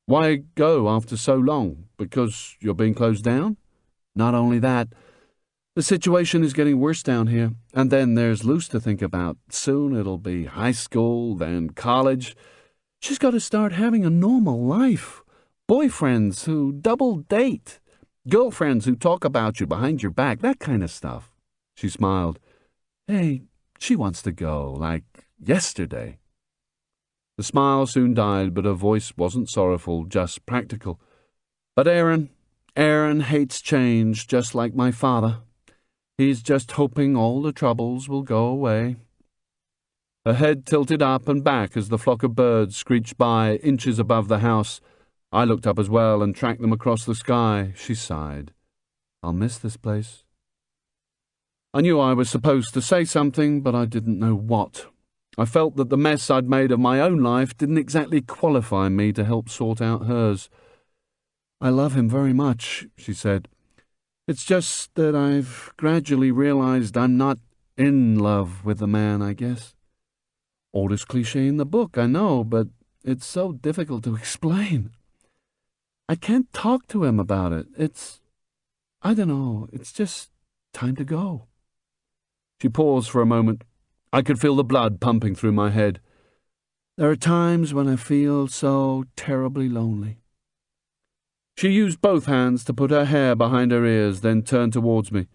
Why go after so long? Because you're being closed down? Not only that, the situation is getting worse down here, and then there's Luce to think about. Soon it'll be high school, then college. She's got to start having a normal life. Boyfriends who double date. Girlfriends who talk about you behind your back, that kind of stuff. She smiled. Hey, she wants to go, like yesterday. The smile soon died, but her voice wasn't sorrowful, just practical. But Aaron hates change, just like my father. He's just hoping all the troubles will go away. Her head tilted up and back as the flock of birds screeched by, inches above the house. I looked up as well and tracked them across the sky. She sighed. I'll miss this place. I knew I was supposed to say something, but I didn't know what. I felt that the mess I'd made of my own life didn't exactly qualify me to help sort out hers. I love him very much, she said. It's just that I've gradually realized I'm not in love with the man, I guess. Oldest cliché in the book, I know, but it's so difficult to explain. I can't talk to him about it. I don't know, it's just time to go. She paused for a moment. I could feel the blood pumping through my head. There are times when I feel so terribly lonely. She used both hands to put her hair behind her ears, then turned towards me.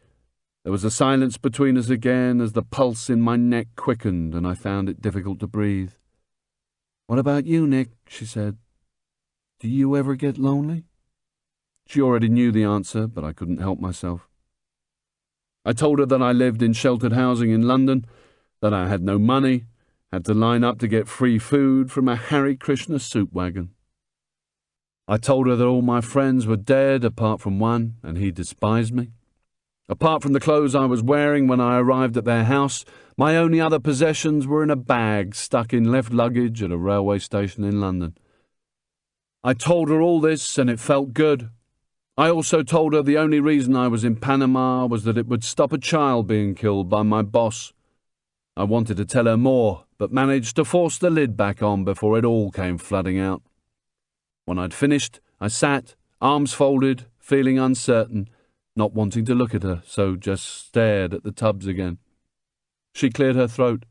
There was a silence between us again as the pulse in my neck quickened and I found it difficult to breathe. What about you, Nick? She said. Do you ever get lonely? She already knew the answer, but I couldn't help myself. I told her that I lived in sheltered housing in London, that I had no money, had to line up to get free food from a Hare Krishna soup wagon. I told her that all my friends were dead apart from one, and he despised me. Apart from the clothes I was wearing when I arrived at their house, my only other possessions were in a bag stuck in left luggage at a railway station in London. I told her all this, and it felt good. I also told her the only reason I was in Panama was that it would stop a child being killed by my boss. I wanted to tell her more, but managed to force the lid back on before it all came flooding out. When I'd finished, I sat, arms folded, feeling uncertain, not wanting to look at her, so just stared at the tubs again. She cleared her throat.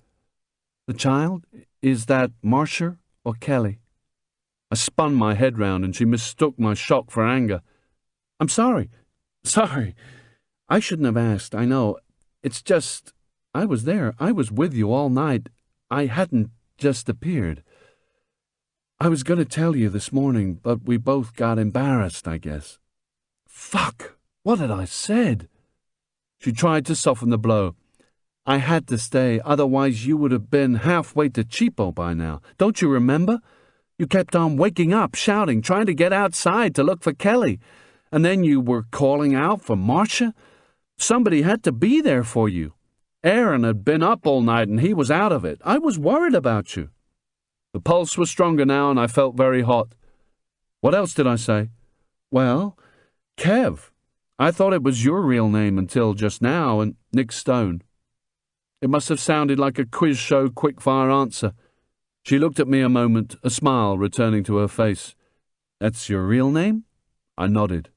"The child? Is that Marcia or Kelly?" I spun my head round and she mistook my shock for anger. "I'm sorry. I shouldn't have asked, I know. It's just, I was there. I was with you all night. I hadn't just appeared. I was going to tell you this morning, but we both got embarrassed, I guess." Fuck! What had I said? She tried to soften the blow. "I had to stay, otherwise you would have been halfway to Cheapo by now. Don't you remember? You kept on waking up, shouting, trying to get outside to look for Kelly. And then you were calling out for Marcia. Somebody had to be there for you. Aaron had been up all night and he was out of it. I was worried about you." The pulse was stronger now and I felt very hot. What else did I say? "Well, Kev. I thought it was your real name until just now, and Nick Stone." It must have sounded like a quiz show quick-fire answer. She looked at me a moment, a smile returning to her face. "That's your real name?" I nodded.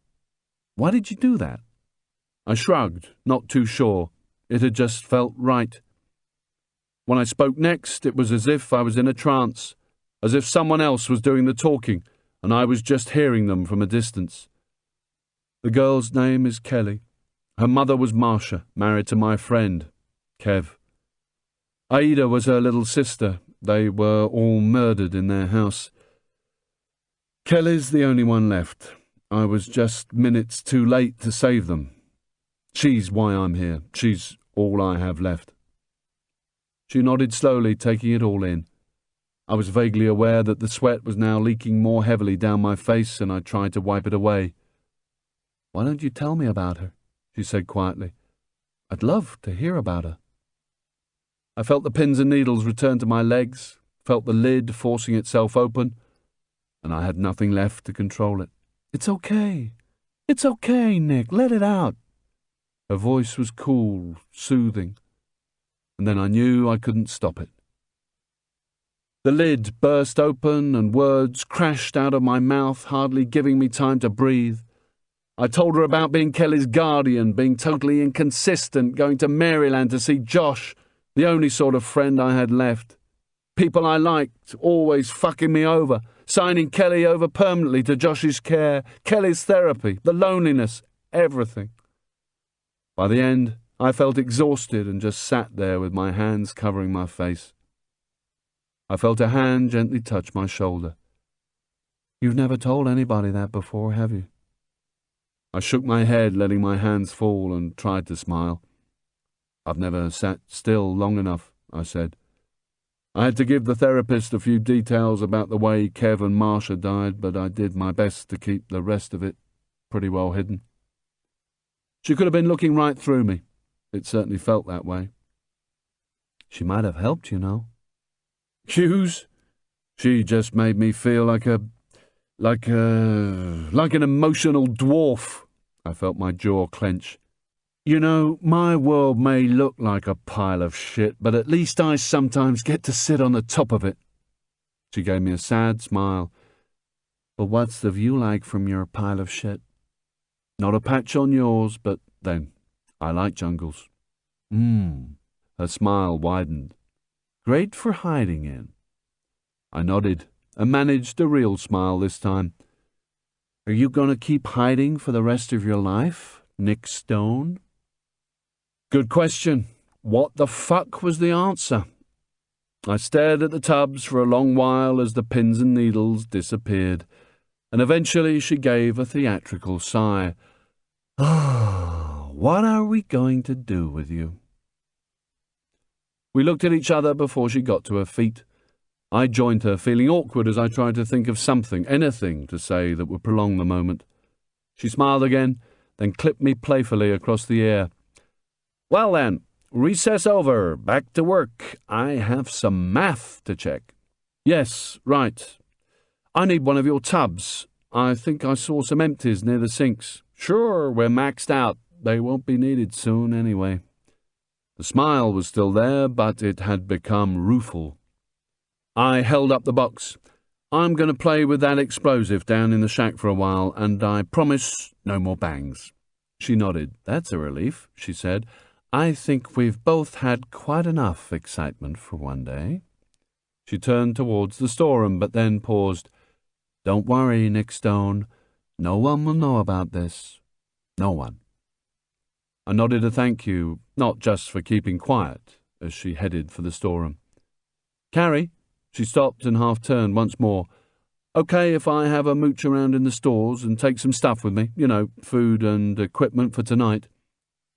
"Why did you do that?" I shrugged, not too sure. It had just felt right. When I spoke next, it was as if I was in a trance, as if someone else was doing the talking, and I was just hearing them from a distance. "The girl's name is Kelly. Her mother was Marcia, married to my friend, Kev. Aida was her little sister. They were all murdered in their house. Kelly's the only one left. I was just minutes too late to save them. She's why I'm here. She's all I have left." She nodded slowly, taking it all in. I was vaguely aware that the sweat was now leaking more heavily down my face, and I tried to wipe it away. "Why don't you tell me about her?" she said quietly. "I'd love to hear about her." I felt the pins and needles return to my legs, felt the lid forcing itself open, and I had nothing left to control it. It's okay, Nick, let it out." Her voice was cool, soothing, and then I knew I couldn't stop it. The lid burst open and words crashed out of my mouth, hardly giving me time to breathe. I told her about being Kelly's guardian, being totally inconsistent, going to Maryland to see Josh, the only sort of friend I had left. People I liked, always fucking me over, signing Kelly over permanently to Josh's care, Kelly's therapy, the loneliness, everything. By the end, I felt exhausted and just sat there with my hands covering my face. I felt a hand gently touch my shoulder. "You've never told anybody that before, have you?" I shook my head, letting my hands fall, and tried to smile. "I've never sat still long enough," I said. I had to give the therapist a few details about the way Kev and Marcia died, but I did my best to keep the rest of it pretty well hidden. She could have been looking right through me. It certainly felt that way. "She might have helped, you know." "Hughes? She just made me feel like an emotional dwarf." I felt my jaw clench. "You know, my world may look like a pile of shit, but at least I sometimes get to sit on the top of it." She gave me a sad smile. "But what's the view like from your pile of shit?" "Not a patch on yours, but then, I like jungles." Her smile widened. "Great for hiding in." I nodded and managed a real smile this time. "Are you going to keep hiding for the rest of your life, Nick Stone?" Good question. What the fuck was the answer? I stared at the tubs for a long while as the pins and needles disappeared, and eventually she gave a theatrical sigh. "What are we going to do with you?" We looked at each other before she got to her feet. I joined her, feeling awkward as I tried to think of something, anything, to say that would prolong the moment. She smiled again, then clipped me playfully across the ear. "Well then, recess over, back to work. I have some math to check." "Yes, right. I need one of your tubs. I think I saw some empties near the sinks." "Sure, we're maxed out. They won't be needed soon anyway." The smile was still there, but it had become rueful. I held up the box. I'm going to play with that explosive down in the shack for a while, and I promise no more bangs. She nodded. That's a relief, she said. I think we've both had quite enough excitement for one day. She turned towards the storeroom, but then paused. Don't worry, Nick Stone. No one will know about this. No one. I nodded a thank you, not just for keeping quiet, as she headed for the storeroom. Carrie? She stopped and half-turned once more. Okay if I have a mooch around in the stores and take some stuff with me, food and equipment for tonight?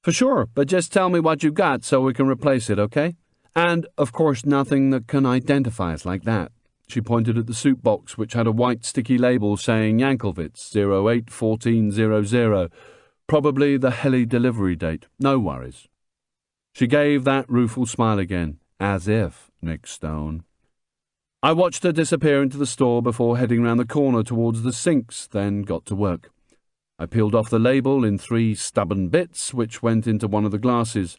For sure, but just tell me what you've got so we can replace it, okay? And, of course, nothing that can identify us like that. She pointed at the soup box, which had a white sticky label saying Yankelvitz 08-1400, probably the heli delivery date. No worries. She gave that rueful smile again, as if, Nick Stone. I watched her disappear into the store before heading round the corner towards the sinks, then got to work. I peeled off the label in 3 stubborn bits, which went into one of the glasses.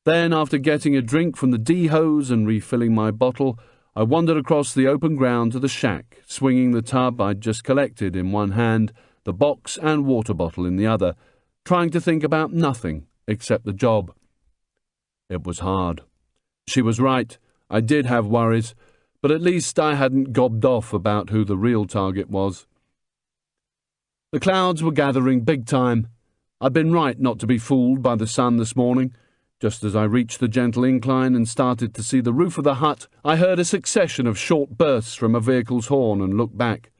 Then, after getting a drink from the D-hose and refilling my bottle, I wandered across the open ground to the shack, swinging the tub I'd just collected in one hand, the box and water bottle in the other, trying to think about nothing except the job. It was hard. She was right. I did have worries, but at least I hadn't gobbed off about who the real target was. The clouds were gathering big time. I'd been right not to be fooled by the sun this morning. Just as I reached the gentle incline and started to see the roof of the hut, I heard a succession of short bursts from a vehicle's horn and looked back.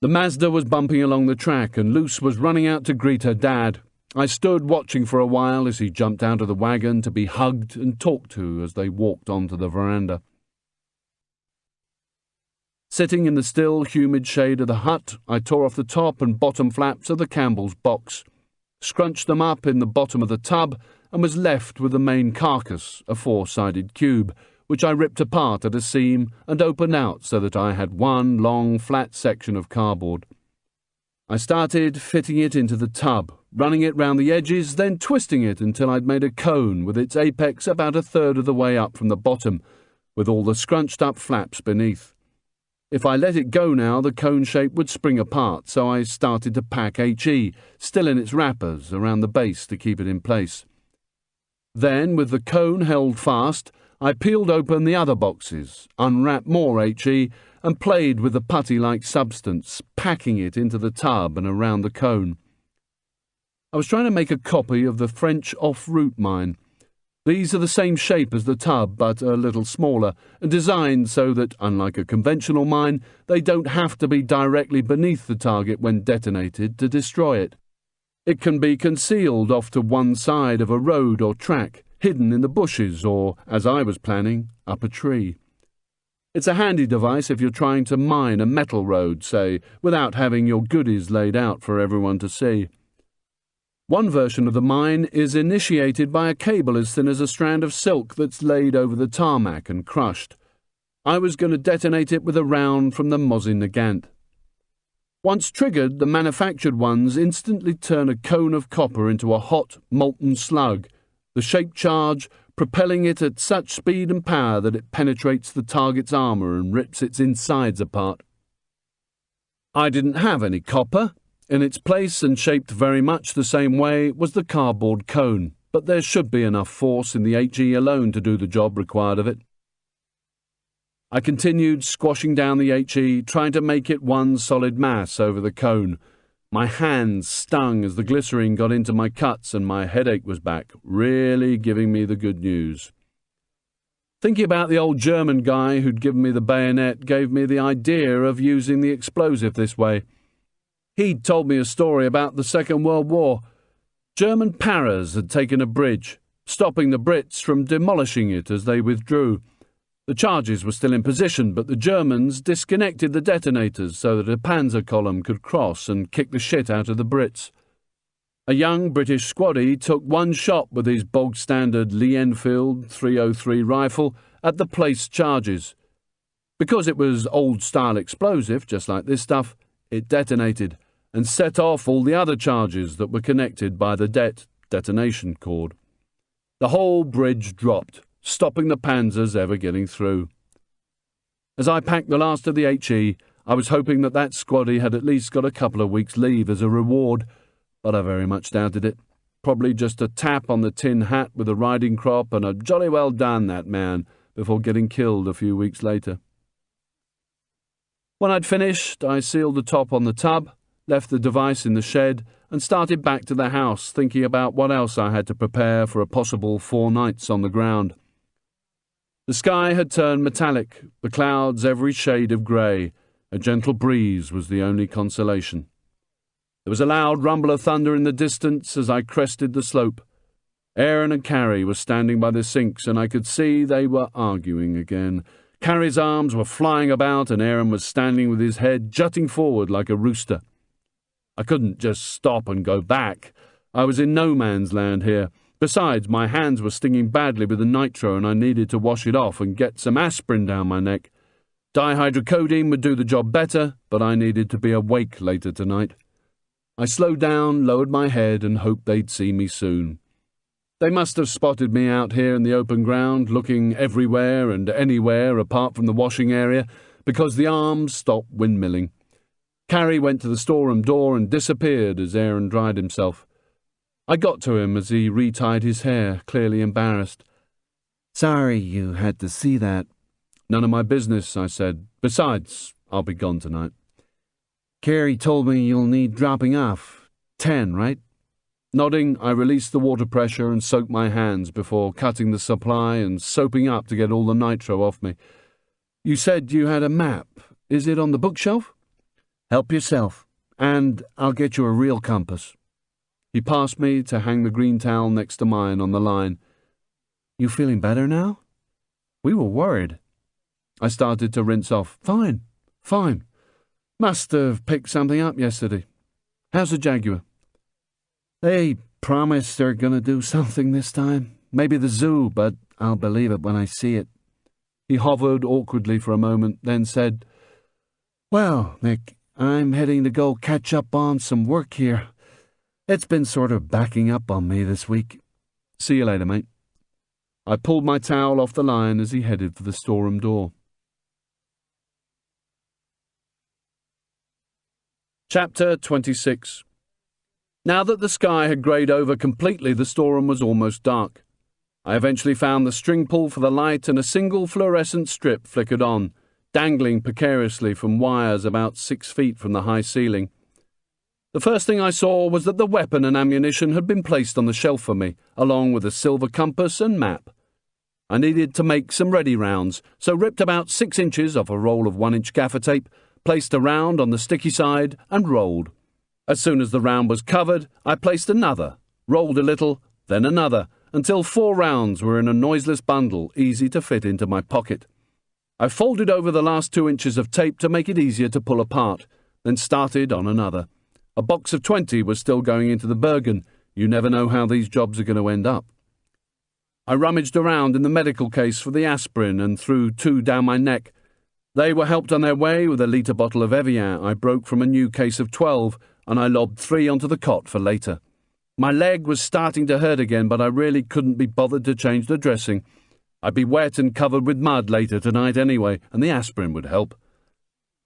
The Mazda was bumping along the track and Luce was running out to greet her dad. I stood watching for a while as he jumped out of the wagon to be hugged and talked to as they walked onto the veranda. Sitting in the still, humid shade of the hut, I tore off the top and bottom flaps of the Campbell's box, scrunched them up in the bottom of the tub, and was left with the main carcass, a 4-sided cube, which I ripped apart at a seam and opened out so that I had one long, flat section of cardboard. I started fitting it into the tub, running it round the edges, then twisting it until I'd made a cone with its apex about 1/3 of the way up from the bottom, with all the scrunched-up flaps beneath. If I let it go now, the cone shape would spring apart, so I started to pack HE, still in its wrappers, around the base to keep it in place. Then, with the cone held fast, I peeled open the other boxes, unwrapped more HE, and played with the putty-like substance, packing it into the tub and around the cone. I was trying to make a copy of the French off-route mine. These are the same shape as the tub, but a little smaller, and designed so that, unlike a conventional mine, they don't have to be directly beneath the target when detonated to destroy it. It can be concealed off to one side of a road or track, hidden in the bushes or, as I was planning, up a tree. It's a handy device if you're trying to mine a metal road, say, without having your goodies laid out for everyone to see. One version of the mine is initiated by a cable as thin as a strand of silk that's laid over the tarmac and crushed. I was going to detonate it with a round from the Mosin Nagant. Once triggered, the manufactured ones instantly turn a cone of copper into a hot, molten slug, the shaped charge propelling it at such speed and power that it penetrates the target's armour and rips its insides apart. I didn't have any copper. In its place, and shaped very much the same way, was the cardboard cone, but there should be enough force in the HE alone to do the job required of it. I continued squashing down the HE, trying to make it one solid mass over the cone. My hands stung as the glycerine got into my cuts and my headache was back, really giving me the good news. Thinking about the old German guy who'd given me the bayonet gave me the idea of using the explosive this way. He'd told me a story about the Second World War. German paras had taken a bridge, stopping the Brits from demolishing it as they withdrew. The charges were still in position, but the Germans disconnected the detonators so that a panzer column could cross and kick the shit out of the Brits. A young British squaddie took one shot with his bog-standard Lee Enfield .303 rifle at the placed charges. Because it was old-style explosive, just like this stuff, it detonated and set off all the other charges that were connected by the detonation cord. The whole bridge dropped, stopping the panzers ever getting through. As I packed the last of the HE, I was hoping that squaddy had at least got a couple of weeks' leave as a reward, but I very much doubted it. Probably just a tap on the tin hat with a riding crop and a jolly well done, that man, before getting killed a few weeks later. When I'd finished, I sealed the top on the tub, left the device in the shed, and started back to the house, thinking about what else I had to prepare for a possible 4 nights on the ground. The sky had turned metallic, the clouds every shade of grey. A gentle breeze was the only consolation. There was a loud rumble of thunder in the distance as I crested the slope. Aaron and Carrie were standing by the sinks, and I could see they were arguing again. Carrie's arms were flying about, and Aaron was standing with his head jutting forward like a rooster. I couldn't just stop and go back. I was in no man's land here. Besides, my hands were stinging badly with the nitro, and I needed to wash it off and get some aspirin down my neck. Dihydrocodone would do the job better, but I needed to be awake later tonight. I slowed down, lowered my head, and hoped they'd see me soon. They must have spotted me out here in the open ground, looking everywhere and anywhere apart from the washing area, because the arms stopped windmilling. Carrie went to the storeroom door and disappeared as Aaron dried himself. I got to him as he retied his hair, clearly embarrassed. "Sorry you had to see that." "None of my business," I said. "Besides, I'll be gone tonight." "Carrie told me you'll need dropping off. 10, right?" Nodding, I released the water pressure and soaked my hands before cutting the supply and soaping up to get all the nitro off me. "You said you had a map. Is it on the bookshelf?" "Help yourself, and I'll get you a real compass." He passed me to hang the green towel next to mine on the line. "You feeling better now? We were worried." I started to rinse off. Fine. Must have picked something up yesterday. How's the Jaguar?" "They promise they're going to do something this time. Maybe the zoo, but I'll believe it when I see it." He hovered awkwardly for a moment, then said, "Well, Mick, I'm heading to go catch up on some work here. It's been sort of backing up on me this week." "See you later, mate." I pulled my towel off the line as he headed for the storeroom door. Chapter 26. Now that the sky had greyed over completely, the storeroom was almost dark. I eventually found the string pull for the light, and a single fluorescent strip flickered on, dangling precariously from wires about 6 feet from the high ceiling. The first thing I saw was that the weapon and ammunition had been placed on the shelf for me, along with a silver compass and map. I needed to make some ready rounds, so ripped about 6 inches off a roll of 1-inch gaffer tape, placed a round on the sticky side, and rolled. As soon as the round was covered, I placed another, rolled a little, then another, until 4 rounds were in a noiseless bundle, easy to fit into my pocket. I folded over the last 2 inches of tape to make it easier to pull apart, then started on another. A box of 20 was still going into the Bergen. You never know how these jobs are going to end up. I rummaged around in the medical case for the aspirin and threw 2 down my neck. They were helped on their way with a litre bottle of Evian I broke from a new case of 12, and I lobbed 3 onto the cot for later. My leg was starting to hurt again, but I really couldn't be bothered to change the dressing. I'd be wet and covered with mud later tonight anyway, and the aspirin would help.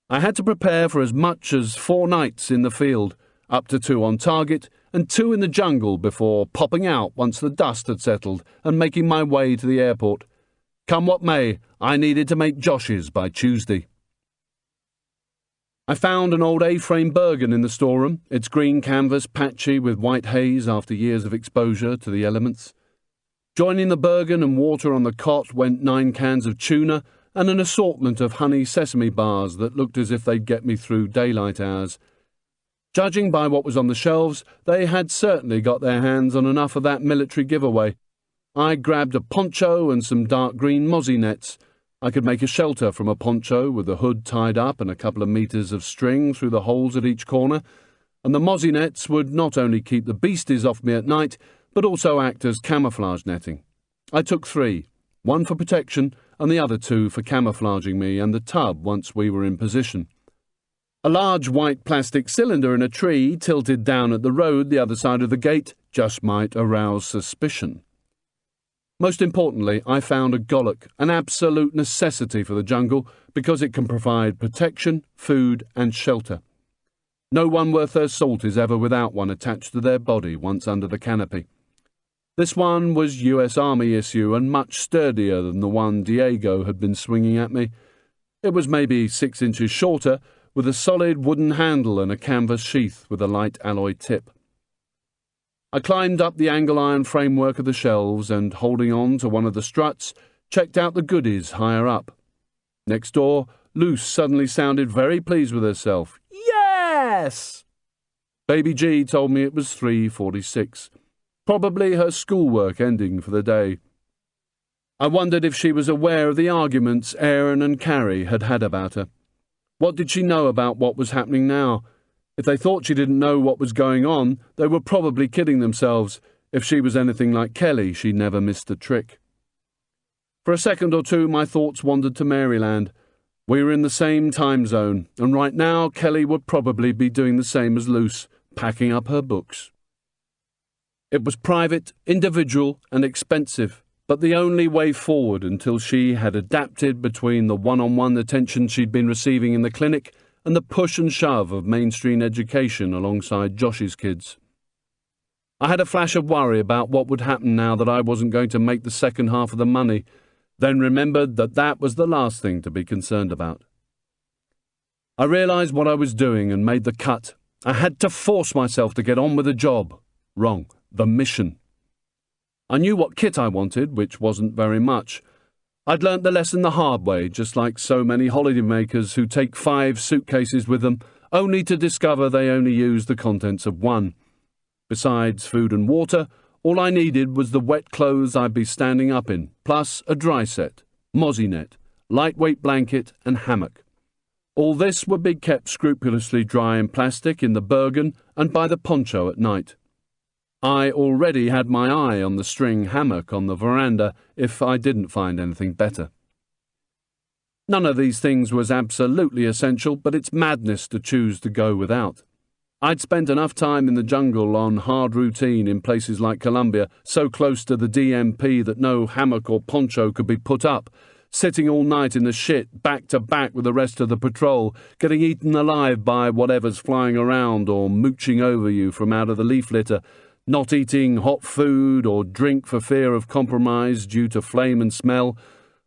I had to prepare for as much as 4 nights in the field, up to 2 on target, and 2 in the jungle before popping out once the dust had settled and making my way to the airport. Come what may, I needed to make Josh's by Tuesday. I found an old A-frame Bergen in the storeroom, its green canvas patchy with white haze after years of exposure to the elements. Joining the Bergen and water on the cot went 9 cans of tuna and an assortment of honey sesame bars that looked as if they'd get me through daylight hours. Judging by what was on the shelves, they had certainly got their hands on enough of that military giveaway. I grabbed a poncho and some dark green mozzie nets. I could make a shelter from a poncho with the hood tied up and a couple of meters of string through the holes at each corner, and the mozzie nets would not only keep the beasties off me at night, but also act as camouflage netting. I took 3, 1 for protection and the other 2 for camouflaging me and the tub once we were in position. A large white plastic cylinder in a tree tilted down at the road the other side of the gate just might arouse suspicion. Most importantly, I found a golok, an absolute necessity for the jungle, because it can provide protection, food and shelter. No one worth their salt is ever without one attached to their body once under the canopy. This one was US Army issue and much sturdier than the one Diego had been swinging at me. It was maybe 6 inches shorter, with a solid wooden handle and a canvas sheath with a light alloy tip. I climbed up the angle iron framework of the shelves and, holding on to one of the struts, checked out the goodies higher up. Next door, Luce suddenly sounded very pleased with herself. Yes! Baby G told me it was 3:46. Probably her schoolwork ending for the day. I wondered if she was aware of the arguments Aaron and Carrie had had about her. What did she know about what was happening now? If they thought she didn't know what was going on, they were probably kidding themselves. If she was anything like Kelly, she never missed a trick. For a second or two, my thoughts wandered to Maryland. We were in the same time zone, and right now Kelly would probably be doing the same as Luce, packing up her books. It was private, individual, and expensive, but the only way forward until she had adapted between the one-on-one attention she'd been receiving in the clinic and the push and shove of mainstream education alongside Josh's kids. I had a flash of worry about what would happen now that I wasn't going to make the second half of the money, then remembered that that was the last thing to be concerned about. I realised what I was doing and made the cut. I had to force myself to get on with the job. Wrong. The mission. I knew what kit I wanted, which wasn't very much. I'd learnt the lesson the hard way, just like so many holidaymakers who take 5 suitcases with them, only to discover they only use the contents of one. Besides food and water, all I needed was the wet clothes I'd be standing up in, plus a dry set, mozzie net, lightweight blanket and hammock. All this would be kept scrupulously dry in plastic in the Bergen and by the poncho at night. I already had my eye on the string hammock on the veranda if I didn't find anything better. None of these things was absolutely essential, but it's madness to choose to go without. I'd spent enough time in the jungle on hard routine in places like Colombia, so close to the DMP that no hammock or poncho could be put up, sitting all night in the shit, back to back with the rest of the patrol, getting eaten alive by whatever's flying around or mooching over you from out of the leaf litter, not eating hot food or drink for fear of compromise due to flame and smell,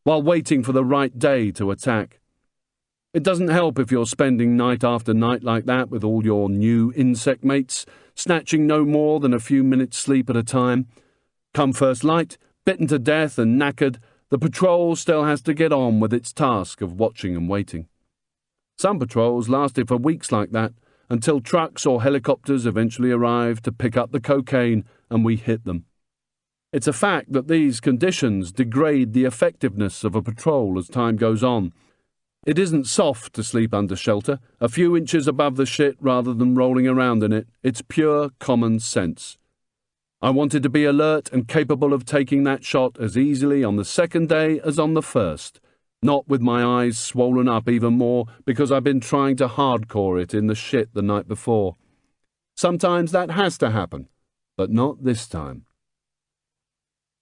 while waiting for the right day to attack. It doesn't help if you're spending night after night like that with all your new insect mates, snatching no more than a few minutes' sleep at a time. Come first light, bitten to death and knackered, the patrol still has to get on with its task of watching and waiting. Some patrols lasted for weeks like that, until trucks or helicopters eventually arrived to pick up the cocaine and we hit them. It's a fact that these conditions degrade the effectiveness of a patrol as time goes on. It isn't soft to sleep under shelter, a few inches above the shit rather than rolling around in it. It's pure common sense. I wanted to be alert and capable of taking that shot as easily on the second day as on the first, not with my eyes swollen up even more because I've been trying to hardcore it in the shit the night before. Sometimes that has to happen, but not this time.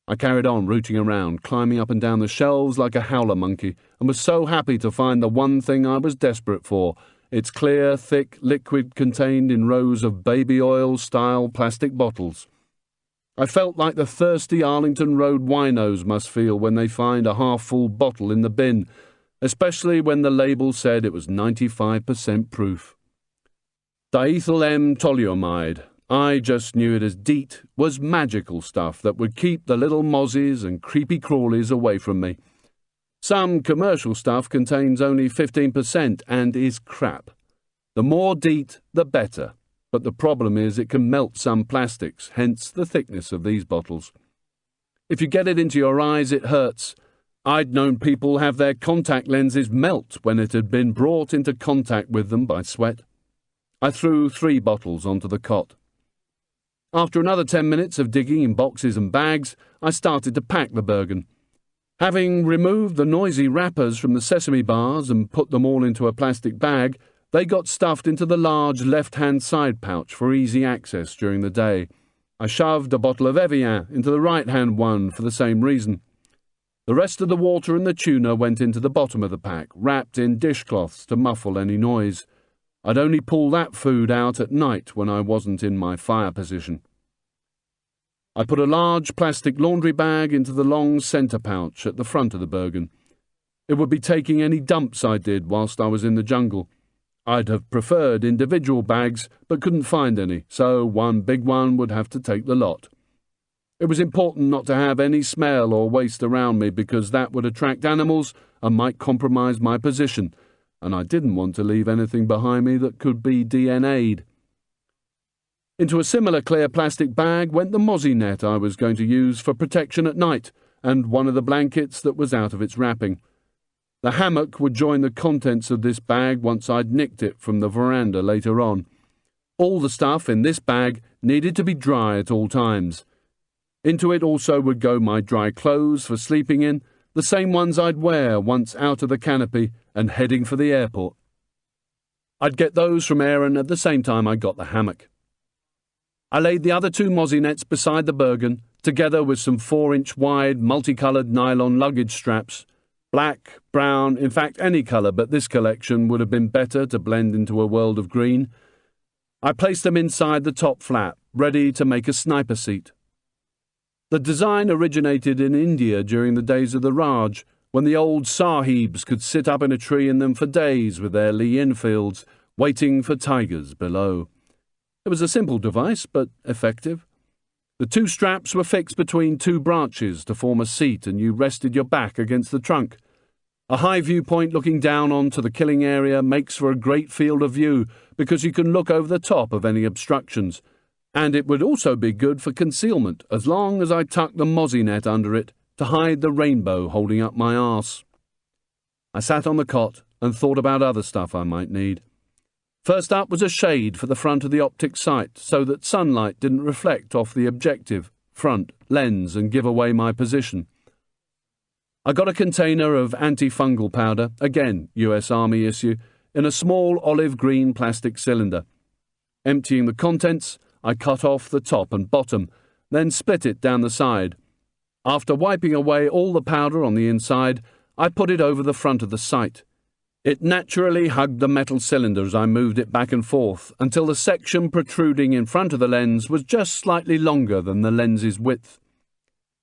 I carried on rooting around, climbing up and down the shelves like a howler monkey, and was so happy to find the one thing I was desperate for, its clear, thick liquid contained in rows of baby oil-style plastic bottles. I felt like the thirsty Arlington Road winos must feel when they find a half-full bottle in the bin, especially when the label said it was 95% proof. Diethyl M toluamide, I just knew it as DEET, was magical stuff that would keep the little mozzies and creepy crawlies away from me. Some commercial stuff contains only 15% and is crap. The more DEET, the better. But the problem is it can melt some plastics, hence the thickness of these bottles. If you get it into your eyes, it hurts. I'd known people have their contact lenses melt when it had been brought into contact with them by sweat. I threw 3 bottles onto the cot. After another 10 minutes of digging in boxes and bags, I started to pack the Bergen. Having removed the noisy wrappers from the sesame bars and put them all into a plastic bag, they got stuffed into the large left-hand side pouch for easy access during the day. I shoved a bottle of Evian into the right-hand one for the same reason. The rest of the water and the tuna went into the bottom of the pack, wrapped in dishcloths to muffle any noise. I'd only pull that food out at night when I wasn't in my fire position. I put a large plastic laundry bag into the long centre pouch at the front of the Bergen. It would be taking any dumps I did whilst I was in the jungle. I'd have preferred individual bags, but couldn't find any, so one big one would have to take the lot. It was important not to have any smell or waste around me because that would attract animals and might compromise my position, and I didn't want to leave anything behind me that could be DNA'd. Into a similar clear plastic bag went the mozzie net I was going to use for protection at night, and one of the blankets that was out of its wrapping. The hammock would join the contents of this bag once I'd nicked it from the veranda later on. All the stuff in this bag needed to be dry at all times. Into it also would go my dry clothes for sleeping in, the same ones I'd wear once out of the canopy and heading for the airport. I'd get those from Aaron at the same time I got the hammock. I laid the other 2 mozzie nets beside the Bergen, together with some 4-inch wide multicoloured nylon luggage straps. Black, brown, in fact any colour, but this collection would have been better to blend into a world of green. I placed them inside the top flap, ready to make a sniper seat. The design originated in India during the days of the Raj, when the old sahibs could sit up in a tree in them for days with their Lee Enfields, waiting for tigers below. It was a simple device, but effective. The 2 straps were fixed between 2 branches to form a seat, and you rested your back against the trunk. A high viewpoint looking down onto the killing area makes for a great field of view because you can look over the top of any obstructions, and it would also be good for concealment as long as I tucked the mozzie net under it to hide the rainbow holding up my arse. I sat on the cot and thought about other stuff I might need. First up was a shade for the front of the optic sight so that sunlight didn't reflect off the objective, front, lens and give away my position. I got a container of antifungal powder, again US Army issue, in a small olive green plastic cylinder. Emptying the contents, I cut off the top and bottom, then split it down the side. After wiping away all the powder on the inside, I put it over the front of the sight. It naturally hugged the metal cylinder as I moved it back and forth until the section protruding in front of the lens was just slightly longer than the lens's width.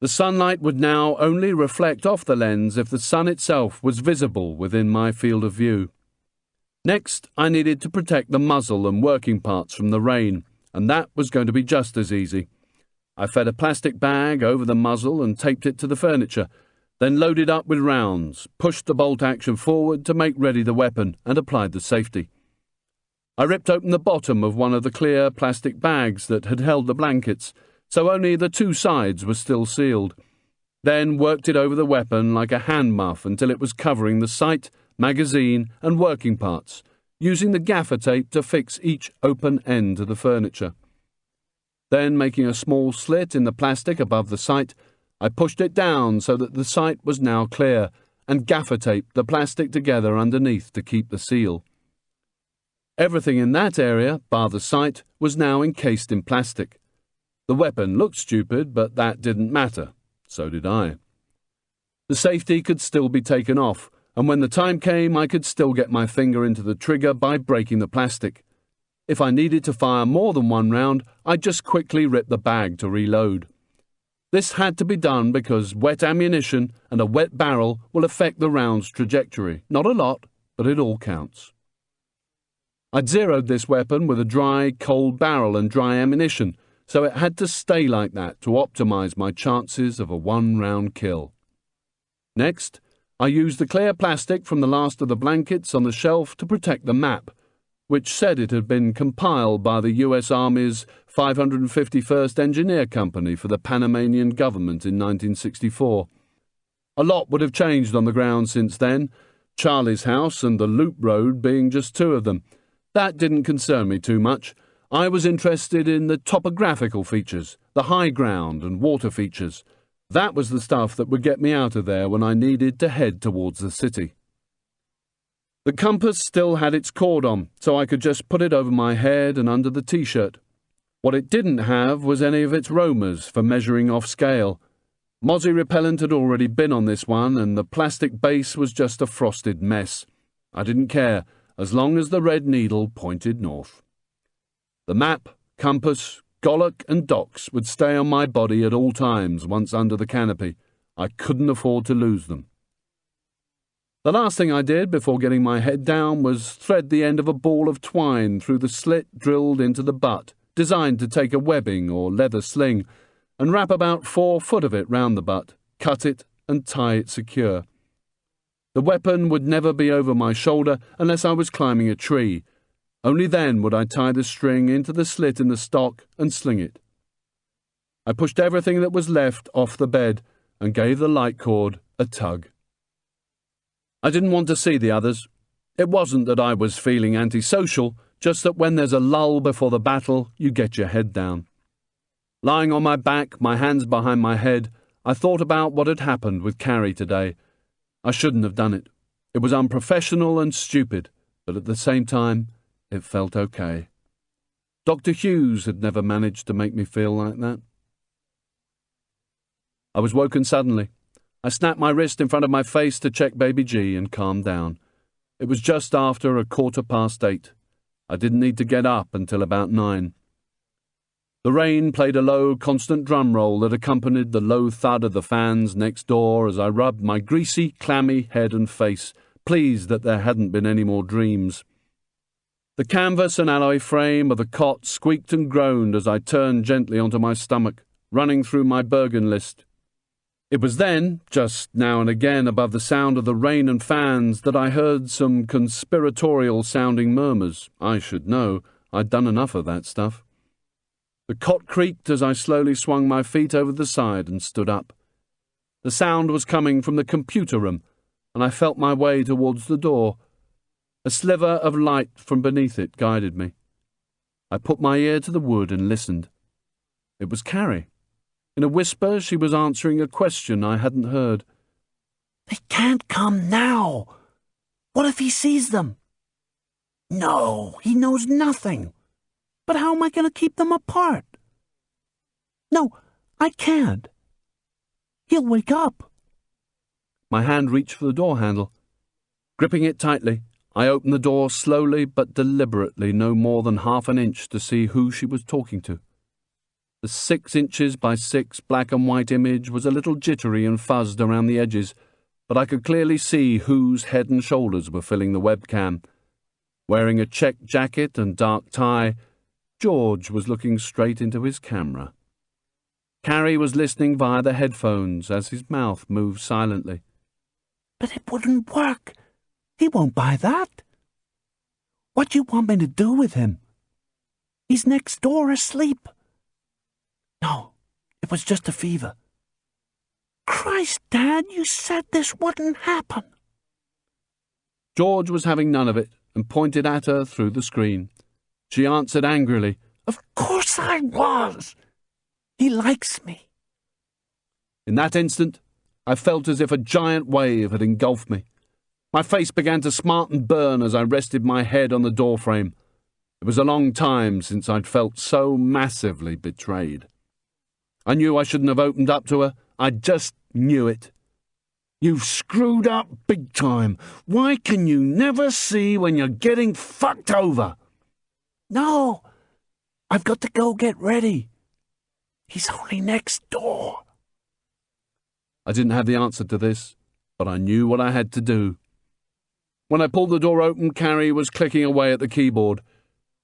The sunlight would now only reflect off the lens if the sun itself was visible within my field of view. Next, I needed to protect the muzzle and working parts from the rain, and that was going to be just as easy. I fed a plastic bag over the muzzle and taped it to the furniture, then loaded up with rounds, pushed the bolt action forward to make ready the weapon, and applied the safety. I ripped open the bottom of one of the clear plastic bags that had held the blankets, so only the 2 sides were still sealed, then worked it over the weapon like a hand muff until it was covering the sight, magazine, and working parts, using the gaffer tape to fix each open end to the furniture. Then, making a small slit in the plastic above the sight, I pushed it down so that the sight was now clear, and gaffer taped the plastic together underneath to keep the seal. Everything in that area, bar the sight, was now encased in plastic. The weapon looked stupid, but that didn't matter. So did I. The safety could still be taken off, and when the time came I could still get my finger into the trigger by breaking the plastic. If I needed to fire more than 1 round, I'd just quickly rip the bag to reload. This had to be done because wet ammunition and a wet barrel will affect the round's trajectory. Not a lot, but it all counts. I'd zeroed this weapon with a dry, cold barrel and dry ammunition, so it had to stay like that to optimize my chances of a 1-round kill. Next, I used the clear plastic from the last of the blankets on the shelf to protect the map, which said it had been compiled by the US Army's 551st Engineer Company for the Panamanian government in 1964. A lot would have changed on the ground since then, Charlie's house and the loop road being just 2 of them. That didn't concern me too much. I was interested in the topographical features, the high ground and water features. That was the stuff that would get me out of there when I needed to head towards the city. The compass still had its cord on, so I could just put it over my head and under the t-shirt. What it didn't have was any of its roamers for measuring off scale. Mozzie repellent had already been on this one, and the plastic base was just a frosted mess. I didn't care, as long as the red needle pointed north. The map, compass, gollock and docks would stay on my body at all times once under the canopy. I couldn't afford to lose them. The last thing I did before getting my head down was thread the end of a ball of twine through the slit drilled into the butt, designed to take a webbing or leather sling, and wrap about 4 foot of it round the butt, cut it and tie it secure. The weapon would never be over my shoulder unless I was climbing a tree. Only then would I tie the string into the slit in the stock and sling it. I pushed everything that was left off the bed and gave the light cord a tug. I didn't want to see the others. It wasn't that I was feeling antisocial, just that when there's a lull before the battle, you get your head down. Lying on my back, my hands behind my head, I thought about what had happened with Carrie today. I shouldn't have done it. It was unprofessional and stupid, but at the same time, it felt okay. Dr. Hughes had never managed to make me feel like that. I was woken suddenly. I snapped my wrist in front of my face to check Baby G and calm down. It was just after 8:15. I didn't need to get up until about 9. The rain played a low, constant drum roll that accompanied the low thud of the fans next door as I rubbed my greasy, clammy head and face, pleased that there hadn't been any more dreams. The canvas and alloy frame of the cot squeaked and groaned as I turned gently onto my stomach, running through my Bergen list. It was then, just now and again above the sound of the rain and fans, that I heard some conspiratorial-sounding murmurs. I should know. I'd done enough of that stuff. The cot creaked as I slowly swung my feet over the side and stood up. The sound was coming from the computer room, and I felt my way towards the door. A sliver of light from beneath it guided me. I put my ear to the wood and listened. It was Carrie. In a whisper, she was answering a question I hadn't heard. "They can't come now. What if he sees them?" "No, he knows nothing. But how am I going to keep them apart?" "No, I can't. He'll wake up." My hand reached for the door handle. Gripping it tightly, I opened the door slowly but deliberately, no more than half an inch, to see who she was talking to. The 6 inches by 6 black and white image was a little jittery and fuzzed around the edges, but I could clearly see whose head and shoulders were filling the webcam. Wearing a check jacket and dark tie, George was looking straight into his camera. Carrie was listening via the headphones as his mouth moved silently. "But it wouldn't work. He won't buy that. What do you want me to do with him? He's next door asleep." "No, it was just a fever." "Christ, Dad, you said this wouldn't happen." George was having none of it and pointed at her through the screen. She answered angrily, "Of course I was. He likes me." In that instant, I felt as if a giant wave had engulfed me. My face began to smart and burn as I rested my head on the doorframe. It was a long time since I'd felt so massively betrayed. I knew I shouldn't have opened up to her. I just knew it. "You've screwed up big time. Why can you never see when you're getting fucked over?" "No, I've got to go get ready. He's only next door." I didn't have the answer to this, but I knew what I had to do. When I pulled the door open, Carrie was clicking away at the keyboard.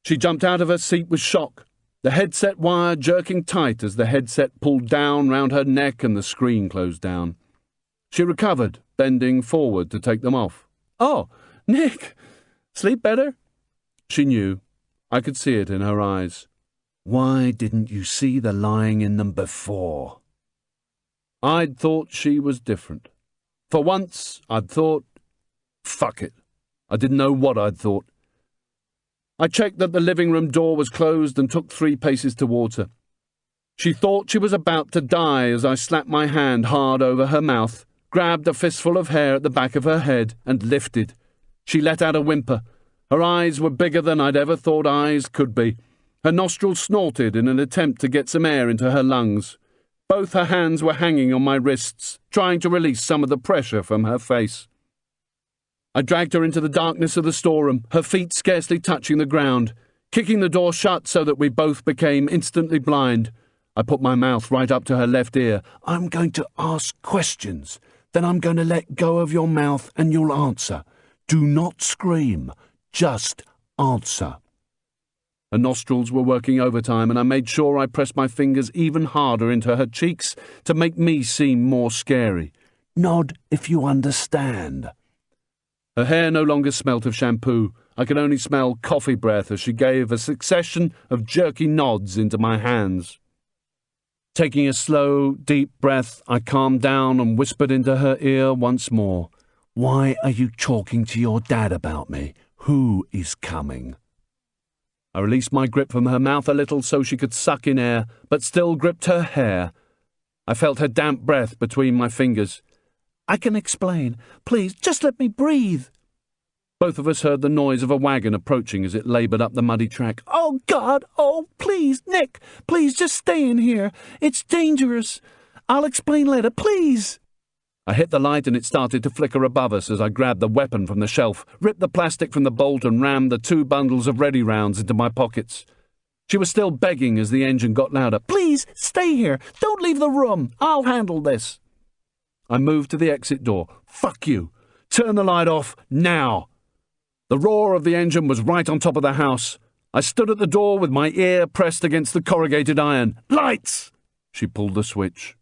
She jumped out of her seat with shock, the headset wire jerking tight as the headset pulled down round her neck and the screen closed down. She recovered, bending forward to take them off. "Oh, Nick, sleep better?" She knew. I could see it in her eyes. "Why didn't you see the lying in them before?" I'd thought she was different. For once, I'd thought, fuck it. I didn't know what I'd thought. I checked that the living room door was closed and took 3 paces towards her. She thought she was about to die as I slapped my hand hard over her mouth, grabbed a fistful of hair at the back of her head, and lifted. She let out a whimper. Her eyes were bigger than I'd ever thought eyes could be. Her nostrils snorted in an attempt to get some air into her lungs. Both her hands were hanging on my wrists, trying to release some of the pressure from her face. I dragged her into the darkness of the storeroom, her feet scarcely touching the ground, kicking the door shut so that we both became instantly blind. I put my mouth right up to her left ear. "I'm going to ask questions. Then I'm going to let go of your mouth and you'll answer. Do not scream. Just answer." Her nostrils were working overtime, and I made sure I pressed my fingers even harder into her cheeks to make me seem more scary. "Nod if you understand." Her hair no longer smelt of shampoo. I could only smell coffee breath as she gave a succession of jerky nods into my hands. Taking a slow, deep breath, I calmed down and whispered into her ear once more. "Why are you talking to your dad about me? Who is coming?" I released my grip from her mouth a little so she could suck in air, but still gripped her hair. I felt her damp breath between my fingers. "I can explain. Please, just let me breathe." Both of us heard the noise of a wagon approaching as it laboured up the muddy track. "Oh, God! Oh, please, Nick! Please, just stay in here. It's dangerous. I'll explain later, please." I hit the light and it started to flicker above us as I grabbed the weapon from the shelf, ripped the plastic from the bolt and rammed the 2 bundles of ready rounds into my pockets. She was still begging as the engine got louder. "Please, stay here. Don't leave the room. I'll handle this." I moved to the exit door. "Fuck you. Turn the light off, now." The roar of the engine was right on top of the house. I stood at the door with my ear pressed against the corrugated iron. "Lights!" She pulled the switch.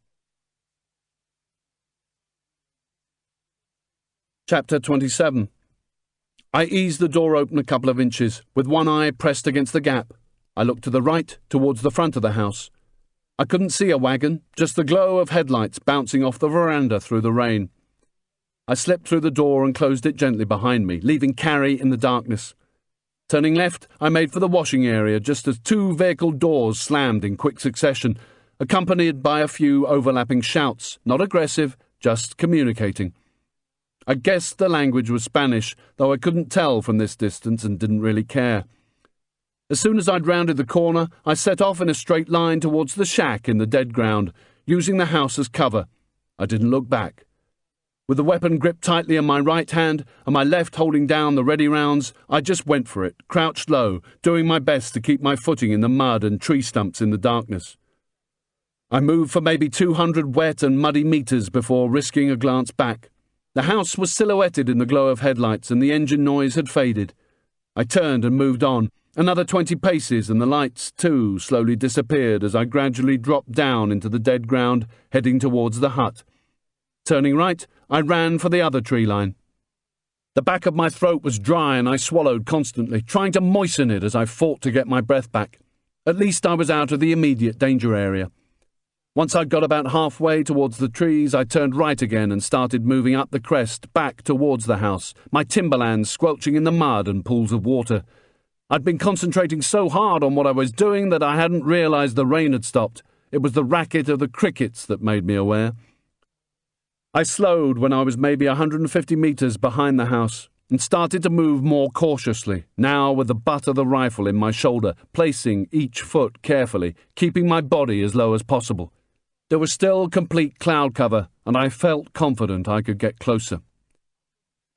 Chapter 27. I eased the door open a couple of inches, with one eye pressed against the gap. I looked to the right, towards the front of the house. I couldn't see a wagon, just the glow of headlights bouncing off the veranda through the rain. I slipped through the door and closed it gently behind me, leaving Carrie in the darkness. Turning left, I made for the washing area just as 2 vehicle doors slammed in quick succession, accompanied by a few overlapping shouts, not aggressive, just communicating. I guessed the language was Spanish, though I couldn't tell from this distance and didn't really care. As soon as I'd rounded the corner, I set off in a straight line towards the shack in the dead ground, using the house as cover. I didn't look back. With the weapon gripped tightly in my right hand and my left holding down the ready rounds, I just went for it, crouched low, doing my best to keep my footing in the mud and tree stumps in the darkness. I moved for maybe 200 wet and muddy meters before risking a glance back. The house was silhouetted in the glow of headlights and the engine noise had faded. I turned and moved on. Another 20 paces and the lights, too, slowly disappeared as I gradually dropped down into the dead ground, heading towards the hut. Turning right, I ran for the other tree line. The back of my throat was dry and I swallowed constantly, trying to moisten it as I fought to get my breath back. At least I was out of the immediate danger area. Once I'd got about halfway towards the trees, I turned right again and started moving up the crest, back towards the house, my timberlands squelching in the mud and pools of water. I'd been concentrating so hard on what I was doing that I hadn't realised the rain had stopped. It was the racket of the crickets that made me aware. I slowed when I was maybe 150 metres behind the house and started to move more cautiously, now with the butt of the rifle in my shoulder, placing each foot carefully, keeping my body as low as possible. There was still complete cloud cover, and I felt confident I could get closer.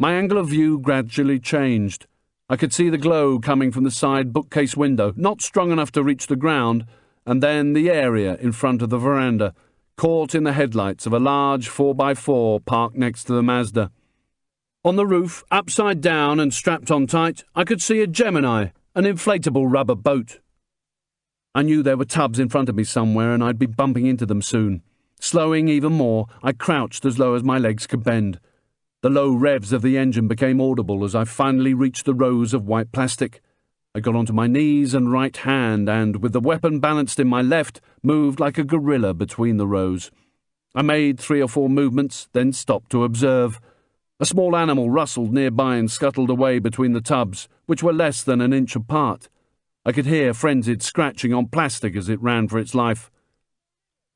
My angle of view gradually changed. I could see the glow coming from the side bookcase window, not strong enough to reach the ground, and then the area in front of the veranda, caught in the headlights of a large 4x4 parked next to the Mazda. On the roof, upside down and strapped on tight, I could see a Gemini, an inflatable rubber boat. I knew there were tubs in front of me somewhere and I'd be bumping into them soon. Slowing even more, I crouched as low as my legs could bend. The low revs of the engine became audible as I finally reached the rows of white plastic. I got onto my knees and right hand and, with the weapon balanced in my left, moved like a gorilla between the rows. I made 3 or 4 movements, then stopped to observe. A small animal rustled nearby and scuttled away between the tubs, which were less than an inch apart. I could hear frenzied scratching on plastic as it ran for its life.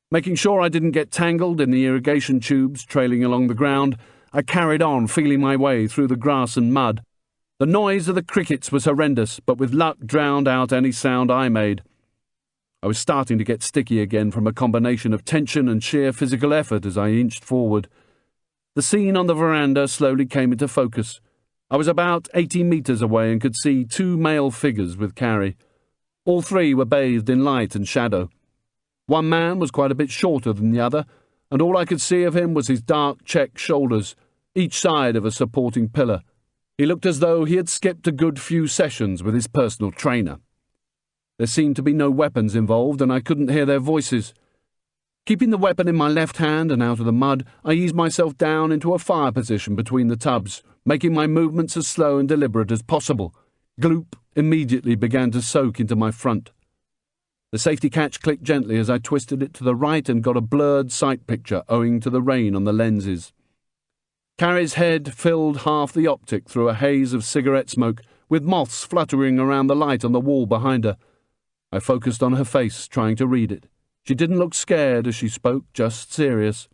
Making sure I didn't get tangled in the irrigation tubes trailing along the ground, I carried on, feeling my way through the grass and mud. The noise of the crickets was horrendous, but with luck drowned out any sound I made. I was starting to get sticky again from a combination of tension and sheer physical effort as I inched forward. The scene on the veranda slowly came into focus. I was about 80 metres away and could see two male figures with Carrie. All three were bathed in light and shadow. One man was quite a bit shorter than the other, and all I could see of him was his dark check shoulders, each side of a supporting pillar. He looked as though he had skipped a good few sessions with his personal trainer. There seemed to be no weapons involved, and I couldn't hear their voices. Keeping the weapon in my left hand and out of the mud, I eased myself down into a fire position between the tubs, making my movements as slow and deliberate as possible. Gloop immediately began to soak into my front. The safety catch clicked gently as I twisted it to the right and got a blurred sight picture owing to the rain on the lenses. Carrie's head filled half the optic through a haze of cigarette smoke, with moths fluttering around the light on the wall behind her. I focused on her face, trying to read it. She didn't look scared as she spoke, just serious.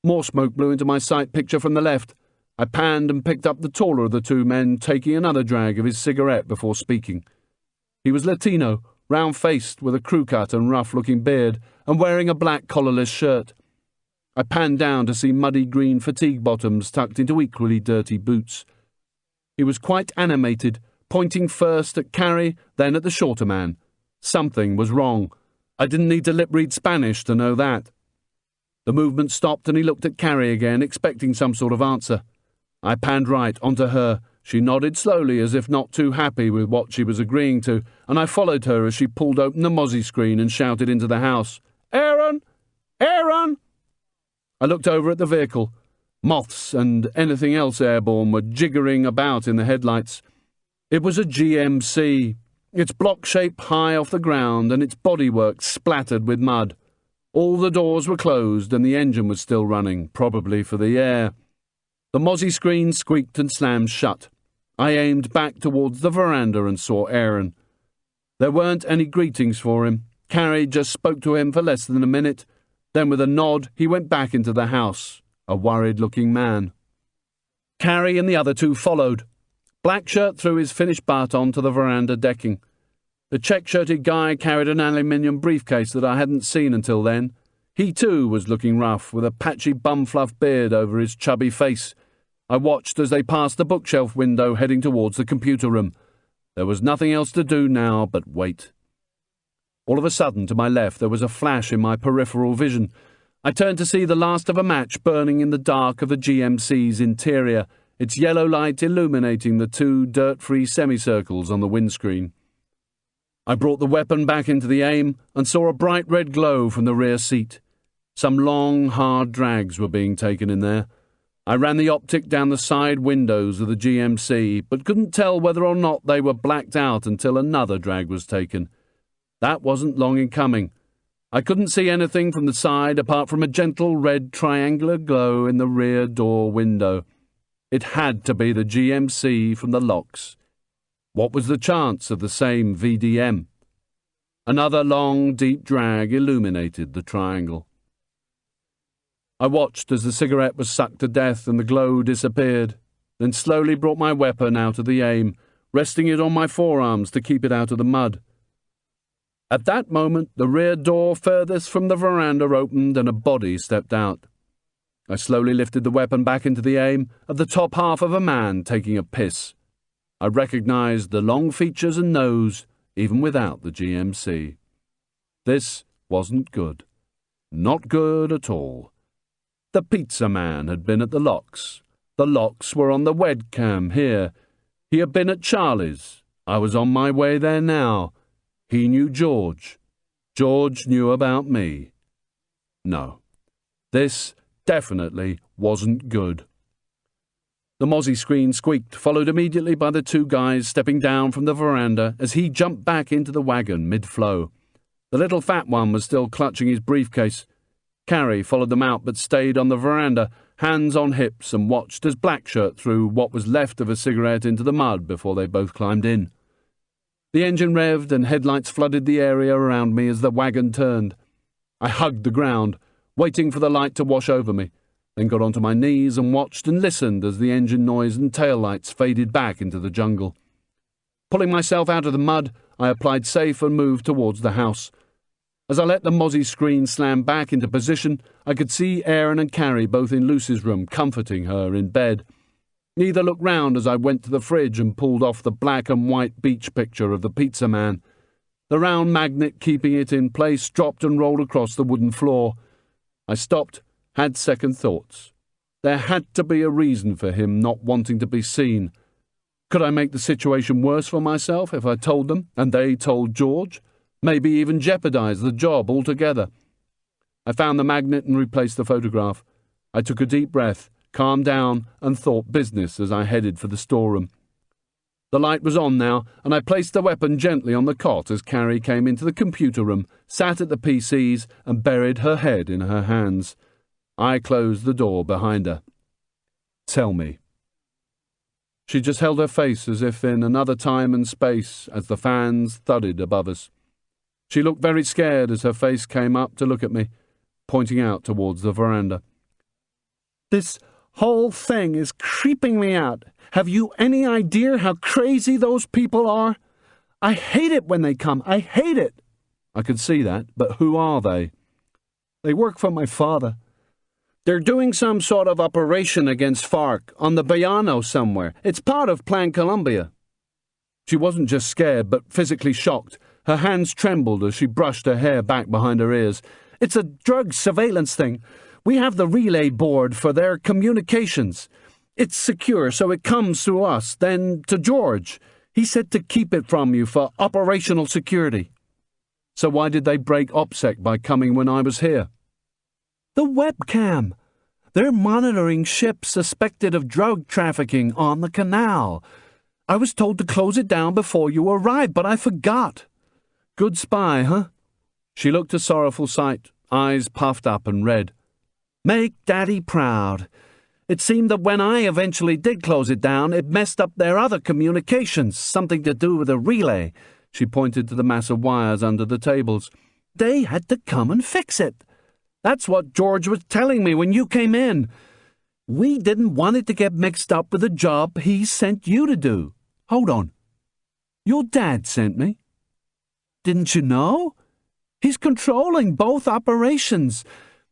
More smoke blew into my sight picture from the left. I panned and picked up the taller of the two men, taking another drag of his cigarette before speaking. He was Latino, round-faced, with a crew cut and rough-looking beard, and wearing a black collarless shirt. I panned down to see muddy green fatigue bottoms tucked into equally dirty boots. He was quite animated, pointing first at Carrie, then at the shorter man. Something was wrong. I didn't need to lip-read Spanish to know that. The movement stopped and he looked at Carrie again, expecting some sort of answer. I panned right onto her. She nodded slowly as if not too happy with what she was agreeing to, and I followed her as she pulled open the mozzie screen and shouted into the house, "Aaron! Aaron!" I looked over at the vehicle. Moths and anything else airborne were jiggering about in the headlights. It was a GMC, its block shape high off the ground and its bodywork splattered with mud. All the doors were closed and the engine was still running, probably for the air. The mozzie screen squeaked and slammed shut. I aimed back towards the veranda and saw Aaron. There weren't any greetings for him. Carrie just spoke to him for less than a minute. Then with a nod, he went back into the house, a worried-looking man. Carrie and the other two followed. Blackshirt threw his finished butt onto the veranda decking. The check-shirted guy carried an aluminium briefcase that I hadn't seen until then. He too was looking rough, with a patchy bum-fluff beard over his chubby face. I watched as they passed the bookshelf window heading towards the computer room. There was nothing else to do now but wait. All of a sudden, to my left, there was a flash in my peripheral vision. I turned to see the last of a match burning in the dark of the GMC's interior, its yellow light illuminating the two dirt-free semicircles on the windscreen. I brought the weapon back into the aim and saw a bright red glow from the rear seat. Some long, hard drags were being taken in there. I ran the optic down the side windows of the GMC, but couldn't tell whether or not they were blacked out until another drag was taken. That wasn't long in coming. I couldn't see anything from the side apart from a gentle red triangular glow in the rear door window. It had to be the GMC from the locks. What was the chance of the same VDM? Another long, deep drag illuminated the triangle. I watched as the cigarette was sucked to death and the glow disappeared, then slowly brought my weapon out of the aim, resting it on my forearms to keep it out of the mud. At that moment, the rear door furthest from the veranda opened and a body stepped out. I slowly lifted the weapon back into the aim at the top half of a man taking a piss. I recognized the long features and nose, even without the GMC. This wasn't good. Not good at all. The pizza man had been at the locks. The locks were on the webcam here. He had been at Charlie's. I was on my way there now. He knew George. George knew about me. No. This definitely wasn't good. The mozzie screen squeaked, followed immediately by the two guys stepping down from the veranda as he jumped back into the wagon mid-flow. The little fat one was still clutching his briefcase. Carrie followed them out but stayed on the veranda, hands on hips, and watched as Blackshirt threw what was left of a cigarette into the mud before they both climbed in. The engine revved and headlights flooded the area around me as the wagon turned. I hugged the ground, waiting for the light to wash over me. then got onto my knees and watched and listened as the engine noise and taillights faded back into the jungle. Pulling myself out of the mud, I applied safe and moved towards the house. As I let the mozzie screen slam back into position, I could see Aaron and Carrie both in Lucy's room, comforting her in bed. Neither looked round as I went to the fridge and pulled off the black and white beach picture of the pizza man. The round magnet keeping it in place dropped and rolled across the wooden floor. I stopped, had second thoughts. There had to be a reason for him not wanting to be seen. Could I make the situation worse for myself if I told them, and they told George? Maybe even jeopardize the job altogether. I found the magnet and replaced the photograph. I took a deep breath, calmed down, and thought business as I headed for the storeroom. The light was on now, and I placed the weapon gently on the cot as Carrie came into the computer room, sat at the PCs, and buried her head in her hands. I closed the door behind her. "Tell me." She just held her face as if in another time and space as the fans thudded above us. She looked very scared as her face came up to look at me, pointing out towards the veranda. "This whole thing is creeping me out. Have you any idea how crazy those people are? I hate it when they come. I hate it." I could see that, but who are they? "They work for my father. They're doing some sort of operation against FARC on the Bayano somewhere. It's part of Plan Colombia." She wasn't just scared, but physically shocked. Her hands trembled as she brushed her hair back behind her ears. "It's a drug surveillance thing. We have the relay board for their communications. It's secure, so it comes through us, then to George. He said to keep it from you for operational security." "So why did they break OPSEC by coming when I was here?" "The webcam. They're monitoring ships suspected of drug trafficking on the canal. I was told to close it down before you arrived, but I forgot." "Good spy, huh?" She looked a sorrowful sight, eyes puffed up and red. "Make Daddy proud. It seemed that when I eventually did close it down, it messed up their other communications, something to do with a relay." She pointed to the mass of wires under the tables. "They had to come and fix it. That's what George was telling me when you came in. We didn't want it to get mixed up with the job he sent you to do." "Hold on. Your dad sent me? Didn't you know? He's controlling both operations.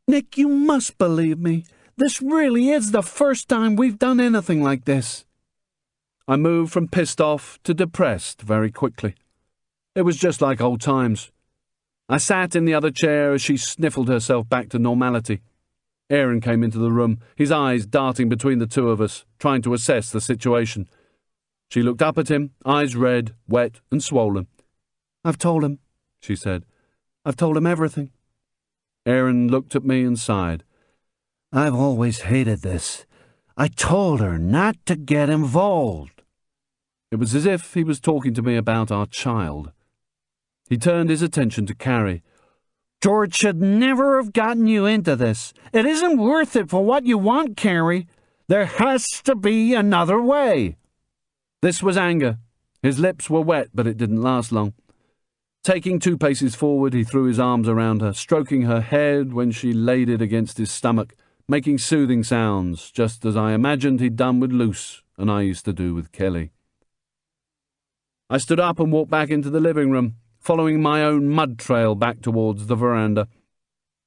Nick, you must believe me. This really is the first time we've done anything like this." I moved from pissed off to depressed very quickly. It was just like old times. I sat in the other chair as she sniffled herself back to normality. Aaron came into the room, his eyes darting between the two of us, trying to assess the situation. She looked up at him, eyes red, wet, and swollen. "I've told him," she said. "I've told him everything." Aaron looked at me and sighed. "I've always hated this. I told her not to get involved." It was as if he was talking to me about our child. He turned his attention to Carrie. "George should never have gotten you into this. It isn't worth it for what you want, Carrie. There has to be another way." This was anger. His lips were wet, but it didn't last long. Taking 2 paces forward, he threw his arms around her, stroking her head when she laid it against his stomach, making soothing sounds, just as I imagined he'd done with Luce and I used to do with Kelly. I stood up and walked back into the living room, following my own mud trail back towards the veranda.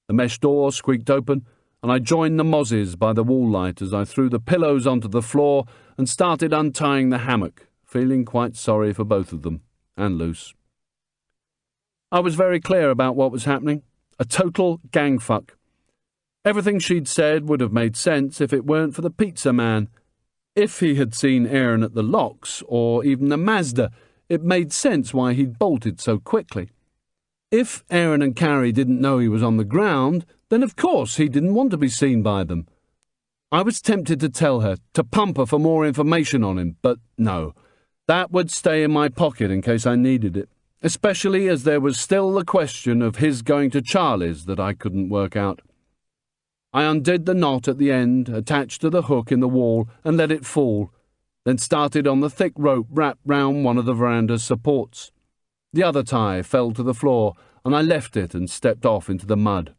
The mesh door squeaked open, and I joined the mozzies by the wall light as I threw the pillows onto the floor and started untying the hammock, feeling quite sorry for both of them, and Luce. I was very clear about what was happening. A total gangfuck. Everything she'd said would have made sense if it weren't for the pizza man. If he had seen Aaron at the locks, or even the Mazda, it made sense why he'd bolted so quickly. If Aaron and Carrie didn't know he was on the ground, then of course he didn't want to be seen by them. I was tempted to tell her, to pump her for more information on him, but no. That would stay in my pocket in case I needed it, especially as there was still the question of his going to Charlie's that I couldn't work out. I undid the knot at the end, attached to the hook in the wall, and let it fall, then started on the thick rope wrapped round one of the veranda's supports. The other tie fell to the floor, and I left it and stepped off into the mud.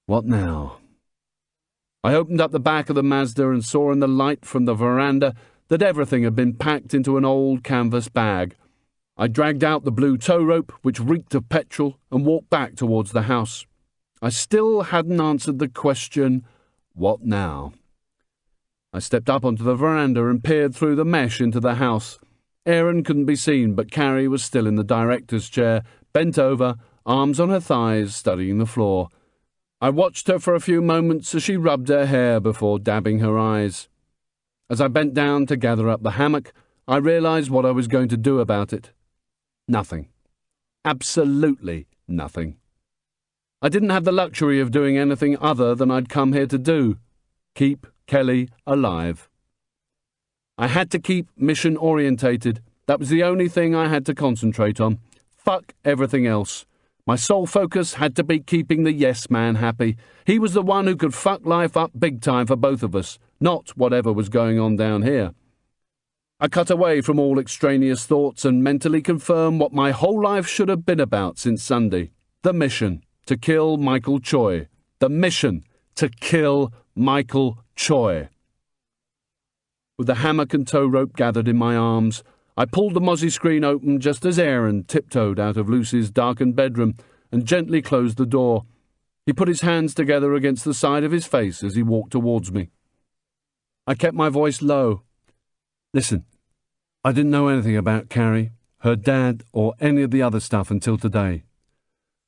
What now? I opened up the back of the Mazda and saw in the light from the veranda that everything had been packed into an old canvas bag. I dragged out the blue tow rope, which reeked of petrol, and walked back towards the house. I still hadn't answered the question, what now? I stepped up onto the veranda and peered through the mesh into the house. Erin couldn't be seen, but Carrie was still in the director's chair, bent over, arms on her thighs, studying the floor. I watched her for a few moments as she rubbed her hair before dabbing her eyes. As I bent down to gather up the hammock, I realised what I was going to do about it. Nothing. Absolutely nothing. I didn't have the luxury of doing anything other than I'd come here to do. Keep Kelly alive. I had to keep mission-orientated. That was the only thing I had to concentrate on. Fuck everything else. My sole focus had to be keeping the yes man happy. He was the one who could fuck life up big time for both of us, not whatever was going on down here. I cut away from all extraneous thoughts and mentally confirmed what my whole life should have been about since Sunday. The mission to kill Michael Choi. The mission to kill Michael Choi. With the hammock and tow rope gathered in my arms, I pulled the mozzie screen open just as Aaron tiptoed out of Lucy's darkened bedroom and gently closed the door. He put his hands together against the side of his face as he walked towards me. I kept my voice low. Listen, I didn't know anything about Carrie, her dad, or any of the other stuff until today.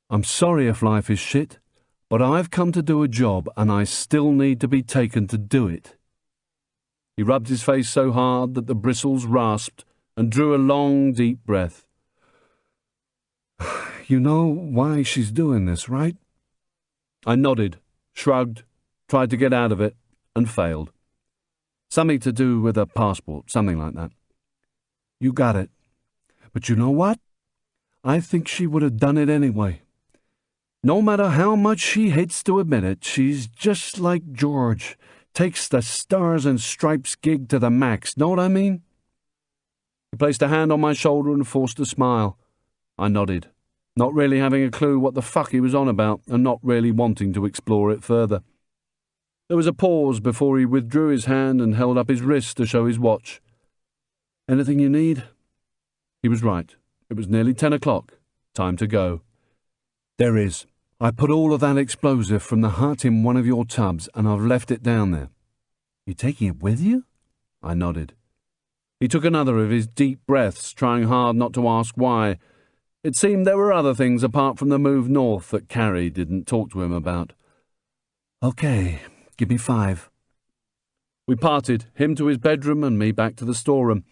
I'm sorry if life is shit, but I've come to do a job and I still need to be taken to do it. He rubbed his face so hard that the bristles rasped and drew a long, deep breath. You know why she's doing this, right? I nodded, shrugged, tried to get out of it, and failed. Something to do with a passport, something like that. You got it. But you know what? I think she would have done it anyway. No matter how much she hates to admit it, she's just like George. Takes the stars and stripes gig to the max, know what I mean? He placed a hand on my shoulder and forced a smile. I nodded, not really having a clue what the fuck he was on about and not really wanting to explore it further. There was a pause before he withdrew his hand and held up his wrist to show his watch. Anything you need? He was right. It was nearly 10 o'clock. Time to go. There is. I put all of that explosive from the hut in one of your tubs and I've left it down there. You taking it with you? I nodded. He took another of his deep breaths, trying hard not to ask why. It seemed there were other things apart from the move north that Carrie didn't talk to him about. Okay, give me 5. We parted, him to his bedroom and me back to the storeroom.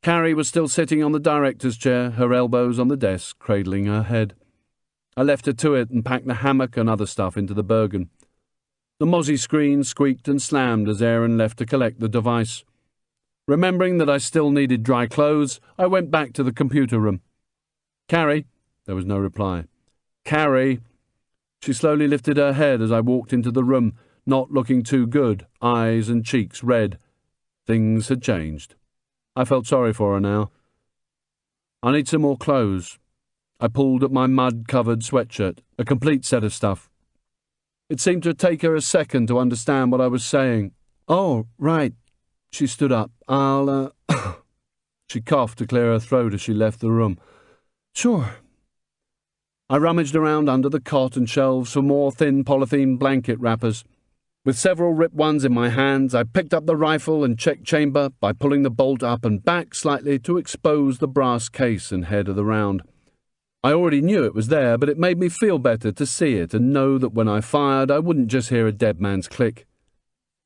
Carrie was still sitting on the director's chair, her elbows on the desk, cradling her head. I left her to it and packed the hammock and other stuff into the Bergen. The mozzie screen squeaked and slammed as Aaron left to collect the device. Remembering that I still needed dry clothes, I went back to the computer room. Carrie? There was no reply. Carrie? She slowly lifted her head as I walked into the room, not looking too good, eyes and cheeks red. Things had changed. I felt sorry for her now. I need some more clothes. I pulled at my mud-covered sweatshirt, a complete set of stuff. It seemed to take her a second to understand what I was saying. Oh, right. She stood up. She coughed to clear her throat as she left the room. Sure. I rummaged around under the cot and shelves for more thin polythene blanket wrappers. With several ripped ones in my hands, I picked up the rifle and checked chamber by pulling the bolt up and back slightly to expose the brass case and head of the round. I already knew it was there, but it made me feel better to see it and know that when I fired, I wouldn't just hear a dead man's click.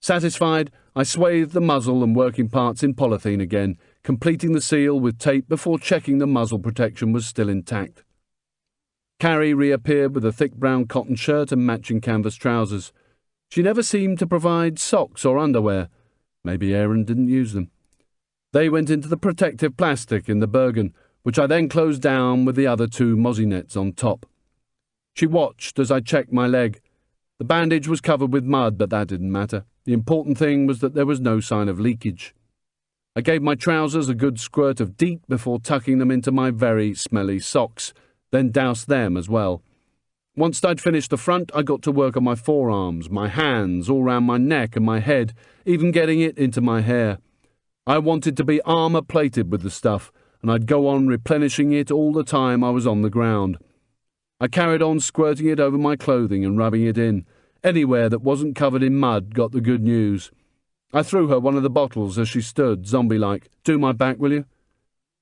Satisfied, I swathed the muzzle and working parts in polythene again, completing the seal with tape before checking the muzzle protection was still intact. Carrie reappeared with a thick brown cotton shirt and matching canvas trousers. She never seemed to provide socks or underwear. Maybe Aaron didn't use them. They went into the protective plastic in the Bergen, which I then closed down with the other 2 mozzie nets on top. She watched as I checked my leg. The bandage was covered with mud, but that didn't matter. The important thing was that there was no sign of leakage. I gave my trousers a good squirt of DEET before tucking them into my very smelly socks, then doused them as well. Once I'd finished the front, I got to work on my forearms, my hands, all round my neck and my head, even getting it into my hair. I wanted to be armour-plated with the stuff, and I'd go on replenishing it all the time I was on the ground. I carried on squirting it over my clothing and rubbing it in. Anywhere that wasn't covered in mud got the good news. I threw her one of the bottles as she stood, zombie-like. "Do my back, will you?"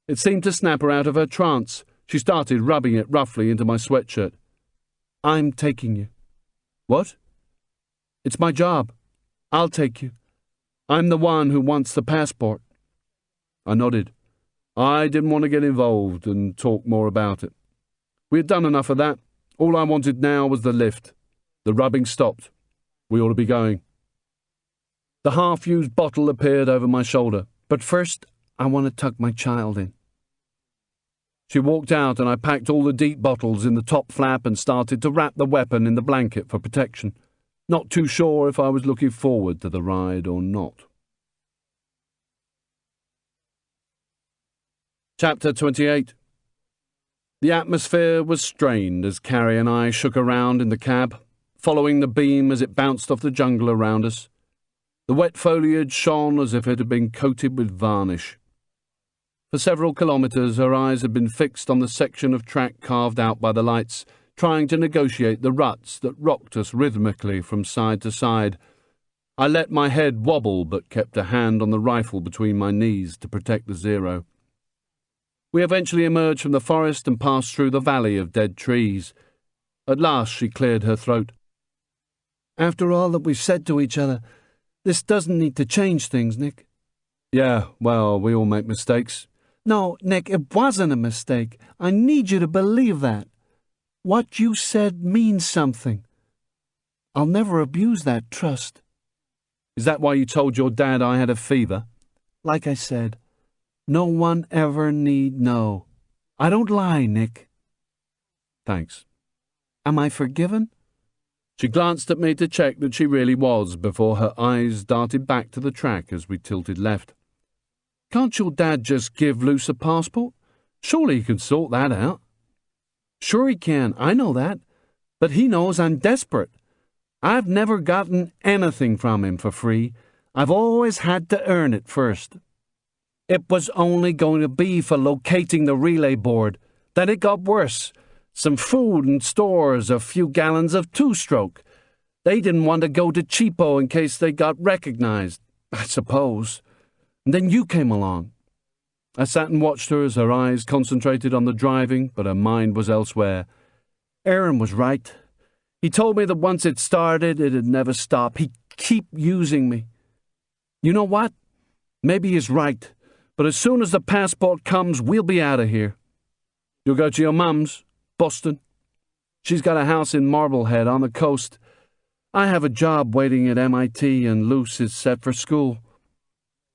It seemed to snap her out of her trance. She started rubbing it roughly into my sweatshirt. "I'm taking you." "What?" "It's my job. I'll take you. I'm the one who wants the passport." I nodded. I didn't want to get involved and talk more about it. We had done enough of that. All I wanted now was the lift. The rubbing stopped. We ought to be going. The half-used bottle appeared over my shoulder. "But first, I want to tuck my child in." She walked out and I packed all the deep bottles in the top flap and started to wrap the weapon in the blanket for protection. Not too sure if I was looking forward to the ride or not. Chapter 28. The atmosphere was strained as Carrie and I shook around in the cab, following the beam as it bounced off the jungle around us. The wet foliage shone as if it had been coated with varnish. For several kilometres her eyes had been fixed on the section of track carved out by the lights, trying to negotiate the ruts that rocked us rhythmically from side to side. I let my head wobble but kept a hand on the rifle between my knees to protect the zero. We eventually emerged from the forest and passed through the valley of dead trees. At last she cleared her throat. "After all that we've said to each other, this doesn't need to change things, Nick." "Yeah, well, we all make mistakes." "No, Nick, it wasn't a mistake. I need you to believe that. What you said means something. I'll never abuse that trust." "Is that why you told your dad I had a fever?" "Like I said, no one ever need know. I don't lie, Nick." "Thanks." "Am I forgiven?" She glanced at me to check that she really was before her eyes darted back to the track as we tilted left. "Can't your dad just give Luce a passport? Surely he can sort that out." "Sure he can, I know that. But he knows I'm desperate. I've never gotten anything from him for free. I've always had to earn it first. It was only going to be for locating the relay board. Then it got worse. Some food and stores, a few gallons of two-stroke. They didn't want to go to cheapo in case they got recognized, I suppose. And then you came along." I sat and watched her as her eyes concentrated on the driving, but her mind was elsewhere. "Aaron was right. He told me that once it started, it'd never stop. He'd keep using me. You know what? Maybe he's right, but as soon as the passport comes, we'll be out of here." "You'll go to your mum's, Boston. She's got a house in Marblehead on the coast. I have a job waiting at MIT and Luce is set for school.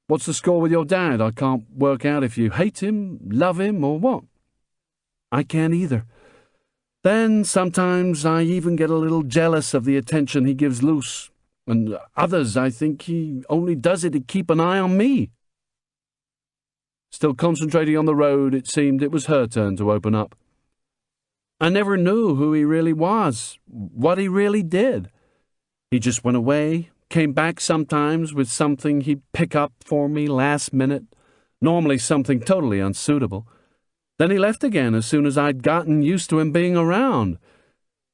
What's the score with your dad? I can't work out if you hate him, love him, or what." "I can't either. Then sometimes I even get a little jealous of the attention he gives Luce, and others I think he only does it to keep an eye on me." Still concentrating on the road, it seemed it was her turn to open up. "I never knew who he really was, what he really did. He just went away, came back sometimes with something he'd pick up for me last minute, normally something totally unsuitable. Then he left again as soon as I'd gotten used to him being around.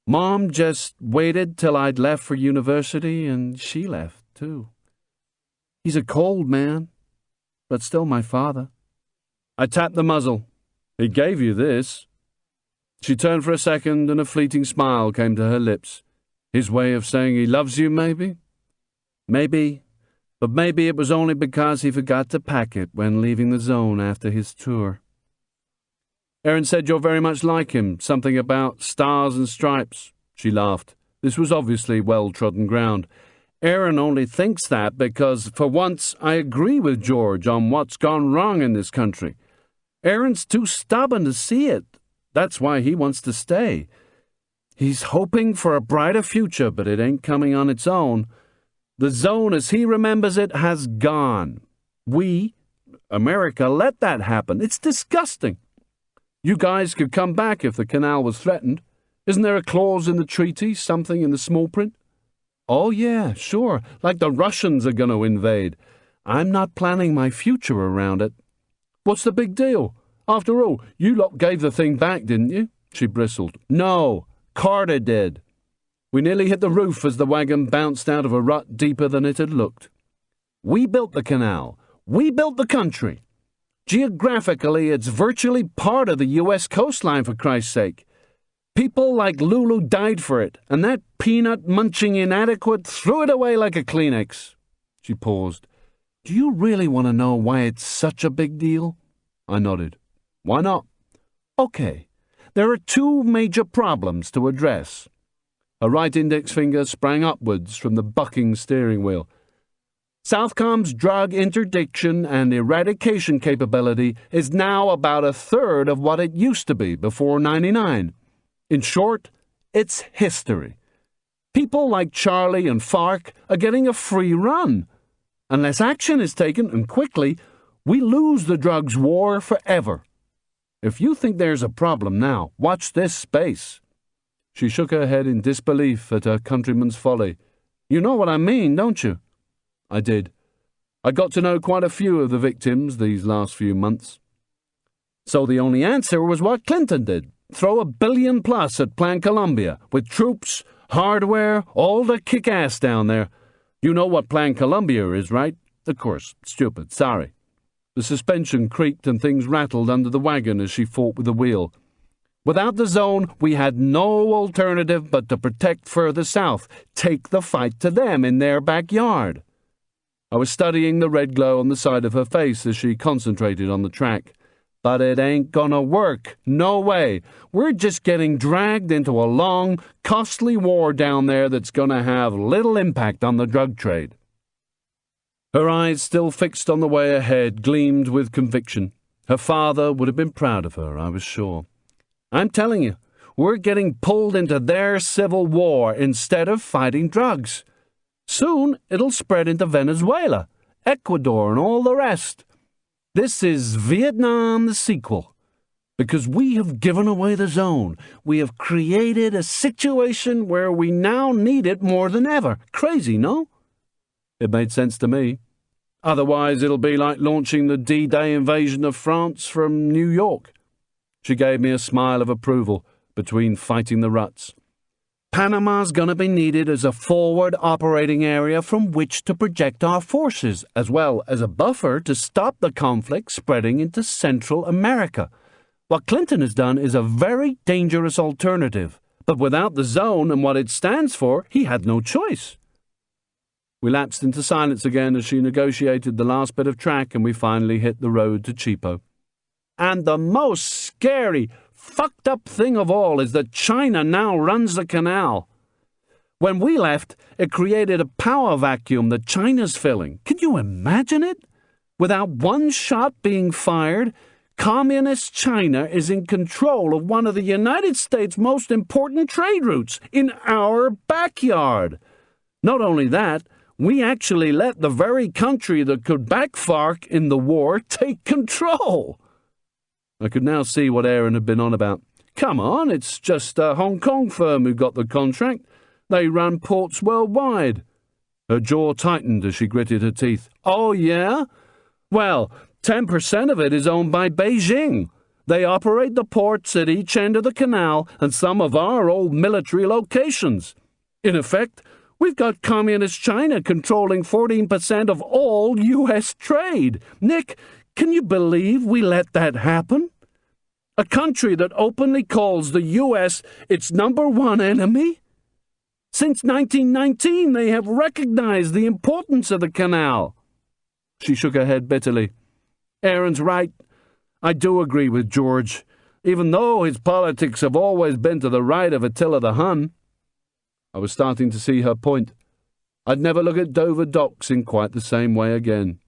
Mom just waited till I'd left for university, and she left, too. He's a cold man, but still my father." I tapped the muzzle. "He gave you this." She turned for a second, and a fleeting smile came to her lips. "His way of saying he loves you, maybe?" "Maybe, but maybe it was only because he forgot to pack it when leaving the zone after his tour." "Aaron said you're very much like him, something about stars and stripes." She laughed. This was obviously well-trodden ground. "Aaron only thinks that because, for once, I agree with George on what's gone wrong in this country. Aaron's too stubborn to see it. That's why he wants to stay. He's hoping for a brighter future, but it ain't coming on its own. The zone, as he remembers it, has gone. We, America, let that happen. It's disgusting. You guys could come back if the canal was threatened. Isn't there a clause in the treaty, something in the small print? Oh, yeah, sure, like the Russians are going to invade. I'm not planning my future around it. What's the big deal? After all, you lot gave the thing back, didn't you? She bristled. No, Carter did. We nearly hit the roof as the wagon bounced out of a rut deeper than it had looked. We built the canal. We built the country. Geographically, it's virtually part of the U.S. coastline, for Christ's sake. People like Lulu died for it, and that peanut-munching inadequate threw it away like a Kleenex. She paused. Do you really want to know why it's such a big deal? I nodded. Why not? Okay, there are two major problems to address. Her right index finger sprang upwards from the bucking steering wheel. Southcom's drug interdiction and eradication capability is now about a third of what it used to be before '99. In short, it's history. People like Charlie and Fark are getting a free run. Unless action is taken, and quickly, we lose the drugs war forever. If you think there's a problem now, watch this space. She shook her head in disbelief at her countryman's folly. You know what I mean, don't you? I did. I got to know quite a few of the victims these last few months. So the only answer was what Clinton did. Throw $1 billion plus at Plan Colombia, with troops, hardware, all to kick ass down there. You know what Plan Colombia is, right? Of course, stupid, sorry. The suspension creaked and things rattled under the wagon as she fought with the wheel. Without the zone, we had no alternative but to protect further south, take the fight to them in their backyard. I was studying the red glow on the side of her face as she concentrated on the track. But it ain't gonna work. No way. We're just getting dragged into a long, costly war down there that's gonna have little impact on the drug trade. Her eyes, still fixed on the way ahead, gleamed with conviction. Her father would have been proud of her, I was sure. I'm telling you, we're getting pulled into their civil war instead of fighting drugs. Soon it'll spread into Venezuela, Ecuador, and all the rest. This is Vietnam the sequel. Because we have given away the zone. We have created a situation where we now need it more than ever. Crazy, no? It made sense to me. Otherwise, it'll be like launching the D-Day invasion of France from New York. She gave me a smile of approval between fighting the ruts. Panama's going to be needed as a forward operating area from which to project our forces, as well as a buffer to stop the conflict spreading into Central America. What Clinton has done is a very dangerous alternative, but without the zone and what it stands for, he had no choice. We lapsed into silence again as she negotiated the last bit of track and we finally hit the road to Chipo. And the most scary, fucked up thing of all is that China now runs the canal. When we left, it created a power vacuum that China's filling. Can you imagine it? Without one shot being fired, Communist China is in control of one of the United States' most important trade routes in our backyard. Not only that, we actually let the very country that could back FARC in the war take control. I could now see what Aaron had been on about. Come on, it's just a Hong Kong firm who got the contract. They run ports worldwide. Her jaw tightened as she gritted her teeth. Oh, yeah? Well, 10% of it is owned by Beijing. They operate the ports at each end of the canal and some of our old military locations. In effect, we've got Communist China controlling 14% of all U.S. trade. Nick, can you believe we let that happen? A country that openly calls the U.S. its #1 enemy? Since 1919, they have recognized the importance of the canal. She shook her head bitterly. Aaron's right. I do agree with George, even though his politics have always been to the right of Attila the Hun. I was starting to see her point. I'd never look at Dover docks in quite the same way again.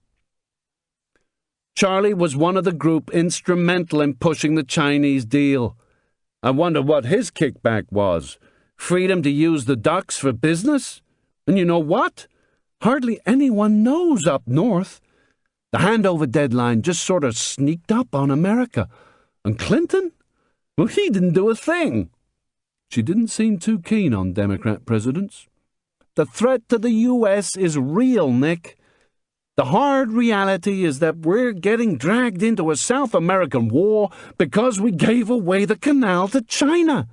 Charlie was one of the group instrumental in pushing the Chinese deal. I wonder what his kickback was. Freedom to use the docks for business? And you know what? Hardly anyone knows up north. The handover deadline just sort of sneaked up on America. And Clinton? Well, he didn't do a thing. She didn't seem too keen on Democrat presidents. The threat to the U.S. is real, Nick. The hard reality is that we're getting dragged into a South American war because we gave away the canal to China.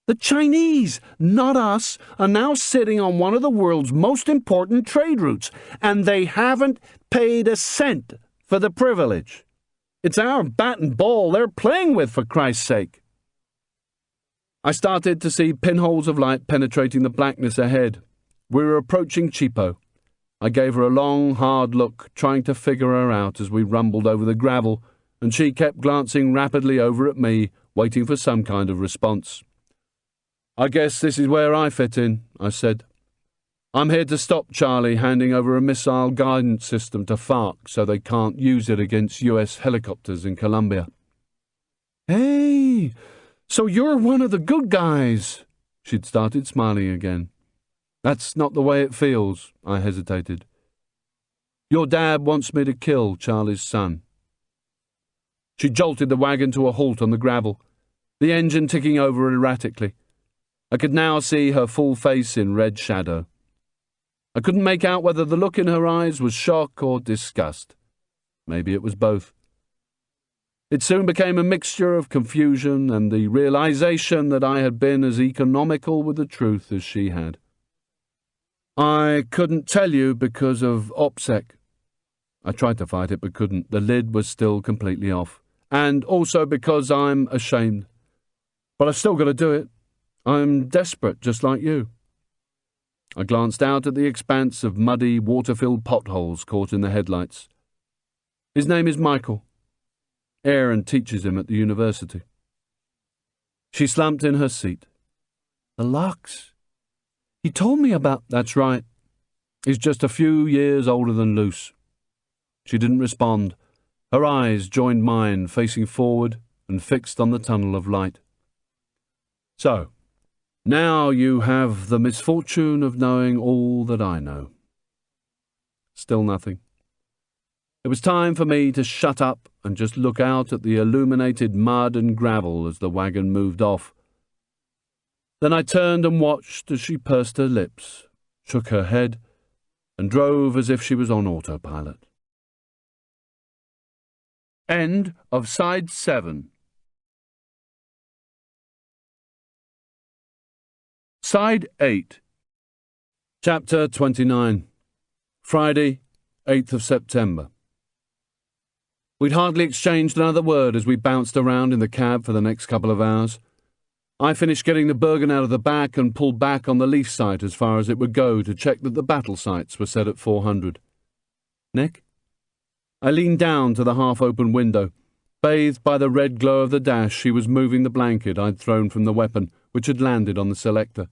The Chinese, not us, are now sitting on one of the world's most important trade routes, and they haven't paid a cent for the privilege. It's our bat and ball they're playing with, for Christ's sake. I started to see pinholes of light penetrating the blackness ahead. We were approaching Chipo. I gave her a long, hard look, trying to figure her out as we rumbled over the gravel, and she kept glancing rapidly over at me, waiting for some kind of response. "I guess this is where I fit in," I said. "I'm here to stop Charlie handing over a missile guidance system to FARC so they can't use it against US helicopters in Colombia." "Hey, so you're one of the good guys." She'd started smiling again. "That's not the way it feels," I hesitated. "Your dad wants me to kill Charlie's son." She jolted the wagon to a halt on the gravel, the engine ticking over erratically. I could now see her full face in red shadow. I couldn't make out whether the look in her eyes was shock or disgust. Maybe it was both. It soon became a mixture of confusion and the realization that I had been as economical with the truth as she had. "I couldn't tell you because of OPSEC." I tried to fight it but couldn't. The lid was still completely off. "And also because I'm ashamed. But I've still got to do it. I'm desperate, just like you." I glanced out at the expanse of muddy, water-filled potholes caught in the headlights. "His name is Michael. Aaron teaches him at the university." She slumped in her seat. "The locks. He told me about—" "That's right. He's just a few years older than Luce." She didn't respond. Her eyes joined mine, facing forward and fixed on the tunnel of light. "So, now you have the misfortune of knowing all that I know." Still nothing. It was time for me to shut up and just look out at the illuminated mud and gravel as the wagon moved off. Then I turned and watched as she pursed her lips, shook her head, and drove as if she was on autopilot. End of Side 7. Side 8. Chapter 29. Friday, 8th of September. We'd hardly exchanged another word as we bounced around in the cab for the next couple of hours. I finished getting the Bergen out of the back and pulled back on the leaf sight as far as it would go to check that the battle sights were set at 400. "Nick?" I leaned down to the half-open window. Bathed by the red glow of the dash, she was moving the blanket I'd thrown from the weapon, which had landed on the selector.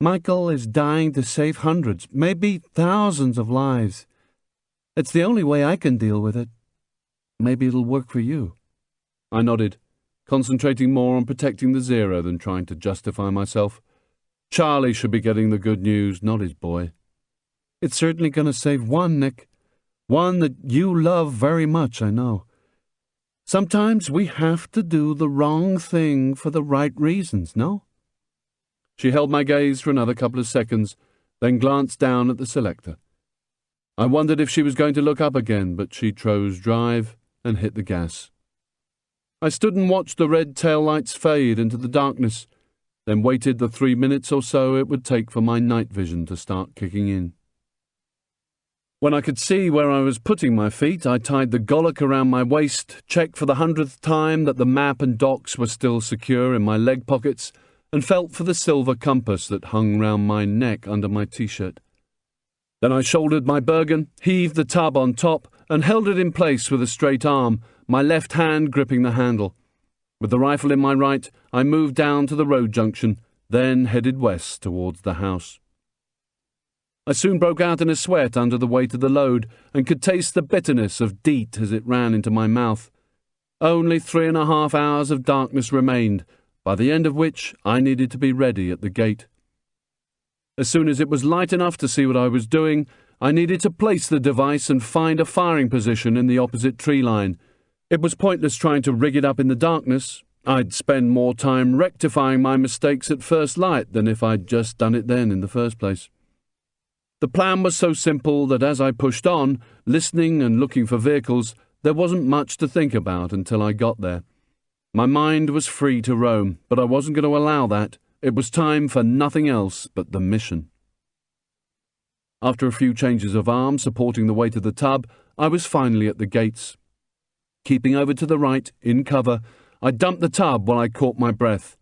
"Michael is dying to save hundreds, maybe thousands of lives. It's the only way I can deal with it. Maybe it'll work for you." I nodded, concentrating more on protecting the Zero than trying to justify myself. Charlie should be getting the good news, not his boy. "It's certainly going to save one, Nick. One that you love very much, I know. Sometimes we have to do the wrong thing for the right reasons, no?" She held my gaze for another couple of seconds, then glanced down at the selector. I wondered if she was going to look up again, but she chose drive and hit the gas. I stood and watched the red taillights fade into the darkness, then waited the 3 minutes or so it would take for my night vision to start kicking in. When I could see where I was putting my feet, I tied the gollock around my waist, checked for the 100th time that the map and docks were still secure in my leg pockets, and felt for the silver compass that hung round my neck under my t-shirt. Then I shouldered my Bergen, heaved the tub on top, and held it in place with a straight arm, my left hand gripping the handle. With the rifle in my right, I moved down to the road junction, then headed west towards the house. I soon broke out in a sweat under the weight of the load, and could taste the bitterness of DEET as it ran into my mouth. Only 3.5 hours of darkness remained, by the end of which I needed to be ready at the gate. As soon as it was light enough to see what I was doing, I needed to place the device and find a firing position in the opposite tree line. It was pointless trying to rig it up in the darkness. I'd spend more time rectifying my mistakes at first light than if I'd just done it then in the first place. The plan was so simple that as I pushed on, listening and looking for vehicles, there wasn't much to think about until I got there. My mind was free to roam, but I wasn't going to allow that. It was time for nothing else but the mission. After a few changes of arm supporting the weight of the tub, I was finally at the gates. Keeping over to the right, in cover, I dumped the tub while I caught my breath.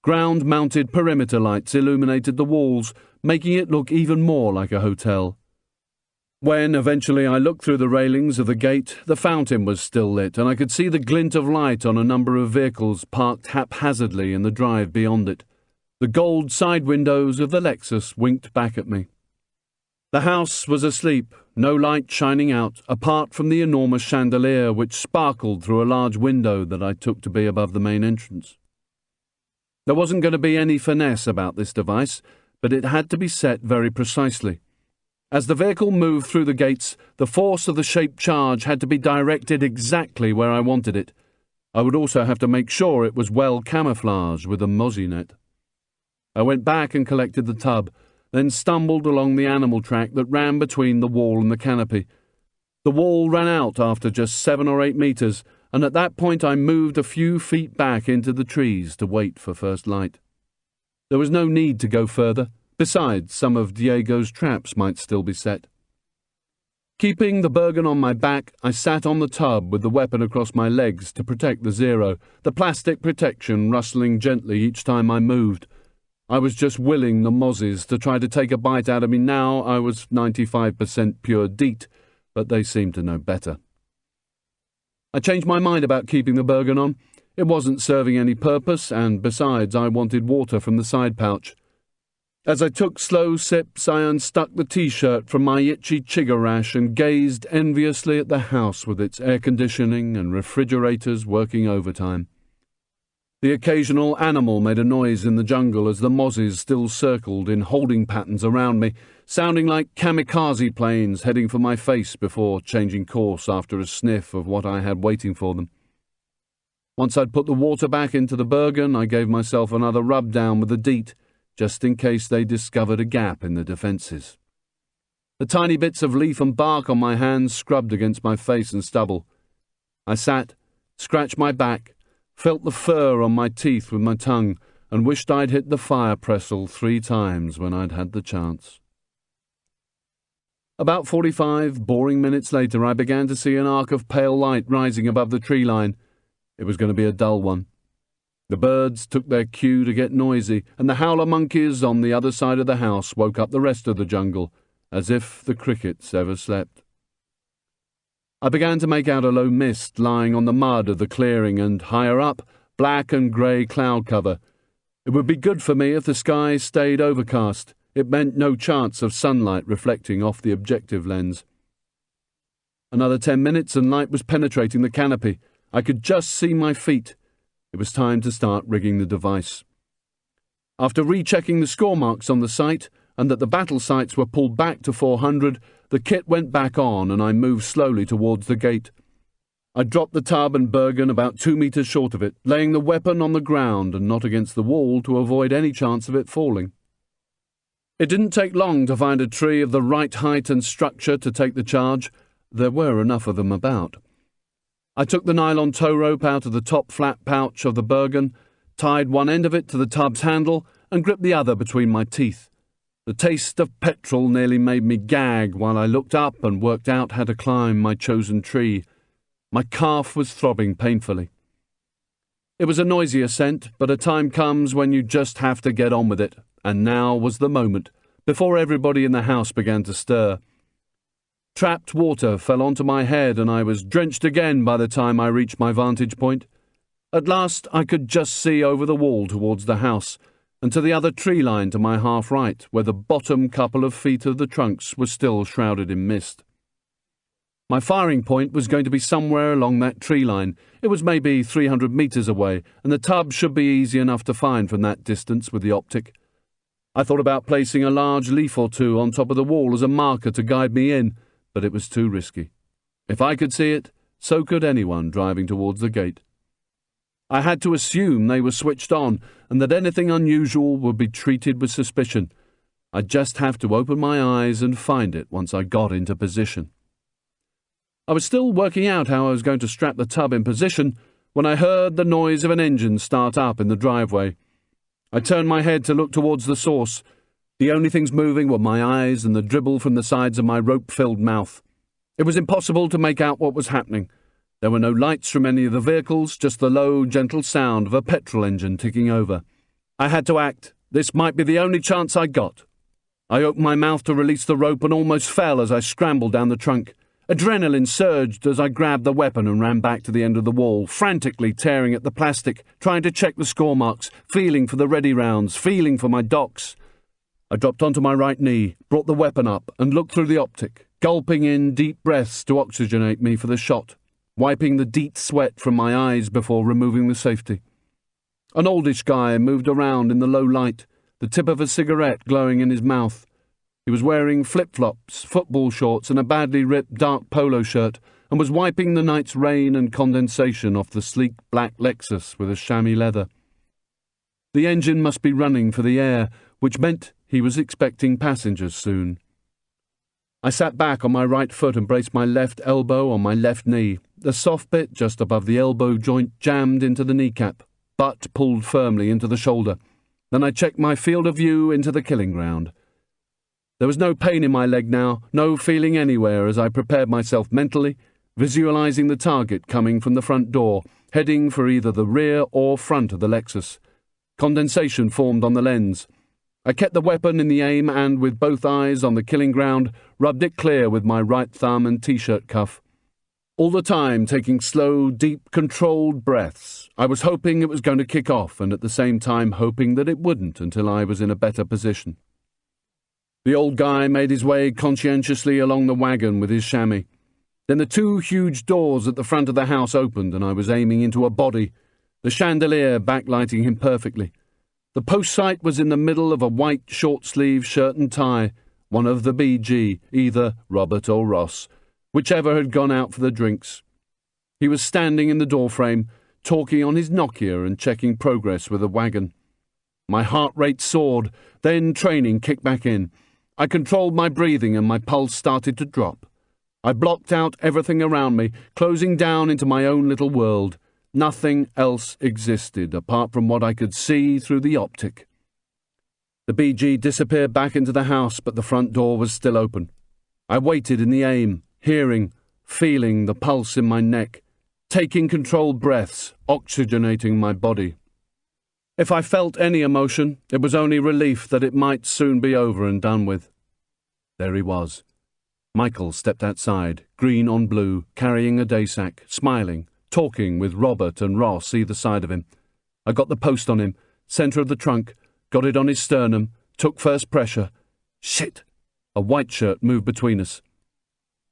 Ground-mounted perimeter lights illuminated the walls, making it look even more like a hotel. When eventually I looked through the railings of the gate, the fountain was still lit, and I could see the glint of light on a number of vehicles parked haphazardly in the drive beyond it. The gold side windows of the Lexus winked back at me. The house was asleep, no light shining out, apart from the enormous chandelier which sparkled through a large window that I took to be above the main entrance. There wasn't going to be any finesse about this device, but it had to be set very precisely. As the vehicle moved through the gates, the force of the shaped charge had to be directed exactly where I wanted it. I would also have to make sure it was well camouflaged with a mozzie net. I went back and collected the tub, then stumbled along the animal track that ran between the wall and the canopy. The wall ran out after just 7 or 8 meters, and at that point I moved a few feet back into the trees to wait for first light. There was no need to go further. Besides, some of Diego's traps might still be set. Keeping the Bergen on my back, I sat on the tub with the weapon across my legs to protect the Zero, the plastic protection rustling gently each time I moved. I was just willing the mozzies to try to take a bite out of me now. I was 95% pure DEET, but they seemed to know better. I changed my mind about keeping the Bergen on. It wasn't serving any purpose, and besides, I wanted water from the side pouch. As I took slow sips, I unstuck the T-shirt from my itchy chigger rash and gazed enviously at the house with its air conditioning and refrigerators working overtime. The occasional animal made a noise in the jungle as the mozzies still circled in holding patterns around me, sounding like kamikaze planes heading for my face before changing course after a sniff of what I had waiting for them. Once I'd put the water back into the Bergen, I gave myself another rub down with the DEET, just in case they discovered a gap in the defences. The tiny bits of leaf and bark on my hands scrubbed against my face and stubble. I sat, scratched my back, felt the fur on my teeth with my tongue, and wished I'd hit the fire pestle 3 times when I'd had the chance. About 45 boring minutes later, I began to see an arc of pale light rising above the tree line. It was going to be a dull one. The birds took their cue to get noisy, and the howler monkeys on the other side of the house woke up the rest of the jungle, as if the crickets ever slept. I began to make out a low mist lying on the mud of the clearing, and higher up, black and grey cloud cover. It would be good for me if the sky stayed overcast. It meant no chance of sunlight reflecting off the objective lens. Another 10 minutes and light was penetrating the canopy. I could just see my feet. It was time to start rigging the device. After rechecking the score marks on the sight, and that the battle sights were pulled back to 400, the kit went back on and I moved slowly towards the gate. I dropped the tub and Bergen about 2 meters short of it, laying the weapon on the ground and not against the wall to avoid any chance of it falling. It didn't take long to find a tree of the right height and structure to take the charge. There were enough of them about. I took the nylon tow rope out of the top flat pouch of the Bergen, tied one end of it to the tub's handle, and gripped the other between my teeth. The taste of petrol nearly made me gag while I looked up and worked out how to climb my chosen tree. My calf was throbbing painfully. It was a noisy ascent, but a time comes when you just have to get on with it, and now was the moment, before everybody in the house began to stir. Trapped water fell onto my head, and I was drenched again by the time I reached my vantage point. At last I could just see over the wall towards the house, and to the other tree line to my half right, where the bottom couple of feet of the trunks were still shrouded in mist. My firing point was going to be somewhere along that tree line. It was maybe 300 meters away, and the tub should be easy enough to find from that distance with the optic. I thought about placing a large leaf or two on top of the wall as a marker to guide me in, but it was too risky. If I could see it, so could anyone driving towards the gate. I had to assume they were switched on and that anything unusual would be treated with suspicion. I'd just have to open my eyes and find it once I got into position. I was still working out how I was going to strap the tub in position when I heard the noise of an engine start up in the driveway. I turned my head to look towards the source. The only things moving were my eyes and the dribble from the sides of my rope-filled mouth. It was impossible to make out what was happening. There were no lights from any of the vehicles, just the low, gentle sound of a petrol engine ticking over. I had to act. This might be the only chance I got. I opened my mouth to release the rope and almost fell as I scrambled down the trunk. Adrenaline surged as I grabbed the weapon and ran back to the end of the wall, frantically tearing at the plastic, trying to check the score marks, feeling for the ready rounds, feeling for my docks. I dropped onto my right knee, brought the weapon up, and looked through the optic, gulping in deep breaths to oxygenate me for the shot, wiping the deep sweat from my eyes before removing the safety. An oldish guy moved around in the low light, the tip of a cigarette glowing in his mouth. He was wearing flip-flops, football shorts, and a badly ripped dark polo shirt, and was wiping the night's rain and condensation off the sleek black Lexus with a chamois leather. The engine must be running for the air, which meant he was expecting passengers soon. I sat back on my right foot and braced my left elbow on my left knee. The soft bit just above the elbow joint jammed into the kneecap, butt pulled firmly into the shoulder. Then I checked my field of view into the killing ground. There was no pain in my leg now, no feeling anywhere as I prepared myself mentally, visualizing the target coming from the front door, heading for either the rear or front of the Lexus. Condensation formed on the lens. I kept the weapon in the aim and, with both eyes on the killing ground, rubbed it clear with my right thumb and t-shirt cuff. All the time taking slow, deep, controlled breaths. I was hoping it was going to kick off and at the same time hoping that it wouldn't until I was in a better position. The old guy made his way conscientiously along the wagon with his chamois. Then the two huge doors at the front of the house opened and I was aiming into a body, the chandelier backlighting him perfectly. The post sight was in the middle of a white short-sleeve shirt and tie, one of the BG, either Robert or Ross, whichever had gone out for the drinks. He was standing in the doorframe, talking on his Nokia and checking progress with the wagon. My heart rate soared, then training kicked back in. I controlled my breathing and my pulse started to drop. I blocked out everything around me, closing down into my own little world. Nothing else existed apart from what I could see through the optic. The BG disappeared back into the house, but the front door was still open. I waited in the aim, hearing, feeling the pulse in my neck, taking controlled breaths, oxygenating my body. If I felt any emotion, it was only relief that it might soon be over and done with. There he was. Michael stepped outside, green on blue, carrying a day sack, smiling, talking with Robert and Ross either side of him. I got the post on him, centre of the trunk, got it on his sternum, took first pressure. Shit! A white shirt moved between us.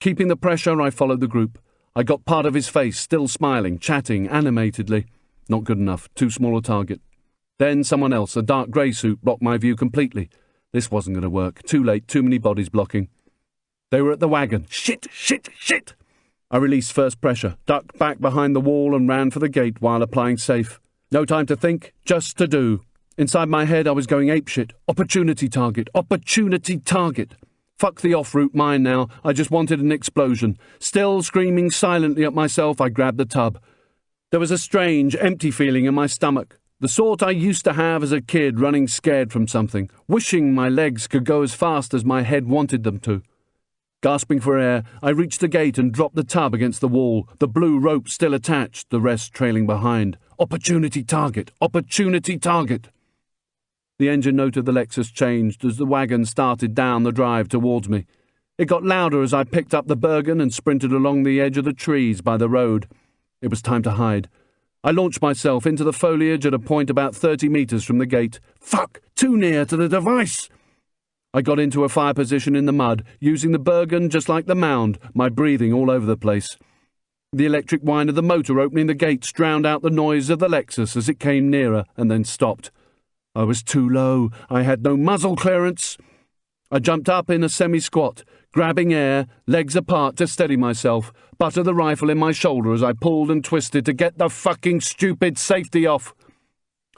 Keeping the pressure, I followed the group. I got part of his face, still smiling, chatting animatedly. Not good enough, too small a target. Then someone else, a dark grey suit, blocked my view completely. This wasn't going to work. Too late, too many bodies blocking. They were at the wagon. Shit! Shit! Shit! I released first pressure, ducked back behind the wall and ran for the gate while applying safe. No time to think, just to do. Inside my head I was going apeshit. Opportunity target. Opportunity target. Fuck the off-route mine now. I just wanted an explosion. Still screaming silently at myself, I grabbed the tub. There was a strange, empty feeling in my stomach. The sort I used to have as a kid, running scared from something, wishing my legs could go as fast as my head wanted them to. Gasping for air, I reached the gate and dropped the tub against the wall, the blue rope still attached, the rest trailing behind. Opportunity target! Opportunity target! The engine note of the Lexus changed as the wagon started down the drive towards me. It got louder as I picked up the Bergen and sprinted along the edge of the trees by the road. It was time to hide. I launched myself into the foliage at a point about 30 metres from the gate. Fuck! Too near to the device! I got into a fire position in the mud, using the Bergen just like the mound, my breathing all over the place. The electric whine of the motor opening the gates drowned out the noise of the Lexus as it came nearer and then stopped. I was too low. I had no muzzle clearance. I jumped up in a semi-squat, grabbing air, legs apart to steady myself, butt of the rifle in my shoulder as I pulled and twisted to get the fucking stupid safety off.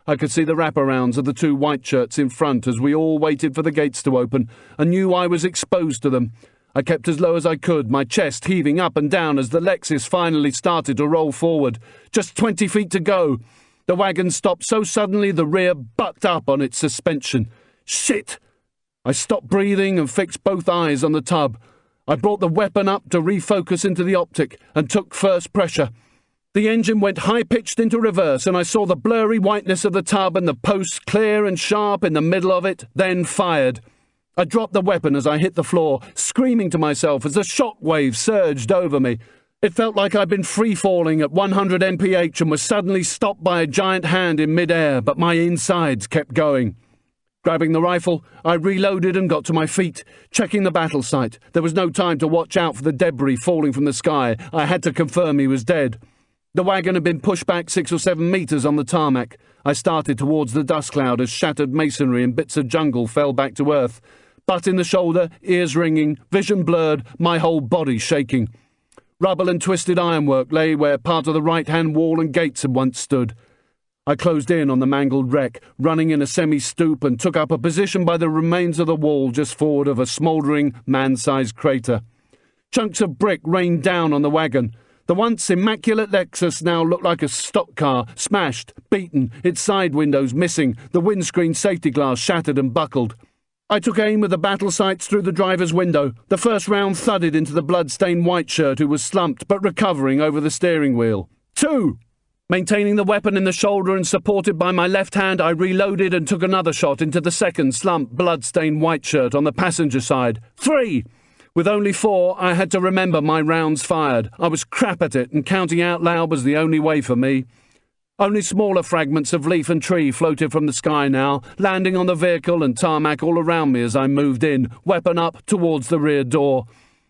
I could see the wraparounds of the two white shirts in front as we all waited for the gates to open, and knew I was exposed to them. I kept as low as I could, my chest heaving up and down as the Lexus finally started to roll forward. Just 20 feet to go. The wagon stopped so suddenly the rear bucked up on its suspension. Shit! I stopped breathing and fixed both eyes on the tub. I brought the weapon up to refocus into the optic and took first pressure. The engine went high-pitched into reverse and I saw the blurry whiteness of the tub and the post clear and sharp in the middle of it, then fired. I dropped the weapon as I hit the floor, screaming to myself as the shock wave surged over me. It felt like I'd been free-falling at 100 mph and was suddenly stopped by a giant hand in mid-air, but my insides kept going. Grabbing the rifle, I reloaded and got to my feet, checking the battle site. There was no time to watch out for the debris falling from the sky. I had to confirm he was dead. The wagon had been pushed back 6 or 7 meters on the tarmac. I started towards the dust cloud as shattered masonry and bits of jungle fell back to earth. Butt in the shoulder, ears ringing, vision blurred, my whole body shaking. Rubble and twisted ironwork lay where part of the right-hand wall and gates had once stood. I closed in on the mangled wreck, running in a semi-stoop, and took up a position by the remains of the wall just forward of a smouldering, man-sized crater. Chunks of brick rained down on the wagon. The once immaculate Lexus now looked like a stock car, smashed, beaten, its side windows missing, the windscreen safety glass shattered and buckled. I took aim with the battle sights through the driver's window. The first round thudded into the blood-stained white shirt who was slumped but recovering over the steering wheel. 2! Maintaining the weapon in the shoulder and supported by my left hand, I reloaded and took another shot into the second slumped, blood-stained white shirt on the passenger side. 3! With only 4, I had to remember my rounds fired. I was crap at it, and counting out loud was the only way for me. Only smaller fragments of leaf and tree floated from the sky now, landing on the vehicle and tarmac all around me as I moved in, weapon up towards the rear door.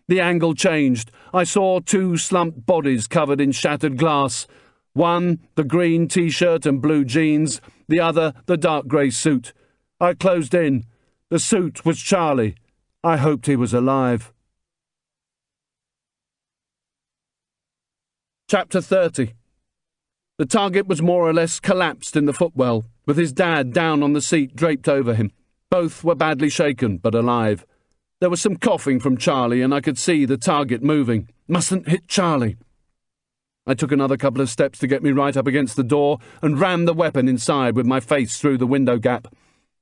The angle changed. I saw 2 slumped bodies covered in shattered glass. One, the green T-shirt and blue jeans, the other, the dark grey suit. I closed in. The suit was Charlie. I hoped he was alive. Chapter 30. The target was more or less collapsed in the footwell, with his dad down on the seat draped over him. Both were badly shaken, but alive. There was some coughing from Charlie, and I could see the target moving. Mustn't hit Charlie. I took another couple of steps to get me right up against the door and rammed the weapon inside with my face through the window gap.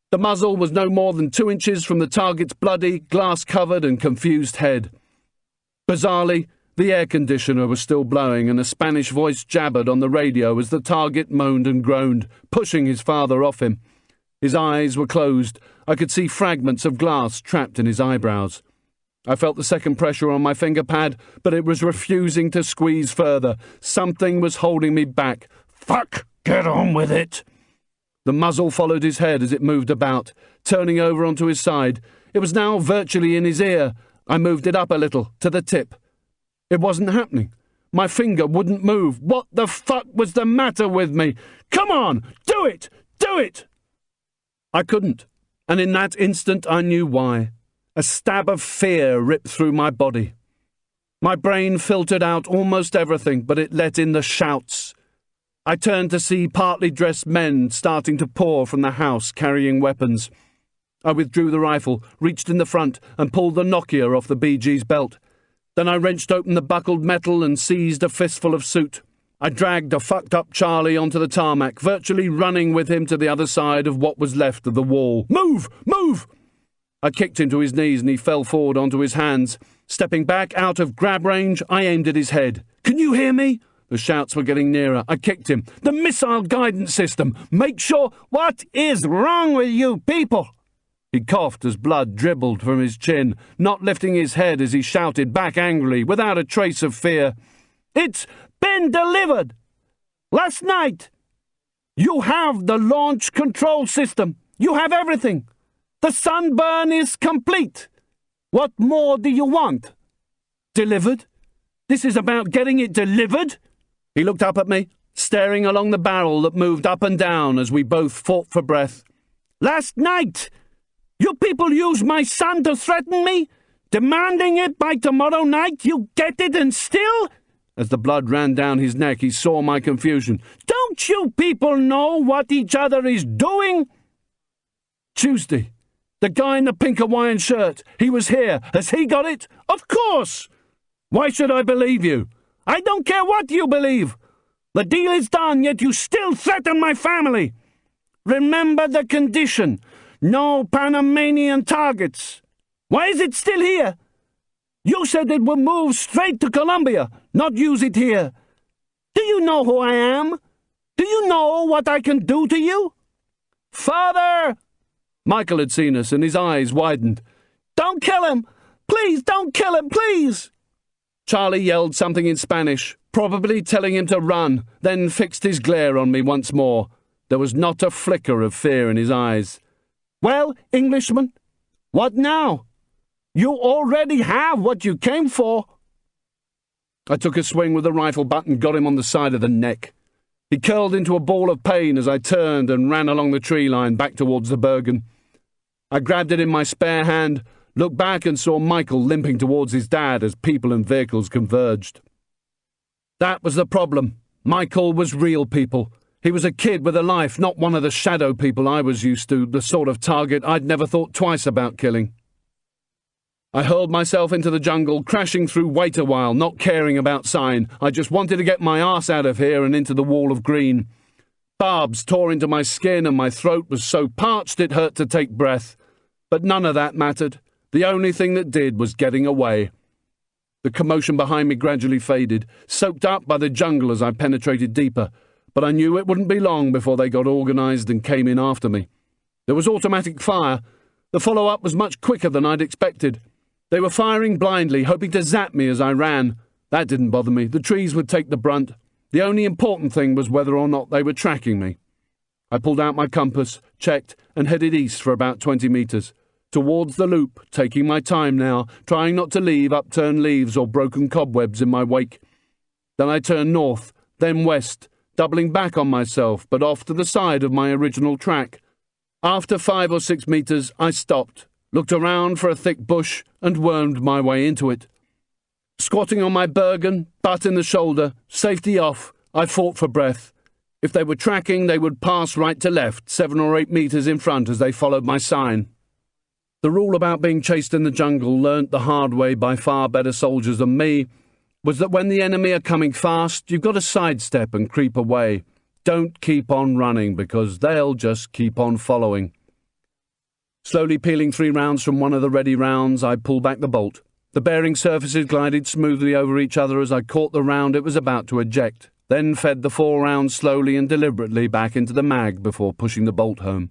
The muzzle was no more than 2 inches from the target's bloody, glass-covered and confused head. Bizarrely, the air conditioner was still blowing and a Spanish voice jabbered on the radio as the target moaned and groaned, pushing his father off him. His eyes were closed. I could see fragments of glass trapped in his eyebrows. I felt the second pressure on my finger pad, but it was refusing to squeeze further. Something was holding me back. Fuck! Get on with it! The muzzle followed his head as it moved about, turning over onto his side. It was now virtually in his ear. I moved it up a little, to the tip. It wasn't happening. My finger wouldn't move. What the fuck was the matter with me? Come on! Do it! Do it! I couldn't, and in that instant I knew why. A stab of fear ripped through my body. My brain filtered out almost everything, but it let in the shouts. I turned to see partly dressed men starting to pour from the house, carrying weapons. I withdrew the rifle, reached in the front, and pulled the Nokia off the BG's belt. Then I wrenched open the buckled metal and seized a fistful of soot. I dragged a fucked-up Charlie onto the tarmac, virtually running with him to the other side of what was left of the wall. Move! Move! I kicked him to his knees and he fell forward onto his hands. Stepping back out of grab range, I aimed at his head. Can you hear me? The shouts were getting nearer. I kicked him. The missile guidance system! Make sure... What is wrong with you people? He coughed as blood dribbled from his chin, not lifting his head as he shouted back angrily, without a trace of fear. It's been delivered! Last night! You have the launch control system. You have everything. The sunburn is complete. What more do you want? Delivered? This is about getting it delivered? He looked up at me, staring along the barrel that moved up and down as we both fought for breath. Last night! You people use my son to threaten me? Demanding it by tomorrow night, you get it, and still—" As the blood ran down his neck, he saw my confusion. "Don't you people know what each other is doing?" "Tuesday. The guy in the pink Hawaiian shirt. He was here. Has he got it?" "Of course." "Why should I believe you?" "I don't care what you believe. The deal is done, yet you still threaten my family. Remember the condition. No Panamanian targets. Why is it still here? You said it would move straight to Colombia, not use it here. Do you know who I am? Do you know what I can do to you?" "Father!" Michael had seen us, and his eyes widened. "Don't kill him! Please, don't kill him, please!" Charlie yelled something in Spanish, probably telling him to run, then fixed his glare on me once more. There was not a flicker of fear in his eyes. "Well, Englishman, what now? You already have what you came for." I took a swing with the rifle butt and got him on the side of the neck. He curled into a ball of pain as I turned and ran along the tree line back towards the Bergen. I grabbed it in my spare hand, looked back and saw Michael limping towards his dad as people and vehicles converged. That was the problem. Michael was real people. He was a kid with a life, not one of the shadow people I was used to, the sort of target I'd never thought twice about killing. I hurled myself into the jungle, crashing through wait a while, not caring about sign. I just wanted to get my arse out of here and into the wall of green. Barbs tore into my skin and my throat was so parched it hurt to take breath. But none of that mattered. The only thing that did was getting away. The commotion behind me gradually faded, soaked up by the jungle as I penetrated deeper, but I knew it wouldn't be long before they got organised and came in after me. There was automatic fire. The follow-up was much quicker than I'd expected. They were firing blindly, hoping to zap me as I ran. That didn't bother me. The trees would take the brunt. The only important thing was whether or not they were tracking me. I pulled out my compass, checked, and headed east for about 20 metres. Towards the loop, taking my time now, trying not to leave upturned leaves or broken cobwebs in my wake. Then I turned north, then west, doubling back on myself, but off to the side of my original track. After 5 or 6 metres, I stopped, looked around for a thick bush, and wormed my way into it. Squatting on my Bergen, butt in the shoulder, safety off, I fought for breath. If they were tracking, they would pass right to left, 7 or 8 metres in front as they followed my sign. The rule about being chased in the jungle, learnt the hard way by far better soldiers than me, was that when the enemy are coming fast, you've got to sidestep and creep away. Don't keep on running, because they'll just keep on following. Slowly peeling 3 rounds from one of the ready rounds, I pulled back the bolt. The bearing surfaces glided smoothly over each other as I caught the round it was about to eject, then fed the 4 rounds slowly and deliberately back into the mag before pushing the bolt home.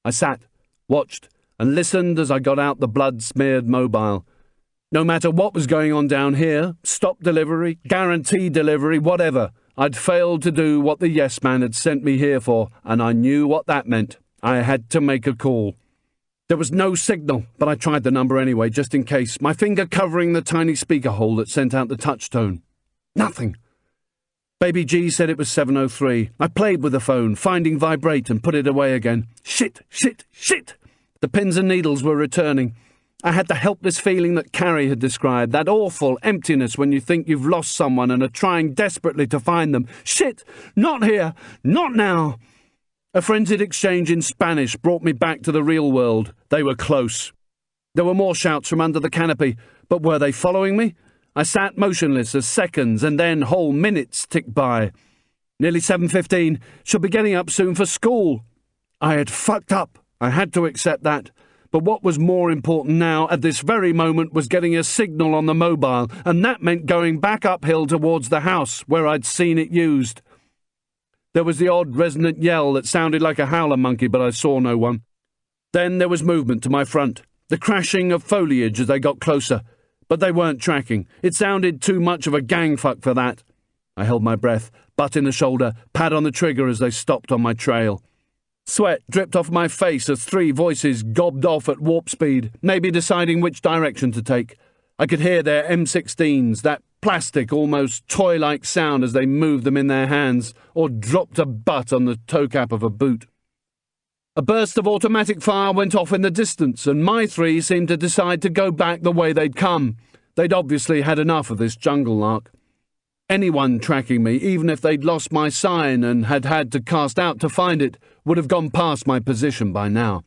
I sat, watched, and listened as I got out the blood-smeared mobile. No matter what was going on down here, stop delivery, guaranteed delivery, whatever, I'd failed to do what the yes man had sent me here for, and I knew what that meant. I had to make a call. There was no signal, but I tried the number anyway, just in case, my finger covering the tiny speaker hole that sent out the touch tone. Nothing. Baby G said it was 703. I played with the phone, finding vibrate and put it away again. Shit, shit, shit! The pins and needles were returning. I had the helpless feeling that Carrie had described, that awful emptiness when you think you've lost someone and are trying desperately to find them. Shit! Not here! Not now! A frenzied exchange in Spanish brought me back to the real world. They were close. There were more shouts from under the canopy, but were they following me? I sat motionless as seconds and then whole minutes ticked by. Nearly 7:15. Should be getting up soon for school. I had fucked up. I had to accept that. But what was more important now, at this very moment, was getting a signal on the mobile, and that meant going back uphill towards the house, where I'd seen it used. There was the odd resonant yell that sounded like a howler monkey, but I saw no one. Then there was movement to my front, the crashing of foliage as they got closer. But they weren't tracking. It sounded too much of a gang fuck for that. I held my breath, butt in the shoulder, pad on the trigger as they stopped on my trail. Sweat dripped off my face as 3 voices gobbed off at warp speed, maybe deciding which direction to take. I could hear their M16s, that plastic, almost toy-like sound as they moved them in their hands, or dropped a butt on the toe cap of a boot. A burst of automatic fire went off in the distance, and my three seemed to decide to go back the way they'd come. They'd obviously had enough of this jungle lark. Anyone tracking me, even if they'd lost my sign and had had to cast out to find it, would have gone past my position by now.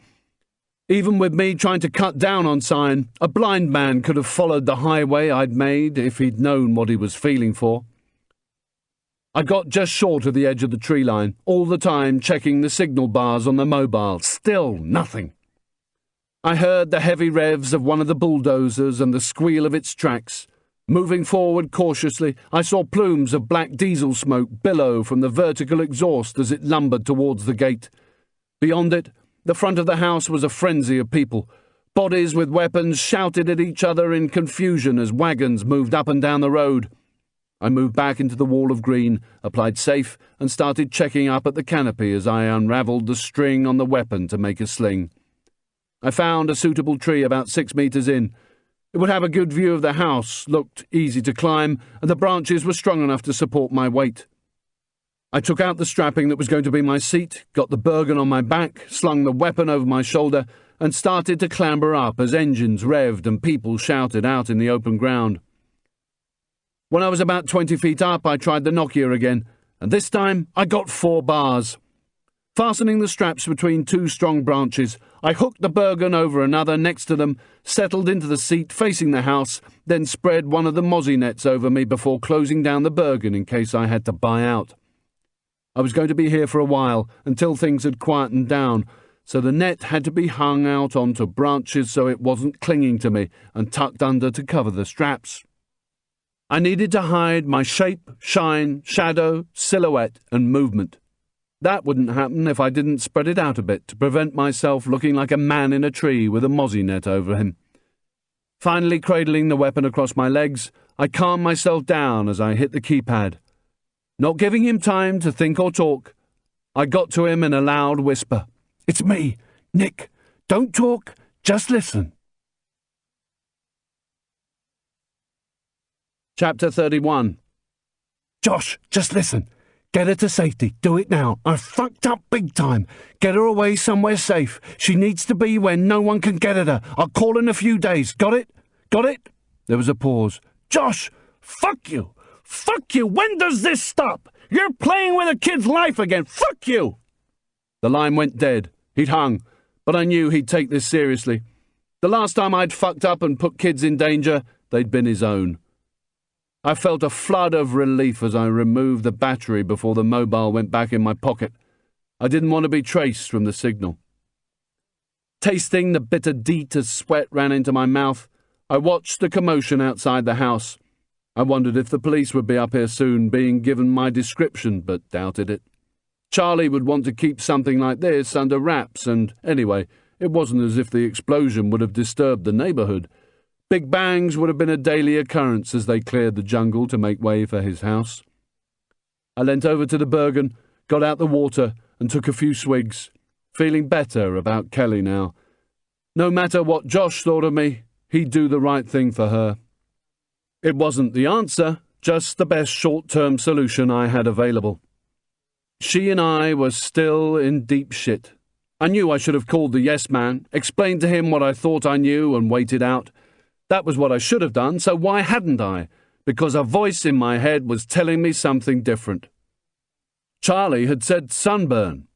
Even with me trying to cut down on sign, a blind man could have followed the highway I'd made if he'd known what he was feeling for. I got just short of the edge of the tree line, all the time checking the signal bars on the mobile. Still nothing. I heard the heavy revs of one of the bulldozers and the squeal of its tracks. Moving forward cautiously, I saw plumes of black diesel smoke billow from the vertical exhaust as it lumbered towards the gate. Beyond it, the front of the house was a frenzy of people. Bodies with weapons shouted at each other in confusion as wagons moved up and down the road. I moved back into the wall of green, applied safe, and started checking up at the canopy as I unravelled the string on the weapon to make a sling. I found a suitable tree about 6 metres in. It would have a good view of the house, looked easy to climb, and the branches were strong enough to support my weight. I took out the strapping that was going to be my seat, got the Bergen on my back, slung the weapon over my shoulder, and started to clamber up as engines revved and people shouted out in the open ground. When I was about 20 feet up, I tried the Nokia again, and this time I got 4 bars. Fastening the straps between 2 strong branches, I hooked the Bergen over another next to them, settled into the seat facing the house, then spread one of the mozzie nets over me before closing down the Bergen in case I had to buy out. I was going to be here for a while, until things had quietened down, so the net had to be hung out onto branches so it wasn't clinging to me and tucked under to cover the straps. I needed to hide my shape, shine, shadow, silhouette, and movement. That wouldn't happen if I didn't spread it out a bit to prevent myself looking like a man in a tree with a mozzie net over him. Finally cradling the weapon across my legs, I calmed myself down as I hit the keypad. Not giving him time to think or talk, I got to him in a loud whisper. "It's me, Nick. Don't talk, just listen." Chapter 31. "Josh, just listen. Get her to safety. Do it now. I fucked up big time. Get her away somewhere safe. She needs to be where no one can get at her. I'll call in a few days. Got it? Got it?" There was a pause. "Josh, fuck you. Fuck you. When does this stop? You're playing with a kid's life again. Fuck you." The line went dead. He'd hung, but I knew he'd take this seriously. The last time I'd fucked up and put kids in danger, they'd been his own. I felt a flood of relief as I removed the battery before the mobile went back in my pocket. I didn't want to be traced from the signal. Tasting the bitter DEET as sweat ran into my mouth, I watched the commotion outside the house. I wondered if the police would be up here soon, being given my description, but doubted it. Charlie would want to keep something like this under wraps, and anyway, it wasn't as if the explosion would have disturbed the neighbourhood. Big bangs would have been a daily occurrence as they cleared the jungle to make way for his house. I leant over to the Bergen, got out the water, and took a few swigs, feeling better about Kelly now. No matter what Josh thought of me, he'd do the right thing for her. It wasn't the answer, just the best short-term solution I had available. She and I were still in deep shit. I knew I should have called the yes man, explained to him what I thought I knew, and waited out. That was what I should have done, so why hadn't I? Because a voice in my head was telling me something different. Charlie had said sunburn.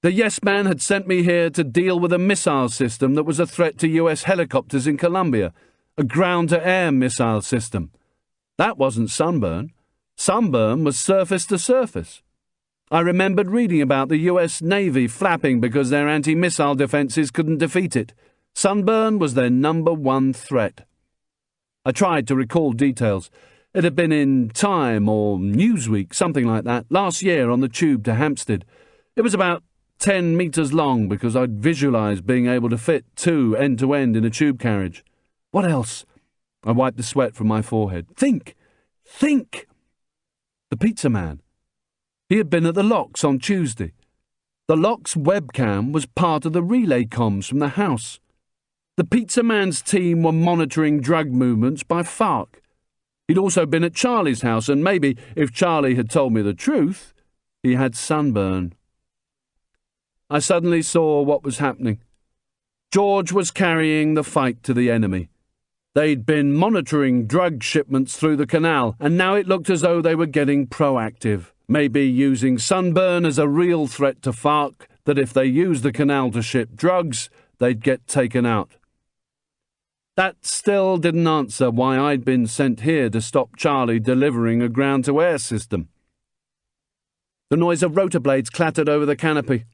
The yes man had sent me here to deal with a missile system that was a threat to US helicopters in Colombia, a ground-to-air missile system. That wasn't sunburn. Sunburn was surface-to-surface. I remembered reading about the US Navy flapping because their anti-missile defences couldn't defeat it. Sunburn was their #1 threat. I tried to recall details. It had been in Time or Newsweek, something like that, last year on the tube to Hampstead. It was about 10 metres long because I'd visualised being able to fit 2 end-to-end in a tube carriage. What else? I wiped the sweat from my forehead. Think! The pizza man. He had been at the locks on Tuesday. The locks webcam was part of the relay comms from the house. The pizza man's team were monitoring drug movements by FARC. He'd also been at Charlie's house, and maybe, if Charlie had told me the truth, he had sunburn. I suddenly saw what was happening. George was carrying the fight to the enemy. They'd been monitoring drug shipments through the canal, and now it looked as though they were getting proactive, maybe using sunburn as a real threat to FARC, that if they used the canal to ship drugs, they'd get taken out. That still didn't answer why I'd been sent here to stop Charlie delivering a ground-to-air system. The noise of rotor blades clattered over the canopy.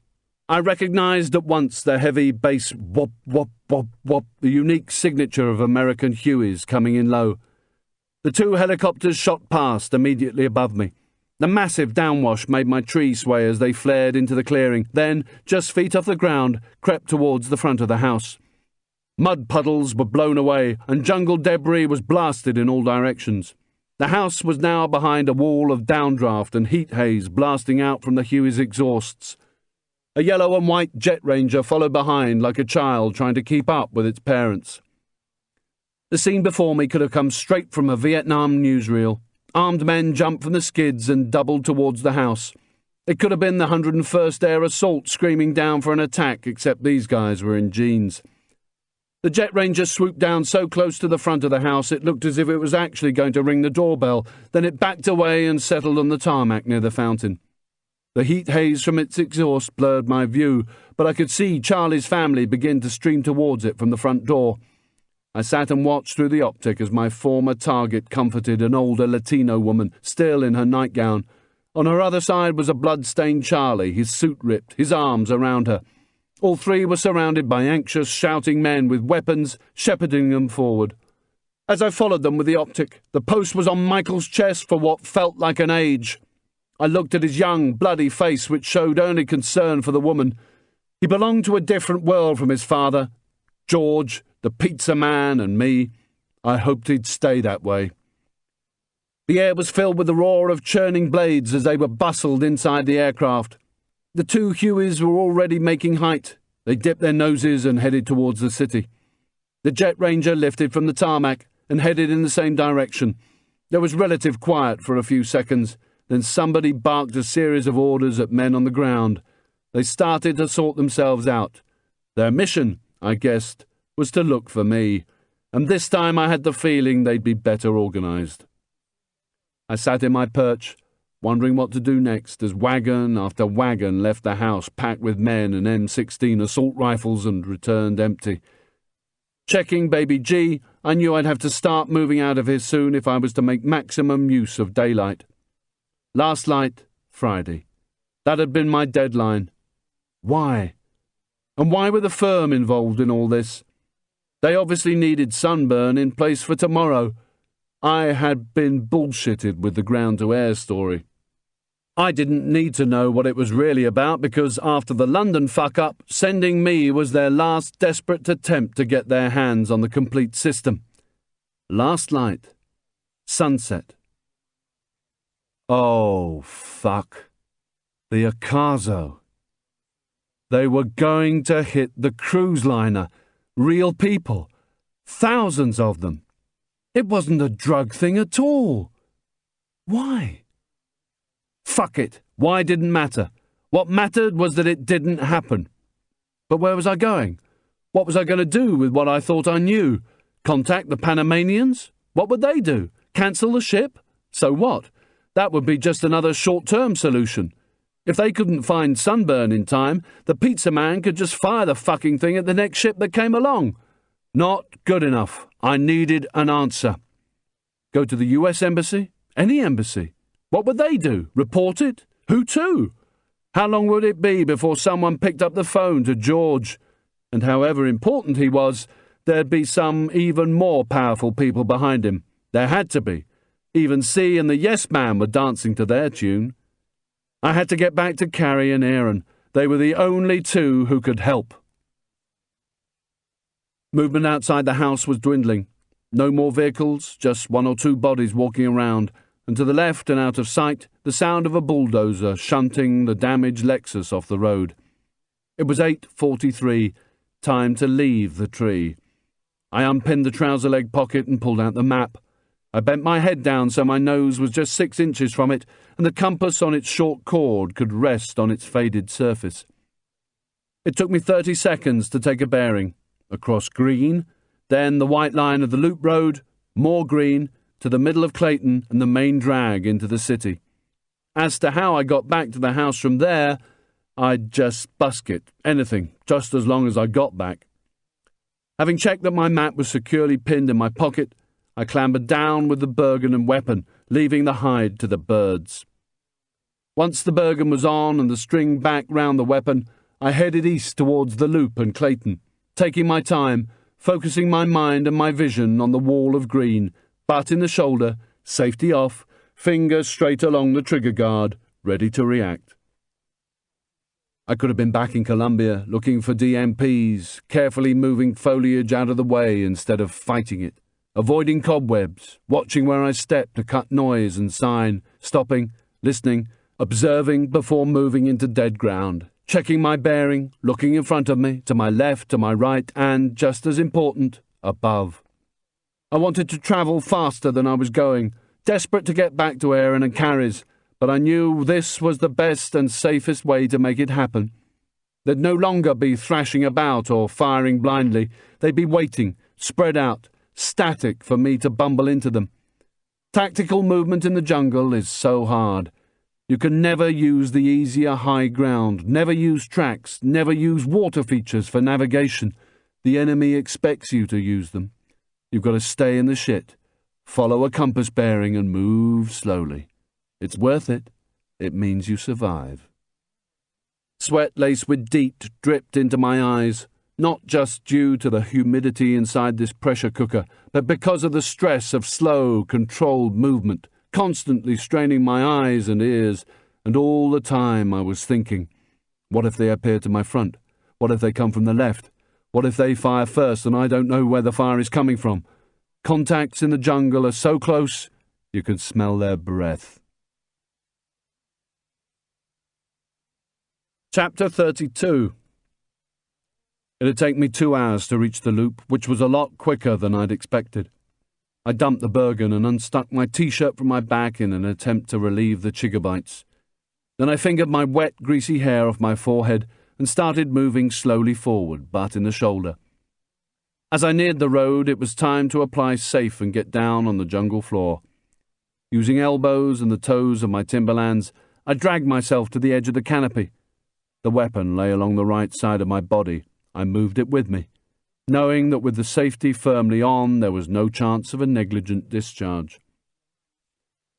I recognised at once the heavy bass whop, whop, whop, whop, the unique signature of American Hueys coming in low. The two helicopters shot past immediately above me. The massive downwash made my tree sway as they flared into the clearing, then, just feet off the ground, crept towards the front of the house. Mud puddles were blown away, and jungle debris was blasted in all directions. The house was now behind a wall of downdraft and heat haze blasting out from the Huey's exhausts. A yellow and white jet ranger followed behind like a child trying to keep up with its parents. The scene before me could have come straight from a Vietnam newsreel. Armed men jumped from the skids and doubled towards the house. It could have been the 101st Air Assault screaming down for an attack, except these guys were in jeans. The jet ranger swooped down so close to the front of the house it looked as if it was actually going to ring the doorbell. Then it backed away and settled on the tarmac near the fountain. The heat haze from its exhaust blurred my view, but I could see Charlie's family begin to stream towards it from the front door. I sat and watched through the optic as my former target comforted an older Latino woman, still in her nightgown. On her other side was a blood-stained Charlie, his suit ripped, his arms around her. All three were surrounded by anxious, shouting men with weapons, shepherding them forward. As I followed them with the optic, the post was on Michael's chest for what felt like an age. I looked at his young, bloody face, which showed only concern for the woman. He belonged to a different world from his father, George, the pizza man, and me. I hoped he'd stay that way. The air was filled with the roar of churning blades as they were bustled inside the aircraft. The two Hueys were already making height. They dipped their noses and headed towards the city. The jet ranger lifted from the tarmac and headed in the same direction. There was relative quiet for a few seconds. Then somebody barked a series of orders at men on the ground. They started to sort themselves out. Their mission, I guessed, was to look for me, and this time I had the feeling they'd be better organised. I sat in my perch, wondering what to do next, as wagon after wagon left the house packed with men and M16 assault rifles and returned empty. Checking Baby G, I knew I'd have to start moving out of here soon if I was to make maximum use of daylight. Last light, Friday. That had been my deadline. Why? And why were the firm involved in all this? They obviously needed sunburn in place for tomorrow. I had been bullshitted with the ground-to-air story. I didn't need to know what it was really about because after the London fuck-up, sending me was their last desperate attempt to get their hands on the complete system. Last light. Sunset. Oh, fuck. The Okazo. They were going to hit the cruise liner. Real people. Thousands of them. It wasn't a drug thing at all. Why? Fuck it. Why didn't matter. What mattered was that it didn't happen. But where was I going? What was I going to do with what I thought I knew? Contact the Panamanians? What would they do? Cancel the ship? So what? That would be just another short-term solution. If they couldn't find sunburn in time, the pizza man could just fire the fucking thing at the next ship that came along. Not good enough. I needed an answer. Go to the US Embassy? Any embassy? What would they do? Report it? Who to? How long would it be before someone picked up the phone to George? And however important he was, there'd be some even more powerful people behind him. There had to be. Even C and the Yes Man were dancing to their tune. I had to get back to Carrie and Aaron. They were the only two who could help. Movement outside the house was dwindling. No more vehicles, just one or two bodies walking around, and to the left and out of sight, the sound of a bulldozer shunting the damaged Lexus off the road. It was 8:43, time to leave the tree. I unpinned the trouser leg pocket and pulled out the map. I bent my head down so my nose was just 6 inches from it, and the compass on its short cord could rest on its faded surface. It took me 30 seconds to take a bearing. Across green, then the white line of the loop road, more green, to the middle of Clayton and the main drag into the city. As to how I got back to the house from there, I'd just busk it, anything, just as long as I got back. Having checked that my map was securely pinned in my pocket, I clambered down with the Bergen and weapon, leaving the hide to the birds. Once the Bergen was on and the string back round the weapon, I headed east towards the loop and Clayton, taking my time, focusing my mind and my vision on the wall of green, butt in the shoulder, safety off, fingers straight along the trigger guard, ready to react. I could have been back in Colombia, looking for DMPs, carefully moving foliage out of the way instead of fighting it, avoiding cobwebs, watching where I stepped to cut noise and sign, stopping, listening, observing before moving into dead ground, checking my bearing, looking in front of me, to my left, to my right, and, just as important, above. I wanted to travel faster than I was going, desperate to get back to Aaron and Carrie's, but I knew this was the best and safest way to make it happen. They'd no longer be thrashing about or firing blindly. They'd be waiting, spread out, static for me to bumble into them. Tactical movement in the jungle is so hard. You can never use the easier high ground, never use tracks, never use water features for navigation. The enemy expects you to use them. You've got to stay in the shit, follow a compass bearing and move slowly. It's worth it. It means you survive. Sweat laced with DEET dripped into my eyes, not just due to the humidity inside this pressure cooker, but because of the stress of slow, controlled movement, constantly straining my eyes and ears, and all the time I was thinking, what if they appear to my front? What if they come from the left? What if they fire first and I don't know where the fire is coming from? Contacts in the jungle are so close, you can smell their breath. Chapter 32. It'd take me 2 hours to reach the loop, which was a lot quicker than I'd expected. I dumped the Bergen and unstuck my T-shirt from my back in an attempt to relieve the chigger bites. Then I fingered my wet, greasy hair off my forehead and started moving slowly forward, butt in the shoulder. As I neared the road, it was time to apply safe and get down on the jungle floor. Using elbows and the toes of my Timberlands, I dragged myself to the edge of the canopy. The weapon lay along the right side of my body. I moved it with me, knowing that with the safety firmly on, there was no chance of a negligent discharge.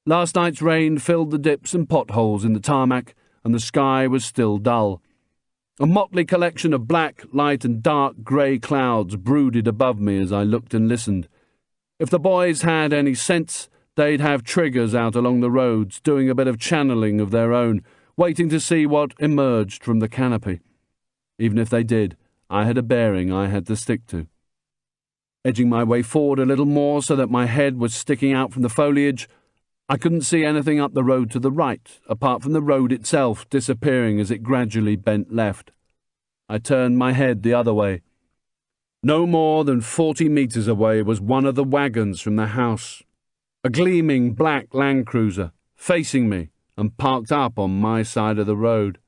Last night's rain filled the dips and potholes in the tarmac, and the sky was still dull. A motley collection of black, light, and dark grey clouds brooded above me as I looked and listened. If the boys had any sense, they'd have triggers out along the roads, doing a bit of channeling of their own, waiting to see what emerged from the canopy. Even if they did, I had a bearing I had to stick to. Edging my way forward a little more so that my head was sticking out from the foliage, I couldn't see anything up the road to the right, apart from the road itself disappearing as it gradually bent left. I turned my head the other way. No more than 40 meters away was one of the wagons from the house, a gleaming black Land Cruiser, facing me and parked up on my side of the road.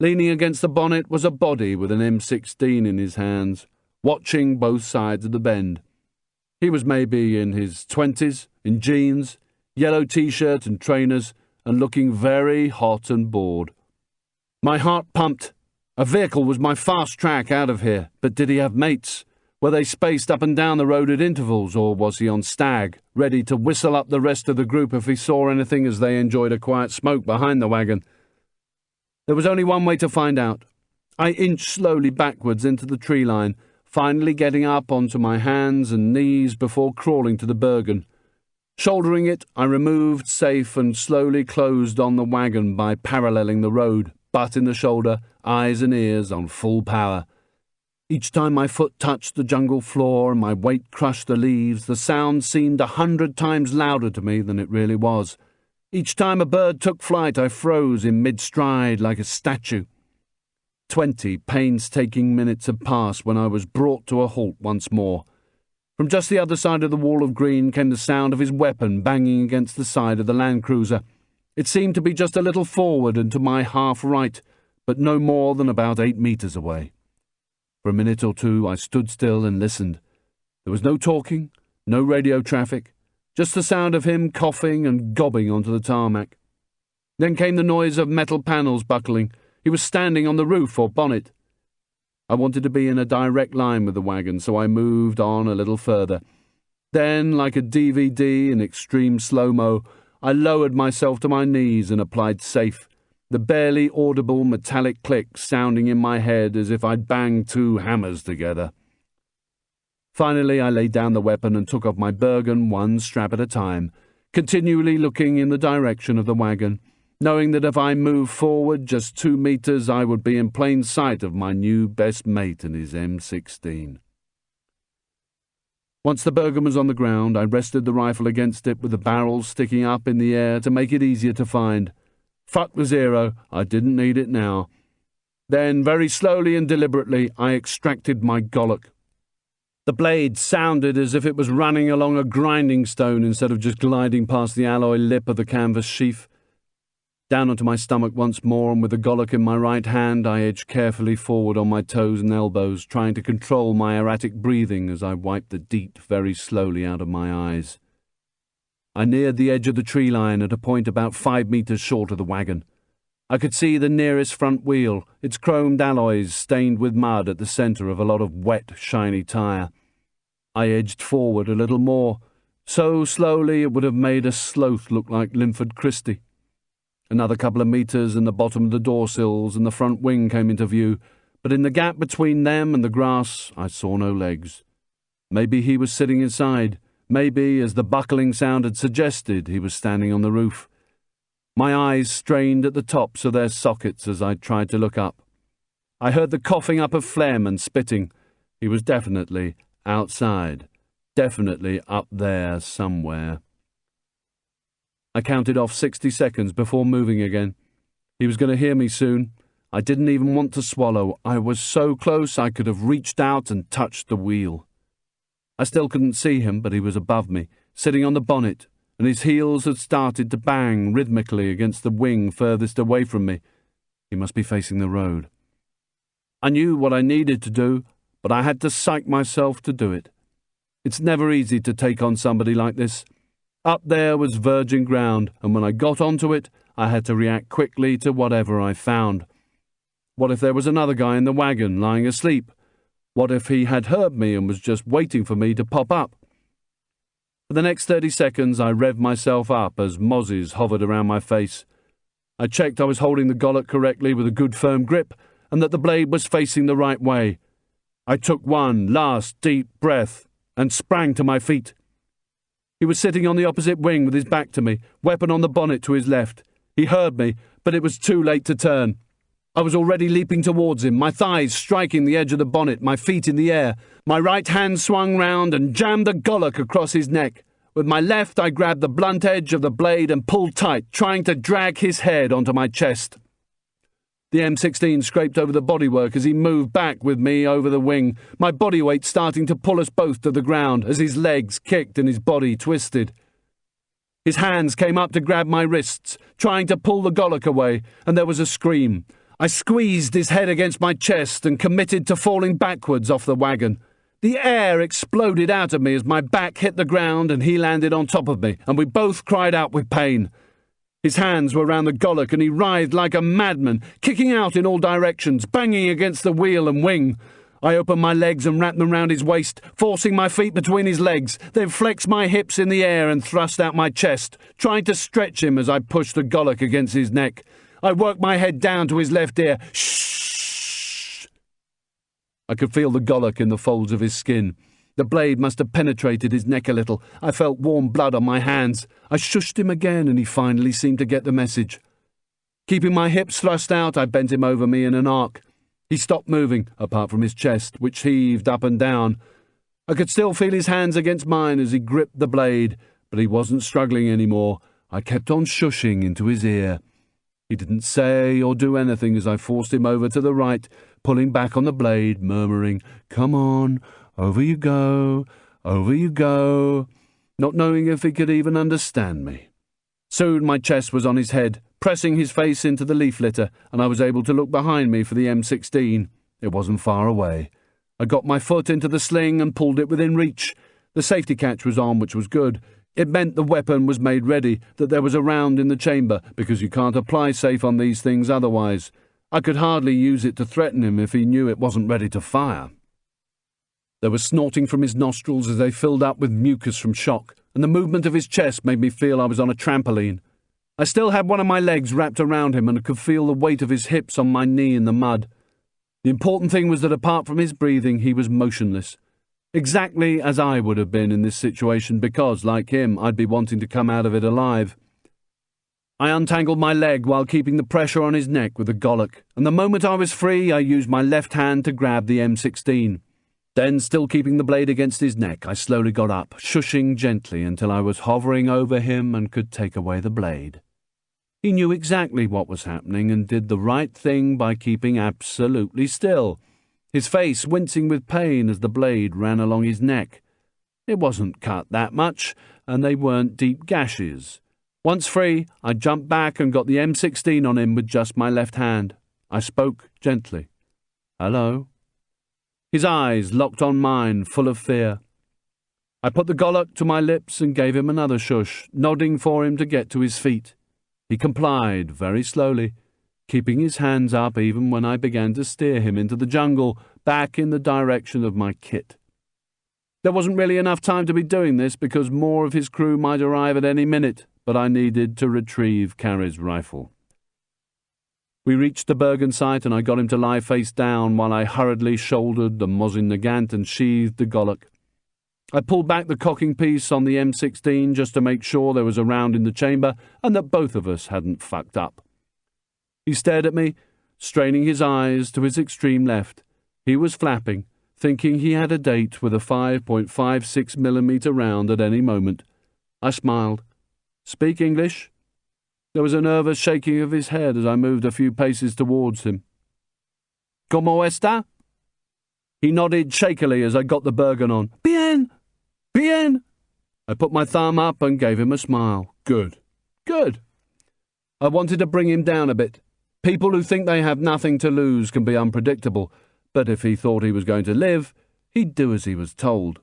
Leaning against the bonnet was a body with an M16 in his hands, watching both sides of the bend. He was maybe in his 20s, in jeans, yellow T-shirt and trainers, and looking very hot and bored. My heart pumped. A vehicle was my fast track out of here, but did he have mates? Were they spaced up and down the road at intervals, or was he on stag, ready to whistle up the rest of the group if he saw anything as they enjoyed a quiet smoke behind the wagon? There was only one way to find out. I inched slowly backwards into the tree line, finally getting up onto my hands and knees before crawling to the Bergen. Shouldering it, I removed safe and slowly closed on the wagon by paralleling the road, butt in the shoulder, eyes and ears on full power. Each time my foot touched the jungle floor and my weight crushed the leaves, the sound seemed 100 times louder to me than it really was. Each time a bird took flight, I froze in mid-stride like a statue. 20 painstaking minutes had passed when I was brought to a halt once more. From just the other side of the wall of green came the sound of his weapon banging against the side of the Land Cruiser. It seemed to be just a little forward and to my half right, but no more than about 8 meters away. For a minute or two I stood still and listened. There was no talking, no radio traffic, just the sound of him coughing and gobbing onto the tarmac. Then came the noise of metal panels buckling. He was standing on the roof or bonnet. I wanted to be in a direct line with the wagon, so I moved on a little further. Then, like a DVD in extreme slow-mo, I lowered myself to my knees and applied safe, the barely audible metallic click sounding in my head as if I'd banged 2 hammers together. Finally, I laid down the weapon and took off my Bergen 1 strap at a time, continually looking in the direction of the wagon, knowing that if I moved forward just 2 meters, I would be in plain sight of my new best mate and his M16. Once the Bergen was on the ground, I rested the rifle against it with the barrel sticking up in the air to make it easier to find. Fuck the 0, I didn't need it now. Then, very slowly and deliberately, I extracted my Golok. The blade sounded as if it was running along a grinding stone instead of just gliding past the alloy lip of the canvas sheath. Down onto my stomach once more, and with the Golok in my right hand, I edged carefully forward on my toes and elbows, trying to control my erratic breathing as I wiped the DEET very slowly out of my eyes. I neared the edge of the tree line at a point about 5 meters short of the wagon. I could see the nearest front wheel, its chromed alloys stained with mud at the centre of a lot of wet, shiny tyre. I edged forward a little more, so slowly it would have made a sloth look like Linford Christie. Another couple of meters and the bottom of the door sills and the front wing came into view, but in the gap between them and the grass I saw no legs. Maybe he was sitting inside. Maybe, as the buckling sound had suggested, he was standing on the roof. My eyes strained at the tops of their sockets as I tried to look up. I heard the coughing up of phlegm and spitting. He was definitely outside, definitely up there somewhere. I counted off 60 seconds before moving again. He was going to hear me soon. I didn't even want to swallow. I was so close I could have reached out and touched the wheel. I still couldn't see him, but he was above me, sitting on the bonnet, and his heels had started to bang rhythmically against the wing furthest away from me. He must be facing the road. I knew what I needed to do, but I had to psych myself to do it. It's never easy to take on somebody like this. Up there was virgin ground, and when I got onto it, I had to react quickly to whatever I found. What if there was another guy in the wagon, lying asleep? What if he had heard me and was just waiting for me to pop up? For the next 30 seconds, I revved myself up as mozzies hovered around my face. I checked I was holding the Golok correctly with a good firm grip, and that the blade was facing the right way. I took one last deep breath and sprang to my feet. He was sitting on the opposite wing with his back to me, weapon on the bonnet to his left. He heard me, but it was too late to turn. I was already leaping towards him, my thighs striking the edge of the bonnet, my feet in the air. My right hand swung round and jammed the Golok across his neck. With my left, I grabbed the blunt edge of the blade and pulled tight, trying to drag his head onto my chest. The M16 scraped over the bodywork as he moved back with me over the wing, my body weight starting to pull us both to the ground as his legs kicked and his body twisted. His hands came up to grab my wrists, trying to pull the Golok away, and there was a scream. I squeezed his head against my chest and committed to falling backwards off the wagon. The air exploded out of me as my back hit the ground and he landed on top of me, and we both cried out with pain. His hands were round the Golok and he writhed like a madman, kicking out in all directions, banging against the wheel and wing. I opened my legs and wrapped them round his waist, forcing my feet between his legs, then flexed my hips in the air and thrust out my chest, trying to stretch him as I pushed the Golok against his neck. I worked my head down to his left ear. Shh! I could feel the Golok in the folds of his skin. The blade must have penetrated his neck a little. I felt warm blood on my hands. I shushed him again, and he finally seemed to get the message. Keeping my hips thrust out, I bent him over me in an arc. He stopped moving, apart from his chest, which heaved up and down. I could still feel his hands against mine as he gripped the blade, but he wasn't struggling anymore. I kept on shushing into his ear. He didn't say or do anything as I forced him over to the right, pulling back on the blade, murmuring, "Come on. Over you go, not knowing if he could even understand me. Soon my chest was on his head, pressing his face into the leaf litter, and I was able to look behind me for the M16. It wasn't far away. I got my foot into the sling and pulled it within reach. The safety catch was on, which was good. It meant the weapon was made ready, that there was a round in the chamber, because you can't apply safe on these things otherwise. I could hardly use it to threaten him if he knew it wasn't ready to fire. There was snorting from his nostrils as they filled up with mucus from shock, and the movement of his chest made me feel I was on a trampoline. I still had one of my legs wrapped around him and could feel the weight of his hips on my knee in the mud. The important thing was that apart from his breathing, he was motionless. Exactly as I would have been in this situation because, like him, I'd be wanting to come out of it alive. I untangled my leg while keeping the pressure on his neck with a gollock, and the moment I was free, I used my left hand to grab the M16. Then, still keeping the blade against his neck, I slowly got up, shushing gently until I was hovering over him and could take away the blade. He knew exactly what was happening and did the right thing by keeping absolutely still, his face wincing with pain as the blade ran along his neck. It wasn't cut that much, and they weren't deep gashes. Once free, I jumped back and got the M16 on him with just my left hand. I spoke gently. "Hello?" His eyes locked on mine, full of fear. I put the gollock to my lips and gave him another shush, nodding for him to get to his feet. He complied very slowly, keeping his hands up even when I began to steer him into the jungle, back in the direction of my kit. There wasn't really enough time to be doing this because more of his crew might arrive at any minute, but I needed to retrieve Carrie's rifle. We reached the Bergen site and I got him to lie face down while I hurriedly shouldered the Mosin Nagant and sheathed the gollock. I pulled back the cocking piece on the M16 just to make sure there was a round in the chamber and that both of us hadn't fucked up. He stared at me, straining his eyes to his extreme left. He was flapping, thinking he had a date with a 5.56mm round at any moment. I smiled. "Speak English?" There was a nervous shaking of his head as I moved a few paces towards him. "Como está?" He nodded shakily as I got the Bergen on. "Bien! Bien!" I put my thumb up and gave him a smile. Good. Good. I wanted to bring him down a bit. People who think they have nothing to lose can be unpredictable, but if he thought he was going to live, he'd do as he was told.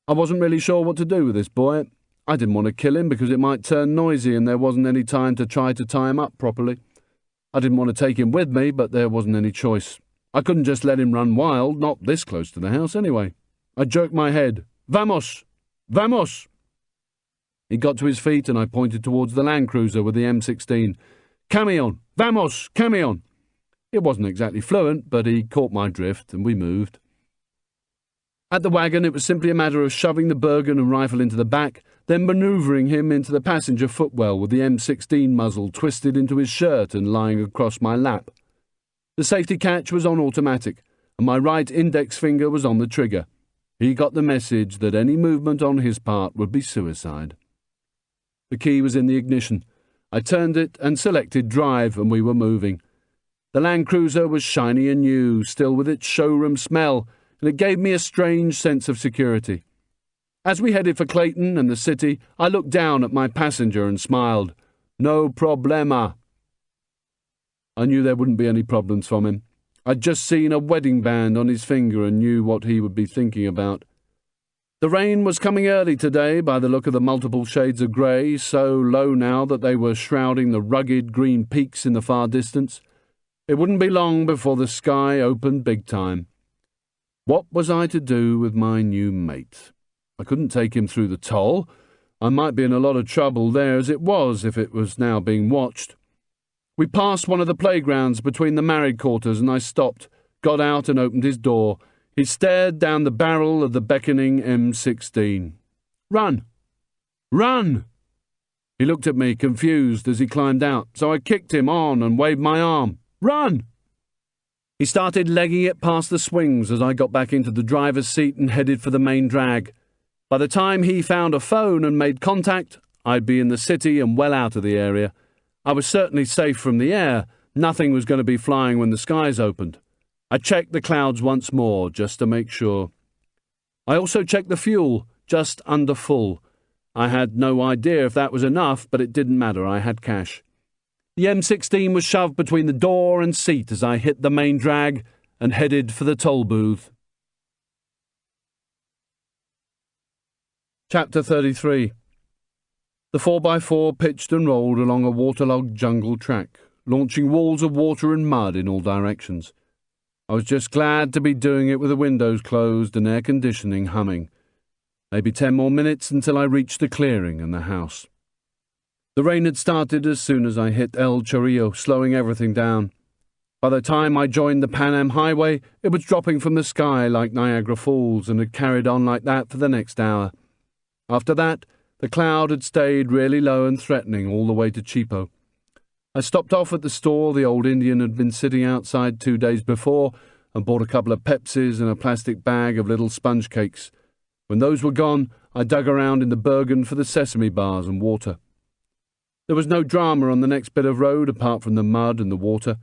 I wasn't really sure what to do with this boy. I didn't want to kill him because it might turn noisy and there wasn't any time to try to tie him up properly. I didn't want to take him with me, but there wasn't any choice. I couldn't just let him run wild, not this close to the house anyway. I jerked my head. "Vamos! Vamos!" He got to his feet and I pointed towards the Land Cruiser with the M16. "Camion! Vamos! Camion!" It wasn't exactly fluent, but he caught my drift and we moved. At the wagon, it was simply a matter of shoving the Bergen and rifle into the back, then manoeuvring him into the passenger footwell with the M16 muzzle twisted into his shirt and lying across my lap. The safety catch was on automatic, and my right index finger was on the trigger. He got the message that any movement on his part would be suicide. The key was in the ignition. I turned it and selected drive, and we were moving. The Land Cruiser was shiny and new, still with its showroom smell, and it gave me a strange sense of security. As we headed for Clayton and the city, I looked down at my passenger and smiled. No problema. I knew there wouldn't be any problems from him. I'd just seen a wedding band on his finger and knew what he would be thinking about. The rain was coming early today by the look of the multiple shades of grey, so low now that they were shrouding the rugged green peaks in the far distance. It wouldn't be long before the sky opened big time. What was I to do with my new mate? I couldn't take him through the toll. I might be in a lot of trouble there as it was if it was now being watched. We passed one of the playgrounds between the married quarters and I stopped, got out and opened his door. He stared down the barrel of the beckoning M16. "Run! Run!" He looked at me, confused, as he climbed out, so I kicked him on and waved my arm. "Run!" He started legging it past the swings as I got back into the driver's seat and headed for the main drag. By the time he found a phone and made contact, I'd be in the city and well out of the area. I was certainly safe from the air. Nothing was going to be flying when the skies opened. I checked the clouds once more, just to make sure. I also checked the fuel, just under full. I had no idea if that was enough, but it didn't matter. I had cash. The M16 was shoved between the door and seat as I hit the main drag and headed for the toll booth. Chapter 33. The 4x4 pitched and rolled along a waterlogged jungle track, launching walls of water and mud in all directions. I was just glad to be doing it with the windows closed and air conditioning humming. Maybe 10 more minutes until I reached the clearing and the house. The rain had started as soon as I hit El Chorrillo, slowing everything down. By the time I joined the Panama highway, it was dropping from the sky like Niagara Falls and had carried on like that for the next hour. After that, the cloud had stayed really low and threatening all the way to Chipo. I stopped off at the store the old Indian had been sitting outside 2 days before and bought a couple of Pepsis and a plastic bag of little sponge cakes. When those were gone, I dug around in the Bergen for the sesame bars and water. There was no drama on the next bit of road apart from the mud and the water.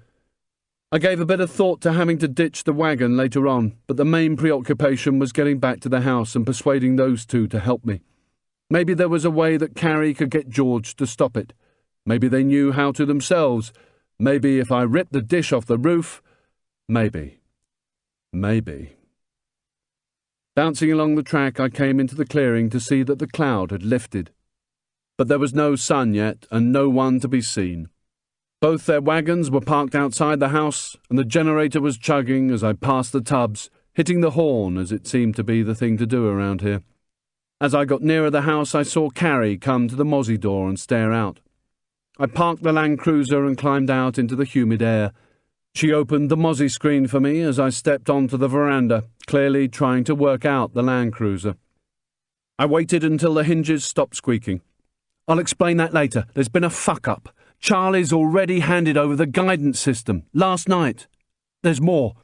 I gave a bit of thought to having to ditch the wagon later on, but the main preoccupation was getting back to the house and persuading those two to help me. Maybe there was a way that Carrie could get George to stop it. Maybe they knew how to themselves. Maybe if I ripped the dish off the roof. Maybe. Bouncing along the track, I came into the clearing to see that the cloud had lifted. But there was no sun yet, and no one to be seen. Both their wagons were parked outside the house, and the generator was chugging as I passed the tubs, hitting the horn as it seemed to be the thing to do around here. As I got nearer the house, I saw Carrie come to the mozzie door and stare out. I parked the Land Cruiser and climbed out into the humid air. She opened the mozzie screen for me as I stepped onto the veranda, clearly trying to work out the Land Cruiser. I waited until the hinges stopped squeaking. I'll explain that later. There's been a fuck-up. Charlie's already handed over the guidance system, last night. There's more.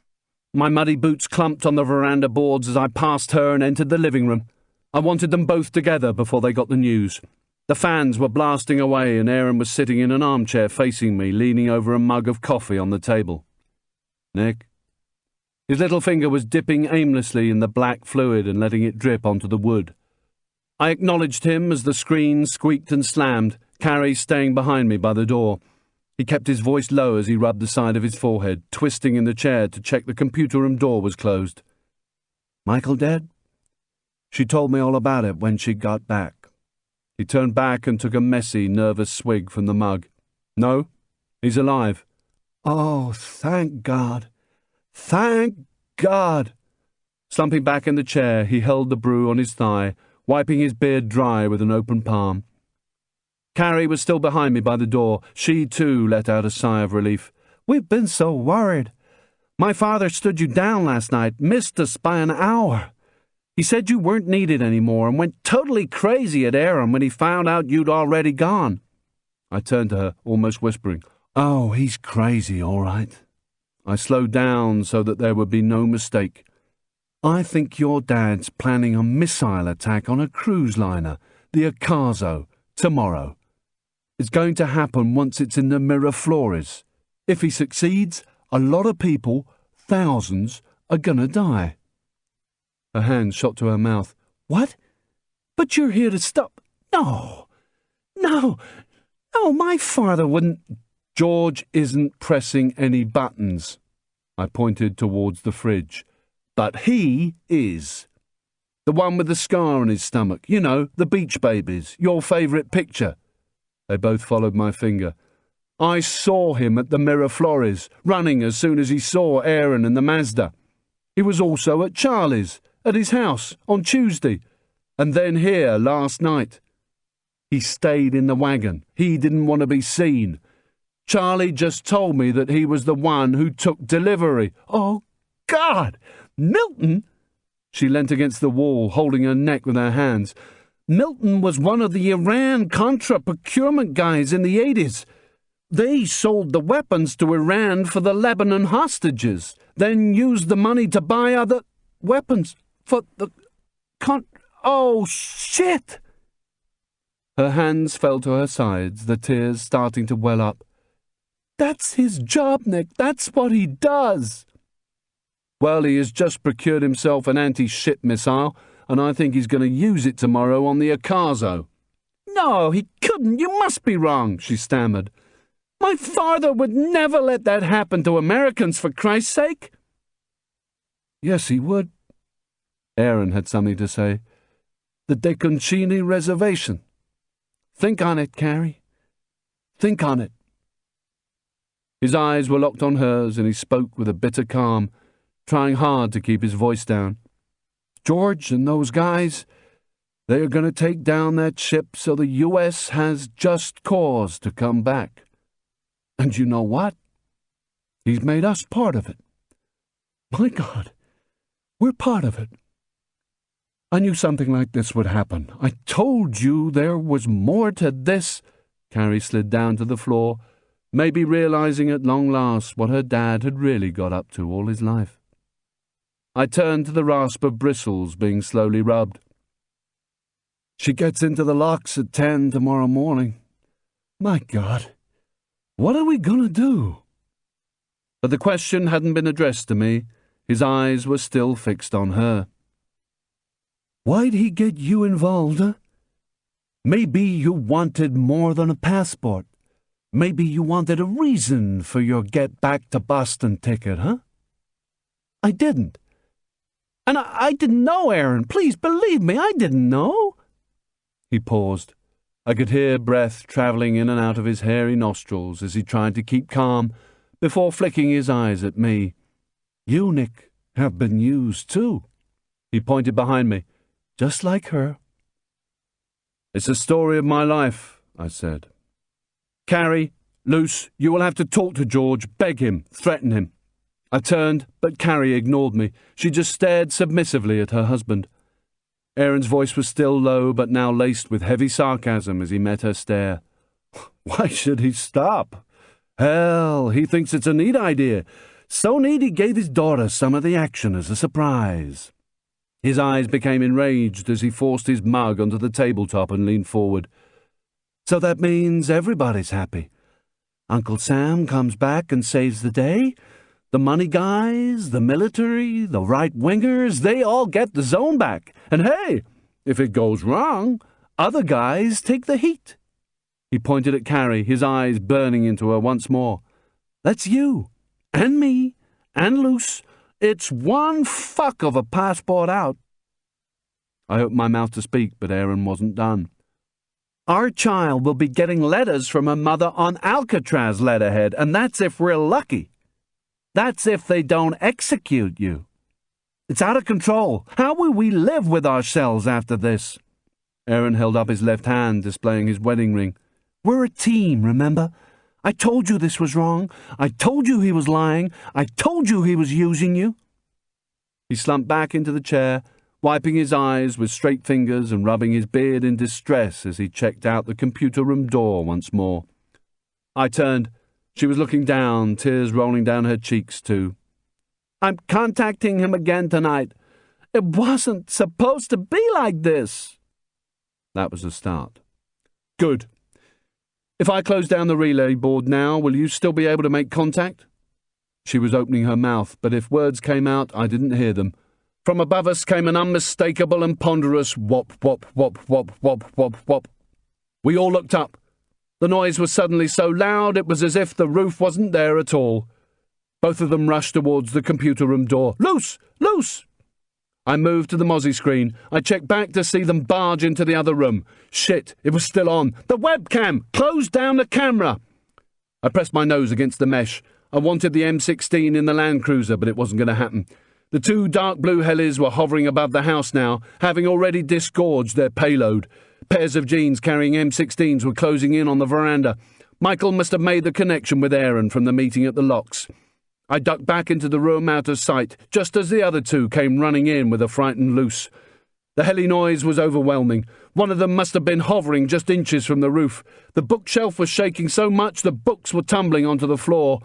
My muddy boots clumped on the veranda boards as I passed her and entered the living room. I wanted them both together before they got the news. The fans were blasting away and Aaron was sitting in an armchair facing me, leaning over a mug of coffee on the table. Nick? His little finger was dipping aimlessly in the black fluid and letting it drip onto the wood. I acknowledged him as the screen squeaked and slammed, Carrie staying behind me by the door. He kept his voice low as he rubbed the side of his forehead, twisting in the chair to check the computer room door was closed. Michael dead? She told me all about it when she got back. He turned back and took a messy, nervous swig from the mug. No, he's alive. Oh, thank God. Thank God. Slumping back in the chair, he held the brew on his thigh, wiping his beard dry with an open palm. Carrie was still behind me by the door. She, too, let out a sigh of relief. We've been so worried. My father stood you down last night, missed us by an hour. He said you weren't needed anymore and went totally crazy at Aaron when he found out you'd already gone. I turned to her, almost whispering, Oh, he's crazy, all right. I slowed down so that there would be no mistake. I think your dad's planning a missile attack on a cruise liner, the Acaso, tomorrow. It's going to happen once it's in the Miraflores. If he succeeds, a lot of people, thousands, are gonna die. Her hand shot to her mouth. What? But you're here to stop. No, my father wouldn't. George isn't pressing any buttons. I pointed towards the fridge. But he is. The one with the scar on his stomach. You know, the Beach Babies, your favourite picture. They both followed my finger. I saw him at the Miraflores, running as soon as he saw Aaron and the Mazda. He was also at Charlie's, at his house, on Tuesday, and then here last night. He stayed in the wagon. He didn't want to be seen. Charlie just told me that he was the one who took delivery. Oh, God! Milton! She leant against the wall, holding her neck with her hands. Milton was one of the Iran-Contra procurement guys in the 80s. They sold the weapons to Iran for the Lebanon hostages, then used the money to buy other weapons for the... Oh, shit! Her hands fell to her sides, the tears starting to well up. That's his job, Nick. That's what he does. Well, he has just procured himself an anti-ship missile, and I think he's going to use it tomorrow on the Acaso. No, he couldn't. You must be wrong, she stammered. My father would never let that happen to Americans, for Christ's sake. Yes, he would. Aaron had something to say. The De Concini Reservation. Think on it, Carrie. Think on it. His eyes were locked on hers, and he spoke with a bitter calm, trying hard to keep his voice down. George and those guys, they are going to take down that ship so the U.S. has just cause to come back. And you know what? He's made us part of it. My God, we're part of it. I knew something like this would happen. I told you there was more to this. Carrie slid down to the floor, maybe realizing at long last what her dad had really got up to all his life. I turned to the rasp of bristles being slowly rubbed. She gets into the locks at 10 tomorrow morning. My God, what are we going to do? But the question hadn't been addressed to me. His eyes were still fixed on her. Why'd he get you involved, huh? Maybe you wanted more than a passport. Maybe you wanted a reason for your get-back-to-Boston ticket, huh? I didn't. And I didn't know, Aaron. Please believe me, I didn't know. He paused. I could hear breath travelling in and out of his hairy nostrils as he tried to keep calm before flicking his eyes at me. You, Nick, have been used too. He pointed behind me. Just like her. It's the story of my life, I said. Carrie, Luce, you will have to talk to George, beg him, threaten him. I turned, but Carrie ignored me. She just stared submissively at her husband. Aaron's voice was still low, but now laced with heavy sarcasm as he met her stare. Why should he stop? Hell, he thinks it's a neat idea. So neat he gave his daughter some of the action as a surprise. His eyes became enraged as he forced his mug onto the tabletop and leaned forward. So that means everybody's happy. Uncle Sam comes back and saves the day. The money guys, the military, the right-wingers, they all get the zone back. And hey, if it goes wrong, other guys take the heat. He pointed at Carrie, his eyes burning into her once more. That's you, and me, and Luce. It's one fuck of a passport out. I opened my mouth to speak, but Aaron wasn't done. Our child will be getting letters from her mother on Alcatraz letterhead, and that's if we're lucky. That's if they don't execute you. It's out of control. How will we live with ourselves after this? Aaron held up his left hand, displaying his wedding ring. We're a team, remember? I told you this was wrong. I told you he was lying. I told you he was using you. He slumped back into the chair, wiping his eyes with straight fingers and rubbing his beard in distress as he checked out the computer room door once more. I turned. She was looking down, tears rolling down her cheeks too. I'm contacting him again tonight. It wasn't supposed to be like this. That was the start. Good. If I close down the relay board now, will you still be able to make contact? She was opening her mouth, but if words came out, I didn't hear them. From above us came an unmistakable and ponderous whop, whop, whop, whop, whop, whop, whop. We all looked up. The noise was suddenly so loud it was as if the roof wasn't there at all. Both of them rushed towards the computer room door. Loose! Loose! I moved to the Mozzie screen. I checked back to see them barge into the other room. Shit, it was still on. The webcam! Close down the camera! I pressed my nose against the mesh. I wanted the M16 in the Land Cruiser, but it wasn't going to happen. The two dark blue helis were hovering above the house now, having already disgorged their payload. Pairs of jeans carrying M16s were closing in on the veranda. Michael must have made the connection with Aaron from the meeting at the locks. I ducked back into the room out of sight, just as the other two came running in with a frightened Luce. The heli noise was overwhelming. One of them must have been hovering just inches from the roof. The bookshelf was shaking so much the books were tumbling onto the floor.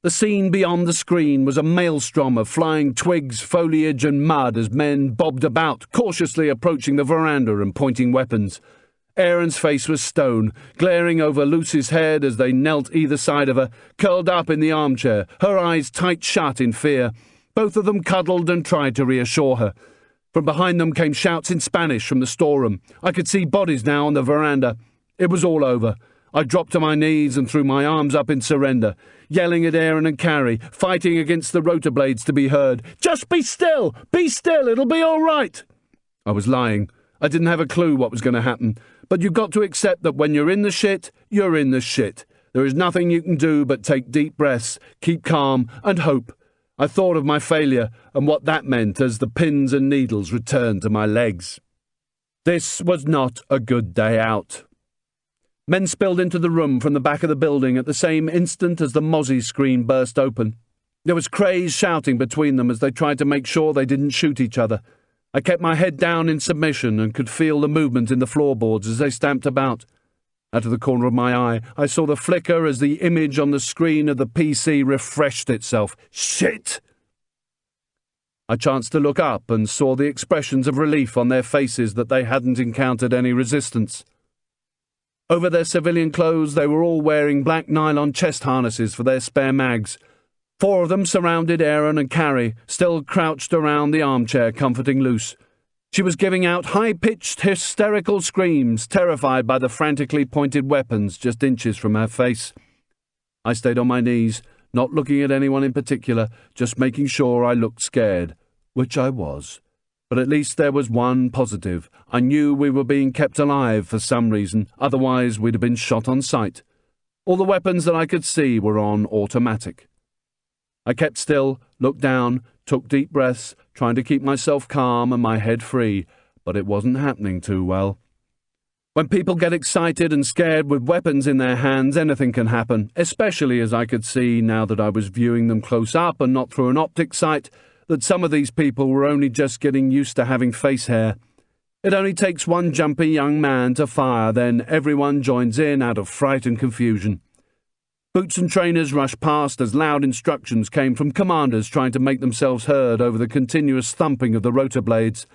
The scene beyond the screen was a maelstrom of flying twigs, foliage and mud as men bobbed about, cautiously approaching the veranda and pointing weapons. Aaron's face was stone, glaring over Lucy's head as they knelt either side of her, curled up in the armchair, her eyes tight shut in fear. Both of them cuddled and tried to reassure her. From behind them came shouts in Spanish from the storeroom. I could see bodies now on the veranda. It was all over. I dropped to my knees and threw my arms up in surrender, yelling at Aaron and Carrie, fighting against the rotor blades to be heard. "Just be still! Be still! It'll be all right!" I was lying. I didn't have a clue what was going to happen, but you've got to accept that when you're in the shit, you're in the shit. There is nothing you can do but take deep breaths, keep calm, and hope. I thought of my failure and what that meant as the pins and needles returned to my legs. This was not a good day out. Men spilled into the room from the back of the building at the same instant as the Mozzie screen burst open. There was crazed shouting between them as they tried to make sure they didn't shoot each other. I kept my head down in submission and could feel the movement in the floorboards as they stamped about. Out of the corner of my eye, I saw the flicker as the image on the screen of the PC refreshed itself. Shit! I chanced to look up and saw the expressions of relief on their faces that they hadn't encountered any resistance. Over their civilian clothes, they were all wearing black nylon chest harnesses for their spare mags. 4 of them surrounded Aaron and Carrie, still crouched around the armchair, comforting Luce. She was giving out high-pitched, hysterical screams, terrified by the frantically pointed weapons just inches from her face. I stayed on my knees, not looking at anyone in particular, just making sure I looked scared, which I was. But at least there was one positive. I knew we were being kept alive for some reason, otherwise we'd have been shot on sight. All the weapons that I could see were on automatic. I kept still, looked down, took deep breaths, trying to keep myself calm and my head free, but it wasn't happening too well. When people get excited and scared with weapons in their hands, anything can happen, especially as I could see, now that I was viewing them close up and not through an optic sight, that some of these people were only just getting used to having face hair. It only takes one jumpy young man to fire, then everyone joins in out of fright and confusion. Boots and trainers rushed past as loud instructions came from commanders trying to make themselves heard over the continuous thumping of the rotor blades.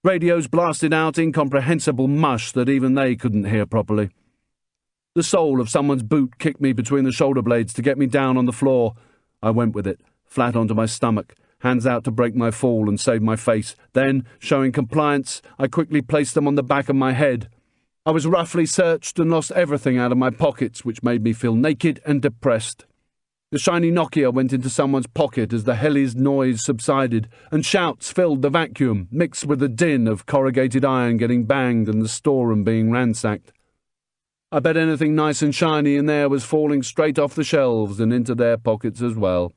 Radios blasted out incomprehensible mush that even they couldn't hear properly. The sole of someone's boot kicked me between the shoulder blades to get me down on the floor. I went with it, flat onto my stomach, hands out to break my fall and save my face. Then, showing compliance, I quickly placed them on the back of my head. I was roughly searched and lost everything out of my pockets, which made me feel naked and depressed. The shiny Nokia went into someone's pocket as the heli's noise subsided, and shouts filled the vacuum, mixed with the din of corrugated iron getting banged and the storeroom being ransacked. I bet anything nice and shiny in there was falling straight off the shelves and into their pockets as well.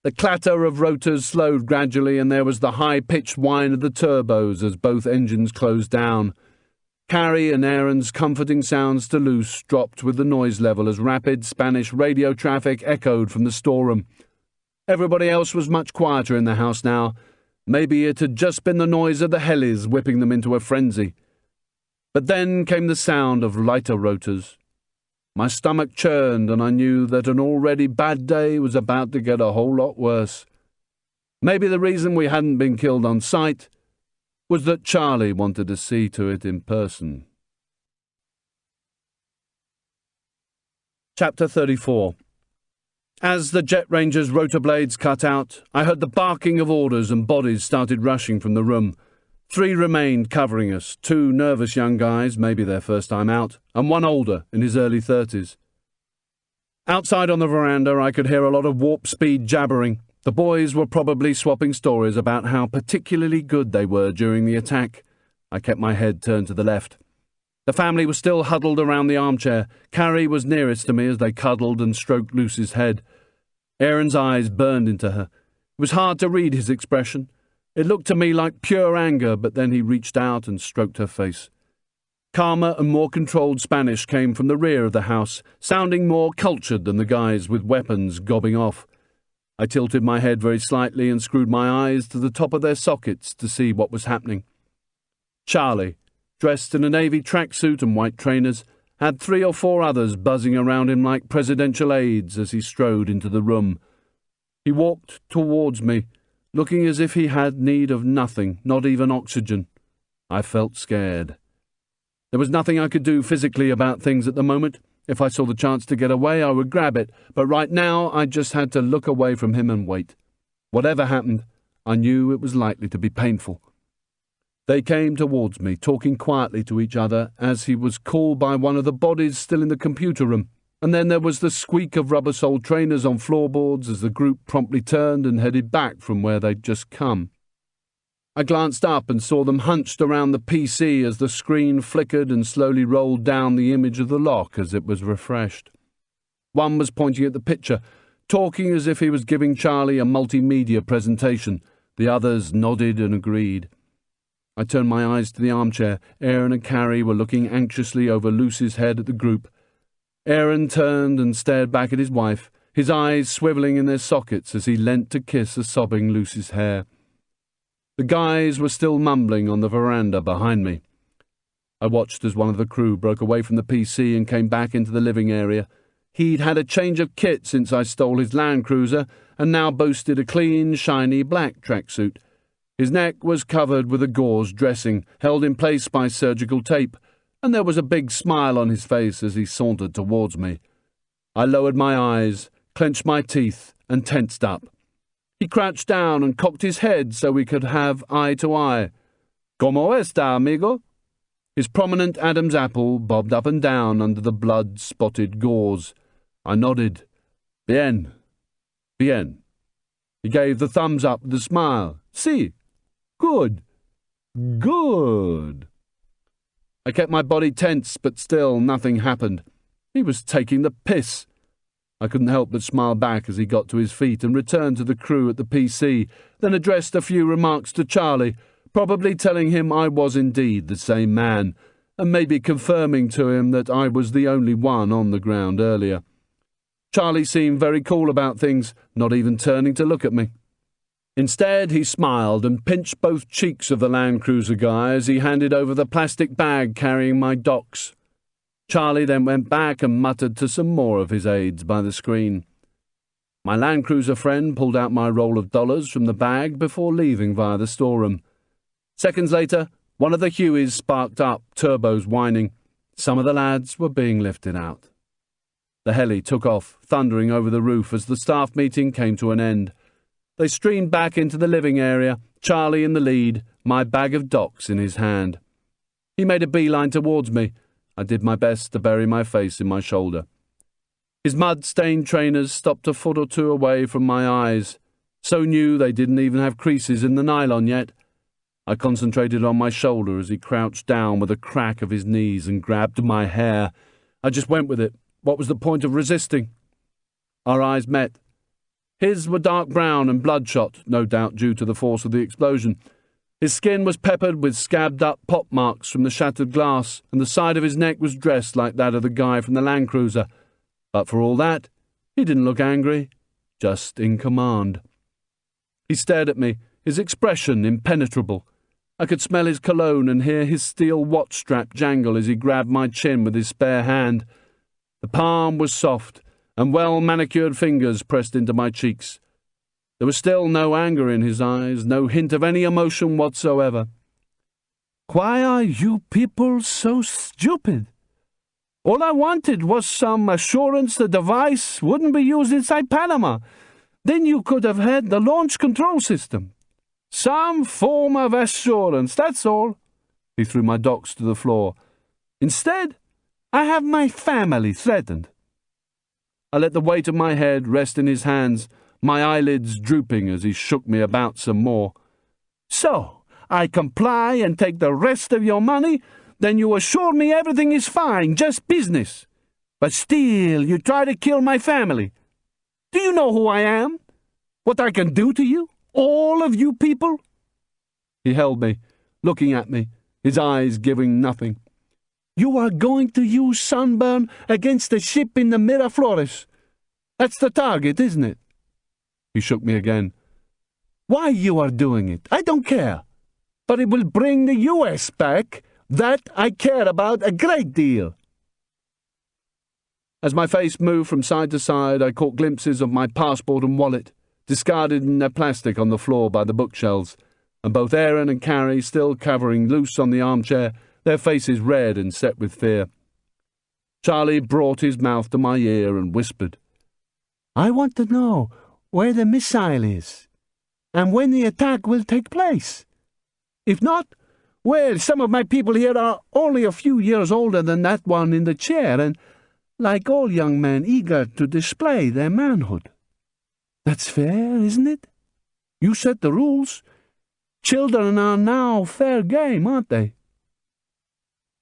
The clatter of rotors slowed gradually, and there was the high-pitched whine of the turbos as both engines closed down. Carrie and Aaron's comforting sounds to Luce dropped with the noise level as rapid Spanish radio traffic echoed from the storeroom. Everybody else was much quieter in the house now. Maybe it had just been the noise of the helis whipping them into a frenzy. But then came the sound of lighter rotors. My stomach churned, and I knew that an already bad day was about to get a whole lot worse. Maybe the reason we hadn't been killed on sight was that Charlie wanted to see to it in person. Chapter 34. As the Jet Ranger's rotor blades cut out, I heard the barking of orders and bodies started rushing from the room. 3 remained covering us, 2 nervous young guys, maybe their first time out, and 1 older, in his early 30s. Outside on the veranda, I could hear a lot of warp-speed jabbering. The boys were probably swapping stories about how particularly good they were during the attack. I kept my head turned to the left. The family was still huddled around the armchair. Carrie was nearest to me as they cuddled and stroked Lucy's head. Aaron's eyes burned into her. It was hard to read his expression. It looked to me like pure anger, but then he reached out and stroked her face. Calmer and more controlled Spanish came from the rear of the house, sounding more cultured than the guys with weapons gobbing off. I tilted my head very slightly and screwed my eyes to the top of their sockets to see what was happening. Charlie, dressed in a navy tracksuit and white trainers, had 3 or 4 others buzzing around him like presidential aides as he strode into the room. He walked towards me, looking as if he had need of nothing, not even oxygen. I felt scared. There was nothing I could do physically about things at the moment. If I saw the chance to get away, I would grab it, but right now I just had to look away from him and wait. Whatever happened, I knew it was likely to be painful. They came towards me, talking quietly to each other as he was called by one of the bodies still in the computer room, and then there was the squeak of rubber-soled trainers on floorboards as the group promptly turned and headed back from where they'd just come. I glanced up and saw them hunched around the PC as the screen flickered and slowly rolled down the image of the lock as it was refreshed. One was pointing at the picture, talking as if he was giving Charlie a multimedia presentation. The others nodded and agreed. I turned my eyes to the armchair. Aaron and Carrie were looking anxiously over Lucy's head at the group. Aaron turned and stared back at his wife, his eyes swivelling in their sockets as he leant to kiss a sobbing Lucy's hair. The guys were still mumbling on the veranda behind me. I watched as one of the crew broke away from the PC and came back into the living area. He'd had a change of kit since I stole his Land Cruiser and now boasted a clean, shiny black tracksuit. His neck was covered with a gauze dressing, held in place by surgical tape, and there was a big smile on his face as he sauntered towards me. I lowered my eyes, clenched my teeth, and tensed up. He crouched down and cocked his head so we could have eye to eye. "Como está, amigo?" His prominent Adam's apple bobbed up and down under the blood-spotted gauze. I nodded. "Bien. Bien." He gave the thumbs up with a smile. "Si. Good. Good." I kept my body tense, but still nothing happened. He was taking the piss. I couldn't help but smile back as he got to his feet and returned to the crew at the PC, then addressed a few remarks to Charlie, probably telling him I was indeed the same man, and maybe confirming to him that I was the only one on the ground earlier. Charlie seemed very cool about things, not even turning to look at me. Instead, he smiled and pinched both cheeks of the Land Cruiser guy as he handed over the plastic bag carrying my docs. Charlie then went back and muttered to some more of his aides by the screen. My Land Cruiser friend pulled out my roll of dollars from the bag before leaving via the storeroom. Seconds later, one of the Hueys sparked up, turbos whining. Some of the lads were being lifted out. The heli took off, thundering over the roof as the staff meeting came to an end. They streamed back into the living area, Charlie in the lead, my bag of docs in his hand. He made a beeline towards me. I did my best to bury my face in my shoulder. His mud-stained trainers stopped a foot or two away from my eyes, so new they didn't even have creases in the nylon yet. I concentrated on my shoulder as he crouched down with a crack of his knees and grabbed my hair. I just went with it. What was the point of resisting? Our eyes met. His were dark brown and bloodshot, no doubt due to the force of the explosion. His skin was peppered with scabbed-up pop marks from the shattered glass, and the side of his neck was dressed like that of the guy from the Land Cruiser. But for all that, he didn't look angry, just in command. He stared at me, his expression impenetrable. I could smell his cologne and hear his steel watch strap jangle as he grabbed my chin with his spare hand. The palm was soft, and well-manicured fingers pressed into my cheeks. There was still no anger in his eyes, no hint of any emotion whatsoever. "Why are you people so stupid? All I wanted was some assurance the device wouldn't be used inside Panama. Then you could have had the launch control system. Some form of assurance, that's all." He threw my docs to the floor. "Instead, I have my family threatened." I let the weight of my head rest in his hands, my eyelids drooping as he shook me about some more. "So, I comply and take the rest of your money, then you assure me everything is fine, just business. But still, you try to kill my family. Do you know who I am? What I can do to you? All of you people?" He held me, looking at me, his eyes giving nothing. "You are going to use Sunburn against the ship in the Miraflores. That's the target, isn't it?" He shook me again. "Why you are doing it, I don't care. But it will bring the U.S. back. That I care about a great deal." As my face moved from side to side, I caught glimpses of my passport and wallet, discarded in their plastic on the floor by the bookshelves, and both Aaron and Carrie still covering loose on the armchair, their faces red and set with fear. Charlie brought his mouth to my ear and whispered, "I want to know where the missile is, and when the attack will take place. If not, Well, some of my people here are only a few years older than that one in the chair, and, like all young men, eager to display their manhood. That's fair, isn't it? You set the rules. Children are now fair game, aren't they?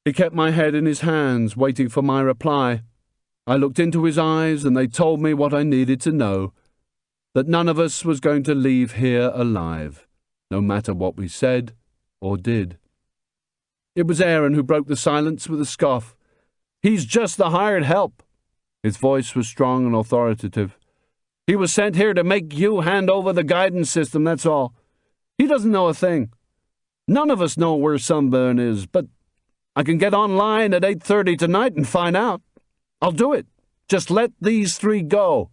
He kept my head in his hands, waiting for my reply. I looked into his eyes, and they told me what I needed to know, that none of us was going to leave here alive, no matter what we said or did. It was Aaron who broke the silence with a scoff. He's just the hired help. His voice was strong and authoritative. He was sent here to make you hand over the guidance system, that's all. He doesn't know a thing. None of us know where Sunburn is, but I can get online at 8:30 tonight and find out. I'll do it. Just let these three go.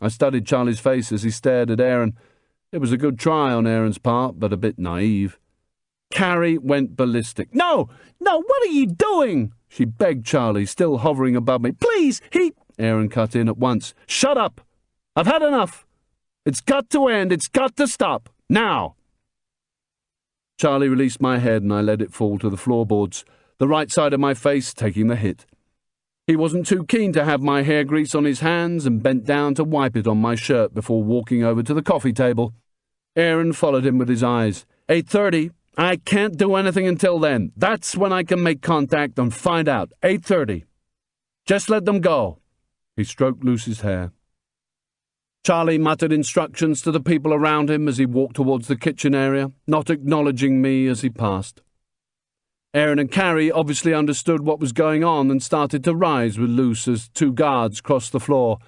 I studied Charlie's face as he stared at Aaron. It was a good try on Aaron's part, but a bit naive. Carrie went ballistic. No, what are you doing? She begged Charlie, still hovering above me. Please, Aaron cut in at once. Shut up. I've had enough. It's got to end. It's got to stop. Now. Charlie released my head and I let it fall to the floorboards, the right side of my face taking the hit. He wasn't too keen to have my hair grease on his hands and bent down to wipe it on my shirt before walking over to the coffee table. Aaron followed him with his eyes. 8:30. I can't do anything until then. That's when I can make contact and find out. 8:30. Just let them go. He stroked Lucy's hair. Charlie muttered instructions to the people around him as he walked towards the kitchen area, not acknowledging me as he passed. Aaron and Carrie obviously understood what was going on and started to rise with Luce as two guards crossed the floor.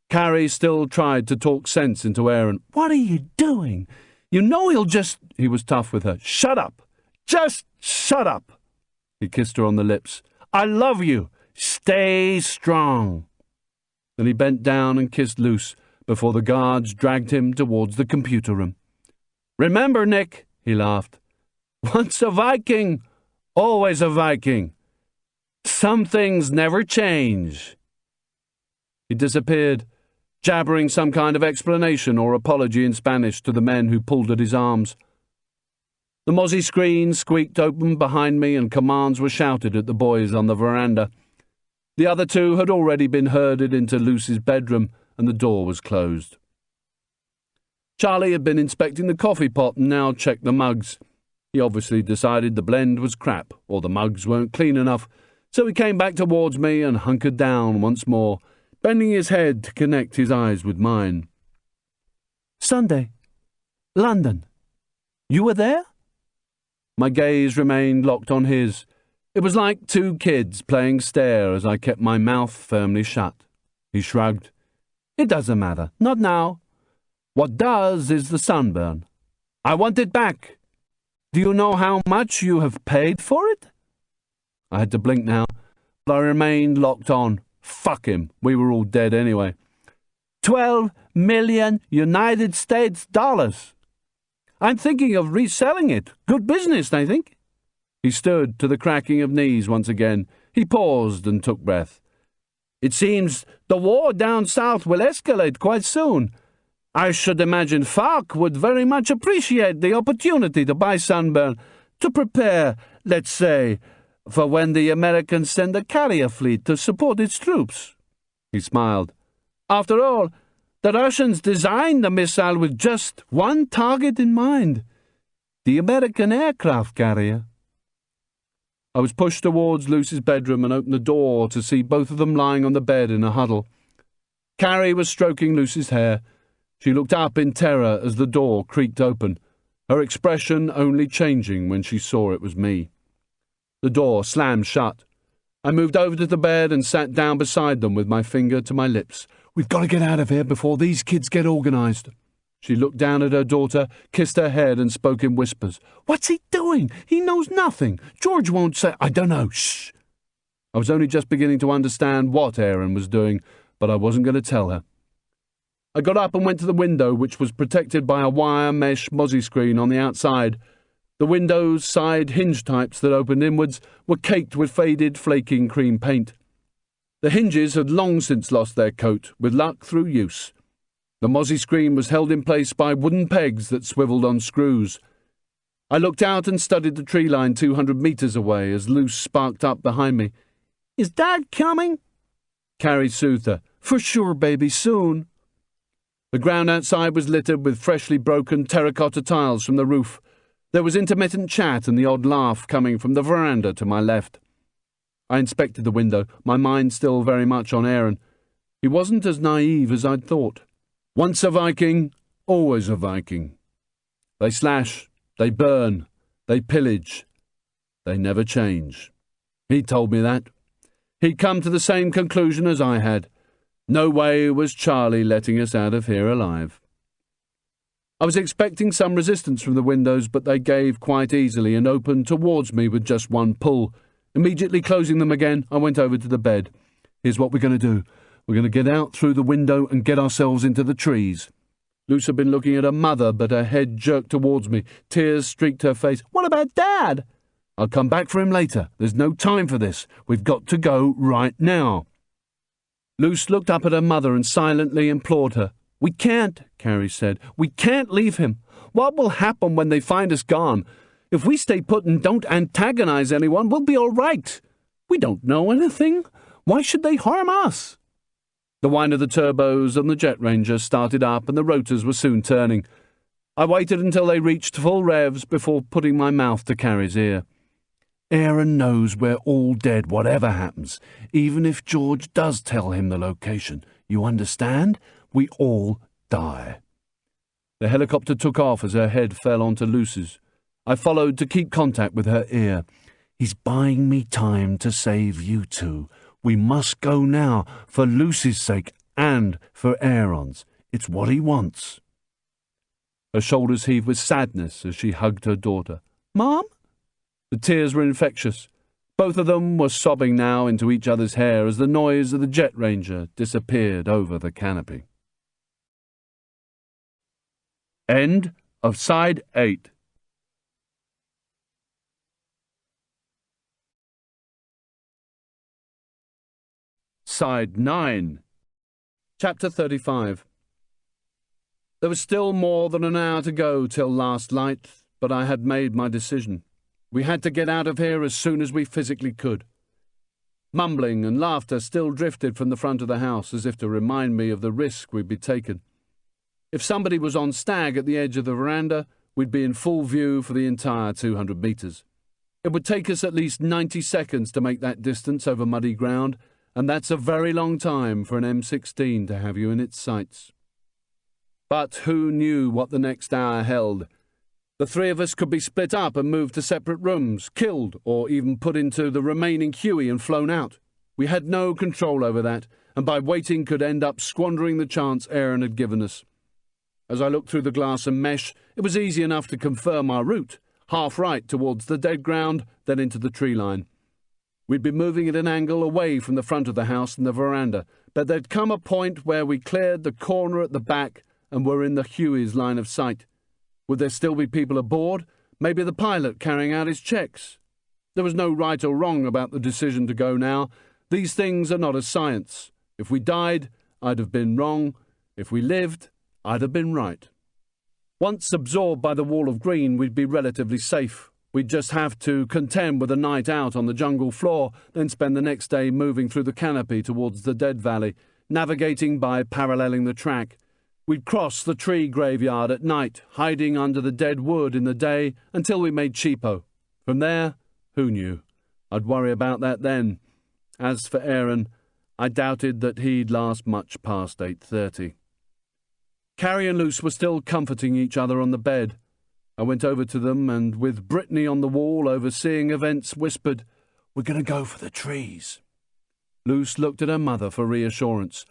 Carrie still tried to talk sense into Aaron. What are you doing? You know he'll just... He was tough with her. Shut up. Just shut up. He kissed her on the lips. I love you. Stay strong. Then he bent down and kissed Luce before the guards dragged him towards the computer room. Remember, Nick, he laughed. Once a Viking, always a Viking. Some things never change. He disappeared, jabbering some kind of explanation or apology in Spanish to the men who pulled at his arms. The mozzie screen squeaked open behind me and commands were shouted at the boys on the veranda. The other two had already been herded into Lucy's bedroom and the door was closed. Charlie had been inspecting the coffee pot and now checked the mugs. He obviously decided the blend was crap or the mugs weren't clean enough, so he came back towards me and hunkered down once more, bending his head to connect his eyes with mine. Sunday. London. You were there? My gaze remained locked on his. It was like two kids playing stare as I kept my mouth firmly shut. He shrugged. It doesn't matter. Not now. What does is the sunburn. I want it back. Do you know how much you have paid for it? I had to blink now, but I remained locked on. Fuck him. We were all dead anyway. 12 million United States dollars. I'm thinking of reselling it. Good business, I think. He stood to the cracking of knees once again. He paused and took breath. It seems the war down south will escalate quite soon. I should imagine FARC would very much appreciate the opportunity to buy Sunburn, to prepare, let's say, for when the Americans send a carrier fleet to support its troops. He smiled. After all, the Russians designed the missile with just one target in mind, the American aircraft carrier. I was pushed towards Lucy's bedroom and opened the door to see both of them lying on the bed in a huddle. Carrie was stroking Lucy's hair. She looked up in terror as the door creaked open, her expression only changing when she saw it was me. The door slammed shut. I moved over to the bed and sat down beside them with my finger to my lips. We've got to get out of here before these kids get organised. She looked down at her daughter, kissed her head and spoke in whispers. What's he doing? He knows nothing. George won't say... I don't know. Shh. I was only just beginning to understand what Aaron was doing, but I wasn't going to tell her. I got up and went to the window, which was protected by a wire mesh mozzie screen on the outside. The window's side hinge types that opened inwards were caked with faded, flaking cream paint. The hinges had long since lost their coat, with luck through use. The mozzie screen was held in place by wooden pegs that swivelled on screws. I looked out and studied the tree line 200 metres away as Luce sparked up behind me. "Is Dad coming?" Carrie soothed her. "For sure, baby, soon." The ground outside was littered with freshly broken terracotta tiles from the roof. There was intermittent chat and the odd laugh coming from the veranda to my left. I inspected the window, my mind still very much on Aaron. He wasn't as naive as I'd thought. Once a Viking, always a Viking. They slash, they burn, they pillage. They never change. He told me that. He'd come to the same conclusion as I had. No way was Charlie letting us out of here alive. I was expecting some resistance from the windows, but they gave quite easily and opened towards me with just one pull. Immediately closing them again, I went over to the bed. "Here's what we're going to do. We're going to get out through the window and get ourselves into the trees." Luce had been looking at her mother, but her head jerked towards me. Tears streaked her face. "What about Dad?" "I'll come back for him later. There's no time for this. We've got to go right now." Luce looked up at her mother and silently implored her. "We can't," Carrie said. "We can't leave him. What will happen when they find us gone? If we stay put and don't antagonize anyone, we'll be all right. We don't know anything. Why should they harm us?" The whine of the turbos and the jet ranger started up and the rotors were soon turning. I waited until they reached full revs before putting my mouth to Carrie's ear. "Aaron knows we're all dead whatever happens, even if George does tell him the location. You understand? We all die." The helicopter took off as her head fell onto Luce's. I followed to keep contact with her ear. "He's buying me time to save you two. We must go now, for Luce's sake and for Aaron's. It's what he wants." Her shoulders heaved with sadness as she hugged her daughter. "Mom?" The tears were infectious. Both of them were sobbing now into each other's hair as the noise of the jet ranger disappeared over the canopy. End of Side 8. Side 9. Chapter 35. There was still more than an hour to go till last light, but I had made my decision. We had to get out of here as soon as we physically could. Mumbling and laughter still drifted from the front of the house as if to remind me of the risk we'd be taking. If somebody was on stag at the edge of the veranda, we'd be in full view for the entire 200 metres. It would take us at least 90 seconds to make that distance over muddy ground, and that's a very long time for an M16 to have you in its sights. But who knew what the next hour held? The three of us could be split up and moved to separate rooms, killed, or even put into the remaining Huey and flown out. We had no control over that, and by waiting could end up squandering the chance Aaron had given us. As I looked through the glass and mesh, it was easy enough to confirm our route, half right towards the dead ground, then into the tree line. We'd been moving at an angle away from the front of the house and the veranda, but there'd come a point where we cleared the corner at the back and were in the Huey's line of sight. Would there still be people aboard? Maybe the pilot carrying out his checks? There was no right or wrong about the decision to go now. These things are not a science. If we died, I'd have been wrong. If we lived, I'd have been right. Once absorbed by the wall of green, we'd be relatively safe. We'd just have to contend with a night out on the jungle floor, then spend the next day moving through the canopy towards the dead valley, navigating by paralleling the track. We'd cross the tree graveyard at night, hiding under the dead wood in the day until we made Cheapo. From there, who knew? I'd worry about that then. As for Aaron, I doubted that he'd last much past 8:30. Carrie and Luce were still comforting each other on the bed. I went over to them and, with Brittany on the wall overseeing events, whispered, "We're going to go for the trees." Luce looked at her mother for reassurance.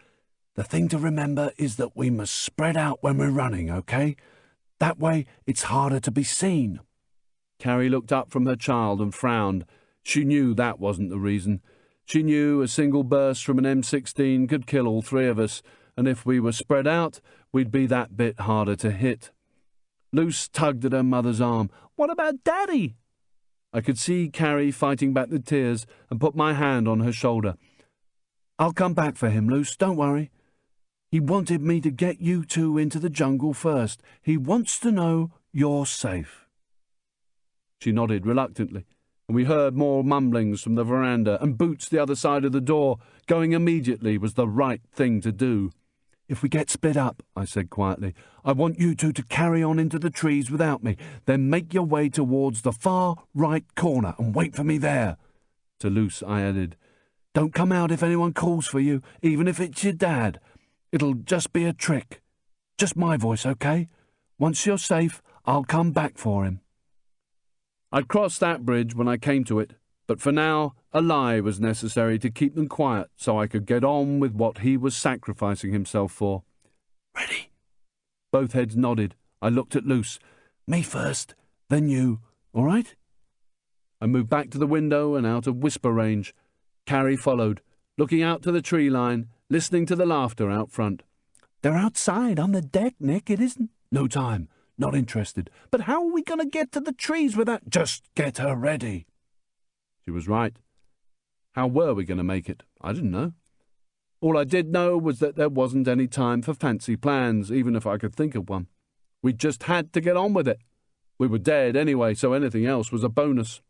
"The thing to remember is that we must spread out when we're running, okay? That way it's harder to be seen." Carrie looked up from her child and frowned. She knew that wasn't the reason. She knew a single burst from an M16 could kill all three of us, and if we were spread out, we'd be that bit harder to hit. Luce tugged at her mother's arm. "What about Daddy?" I could see Carrie fighting back the tears and put my hand on her shoulder. "I'll come back for him, Luce, don't worry. He wanted me to get you two into the jungle first. He wants to know you're safe." She nodded reluctantly, and we heard more mumblings from the veranda, and Boots the other side of the door. Going immediately was the right thing to do. "If we get split up," I said quietly, "I want you two to carry on into the trees without me. Then make your way towards the far right corner and wait for me there." To Luce I added, "Don't come out if anyone calls for you, even if it's your dad. It'll just be a trick. Just my voice, okay? Once you're safe, I'll come back for him." I'd crossed that bridge when I came to it, but for now a lie was necessary to keep them quiet so I could get on with what he was sacrificing himself for. "Ready?" Both heads nodded. I looked at Luce. "Me first, then you, all right?" I moved back to the window and out of whisper range. Carrie followed, looking out to the tree line, listening to the laughter out front. "They're outside on the deck, Nick. It isn't—" "No time. Not interested. But how are we going to get to the trees without—" "Just get her ready." She was right. How were we going to make it? I didn't know. All I did know was that there wasn't any time for fancy plans, even if I could think of one. We just had to get on with it. We were dead anyway, so anything else was a bonus.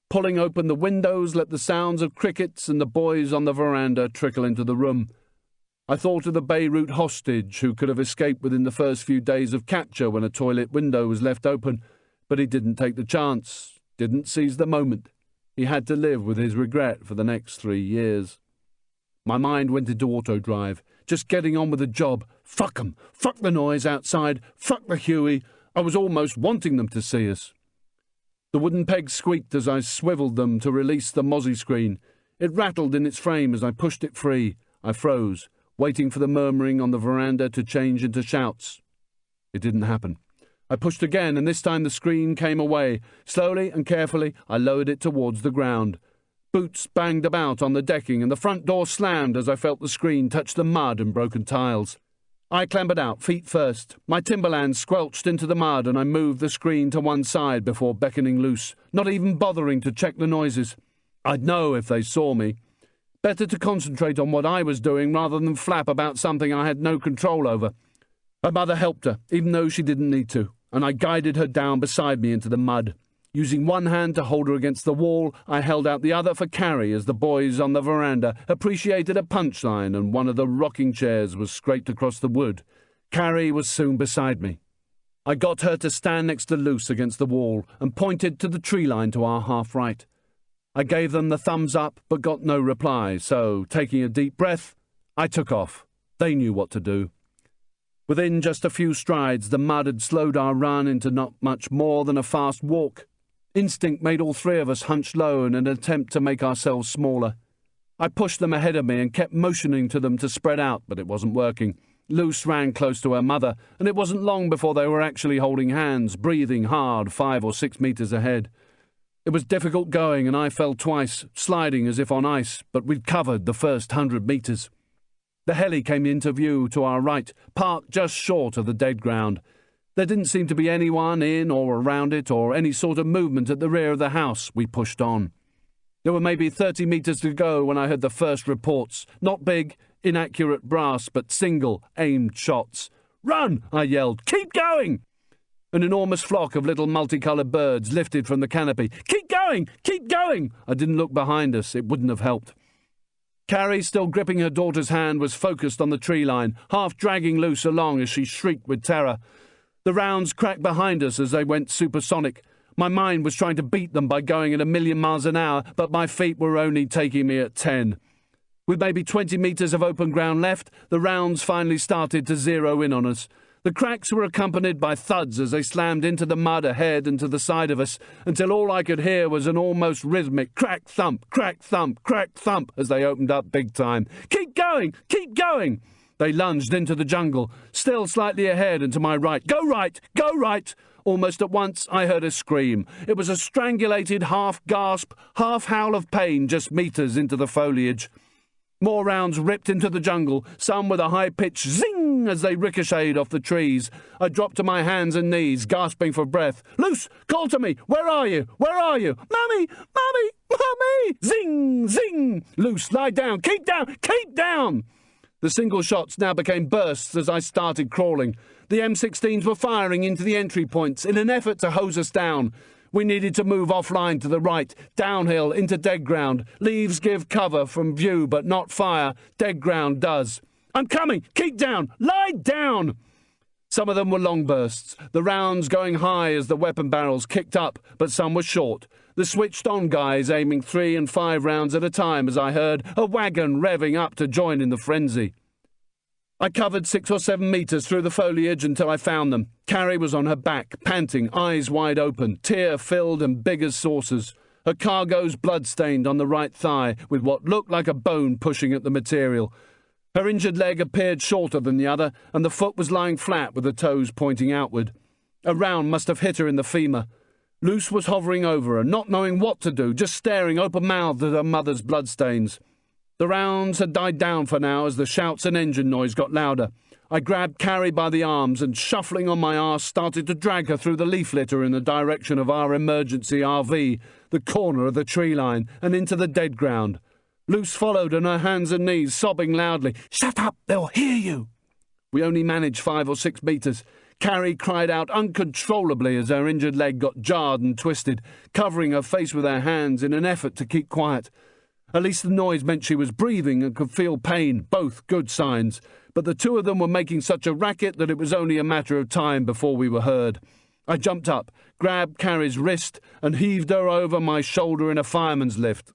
Pulling open the windows let the sounds of crickets and the boys on the veranda trickle into the room. I thought of the Beirut hostage who could have escaped within the first few days of capture when a toilet window was left open, but he didn't take the chance, didn't seize the moment. He had to live with his regret for the next 3 years. My mind went into autodrive, just getting on with the job. Fuck 'em, fuck the noise outside, fuck the Huey. I was almost wanting them to see us. The wooden pegs squeaked as I swiveled them to release the mozzie screen. It rattled in its frame as I pushed it free. I froze, waiting for the murmuring on the veranda to change into shouts. It didn't happen. I pushed again, and this time the screen came away. Slowly and carefully, I lowered it towards the ground. Boots banged about on the decking, and the front door slammed as I felt the screen touch the mud and broken tiles. I clambered out, feet first. My Timberland squelched into the mud, and I moved the screen to one side before beckoning Luce, not even bothering to check the noises. I'd know if they saw me. Better to concentrate on what I was doing rather than flap about something I had no control over. My mother helped her, even though she didn't need to, and I guided her down beside me into the mud. Using one hand to hold her against the wall, I held out the other for Carrie as the boys on the veranda appreciated a punchline and one of the rocking chairs was scraped across the wood. Carrie was soon beside me. I got her to stand next to Luce against the wall and pointed to the tree line to our half right. I gave them the thumbs up but got no reply, so, taking a deep breath, I took off. They knew what to do. Within just a few strides, the mud had slowed our run into not much more than a fast walk. Instinct made all three of us hunch low in an attempt to make ourselves smaller. I pushed them ahead of me and kept motioning to them to spread out, but it wasn't working. Luce ran close to her mother, and it wasn't long before they were actually holding hands, breathing hard 5 or 6 meters ahead. It was difficult going, and I fell twice, sliding as if on ice, but we'd covered the first 100 meters. The heli came into view to our right, parked just short of the dead ground. There didn't seem to be anyone in or around it or any sort of movement at the rear of the house. We pushed on. There were maybe 30 meters to go when I heard the first reports. Not big, inaccurate brass, but single, aimed shots. "Run!" I yelled. "Keep going!" An enormous flock of little multicolored birds lifted from the canopy. "Keep going! Keep going!" I didn't look behind us. It wouldn't have helped. Carrie, still gripping her daughter's hand, was focused on the tree line, half dragging Luce along as she shrieked with terror. The rounds cracked behind us as they went supersonic. My mind was trying to beat them by going at 1,000,000 miles an hour, but my feet were only taking me at 10. With maybe 20 meters of open ground left, the rounds finally started to zero in on us. The cracks were accompanied by thuds as they slammed into the mud ahead and to the side of us, until all I could hear was an almost rhythmic crack thump, crack thump, crack thump as they opened up big time. "Keep going! Keep going!" They lunged into the jungle, still slightly ahead and to my right. "Go right! Go right!" Almost at once I heard a scream. It was a strangulated half-gasp, half-howl of pain just meters into the foliage. More rounds ripped into the jungle, some with a high-pitched zing as they ricocheted off the trees. I dropped to my hands and knees, gasping for breath. "Luce, call to me! Where are you? Where are you? Mummy! Mummy! Mummy!" Zing! Zing! "Luce, lie down! Keep down! Keep down!" The single shots now became bursts as I started crawling. The M16s were firing into the entry points in an effort to hose us down. We needed to move offline to the right, downhill into dead ground. Leaves give cover from view, but not fire. Dead ground does. I'm coming! Keep down! Lie down! Some of them were long bursts, the rounds going high as the weapon barrels kicked up, but some were short. The switched-on guys aiming 3 and 5 rounds at a time as I heard a wagon revving up to join in the frenzy. I covered 6 or 7 metres through the foliage until I found them. Carrie was on her back, panting, eyes wide open, tear-filled and big as saucers. Her cargoes blood-stained on the right thigh, with what looked like a bone pushing at the material. Her injured leg appeared shorter than the other, and the foot was lying flat with the toes pointing outward. A round must have hit her in the femur. Luce was hovering over her, not knowing what to do, just staring open-mouthed at her mother's bloodstains. The rounds had died down for now as the shouts and engine noise got louder. I grabbed Carrie by the arms and, shuffling on my arse, started to drag her through the leaf litter in the direction of our emergency RV, the corner of the tree line, and into the dead ground. Luce followed on her hands and knees, sobbing loudly. "Shut up, they'll hear you!" We only managed 5 or 6 metres. Carrie cried out uncontrollably as her injured leg got jarred and twisted, covering her face with her hands in an effort to keep quiet. At least the noise meant she was breathing and could feel pain, both good signs. But the two of them were making such a racket that it was only a matter of time before we were heard. I jumped up, grabbed Carrie's wrist, and heaved her over my shoulder in a fireman's lift.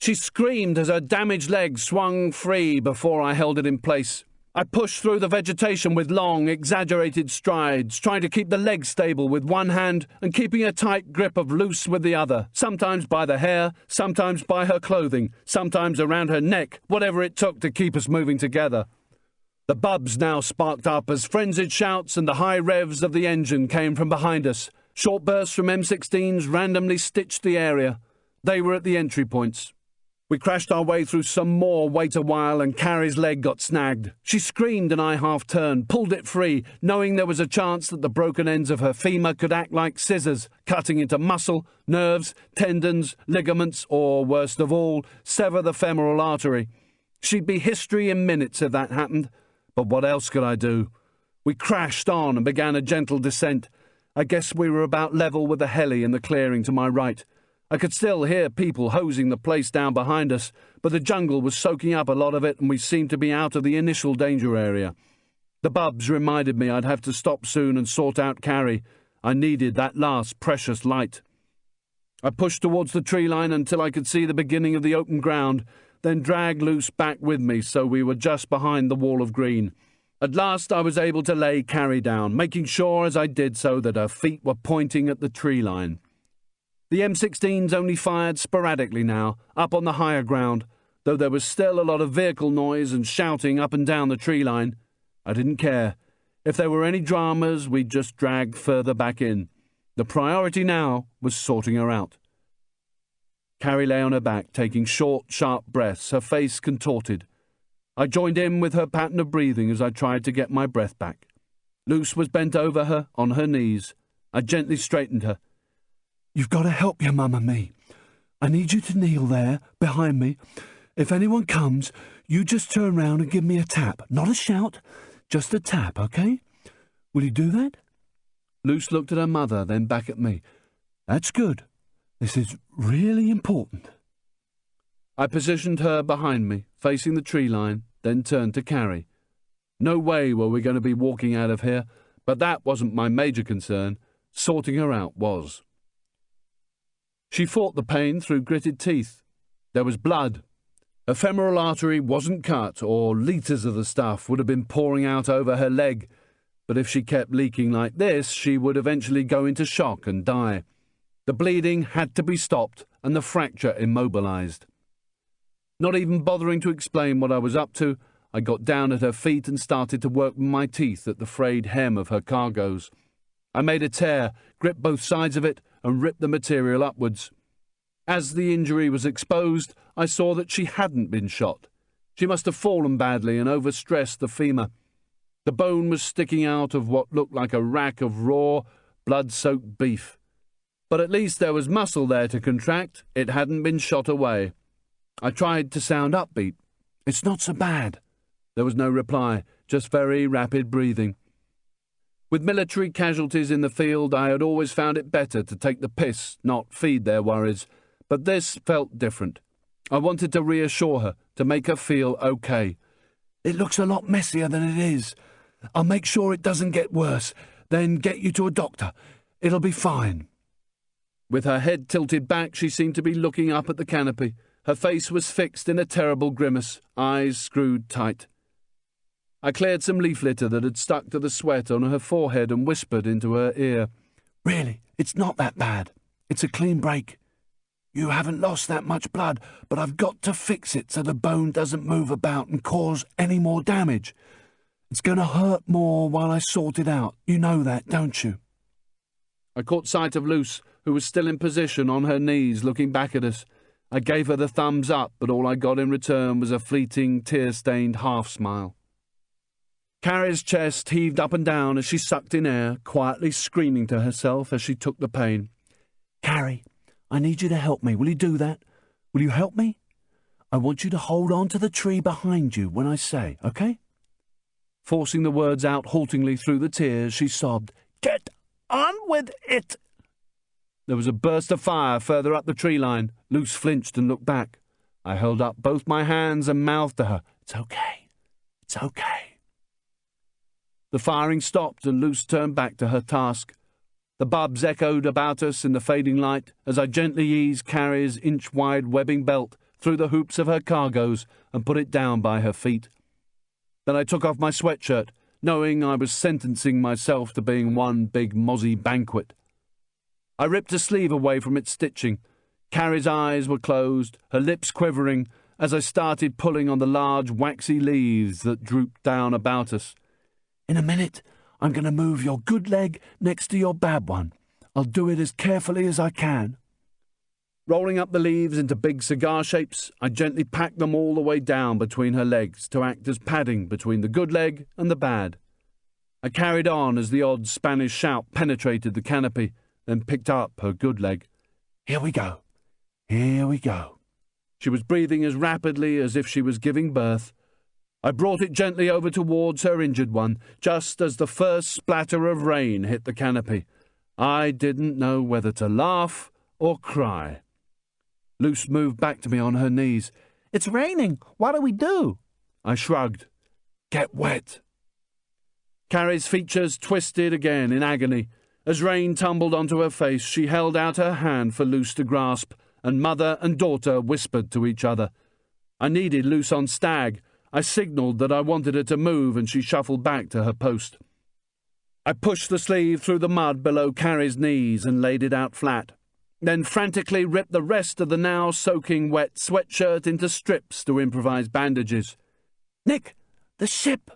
She screamed as her damaged leg swung free before I held it in place. I pushed through the vegetation with long, exaggerated strides, trying to keep the leg stable with one hand and keeping a tight grip of Luce with the other, sometimes by the hair, sometimes by her clothing, sometimes around her neck, whatever it took to keep us moving together. The bubs now sparked up as frenzied shouts and the high revs of the engine came from behind us. Short bursts from M16s randomly stitched the area. They were at the entry points. We crashed our way through some more, wait a while, and Carrie's leg got snagged. She screamed and I half-turned, pulled it free, knowing there was a chance that the broken ends of her femur could act like scissors, cutting into muscle, nerves, tendons, ligaments, or, worst of all, sever the femoral artery. She'd be history in minutes if that happened. But what else could I do? We crashed on and began a gentle descent. I guess we were about level with the heli in the clearing to my right. I could still hear people hosing the place down behind us, but the jungle was soaking up a lot of it and we seemed to be out of the initial danger area. The bubs reminded me I'd have to stop soon and sort out Carrie. I needed that last precious light. I pushed towards the tree line until I could see the beginning of the open ground, then dragged Luce back with me so we were just behind the wall of green. At last I was able to lay Carrie down, making sure as I did so that her feet were pointing at the tree line. The M16s only fired sporadically now, up on the higher ground, though there was still a lot of vehicle noise and shouting up and down the tree line. I didn't care. If there were any dramas, we'd just drag further back in. The priority now was sorting her out. Carrie lay on her back, taking short, sharp breaths, her face contorted. I joined in with her pattern of breathing as I tried to get my breath back. Luce was bent over her, on her knees. I gently straightened her. "You've got to help your mum and me. I need you to kneel there, behind me. If anyone comes, you just turn round and give me a tap. Not a shout, just a tap, okay? Will you do that?" Luce looked at her mother, then back at me. "That's good. This is really important." I positioned her behind me, facing the tree line, then turned to Carrie. No way were we going to be walking out of here, but that wasn't my major concern. Sorting her out was. She fought the pain through gritted teeth. There was blood. Her femoral artery wasn't cut, or litres of the stuff would have been pouring out over her leg. But if she kept leaking like this, she would eventually go into shock and die. The bleeding had to be stopped and the fracture immobilized. Not even bothering to explain what I was up to, I got down at her feet and started to work with my teeth at the frayed hem of her cargoes. I made a tear, gripped both sides of it, and ripped the material upwards. As the injury was exposed, I saw that she hadn't been shot. She must have fallen badly and overstressed the femur. The bone was sticking out of what looked like a rack of raw, blood-soaked beef. But at least there was muscle there to contract. It hadn't been shot away. I tried to sound upbeat. "It's not so bad." There was no reply, just very rapid breathing. With military casualties in the field, I had always found it better to take the piss, not feed their worries, but this felt different. I wanted to reassure her, to make her feel okay. It looks a lot messier than it is. I'll make sure it doesn't get worse, then get you to a doctor. It'll be fine. With her head tilted back, she seemed to be looking up at the canopy. Her face was fixed in a terrible grimace, eyes screwed tight. I cleared some leaf litter that had stuck to the sweat on her forehead and whispered into her ear. Really, it's not that bad. It's a clean break. You haven't lost that much blood, but I've got to fix it so the bone doesn't move about and cause any more damage. It's going to hurt more while I sort it out. You know that, don't you? I caught sight of Luce, who was still in position on her knees looking back at us. I gave her the thumbs up, but all I got in return was a fleeting, tear-stained half-smile. Carrie's chest heaved up and down as she sucked in air, quietly screaming to herself as she took the pain. Carrie, I need you to help me. Will you do that? Will you help me? I want you to hold on to the tree behind you when I say, okay? Forcing the words out haltingly through the tears, she sobbed, Get on with it! There was a burst of fire further up the tree line. Luce flinched and looked back. I held up both my hands and mouthed to her, It's okay. It's okay. The firing stopped and Luce turned back to her task. The bubs echoed about us in the fading light as I gently eased Carrie's inch-wide webbing belt through the hoops of her cargoes and put it down by her feet. Then I took off my sweatshirt, knowing I was sentencing myself to being one big mozzie banquet. I ripped a sleeve away from its stitching. Carrie's eyes were closed, her lips quivering, as I started pulling on the large waxy leaves that drooped down about us. In a minute, I'm going to move your good leg next to your bad one. I'll do it as carefully as I can. Rolling up the leaves into big cigar shapes, I gently packed them all the way down between her legs to act as padding between the good leg and the bad. I carried on as the odd Spanish shout penetrated the canopy, then picked up her good leg. Here we go. Here we go. She was breathing as rapidly as if she was giving birth. I brought it gently over towards her injured one, just as the first splatter of rain hit the canopy. I didn't know whether to laugh or cry. Luce moved back to me on her knees. It's raining. What do we do? I shrugged. Get wet. Carrie's features twisted again in agony. As rain tumbled onto her face, she held out her hand for Luce to grasp, and mother and daughter whispered to each other. I needed Luce on stag. I signalled that I wanted her to move, and she shuffled back to her post. I pushed the sleeve through the mud below Carrie's knees and laid it out flat, then frantically ripped the rest of the now soaking wet sweatshirt into strips to improvise bandages. Nick, the ship!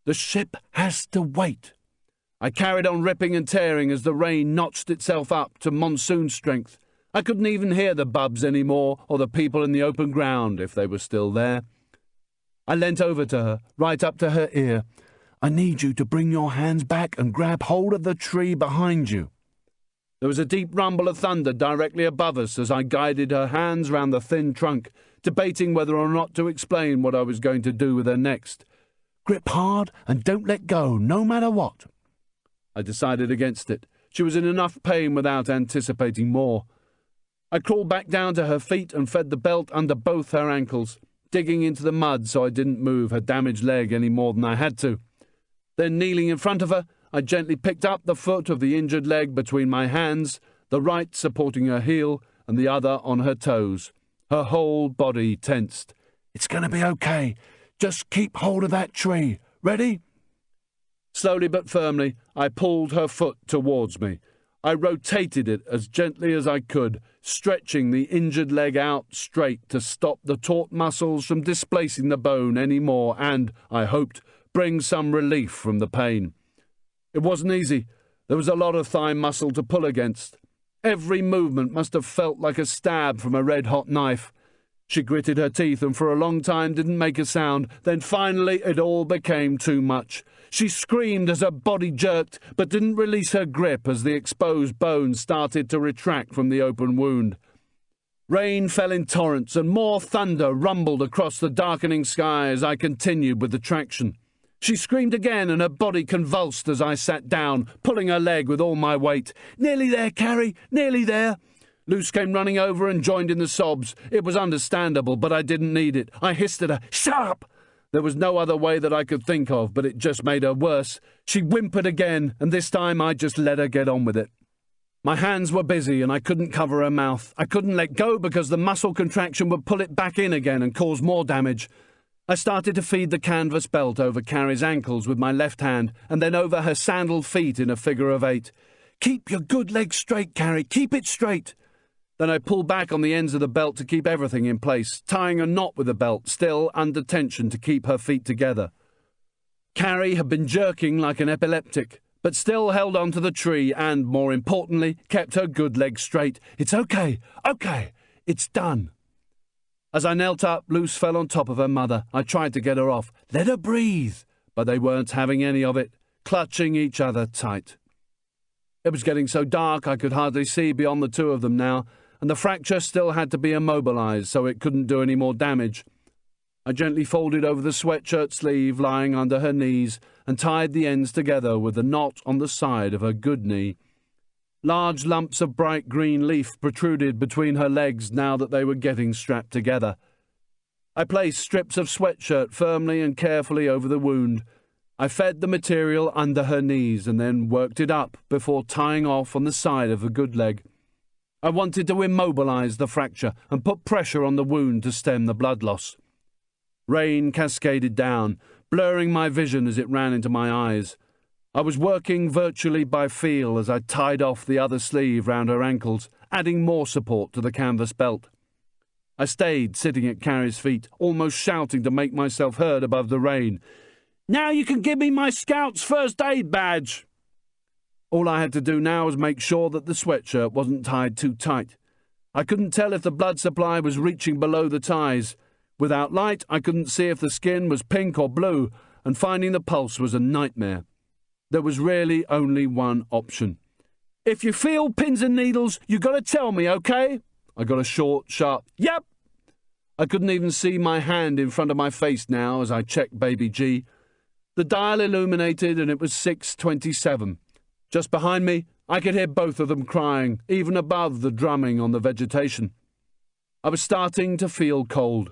The ship has to wait. I carried on ripping and tearing as the rain notched itself up to monsoon strength. I couldn't even hear the bubs anymore, or the people in the open ground, if they were still there. I leant over to her, right up to her ear. I need you to bring your hands back and grab hold of the tree behind you. There was a deep rumble of thunder directly above us as I guided her hands round the thin trunk, debating whether or not to explain what I was going to do with her next. Grip hard and don't let go, no matter what. I decided against it. She was in enough pain without anticipating more. I crawled back down to her feet and fed the belt under both her ankles, digging into the mud so I didn't move her damaged leg any more than I had to. Then, kneeling in front of her, I gently picked up the foot of the injured leg between my hands, the right supporting her heel and the other on her toes. Her whole body tensed. It's going to be okay. Just keep hold of that tree. Ready? Slowly but firmly, I pulled her foot towards me. I rotated it as gently as I could, stretching the injured leg out straight to stop the taut muscles from displacing the bone any more and, I hoped, bring some relief from the pain. It wasn't easy. There was a lot of thigh muscle to pull against. Every movement must have felt like a stab from a red-hot knife. She gritted her teeth and for a long time didn't make a sound. Then finally it all became too much. She screamed as her body jerked, but didn't release her grip as the exposed bone started to retract from the open wound. Rain fell in torrents and more thunder rumbled across the darkening sky as I continued with the traction. She screamed again and her body convulsed as I sat down, pulling her leg with all my weight. "Nearly there, Carrie, nearly there." Luce came running over and joined in the sobs. It was understandable, but I didn't need it. I hissed at her, "Shut up!" There was no other way that I could think of, but it just made her worse. She whimpered again, and this time I just let her get on with it. My hands were busy and I couldn't cover her mouth. I couldn't let go because the muscle contraction would pull it back in again and cause more damage. I started to feed the canvas belt over Carrie's ankles with my left hand and then over her sandaled feet in a figure of 8. "Keep your good leg straight, Carrie, keep it straight." Then I pulled back on the ends of the belt to keep everything in place, tying a knot with the belt, still under tension to keep her feet together. Carrie had been jerking like an epileptic, but still held on to the tree and, more importantly, kept her good leg straight. "It's okay, it's done." As I knelt up, Luce fell on top of her mother. I tried to get her off. "Let her breathe," but they weren't having any of it, clutching each other tight. It was getting so dark I could hardly see beyond the two of them now, and the fracture still had to be immobilized so it couldn't do any more damage. I gently folded over the sweatshirt sleeve lying under her knees and tied the ends together with a knot on the side of her good knee. Large lumps of bright green leaf protruded between her legs now that they were getting strapped together. I placed strips of sweatshirt firmly and carefully over the wound. I fed the material under her knees and then worked it up before tying off on the side of the good leg. I wanted to immobilize the fracture and put pressure on the wound to stem the blood loss. Rain cascaded down, blurring my vision as it ran into my eyes. I was working virtually by feel as I tied off the other sleeve round her ankles, adding more support to the canvas belt. I stayed sitting at Carrie's feet, almost shouting to make myself heard above the rain. "Now you can give me my Scout's first aid badge." All I had to do now was make sure that the sweatshirt wasn't tied too tight. I couldn't tell if the blood supply was reaching below the ties. Without light, I couldn't see if the skin was pink or blue, and finding the pulse was a nightmare. There was really only one option. "If you feel pins and needles, you got to tell me, okay?" I got a short, sharp, "Yep." I couldn't even see my hand in front of my face now as I checked Baby G. The dial illuminated and it was 6:27. Just behind me, I could hear both of them crying, even above the drumming on the vegetation. I was starting to feel cold.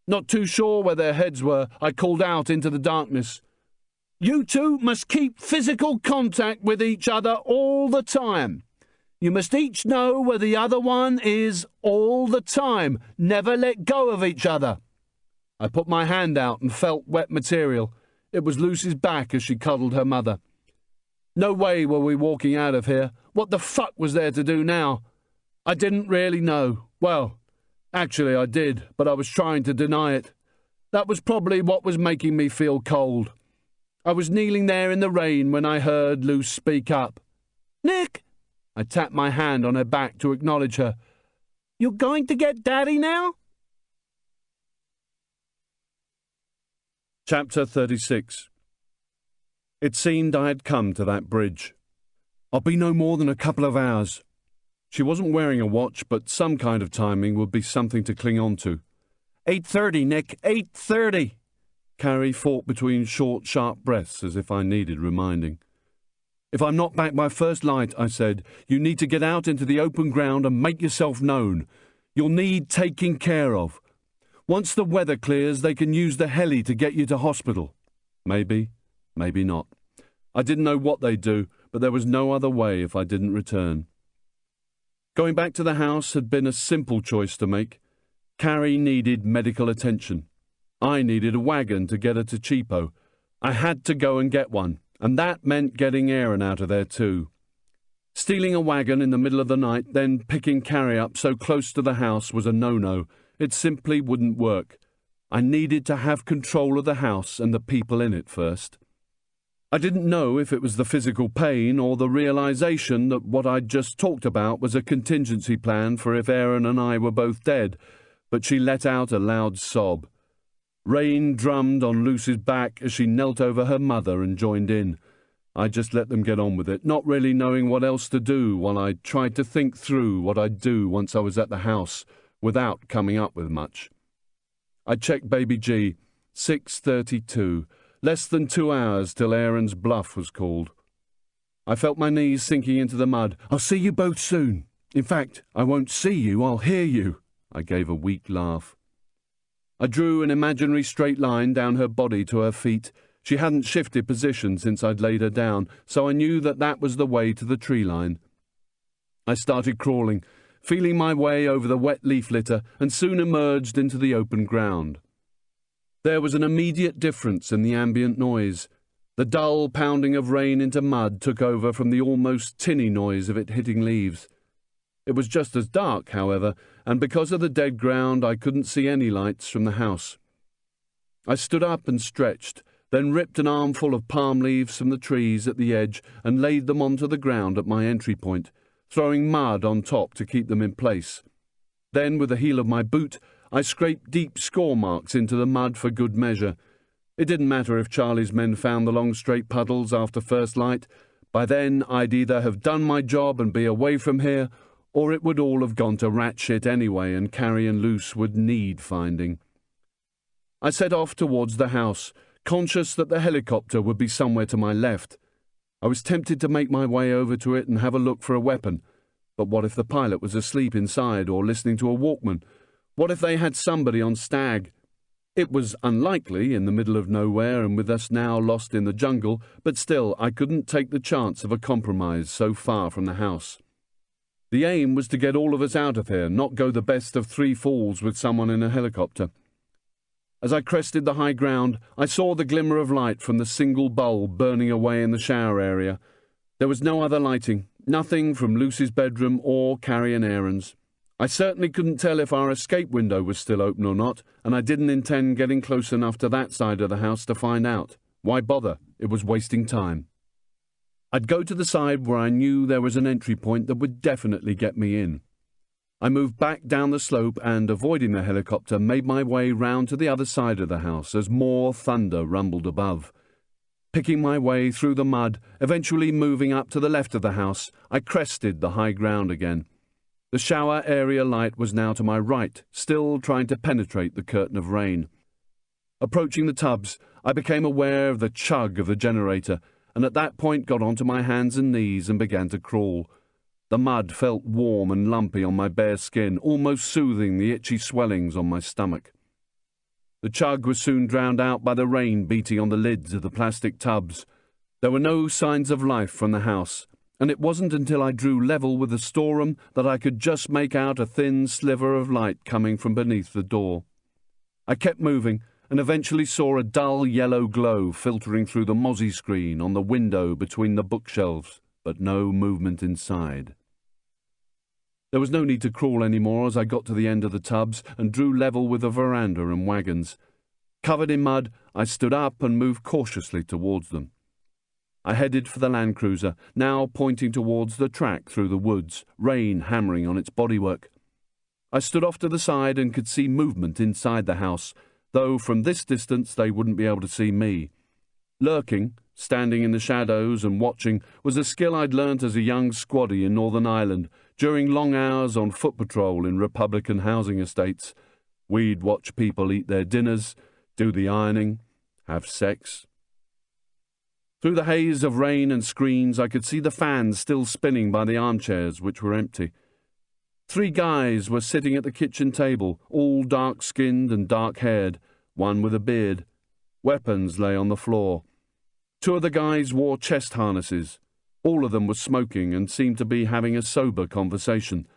Not too sure where their heads were, I called out into the darkness. "You two must keep physical contact with each other all the time. You must each know where the other one is all the time. Never let go of each other." I put my hand out and felt wet material. It was Lucy's back as she cuddled her mother. No way were we walking out of here. What the fuck was there to do now? I didn't really know. Well, actually I did, but I was trying to deny it. That was probably what was making me feel cold. I was kneeling there in the rain when I heard Luce speak up. "Nick!" I tapped my hand on her back to acknowledge her. "You're going to get Daddy now?" Chapter 36. It seemed I had come to that bridge. "I'll be no more than a couple of hours." She wasn't wearing a watch, but some kind of timing would be something to cling on to. 8:30, Nick, 8:30. Carrie fought between short, sharp breaths as if I needed reminding. "If I'm not back by first light," I said, "you need to get out into the open ground and make yourself known. You'll need taking care of. Once the weather clears, they can use the heli to get you to hospital." Maybe, maybe not. I didn't know what they'd do, but there was no other way if I didn't return. Going back to the house had been a simple choice to make. Carrie needed medical attention. I needed a wagon to get her to Cheapo. I had to go and get one, and that meant getting Aaron out of there too. Stealing a wagon in the middle of the night, then picking Carrie up so close to the house was a no-no. It simply wouldn't work. I needed to have control of the house and the people in it first. I didn't know if it was the physical pain or the realization that what I'd just talked about was a contingency plan for if Aaron and I were both dead, but she let out a loud sob. Rain drummed on Lucy's back as she knelt over her mother and joined in. I just let them get on with it, not really knowing what else to do while I tried to think through what I'd do once I was at the house, without coming up with much. I checked Baby G, 6:32. Less than 2 hours till Aaron's bluff was called. I felt my knees sinking into the mud. "I'll see you both soon. In fact, I won't see you, I'll hear you." I gave a weak laugh. I drew an imaginary straight line down her body to her feet. She hadn't shifted position since I'd laid her down, so I knew that was the way to the tree line. I started crawling, feeling my way over the wet leaf litter, and soon emerged into the open ground. There was an immediate difference in the ambient noise. The dull pounding of rain into mud took over from the almost tinny noise of it hitting leaves. It was just as dark, however, and because of the dead ground I couldn't see any lights from the house. I stood up and stretched, then ripped an armful of palm leaves from the trees at the edge and laid them onto the ground at my entry point, throwing mud on top to keep them in place. Then, with the heel of my boot, I scraped deep score marks into the mud for good measure. It didn't matter if Charlie's men found the long straight puddles after first light. By then I'd either have done my job and be away from here, or it would all have gone to rat shit anyway and Carrion Loose would need finding. I set off towards the house, conscious that the helicopter would be somewhere to my left. I was tempted to make my way over to it and have a look for a weapon. But what if the pilot was asleep inside or listening to a Walkman? What if they had somebody on stag? It was unlikely in the middle of nowhere and with us now lost in the jungle, but still I couldn't take the chance of a compromise so far from the house. The aim was to get all of us out of here, not go the best of 3 falls with someone in a helicopter. As I crested the high ground, I saw the glimmer of light from the single bulb burning away in the shower area. There was no other lighting, nothing from Lucy's bedroom or Carrion Aaron's. I certainly couldn't tell if our escape window was still open or not, and I didn't intend getting close enough to that side of the house to find out. Why bother? It was wasting time. I'd go to the side where I knew there was an entry point that would definitely get me in. I moved back down the slope and, avoiding the helicopter, made my way round to the other side of the house as more thunder rumbled above. Picking my way through the mud, eventually moving up to the left of the house, I crested the high ground again. The shower area light was now to my right, still trying to penetrate the curtain of rain. Approaching the tubs, I became aware of the chug of the generator, and at that point got onto my hands and knees and began to crawl. The mud felt warm and lumpy on my bare skin, almost soothing the itchy swellings on my stomach. The chug was soon drowned out by the rain beating on the lids of the plastic tubs. There were no signs of life from the house, and it wasn't until I drew level with the storeroom that I could just make out a thin sliver of light coming from beneath the door. I kept moving, and eventually saw a dull yellow glow filtering through the mozzie screen on the window between the bookshelves, but no movement inside. There was no need to crawl any more as I got to the end of the tubs and drew level with the veranda and wagons. Covered in mud, I stood up and moved cautiously towards them. I headed for the Land Cruiser, now pointing towards the track through the woods, rain hammering on its bodywork. I stood off to the side and could see movement inside the house, though from this distance they wouldn't be able to see me. Lurking, standing in the shadows and watching, was a skill I'd learnt as a young squaddy in Northern Ireland, during long hours on foot patrol in Republican housing estates. We'd watch people eat their dinners, do the ironing, have sex. Through the haze of rain and screens I could see the fans still spinning by the armchairs, which were empty. 3 guys were sitting at the kitchen table, all dark-skinned and dark-haired, one with a beard. Weapons lay on the floor. 2 of the guys wore chest harnesses. All of them were smoking and seemed to be having a sober conversation.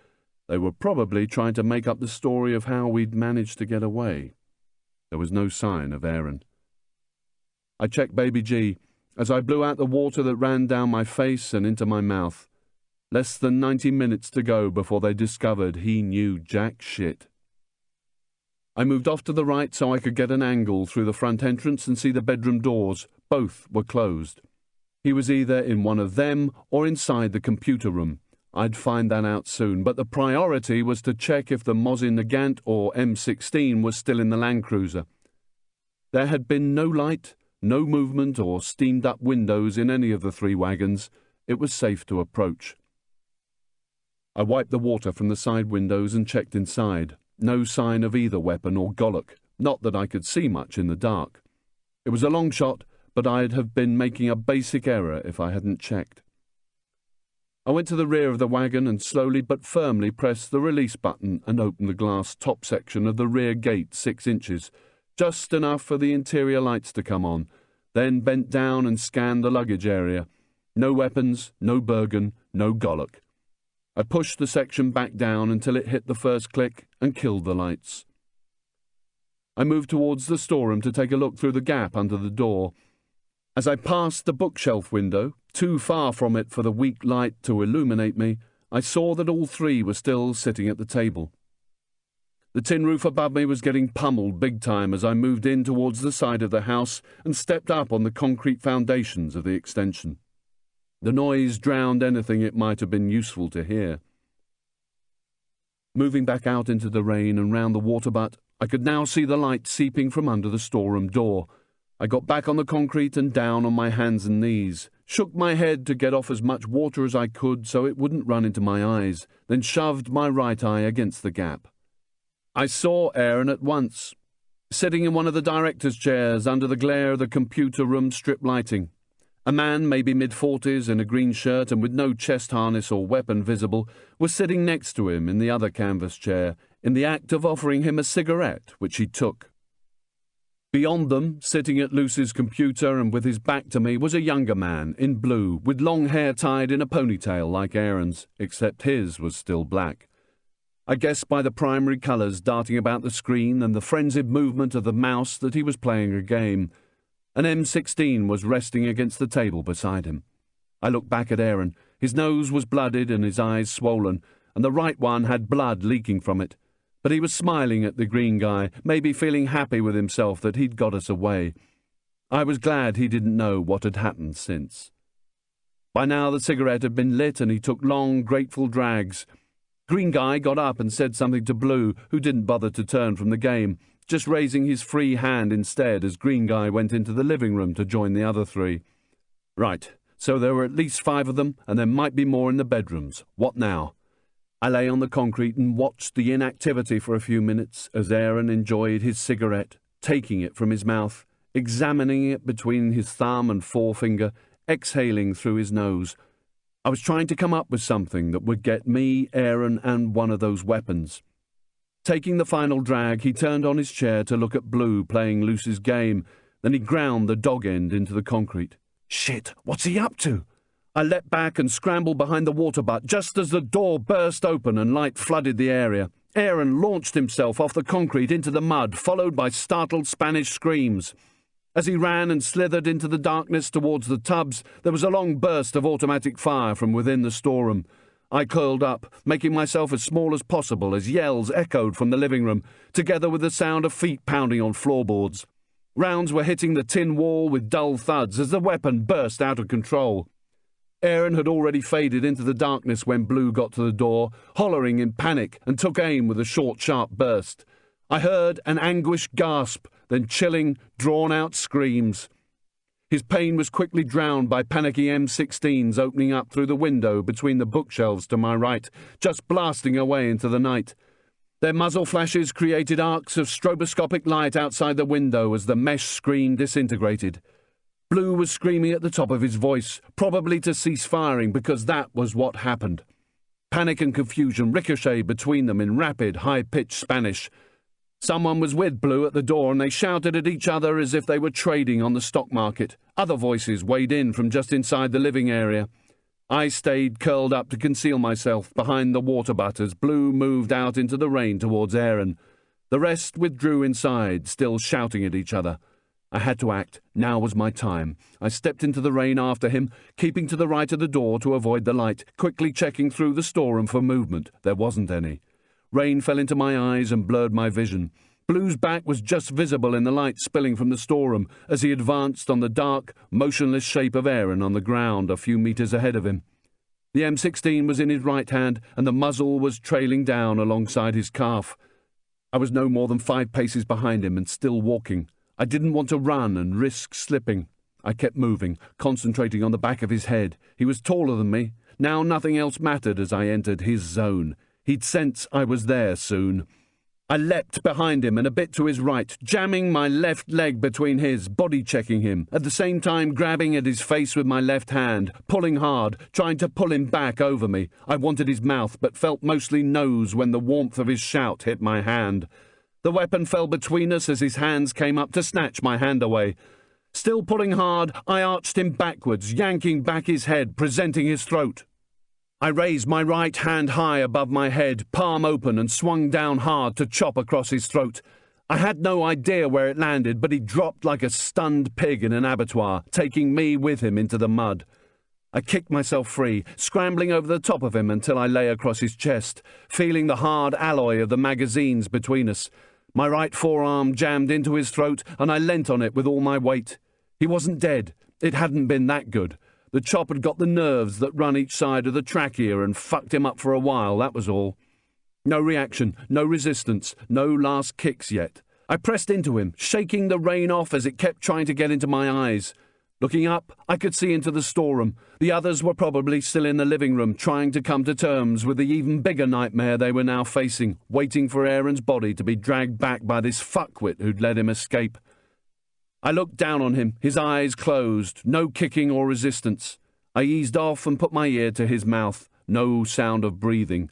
They were probably trying to make up the story of how we'd managed to get away. There was no sign of Aaron. I checked Baby G as I blew out the water that ran down my face and into my mouth. Less than 90 minutes to go before they discovered he knew jack shit. I moved off to the right so I could get an angle through the front entrance and see the bedroom doors. Both were closed. He was either in one of them or inside the computer room. I'd find that out soon, but the priority was to check if the Mosin Nagant or M16 was still in the Land Cruiser. There had been no light, no movement or steamed-up windows in any of the 3 wagons. It was safe to approach. I wiped the water from the side windows and checked inside. No sign of either weapon or gollock, not that I could see much in the dark. It was a long shot, but I'd have been making a basic error if I hadn't checked. I went to the rear of the wagon and slowly but firmly pressed the release button and opened the glass top section of the rear gate 6 inches, just enough for the interior lights to come on, then bent down and scanned the luggage area. No weapons, no Bergen, no Gollock. I pushed the section back down until it hit the first click and killed the lights. I moved towards the storeroom to take a look through the gap under the door. As I passed the bookshelf window, too far from it for the weak light to illuminate me, I saw that all 3 were still sitting at the table. The tin roof above me was getting pummeled big time as I moved in towards the side of the house and stepped up on the concrete foundations of the extension. The noise drowned anything it might have been useful to hear. Moving back out into the rain and round the water butt, I could now see the light seeping from under the storeroom door. I got back on the concrete and down on my hands and knees, shook my head to get off as much water as I could so it wouldn't run into my eyes, then shoved my right eye against the gap. I saw Aaron at once, sitting in one of the director's chairs under the glare of the computer room strip lighting. A man, maybe mid-40s, in a green shirt and with no chest harness or weapon visible, was sitting next to him in the other canvas chair, in the act of offering him a cigarette, which he took. Beyond them, sitting at Lucy's computer and with his back to me, was a younger man, in blue, with long hair tied in a ponytail like Aaron's, except his was still black. I guessed by the primary colours darting about the screen and the frenzied movement of the mouse that he was playing a game. An M16 was resting against the table beside him. I looked back at Aaron. His nose was blooded and his eyes swollen, and the right one had blood leaking from it. But he was smiling at the green guy, maybe feeling happy with himself that he'd got us away. I was glad he didn't know what had happened since. By now the cigarette had been lit and he took long, grateful drags. Green guy got up and said something to Blue, who didn't bother to turn from the game, just raising his free hand instead as Green guy went into the living room to join the other 3. Right, so there were at least 5 of them, and there might be more in the bedrooms. What now? I lay on the concrete and watched the inactivity for a few minutes as Aaron enjoyed his cigarette, taking it from his mouth, examining it between his thumb and forefinger, exhaling through his nose. I was trying to come up with something that would get me, Aaron, and one of those weapons. Taking the final drag, he turned on his chair to look at Blue playing Lucy's game. Then he ground the dog end into the concrete. Shit, what's he up to? I leapt back and scrambled behind the water butt just as the door burst open and light flooded the area. Aaron launched himself off the concrete into the mud, followed by startled Spanish screams. As he ran and slithered into the darkness towards the tubs, there was a long burst of automatic fire from within the storeroom. I curled up, making myself as small as possible as yells echoed from the living room, together with the sound of feet pounding on floorboards. Rounds were hitting the tin wall with dull thuds as the weapon burst out of control. Aaron had already faded into the darkness when Blue got to the door, hollering in panic, and took aim with a short, sharp burst. I heard an anguished gasp, then chilling, drawn-out screams. His pain was quickly drowned by panicky M16s opening up through the window between the bookshelves to my right, just blasting away into the night. Their muzzle flashes created arcs of stroboscopic light outside the window as the mesh screen disintegrated. Blue was screaming at the top of his voice, probably to cease firing because that was what happened. Panic and confusion ricocheted between them in rapid, high-pitched Spanish. Someone was with Blue at the door and they shouted at each other as if they were trading on the stock market. Other voices weighed in from just inside the living area. I stayed curled up to conceal myself behind the water butt as Blue moved out into the rain towards Aaron. The rest withdrew inside, still shouting at each other. I had to act. Now was my time. I stepped into the rain after him, keeping to the right of the door to avoid the light, quickly checking through the storeroom for movement. There wasn't any. Rain fell into my eyes and blurred my vision. Blue's back was just visible in the light spilling from the storeroom as he advanced on the dark, motionless shape of Aaron on the ground a few meters ahead of him. The M16 was in his right hand and the muzzle was trailing down alongside his calf. I was no more than 5 paces behind him and still walking. I didn't want to run and risk slipping. I kept moving, concentrating on the back of his head. He was taller than me. Now nothing else mattered as I entered his zone. He'd sense I was there soon. I leapt behind him and a bit to his right, jamming my left leg between his, body-checking him, at the same time grabbing at his face with my left hand, pulling hard, trying to pull him back over me. I wanted his mouth, but felt mostly nose when the warmth of his shout hit my hand. The weapon fell between us as his hands came up to snatch my hand away. Still pulling hard, I arched him backwards, yanking back his head, presenting his throat. I raised my right hand high above my head, palm open, and swung down hard to chop across his throat. I had no idea where it landed, but he dropped like a stunned pig in an abattoir, taking me with him into the mud. I kicked myself free, scrambling over the top of him until I lay across his chest, feeling the hard alloy of the magazines between us. My right forearm jammed into his throat, and I leant on it with all my weight. He wasn't dead. It hadn't been that good. The chop had got the nerves that run each side of the trachea and fucked him up for a while, that was all. No reaction, no resistance, no last kicks yet. I pressed into him, shaking the rain off as it kept trying to get into my eyes. Looking up, I could see into the storeroom. The others were probably still in the living room, trying to come to terms with the even bigger nightmare they were now facing, waiting for Aaron's body to be dragged back by this fuckwit who'd let him escape. I looked down on him, his eyes closed, no kicking or resistance. I eased off and put my ear to his mouth, no sound of breathing.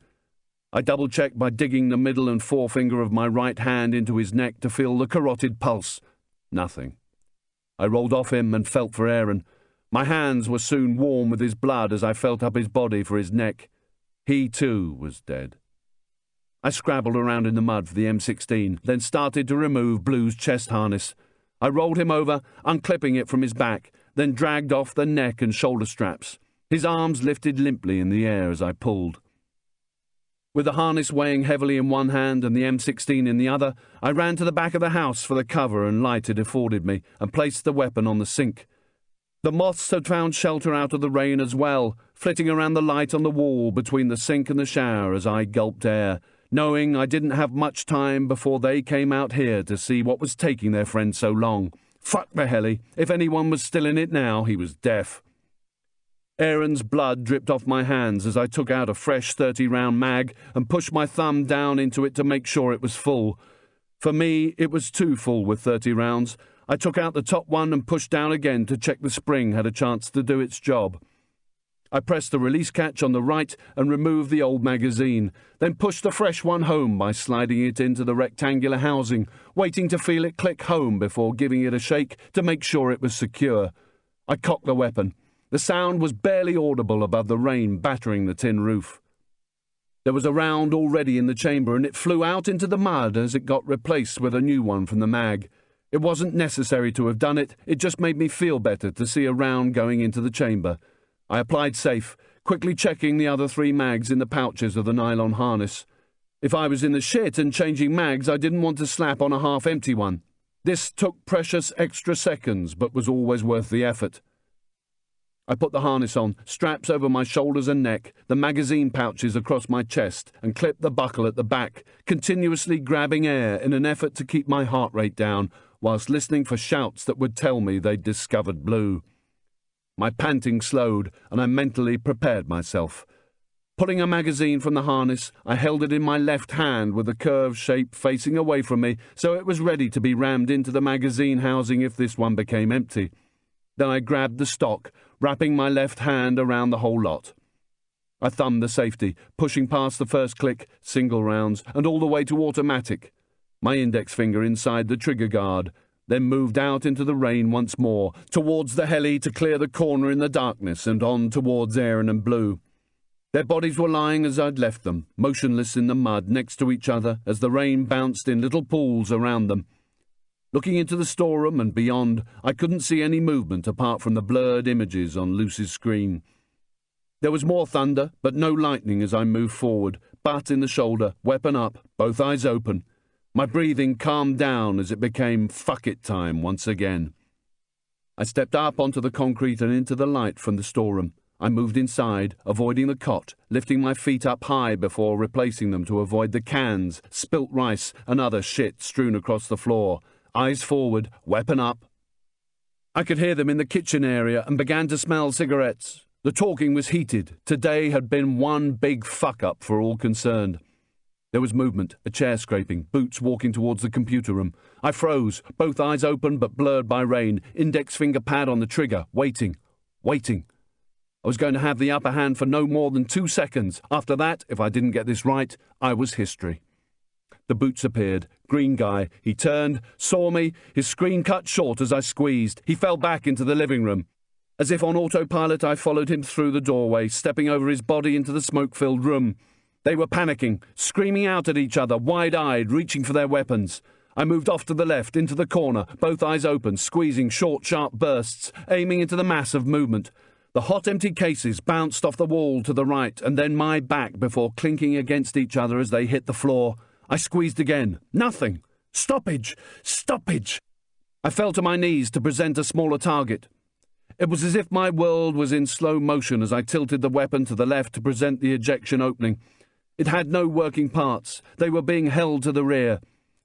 I double-checked by digging the middle and forefinger of my right hand into his neck to feel the carotid pulse. Nothing. I rolled off him and felt for Aaron. My hands were soon warm with his blood as I felt up his body for his neck. He, too, was dead. I scrabbled around in the mud for the M16, then started to remove Blue's chest harness. I rolled him over, unclipping it from his back, then dragged off the neck and shoulder straps. His arms lifted limply in the air as I pulled. With the harness weighing heavily in one hand and the M16 in the other, I ran to the back of the house for the cover and light it afforded me, and placed the weapon on the sink. The moths had found shelter out of the rain as well, flitting around the light on the wall between the sink and the shower as I gulped air, knowing I didn't have much time before they came out here to see what was taking their friend so long. Fuck the heli. If anyone was still in it now, he was deaf. Aaron's blood dripped off my hands as I took out a fresh 30-round mag and pushed my thumb down into it to make sure it was full. For me, it was too full with 30 rounds. I took out the top one and pushed down again to check the spring had a chance to do its job. I pressed the release catch on the right and removed the old magazine, then pushed the fresh one home by sliding it into the rectangular housing, waiting to feel it click home before giving it a shake to make sure it was secure. I cocked the weapon. The sound was barely audible above the rain battering the tin roof. There was a round already in the chamber, and it flew out into the mud as it got replaced with a new one from the mag. It wasn't necessary to have done it, it just made me feel better to see a round going into the chamber. I applied safe, quickly checking the other 3 mags in the pouches of the nylon harness. If I was in the shit and changing mags, I didn't want to slap on a half-empty one. This took precious extra seconds, but was always worth the effort. I put the harness on, straps over my shoulders and neck, the magazine pouches across my chest, and clipped the buckle at the back, continuously grabbing air in an effort to keep my heart rate down, whilst listening for shouts that would tell me they'd discovered Blue. My panting slowed, and I mentally prepared myself. Pulling a magazine from the harness, I held it in my left hand with the curved shape facing away from me, so it was ready to be rammed into the magazine housing if this one became empty. Then I grabbed the stock, wrapping my left hand around the whole lot. I thumbed the safety, pushing past the first click, single rounds, and all the way to automatic. My index finger inside the trigger guard, then moved out into the rain once more, towards the heli to clear the corner in the darkness and on towards Aaron and Blue. Their bodies were lying as I'd left them, motionless in the mud next to each other as the rain bounced in little pools around them. Looking into the storeroom and beyond, I couldn't see any movement apart from the blurred images on Lucy's screen. There was more thunder, but no lightning as I moved forward, butt in the shoulder, weapon up, both eyes open. My breathing calmed down as it became fuck it time once again. I stepped up onto the concrete and into the light from the storeroom. I moved inside, avoiding the cot, lifting my feet up high before replacing them to avoid the cans, spilt rice, and other shit strewn across the floor. Eyes forward, weapon up. I could hear them in the kitchen area and began to smell cigarettes. The talking was heated. Today had been one big fuck-up for all concerned. There was movement, a chair scraping, boots walking towards the computer room. I froze, both eyes open but blurred by rain, index finger pad on the trigger, waiting. I was going to have the upper hand for no more than 2 seconds. After that, if I didn't get this right, I was history. The boots appeared. Green guy. He turned, saw me, his screen cut short as I squeezed. He fell back into the living room. As if on autopilot, I followed him through the doorway, stepping over his body into the smoke-filled room. They were panicking, screaming out at each other, wide-eyed, reaching for their weapons. I moved off to the left, into the corner, both eyes open, squeezing short, sharp bursts, aiming into the mass of movement. The hot, empty cases bounced off the wall to the right, and then my back before clinking against each other as they hit the floor. I squeezed again. Nothing. Stoppage! Stoppage! I fell to my knees to present a smaller target. It was as if my world was in slow motion as I tilted the weapon to the left to present the ejection opening. It had no working parts. They were being held to the rear.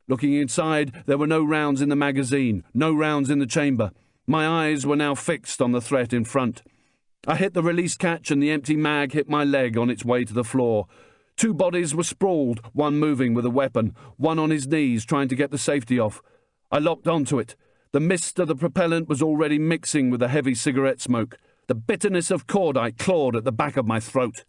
Looking inside, there were no rounds in the magazine, no rounds in the chamber. My eyes were now fixed on the threat in front. I hit the release catch and the empty mag hit my leg on its way to the floor. 2 bodies were sprawled, one moving with a weapon, one on his knees trying to get the safety off. I locked onto it. The mist of the propellant was already mixing with the heavy cigarette smoke. The bitterness of cordite clawed at the back of my throat.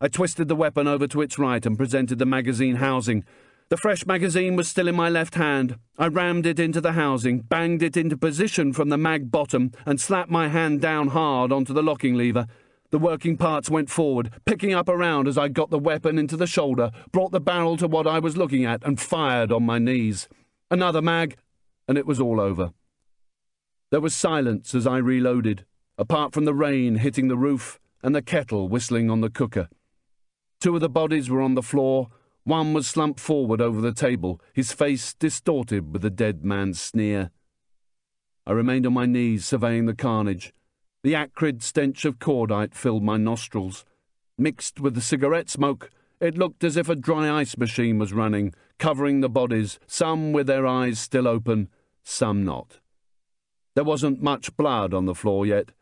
I twisted the weapon over to its right and presented the magazine housing. The fresh magazine was still in my left hand. I rammed it into the housing, banged it into position from the mag bottom, and slapped my hand down hard onto the locking lever. The working parts went forward, picking up around as I got the weapon into the shoulder, brought the barrel to what I was looking at, and fired on my knees. Another mag, and it was all over. There was silence as I reloaded, apart from the rain hitting the roof and the kettle whistling on the cooker. 2 of the bodies were on the floor. One was slumped forward over the table, his face distorted with the dead man's sneer. I remained on my knees, surveying the carnage. The acrid stench of cordite filled my nostrils. Mixed with the cigarette smoke, it looked as if a dry ice machine was running, covering the bodies, some with their eyes still open, some not. There wasn't much blood on the floor yet,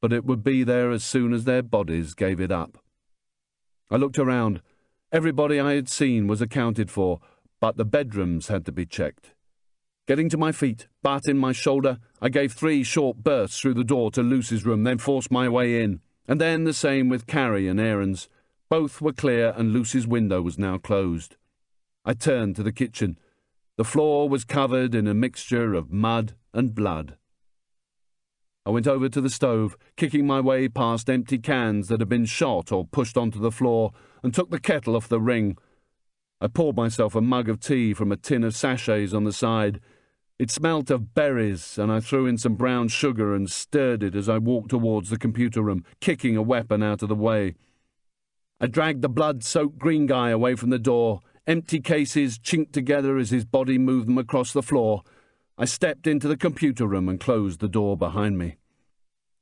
but it would be there as soon as their bodies gave it up. I looked around. Everybody I had seen was accounted for, but the bedrooms had to be checked. Getting to my feet, butt in my shoulder, I gave 3 short bursts through the door to Lucy's room, then forced my way in. And then the same with Carrie and Aaron's. Both were clear, and Lucy's window was now closed. I turned to the kitchen. The floor was covered in a mixture of mud and blood. I went over to the stove, kicking my way past empty cans that had been shot or pushed onto the floor, and took the kettle off the ring. I poured myself a mug of tea from a tin of sachets on the side. It smelt of berries, and I threw in some brown sugar and stirred it as I walked towards the computer room, kicking a weapon out of the way. I dragged the blood-soaked green guy away from the door. Empty cases chinked together as his body moved them across the floor. I stepped into the computer room and closed the door behind me.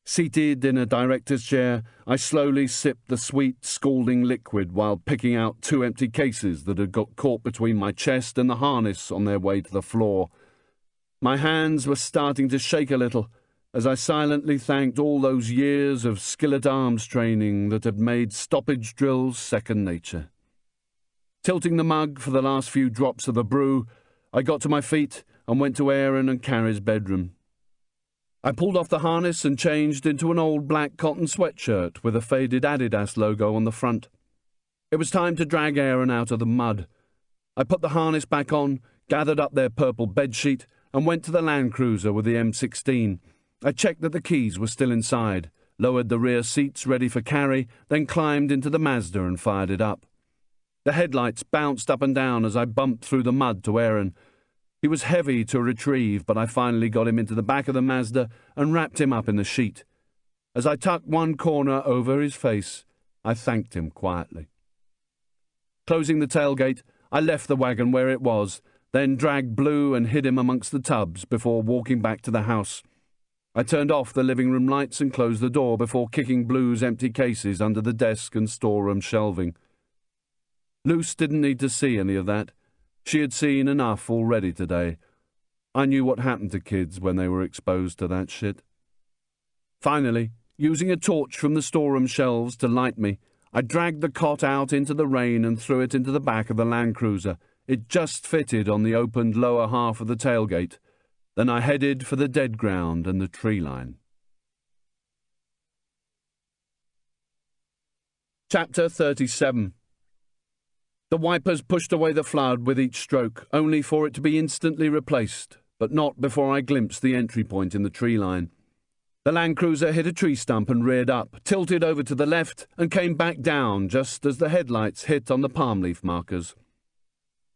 Seated in a director's chair, I slowly sipped the sweet, scalding liquid while picking out 2 empty cases that had got caught between my chest and the harness on their way to the floor. My hands were starting to shake a little as I silently thanked all those years of skillet arms training that had made stoppage drills second nature. Tilting the mug for the last few drops of the brew, I got to my feet and went to Aaron and Carrie's bedroom. I pulled off the harness and changed into an old black cotton sweatshirt with a faded Adidas logo on the front. It was time to drag Aaron out of the mud. I put the harness back on, gathered up their purple bedsheet, and went to the Land Cruiser with the M16. I checked that the keys were still inside, lowered the rear seats ready for carry, then climbed into the Mazda and fired it up. The headlights bounced up and down as I bumped through the mud to Aaron. He was heavy to retrieve, but I finally got him into the back of the Mazda and wrapped him up in the sheet. As I tucked one corner over his face, I thanked him quietly. Closing the tailgate, I left the wagon where it was, then dragged Blue and hid him amongst the tubs before walking back to the house. I turned off the living room lights and closed the door before kicking Blue's empty cases under the desk and storeroom shelving. Luce didn't need to see any of that. She had seen enough already today. I knew what happened to kids when they were exposed to that shit. Finally, using a torch from the storeroom shelves to light me, I dragged the cot out into the rain and threw it into the back of the Land Cruiser. It just fitted on the opened lower half of the tailgate. Then I headed for the dead ground and the tree line. Chapter 37. The wipers pushed away the flood with each stroke, only for it to be instantly replaced, but not before I glimpsed the entry point in the tree line. The Land Cruiser hit a tree stump and reared up, tilted over to the left, and came back down just as the headlights hit on the palm leaf markers.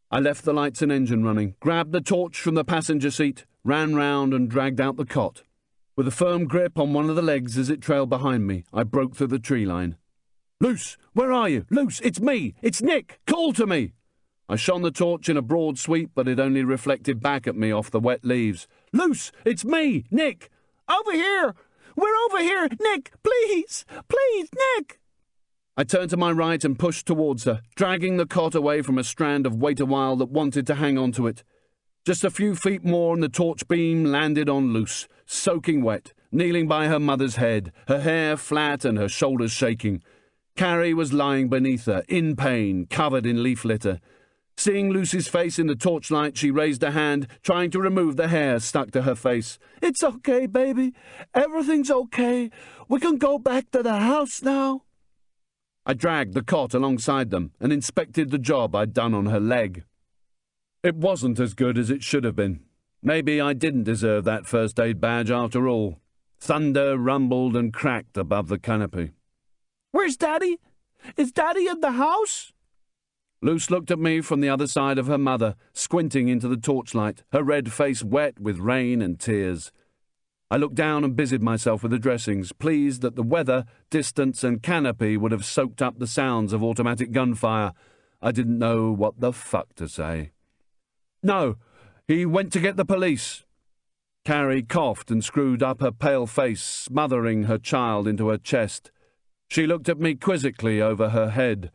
I left the lights and engine running, grabbed the torch from the passenger seat, ran round and dragged out the cot. With a firm grip on one of the legs as it trailed behind me, I broke through the tree line. "Luce, where are you? Luce, it's me! It's Nick! Call to me!" I shone the torch in a broad sweep, but it only reflected back at me off the wet leaves. "Luce, it's me! Nick! Over here! We're over here! Nick, please! Please, Nick!" I turned to my right and pushed towards her, dragging the cot away from a strand of wait a while that wanted to hang on to it. Just a few feet more and the torch beam landed on Luce, soaking wet, kneeling by her mother's head, her hair flat and her shoulders shaking. Carrie was lying beneath her, in pain, covered in leaf litter. Seeing Lucy's face in the torchlight, she raised a hand, trying to remove the hair stuck to her face. "It's okay, baby. Everything's okay. We can go back to the house now." I dragged the cot alongside them and inspected the job I'd done on her leg. It wasn't as good as it should have been. Maybe I didn't deserve that first aid badge after all. Thunder rumbled and cracked above the canopy. "Where's Daddy? Is Daddy in the house?" Luce looked at me from the other side of her mother, squinting into the torchlight, her red face wet with rain and tears. I looked down and busied myself with the dressings, pleased that the weather, distance, and canopy would have soaked up the sounds of automatic gunfire. I didn't know what the fuck to say. "No, he went to get the police." Carrie coughed and screwed up her pale face, smothering her child into her chest. She looked at me quizzically over her head.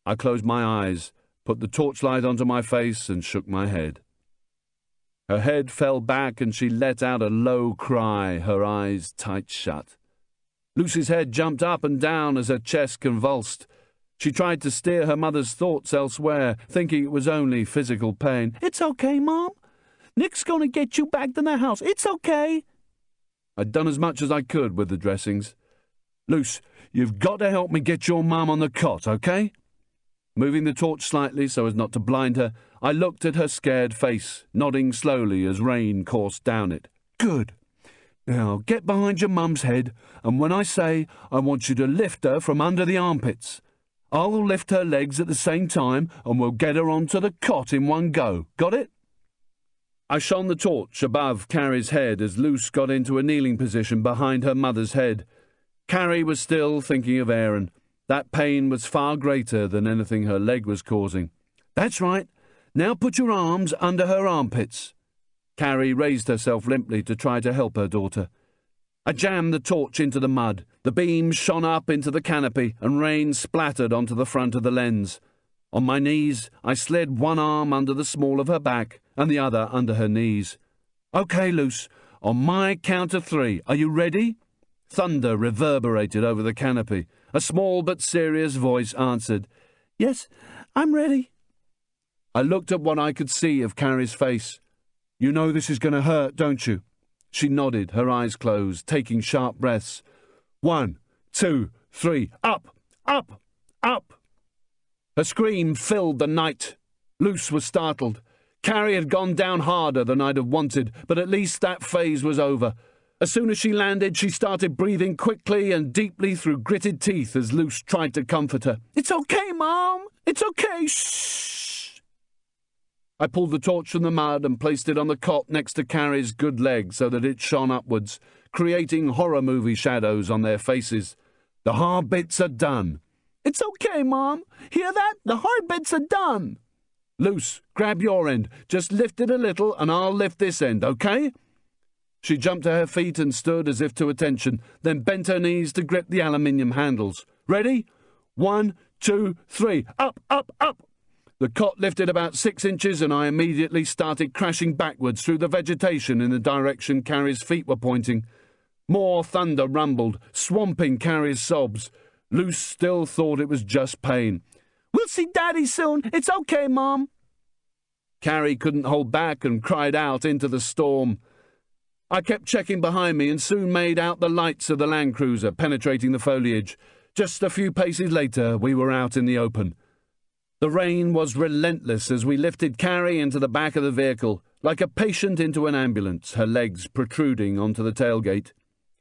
I closed my eyes, put the torchlight onto my face, and shook my head. Her head fell back and she let out a low cry, her eyes tight shut. Lucy's head jumped up and down as her chest convulsed. She tried to steer her mother's thoughts elsewhere, thinking it was only physical pain. "It's okay, Mom. Nick's going to get you back to the house. It's okay." I'd done as much as I could with the dressings. "Luce, you've got to help me get your mum on the cot, okay?" Moving the torch slightly so as not to blind her, I looked at her scared face, nodding slowly as rain coursed down it. "Good. Now get behind your mum's head, and when I say, I want you to lift her from under the armpits. I'll lift her legs at the same time, and we'll get her onto the cot in one go. Got it?" I shone the torch above Carrie's head as Luce got into a kneeling position behind her mother's head. Carrie was still thinking of Aaron. That pain was far greater than anything her leg was causing. "That's right. Now put your arms under her armpits." Carrie raised herself limply to try to help her daughter. I jammed the torch into the mud. The beam shone up into the canopy, and rain splattered onto the front of the lens. On my knees, I slid one arm under the small of her back and the other under her knees. "Okay, Luce. On my count of 3. Are you ready?" Thunder reverberated over the canopy. A small but serious voice answered, "Yes, I'm ready." I looked at what I could see of Carrie's face. "You know this is going to hurt, don't you?" She nodded, her eyes closed, taking sharp breaths. 1, 2, 3, up, up, up. Her scream filled the night. Luce was startled. Carrie had gone down harder than I'd have wanted, but at least that phase was over. As soon as she landed, she started breathing quickly and deeply through gritted teeth as Luce tried to comfort her. "It's okay, Mom. It's okay. Shh." I pulled the torch from the mud and placed it on the cot next to Carrie's good leg so that it shone upwards, creating horror movie shadows on their faces. "The hard bits are done." "It's okay, Mom. Hear that? The hard bits are done." "Luce, grab your end. Just lift it a little and I'll lift this end, okay?" She jumped to her feet and stood as if to attention, then bent her knees to grip the aluminium handles. "Ready? 1, 2, 3. Up, up, up." The cot lifted about 6 inches and I immediately started crashing backwards through the vegetation in the direction Carrie's feet were pointing. More thunder rumbled, swamping Carrie's sobs. Luce still thought it was just pain. "We'll see Daddy soon. It's okay, Mom." Carrie couldn't hold back and cried out into the storm. I kept checking behind me and soon made out the lights of the Land Cruiser penetrating the foliage. Just a few paces later, we were out in the open. The rain was relentless as we lifted Carrie into the back of the vehicle, like a patient into an ambulance, her legs protruding onto the tailgate.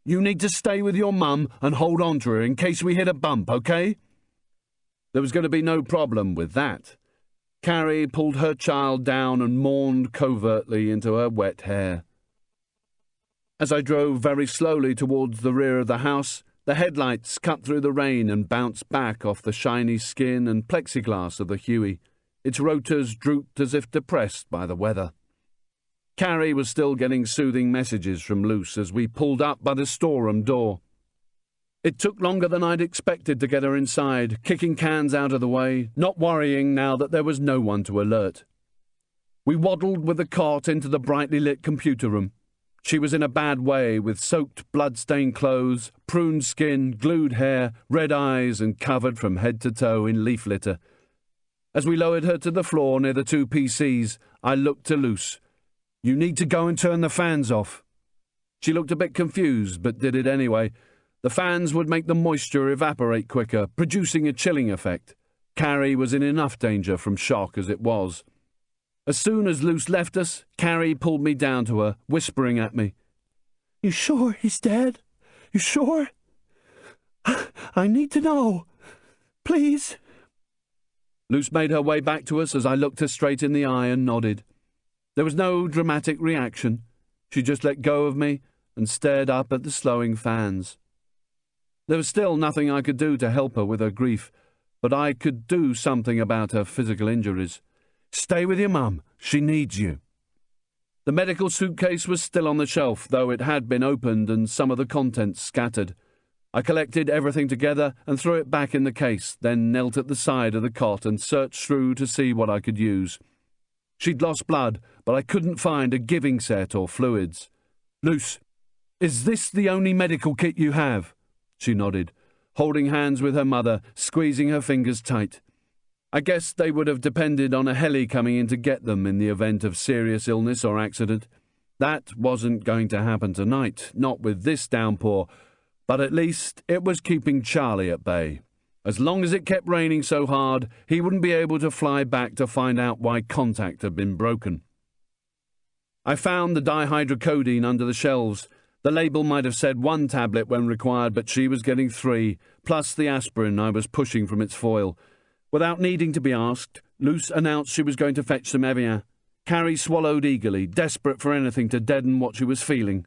"You need to stay with your mum and hold on to her in case we hit a bump, okay?" There was going to be no problem with that. Carrie pulled her child down and mourned covertly into her wet hair. As I drove very slowly towards the rear of the house, the headlights cut through the rain and bounced back off the shiny skin and plexiglass of the Huey. Its rotors drooped as if depressed by the weather. Carrie was still getting soothing messages from Luce as we pulled up by the storeroom door. It took longer than I'd expected to get her inside, kicking cans out of the way, not worrying now that there was no one to alert. We waddled with the cot into the brightly lit computer room. She was in a bad way, with soaked, blood-stained clothes, pruned skin, glued hair, red eyes, and covered from head to toe in leaf litter. As we lowered her to the floor near the two PCs, I looked to Luce. "You need to go and turn the fans off." She looked a bit confused, but did it anyway. The fans would make the moisture evaporate quicker, producing a chilling effect. Carrie was in enough danger from shock as it was. As soon as Luce left us, Carrie pulled me down to her, whispering at me. "You sure he's dead? You sure? I need to know. Please." Luce made her way back to us as I looked her straight in the eye and nodded. There was no dramatic reaction. She just let go of me and stared up at the slowing fans. There was still nothing I could do to help her with her grief, but I could do something about her physical injuries. "Stay with your mum. She needs you." The medical suitcase was still on the shelf, though it had been opened and some of the contents scattered. I collected everything together and threw it back in the case, then knelt at the side of the cot and searched through to see what I could use. She'd lost blood, but I couldn't find a giving set or fluids. "Luce, is this the only medical kit you have?" She nodded, holding hands with her mother, squeezing her fingers tight. I guess they would have depended on a heli coming in to get them in the event of serious illness or accident. That wasn't going to happen tonight, not with this downpour, but at least it was keeping Charlie at bay. As long as it kept raining so hard, he wouldn't be able to fly back to find out why contact had been broken. I found the dihydrocodeine under the shelves. The label might have said 1 tablet when required, but she was getting 3, plus the aspirin I was pushing from its foil. Without needing to be asked, Luce announced she was going to fetch some Evian. Carrie swallowed eagerly, desperate for anything to deaden what she was feeling.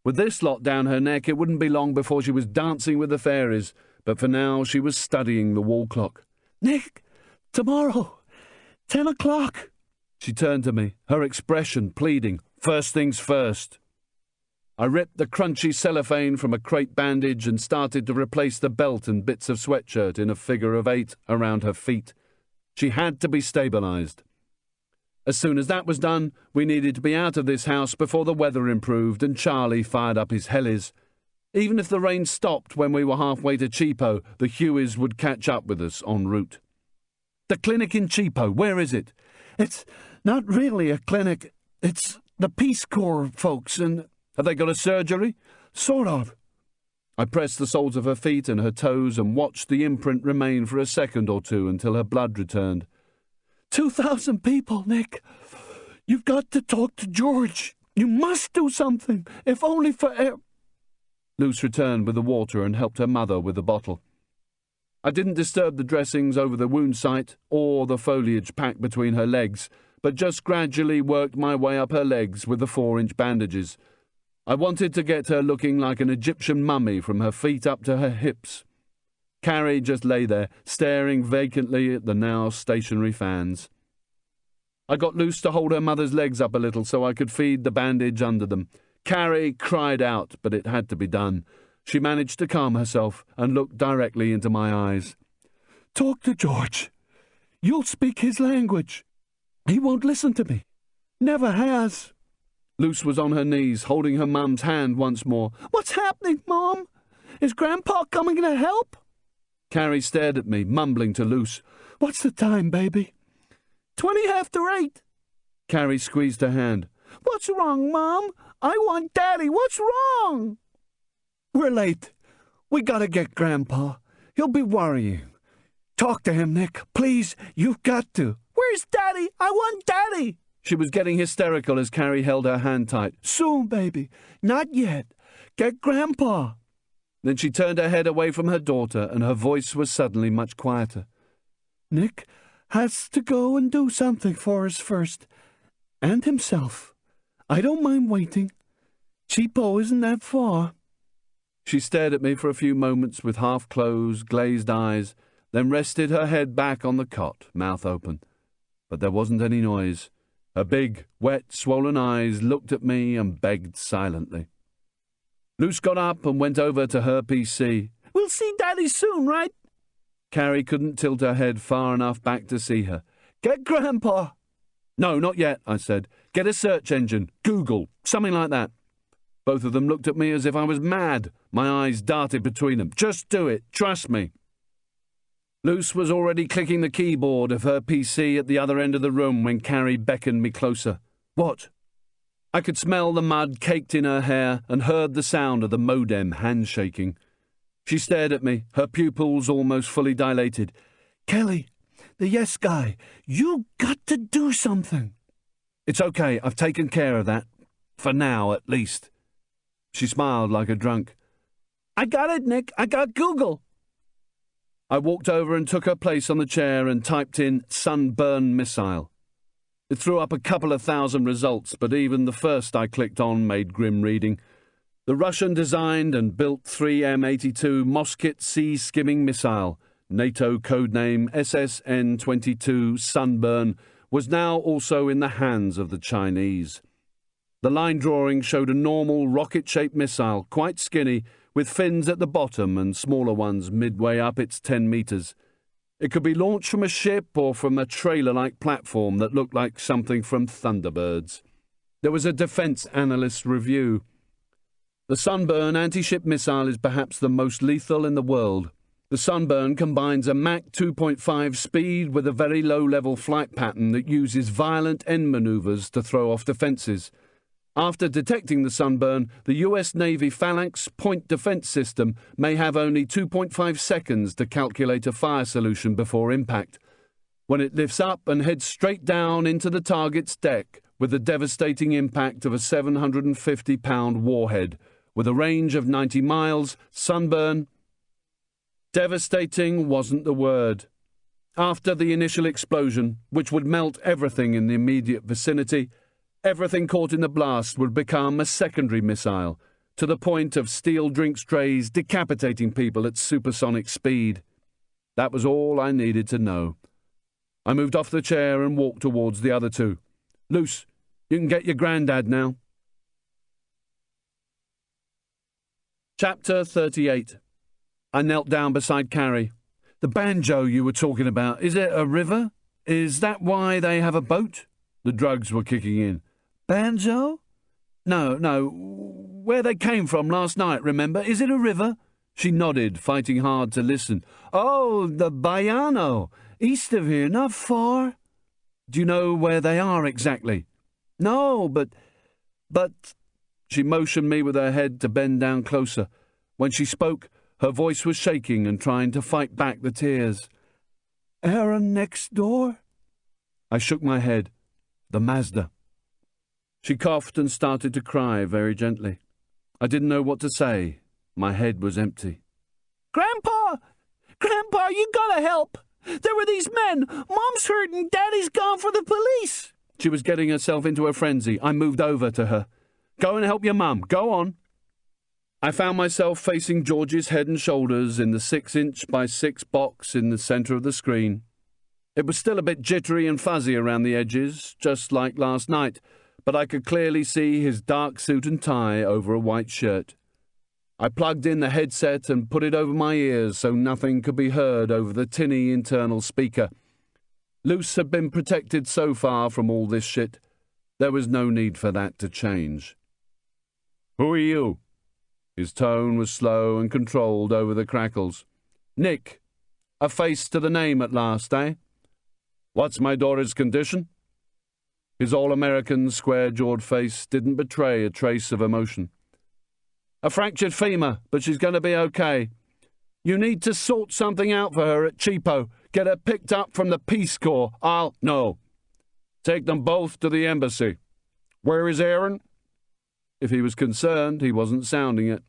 With this lot down her neck, it wouldn't be long before she was dancing with the fairies, but for now she was studying the wall clock. "Nick, tomorrow, 10 o'clock. She turned to me, her expression pleading. First things first. I ripped the crunchy cellophane from a crepe bandage and started to replace the belt and bits of sweatshirt in a figure of 8 around her feet. She had to be stabilized. As soon as that was done, we needed to be out of this house before the weather improved and Charlie fired up his helis. Even if the rain stopped when we were halfway to Cheapo, the Hueys would catch up with us en route. "The clinic in Cheapo, where is it?" "It's not really a clinic. It's the Peace Corps folks, and..." "Have they got a surgery?" "Sort of." I pressed the soles of her feet and her toes and watched the imprint remain for a second or two until her blood returned. 2,000 people, Nick. You've got to talk to George. You must do something, if only for air. Luce returned with the water and helped her mother with the bottle. I didn't disturb the dressings over the wound site or the foliage packed between her legs, but just gradually worked my way up her legs with the 4-inch bandages. I wanted to get her looking like an Egyptian mummy from her feet up to her hips. Carrie just lay there, staring vacantly at the now stationary fans. I got Luce to hold her mother's legs up a little so I could feed the bandage under them. Carrie cried out, but it had to be done. She managed to calm herself and looked directly into my eyes. "Talk to George. You'll speak his language. He won't listen to me. Never has." Luce was on her knees, holding her mum's hand once more. "What's happening, Mom? Is Grandpa coming to help?" Carrie stared at me, mumbling to Luce, "What's the time, baby?" 8:20. Carrie squeezed her hand. "What's wrong, Mom? I want Daddy. What's wrong?" "We're late. We gotta get Grandpa. He'll be worrying. Talk to him, Nick. Please, you've got to." "Where's Daddy? I want Daddy." She was getting hysterical as Carrie held her hand tight. "Soon, baby. Not yet. Get Grandpa." Then she turned her head away from her daughter, and her voice was suddenly much quieter. "Nick has to go and do something for us first. And himself. I don't mind waiting. Cheapo isn't that far." She stared at me for a few moments with half-closed, glazed eyes, then rested her head back on the cot, mouth open. But there wasn't any noise. Her big, wet, swollen eyes looked at me and begged silently. Luce got up and went over to her PC. "We'll see Daddy soon, right?" Carrie couldn't tilt her head far enough back to see her. "Get Grandpa." "No, not yet," I said. "Get a search engine. Google. Something like that." Both of them looked at me as if I was mad. My eyes darted between them. "Just do it. Trust me." Luce was already clicking the keyboard of her PC at the other end of the room when Carrie beckoned me closer. "What?" I could smell the mud caked in her hair and heard the sound of the modem handshaking. She stared at me, her pupils almost fully dilated. "Kelly, the yes guy, you got to do something." "It's okay. I've taken care of that. For now, at least." She smiled like a drunk. "I got it, Nick. I got Google." I walked over and took her place on the chair and typed in sunburn missile. It threw up a couple of thousand results, but even the first I clicked on made grim reading. The Russian-designed and built 3M82 Moskit sea-skimming missile, NATO codename SSN-22 Sunburn, was now also in the hands of the Chinese. The line drawing showed a normal rocket-shaped missile, quite skinny, with fins at the bottom and smaller ones midway up its 10 meters. It could be launched from a ship or from a trailer-like platform that looked like something from Thunderbirds. There was a defense analyst's review. The Sunburn anti-ship missile is perhaps the most lethal in the world. The Sunburn combines a Mach 2.5 speed with a very low-level flight pattern that uses violent end maneuvers to throw off defenses. After detecting the Sunburn, the US Navy Phalanx point defense system may have only 2.5 seconds to calculate a fire solution before impact. When it lifts up and heads straight down into the target's deck with the devastating impact of a 750-pound warhead, with a range of 90 miles, Sunburn... Devastating wasn't the word. After the initial explosion, which would melt everything in the immediate vicinity, everything caught in the blast would become a secondary missile, to the point of steel drink strays decapitating people at supersonic speed. That was all I needed to know. I moved off the chair and walked towards the other two. "Luce, you can get your granddad now." Chapter 38. I knelt down beside Carrie. "The banjo you were talking about, is it a river? Is that why they have a boat?" The drugs were kicking in. "Banjo?" No. Where they came from last night, remember? Is it a river?" She nodded, fighting hard to listen. "Oh, the Baiano. East of here, not far." "Do you know where they are exactly?" "No, but... She motioned me with her head to bend down closer. When she spoke, her voice was shaking and trying to fight back the tears. "Aaron next door?" I shook my head. "The Mazda." She coughed and started to cry very gently. I didn't know what to say. My head was empty. "Grandpa! Grandpa, you gotta help! There were these men! Mom's hurt and Daddy's gone for the police!" She was getting herself into a frenzy. I moved over to her. "Go and help your mum. Go on." I found myself facing George's head and shoulders in the 6-inch by 6 box in the centre of the screen. It was still a bit jittery and fuzzy around the edges, just like last night, but I could clearly see his dark suit and tie over a white shirt. I plugged in the headset and put it over my ears so nothing could be heard over the tinny internal speaker. Luce had been protected so far from all this shit. There was no need for that to change. "Who are you?" His tone was slow and controlled over the crackles. "Nick. A face to the name at last, eh? What's my daughter's condition? His all-American, square-jawed face didn't betray a trace of emotion. A fractured femur, but she's going to be okay. You need to sort something out for her at Cheapo. Get her picked up from the Peace Corps. No. Take them both to the embassy. Where is Aaron? If he was concerned, he wasn't sounding it.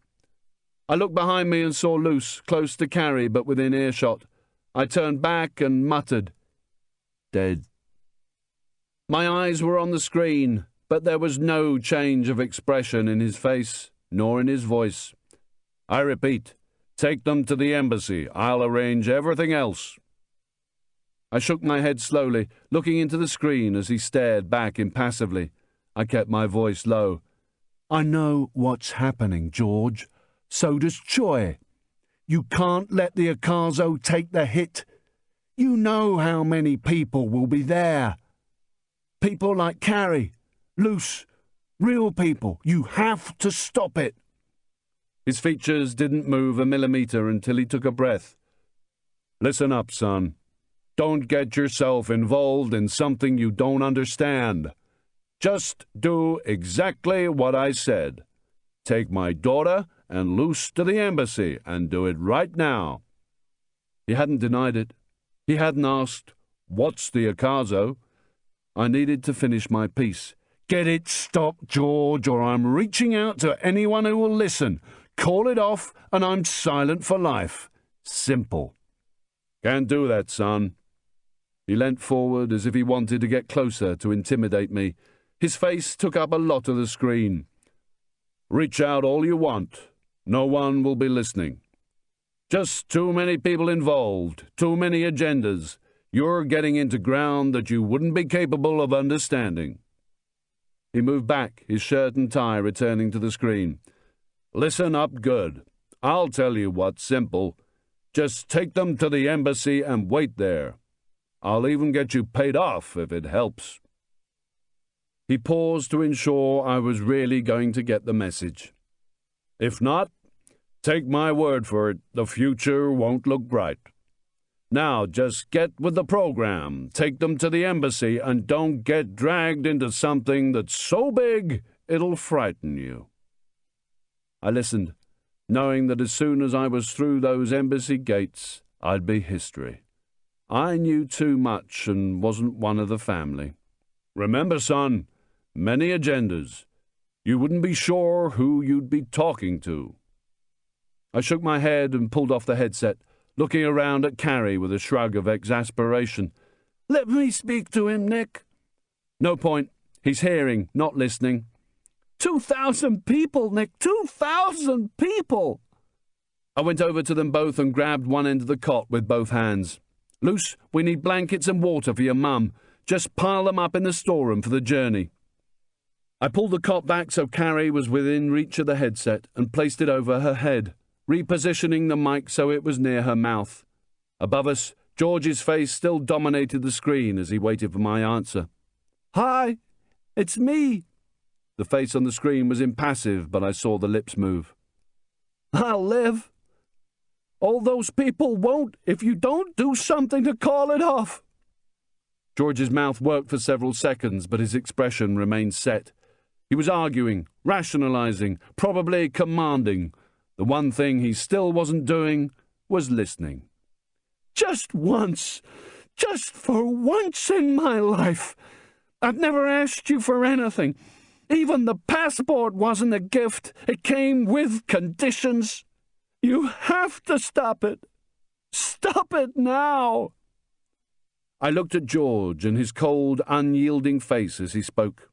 I looked behind me and saw Luce, close to Carrie, but within earshot. I turned back and muttered, "Dead." My eyes were on the screen, but there was no change of expression in his face, nor in his voice. I repeat, take them to the embassy. I'll arrange everything else. I shook my head slowly, looking into the screen as he stared back impassively. I kept my voice low. I know what's happening, George. So does Choi. You can't let the Akazo take the hit. You know how many people will be there. People like Carrie, Luce, real people. You have to stop it. His features didn't move a millimeter until he took a breath. Listen up, son. Don't get yourself involved in something you don't understand. Just do exactly what I said. Take my daughter and Luce to the embassy, and do it right now. He hadn't denied it. He hadn't asked, what's the Akazo? I needed to finish my piece. Get it stopped, George, or I'm reaching out to anyone who will listen. Call it off, and I'm silent for life. Simple. Can't do that, son. He leant forward as if he wanted to get closer to intimidate me. His face took up a lot of the screen. Reach out all you want. No one will be listening. Just too many people involved, too many agendas. You're getting into ground that you wouldn't be capable of understanding. He moved back, his shirt and tie returning to the screen. Listen up good. I'll tell you what's simple. Just take them to the embassy and wait there. I'll even get you paid off if it helps. He paused to ensure I was really going to get the message. If not, take my word for it, the future won't look bright. Now just get with the program, take them to the embassy, and don't get dragged into something that's so big it'll frighten you. I listened, knowing that as soon as I was through those embassy gates, I'd be history. I knew too much and wasn't one of the family. Remember, son, many agendas. You wouldn't be sure who you'd be talking to. I shook my head and pulled off the headset, looking around at Carrie with a shrug of exasperation. Let me speak to him, Nick. No point. He's hearing, not listening. 2,000 people, Nick. 2,000 people. I went over to them both and grabbed one end of the cot with both hands. Luce, we need blankets and water for your mum. Just pile them up in the storeroom for the journey. I pulled the cot back so Carrie was within reach of the headset and placed it over her head, repositioning the mic so it was near her mouth. Above us, George's face still dominated the screen as he waited for my answer. Hi, it's me. The face on the screen was impassive, but I saw the lips move. I'll live. All those people won't if you don't do something to call it off. George's mouth worked for several seconds, but his expression remained set. He was arguing, rationalizing, probably commanding. The one thing he still wasn't doing was listening. Just once, just for once in my life. I've never asked you for anything. Even the passport wasn't a gift. It came with conditions. You have to stop it. Stop it now. I looked at George and his cold, unyielding face as he spoke.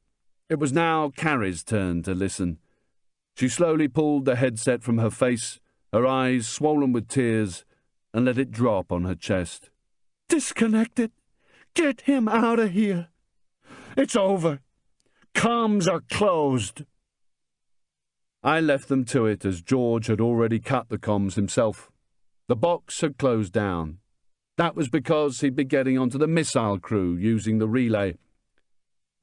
It was now Carrie's turn to listen. She slowly pulled the headset from her face, her eyes swollen with tears, and let it drop on her chest. Disconnect it. Get him out of here. It's over. Comms are closed. I left them to it as George had already cut the comms himself. The box had closed down. That was because he'd be getting onto the missile crew using the relay.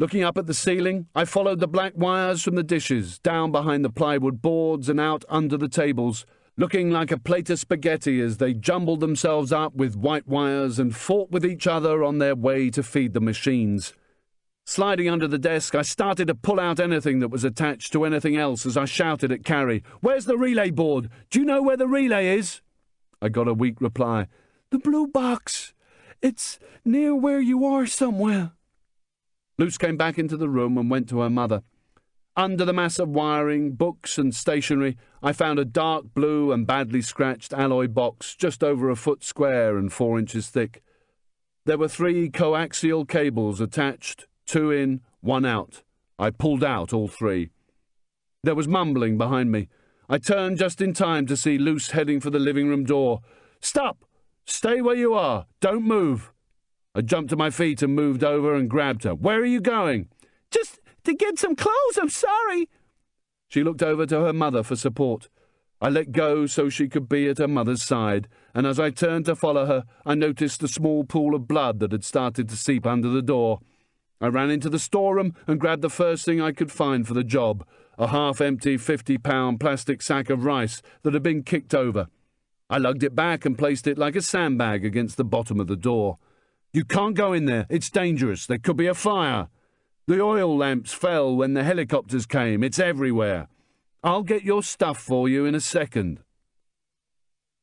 Looking up at the ceiling, I followed the black wires from the dishes, down behind the plywood boards and out under the tables, looking like a plate of spaghetti as they jumbled themselves up with white wires and fought with each other on their way to feed the machines. Sliding under the desk, I started to pull out anything that was attached to anything else as I shouted at Carrie, "Where's the relay board? Do you know where the relay is?" I got a weak reply. "The blue box. It's near where you are somewhere." Luce came back into the room and went to her mother. Under the mass of wiring, books and stationery, I found a dark blue and badly scratched alloy box just over a foot square and 4 inches thick. There were 3 coaxial cables attached, 2 in, 1 out. I pulled out all 3. There was mumbling behind me. I turned just in time to see Luce heading for the living room door. "Stop! Stay where you are! Don't move!" I jumped to my feet and moved over and grabbed her. "Where are you going?" "Just to get some clothes, I'm sorry." She looked over to her mother for support. I let go so she could be at her mother's side, and as I turned to follow her, I noticed the small pool of blood that had started to seep under the door. I ran into the storeroom and grabbed the first thing I could find for the job, a half-empty 50-pound plastic sack of rice that had been kicked over. I lugged it back and placed it like a sandbag against the bottom of the door. "You can't go in there. It's dangerous. There could be a fire. The oil lamps fell when the helicopters came. It's everywhere. I'll get your stuff for you in a second."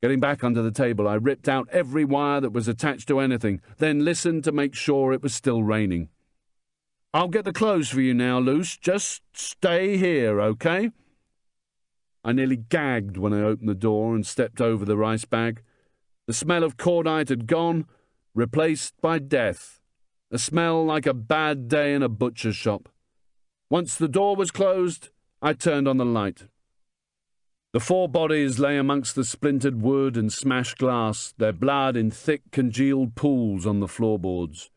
Getting back under the table, I ripped out every wire that was attached to anything, then listened to make sure it was still raining. "I'll get the clothes for you now, Luce. Just stay here, okay?" I nearly gagged when I opened the door and stepped over the rice bag. The smell of cordite had gone, replaced by death. A smell like a bad day in a butcher's shop. Once the door was closed, I turned on the light. The 4 bodies lay amongst the splintered wood and smashed glass, their blood in thick congealed pools on the floorboards.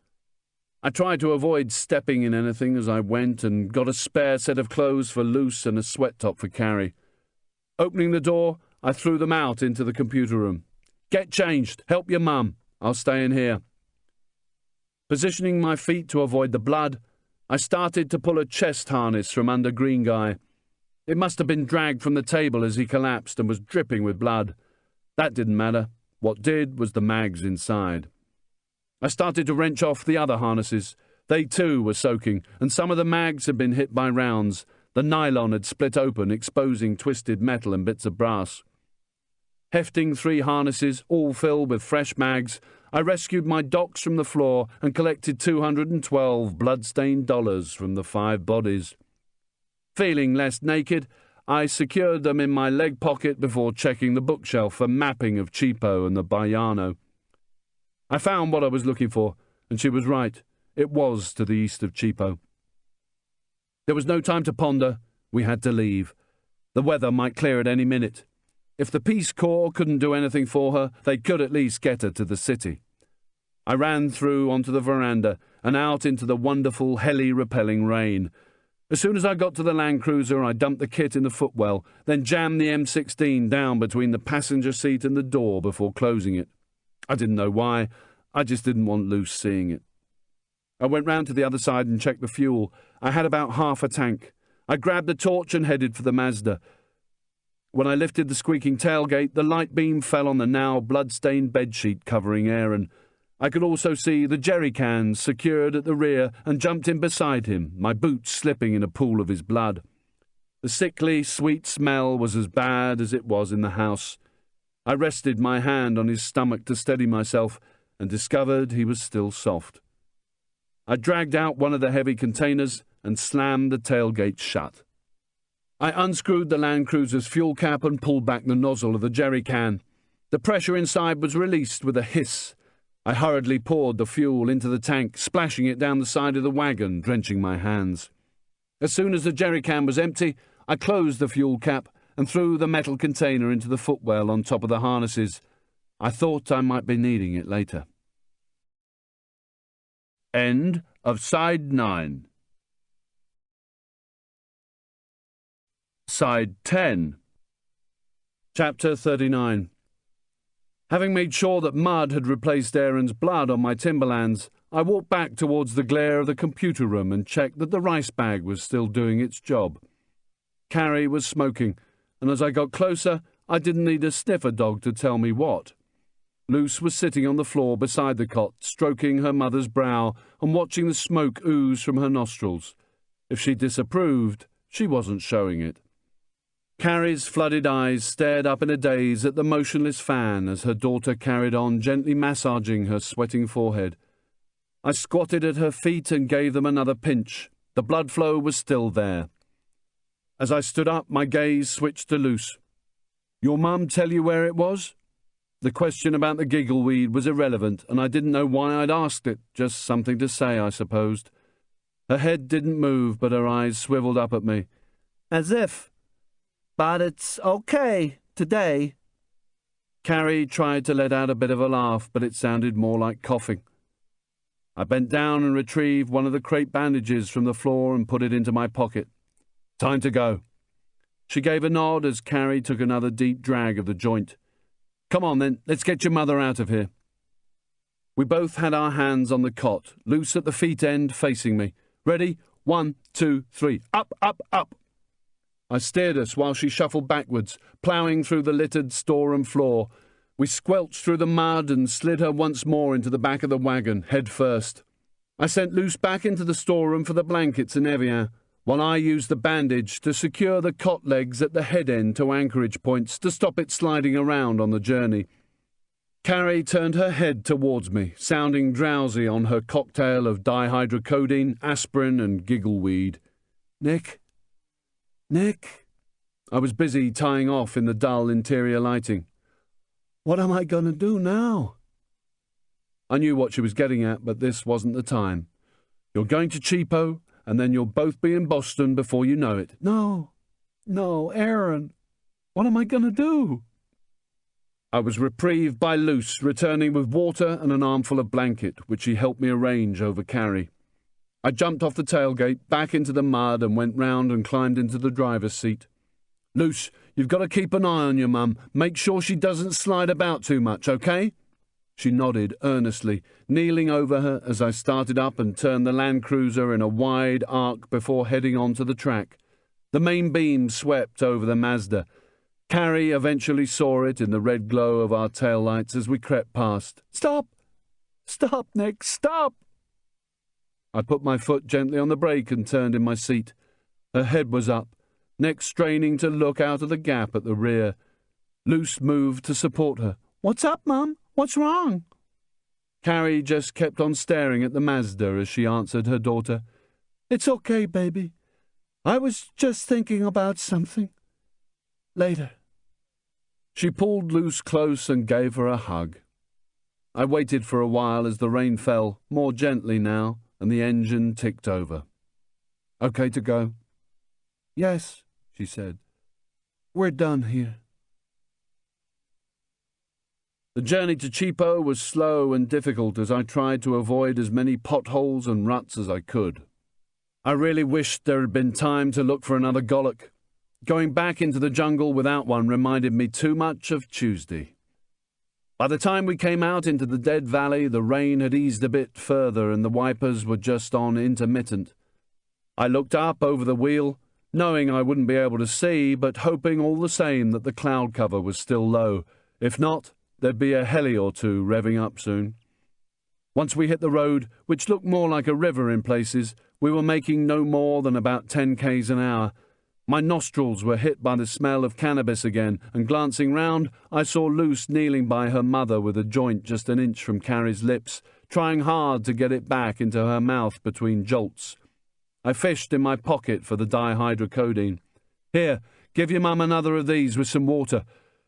I tried to avoid stepping in anything as I went and got a spare set of clothes for Luce and a sweat top for Carrie. Opening the door, I threw them out into the computer room. "Get changed. Help your mum. I'll stay in here." Positioning my feet to avoid the blood, I started to pull a chest harness from under Green Guy. It must have been dragged from the table as he collapsed and was dripping with blood. That didn't matter. What did was the mags inside. I started to wrench off the other harnesses. They too were soaking, and some of the mags had been hit by rounds. The nylon had split open, exposing twisted metal and bits of brass. Hefting 3 harnesses, all filled with fresh mags, I rescued my docks from the floor and collected $212 blood-stained dollars from the 5 bodies. Feeling less naked, I secured them in my leg pocket before checking the bookshelf for mapping of Cheapo and the Baiano. I found what I was looking for, and she was right. It was to the east of Cheapo. There was no time to ponder. We had to leave. The weather might clear at any minute. If the Peace Corps couldn't do anything for her, they could at least get her to the city. I ran through onto the veranda and out into the wonderful, heli-repelling rain. As soon as I got to the Land Cruiser, I dumped the kit in the footwell, then jammed the M16 down between the passenger seat and the door before closing it. I didn't know why. I just didn't want Luce seeing it. I went round to the other side and checked the fuel. I had about half a tank. I grabbed the torch and headed for the Mazda. When I lifted the squeaking tailgate, the light beam fell on the now blood-stained bedsheet covering Aaron. I could also see the jerry cans secured at the rear and jumped in beside him, my boots slipping in a pool of his blood. The sickly, sweet smell was as bad as it was in the house. I rested my hand on his stomach to steady myself and discovered he was still soft. I dragged out one of the heavy containers and slammed the tailgate shut. I unscrewed the Land Cruiser's fuel cap and pulled back the nozzle of the jerry can. The pressure inside was released with a hiss. I hurriedly poured the fuel into the tank, splashing it down the side of the wagon, drenching my hands. As soon as the jerry can was empty, I closed the fuel cap and threw the metal container into the footwell on top of the harnesses. I thought I might be needing it later. End of Side 9. Side 10. Chapter 39. Having made sure that mud had replaced Aaron's blood on my timberlands, I walked back towards the glare of the computer room and checked that the rice bag was still doing its job. Carrie was smoking, and as I got closer, I didn't need a sniffer dog to tell me what. Luce was sitting on the floor beside the cot, stroking her mother's brow and watching the smoke ooze from her nostrils. If she disapproved, she wasn't showing it. Carrie's flooded eyes stared up in a daze at the motionless fan as her daughter carried on gently massaging her sweating forehead. I squatted at her feet and gave them another pinch. The blood flow was still there. As I stood up, my gaze switched to Luce. "Your mum tell you where it was?" The question about the giggleweed was irrelevant, and I didn't know why I'd asked it, just something to say, I supposed. Her head didn't move, but her eyes swiveled up at me. "As if. But it's okay, today." Carrie tried to let out a bit of a laugh, but it sounded more like coughing. I bent down and retrieved one of the crepe bandages from the floor and put it into my pocket. "Time to go." She gave a nod as Carrie took another deep drag of the joint. "Come on, then, let's get your mother out of here." We both had our hands on the cot, Luce at the feet end facing me. "Ready? 1, 2, 3. Up, up, up." I steered us while she shuffled backwards, ploughing through the littered storeroom floor. We squelched through the mud and slid her once more into the back of the wagon, head first. I sent Luce back into the storeroom for the blankets and Evian, while I used the bandage to secure the cot legs at the head end to anchorage points to stop it sliding around on the journey. Carrie turned her head towards me, sounding drowsy on her cocktail of dihydrocodone, aspirin and giggleweed. "Nick? Nick?" I was busy tying off in the dull interior lighting. "What am I going to do now?" I knew what she was getting at, but this wasn't the time. "You're going to Cheapo, and then you'll both be in Boston before you know it." No, Aaron. What am I going to do?" I was reprieved by Luce, returning with water and an armful of blanket, which she helped me arrange over Carrie. I jumped off the tailgate, back into the mud, and went round and climbed into the driver's seat. "Luce, you've got to keep an eye on your mum. Make sure she doesn't slide about too much, okay?" She nodded earnestly, kneeling over her as I started up and turned the Land Cruiser in a wide arc before heading onto the track. The main beam swept over the Mazda. Carrie eventually saw it in the red glow of our taillights as we crept past. "Stop! Stop, Nick, stop!" I put my foot gently on the brake and turned in my seat. Her head was up, neck straining to look out of the gap at the rear. Luce moved to support her. "What's up, Mum? What's wrong?" Carrie just kept on staring at the Mazda as she answered her daughter. "It's okay, baby. I was just thinking about something. Later." She pulled Luce close and gave her a hug. I waited for a while as the rain fell, more gently now, and the engine ticked over. "Okay to go?" "Yes," she said. "We're done here." The journey to Cheapo was slow and difficult as I tried to avoid as many potholes and ruts as I could. I really wished there had been time to look for another Golok. Going back into the jungle without one reminded me too much of Tuesday. By the time we came out into the dead valley, the rain had eased a bit further and the wipers were just on intermittent. I looked up over the wheel, knowing I wouldn't be able to see, but hoping all the same that the cloud cover was still low. If not, there'd be a heli or two revving up soon. Once we hit the road, which looked more like a river in places, we were making no more than about 10 k's an hour. My nostrils were hit by the smell of cannabis again, and glancing round, I saw Luce kneeling by her mother with a joint just an inch from Carrie's lips, trying hard to get it back into her mouth between jolts. I fished in my pocket for the dihydrocodone. "Here, give your mum another of these with some water.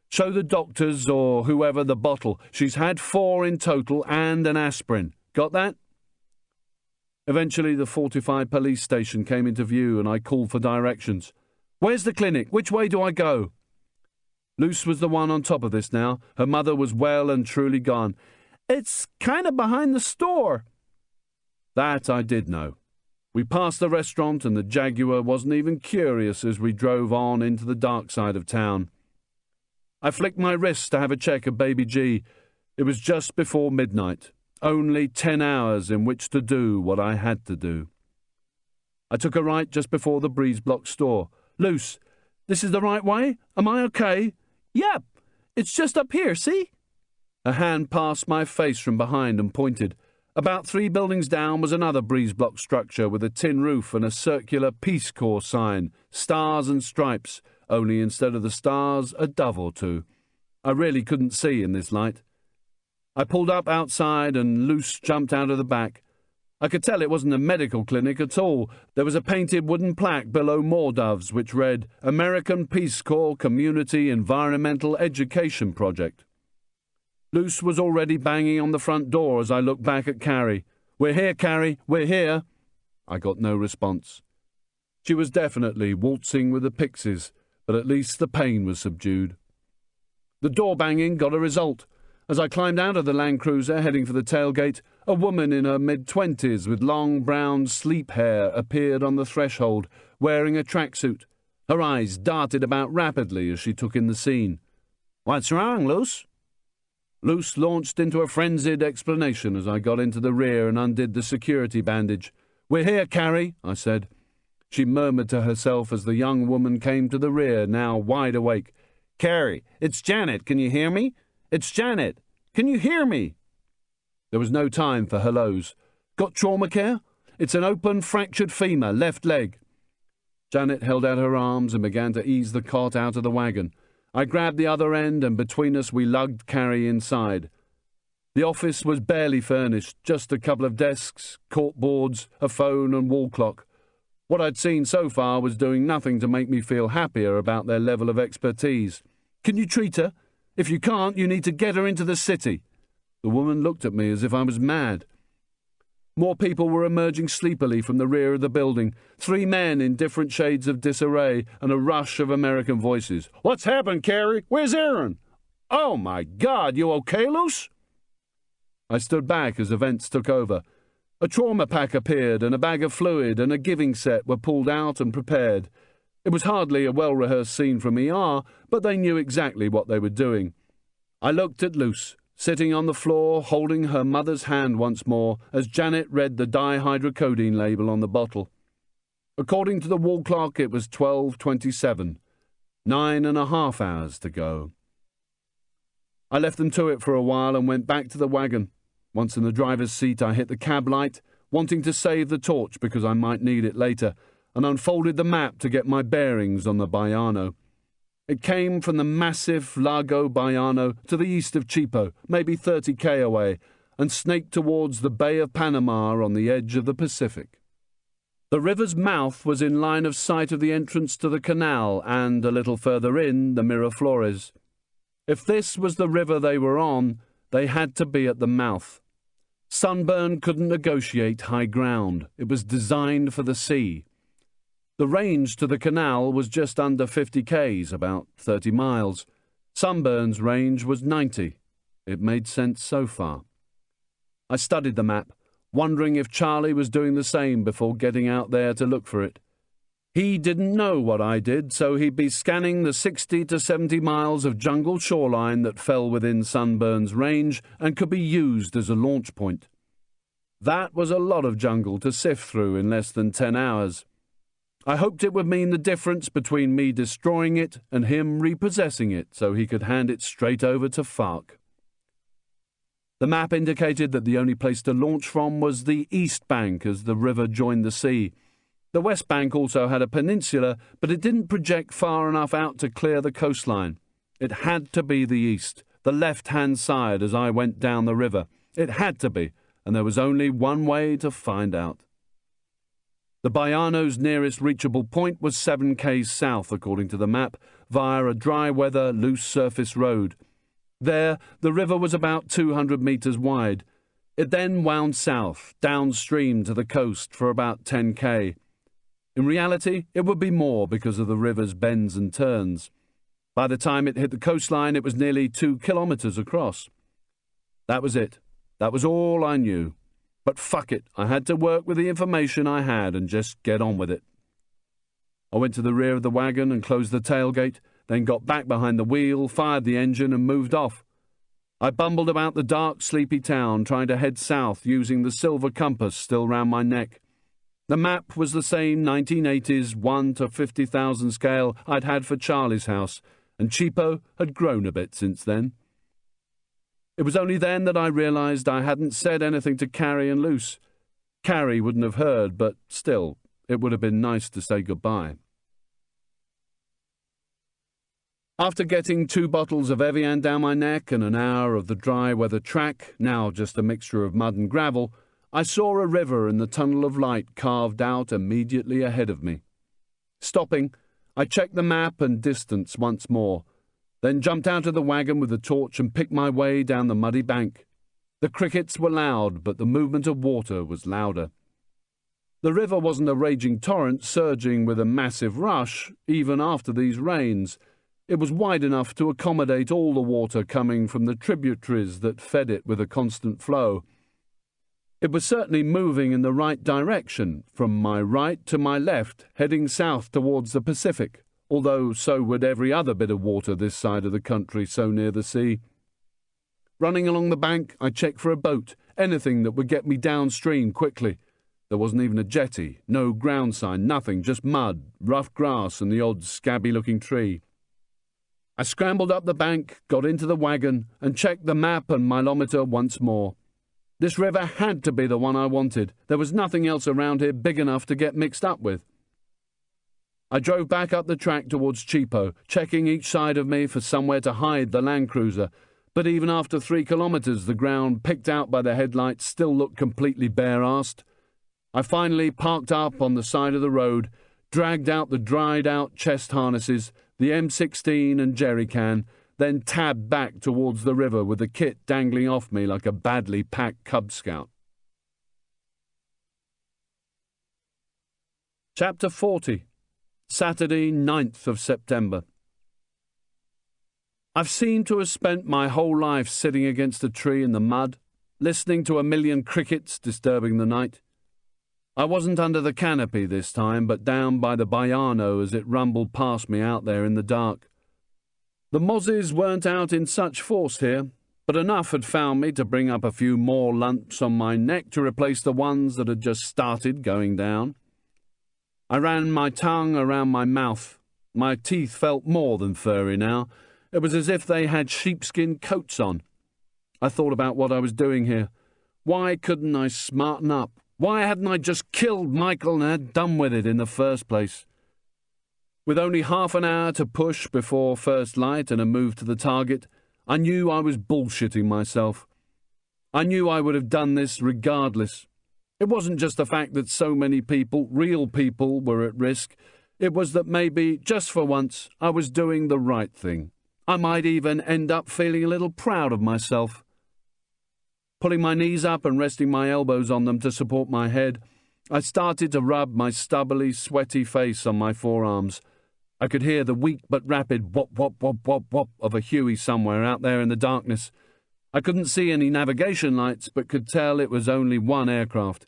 Show the doctors or whoever the bottle. She's had 4 in total and an aspirin. Got that?" Eventually the fortified police station came into view and I called for directions. "Where's the clinic? Which way do I go?" Luce was the one on top of this now. Her mother was well and truly gone. "It's kind of behind the store." That I did know. We passed the restaurant and the Jaguar wasn't even curious as we drove on into the dark side of town. I flicked my wrist to have a check of baby G. It was just before midnight. Only 10 hours in which to do what I had to do. I took a right just before the Breeze Block store. "Luce, this is the right way? Am I okay?" Yep, it's just up here, see? A hand passed my face from behind and pointed. About 3 buildings down was another breeze block structure with a tin roof and a circular Peace Corps sign, stars and stripes, only instead of the stars, a dove or two. I really couldn't see in this light. I pulled up outside and Luce jumped out of the back. I could tell it wasn't a medical clinic at all. There was a painted wooden plaque below more doves which read, American Peace Corps Community Environmental Education Project. Luce was already banging on the front door as I looked back at Carrie. We're here, Carrie, we're here. I got no response. She was definitely waltzing with the pixies, but at least the pain was subdued. The door banging got a result. As I climbed out of the Land Cruiser heading for the tailgate, a woman in her mid-20s with long brown sleep hair appeared on the threshold, wearing a tracksuit. Her eyes darted about rapidly as she took in the scene. "What's wrong, Luce?" Luce launched into a frenzied explanation as I got into the rear and undid the security bandage. "We're here, Carrie," I said. She murmured to herself as the young woman came to the rear, now wide awake. "Carrie, it's Janet, can you hear me? It's Janet, can you hear me?" There was no time for hellos. "Got trauma care? It's an open, fractured femur, left leg." Janet held out her arms and began to ease the cot out of the wagon. I grabbed the other end, and between us we lugged Carrie inside. The office was barely furnished, just a couple of desks, corkboards, a phone and wall clock. What I'd seen so far was doing nothing to make me feel happier about their level of expertise. "Can you treat her? If you can't, you need to get her into the city." The woman looked at me as if I was mad. More people were emerging sleepily from the rear of the building, 3 men in different shades of disarray, and a rush of American voices. "What's happened, Carrie? Where's Aaron? Oh, my God, you okay, Luce?" I stood back as events took over. A trauma pack appeared, and a bag of fluid and a giving set were pulled out and prepared. It was hardly a well-rehearsed scene from ER, but they knew exactly what they were doing. I looked at Luce, sitting on the floor holding her mother's hand once more as Janet read the dihydrocodone label on the bottle. According to the wall clock, it was 12:27. 9.5 hours to go. I left them to it for a while and went back to the wagon. Once in the driver's seat, I hit the cab light, wanting to save the torch because I might need it later, and unfolded the map to get my bearings on the Baiano. It came from the massive Lago Baiano to the east of Chipo, maybe 30 away, and snaked towards the Bay of Panama on the edge of the Pacific. The river's mouth was in line of sight of the entrance to the canal and, a little further in, the Miraflores. If this was the river they were on, they had to be at the mouth. Sunburn couldn't negotiate high ground. It was designed for the sea. The range to the canal was just under 50 k's, about 30 miles. Sunburn's range was 90. It made sense so far. I studied the map, wondering if Charlie was doing the same before getting out there to look for it. He didn't know what I did, so he'd be scanning the 60 to 70 miles of jungle shoreline that fell within Sunburn's range and could be used as a launch point. That was a lot of jungle to sift through in less than 10 hours. I hoped it would mean the difference between me destroying it and him repossessing it so he could hand it straight over to FARC. The map indicated that the only place to launch from was the east bank as the river joined the sea. The west bank also had a peninsula, but it didn't project far enough out to clear the coastline. It had to be the east, the left-hand side as I went down the river. It had to be, and there was only one way to find out. The Baiano's nearest reachable point was 7 k's south, according to the map, via a dry-weather, loose surface road. There, the river was about 200 metres wide. It then wound south, downstream to the coast for about 10 k. In reality, it would be more because of the river's bends and turns. By the time it hit the coastline, it was nearly 2 kilometres across. That was it. That was all I knew. But fuck it, I had to work with the information I had and just get on with it. I went to the rear of the wagon and closed the tailgate, then got back behind the wheel, fired the engine and moved off. I bumbled about the dark, sleepy town, trying to head south using the silver compass still round my neck. The map was the same 1980s 1 to 50,000 scale I'd had for Charlie's house, and Cheapo had grown a bit since then. It was only then that I realised I hadn't said anything to Carrie and Luce. Carrie wouldn't have heard, but still, it would have been nice to say goodbye. After getting 2 bottles of Evian down my neck and an hour of the dry weather track, now just a mixture of mud and gravel, I saw a river in the tunnel of light carved out immediately ahead of me. Stopping, I checked the map and distance once more, then jumped out of the wagon with the torch and picked my way down the muddy bank. The crickets were loud, but the movement of water was louder. The river wasn't a raging torrent surging with a massive rush, even after these rains. It was wide enough to accommodate all the water coming from the tributaries that fed it with a constant flow. It was certainly moving in the right direction, from my right to my left, heading south towards the Pacific, although so would every other bit of water this side of the country so near the sea. Running along the bank, I checked for a boat, anything that would get me downstream quickly. There wasn't even a jetty, no ground sign, nothing, just mud, rough grass and the odd scabby-looking tree. I scrambled up the bank, got into the wagon, and checked the map and mileometer once more. This river had to be the one I wanted. There was nothing else around here big enough to get mixed up with. I drove back up the track towards Cheapo, checking each side of me for somewhere to hide the Land Cruiser, but even after 3 kilometres the ground picked out by the headlights still looked completely bare-assed. I finally parked up on the side of the road, dragged out the dried-out chest harnesses, the M16 and jerry can, then tabbed back towards the river with the kit dangling off me like a badly packed Cub Scout. Chapter 40. Saturday, 9th of September. I've seemed to have spent my whole life sitting against a tree in the mud, listening to a million crickets disturbing the night. I wasn't under the canopy this time, but down by the Baiano as it rumbled past me out there in the dark. The mozzies weren't out in such force here, but enough had found me to bring up a few more lumps on my neck to replace the ones that had just started going down. I ran my tongue around my mouth. My teeth felt more than furry now. It was as if they had sheepskin coats on. I thought about what I was doing here. Why couldn't I smarten up? Why hadn't I just killed Michael and had done with it in the first place? With only half an hour to push before first light and a move to the target, I knew I was bullshitting myself. I knew I would have done this regardless. It wasn't just the fact that so many people, real people, were at risk. It was that maybe, just for once, I was doing the right thing. I might even end up feeling a little proud of myself. Pulling my knees up and resting my elbows on them to support my head, I started to rub my stubbly, sweaty face on my forearms. I could hear the weak but rapid whop, whop, whop, whop, whop of a Huey somewhere out there in the darkness. I couldn't see any navigation lights, but could tell it was only one aircraft.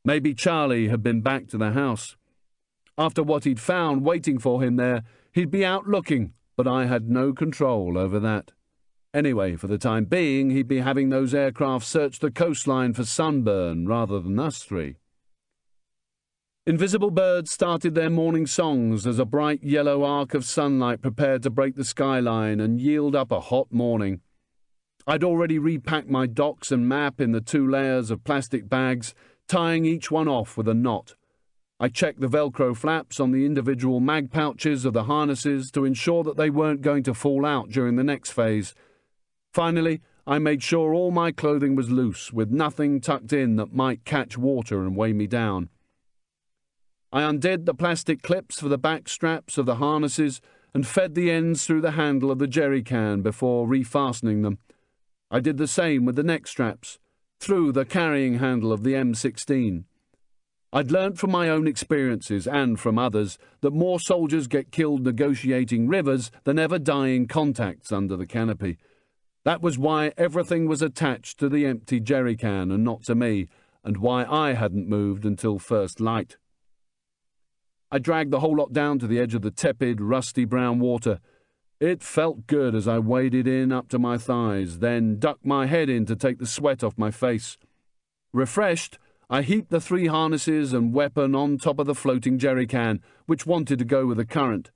Maybe Charlie had been back to the house. After what he'd found waiting for him there, he'd be out looking, but I had no control over that. Anyway, for the time being, he'd be having those aircraft search the coastline for sunburn rather than us three. Invisible birds started their morning songs as a bright yellow arc of sunlight prepared to break the skyline and yield up a hot morning. I'd already repacked my docks and map in the 2 layers of plastic bags, tying each one off with a knot. I checked the Velcro flaps on the individual mag pouches of the harnesses to ensure that they weren't going to fall out during the next phase. Finally, I made sure all my clothing was loose, with nothing tucked in that might catch water and weigh me down. I undid the plastic clips for the back straps of the harnesses and fed the ends through the handle of the jerry can before refastening them. I did the same with the neck straps, through the carrying handle of the M16. I'd learnt from my own experiences and from others that more soldiers get killed negotiating rivers than ever die in contacts under the canopy. That was why everything was attached to the empty jerry can and not to me, and why I hadn't moved until first light. I dragged the whole lot down to the edge of the tepid, rusty brown water. It felt good as I waded in up to my thighs, then ducked my head in to take the sweat off my face. Refreshed, I heaped the 3 harnesses and weapon on top of the floating jerry can, which wanted to go with the current.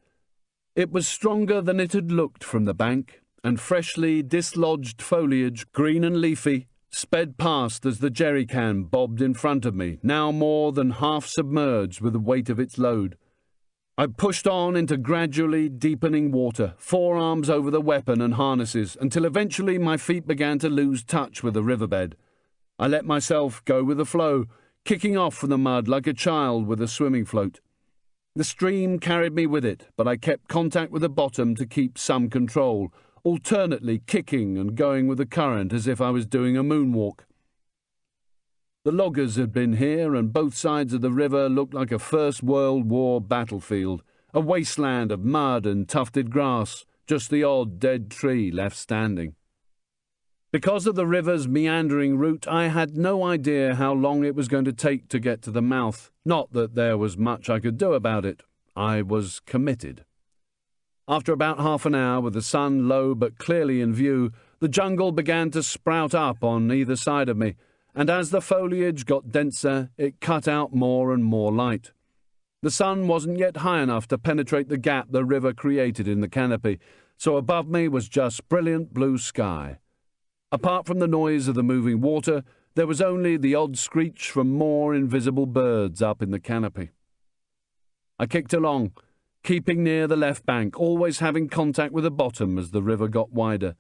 It was stronger than it had looked from the bank, and freshly dislodged foliage, green and leafy, sped past as the jerry-can bobbed in front of me, now more than half submerged with the weight of its load. I pushed on into gradually deepening water, forearms over the weapon and harnesses, until eventually my feet began to lose touch with the riverbed. I let myself go with the flow, kicking off from the mud like a child with a swimming float. The stream carried me with it, but I kept contact with the bottom to keep some control, alternately kicking and going with the current as if I was doing a moonwalk. The loggers had been here, and both sides of the river looked like a First World War battlefield, a wasteland of mud and tufted grass, just the odd dead tree left standing. Because of the river's meandering route, I had no idea how long it was going to take to get to the mouth. Not that there was much I could do about it. I was committed. After about half an hour, with the sun low but clearly in view, the jungle began to sprout up on either side of me, and as the foliage got denser, it cut out more and more light. The sun wasn't yet high enough to penetrate the gap the river created in the canopy, so above me was just brilliant blue sky. Apart from the noise of the moving water, there was only the odd screech from more invisible birds up in the canopy. I kicked along, keeping near the left bank, always having contact with the bottom as the river got wider.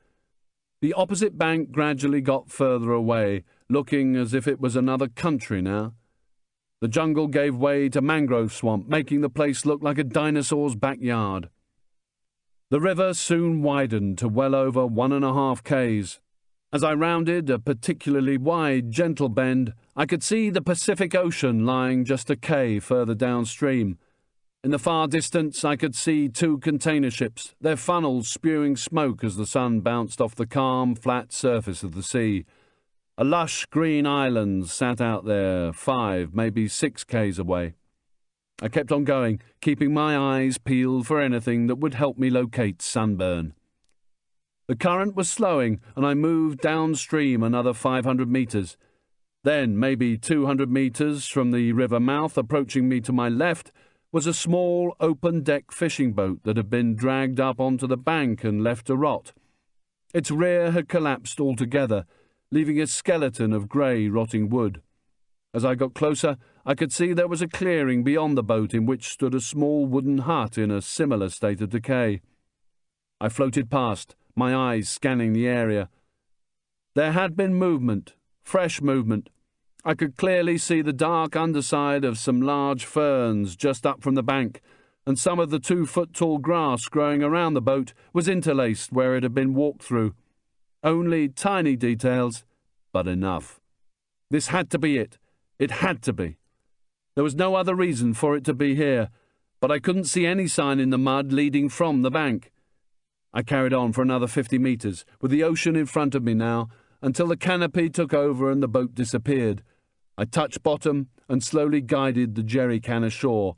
The opposite bank gradually got further away, looking as if it was another country now. The jungle gave way to mangrove swamp, making the place look like a dinosaur's backyard. The river soon widened to well over 1.5 k's. As I rounded a particularly wide, gentle bend, I could see the Pacific Ocean lying just a k further downstream. In the far distance, I could see 2 container ships, their funnels spewing smoke as the sun bounced off the calm, flat surface of the sea. A lush green island sat out there 5, maybe 6 k's away. I kept on going, keeping my eyes peeled for anything that would help me locate sunburn. The current was slowing, and I moved downstream another 500 metres. Then, maybe 200 metres from the river mouth, approaching me to my left, was a small open-deck fishing boat that had been dragged up onto the bank and left to rot. Its rear had collapsed altogether, leaving a skeleton of grey, rotting wood. As I got closer, I could see there was a clearing beyond the boat in which stood a small wooden hut in a similar state of decay. I floated past, my eyes scanning the area. There had been movement, fresh movement. I could clearly see the dark underside of some large ferns just up from the bank, and some of the 2-foot-tall grass growing around the boat was interlaced where it had been walked through. Only tiny details, but enough. This had to be it. It had to be. There was no other reason for it to be here, but I couldn't see any sign in the mud leading from the bank. I carried on for another 50 metres, with the ocean in front of me now, until the canopy took over and the boat disappeared. I touched bottom and slowly guided the jerry-can ashore.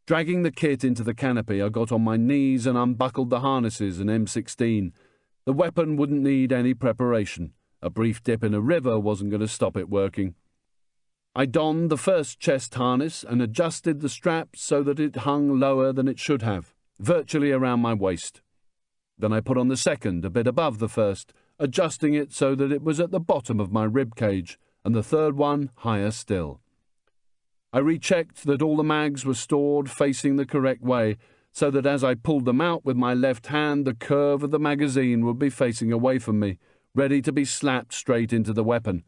Dragging the kit into the canopy, I got on my knees and unbuckled the harnesses and M16. The weapon wouldn't need any preparation. A brief dip in a river wasn't going to stop it working. I donned the first chest harness and adjusted the strap so that it hung lower than it should have, virtually around my waist. Then I put on the second, a bit above the first, adjusting it so that it was at the bottom of my rib cage, and the third one higher still. I rechecked that all the mags were stored facing the correct way, so that as I pulled them out with my left hand, the curve of the magazine would be facing away from me, ready to be slapped straight into the weapon.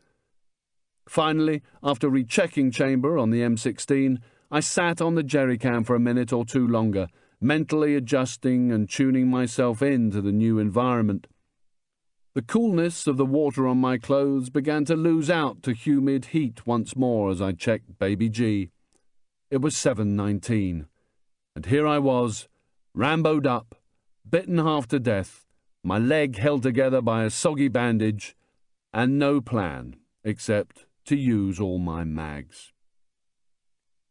Finally, after rechecking chamber on the M16, I sat on the jerry-can for a minute or two longer, mentally adjusting and tuning myself into the new environment. The coolness of the water on my clothes began to lose out to humid heat once more as I checked Baby G. It was 7:19, and here I was, ramboed up, bitten half to death, my leg held together by a soggy bandage, and no plan except to use all my mags.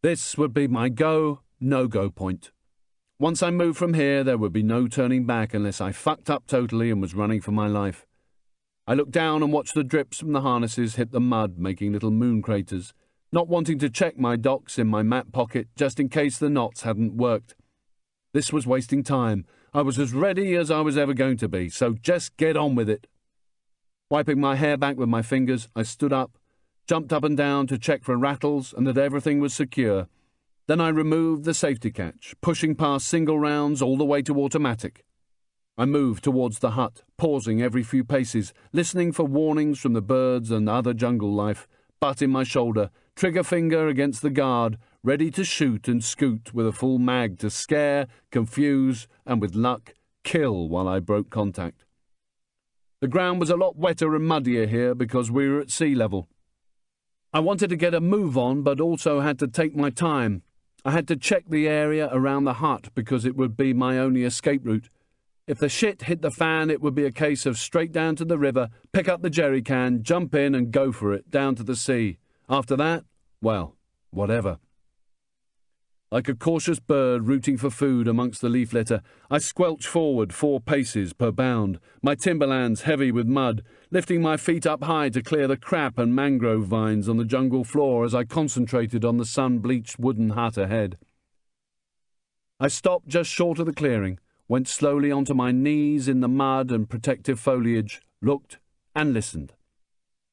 This would be my go, no-go point. Once I moved from here, there would be no turning back unless I fucked up totally and was running for my life. I looked down and watched the drips from the harnesses hit the mud, making little moon craters, not wanting to check my docs in my map pocket just in case the knots hadn't worked. This was wasting time. I was as ready as I was ever going to be, so just get on with it. Wiping my hair back with my fingers, I stood up, jumped up and down to check for rattles and that everything was secure. Then I removed the safety catch, pushing past single rounds all the way to automatic. I moved towards the hut, pausing every few paces, listening for warnings from the birds and other jungle life, butt in my shoulder, trigger finger against the guard, ready to shoot and scoot with a full mag to scare, confuse, and with luck, kill while I broke contact. The ground was a lot wetter and muddier here because we were at sea level. I wanted to get a move on, but also had to take my time. I had to check the area around the hut because it would be my only escape route. If the shit hit the fan, it would be a case of straight down to the river, pick up the jerry can, jump in and go for it, down to the sea. After that, well, whatever. Like a cautious bird rooting for food amongst the leaf litter, I squelched forward 4 paces per bound, my timberlands heavy with mud, lifting my feet up high to clear the crap and mangrove vines on the jungle floor as I concentrated on the sun-bleached wooden hut ahead. I stopped just short of the clearing, went slowly onto my knees in the mud and protective foliage, looked and listened.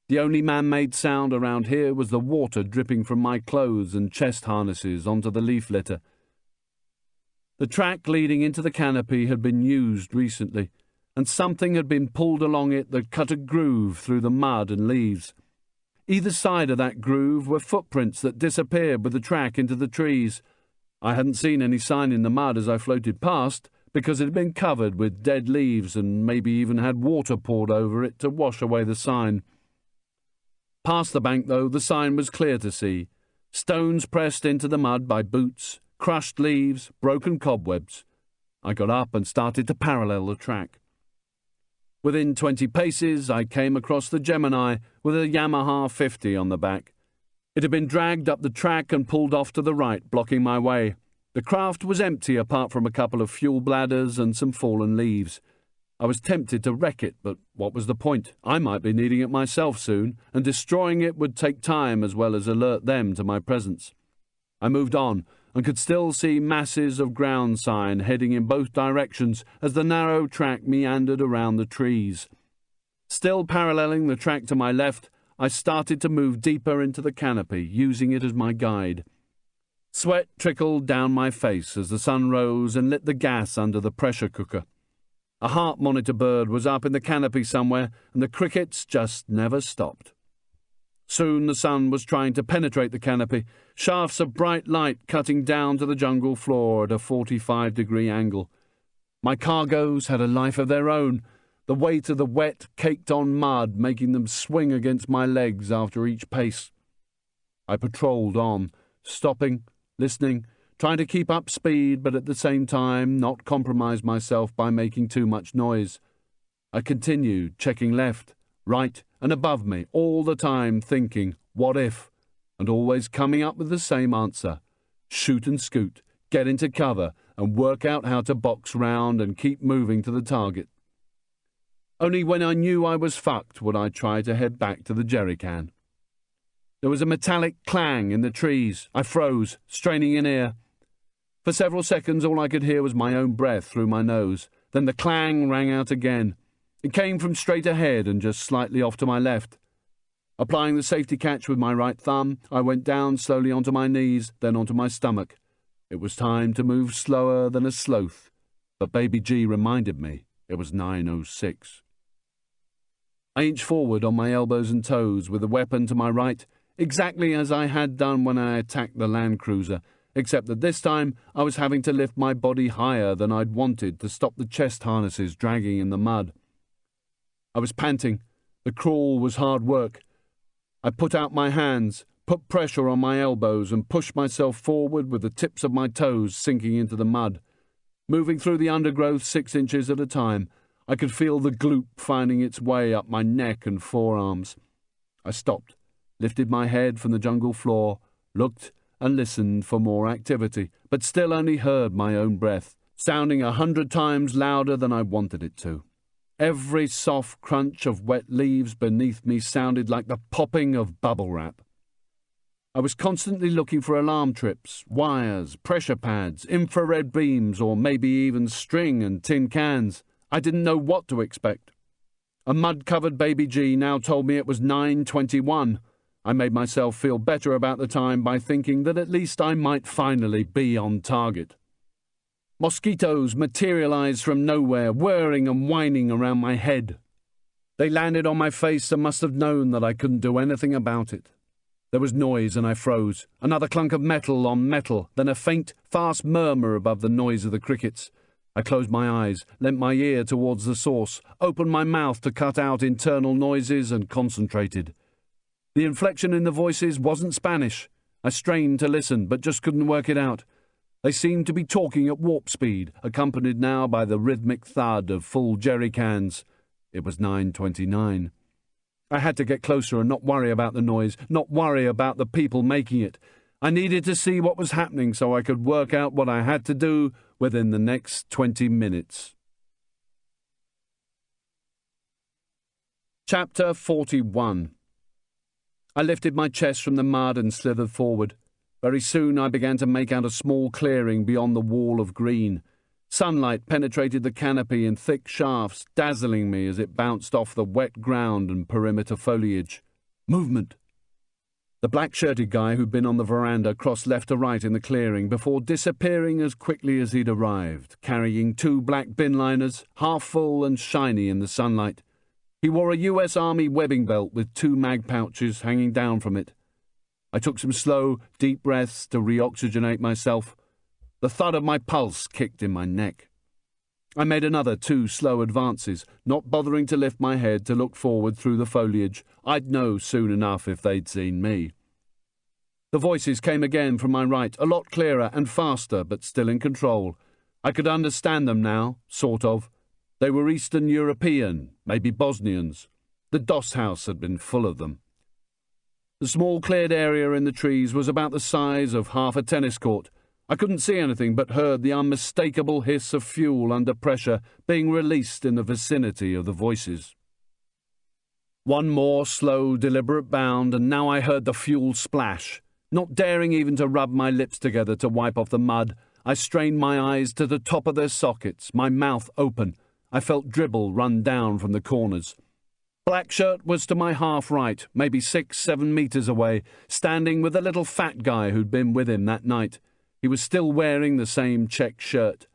The only man-made sound around here was the water dripping from my clothes and chest harnesses onto the leaf litter. The track leading into the canopy had been used recently, and something had been pulled along it that cut a groove through the mud and leaves. Either side of that groove were footprints that disappeared with the track into the trees. I hadn't seen any sign in the mud as I floated past, because it had been covered with dead leaves and maybe even had water poured over it to wash away the sign. Past the bank, though, the sign was clear to see. Stones pressed into the mud by boots, crushed leaves, broken cobwebs. I got up and started to parallel the track. Within 20 paces, I came across the Gemini with a Yamaha 50 on the back. It had been dragged up the track and pulled off to the right, blocking my way. The craft was empty apart from a couple of fuel bladders and some fallen leaves. I was tempted to wreck it, but what was the point? I might be needing it myself soon, and destroying it would take time as well as alert them to my presence. I moved on, and could still see masses of ground sign heading in both directions as the narrow track meandered around the trees. Still paralleling the track to my left, I started to move deeper into the canopy, using it as my guide. Sweat trickled down my face as the sun rose and lit the gas under the pressure cooker. A heart monitor bird was up in the canopy somewhere, and the crickets just never stopped. Soon the sun was trying to penetrate the canopy, shafts of bright light cutting down to the jungle floor at a 45-degree angle. My cargoes had a life of their own, the weight of the wet, caked-on mud making them swing against my legs after each pace. I patrolled on, stopping, listening, trying to keep up speed, but at the same time not compromise myself by making too much noise. I continued, checking left, right, and above me, all the time thinking, what if? And always coming up with the same answer. Shoot and scoot, get into cover, and work out how to box round and keep moving to the target. Only when I knew I was fucked would I try to head back to the jerry can. There was a metallic clang in the trees. I froze, straining an ear. For several seconds all I could hear was my own breath through my nose. Then the clang rang out again. It came from straight ahead and just slightly off to my left. Applying the safety catch with my right thumb, I went down slowly onto my knees, then onto my stomach. It was time to move slower than a sloth, but Baby G reminded me it was 9:06. I inched forward on my elbows and toes with the weapon to my right, exactly as I had done when I attacked the Land Cruiser, except that this time I was having to lift my body higher than I'd wanted to stop the chest harnesses dragging in the mud. I was panting. The crawl was hard work. I put out my hands, put pressure on my elbows, and pushed myself forward with the tips of my toes sinking into the mud. Moving through the undergrowth 6 inches at a time, I could feel the gloop finding its way up my neck and forearms. I stopped, lifted my head from the jungle floor, looked and listened for more activity, but still only heard my own breath, sounding 100 times louder than I wanted it to. Every soft crunch of wet leaves beneath me sounded like the popping of bubble wrap. I was constantly looking for alarm trips, wires, pressure pads, infrared beams, or maybe even string and tin cans. I didn't know what to expect. A mud-covered baby G now told me it was 9:21. I made myself feel better about the time by thinking that at least I might finally be on target. Mosquitoes materialized from nowhere, whirring and whining around my head. They landed on my face and must have known that I couldn't do anything about it. There was noise and I froze. Another clunk of metal on metal, then a faint, fast murmur above the noise of the crickets. I closed my eyes, leant my ear towards the source, opened my mouth to cut out internal noises and concentrated. The inflection in the voices wasn't Spanish. I strained to listen, but just couldn't work it out. They seemed to be talking at warp speed, accompanied now by the rhythmic thud of full jerry cans. It was 9:29. I had to get closer and not worry about the noise, not worry about the people making it. I needed to see what was happening so I could work out what I had to do within the next 20 minutes. Chapter 41. I lifted my chest from the mud and slithered forward. Very soon I began to make out a small clearing beyond the wall of green. Sunlight penetrated the canopy in thick shafts, dazzling me as it bounced off the wet ground and perimeter foliage. Movement. The black-shirted guy who'd been on the veranda crossed left to right in the clearing before disappearing as quickly as he'd arrived, carrying 2 black bin liners, half full and shiny in the sunlight. He wore a US Army webbing belt with 2 mag pouches hanging down from it. I took some slow, deep breaths to reoxygenate myself. The thud of my pulse kicked in my neck. I made another 2 slow advances, not bothering to lift my head to look forward through the foliage. I'd know soon enough if they'd seen me. The voices came again from my right, a lot clearer and faster, but still in control. I could understand them now, sort of. They were Eastern European, maybe Bosnians. The DOS house had been full of them. The small cleared area in the trees was about the size of half a tennis court. I couldn't see anything but heard the unmistakable hiss of fuel under pressure being released in the vicinity of the voices. One more slow, deliberate bound, and now I heard the fuel splash. Not daring even to rub my lips together to wipe off the mud, I strained my eyes to the top of their sockets, my mouth open. I felt dribble run down from the corners. Blackshirt was to my half right, maybe 6-7 meters away, standing with a little fat guy who'd been with him that night. He was still wearing the same check shirt.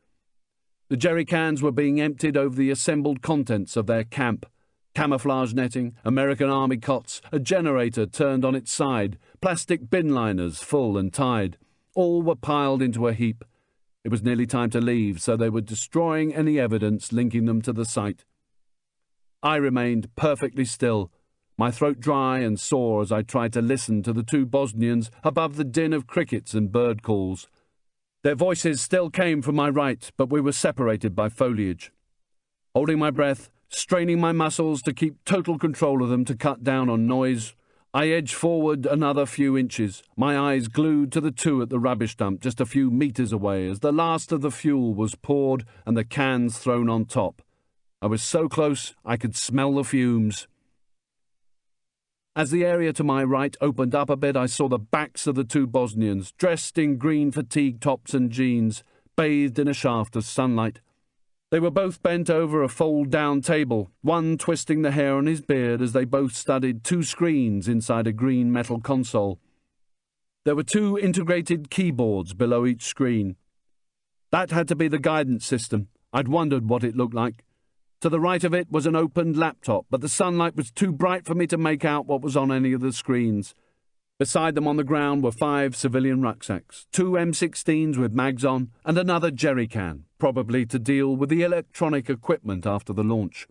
The jerry cans were being emptied over the assembled contents of their camp. Camouflage netting, American Army cots, a generator turned on its side, plastic bin liners full and tied. All were piled into a heap. It was nearly time to leave, so they were destroying any evidence linking them to the site. I remained perfectly still, my throat dry and sore as I tried to listen to the 2 Bosnians above the din of crickets and bird calls. Their voices still came from my right, but we were separated by foliage. Holding my breath, straining my muscles to keep total control of them to cut down on noise, I edged forward another few inches, my eyes glued to the 2 at the rubbish dump just a few meters away as the last of the fuel was poured and the cans thrown on top. I was so close I could smell the fumes. As the area to my right opened up a bit, I saw the backs of the 2 Bosnians, dressed in green fatigue tops and jeans, bathed in a shaft of sunlight. They were both bent over a fold-down table, one twisting the hair on his beard as they both studied 2 screens inside a green metal console. There were 2 integrated keyboards below each screen. That had to be the guidance system. I'd wondered what it looked like. To the right of it was an opened laptop, but the sunlight was too bright for me to make out what was on any of the screens. Beside them on the ground were 5 civilian rucksacks, 2 M16s with mags on, and another jerry can, probably to deal with the electronic equipment after the launch.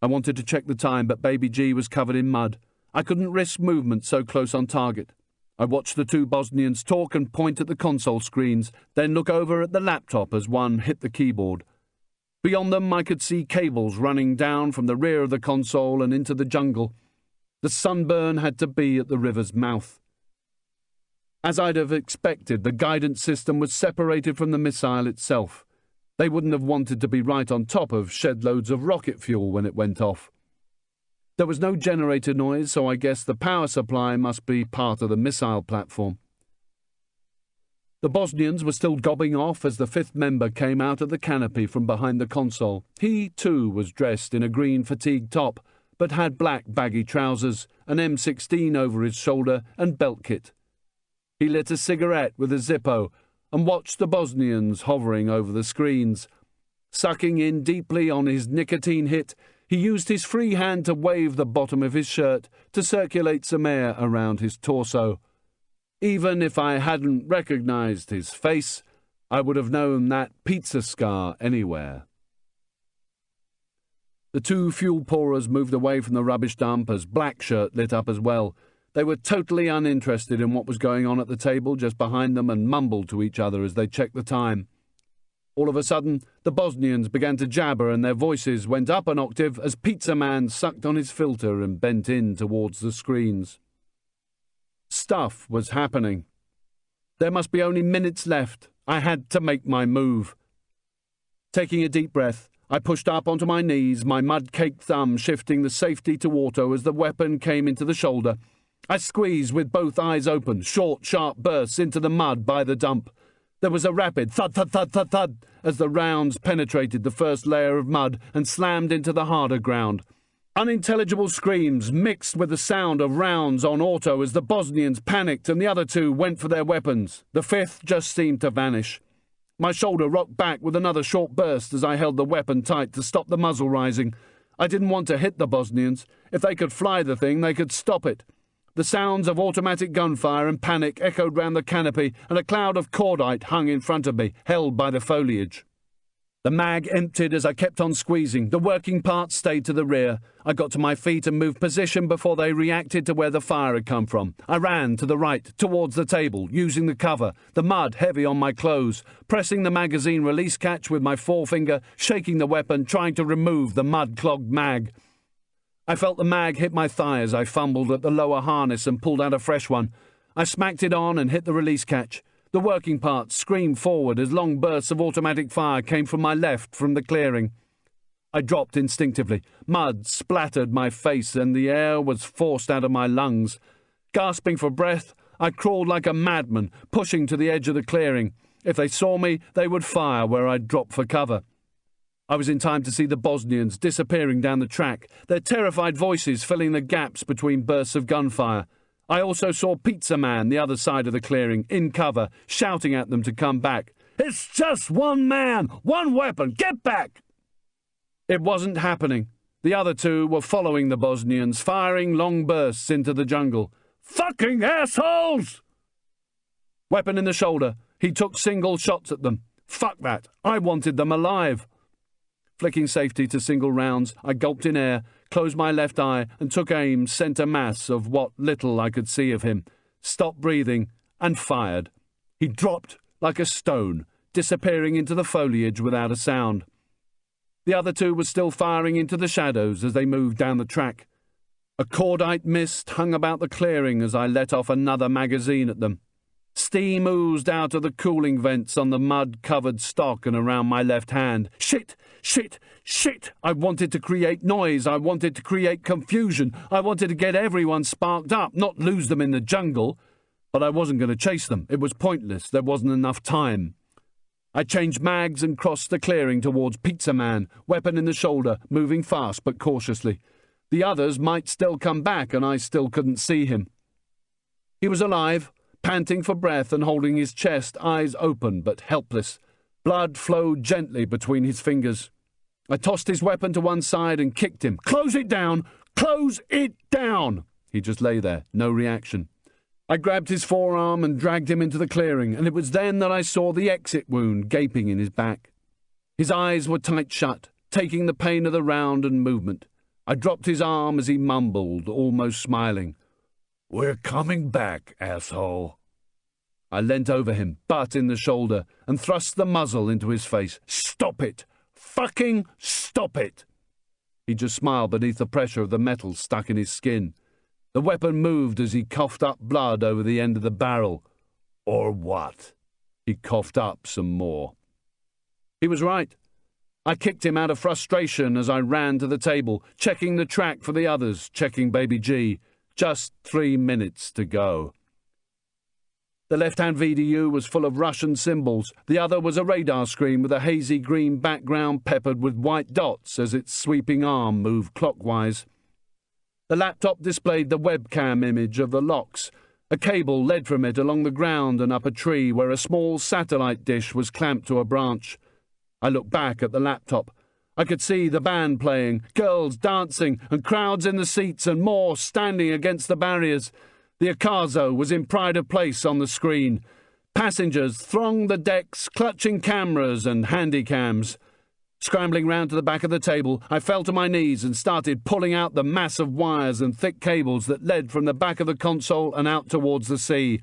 I wanted to check the time, but Baby G was covered in mud. I couldn't risk movement so close on target. I watched the 2 Bosnians talk and point at the console screens, then look over at the laptop as one hit the keyboard. Beyond them I could see cables running down from the rear of the console and into the jungle. The sunburn had to be at the river's mouth. As I'd have expected, the guidance system was separated from the missile itself. They wouldn't have wanted to be right on top of shed loads of rocket fuel when it went off. There was no generator noise, so I guess the power supply must be part of the missile platform. The Bosnians were still gobbing off as the fifth member came out of the canopy from behind the console. He, too, was dressed in a green fatigue top, but had black baggy trousers, an M16 over his shoulder, and belt kit. He lit a cigarette with a Zippo and watched the Bosnians hovering over the screens. Sucking in deeply on his nicotine hit, he used his free hand to wave the bottom of his shirt to circulate some air around his torso. Even if I hadn't recognized his face, I would have known that pizza scar anywhere. The two fuel pourers moved away from the rubbish dump as Blackshirt lit up as well. They were totally uninterested in what was going on at the table just behind them and mumbled to each other as they checked the time. All of a sudden, the Bosnians began to jabber and their voices went up an octave as Pizza Man sucked on his filter and bent in towards the screens. Stuff was happening. There must be only minutes left. I had to make my move. Taking a deep breath, I pushed up onto my knees, my mud-caked thumb shifting the safety to auto as the weapon came into the shoulder. I squeezed with both eyes open, short, sharp bursts into the mud by the dump. There was a rapid thud, thud, thud, thud, thud as the rounds penetrated the first layer of mud and slammed into the harder ground. Unintelligible screams mixed with the sound of rounds on auto as the Bosnians panicked and the other two went for their weapons. The fifth just seemed to vanish. My shoulder rocked back with another short burst as I held the weapon tight to stop the muzzle rising. I didn't want to hit the Bosnians. If they could fly the thing, they could stop it. The sounds of automatic gunfire and panic echoed round the canopy, and a cloud of cordite hung in front of me, held by the foliage. The mag emptied as I kept on squeezing. The working parts stayed to the rear. I got to my feet and moved position before they reacted to where the fire had come from. I ran to the right, towards the table, using the cover, the mud heavy on my clothes, pressing the magazine release catch with my forefinger, shaking the weapon, trying to remove the mud-clogged mag. I felt the mag hit my thigh as I fumbled at the lower harness and pulled out a fresh one. I smacked it on and hit the release catch. The working parts screamed forward as long bursts of automatic fire came from my left from the clearing. I dropped instinctively. Mud splattered my face and the air was forced out of my lungs. Gasping for breath, I crawled like a madman, pushing to the edge of the clearing. If they saw me, they would fire where I'd drop for cover. I was in time to see the Bosnians disappearing down the track, their terrified voices filling the gaps between bursts of gunfire. I also saw Pizza Man, the other side of the clearing, in cover, shouting at them to come back. "It's just one man, one weapon, get back!" It wasn't happening. The other two were following the Bosnians, firing long bursts into the jungle. "Fucking assholes!" Weapon in the shoulder, he took single shots at them. Fuck that, I wanted them alive. Flicking safety to single rounds, I gulped in air, closed my left eye, and took aim centre mass of what little I could see of him, stopped breathing, and fired. He dropped like a stone, disappearing into the foliage without a sound. The other two were still firing into the shadows as they moved down the track. A cordite mist hung about the clearing as I let off another magazine at them. Steam oozed out of the cooling vents on the mud-covered stock and around my left hand. Shit! Shit! Shit! I wanted to create noise. I wanted to create confusion. I wanted to get everyone sparked up, not lose them in the jungle. But I wasn't going to chase them. It was pointless. There wasn't enough time. I changed mags and crossed the clearing towards Pizza Man, weapon in the shoulder, moving fast but cautiously. The others might still come back, and I still couldn't see him. He was alive, panting for breath and holding his chest, eyes open but helpless. Blood flowed gently between his fingers. I tossed his weapon to one side and kicked him. "Close it down! Close it down!" He just lay there, no reaction. I grabbed his forearm and dragged him into the clearing, and it was then that I saw the exit wound gaping in his back. His eyes were tight shut, taking the pain of the round and movement. I dropped his arm as he mumbled, almost smiling. "We're coming back, asshole." I leant over him, butt in the shoulder, and thrust the muzzle into his face. "Stop it! Fucking stop it!" He just smiled beneath the pressure of the metal stuck in his skin. The weapon moved as he coughed up blood over the end of the barrel. "Or what?" He coughed up some more. He was right. I kicked him out of frustration as I ran to the table, checking the track for the others, checking Baby G. Just 3 minutes to go. The left-hand VDU was full of Russian symbols. The other was a radar screen with a hazy green background peppered with white dots as its sweeping arm moved clockwise. The laptop displayed the webcam image of the locks. A cable led from it along the ground and up a tree where a small satellite dish was clamped to a branch. I looked back at the laptop. I could see the band playing, girls dancing, and crowds in the seats and more standing against the barriers. The Akazo was in pride of place on the screen. Passengers thronged the decks, clutching cameras and handycams. Scrambling round to the back of the table, I fell to my knees and started pulling out the mass of wires and thick cables that led from the back of the console and out towards the sea.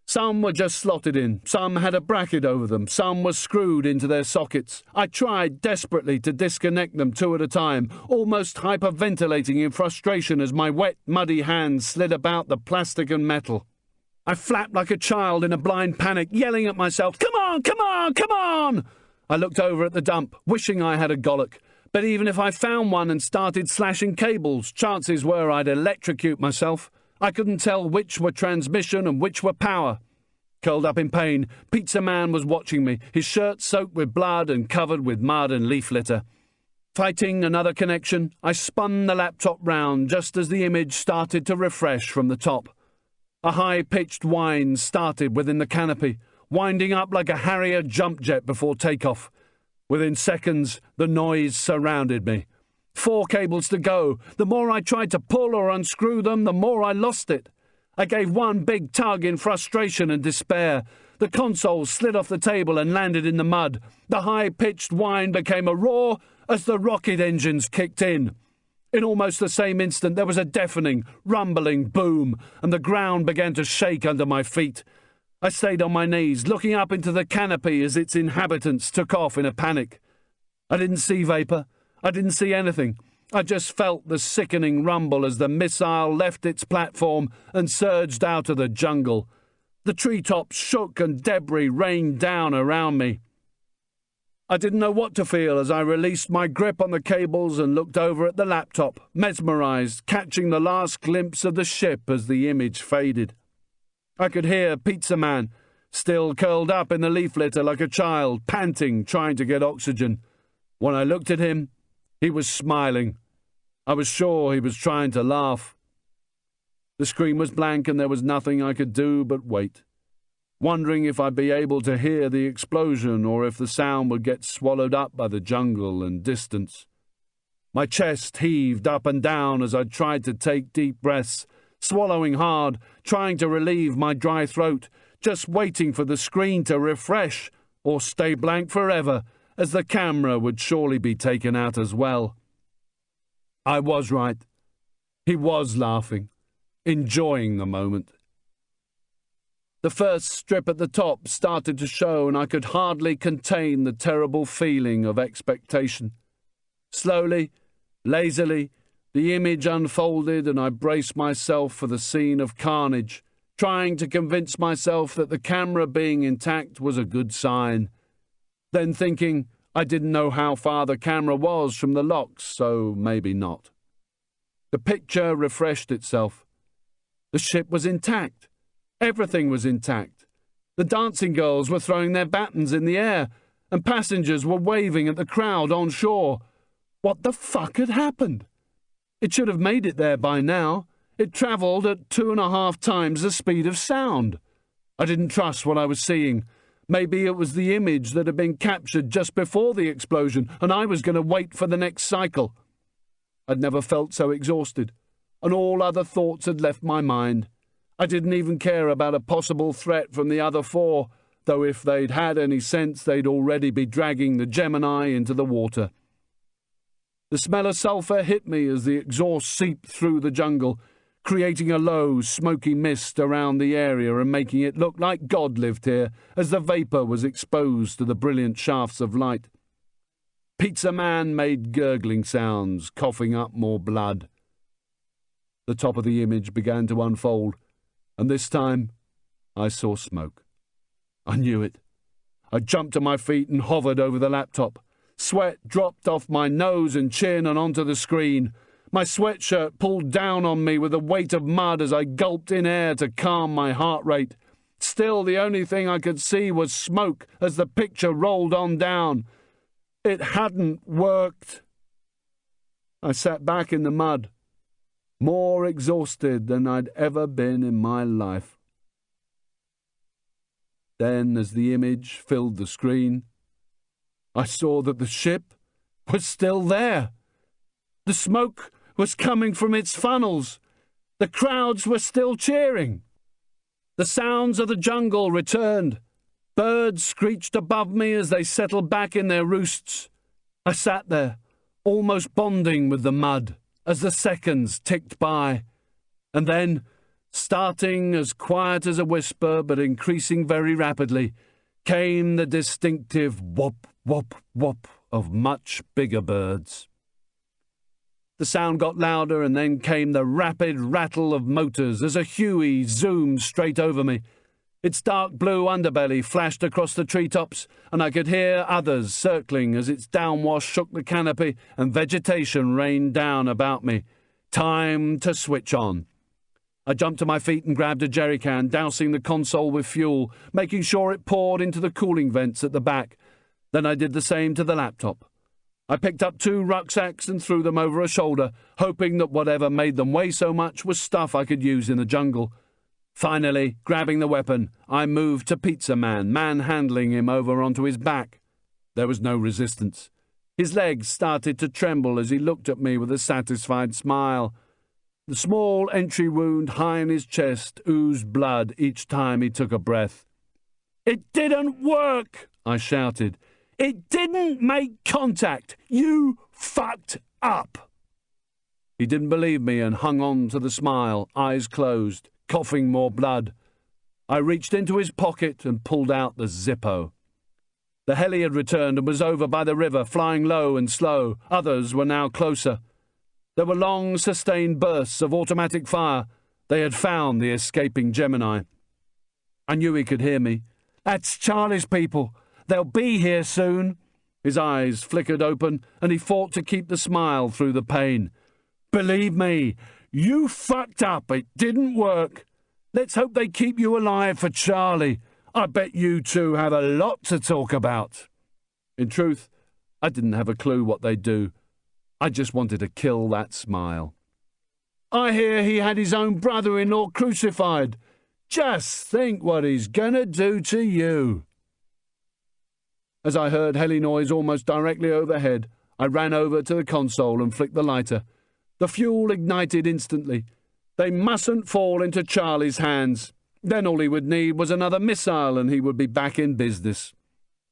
Some were just slotted in, some had a bracket over them, some were screwed into their sockets. I tried desperately to disconnect them two at a time, almost hyperventilating in frustration as my wet, muddy hands slid about the plastic and metal. I flapped like a child in a blind panic, yelling at myself, "Come on, come on, come on!" I looked over at the dump, wishing I had a gollock. But even if I found one and started slashing cables, chances were I'd electrocute myself. I couldn't tell which were transmission and which were power. Curled up in pain, Pizza Man was watching me, his shirt soaked with blood and covered with mud and leaf litter. Fighting another connection, I spun the laptop round just as the image started to refresh from the top. A high-pitched whine started within the canopy, winding up like a Harrier jump jet before takeoff. Within seconds, the noise surrounded me. 4 cables to go. The more I tried to pull or unscrew them, the more I lost it. I gave one big tug in frustration and despair. The console slid off the table and landed in the mud. The high-pitched whine became a roar as the rocket engines kicked in. In almost the same instant, there was a deafening, rumbling boom, and the ground began to shake under my feet. I stayed on my knees, looking up into the canopy as its inhabitants took off in a panic. I didn't see vapour. I didn't see anything. I just felt the sickening rumble as the missile left its platform and surged out of the jungle. The treetops shook and debris rained down around me. I didn't know what to feel as I released my grip on the cables and looked over at the laptop, mesmerised, catching the last glimpse of the ship as the image faded. I could hear Pizza Man, still curled up in the leaf litter like a child, panting, trying to get oxygen. When I looked at him, he was smiling. I was sure he was trying to laugh. The screen was blank and there was nothing I could do but wait, wondering if I'd be able to hear the explosion or if the sound would get swallowed up by the jungle and distance. My chest heaved up and down as I tried to take deep breaths, swallowing hard, trying to relieve my dry throat, just waiting for the screen to refresh or stay blank forever, as the camera would surely be taken out as well. I was right. He was laughing, enjoying the moment. The first strip at the top started to show, and I could hardly contain the terrible feeling of expectation. Slowly, lazily, the image unfolded, and I braced myself for the scene of carnage, trying to convince myself that the camera being intact was a good sign. Then thinking I didn't know how far the camera was from the locks, so maybe not. The picture refreshed itself. The ship was intact. Everything was intact. The dancing girls were throwing their batons in the air, and passengers were waving at the crowd on shore. What the fuck had happened? It should have made it there by now. It travelled at 2.5 times the speed of sound. I didn't trust what I was seeing. Maybe it was the image that had been captured just before the explosion, and I was going to wait for the next cycle. I'd never felt so exhausted, and all other thoughts had left my mind. I didn't even care about a possible threat from the other 4, though if they'd had any sense they'd already be dragging the Gemini into the water. The smell of sulphur hit me as the exhaust seeped through the jungle, creating a low, smoky mist around the area and making it look like God lived here as the vapour was exposed to the brilliant shafts of light. Pizza Man made gurgling sounds, coughing up more blood. The top of the image began to unfold, and this time I saw smoke. I knew it. I jumped to my feet and hovered over the laptop. Sweat dropped off my nose and chin and onto the screen. My sweatshirt pulled down on me with the weight of mud as I gulped in air to calm my heart rate. Still, the only thing I could see was smoke as the picture rolled on down. It hadn't worked. I sat back in the mud, more exhausted than I'd ever been in my life. Then, as the image filled the screen, I saw that the ship was still there. The smoke was coming from its funnels. The crowds were still cheering. The sounds of the jungle returned. Birds screeched above me as they settled back in their roosts. I sat there, almost bonding with the mud, as the seconds ticked by. And then, starting as quiet as a whisper but increasing very rapidly, came the distinctive whop, whop, whop of much bigger birds. The sound got louder, and then came the rapid rattle of motors as a Huey zoomed straight over me. Its dark blue underbelly flashed across the treetops, and I could hear others circling as its downwash shook the canopy and vegetation rained down about me. Time to switch on. I jumped to my feet and grabbed a jerry can, dousing the console with fuel, making sure it poured into the cooling vents at the back. Then I did the same to the laptop. I picked up 2 rucksacks and threw them over a shoulder, hoping that whatever made them weigh so much was stuff I could use in the jungle. Finally, grabbing the weapon, I moved to Pizza Man, manhandling him over onto his back. There was no resistance. His legs started to tremble as he looked at me with a satisfied smile. The small entry wound high in his chest oozed blood each time he took a breath. "It didn't work!" I shouted. "It didn't make contact! You fucked up!" He didn't believe me and hung on to the smile, eyes closed, coughing more blood. I reached into his pocket and pulled out the Zippo. The heli had returned and was over by the river, flying low and slow. Others were now closer. There were long, sustained bursts of automatic fire. They had found the escaping Gemini. I knew he could hear me. "That's Charlie's people. They'll be here soon." His eyes flickered open, and he fought to keep the smile through the pain. "Believe me, you fucked up. It didn't work. Let's hope they keep you alive for Charlie. I bet you two have a lot to talk about." In truth, I didn't have a clue what they'd do. I just wanted to kill that smile. "I hear he had his own brother-in-law crucified. Just think what he's gonna do to you." As I heard heli noise almost directly overhead, I ran over to the console and flicked the lighter. The fuel ignited instantly. They mustn't fall into Charlie's hands. Then all he would need was another missile and he would be back in business.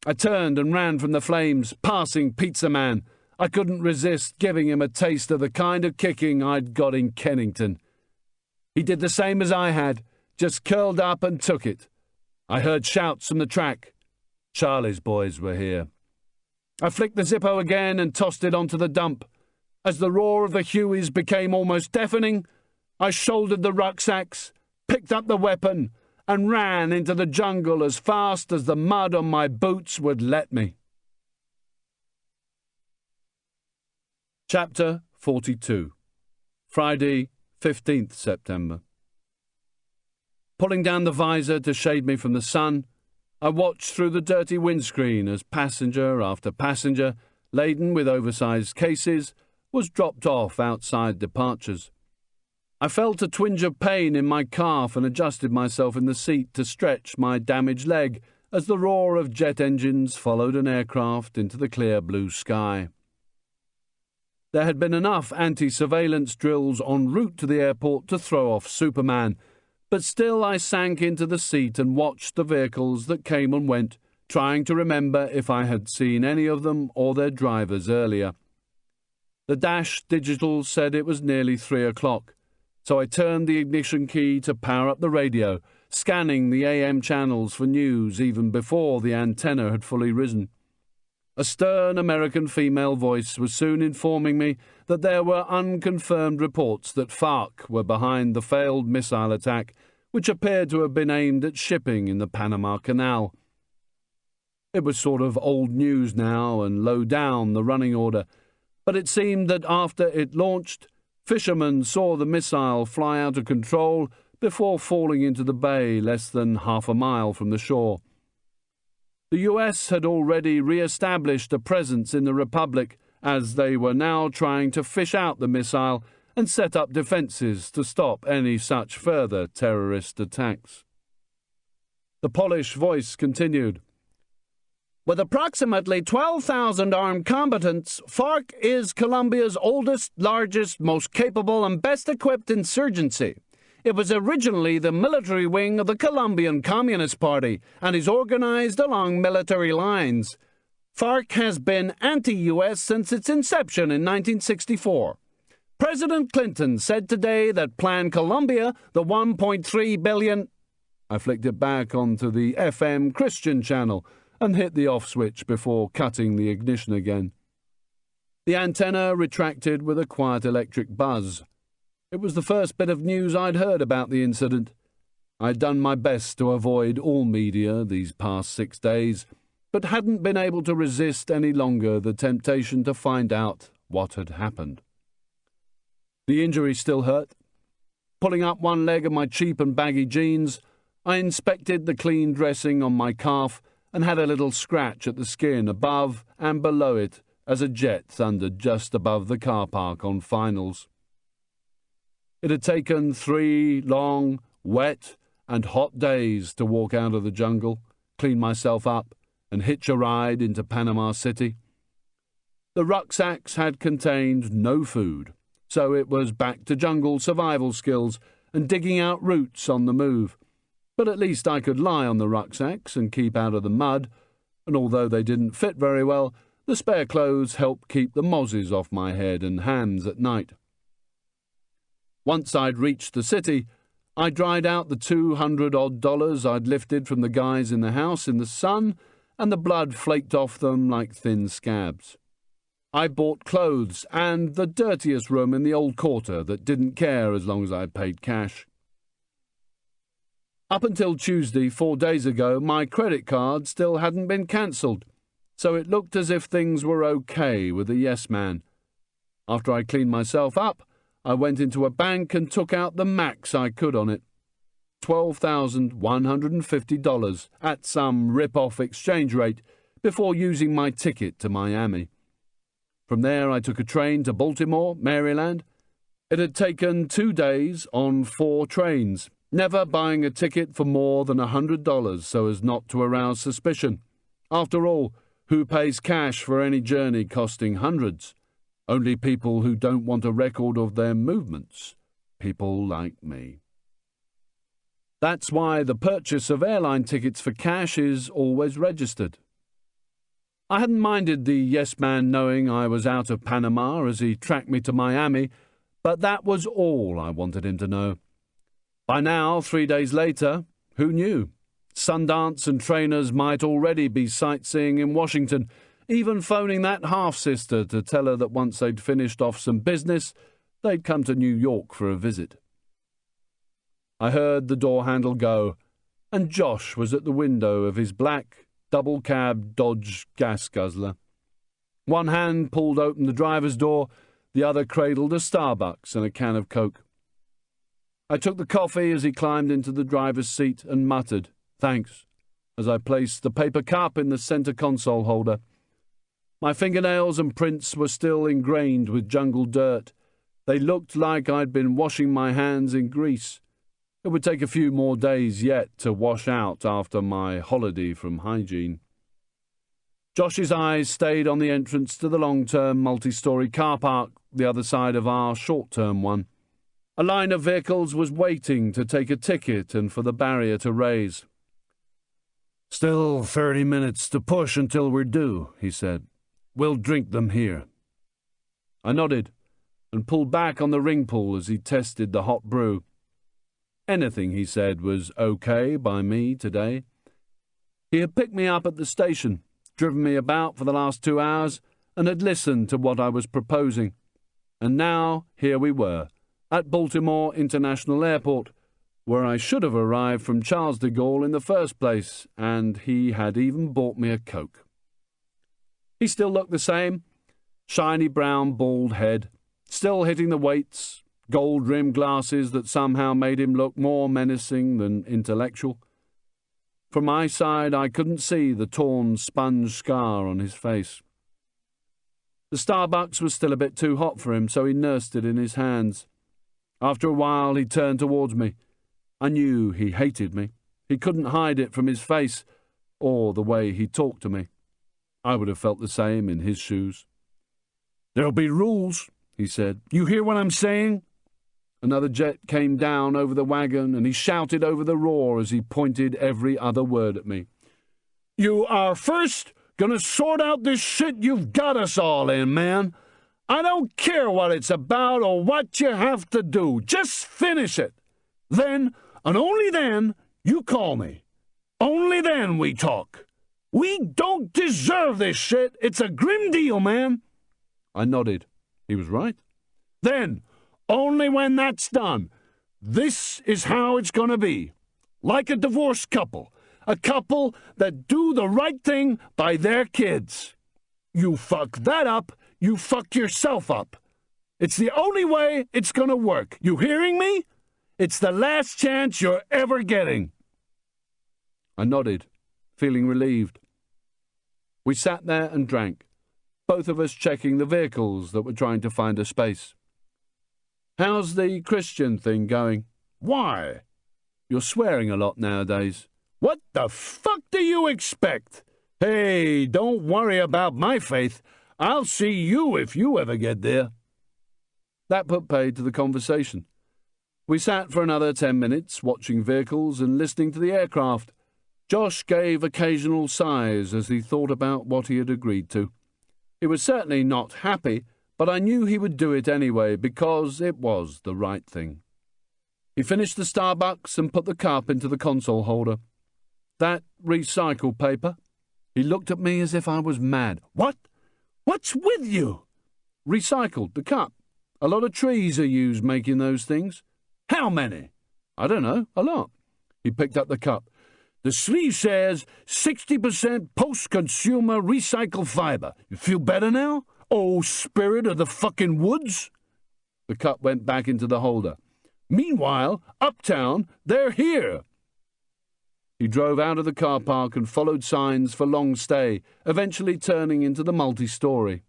I turned and ran from the flames, passing Pizza Man. I couldn't resist giving him a taste of the kind of kicking I'd got in Kennington. He did the same as I had, just curled up and took it. I heard shouts from the track. Charlie's boys were here. I flicked the Zippo again and tossed it onto the dump. As the roar of the Hueys became almost deafening, I shouldered the rucksacks, picked up the weapon, and ran into the jungle as fast as the mud on my boots would let me. Chapter 42. Friday, 15th September. Pulling down the visor to shade me from the sun, I watched through the dirty windscreen as passenger after passenger, laden with oversized cases, was dropped off outside departures. I felt a twinge of pain in my calf and adjusted myself in the seat to stretch my damaged leg as the roar of jet engines followed an aircraft into the clear blue sky. There had been enough anti-surveillance drills en route to the airport to throw off Superman, but still I sank into the seat and watched the vehicles that came and went, trying to remember if I had seen any of them or their drivers earlier. The dash digital said it was nearly 3 o'clock, so I turned the ignition key to power up the radio, scanning the AM channels for news even before the antenna had fully risen. A stern American female voice was soon informing me that there were unconfirmed reports that FARC were behind the failed missile attack, which appeared to have been aimed at shipping in the Panama Canal. It was sort of old news now and low down the running order, but it seemed that after it launched, fishermen saw the missile fly out of control before falling into the bay less than half a mile from the shore. The US had already re-established a presence in the Republic, as they were now trying to fish out the missile and set up defences to stop any such further terrorist attacks. The Polish voice continued. With approximately 12,000 armed combatants, FARC is Colombia's oldest, largest, most capable and best equipped insurgency. It was originally the military wing of the Colombian Communist Party and is organized along military lines. FARC has been anti-US since its inception in 1964. President Clinton said today that Plan Colombia, the $1.3 billion... I flicked it back onto the FM Christian channel and hit the off switch before cutting the ignition again. The antenna retracted with a quiet electric buzz. It was the first bit of news I'd heard about the incident. I'd done my best to avoid all media these past 6 days, but hadn't been able to resist any longer the temptation to find out what had happened. The injury still hurt. Pulling up one leg of my cheap and baggy jeans, I inspected the clean dressing on my calf and had a little scratch at the skin above and below it as a jet thundered just above the car park on finals. It had taken 3 long, wet and hot days to walk out of the jungle, clean myself up, and hitch a ride into Panama City. The rucksacks had contained no food, so it was back to jungle survival skills and digging out roots on the move. But at least I could lie on the rucksacks and keep out of the mud, and although they didn't fit very well, the spare clothes helped keep the mozzies off my head and hands at night. Once I'd reached the city, I dried out the $200-odd I'd lifted from the guys in the house in the sun, and the blood flaked off them like thin scabs. I bought clothes and the dirtiest room in the old quarter that didn't care as long as I paid cash. Up until Tuesday, 4 days ago, my credit card still hadn't been cancelled, so it looked as if things were okay with the yes man. After I cleaned myself up, I went into a bank and took out the max I could on it. $12,150 at some rip-off exchange rate before using my ticket to Miami. From there I took a train to Baltimore, Maryland. It had taken 2 days on 4 trains, never buying a ticket for more than $100 so as not to arouse suspicion. After all, who pays cash for any journey costing hundreds? Only people who don't want a record of their movements. People like me. That's why the purchase of airline tickets for cash is always registered. I hadn't minded the yes man knowing I was out of Panama as he tracked me to Miami, but that was all I wanted him to know. By now, 3 days later, who knew? Sundance and trainers might already be sightseeing in Washington, even phoning that half-sister to tell her that once they'd finished off some business, they'd come to New York for a visit. I heard the door handle go, and Josh was at the window of his black, double-cab Dodge gas guzzler. One hand pulled open the driver's door, the other cradled a Starbucks and a can of Coke. I took the coffee as he climbed into the driver's seat and muttered, "Thanks," as I placed the paper cup in the center console holder. My fingernails and prints were still ingrained with jungle dirt. They looked like I'd been washing my hands in grease. It would take a few more days yet to wash out after my holiday from hygiene. Josh's eyes stayed on the entrance to the long-term multi-story car park the other side of our short-term one. A line of vehicles was waiting to take a ticket and for the barrier to raise. "Still 30 minutes to push until we're due," he said. "We'll drink them here." I nodded and pulled back on the ring pull as he tested the hot brew. Anything, he said, was okay by me today. He had picked me up at the station, driven me about for the last 2 hours, and had listened to what I was proposing. And now here we were, at Baltimore International Airport, where I should have arrived from Charles de Gaulle in the first place, and he had even bought me a Coke. He still looked the same, shiny brown bald head, still hitting the weights, gold-rimmed glasses that somehow made him look more menacing than intellectual. From my side, I couldn't see the torn sponge scar on his face. The Starbucks was still a bit too hot for him, so he nursed it in his hands. After a while, he turned towards me. I knew he hated me. He couldn't hide it from his face or the way he talked to me. I would have felt the same in his shoes. "There'll be rules," he said. "You hear what I'm saying?" Another jet came down over the wagon, and he shouted over the roar as he pointed every other word at me. "You are first gonna sort out this shit you've got us all in, man. I don't care what it's about or what you have to do. Just finish it. Then, and only then, you call me. Only then we talk. We don't deserve this shit. It's a grim deal, man." I nodded. He was right. "Then, only when that's done, this is how it's gonna be. Like a divorced couple. A couple that do the right thing by their kids. You fuck that up, you fuck yourself up. It's the only way it's gonna work. You hearing me? It's the last chance you're ever getting." I nodded, feeling relieved. We sat there and drank, both of us checking the vehicles that were trying to find a space. "How's the Christian thing going?" "Why?" "You're swearing a lot nowadays." "What the fuck do you expect? Hey, don't worry about my faith. I'll see you if you ever get there." That put paid to the conversation. We sat for another 10 minutes, watching vehicles and listening to the aircraft. Josh gave occasional sighs as he thought about what he had agreed to. He was certainly not happy, but I knew he would do it anyway because it was the right thing. He finished the Starbucks and put the cup into the console holder. "That recycled paper?" He looked at me as if I was mad. "What? What's with you?" "Recycled, the cup. A lot of trees are used making those things." "How many?" "I don't know, a lot." He picked up the cup. "The sleeve says 60% post-consumer recycled fiber. You feel better now? Oh, spirit of the fucking woods?" The cup went back into the holder. "Meanwhile, uptown, they're here." He drove out of the car park and followed signs for long stay, eventually turning into the multi-story.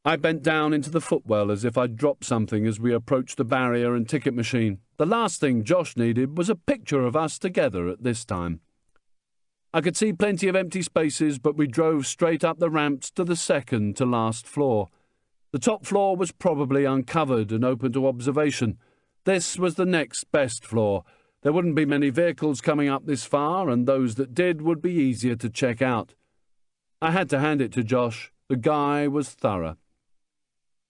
I bent down into the footwell as if I'd dropped something as we approached the barrier and ticket machine. The last thing Josh needed was a picture of us together at this time. I could see plenty of empty spaces, but we drove straight up the ramps to the second to last floor. The top floor was probably uncovered and open to observation. This was the next best floor. There wouldn't be many vehicles coming up this far, and those that did would be easier to check out. I had to hand it to Josh. The guy was thorough.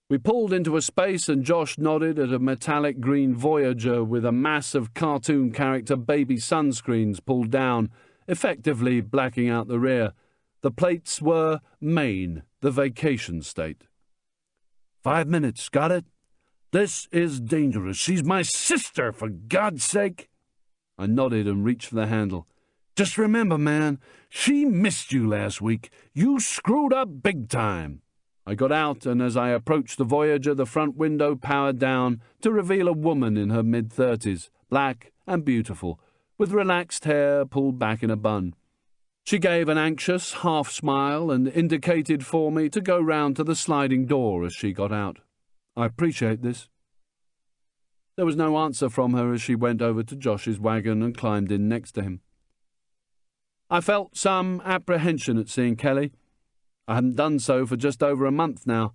We pulled into a space and Josh nodded at a metallic green Voyager with a mass of cartoon character baby sunscreens pulled down, effectively blacking out the rear. The plates were Maine, the vacation state. 5 minutes, got it? This is dangerous. She's my sister, for God's sake. I nodded and reached for the handle. Just remember, man, she missed you last week. You screwed up big time. I got out, and as I approached the Voyager, the front window powered down to reveal a woman in her mid-30s, black and beautiful, with relaxed hair pulled back in a bun. She gave an anxious half-smile and indicated for me to go round to the sliding door as she got out. I appreciate this. There was no answer from her as she went over to Josh's wagon and climbed in next to him. I felt some apprehension at seeing Kelly. I hadn't done so for just over a month now.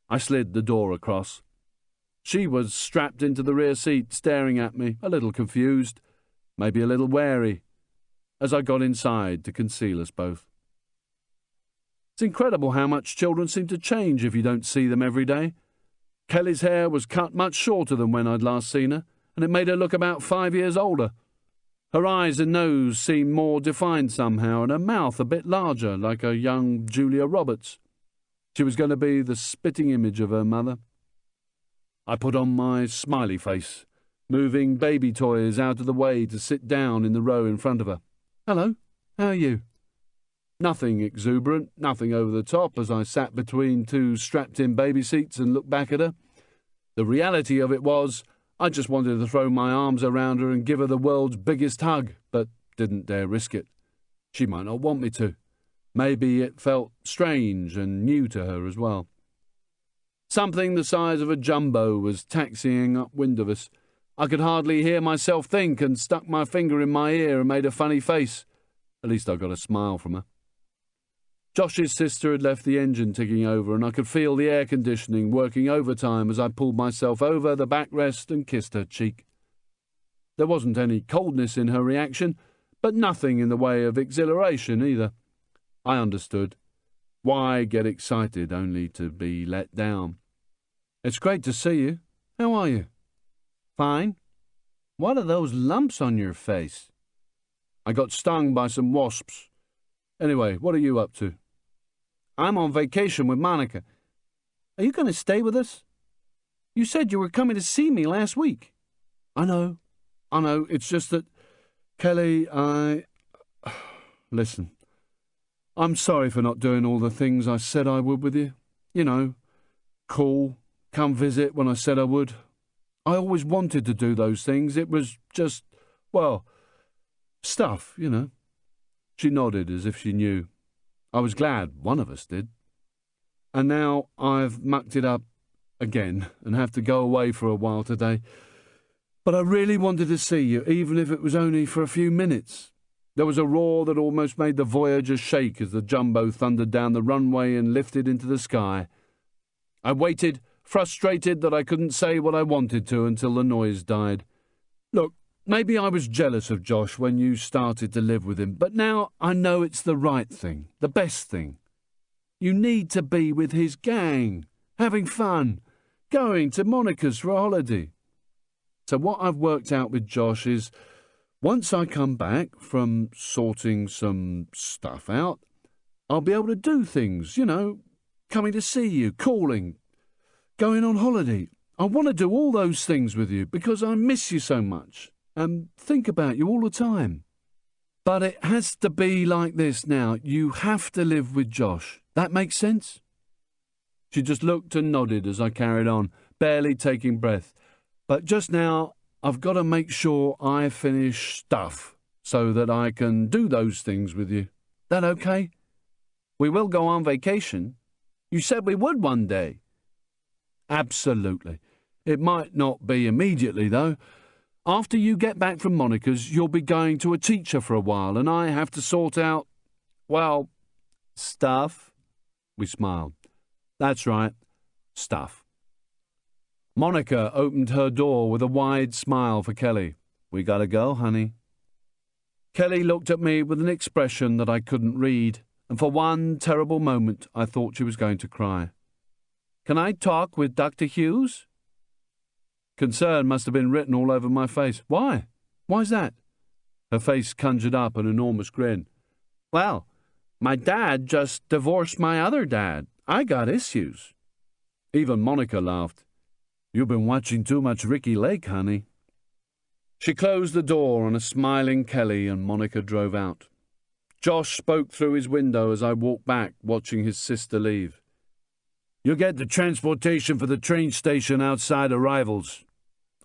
I slid the door across. She was strapped into the rear seat, staring at me, a little confused, maybe a little wary, as I got inside to conceal us both. It's incredible how much children seem to change if you don't see them every day. Kelly's hair was cut much shorter than when I'd last seen her, and it made her look about 5 years older. Her eyes and nose seemed more defined somehow, and her mouth a bit larger, like a young Julia Roberts. She was going to be the spitting image of her mother. I put on my smiley face. moving baby toys out of the way to sit down in the row in front of her. "Hello, how are you?" Nothing exuberant, nothing over the top as I sat between two strapped-in baby seats and looked back at her. The reality of it was, I just wanted to throw my arms around her and give her the world's biggest hug, but didn't dare risk it. She might not want me to. Maybe it felt strange and new to her as well. Something the size of a jumbo was taxiing upwind of us. I could hardly hear myself think and stuck my finger in my ear and made a funny face. At least I got a smile from her. Josh's sister had left the engine ticking over, and I could feel the air conditioning working overtime as I pulled myself over the backrest and kissed her cheek. There wasn't any coldness in her reaction, but nothing in the way of exhilaration either. I understood. Why get excited only to be let down? "It's great to see you. How are you?" "Fine. What are those lumps on your face?" "I got stung by some wasps. Anyway, what are you up to?" "I'm on vacation with Monica. Are you going to stay with us? You said you were coming to see me last week." I know. It's just that, Kelly, Listen, I'm sorry for not doing all the things I said I would with you. You know, call, come visit when I said I would. I always wanted to do those things. It was just, well, stuff, you know. She nodded as if she knew. I was glad one of us did. And now I've mucked it up again and have to go away for a while today. But I really wanted to see you, even if it was only for a few minutes. There was a roar that almost made the Voyager shake as the jumbo thundered down the runway and lifted into the sky. I waited, frustrated that I couldn't say what I wanted to until the noise died. Look, maybe I was jealous of Josh when you started to live with him, but now I know it's the right thing, the best thing. You need to be with his gang, having fun, going to Monica's for a holiday. So what I've worked out with Josh is, once I come back from sorting some stuff out, I'll be able to do things, you know, coming to see you, calling, going on holiday. I want to do all those things with you because I miss you so much and think about you all the time. But it has to be like this now. You have to live with Josh. That makes sense?" She just looked and nodded as I carried on, barely taking breath. "But just now, I've got to make sure I finish stuff so that I can do those things with you. That okay? We will go on vacation. You said we would one day." "Absolutely. It might not be immediately, though. After you get back from Monica's, you'll be going to a teacher for a while, and I have to sort out, well, stuff." We smiled. "That's right, stuff." Monica opened her door with a wide smile for Kelly. "We gotta go, honey." Kelly looked at me with an expression that I couldn't read, and for one terrible moment I thought she was going to cry. "Can I talk with Dr. Hughes?" Concern must have been written all over my face. "Why? Why's that?" Her face conjured up an enormous grin. "Well, my dad just divorced my other dad. I got issues." Even Monica laughed. "You've been watching too much Ricky Lake, honey." She closed the door on a smiling Kelly and Monica drove out. Josh spoke through his window as I walked back, watching his sister leave. "You'll get the transportation for the train station outside arrivals."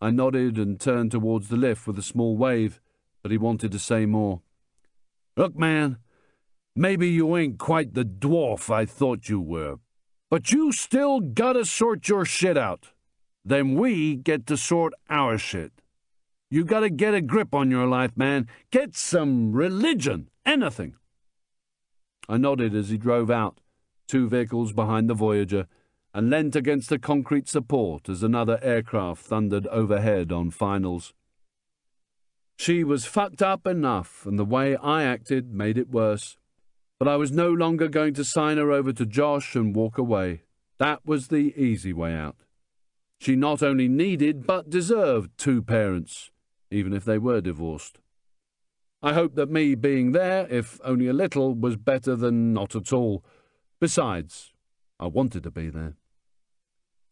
I nodded and turned towards the lift with a small wave, but he wanted to say more. "Look, man, maybe you ain't quite the dwarf I thought you were, but you still gotta sort your shit out. Then we get to sort our shit. You gotta get a grip on your life, man. Get some religion, anything." I nodded as he drove out, two vehicles behind the Voyager, and leant against the concrete support as another aircraft thundered overhead on finals. She was fucked up enough, and the way I acted made it worse. But I was no longer going to sign her over to Josh and walk away. That was the easy way out. She not only needed, but deserved two parents, even if they were divorced. I hoped that me being there, if only a little, was better than not at all. Besides, I wanted to be there.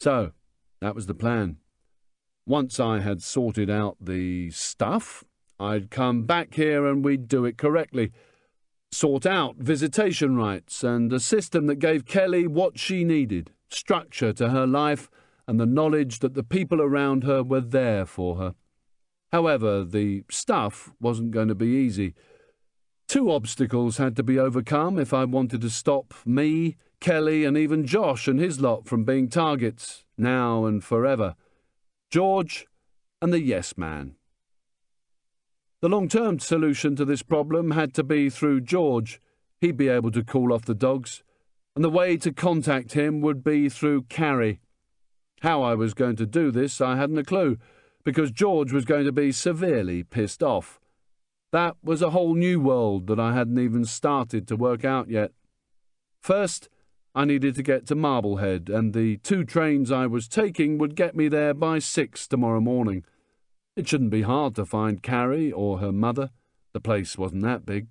So, that was the plan. Once I had sorted out the stuff, I'd come back here and we'd do it correctly. Sort out visitation rights and a system that gave Kelly what she needed, structure to her life and the knowledge that the people around her were there for her. However, the stuff wasn't going to be easy. 2 obstacles had to be overcome if I wanted to stop me, Kelly, and even Josh and his lot from being targets, now and forever. George and the yes man. The long-term solution to this problem had to be through George. He'd be able to call off the dogs, and the way to contact him would be through Carrie. How I was going to do this, I hadn't a clue, because George was going to be severely pissed off. That was a whole new world that I hadn't even started to work out yet. First, I needed to get to Marblehead, and the 2 trains I was taking would get me there by 6 tomorrow morning. It shouldn't be hard to find Carrie or her mother. The place wasn't that big.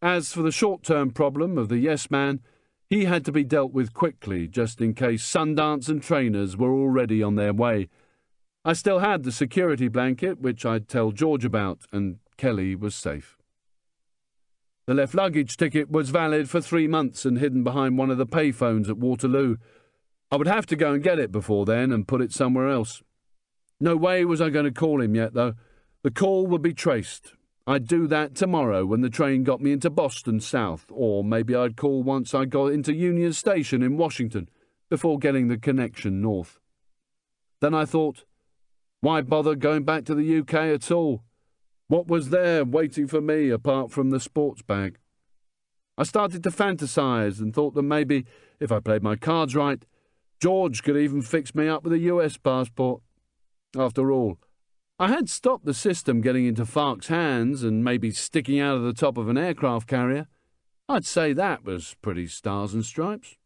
As for the short-term problem of the yes man, he had to be dealt with quickly, just in case Sundance and trainers were already on their way. I still had the security blanket, which I'd tell George about, and Kelly was safe. The left luggage ticket was valid for 3 months and hidden behind one of the payphones at Waterloo. I would have to go and get it before then and put it somewhere else. No way was I going to call him yet, though. The call would be traced. I'd do that tomorrow when the train got me into Boston South, or maybe I'd call once I got into Union Station in Washington, before getting the connection north. Then I thought, why bother going back to the UK at all? What was there waiting for me apart from the sports bag? I started to fantasize and thought that maybe, if I played my cards right, George could even fix me up with a US passport. After all, I had stopped the system getting into Fark's hands and maybe sticking out of the top of an aircraft carrier. I'd say that was pretty stars and stripes.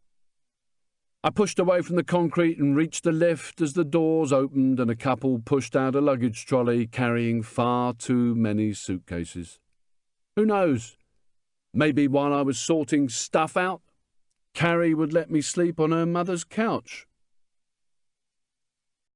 I pushed away from the concrete and reached the lift as the doors opened and a couple pushed out a luggage trolley carrying far too many suitcases. Who knows? Maybe while I was sorting stuff out, Carrie would let me sleep on her mother's couch.